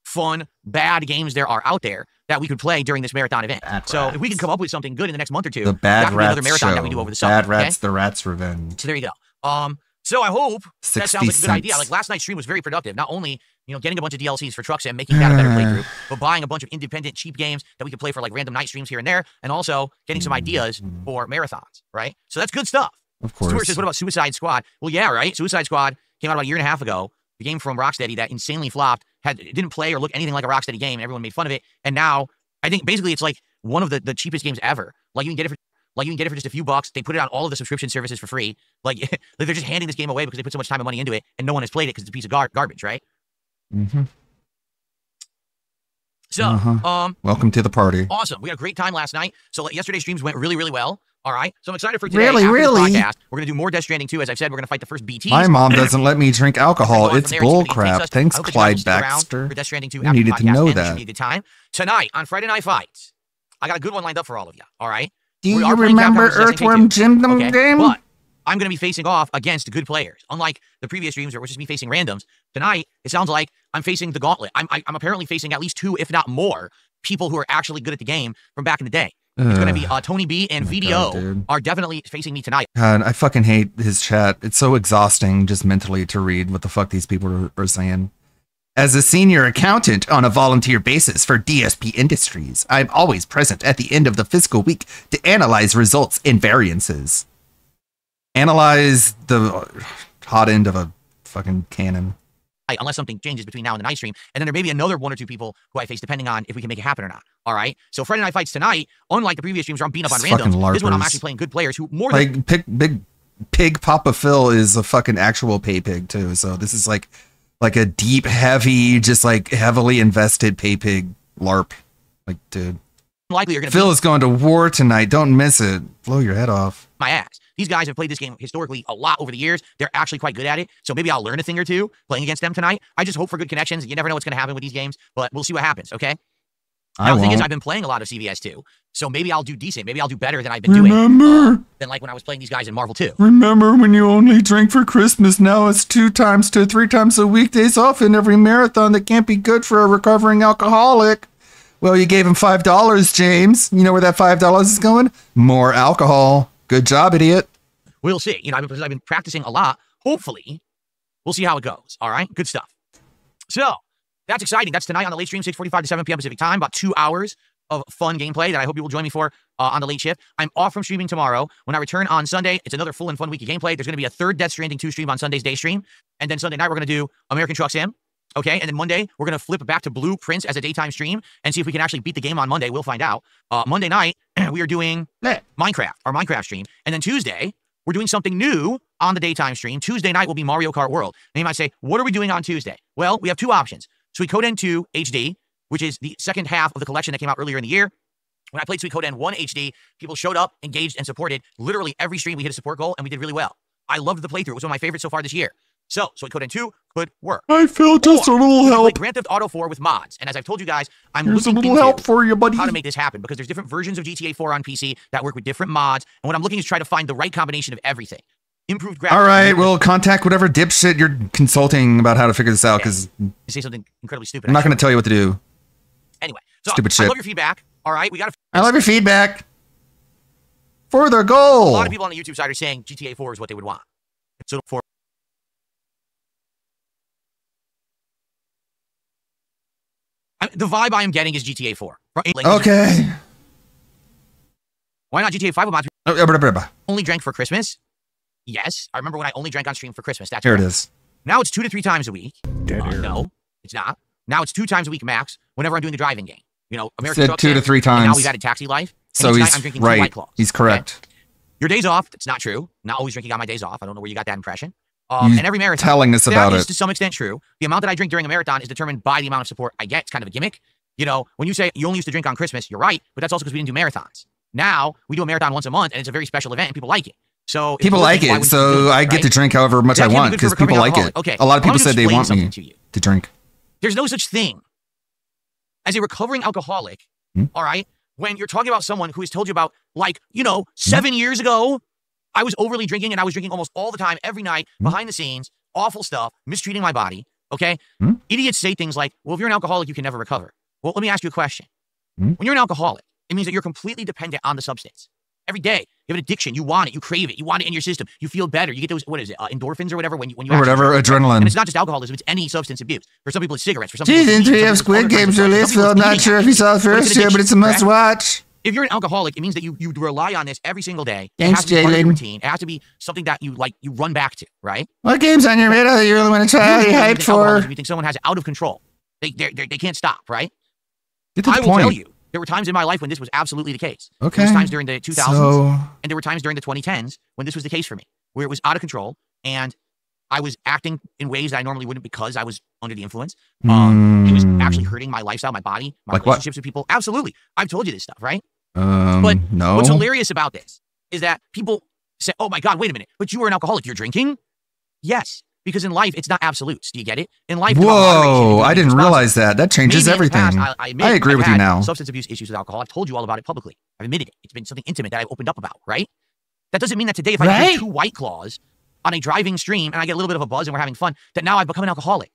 Speaker 12: fun, bad games there are out there that we could play during this marathon event. So if we can come up with something good in the next month or two,
Speaker 6: The
Speaker 12: that
Speaker 6: Bad
Speaker 12: could be another
Speaker 6: Rats
Speaker 12: marathon
Speaker 6: show.
Speaker 12: that we do over the summer.
Speaker 6: Bad Rats,
Speaker 12: okay?
Speaker 6: the Rats Revenge.
Speaker 12: So there you go. So I hope that
Speaker 6: 60
Speaker 12: sounds like a good idea.
Speaker 6: cents.
Speaker 12: Like last night's stream was very productive. Not only, getting a bunch of DLCs for Truck Sim, making that a better playthrough, but buying a bunch of independent cheap games that we could play for like random night streams here and there, and also getting some ideas for marathons, right? So that's good stuff.
Speaker 6: Of course.
Speaker 12: Stuart says, what about Suicide Squad? Well, yeah, right? Suicide Squad came out about a year and a half ago. The game from Rocksteady that insanely flopped, it didn't play or look anything like a Rocksteady game, and everyone made fun of it. And now, I think basically it's like one of the cheapest games ever. Like you can get it for just a few bucks. They put it on all of the subscription services for free. Like they're just handing this game away because they put so much time and money into it, and no one has played it because it's a piece of garbage, right?
Speaker 6: Mm-hmm.
Speaker 12: So,
Speaker 6: Welcome to the party.
Speaker 12: Awesome. We had a great time last night. So yesterday's streams went really, really well. All right. So I'm excited for today.
Speaker 6: Really,
Speaker 12: After this
Speaker 6: really?
Speaker 12: podcast, we're going to do more Death Stranding 2. As I've said, we're going to fight the first BTs.
Speaker 6: My mom doesn't let me drink alcohol.
Speaker 12: We're gonna
Speaker 6: It's
Speaker 12: go on from there and see
Speaker 6: bull
Speaker 12: what he takes
Speaker 6: crap.
Speaker 12: us.
Speaker 6: Thanks,
Speaker 12: I hope that you guys will
Speaker 6: Clyde
Speaker 12: stick around
Speaker 6: Baxter.
Speaker 12: For Death Stranding 2
Speaker 6: You
Speaker 12: after
Speaker 6: needed
Speaker 12: the
Speaker 6: to
Speaker 12: podcast
Speaker 6: know
Speaker 12: ends. It should
Speaker 6: that.
Speaker 12: be a good time. Tonight, on Friday Night Fights, I got a good one lined up for all of you. All right?
Speaker 6: Do
Speaker 12: We
Speaker 6: you
Speaker 12: are playing
Speaker 6: remember
Speaker 12: Capcom versus SNK2,
Speaker 6: Earthworm Jim
Speaker 12: okay?
Speaker 6: game?
Speaker 12: But I'm going to be facing off against good players. Unlike the previous streams where it was just me facing randoms, tonight it sounds like I'm facing the gauntlet. I'm apparently facing at least 2, if not more, people who are actually good at the game from back in the day. It's going to be Tony B and VDO are definitely facing me tonight.
Speaker 6: God, I fucking hate his chat. It's so exhausting just mentally to read what the fuck these people are saying. As a senior accountant on a volunteer basis for DSP Industries, I'm always present at the end of the fiscal week to analyze results and variances. Analyze the hot end of a fucking cannon.
Speaker 12: Unless something changes between now and the night stream. And then there may be another 1 or 2 people who I face depending on if we can make it happen or not. All right? So Friday Night Fights tonight, unlike the previous streams where I'm beating up on
Speaker 6: It's fucking
Speaker 12: randoms, this one I'm
Speaker 6: larpers.
Speaker 12: actually playing good players who more than...
Speaker 6: Like Big Pig Papa Phil is a fucking actual pay pig too. So this is like a deep, heavy, just like heavily invested pay pig LARP. Like, dude.
Speaker 12: Likely you're going to
Speaker 6: Phil is going to war tonight. Don't miss it. Blow your head off.
Speaker 12: my ass. These guys have played this game historically a lot over the years. They're actually quite good at it. So maybe I'll learn a thing or two playing against them tonight. I just hope for good connections. You never know what's going to happen with these games, but we'll see what happens, okay? Now, the thing is, I've been playing a lot of CVS 2, so maybe I'll do decent. Maybe I'll do better than I've been doing than like when I was playing these guys in Marvel 2.
Speaker 6: Remember when you only drink for Christmas? Now it's 2 to 3 times a week, days off in every marathon. That can't be good for a recovering alcoholic. Well, you gave him $5, James. You know where that $5 is going? More alcohol. Good job, idiot.
Speaker 12: We'll see. You know, because I've been practicing a lot. Hopefully, we'll see how it goes. All right? Good stuff. So, that's exciting. That's tonight on the late stream, 6:45 to 7 p.m. Pacific time. About 2 hours of fun gameplay that I hope you will join me for on the late shift. I'm off from streaming tomorrow. When I return on Sunday, it's another full and fun week of gameplay. There's going to be a third Death Stranding 2 stream on Sunday's day stream. And then Sunday night, we're going to do American Truck Sim. Okay, and then Monday, we're going to flip back to Blueprints as a daytime stream and see if we can actually beat the game on Monday. We'll find out. Monday night, we are doing Minecraft, our Minecraft stream. And then Tuesday, we're doing something new on the daytime stream. Tuesday night will be Mario Kart World. And you might say, what are we doing on Tuesday? Well, we have 2 options. Suikoden 2 HD, which is the second half of the collection that came out earlier in the year. When I played Suikoden 1 HD, people showed up, engaged, and supported. Literally every stream, we hit a support goal, and we did really well. I loved the playthrough. It was one of my favorites so far this year. So, Suikoden 2 could work.
Speaker 6: I feel just a little help.
Speaker 12: Grand Theft Auto 4 with mods. And as I've told you guys, I'm
Speaker 6: Here's a
Speaker 12: looking
Speaker 6: little
Speaker 12: into
Speaker 6: help for you, buddy.
Speaker 12: how to make this happen because there's different versions of GTA 4 on PC that work with different mods. And what I'm looking is try to find the right combination of everything. Improved graphics.
Speaker 6: All right, we'll contact whatever dipshit you're consulting about how to figure this out because
Speaker 12: You say something incredibly stupid.
Speaker 6: I'm not going to tell you what to do.
Speaker 12: Anyway, so
Speaker 6: Stupid
Speaker 12: I
Speaker 6: shit.
Speaker 12: love your feedback. All right, we got to.
Speaker 6: I love your feedback. For the
Speaker 12: A
Speaker 6: goal.
Speaker 12: lot of people on the YouTube side are saying GTA 4 is what they would want. So for the vibe I am getting is GTA 4.
Speaker 6: Okay.
Speaker 12: Why not GTA 5 mods? Only drank for Christmas? Yes. I remember when I only drank on stream for Christmas. That's
Speaker 6: Here it
Speaker 12: correct.
Speaker 6: is.
Speaker 12: Now it's 2 to 3 times a week. No, it's not. Now it's 2 times a week max whenever I'm doing the driving game. You know, American
Speaker 6: Said
Speaker 12: Truck
Speaker 6: 2 to
Speaker 12: Sim,
Speaker 6: 3
Speaker 12: and now
Speaker 6: times.
Speaker 12: we've added Taxi Life. And
Speaker 6: So
Speaker 12: each night
Speaker 6: he's
Speaker 12: I'm drinking 2 White
Speaker 6: right.
Speaker 12: Claws.
Speaker 6: He's correct.
Speaker 12: Your days off, that's not true. Not always drinking on my days off. I don't know where you got that impression.
Speaker 6: You
Speaker 12: And every marathon.
Speaker 6: telling us about
Speaker 12: that is
Speaker 6: it.
Speaker 12: to some extent true. The amount that I drink during a marathon is determined by the amount of support I get. It's kind of a gimmick. You know, when you say you only used to drink on Christmas, you're right, but that's also because we didn't do marathons. Now we do a marathon once a month, and it's a very special event, and people like it. So
Speaker 6: people like it, so I get to drink however much I want because people like it.
Speaker 12: Okay.
Speaker 6: A lot of people said they want me to drink.
Speaker 12: There's no such thing as a recovering alcoholic, all right? When you're talking about someone who has told you about, like, 7 years ago, I was overly drinking, and I was drinking almost all the time, every night, behind the scenes, awful stuff, mistreating my body, okay? Idiots say things like, well, if you're an alcoholic, you can never recover. Well, let me ask you a question. When you're an alcoholic, it means that you're completely dependent on the substance. Every day, you have an addiction. You want it. You crave it. You want it in your system. You feel better. You get those, endorphins or whatever when you
Speaker 6: or whatever, adrenaline.
Speaker 12: And it's not just alcoholism. It's any substance abuse. For some people, it's cigarettes. For some
Speaker 6: Season
Speaker 12: people,
Speaker 6: 3 of Squid Games released. Phil, I'm not sure if you saw the first year, but it's a must watch.
Speaker 12: If you're an alcoholic, it means that you rely on this every single day.
Speaker 6: Thanks,
Speaker 12: it has to be part of your
Speaker 6: Jalen.
Speaker 12: routine. It has to be something that you run back to, right?
Speaker 6: What games on your radar that you really want to try? Are you hyped for?
Speaker 12: You think someone has it out of control. They can't stop, right?
Speaker 6: Get to the
Speaker 12: I will
Speaker 6: point.
Speaker 12: tell you, there were times in my life when this was absolutely the case.
Speaker 6: Okay.
Speaker 12: There was times during the 2000s,
Speaker 6: So-
Speaker 12: and there were times during the 2010s when this was the case for me, where it was out of control, and I was acting in ways that I normally wouldn't because I was under the influence. It was actually hurting my lifestyle, my body, my
Speaker 6: Like what?
Speaker 12: relationships with people. Absolutely. I've told you this stuff, right?
Speaker 6: No.
Speaker 12: What's hilarious about this is that people say, oh my God, wait a minute, but you were an alcoholic. You're drinking? Yes. Because in life, it's not absolutes. Do you get it? In life, it's about moderation.
Speaker 6: Whoa, I didn't realize that. That changes
Speaker 12: Maybe in the
Speaker 6: everything.
Speaker 12: past, I admit
Speaker 6: I agree
Speaker 12: I've
Speaker 6: with you
Speaker 12: had
Speaker 6: now.
Speaker 12: Substance abuse issues with alcohol. I've told you all about it publicly. I've admitted it. It's been something intimate that I've opened up about, right? That doesn't mean that today, if I drink 2 White Claws on a driving stream and I get a little bit of a buzz and we're having fun, that now I've become an alcoholic.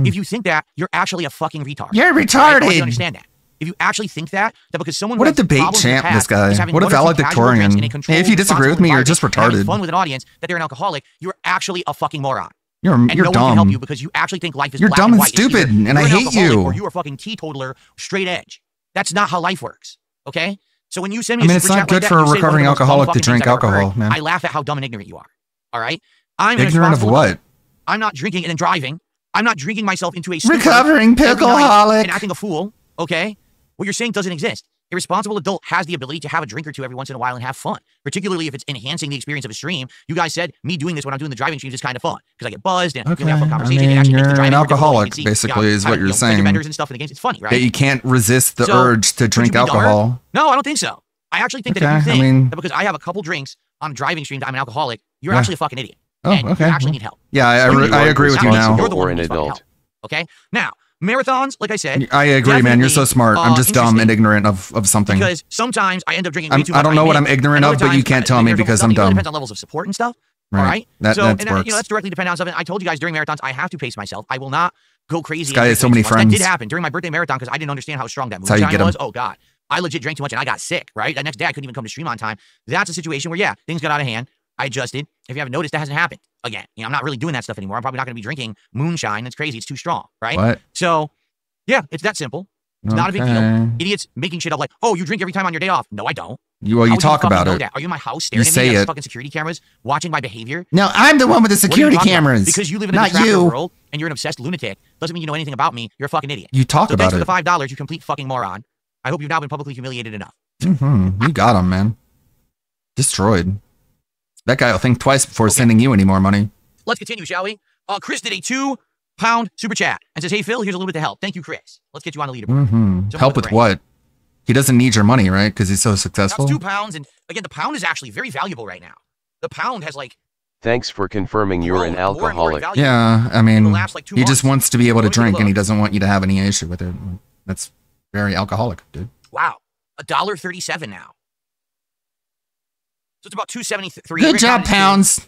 Speaker 12: If you think that, you're actually a fucking retard.
Speaker 6: You're
Speaker 12: Right? I want you
Speaker 6: retarded.
Speaker 12: to understand that. If you actually think that because someone
Speaker 6: What
Speaker 12: who
Speaker 6: a
Speaker 12: has
Speaker 6: debate
Speaker 12: problems in the
Speaker 6: champ,
Speaker 12: past
Speaker 6: this guy.
Speaker 12: is having
Speaker 6: What a
Speaker 12: 1 or 2
Speaker 6: valedictorian.
Speaker 12: casual drinks in a
Speaker 6: Hey,
Speaker 12: controlled,
Speaker 6: if you disagree with me, you're just
Speaker 12: responsible environment and having
Speaker 6: retarded.
Speaker 12: fun with an audience that they're an alcoholic, you're actually a fucking moron.
Speaker 6: You're
Speaker 12: and no one can help
Speaker 6: dumb.
Speaker 12: you because you actually think life is
Speaker 6: You're
Speaker 12: black
Speaker 6: dumb
Speaker 12: and
Speaker 6: and
Speaker 12: white. It's either
Speaker 6: stupid, and I
Speaker 12: you're an
Speaker 6: hate
Speaker 12: alcoholic
Speaker 6: you.
Speaker 12: Or you are fucking teetotaler, straight edge. That's not how life works. Okay? So when you send me
Speaker 6: I mean,
Speaker 12: a
Speaker 6: it's
Speaker 12: super
Speaker 6: not
Speaker 12: chat
Speaker 6: good
Speaker 12: like
Speaker 6: for
Speaker 12: that,
Speaker 6: a
Speaker 12: you say one of
Speaker 6: recovering
Speaker 12: the most dumb
Speaker 6: alcoholic to
Speaker 12: fucking
Speaker 6: drink
Speaker 12: things I've ever
Speaker 6: alcohol,
Speaker 12: heard.
Speaker 6: man.
Speaker 12: I laugh at how dumb and ignorant you are. All right? I'm an
Speaker 6: Ignorant of
Speaker 12: responsible
Speaker 6: what?
Speaker 12: adult. I'm not drinking and then driving. I'm not drinking myself into a stupor
Speaker 6: Recovering
Speaker 12: every night
Speaker 6: pickleaholic.
Speaker 12: and acting a fool. Okay? What you're saying doesn't exist. A responsible adult has the ability to have a drink or two every once in a while and have fun, particularly if it's enhancing the experience of a stream. You guys said me doing this when I'm doing the driving streams is kind of fun because I get buzzed and
Speaker 6: Okay.
Speaker 12: we have fun
Speaker 6: I
Speaker 12: conversation.
Speaker 6: mean,
Speaker 12: it actually makes the
Speaker 6: you're
Speaker 12: driving
Speaker 6: an
Speaker 12: more difficult. You
Speaker 6: alcoholic,
Speaker 12: can see,
Speaker 6: basically, is what you're
Speaker 12: fender
Speaker 6: saying.
Speaker 12: benders and stuff in the games. It's funny, right?
Speaker 6: That you can't resist the
Speaker 12: So,
Speaker 6: urge to
Speaker 12: could
Speaker 6: drink
Speaker 12: you be dumber?
Speaker 6: alcohol.
Speaker 12: No, I don't think so. I actually think that if
Speaker 6: Okay,
Speaker 12: you
Speaker 6: I
Speaker 12: think
Speaker 6: mean-
Speaker 12: that because I have a couple drinks on driving streams, I'm an alcoholic, you're
Speaker 6: Yeah.
Speaker 12: actually a fucking idiot.
Speaker 6: Oh,
Speaker 12: and
Speaker 6: okay.
Speaker 12: You actually need help.
Speaker 6: Yeah, I
Speaker 12: You need
Speaker 6: agree with you now.
Speaker 12: You're the one
Speaker 14: Or
Speaker 12: who
Speaker 14: an
Speaker 12: needs fucking
Speaker 14: adult.
Speaker 12: help. Okay? Now, marathons, like I said.
Speaker 6: I agree, man. You're so
Speaker 12: definitely,
Speaker 6: smart. I'm just dumb and
Speaker 12: interesting
Speaker 6: ignorant of something.
Speaker 12: Because sometimes I end up drinking way too much.
Speaker 6: I don't know what I'm
Speaker 12: admit.
Speaker 6: ignorant
Speaker 12: And
Speaker 6: of,
Speaker 12: other
Speaker 6: but you
Speaker 12: times,
Speaker 6: can't tell me
Speaker 12: there's
Speaker 6: because
Speaker 12: something
Speaker 6: I'm dumb.
Speaker 12: It depends on levels of support and stuff.
Speaker 6: Right.
Speaker 12: All right.
Speaker 6: That works.
Speaker 12: That's directly dependent on something. I told you guys during marathons, I have to pace myself. I will not go crazy.
Speaker 6: This guy
Speaker 12: and
Speaker 6: has so
Speaker 12: drink
Speaker 6: many
Speaker 12: too much.
Speaker 6: friends.
Speaker 12: That did happen during my birthday marathon because I didn't understand how strong that
Speaker 6: That's how you
Speaker 12: moonshine
Speaker 6: get 'em.
Speaker 12: was. Oh God, I legit drank too much and I got sick. Right. That next day I couldn't even come to stream on time. That's a situation where things got out of hand. I adjusted. If you haven't noticed, that hasn't happened again. I'm not really doing that stuff anymore. I'm probably not going to be drinking moonshine. That's crazy. It's too strong. Right.
Speaker 6: What?
Speaker 12: So, it's that simple. It's not a big deal.
Speaker 6: Okay.
Speaker 12: Idiots making shit up like, oh, you drink every time on your day off. No, I don't.
Speaker 6: You
Speaker 12: How would
Speaker 6: talk
Speaker 12: fucking
Speaker 6: about
Speaker 12: know
Speaker 6: it.
Speaker 12: that? Are you in my house
Speaker 6: You
Speaker 12: staring at me?
Speaker 6: say
Speaker 12: You have
Speaker 6: it.
Speaker 12: fucking security cameras watching my behavior?
Speaker 6: No, I'm the one with the
Speaker 12: What are you
Speaker 6: security
Speaker 12: talking about?
Speaker 6: cameras.
Speaker 12: Because you live in a
Speaker 6: not
Speaker 12: distracted
Speaker 6: you.
Speaker 12: world and you're an obsessed lunatic doesn't mean you know anything about me. You're a fucking idiot.
Speaker 6: You talk
Speaker 12: so
Speaker 6: about
Speaker 12: thanks
Speaker 6: it.
Speaker 12: for the $5, you complete fucking moron. I hope you've now been publicly humiliated enough.
Speaker 6: You got him, man. Destroyed. That guy will think twice before sending you any more money.
Speaker 12: Let's continue, shall we? Chris did a £2 super chat and says, hey, Phil, here's a little bit of help. Thank you, Chris. Let's get you on the leaderboard. Someone
Speaker 6: Help with
Speaker 12: rank.
Speaker 6: what? He doesn't need your money, right? Because he's so successful.
Speaker 12: That's £2. And again, the pound is actually very valuable right now. The pound has like
Speaker 14: Thanks for confirming you're an alcoholic.
Speaker 6: Yeah, I mean,
Speaker 12: last, like, 2
Speaker 6: he just
Speaker 12: months.
Speaker 6: wants to be able to
Speaker 12: Go take a
Speaker 6: drink, and he
Speaker 12: look.
Speaker 6: doesn't want you to have any issue with it. That's very alcoholic, dude.
Speaker 12: wow, $1.37 now. So it's about $2.73.
Speaker 6: Good
Speaker 12: Rick
Speaker 6: job,
Speaker 12: Cottage
Speaker 6: pounds.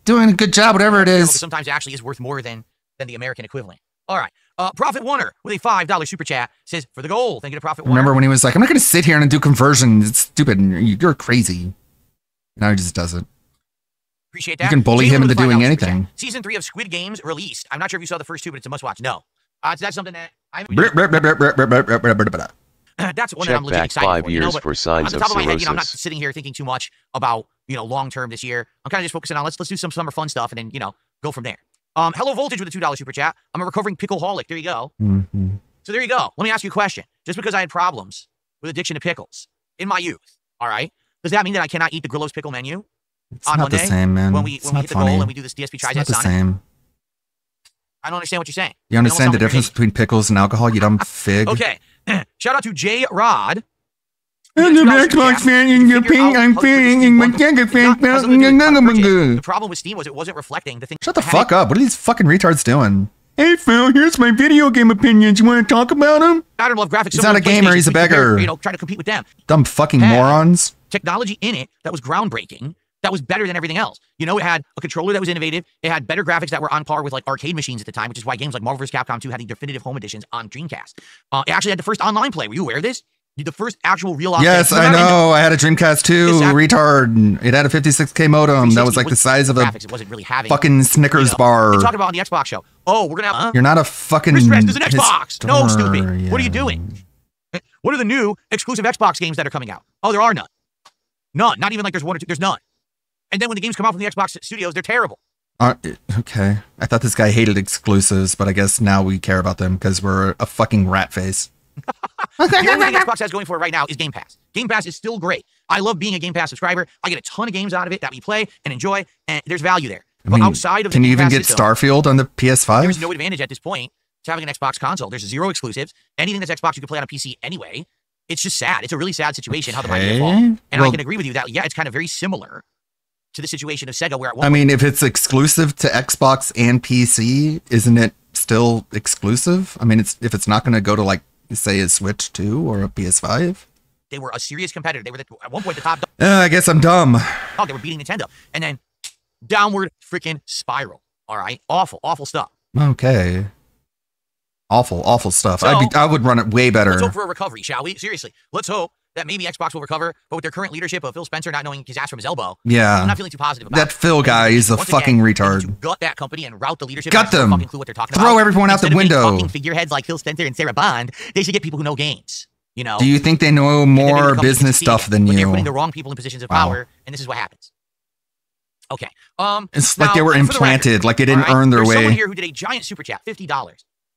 Speaker 6: Doing a good job, whatever it is.
Speaker 12: Sometimes it actually is worth more than the American equivalent. All right. Prophet Warner with a $5 super chat says, for the goal, thank you to Prophet Warner.
Speaker 6: Remember when he was like, I'm not going to sit here and do conversion. It's stupid. You're crazy. Now he just does it.
Speaker 12: Appreciate that.
Speaker 6: You can bully
Speaker 12: Jalen
Speaker 6: him
Speaker 12: with
Speaker 6: into
Speaker 12: a $5
Speaker 6: doing
Speaker 12: super
Speaker 6: anything.
Speaker 12: chat. Season 3 of Squid Games released. I'm not sure if you saw the first 2, but it's a must-watch. No. That's something that I'm... That's one that
Speaker 14: Check
Speaker 12: I'm legit
Speaker 14: back
Speaker 12: excited
Speaker 14: 5
Speaker 12: for.
Speaker 14: years
Speaker 12: But
Speaker 14: for signs
Speaker 12: on the
Speaker 14: of
Speaker 12: top of my head, I'm not
Speaker 14: cirrhosis.
Speaker 12: sitting here thinking too much about, long term this year. I'm kind of just focusing on let's do some summer fun stuff and then, go from there. Hello Voltage with a $2 super chat. I'm a recovering pickleaholic. There you go. So there you go. Let me ask you a question. Just because I had problems with addiction to pickles in my youth, all right, does that mean that I cannot eat the Grillo's pickle menu
Speaker 6: It's
Speaker 12: on
Speaker 6: not
Speaker 12: Monday
Speaker 6: the same, man.
Speaker 12: when we
Speaker 6: It's
Speaker 12: hit
Speaker 6: not
Speaker 12: the
Speaker 6: funny.
Speaker 12: goal and we do this DSP
Speaker 6: It's
Speaker 12: Trizat
Speaker 6: not the
Speaker 12: Sonic?
Speaker 6: same.
Speaker 12: I don't understand what you're saying.
Speaker 6: You understand the difference between pickles and alcohol, you dumb fig?
Speaker 12: Okay. Shout out to J Rod
Speaker 6: I'm the Xbox fan in your ping. I'm feeling in my Sega fan.
Speaker 12: The problem with Steam was it wasn't reflecting the thing.
Speaker 6: Shut the fuck up. What are these fucking retards doing? Hey, Phil, here's my video game opinions. You want to talk about them?
Speaker 12: Pattern love graphics.
Speaker 6: He's not a gamer. He's a beggar.
Speaker 12: You know, try to compete with them.
Speaker 6: Dumb fucking morons.
Speaker 12: Technology in it that was groundbreaking. That was better than everything else. You know, it had a controller that was innovative. It had better graphics that were on par with like arcade machines at the time, which is why games like Marvel vs. Capcom 2 had the definitive home editions on Dreamcast. It actually had the first online play. Were you aware of this? The first actual real online.
Speaker 6: Yes, I know. I had a Dreamcast 2, retard. It had a 56K modem that was like the size of a
Speaker 12: it wasn't really having,
Speaker 6: fucking Snickers bar.
Speaker 12: They talked about on the Xbox show. Oh, we're gonna have.
Speaker 6: You're not a fucking.
Speaker 12: Chris Rest is an Xbox. No, stupid. Yeah. What are you doing? What are the new exclusive Xbox games that are coming out? Oh, there are none. None. Not even like there's one or two. There's none. And then when the games come out from the Xbox studios, they're terrible.
Speaker 6: Okay. I thought this guy hated exclusives, but I guess now we care about them because we're a fucking rat face.
Speaker 12: The only thing Xbox has going for it right now is Game Pass. Game Pass is still great. I love being a Game Pass subscriber. I get a ton of games out of it that we play and enjoy, and there's value there. But outside of
Speaker 6: can
Speaker 12: the
Speaker 6: you
Speaker 12: Game
Speaker 6: even
Speaker 12: Pass
Speaker 6: get
Speaker 12: system,
Speaker 6: Starfield on the PS5?
Speaker 12: There's no advantage at this point to having an Xbox console. There's 0 exclusives. Anything that's Xbox you can play on a PC anyway. It's just sad. It's a really sad situation how the mighty fall. And I can agree with you that it's kind of very similar to the situation of Sega, where at one
Speaker 6: point, if it's exclusive to Xbox and PC, isn't it still exclusive? I mean, if it's not going to go to like say a Switch 2 or a PS5.
Speaker 12: They were a serious competitor. They were at one point the top.
Speaker 6: I guess I'm dumb.
Speaker 12: Oh, they were beating Nintendo, and then downward freaking spiral. All right, awful stuff.
Speaker 6: Okay. Awful stuff. So, I would run it way better.
Speaker 12: Let's hope for a recovery, shall we? Seriously, let's hope that maybe Xbox will recover, but with their current leadership of Phil Spencer not knowing his ass from his elbow,
Speaker 6: yeah,
Speaker 12: I'm not feeling too positive about
Speaker 6: that. Phil guy is a fucking retard.
Speaker 12: Gut that company and route the leadership.
Speaker 6: Gut them.
Speaker 12: Fucking clue what they're talking
Speaker 6: Throw
Speaker 12: about.
Speaker 6: everyone out the window.
Speaker 12: Fucking figureheads like Phil Spencer and Sarah Bond. They should get people who know games. You know.
Speaker 6: Do you think they know more business stuff than you?
Speaker 12: They're putting the wrong people in positions of power, and this is what happens. Okay.
Speaker 6: It's like they were implanted, like they didn't earn their way.
Speaker 12: There's someone here who did a giant super chat, $50.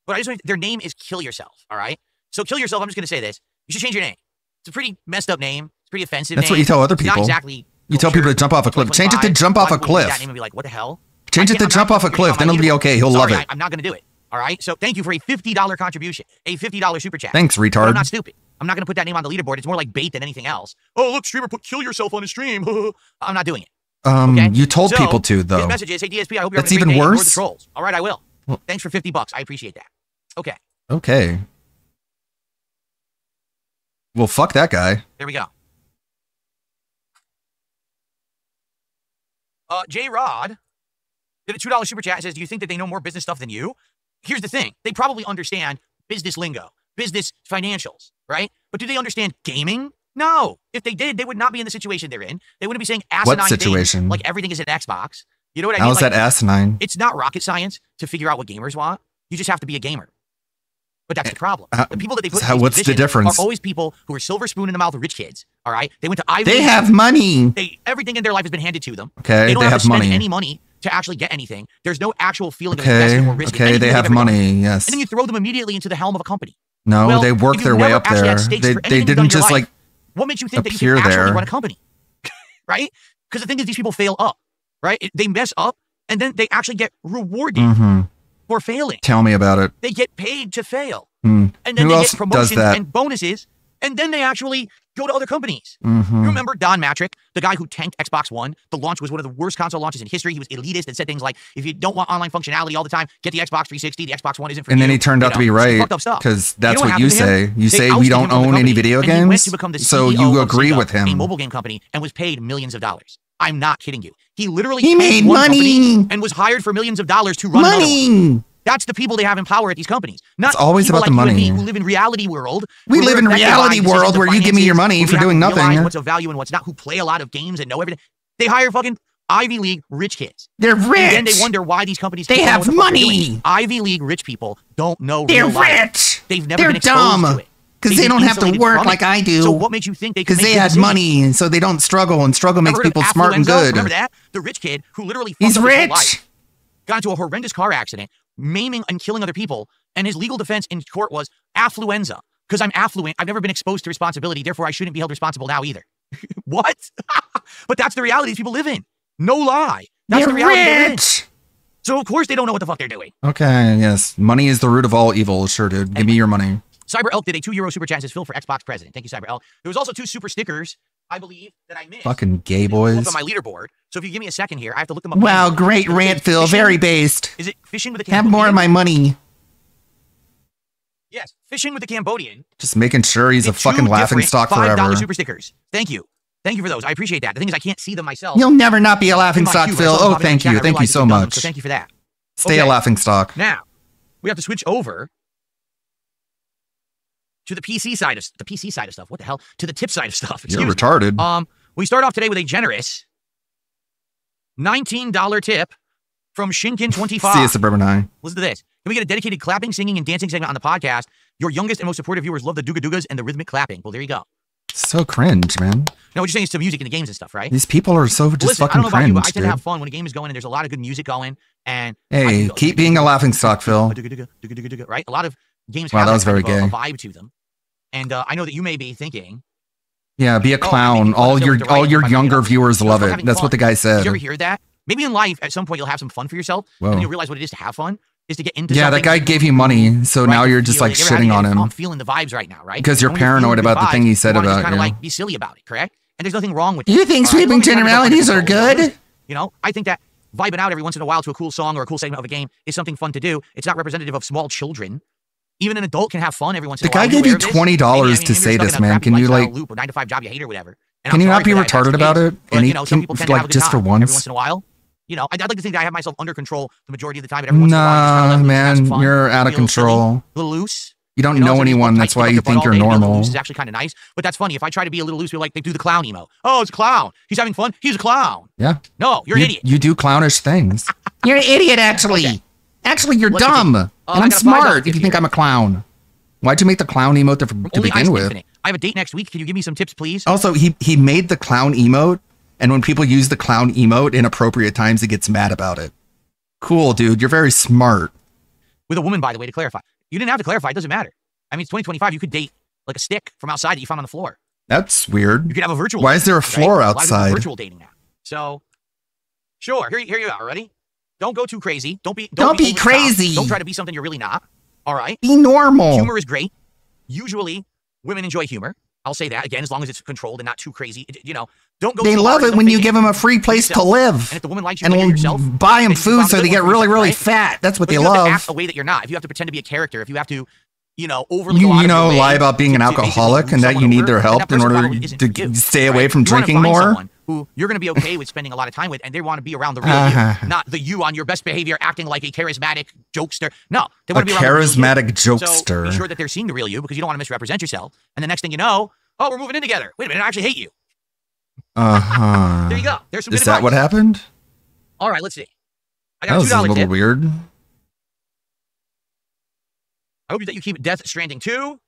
Speaker 12: But I just want their name is Kill Yourself. All right. So Kill Yourself. I'm just gonna say this. You should change your name. It's a pretty messed up name. It's pretty offensive.
Speaker 6: That's what you tell other people.
Speaker 12: Not exactly.
Speaker 6: You tell people to jump off a cliff. Change it to jump off a cliff.
Speaker 12: That name and be like, what the hell?
Speaker 6: Change it to jump off a cliff. Then it'll be okay. He'll love it.
Speaker 12: I'm not gonna do it. All right. So thank you for a $50 contribution, a $50 super chat.
Speaker 6: Thanks, retard.
Speaker 12: But I'm not stupid. I'm not gonna put that name on the leaderboard. It's more like bait than anything else. Oh, look, streamer put Kill Yourself on his stream. I'm not doing it. Okay?
Speaker 6: You told people to though.
Speaker 12: His message is, hey DSP, I hope you're
Speaker 6: having a great day. Worse.
Speaker 12: The trolls. All right, I will. Well, thanks for $50. I appreciate that. Okay.
Speaker 6: Okay. Well, fuck that guy.
Speaker 12: There we go. J Rod did a $2 super chat and says, do you think that they know more business stuff than you? Here's the thing. They probably understand business lingo, business financials, right? But do they understand gaming? No. If they did, they would not be in the situation they're in. They wouldn't be saying asinine
Speaker 6: situation?
Speaker 12: Things like everything is an Xbox. You know what I mean?
Speaker 6: How's that asinine?
Speaker 12: It's not rocket science to figure out what gamers want. You just have to be a gamer. But that's the problem. The people that they put in these
Speaker 6: what's the difference?
Speaker 12: Are always people who are silver spoon in the mouth of rich kids. All right, they went to Ivy.
Speaker 6: They have money.
Speaker 12: Everything in their life has been handed to them.
Speaker 6: Okay,
Speaker 12: they don't
Speaker 6: have
Speaker 12: to spend
Speaker 6: money.
Speaker 12: any money to actually get anything. There's no actual feeling of investing or risk.
Speaker 6: Okay, they have money. Yes.
Speaker 12: And then you throw them immediately into the helm of a company.
Speaker 6: No, well, they work their way up there. They didn't just like.
Speaker 12: What makes you think that you can actually run a company? Right? Because the thing is, these people fail up. Right? They mess up, and then they actually get rewarded for failing.
Speaker 6: Tell me about it.
Speaker 12: They get paid to fail.
Speaker 6: And
Speaker 12: then they get promotions and bonuses, and then they actually go to other companies. You remember Don Matrick, the guy who tanked Xbox One? The launch was one of the worst console launches in history. He was elitist and said things like, if you don't want online functionality all the time, get the Xbox 360. The Xbox One isn't for you.
Speaker 6: And then he turned out to be right, because that's what you say. You say we don't own any video games, so you agree with him.
Speaker 12: A mobile game company, and was paid millions of dollars. I'm not kidding you. He literally
Speaker 6: made money
Speaker 12: and was hired for millions of dollars to run another one. That's the people they have in power at these companies. Not
Speaker 6: it's always about
Speaker 12: like
Speaker 6: the money.
Speaker 12: Who live in reality world.
Speaker 6: We live in reality world where you give me your money for doing nothing.
Speaker 12: What's of value and what's not. Who play a lot of games and know everything. They hire fucking Ivy League rich kids.
Speaker 6: They're rich.
Speaker 12: And then they wonder why these companies.
Speaker 6: They have money.
Speaker 12: Ivy League rich people don't know.
Speaker 6: They're
Speaker 12: real
Speaker 6: rich.
Speaker 12: Life. They've never been exposed to it.
Speaker 6: Because they don't have to work like I do.
Speaker 12: So what makes you think they?
Speaker 6: Because they had money, and so they don't struggle, and struggle makes people smart and good.
Speaker 12: Remember that? The rich kid who literally
Speaker 6: he's rich.
Speaker 12: Got into a horrendous car accident, maiming and killing other people, and his legal defense in court was affluenza. Because I'm affluent, I've never been exposed to responsibility, therefore I shouldn't be held responsible now either. What? But that's the reality these people live in. No lie. That's the reality they live in. So of course they don't know what the fuck they're doing.
Speaker 6: Okay, yes. Money is the root of all evil. Sure, dude. Give me your money.
Speaker 12: Cyber Elk did a €2 super chat. Says Phil for Xbox president. Thank you, Cyber Elk. There was also 2 super stickers, I believe, that I missed.
Speaker 6: Fucking gay
Speaker 12: Up
Speaker 6: boys.
Speaker 12: on my leaderboard. So if you give me a second here, I have to look them up.
Speaker 6: Wow, great rant, Phil. Very based.
Speaker 12: Is it fishing with the
Speaker 6: Have
Speaker 12: Cambodian?
Speaker 6: more of my money.
Speaker 12: Yes, fishing with the Cambodian.
Speaker 6: Just making sure he's a
Speaker 12: Did
Speaker 6: fucking
Speaker 12: 2
Speaker 6: laughing
Speaker 12: different
Speaker 6: stock
Speaker 12: $5
Speaker 6: forever.
Speaker 12: super stickers. Thank you. Thank you for those. I appreciate that. The thing is, I can't see them myself.
Speaker 6: You'll never not be a laughing
Speaker 12: In my
Speaker 6: stock,
Speaker 12: queue,
Speaker 6: Phil.
Speaker 12: I saw them
Speaker 6: Oh,
Speaker 12: pop in the
Speaker 6: thank
Speaker 12: chat,
Speaker 6: you.
Speaker 12: I
Speaker 6: Thank you
Speaker 12: realized
Speaker 6: so
Speaker 12: you've done them,
Speaker 6: much.
Speaker 12: So thank you for that.
Speaker 6: Stay a laughing stock.
Speaker 12: Now, we have to switch over to the PC side of stuff. What the hell? To the tip side of stuff.
Speaker 6: You're
Speaker 12: Excuse me.
Speaker 6: retarded.
Speaker 12: We start off today with a generous $19 tip from Shinkin25.
Speaker 6: See you, Suburban High.
Speaker 12: Listen to this. Can we get a dedicated clapping, singing, and dancing segment on the podcast? Your youngest and most supportive viewers love the Dooga Doogas and the rhythmic clapping. Well, there you go.
Speaker 6: So cringe, man.
Speaker 12: No, what you're saying is to music in the games and stuff, right?
Speaker 6: These people are so just
Speaker 12: Listen, I
Speaker 6: fucking
Speaker 12: don't know about you, but I
Speaker 6: cringe,
Speaker 12: tend to have
Speaker 6: dude.
Speaker 12: fun when a game is going and there's a lot of good music going. And
Speaker 6: Hey, keep being a laughing stock, Phil.
Speaker 12: right? A lot of games
Speaker 6: Wow,
Speaker 12: have
Speaker 6: that was
Speaker 12: kind
Speaker 6: very
Speaker 12: of a
Speaker 6: gay.
Speaker 12: vibe to them. And I know that you may be thinking,
Speaker 6: Yeah, be a clown. All your younger viewers love it. That's what the guy said.
Speaker 12: did you ever hear that? Maybe in life, at some point, you'll have some fun for yourself,
Speaker 6: Whoa.
Speaker 12: and then you'll realize what it is to have fun, is to get into
Speaker 6: Yeah,
Speaker 12: something.
Speaker 6: that guy gave you money, so now you're just like shitting on him.
Speaker 12: I'm feeling the vibes right now, right?
Speaker 6: Because you're
Speaker 12: When feeling
Speaker 6: paranoid
Speaker 12: good
Speaker 6: about the
Speaker 12: vibes,
Speaker 6: thing he said
Speaker 12: you wanna just
Speaker 6: about
Speaker 12: kinda
Speaker 6: you.
Speaker 12: like be silly about it, correct? And there's nothing wrong with it.
Speaker 6: You think
Speaker 12: All right,
Speaker 6: sweeping
Speaker 12: as long as you're not under
Speaker 6: generalities are
Speaker 12: control,
Speaker 6: good?
Speaker 12: You know, I think that vibing out every once in a while to a cool song or a cool segment of a game is something fun to do. It's not representative of small children. Even an adult can have fun every once in
Speaker 6: The
Speaker 12: a while.
Speaker 6: guy gave you
Speaker 12: aware of this?
Speaker 6: $20 to
Speaker 12: maybe
Speaker 6: say
Speaker 12: you're stuck
Speaker 6: this,
Speaker 12: in a
Speaker 6: man.
Speaker 12: crappy
Speaker 6: Can you,
Speaker 12: lifestyle
Speaker 6: like-
Speaker 12: loop or 9-to-5 job you hate or whatever? And
Speaker 6: Can
Speaker 12: I'm
Speaker 6: you
Speaker 12: sorry
Speaker 6: not be
Speaker 12: for that if that's
Speaker 6: retarded
Speaker 12: the
Speaker 6: about
Speaker 12: case.
Speaker 6: it?
Speaker 12: But,
Speaker 6: And
Speaker 12: you know, some people tend to have a good
Speaker 6: just for
Speaker 12: time
Speaker 6: once?
Speaker 12: every once in a while. You know, I'd like to think that I have myself under control the majority of the time, but every once in a while, I just kinda
Speaker 6: Nah,
Speaker 12: let loose and have some
Speaker 6: man,
Speaker 12: fun,
Speaker 6: you're out of
Speaker 12: be a little silly,
Speaker 6: control.
Speaker 12: a little loose.
Speaker 6: You don't
Speaker 12: You know,
Speaker 6: know
Speaker 12: so these
Speaker 6: anyone.
Speaker 12: people
Speaker 6: That's
Speaker 12: tight,
Speaker 6: why
Speaker 12: stick
Speaker 6: you
Speaker 12: up your
Speaker 6: think
Speaker 12: butt
Speaker 6: you're
Speaker 12: all day, being a little
Speaker 6: normal.
Speaker 12: loose is actually kind of nice, but that's funny. If I try to be a little loose, we're like, they do the clown emo. Oh, it's a clown. He's having fun. He's a clown.
Speaker 6: Yeah.
Speaker 12: No, you're an idiot.
Speaker 6: You do clownish things. You're an idiot, actually.
Speaker 12: Okay.
Speaker 6: Actually, you're
Speaker 12: Let's
Speaker 6: dumb.
Speaker 12: see.
Speaker 6: And
Speaker 12: I
Speaker 6: I'm
Speaker 12: got a $5
Speaker 6: smart
Speaker 12: tip
Speaker 6: if you think
Speaker 12: here.
Speaker 6: I'm a clown. Why'd you make the clown emote to
Speaker 12: Only Ice
Speaker 6: begin with?
Speaker 12: Infinite. I have a date next week. Can you give me some tips, please?
Speaker 6: Also, he made the clown emote, and when people use the clown emote in appropriate times, he gets mad about it. Cool, dude. You're very smart.
Speaker 12: With a woman, by the way, to clarify. You didn't have to clarify. It doesn't matter. I mean, it's 2025. You could date like a stick from outside that you found on the floor.
Speaker 6: That's weird.
Speaker 12: You could have a virtual.
Speaker 6: Why is there a
Speaker 12: date,
Speaker 6: floor
Speaker 12: right? A lot of people do
Speaker 6: outside?
Speaker 12: virtual dating now. So, sure. Here you are. Ready? Don't go too crazy. Don't be
Speaker 6: Don't be
Speaker 12: over the top.
Speaker 6: crazy.
Speaker 12: Don't try to be something you're really not. All right.
Speaker 6: Be normal.
Speaker 12: Humor is great. Usually, women enjoy humor. I'll say that again, as long as it's controlled and not too crazy. You know, don't go.
Speaker 6: They
Speaker 12: too
Speaker 6: love
Speaker 12: hard,
Speaker 6: it
Speaker 12: don't
Speaker 6: when
Speaker 12: fake
Speaker 6: you
Speaker 12: it.
Speaker 6: give them a free place to
Speaker 12: Yourself.
Speaker 6: live.
Speaker 12: And if the woman likes you,
Speaker 6: And
Speaker 12: make it yourself.
Speaker 6: buy them
Speaker 12: then you
Speaker 6: food
Speaker 12: found
Speaker 6: so
Speaker 12: a
Speaker 6: they
Speaker 12: good
Speaker 6: get
Speaker 12: one for
Speaker 6: really,
Speaker 12: yourself,
Speaker 6: really
Speaker 12: right?
Speaker 6: fat. That's what
Speaker 12: But
Speaker 6: they
Speaker 12: if you have to
Speaker 6: love.
Speaker 12: act a way that you're not, if you have to pretend to be a character, if you have to, you know, overly
Speaker 6: You
Speaker 12: go out of your
Speaker 6: know,
Speaker 12: way
Speaker 6: lie about being an
Speaker 12: to basically
Speaker 6: alcoholic
Speaker 12: woo
Speaker 6: and that
Speaker 12: someone
Speaker 6: you need
Speaker 12: over,
Speaker 6: their
Speaker 12: then
Speaker 6: help
Speaker 12: that
Speaker 6: in
Speaker 12: person
Speaker 6: order
Speaker 12: probably isn't for you,
Speaker 6: to stay away
Speaker 12: right?
Speaker 6: from
Speaker 12: You wanna
Speaker 6: drinking
Speaker 12: find
Speaker 6: more.
Speaker 12: someone who you're going to be okay with spending a lot of time with, and they want to be around the real you, not the you on your best behavior, acting like a charismatic jokester. No, they want to be around the real you.
Speaker 6: charismatic
Speaker 12: So
Speaker 6: jokester.
Speaker 12: be sure that they're seeing the real you because you don't want to misrepresent yourself. And the next thing you know, oh, we're moving in together. Wait a minute, I actually hate you. There you go. There's some
Speaker 6: Is
Speaker 12: good
Speaker 6: that
Speaker 12: advice.
Speaker 6: what happened?
Speaker 12: All right, let's see. I
Speaker 6: That
Speaker 12: got a
Speaker 6: was a
Speaker 12: $2
Speaker 6: little
Speaker 12: tip.
Speaker 6: weird.
Speaker 12: I hope that you keep Death Stranding 2.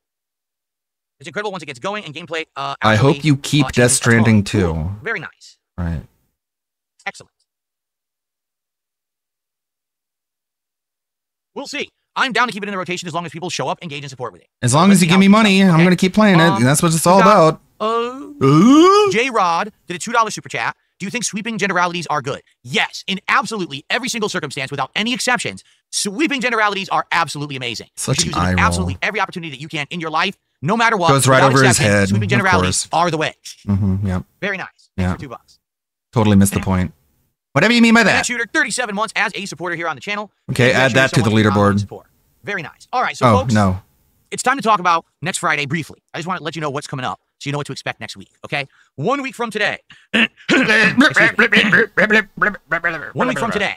Speaker 12: It's incredible once it gets going and gameplay.
Speaker 6: I hope you keep Death Stranding too.
Speaker 12: Very nice.
Speaker 6: Right.
Speaker 12: Excellent. We'll see. I'm down to keep it in the rotation as long as people show up, engage, and support with it.
Speaker 6: As long as you give me money, I'm going to keep playing it. That's what it's all about.
Speaker 12: J Rod did a $2 super chat. Do you think sweeping generalities are good? Yes, in absolutely every single circumstance, without any exceptions, sweeping generalities are absolutely amazing.
Speaker 6: Such
Speaker 12: you should use
Speaker 6: an
Speaker 12: it in
Speaker 6: eye roll.
Speaker 12: absolutely every opportunity that you can in your life, no matter what.
Speaker 6: Goes right
Speaker 12: without
Speaker 6: over his
Speaker 12: exception,
Speaker 6: head,
Speaker 12: Sweeping
Speaker 6: of
Speaker 12: generalities
Speaker 6: course.
Speaker 12: are the way.
Speaker 6: Yep.
Speaker 12: Very nice.
Speaker 6: Yeah.
Speaker 12: Thanks for $2.
Speaker 6: Totally missed the point. Whatever you mean by
Speaker 12: Net
Speaker 6: that.
Speaker 12: Shooter, 37 months as a supporter here on the channel.
Speaker 6: Okay,
Speaker 12: Thank you,
Speaker 6: add
Speaker 12: Net
Speaker 6: that
Speaker 12: Shooter,
Speaker 6: to the
Speaker 12: so much for your ongoing
Speaker 6: leaderboard.
Speaker 12: support. Very nice. All right, so
Speaker 6: Oh,
Speaker 12: folks,
Speaker 6: no.
Speaker 12: it's time to talk about next Friday briefly. I just want to let you know what's coming up so you know what to expect next week, okay? 1 week from today. 1 week from today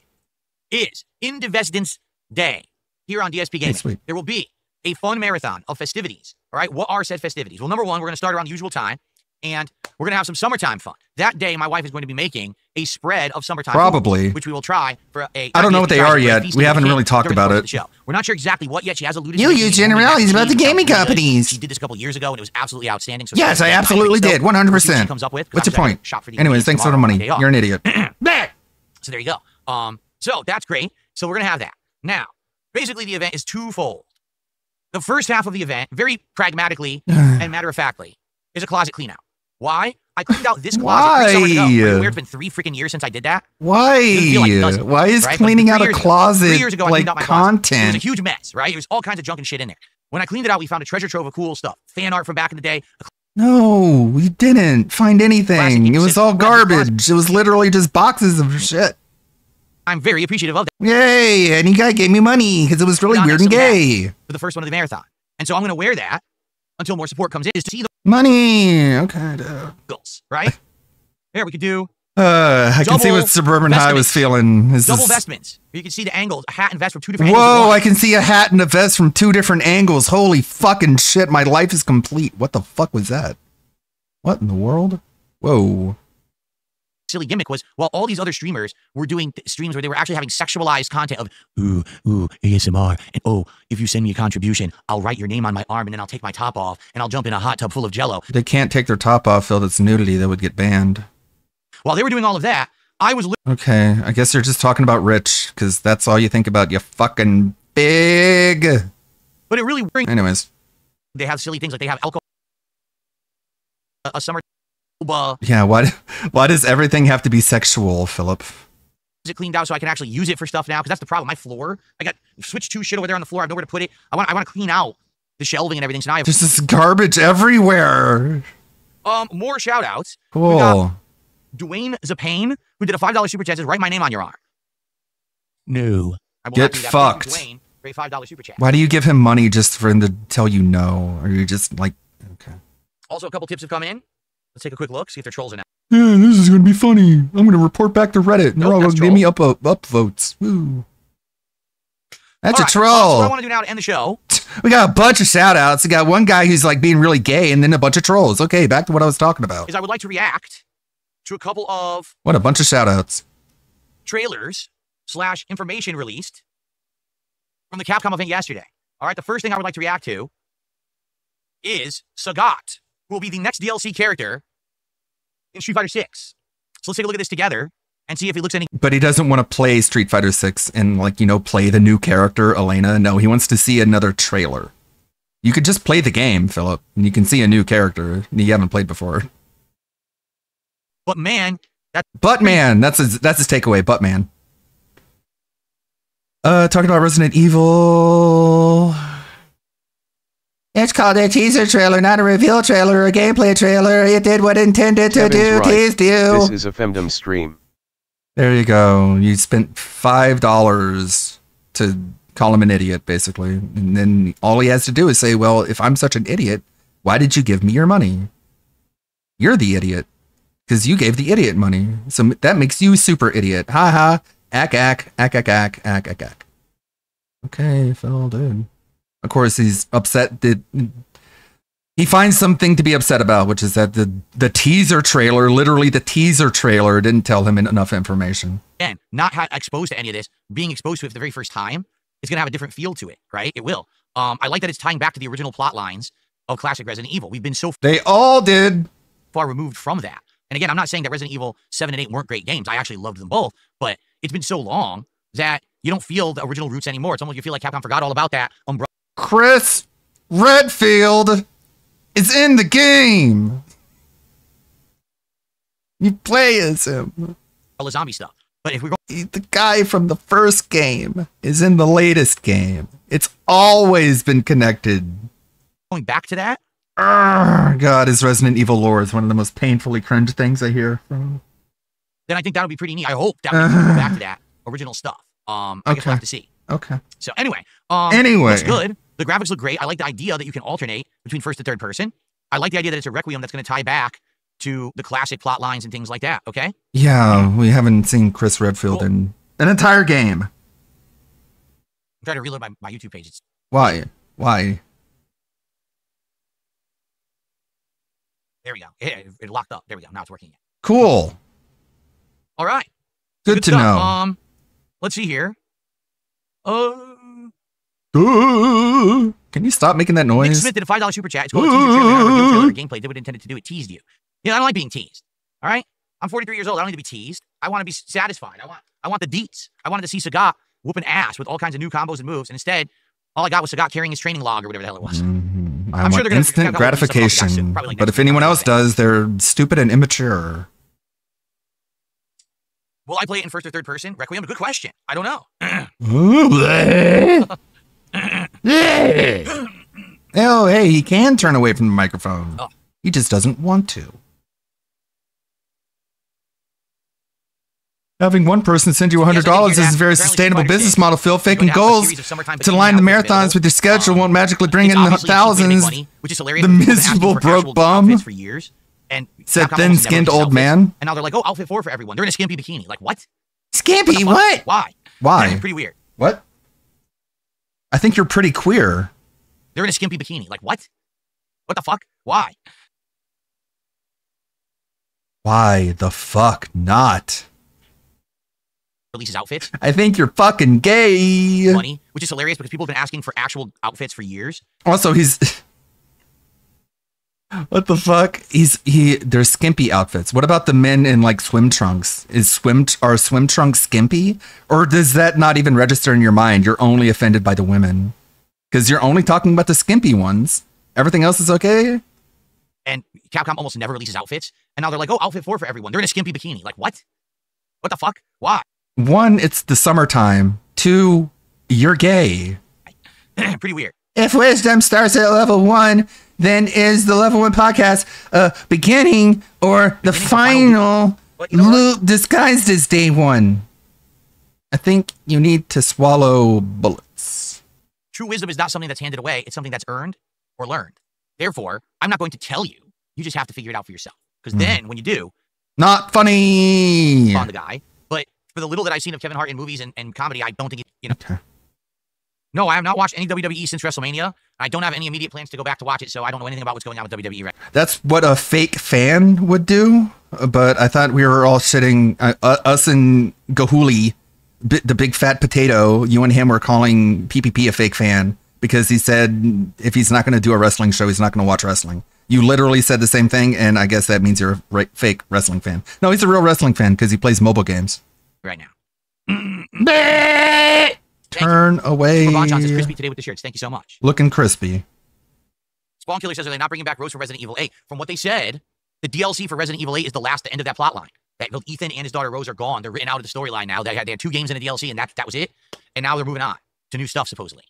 Speaker 12: is Indivestance Day here on DSP Gaming.
Speaker 6: sweet.
Speaker 12: There will be a fun marathon of festivities. All right, what are said festivities? Well, number one, we're going to start around the usual time, and we're going to have some summertime fun. That day, my wife is going to be making a spread of summertime
Speaker 6: Probably.
Speaker 12: food, which we will try for a...
Speaker 6: I don't know what they are yet.
Speaker 12: feast
Speaker 6: We
Speaker 12: of the
Speaker 6: haven't
Speaker 12: king
Speaker 6: really talked
Speaker 12: during the
Speaker 6: about
Speaker 12: course
Speaker 6: it.
Speaker 12: of the show. We're not sure exactly what yet. She has alluded
Speaker 6: You
Speaker 12: to
Speaker 6: use
Speaker 12: making
Speaker 6: generalities about the
Speaker 12: homemade
Speaker 6: gaming
Speaker 12: macaroni.
Speaker 6: companies.
Speaker 12: She did this a couple years ago, and it was absolutely outstanding. So
Speaker 6: Yes, I
Speaker 12: yeah,
Speaker 6: absolutely
Speaker 12: so
Speaker 6: did.
Speaker 12: we'll see what
Speaker 6: 100%.
Speaker 12: she comes up with, 'cause
Speaker 6: What's your
Speaker 12: obviously I
Speaker 6: point?
Speaker 12: shop for the
Speaker 6: Anyways,
Speaker 12: ingredients
Speaker 6: thanks for the
Speaker 12: tomorrow on
Speaker 6: money.
Speaker 12: my day off.
Speaker 6: You're an idiot.
Speaker 12: So there you go. So that's great. So we're going to have that. Now, basically, the event is twofold. The first half of the event, very pragmatically and matter-of-factly, is a closet clean-out. Why? I cleaned out this closet 3 summers ago.
Speaker 6: Why?
Speaker 12: Pretty weird. It's been 3 freaking years since I did that.
Speaker 6: Why?
Speaker 12: Doesn't feel like it does it,
Speaker 6: Why is
Speaker 12: right? But
Speaker 6: cleaning
Speaker 12: 3
Speaker 6: out a
Speaker 12: years ago-
Speaker 6: closet
Speaker 12: 3 years ago, I
Speaker 6: like
Speaker 12: cleaned out my closet. It was
Speaker 6: content?
Speaker 12: a huge mess, right? There was all kinds of junk and shit in there. When I cleaned it out, we found a treasure trove of cool stuff. Fan art from back in the day.
Speaker 6: No, we didn't find anything. It was all garbage. It was literally just boxes of shit.
Speaker 12: I'm very appreciative of that.
Speaker 6: Yay, and you guy gave me money because it was really weird and gay.
Speaker 12: For the first one of the marathon. And so I'm going to wear that until more support comes in, is to see the
Speaker 6: money. Okay, dude.
Speaker 12: Right? Here, we could do
Speaker 6: I can see what Suburban High was feeling.
Speaker 12: Double vestments. You can see the angles, a hat and vest from 2 different angles.
Speaker 6: Whoa, I can see a hat and a vest from 2 different angles. Holy fucking shit, my life is complete. What the fuck was that? What in the world? Whoa.
Speaker 12: Silly gimmick was, while all these other streamers were doing streams where they were actually having sexualized content of, ooh, ASMR, and oh, if you send me a contribution, I'll write your name on my arm, and then I'll take my top off, and I'll jump in a hot tub full of Jello.
Speaker 6: They can't take their top off, Phil. That's nudity. That would get banned.
Speaker 12: While they were doing all of that, I was...
Speaker 6: Okay, I guess you're just talking about Rich, because that's all you think about, you fucking big...
Speaker 12: But it really...
Speaker 6: Anyways.
Speaker 12: They have silly things like they have alcohol... A summer...
Speaker 6: Yeah, why does everything have to be sexual, Philip?
Speaker 12: Is it cleaned out so I can actually use it for stuff now? Because that's the problem. My floor, I got switch 2 shit over there on the floor. I have nowhere to put it. I want to clean out the shelving and everything. So now I have...
Speaker 6: There's this garbage everywhere.
Speaker 12: More shout outs.
Speaker 6: Cool.
Speaker 12: Dwayne Zapane, who did a $5 super chat, says, write my name on your arm. No.
Speaker 6: Get fucked.
Speaker 12: Dwayne, great $5 super chat.
Speaker 6: Why do you give him money just for him to tell you no? Or you just like, okay.
Speaker 12: Also, a couple tips have come in. Let's take a quick look, see if they're trolls or not.
Speaker 6: Yeah, this is going to be funny. I'm going to report back to Reddit. And they're all going to give me up votes. Woo. That's a troll.
Speaker 12: So what I want to do now to end the show.
Speaker 6: We got a bunch of shout outs. We got one guy who's like being really gay and then a bunch of trolls. Okay, back to what I was talking about.
Speaker 12: Is I would like to react to a couple of...
Speaker 6: What a bunch of shout outs.
Speaker 12: Trailers / information released from the Capcom event yesterday. All right, the first thing I would like to react to is Sagat, who will be the next DLC character in Street Fighter 6. So let's take a look at this together and see if he looks any...
Speaker 6: But he doesn't want to play Street Fighter 6 and, like, you know, play the new character, Elena. No, he wants to see another trailer. You could just play the game, Philip, and you can see a new character you haven't played before.
Speaker 12: But man,
Speaker 6: that's his takeaway, Buttman. Talking about Resident Evil... It's called a teaser trailer, not a reveal trailer or a gameplay trailer. It did what it intended to do, teased you.
Speaker 14: This is a femdom stream.
Speaker 6: There you go. You spent $5 to call him an idiot, basically. And then all he has to do is say, well, if I'm such an idiot, why did you give me your money? You're the idiot. Because you gave the idiot money. So that makes you super idiot. Ha ha. Ack. Okay, Phil, dude. Of course, he's upset. He finds something to be upset about, which is that the teaser trailer, literally the teaser trailer, didn't tell him enough information.
Speaker 12: And not exposed to any of this, being exposed to it for the very first time, it's going to have a different feel to it, right? It will. I like that it's tying back to the original plot lines of classic Resident Evil. We've been so...
Speaker 6: They all did.
Speaker 12: ...far removed from that. And again, I'm not saying that Resident Evil 7 and 8 weren't great games. I actually loved them both. But it's been so long that you don't feel the original roots anymore. It's almost you feel like Capcom forgot all about that.
Speaker 6: Chris Redfield is in the game. You play as him.
Speaker 12: All the zombie stuff. But if we go,
Speaker 6: the guy from the first game is in the latest game. It's always been connected.
Speaker 12: Going back to that?
Speaker 6: God, his Resident Evil lore is one of the most painfully cringe things I hear from.
Speaker 12: Then I think that would be pretty neat. I hope that we can go back to that original stuff. I guess we'll have to see.
Speaker 6: Okay.
Speaker 12: So anyway, looks good. The graphics look great. I like the idea that you can alternate between first and third person. I like the idea that it's a Requiem that's going to tie back to the classic plot lines and things like that. Okay.
Speaker 6: Yeah, we haven't seen Chris Redfield in an entire game.
Speaker 12: I'm trying to reload my YouTube page.
Speaker 6: Why?
Speaker 12: There we go. It locked up. There we go. Now it's working again.
Speaker 6: Cool.
Speaker 12: All right.
Speaker 6: Good to
Speaker 12: stuff. Know. Let's see here.
Speaker 6: Can you stop making that noise?
Speaker 12: Nick Smith did a $5 super chat. It's called a teaser trailer. Gameplay did what it intended to do. It teased you. I don't like being teased. All right. I'm 43 years old. I don't need to be teased. I want to be satisfied. I want the deets. I wanted to see Sagat whooping ass with all kinds of new combos and moves. And instead, all I got was Sagat carrying his training log or whatever the hell it was.
Speaker 6: I want instant gratification. But if anyone else does, they're stupid and immature.
Speaker 12: Will I play it in first or third person? Requiem, a good question. I don't know.
Speaker 6: Oh, hey, he can turn away from the microphone.
Speaker 12: Oh.
Speaker 6: He just doesn't want to. Having one person send you $100 is a very sustainable business model, Phil. Faking goals to line the marathons with your schedule won't magically bring in the thousands. The miserable broke bum
Speaker 12: for years, and
Speaker 6: said
Speaker 12: Capcom almost never
Speaker 6: thin-skinned
Speaker 12: releases
Speaker 6: old
Speaker 12: outfits.
Speaker 6: man.
Speaker 12: And now they're like, oh, outfit 4 for everyone. They're in a skimpy bikini. Like, what?
Speaker 6: Skimpy? What?
Speaker 12: Why?
Speaker 6: Why?
Speaker 12: Pretty weird.
Speaker 6: What? I think you're pretty queer.
Speaker 12: They're in a skimpy bikini. Like, what? What the fuck? Why?
Speaker 6: Why the fuck not?
Speaker 12: Releases outfits.
Speaker 6: I think you're fucking gay.
Speaker 12: Money, which is hilarious because people have been asking for actual outfits for years.
Speaker 6: Also, he's what the fuck? There's skimpy outfits. What about the men in like swim trunks? Are swim trunks skimpy? Or does that not even register in your mind? You're only offended by the women. Because you're only talking about the skimpy ones. Everything else is okay?
Speaker 12: And Capcom almost never releases outfits. And now they're like, oh, outfit 4 for everyone. They're in a skimpy bikini. Like, what? What the fuck? Why?
Speaker 6: 1, it's the summertime. 2, you're gay.
Speaker 12: Pretty weird.
Speaker 6: If wisdom starts at level 1, then is the level 1 podcast beginning or the final loop disguised as day 1? I think you need to swallow bullets.
Speaker 12: True wisdom is not something that's handed away. It's something that's earned or learned. Therefore, I'm not going to tell you. You just have to figure it out for yourself. Because then, when you do...
Speaker 6: Not funny!
Speaker 12: ...on the guy. But for the little that I've seen of Kevin Hart in movies and comedy, I don't think you know...
Speaker 6: Okay.
Speaker 12: No, I have not watched any WWE since WrestleMania. I don't have any immediate plans to go back to watch it, so I don't know anything about what's going on with WWE right now.
Speaker 6: That's what a fake fan would do. But I thought we were all sitting... us and Gahuli, the big fat potato, you and him were calling PPP a fake fan. Because he said if he's not going to do a wrestling show, he's not going to watch wrestling. You literally said the same thing, and I guess that means you're a fake wrestling fan. No, he's a real wrestling fan because he plays mobile games.
Speaker 12: Right now.
Speaker 6: Turn away.
Speaker 12: Ron Johnson's crispy today with the shirts. Thank you so much.
Speaker 6: Looking crispy.
Speaker 12: Spawn Killer says, are they not bringing back Rose for Resident Evil 8? From what they said, the DLC for Resident Evil 8 is the end of that plot line. That Ethan and his daughter Rose are gone. They're written out of the storyline now. They had 2 games in the DLC, and that was it. And now they're moving on to new stuff, supposedly.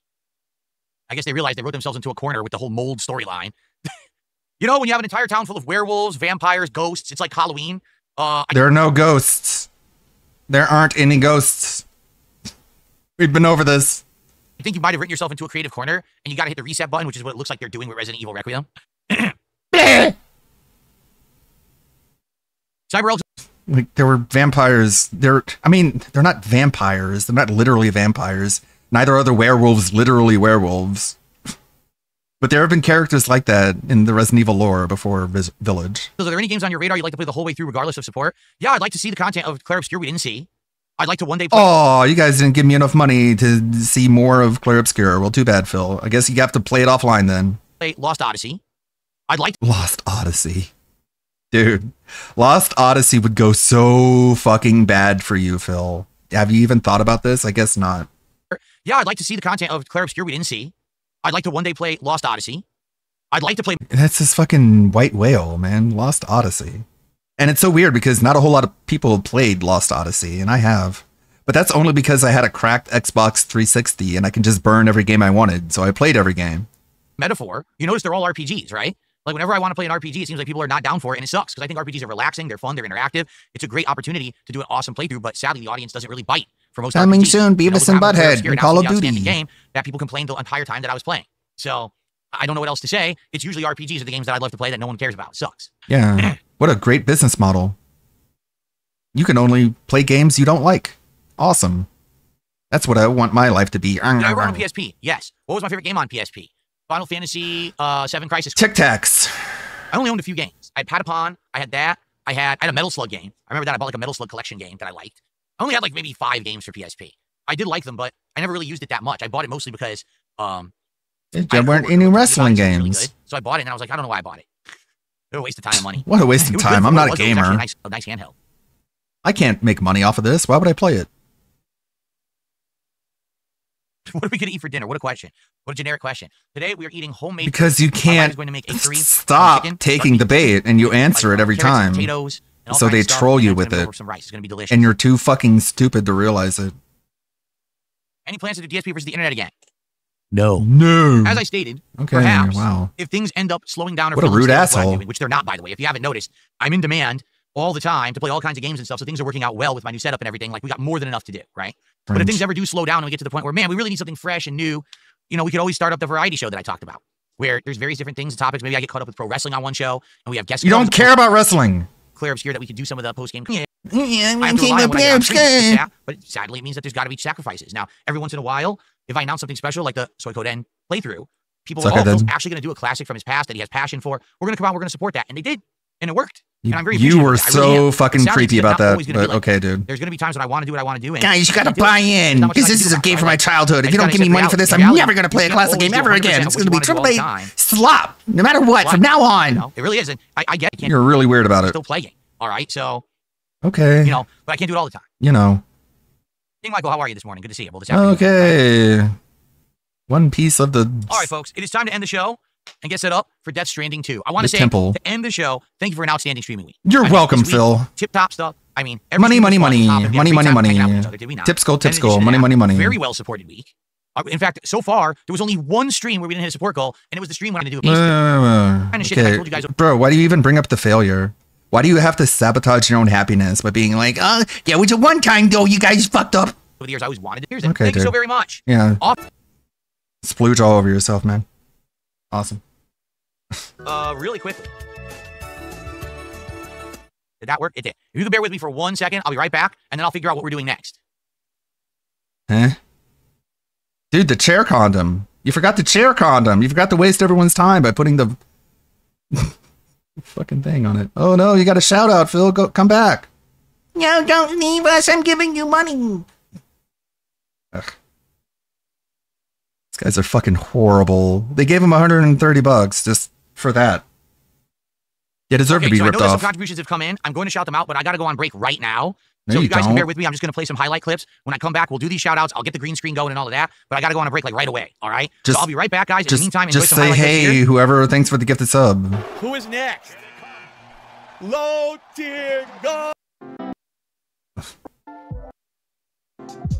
Speaker 12: I guess they realized they wrote themselves into a corner with the whole mold storyline. You know, when you have an entire town full of werewolves, vampires, ghosts, it's like Halloween.
Speaker 6: There are no ghosts. There aren't any ghosts. We've been over this.
Speaker 12: I think you might have written yourself into a creative corner, and you got to hit the reset button, which is what it looks like they're doing with Resident Evil Requiem. Cyber
Speaker 6: Like, there were vampires. They're not vampires. They're not literally vampires. Neither are the werewolves literally werewolves. But there have been characters like that in the Resident Evil lore before Village.
Speaker 12: So are there any games on your radar you'd like to play the whole way through regardless of support? Yeah, I'd like to see the content of Claire Obscure we didn't see. I'd like to one day play...
Speaker 6: Oh, you guys didn't give me enough money to see more of Claire Obscure. Well, too bad, Phil. I guess you have to play it offline then.
Speaker 12: Play Lost Odyssey. I'd like to...
Speaker 6: Lost Odyssey. Dude, Lost Odyssey would go so fucking bad for you, Phil. Have you even thought about this? I guess not.
Speaker 12: Yeah, I'd like to see the content of Claire Obscure we didn't see. I'd like to one day play Lost Odyssey. I'd like to play...
Speaker 6: That's this fucking white whale, man. Lost Odyssey. And it's so weird because not a whole lot of people have played Lost Odyssey, and I have. But that's only because I had a cracked Xbox 360, and I can just burn every game I wanted, so I played every game.
Speaker 12: Metaphor. You notice they're all RPGs, right? Like, whenever I want to play an RPG, it seems like people are not down for it, and it sucks, because I think RPGs are relaxing, they're fun, they're interactive. It's a great opportunity to do an awesome playthrough, but sadly, the audience doesn't really bite for most
Speaker 6: Coming
Speaker 12: RPGs.
Speaker 6: soon, Beavis and Butthead and Call of Duty.
Speaker 12: Game that people complained the entire time that I was playing. So, I don't know what else to say. It's usually RPGs are the games that I'd love to play that no one cares about. It sucks.
Speaker 6: Yeah. What a great business model. You can only play games you don't like. Awesome. That's what I want my life to be.
Speaker 12: Did I run on PSP? Yes. What was my favorite game on PSP? Final Fantasy 7 Crisis.
Speaker 6: Tic Tacs.
Speaker 12: I only owned a few games. I had Patapon. I had that. I had a Metal Slug game. I remember that. I bought like a Metal Slug collection game that I liked. I only had like maybe 5 games for PSP. I did like them, but I never really used it that much. I bought it mostly because
Speaker 6: there weren't any wrestling games.
Speaker 12: Really good, so I bought it, and I was like, I don't know why I bought it. It was a waste of time and money.
Speaker 6: What a waste of time. I'm not a gamer.
Speaker 12: A nice handheld.
Speaker 6: I can't make money off of this. Why would I play it?
Speaker 12: What are we going to eat for dinner? What a question. What a generic question. Today we are eating homemade...
Speaker 6: Because you can't stop taking the bait and you answer it every time. So they troll you with it.
Speaker 12: It's going to be delicious.
Speaker 6: And you're too fucking stupid to realize it.
Speaker 12: Any plans to do DSP versus the internet again? No.
Speaker 6: No.
Speaker 12: As I stated,
Speaker 6: Okay,
Speaker 12: perhaps
Speaker 6: wow.
Speaker 12: if things end up slowing down or
Speaker 6: What a
Speaker 12: falling
Speaker 6: rude
Speaker 12: still with what I'm
Speaker 6: asshole.
Speaker 12: doing, which they're not, by the way. If you haven't noticed, I'm in demand all the time to play all kinds of games and stuff, so things are working out well with my new setup and everything. Like, we got more than enough to do, right? But if
Speaker 6: French.
Speaker 12: things ever do slow down and we get to the point where, man, we really need something fresh and new, you know, we could always start up the variety show that I talked about, where there's various different things and topics. Maybe I get caught up with pro wrestling on one show, and we have guests.
Speaker 6: You don't care about wrestling.
Speaker 12: Clear obscure that we could do some of the post-game.
Speaker 6: Yeah,
Speaker 12: I have to rely on when I get on screen. Yeah, but sadly, it means that there's got to be sacrifices. Now, every once in a while, if I announce something special like the Suikoden playthrough, people will, oh, Phil's actually going to do a classic from his past that he has passion for. We're going to come out, we're going to support that. And they did, and it worked. And I'm very
Speaker 6: You were
Speaker 12: appreciative of that. I really
Speaker 6: so
Speaker 12: am.
Speaker 6: fucking
Speaker 12: Sadly,
Speaker 6: creepy
Speaker 12: it's
Speaker 6: about
Speaker 12: not
Speaker 6: that,
Speaker 12: always gonna be
Speaker 6: but
Speaker 12: like
Speaker 6: okay, dude.
Speaker 12: There's going to be times when I want to do what I want to do. And
Speaker 6: Guys, you
Speaker 12: I
Speaker 6: gotta
Speaker 12: do it.
Speaker 6: buy in,
Speaker 12: There's not much
Speaker 6: because
Speaker 12: I
Speaker 6: this
Speaker 12: can
Speaker 6: is
Speaker 12: do
Speaker 6: a game
Speaker 12: about it.
Speaker 6: from my childhood. If you don't
Speaker 12: It's
Speaker 6: give me money for
Speaker 12: reality.
Speaker 6: this, I'm
Speaker 12: Reality.
Speaker 6: never gonna play a
Speaker 12: You can't
Speaker 6: classic
Speaker 12: always
Speaker 6: game
Speaker 12: do
Speaker 6: ever
Speaker 12: 100%
Speaker 6: again.
Speaker 12: of
Speaker 6: It's
Speaker 12: what
Speaker 6: gonna be
Speaker 12: you wanna do all
Speaker 6: AAA
Speaker 12: the time.
Speaker 6: slop, no matter what, from now on.
Speaker 12: No, it really isn't. I get it. Can't
Speaker 6: You're really weird about it.
Speaker 12: still playing. All right, so
Speaker 6: Okay.
Speaker 12: you know, but I can't do it all the time.
Speaker 6: You know.
Speaker 12: King Michael, how are you this morning? Good to see you. Well, this afternoon.
Speaker 6: Okay. One piece of the
Speaker 12: All right, folks, it is time to end the show and get set up for Death Stranding 2. I want to
Speaker 6: The
Speaker 12: say,
Speaker 6: temple.
Speaker 12: to end the show, thank you for an outstanding streaming week.
Speaker 6: You're
Speaker 12: I mean,
Speaker 6: welcome,
Speaker 12: this week,
Speaker 6: Phil.
Speaker 12: Tip-top stuff. I mean,
Speaker 6: Money,
Speaker 12: everything
Speaker 6: money,
Speaker 12: was fun.
Speaker 6: money.
Speaker 12: We had a
Speaker 6: Money,
Speaker 12: great
Speaker 6: money,
Speaker 12: time
Speaker 6: money.
Speaker 12: hanging out with each other, did we not?
Speaker 6: Tip skull, tip
Speaker 12: And in
Speaker 6: skull.
Speaker 12: addition to
Speaker 6: Money,
Speaker 12: that,
Speaker 6: money, money.
Speaker 12: Very well-supported week. In fact, so far, there was only one stream where we didn't hit a support goal, and it was the stream when I had to do a kind of shit that I told you guys.
Speaker 6: Bro, why do you even bring up the failure? Why do you have to sabotage your own happiness by being like, oh, yeah, we did one time though, you guys fucked up?
Speaker 12: Over the years, I always wanted to hear it.
Speaker 6: Okay,
Speaker 12: Thank you so
Speaker 6: dude.
Speaker 12: very much.
Speaker 6: Yeah.
Speaker 12: Off.
Speaker 6: Splooge all over yourself, man. Awesome.
Speaker 12: Really quickly. Did that work? It did. If you could bear with me for 1 second, I'll be right back, and then I'll figure out what we're doing next.
Speaker 6: Huh? Dude, the chair condom. You forgot the chair condom. You forgot to waste everyone's time by putting the fucking thing on it. Oh no, you got a shout out, Phil. Go, come back.
Speaker 15: No, don't leave us. I'm giving you money.
Speaker 6: Ugh. These guys are fucking horrible. They gave him $130 just for that. They deserve to be
Speaker 12: so
Speaker 6: ripped
Speaker 12: I know that
Speaker 6: off.
Speaker 12: some contributions have come in. I'm going to shout them out, but I got to go on break right now.
Speaker 6: No,
Speaker 12: So
Speaker 6: you
Speaker 12: you guys can
Speaker 6: don't.
Speaker 12: bear with me. I'm just going to play some highlight clips. When I come back, we'll do these shout outs. I'll get the green screen going and all of that, but I got to go on a break like right away. All right?
Speaker 6: Just-
Speaker 12: so I'll be right back, guys. In the meantime, enjoy
Speaker 6: just
Speaker 12: some
Speaker 6: say
Speaker 12: highlight clips
Speaker 6: hey,
Speaker 12: here.
Speaker 6: whoever thanks for the gifted sub.
Speaker 16: Who is next? Low tier go.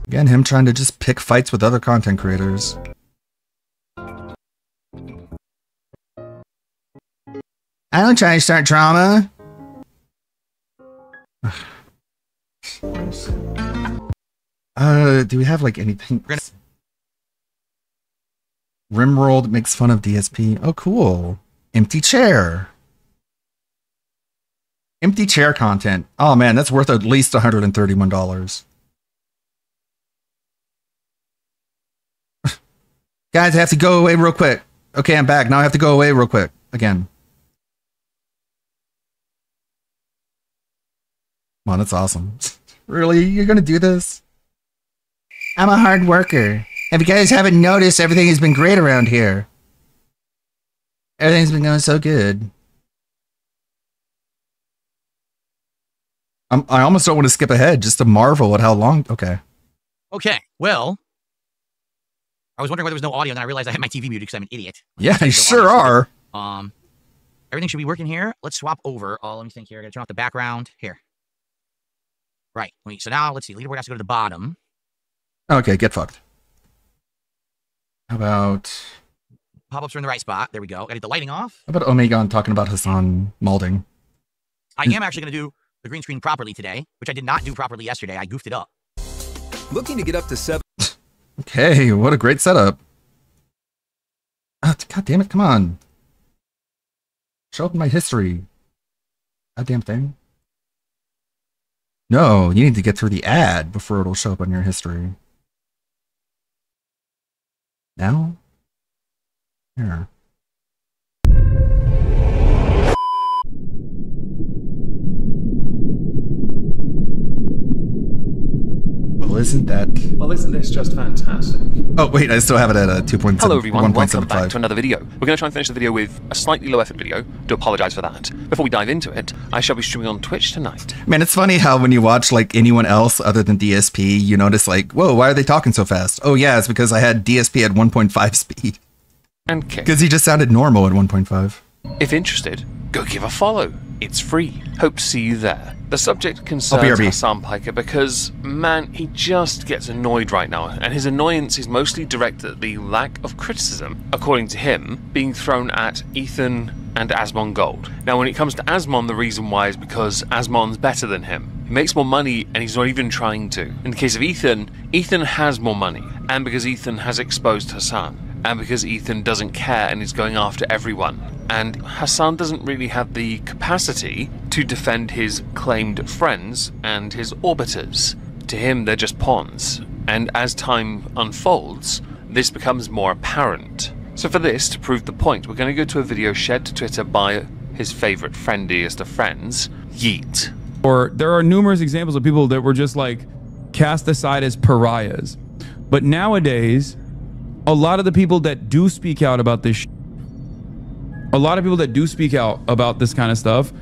Speaker 6: Again, him trying to just pick fights with other content creators. I don't try to start drama. Do we have like anything? Rimworld makes fun of DSP. Oh, cool. Empty chair. Empty chair content. Oh man, that's worth at least $131. Guys, I have to go away real quick. Okay, I'm back. Now I have to go away real quick. Again. Wow, that's awesome. Really? You're gonna do this? I'm a hard worker. If you guys haven't noticed, everything has been great around here. Everything's been going so good. I almost don't want to skip ahead just to marvel at how long. Okay.
Speaker 12: Okay, well, I was wondering why there was no audio, and then I realized I had my TV muted because I'm an idiot.
Speaker 6: Yeah, you sure are.
Speaker 12: Everything should be working here. Let's swap over. Oh, let me think here. I gotta turn off the background. Here. Right. Wait, so now, let's see. Leaderboard has to go to the bottom.
Speaker 6: Okay, get fucked. How about
Speaker 12: Pop-ups are in the right spot. There we go. Gotta get the lighting off.
Speaker 6: Omegon talking about Hassan Malding?
Speaker 12: I am actually gonna do the green screen properly today, which I did not do properly yesterday. I goofed it up.
Speaker 17: Looking to get up to 7.
Speaker 6: Okay, what a great setup. God damn it, come on. Show up my history. Goddamn thing. No, you need to get through the ad before it'll show up on your history. Now? Here. Well, isn't that...
Speaker 18: Well, isn't this just fantastic?
Speaker 6: Oh, wait, I still have it at a 2.7.
Speaker 18: Hello everyone, welcome back
Speaker 6: 1.75.
Speaker 18: to another video. We're going to try and finish the video with a slightly low effort video. Do apologise for that. Before we dive into it, I shall be streaming on Twitch tonight.
Speaker 6: Man, it's funny how when you watch like anyone else other than DSP, you notice like, whoa, why are they talking so fast? Oh yeah, it's because I had DSP at 1.5 speed.
Speaker 18: And Kick.
Speaker 6: Because he just sounded normal at 1.5.
Speaker 18: If interested, go give a follow. It's free. Hope to see you there. The subject concerns Hassan Piker because, man, he just gets annoyed right now, and his annoyance is mostly directed at the lack of criticism, according to him, being thrown at Ethan and Asmon Gold. Now, when it comes to Asmon, the reason why is because Asmon's better than him. He makes more money, and he's not even trying to. In the case of Ethan, Ethan has more money, and because Ethan has exposed Hassan, and because Ethan doesn't care and is going after everyone. And Hassan doesn't really have the capacity to defend his claimed friends and his orbiters. To him, they're just pawns. And as time unfolds, this becomes more apparent. So for this, to prove the point, we're going to go to a video shared to Twitter by his favorite friendiest of friends, Yeet.
Speaker 1: Or there are numerous examples of people that were just like cast aside as pariahs. But nowadays, a lot of the people that do speak out about this a lot of people that do speak out about this kind of stuff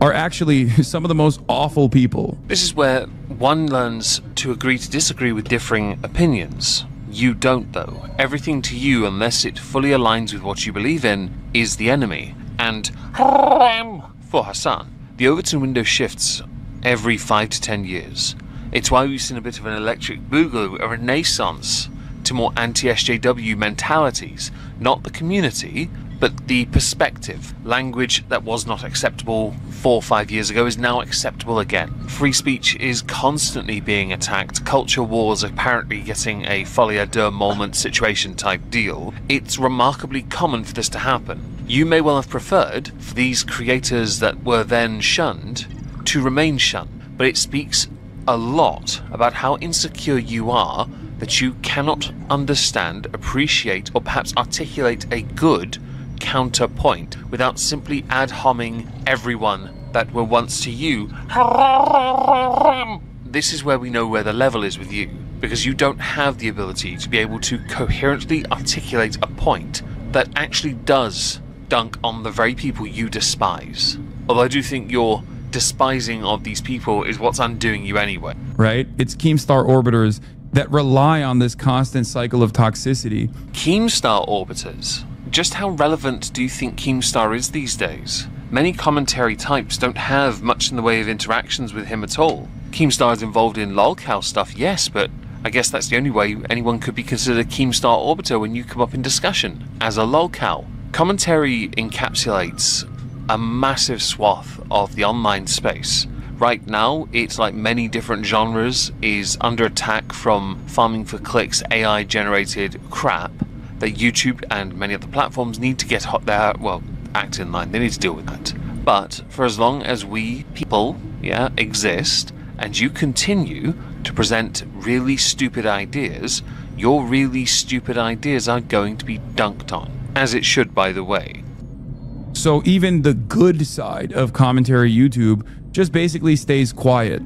Speaker 1: are actually some of the most awful people.
Speaker 18: This is where one learns to agree to disagree with differing opinions. You don't, though. Everything to you, unless it fully aligns with what you believe in, is the enemy. And for Hassan, the Overton window shifts every 5 to 10 years. It's why we've seen a bit of an electric boogaloo, a renaissance to more anti-SJW mentalities. Not the community, but the perspective. Language that was not acceptable 4 or 5 years ago is now acceptable again. Free speech is constantly being attacked. Culture wars are apparently getting a folie à deux moment situation type deal. It's remarkably common for this to happen. You may well have preferred for these creators that were then shunned to remain shunned, but it speaks a lot about how insecure you are that you cannot understand, appreciate, or perhaps articulate a good counterpoint without simply ad-homing everyone that were once to you. This is where we know where the level is with you, because you don't have the ability to be able to coherently articulate a point that actually does dunk on the very people you despise. Although I do think your despising of these people is what's undoing you anyway.
Speaker 1: Right? It's Keemstar orbiters that rely on this constant cycle of toxicity.
Speaker 18: Keemstar orbiters? Just how relevant do you think Keemstar is these days? Many commentary types don't have much in the way of interactions with him at all. Keemstar is involved in lolcow stuff, yes, but I guess that's the only way anyone could be considered a Keemstar orbiter when you come up in discussion, as a lolcow. Commentary encapsulates a massive swath of the online space. Right now, it's like many different genres is under attack from farming for clicks, AI-generated crap that YouTube and many other platforms need to get act in line. They need to deal with that. But for as long as we people, exist, and you continue to present really stupid ideas, your really stupid ideas are going to be dunked on. As it should, by the way.
Speaker 1: So even the good side of commentary YouTube just basically stays quiet.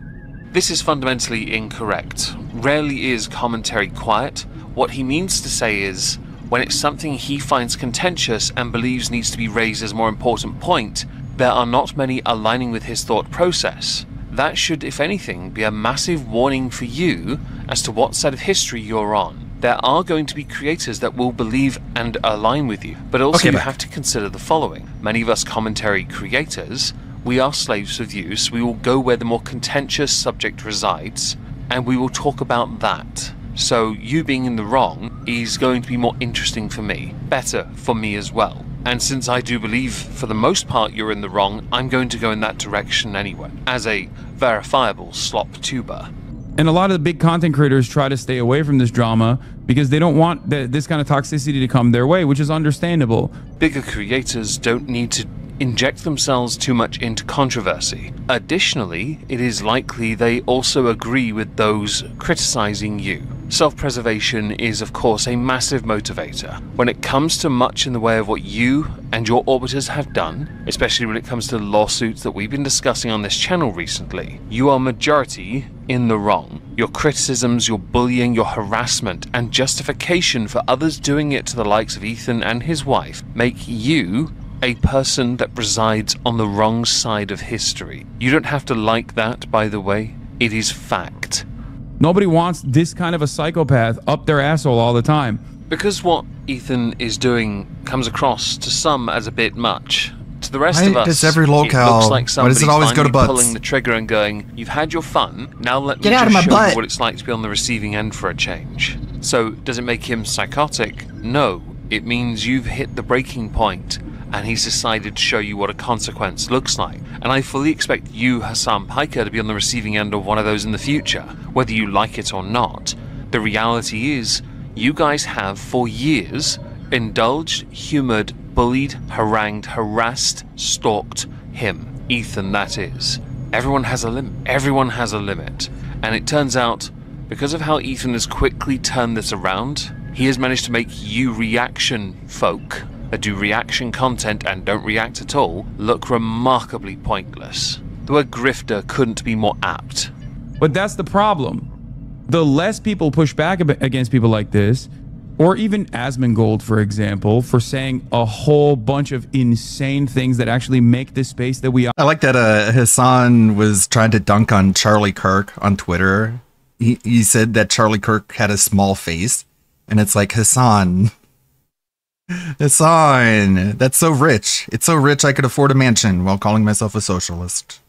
Speaker 18: This is fundamentally incorrect. Rarely is commentary quiet. What he means to say is, when it's something he finds contentious and believes needs to be raised as a more important point, there are not many aligning with his thought process. That should, if anything, be a massive warning for you as to what side of history you're on. There are going to be creators that will believe and align with you, but also you have to consider the following. Many of us commentary creators, we are slaves of views. We will go where the more contentious subject resides, and we will talk about that. So you being in the wrong is going to be more interesting for me, better for me as well. And since I do believe for the most part you're in the wrong, I'm going to go in that direction anyway, as a verifiable slop tuber.
Speaker 1: And a lot of the big content creators try to stay away from this drama because they don't want this kind of toxicity to come their way, which is understandable.
Speaker 18: Bigger creators don't need to inject themselves too much into controversy. Additionally, it is likely they also agree with those criticizing you. Self-preservation is, of course, a massive motivator. When it comes to much in the way of what you and your orbiters have done, especially when it comes to lawsuits that we've been discussing on this channel recently, you are majority in the wrong. Your criticisms, your bullying, your harassment, and justification for others doing it to the likes of Ethan and his wife make you a person that resides on the wrong side of history. You don't have to like that, by the way. It is fact.
Speaker 1: Nobody wants this kind of a psychopath up their asshole all the time.
Speaker 18: Because what Ethan is doing comes across to some as a bit much, to To the rest
Speaker 6: Why
Speaker 18: of us,
Speaker 6: does every
Speaker 18: it
Speaker 6: locale-
Speaker 18: looks like
Speaker 6: why does it
Speaker 18: somebody's
Speaker 6: always go to
Speaker 18: finally
Speaker 6: butts?
Speaker 18: pulling the trigger and going, "You've had your fun. Now let me
Speaker 15: Get out of
Speaker 18: just
Speaker 15: my
Speaker 18: show
Speaker 15: butt."
Speaker 18: you what it's like to be on the receiving end for a change." So, does it make him psychotic? No. It means you've hit the breaking point, and he's decided to show you what a consequence looks like. And I fully expect you, Hassan Piker, to be on the receiving end of one of those in the future, whether you like it or not. The reality is, you guys have, for years, indulged, humoured, bullied, harangued, harassed, stalked him. Ethan, that is. Everyone has a limit. Everyone has a limit. And it turns out, because of how Ethan has quickly turned this around, he has managed to make you reaction folk that do reaction content and don't react at all look remarkably pointless. The word grifter couldn't be more apt.
Speaker 1: But that's the problem. The less people push back against people like this, or even Asmongold, for example, for saying a whole bunch of insane things that actually make this space that we are.
Speaker 6: I like that Hassan was trying to dunk on Charlie Kirk on Twitter. He said that Charlie Kirk had a small face, and it's like, Hassan, that's so rich. It's so rich I could afford a mansion while calling myself a socialist.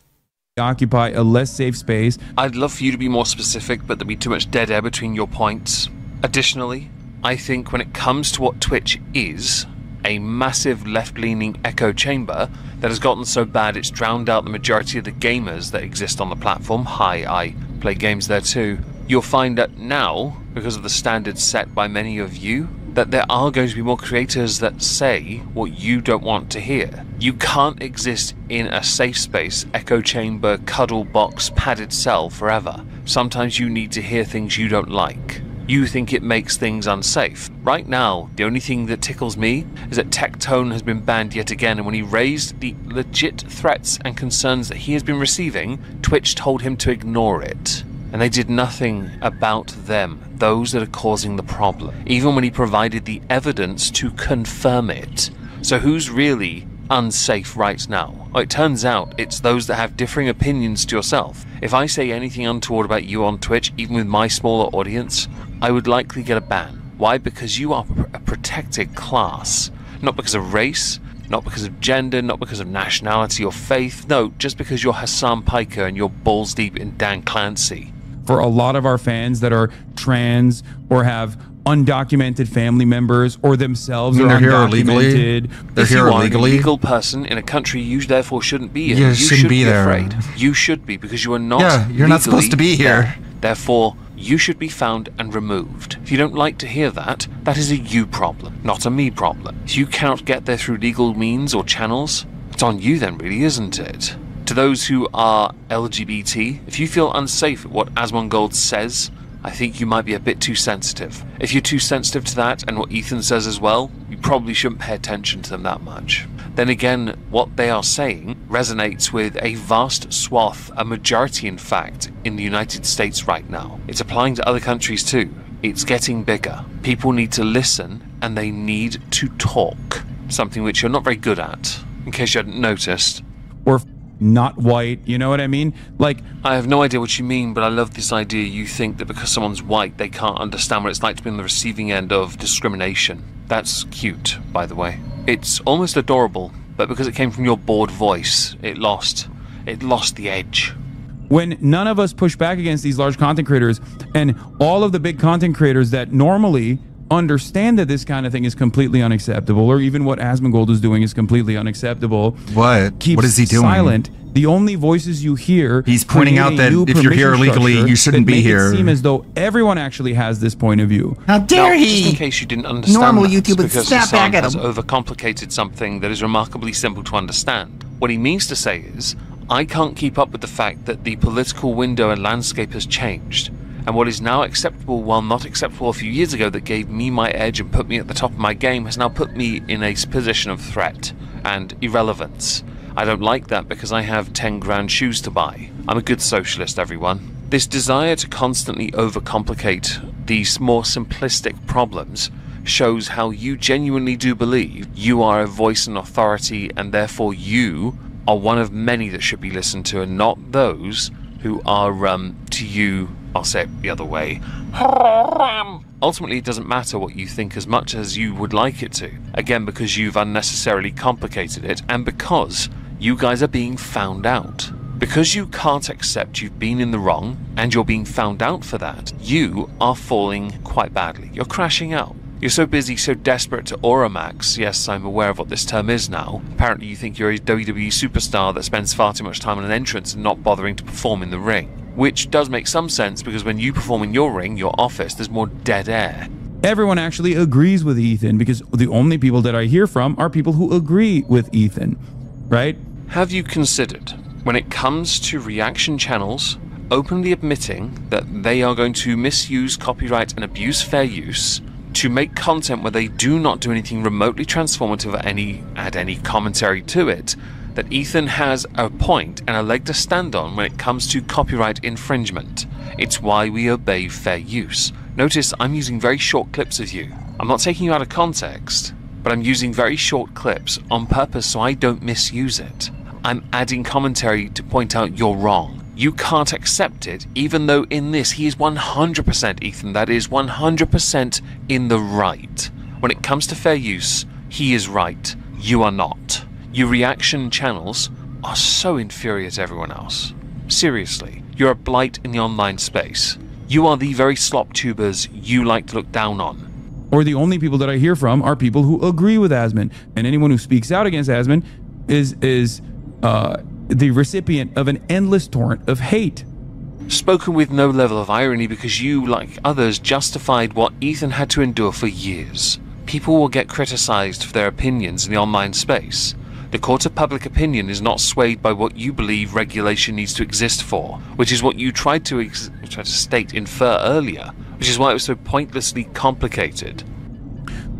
Speaker 1: Occupy a less safe space.
Speaker 18: I'd love for you to be more specific, but there'd be too much dead air between your points. Additionally, I think when it comes to what Twitch is, a massive left-leaning echo chamber that has gotten so bad it's drowned out the majority of the gamers that exist on the platform. Hi, I play games there too. You'll find that now, because of the standards set by many of you, that there are going to be more creators that say what you don't want to hear. You can't exist in a safe space, echo chamber, cuddle box, padded cell forever. Sometimes you need to hear things you don't like. You think it makes things unsafe. Right now, the only thing that tickles me is that Tectone has been banned yet again, and when he raised the legit threats and concerns that he has been receiving, Twitch told him to ignore it. And they did nothing about them, those that are causing the problem, even when he provided the evidence to confirm it. So who's really unsafe right now? Well, it turns out it's those that have differing opinions to yourself. If I say anything untoward about you on Twitch, even with my smaller audience, I would likely get a ban. Why? Because you are a protected class. Not because of race, not because of gender, not because of nationality or faith. No, just because you're Hassan Piker and you're balls deep in Dan Clancy.
Speaker 1: For a lot of our fans that are trans or have undocumented family members or themselves are undocumented.
Speaker 6: They're here illegally.
Speaker 18: If you are a legal person in a country, you therefore shouldn't be here.
Speaker 6: You shouldn't be there.
Speaker 18: Afraid. You should be, because you are not.
Speaker 6: Yeah, you're not supposed to be here.
Speaker 18: There. Therefore, you should be found and removed. If you don't like to hear that, that is a you problem, not a me problem. If you cannot get there through legal means or channels, it's on you then, really, isn't it? To those who are LGBT, if you feel unsafe at what Asmongold says, I think you might be a bit too sensitive. If you're too sensitive to that and what Ethan says as well, you probably shouldn't pay attention to them that much. Then again, what they are saying resonates with a vast swath, a majority in fact, in the United States right now. It's applying to other countries too. It's getting bigger. People need to listen and they need to talk. Something which you're not very good at, in case you hadn't noticed.
Speaker 1: Or not white, you know what I mean? Like,
Speaker 18: I have no idea what you mean, but I love this idea you think that because someone's white, they can't understand what it's like to be on the receiving end of discrimination. That's cute, by the way. It's almost adorable, but because it came from your bored voice, it lost the edge.
Speaker 1: When none of us push back against these large content creators, and all of the big content creators that normally understand that this kind of thing is completely unacceptable, or even what Asmongold is doing is completely unacceptable.
Speaker 6: What is he doing?
Speaker 1: Silent. The only voices you hear,
Speaker 6: he's pointing out that if you're here illegally, you shouldn't be here.
Speaker 1: It seem as though everyone actually has this point of view.
Speaker 15: How dare he?
Speaker 18: Just in case you didn't understand,
Speaker 15: normal
Speaker 18: that,
Speaker 15: YouTube would
Speaker 18: because
Speaker 15: snap
Speaker 18: Hassan
Speaker 15: back at
Speaker 18: has
Speaker 15: him.
Speaker 18: overcomplicated something that is remarkably simple to understand. What he means to say is, I can't keep up with the fact that the political window and landscape has changed. And what is now acceptable, while not acceptable a few years ago, that gave me my edge and put me at the top of my game, has now put me in a position of threat and irrelevance. I don't like that because I have 10 grand shoes to buy. I'm a good socialist, everyone. This desire to constantly overcomplicate these more simplistic problems shows how you genuinely do believe you are a voice and authority, and therefore you are one of many that should be listened to, and not those who are, to you, I'll say it the other way, Ultimately, it doesn't matter what you think as much as you would like it to. Again, because you've unnecessarily complicated it, and because you guys are being found out. Because you can't accept you've been in the wrong, and you're being found out for that, you are falling quite badly. You're crashing out. You're so busy, so desperate to Auramax. Yes, I'm aware of what this term is now. Apparently you think you're a WWE superstar that spends far too much time on an entrance and not bothering to perform in the ring. Which does make some sense, because when you perform in your ring, your office, there's more dead air.
Speaker 1: Everyone actually agrees with Ethan, because the only people that I hear from are people who agree with Ethan, right?
Speaker 18: Have you considered, when it comes to reaction channels, openly admitting that they are going to misuse copyright and abuse fair use to make content where they do not do anything remotely transformative or add any commentary to it, that Ethan has a point and a leg to stand on when it comes to copyright infringement? It's why we obey fair use. Notice I'm using very short clips of you. I'm not taking you out of context, but I'm using very short clips on purpose so I don't misuse it. I'm adding commentary to point out you're wrong. You can't accept it, even though in this he is 100%, Ethan, that is 100% in the right. When it comes to fair use, he is right. You are not. Your reaction channels are so inferior to everyone else. Seriously, you're a blight in the online space. You are the very slop tubers you like to look down on.
Speaker 1: Or the only people that I hear from are people who agree with Asmon, and anyone who speaks out against Asmon is the recipient of an endless torrent of hate.
Speaker 18: Spoken with no level of irony, because you, like others, justified what Ethan had to endure for years. People will get criticized for their opinions in the online space. The court of public opinion is not swayed by what you believe regulation needs to exist for, which is what you tried to infer earlier, which is why it was so pointlessly complicated.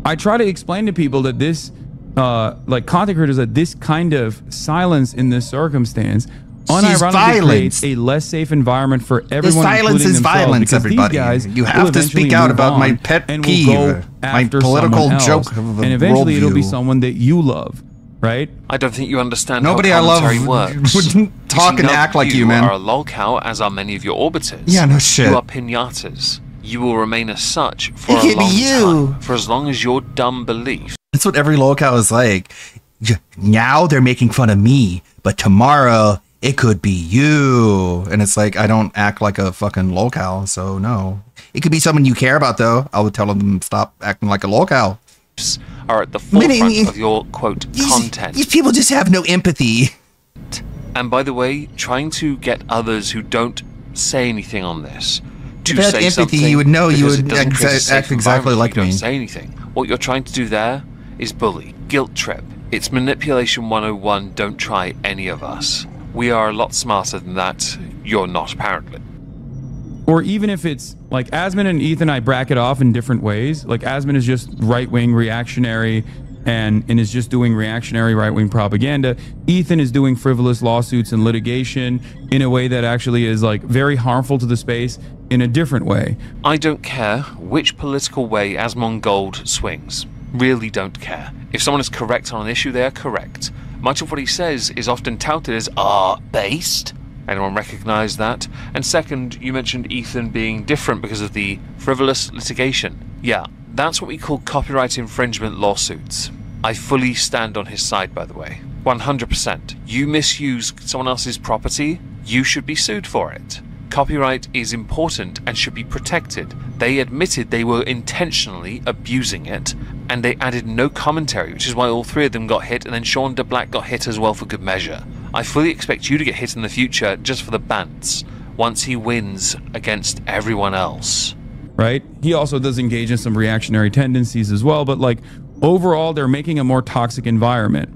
Speaker 1: I try to explain to people that this, like content creators, that this kind of silence in this circumstance unironically creates a less safe environment for everyone.
Speaker 6: Silence is violence, everybody. You have to speak out about my pet peeve, my political joke of the
Speaker 1: and eventually it'll be
Speaker 6: worldview.
Speaker 1: someone that you love, right?
Speaker 18: I don't think you understand
Speaker 6: Nobody
Speaker 18: how
Speaker 6: I
Speaker 18: commentary
Speaker 6: love
Speaker 18: works.
Speaker 6: wouldn't talk and act like you, man.
Speaker 18: You are a lolcow, as are many of your orbiters.
Speaker 6: Yeah, no shit.
Speaker 18: You are pinatas. You will remain as such for
Speaker 6: It
Speaker 18: a
Speaker 6: could be
Speaker 18: long
Speaker 6: you.
Speaker 18: time, for as long as your dumb beliefs.
Speaker 6: That's what every lolcow is like. Now they're making fun of me, but tomorrow it could be you. And it's like, I don't act like a fucking lolcow, so no. It could be someone you care about, though. I would tell them stop acting like a lolcow.
Speaker 18: Are at the forefront of your, quote, content.
Speaker 6: These people just have no empathy.
Speaker 18: And by the way, trying to get others who don't say anything on this to
Speaker 6: If I had
Speaker 18: say
Speaker 6: empathy,
Speaker 18: something,
Speaker 6: you would know you
Speaker 18: because it
Speaker 6: would
Speaker 18: doesn't create a safe
Speaker 6: act exactly
Speaker 18: environment
Speaker 6: like
Speaker 18: if you
Speaker 6: me.
Speaker 18: don't say anything. What you're trying to do there is bully, guilt trip. It's manipulation 101. Don't try any of us. We are a lot smarter than that. You're not, apparently.
Speaker 1: Or even if it's like Asmon and Ethan, I bracket off in different ways. Like Asmon is just right-wing reactionary and is just doing reactionary right-wing propaganda. Ethan is doing frivolous lawsuits and litigation in a way that actually is like very harmful to the space in a different way.
Speaker 18: I don't care which political way Asmongold swings. Really don't care. If someone is correct on an issue, they are correct. Much of what he says is often touted as art-based. Anyone recognize that? And second, you mentioned Ethan being different because of the frivolous litigation. Yeah, that's what we call copyright infringement lawsuits. I fully stand on his side, by the way. 100%. You misuse someone else's property, you should be sued for it. Copyright is important and should be protected. They admitted they were intentionally abusing it, and they added no commentary, which is why all three of them got hit, and then Sean DeBlack got hit as well for good measure. I fully expect you to get hit in the future just for the bants, once he wins against everyone else.
Speaker 1: Right? He also does engage in some reactionary tendencies as well, but like overall, they're making a more toxic environment.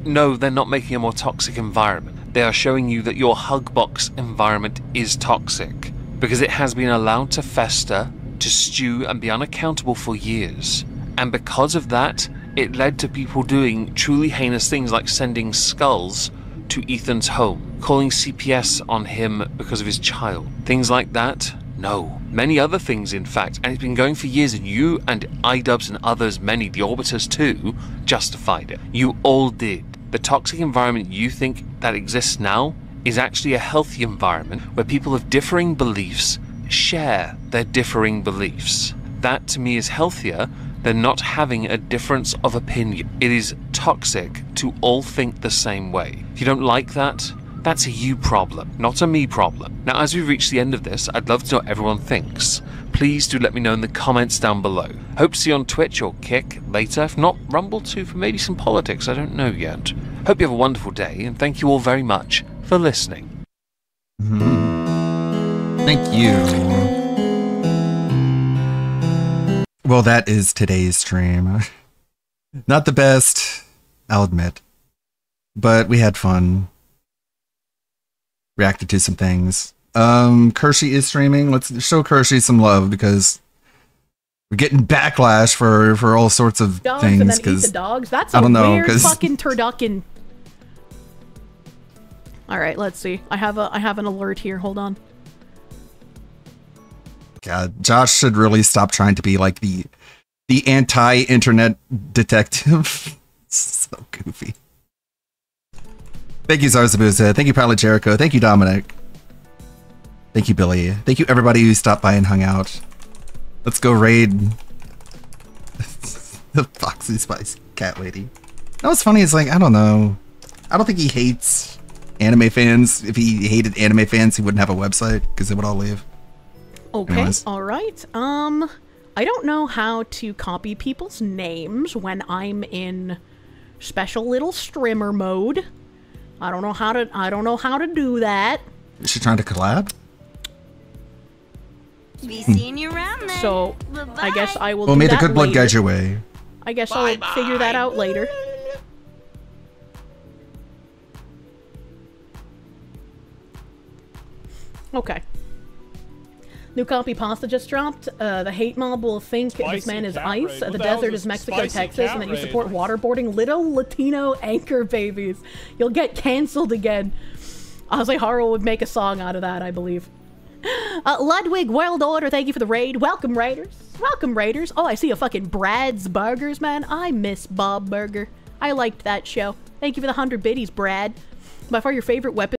Speaker 18: No, they're not making a more toxic environment. They are showing you that your Hugbox environment is toxic, because it has been allowed to fester, to stew, and be unaccountable for years. And because of that, it led to people doing truly heinous things like sending skulls to Ethan's home, calling CPS on him because of his child. Things like that? No. Many other things, in fact, and it's been going for years, and you and iDubbbz and others, many, the Orbiters too, justified it. You all did. The toxic environment you think that exists now is actually a healthy environment where people of differing beliefs share their differing beliefs. that to me is healthier than not having a difference of opinion. It is toxic to all think the same way. If you don't like that, that's a you problem, not a me problem. Now, as we reach the end of this, I'd love to know what everyone thinks. Please do let me know in the comments down below. Hope to see you on Twitch or Kick later, if not Rumble too, for maybe some politics, I don't know yet. Hope you have a wonderful day, and thank you all very much for listening.
Speaker 6: Thank you. Well, that is today's stream. Not the best, I'll admit. But we had fun. Reacted to some things. Kershey is streaming. Let's show Kershey some love because we're getting backlash for all sorts of
Speaker 5: dogs
Speaker 6: things.
Speaker 5: And then eat the dogs. That's
Speaker 6: I don't know,
Speaker 5: weird fucking turducken. All right, let's see. I have an alert here. Hold on.
Speaker 6: God, Josh should really stop trying to be like the anti-internet detective. So goofy. Thank you, Zarzabuza. Thank you, Pilot Jericho. Thank you, Dominic. Thank you, Billy. Thank you, everybody who stopped by and hung out. Let's go raid the Foxy Spice Cat Lady. You know what's funny is, like, I don't know. I don't think he hates anime fans. If he hated anime fans, he wouldn't have a website because they would all leave.
Speaker 5: Okay,
Speaker 6: Anyways.
Speaker 5: all right. I don't know how to copy people's names when I'm in special little streamer mode. I don't know how to do that.
Speaker 6: Is she trying to collab?
Speaker 7: Be seeing you around then.
Speaker 5: So, I guess I will
Speaker 6: Well,
Speaker 5: do
Speaker 6: may the
Speaker 5: that
Speaker 6: good blood
Speaker 5: later.
Speaker 6: guide your way.
Speaker 5: I guess I'll figure that out later. Okay. New copy pasta just dropped. The hate mob will think this man is ICE. The desert is Mexico, Texas, and that you support waterboarding little Latino anchor babies. You'll get canceled again. Ozzy Harrell would make a song out of that, I believe. Ludwig World Order, thank you for the raid. Welcome, Raiders. Welcome, Raiders. Oh, I see a fucking Brad's Burgers, man. I miss Bob Burger. I liked that show. Thank you for the 100 biddies, Brad. By far your favorite weapon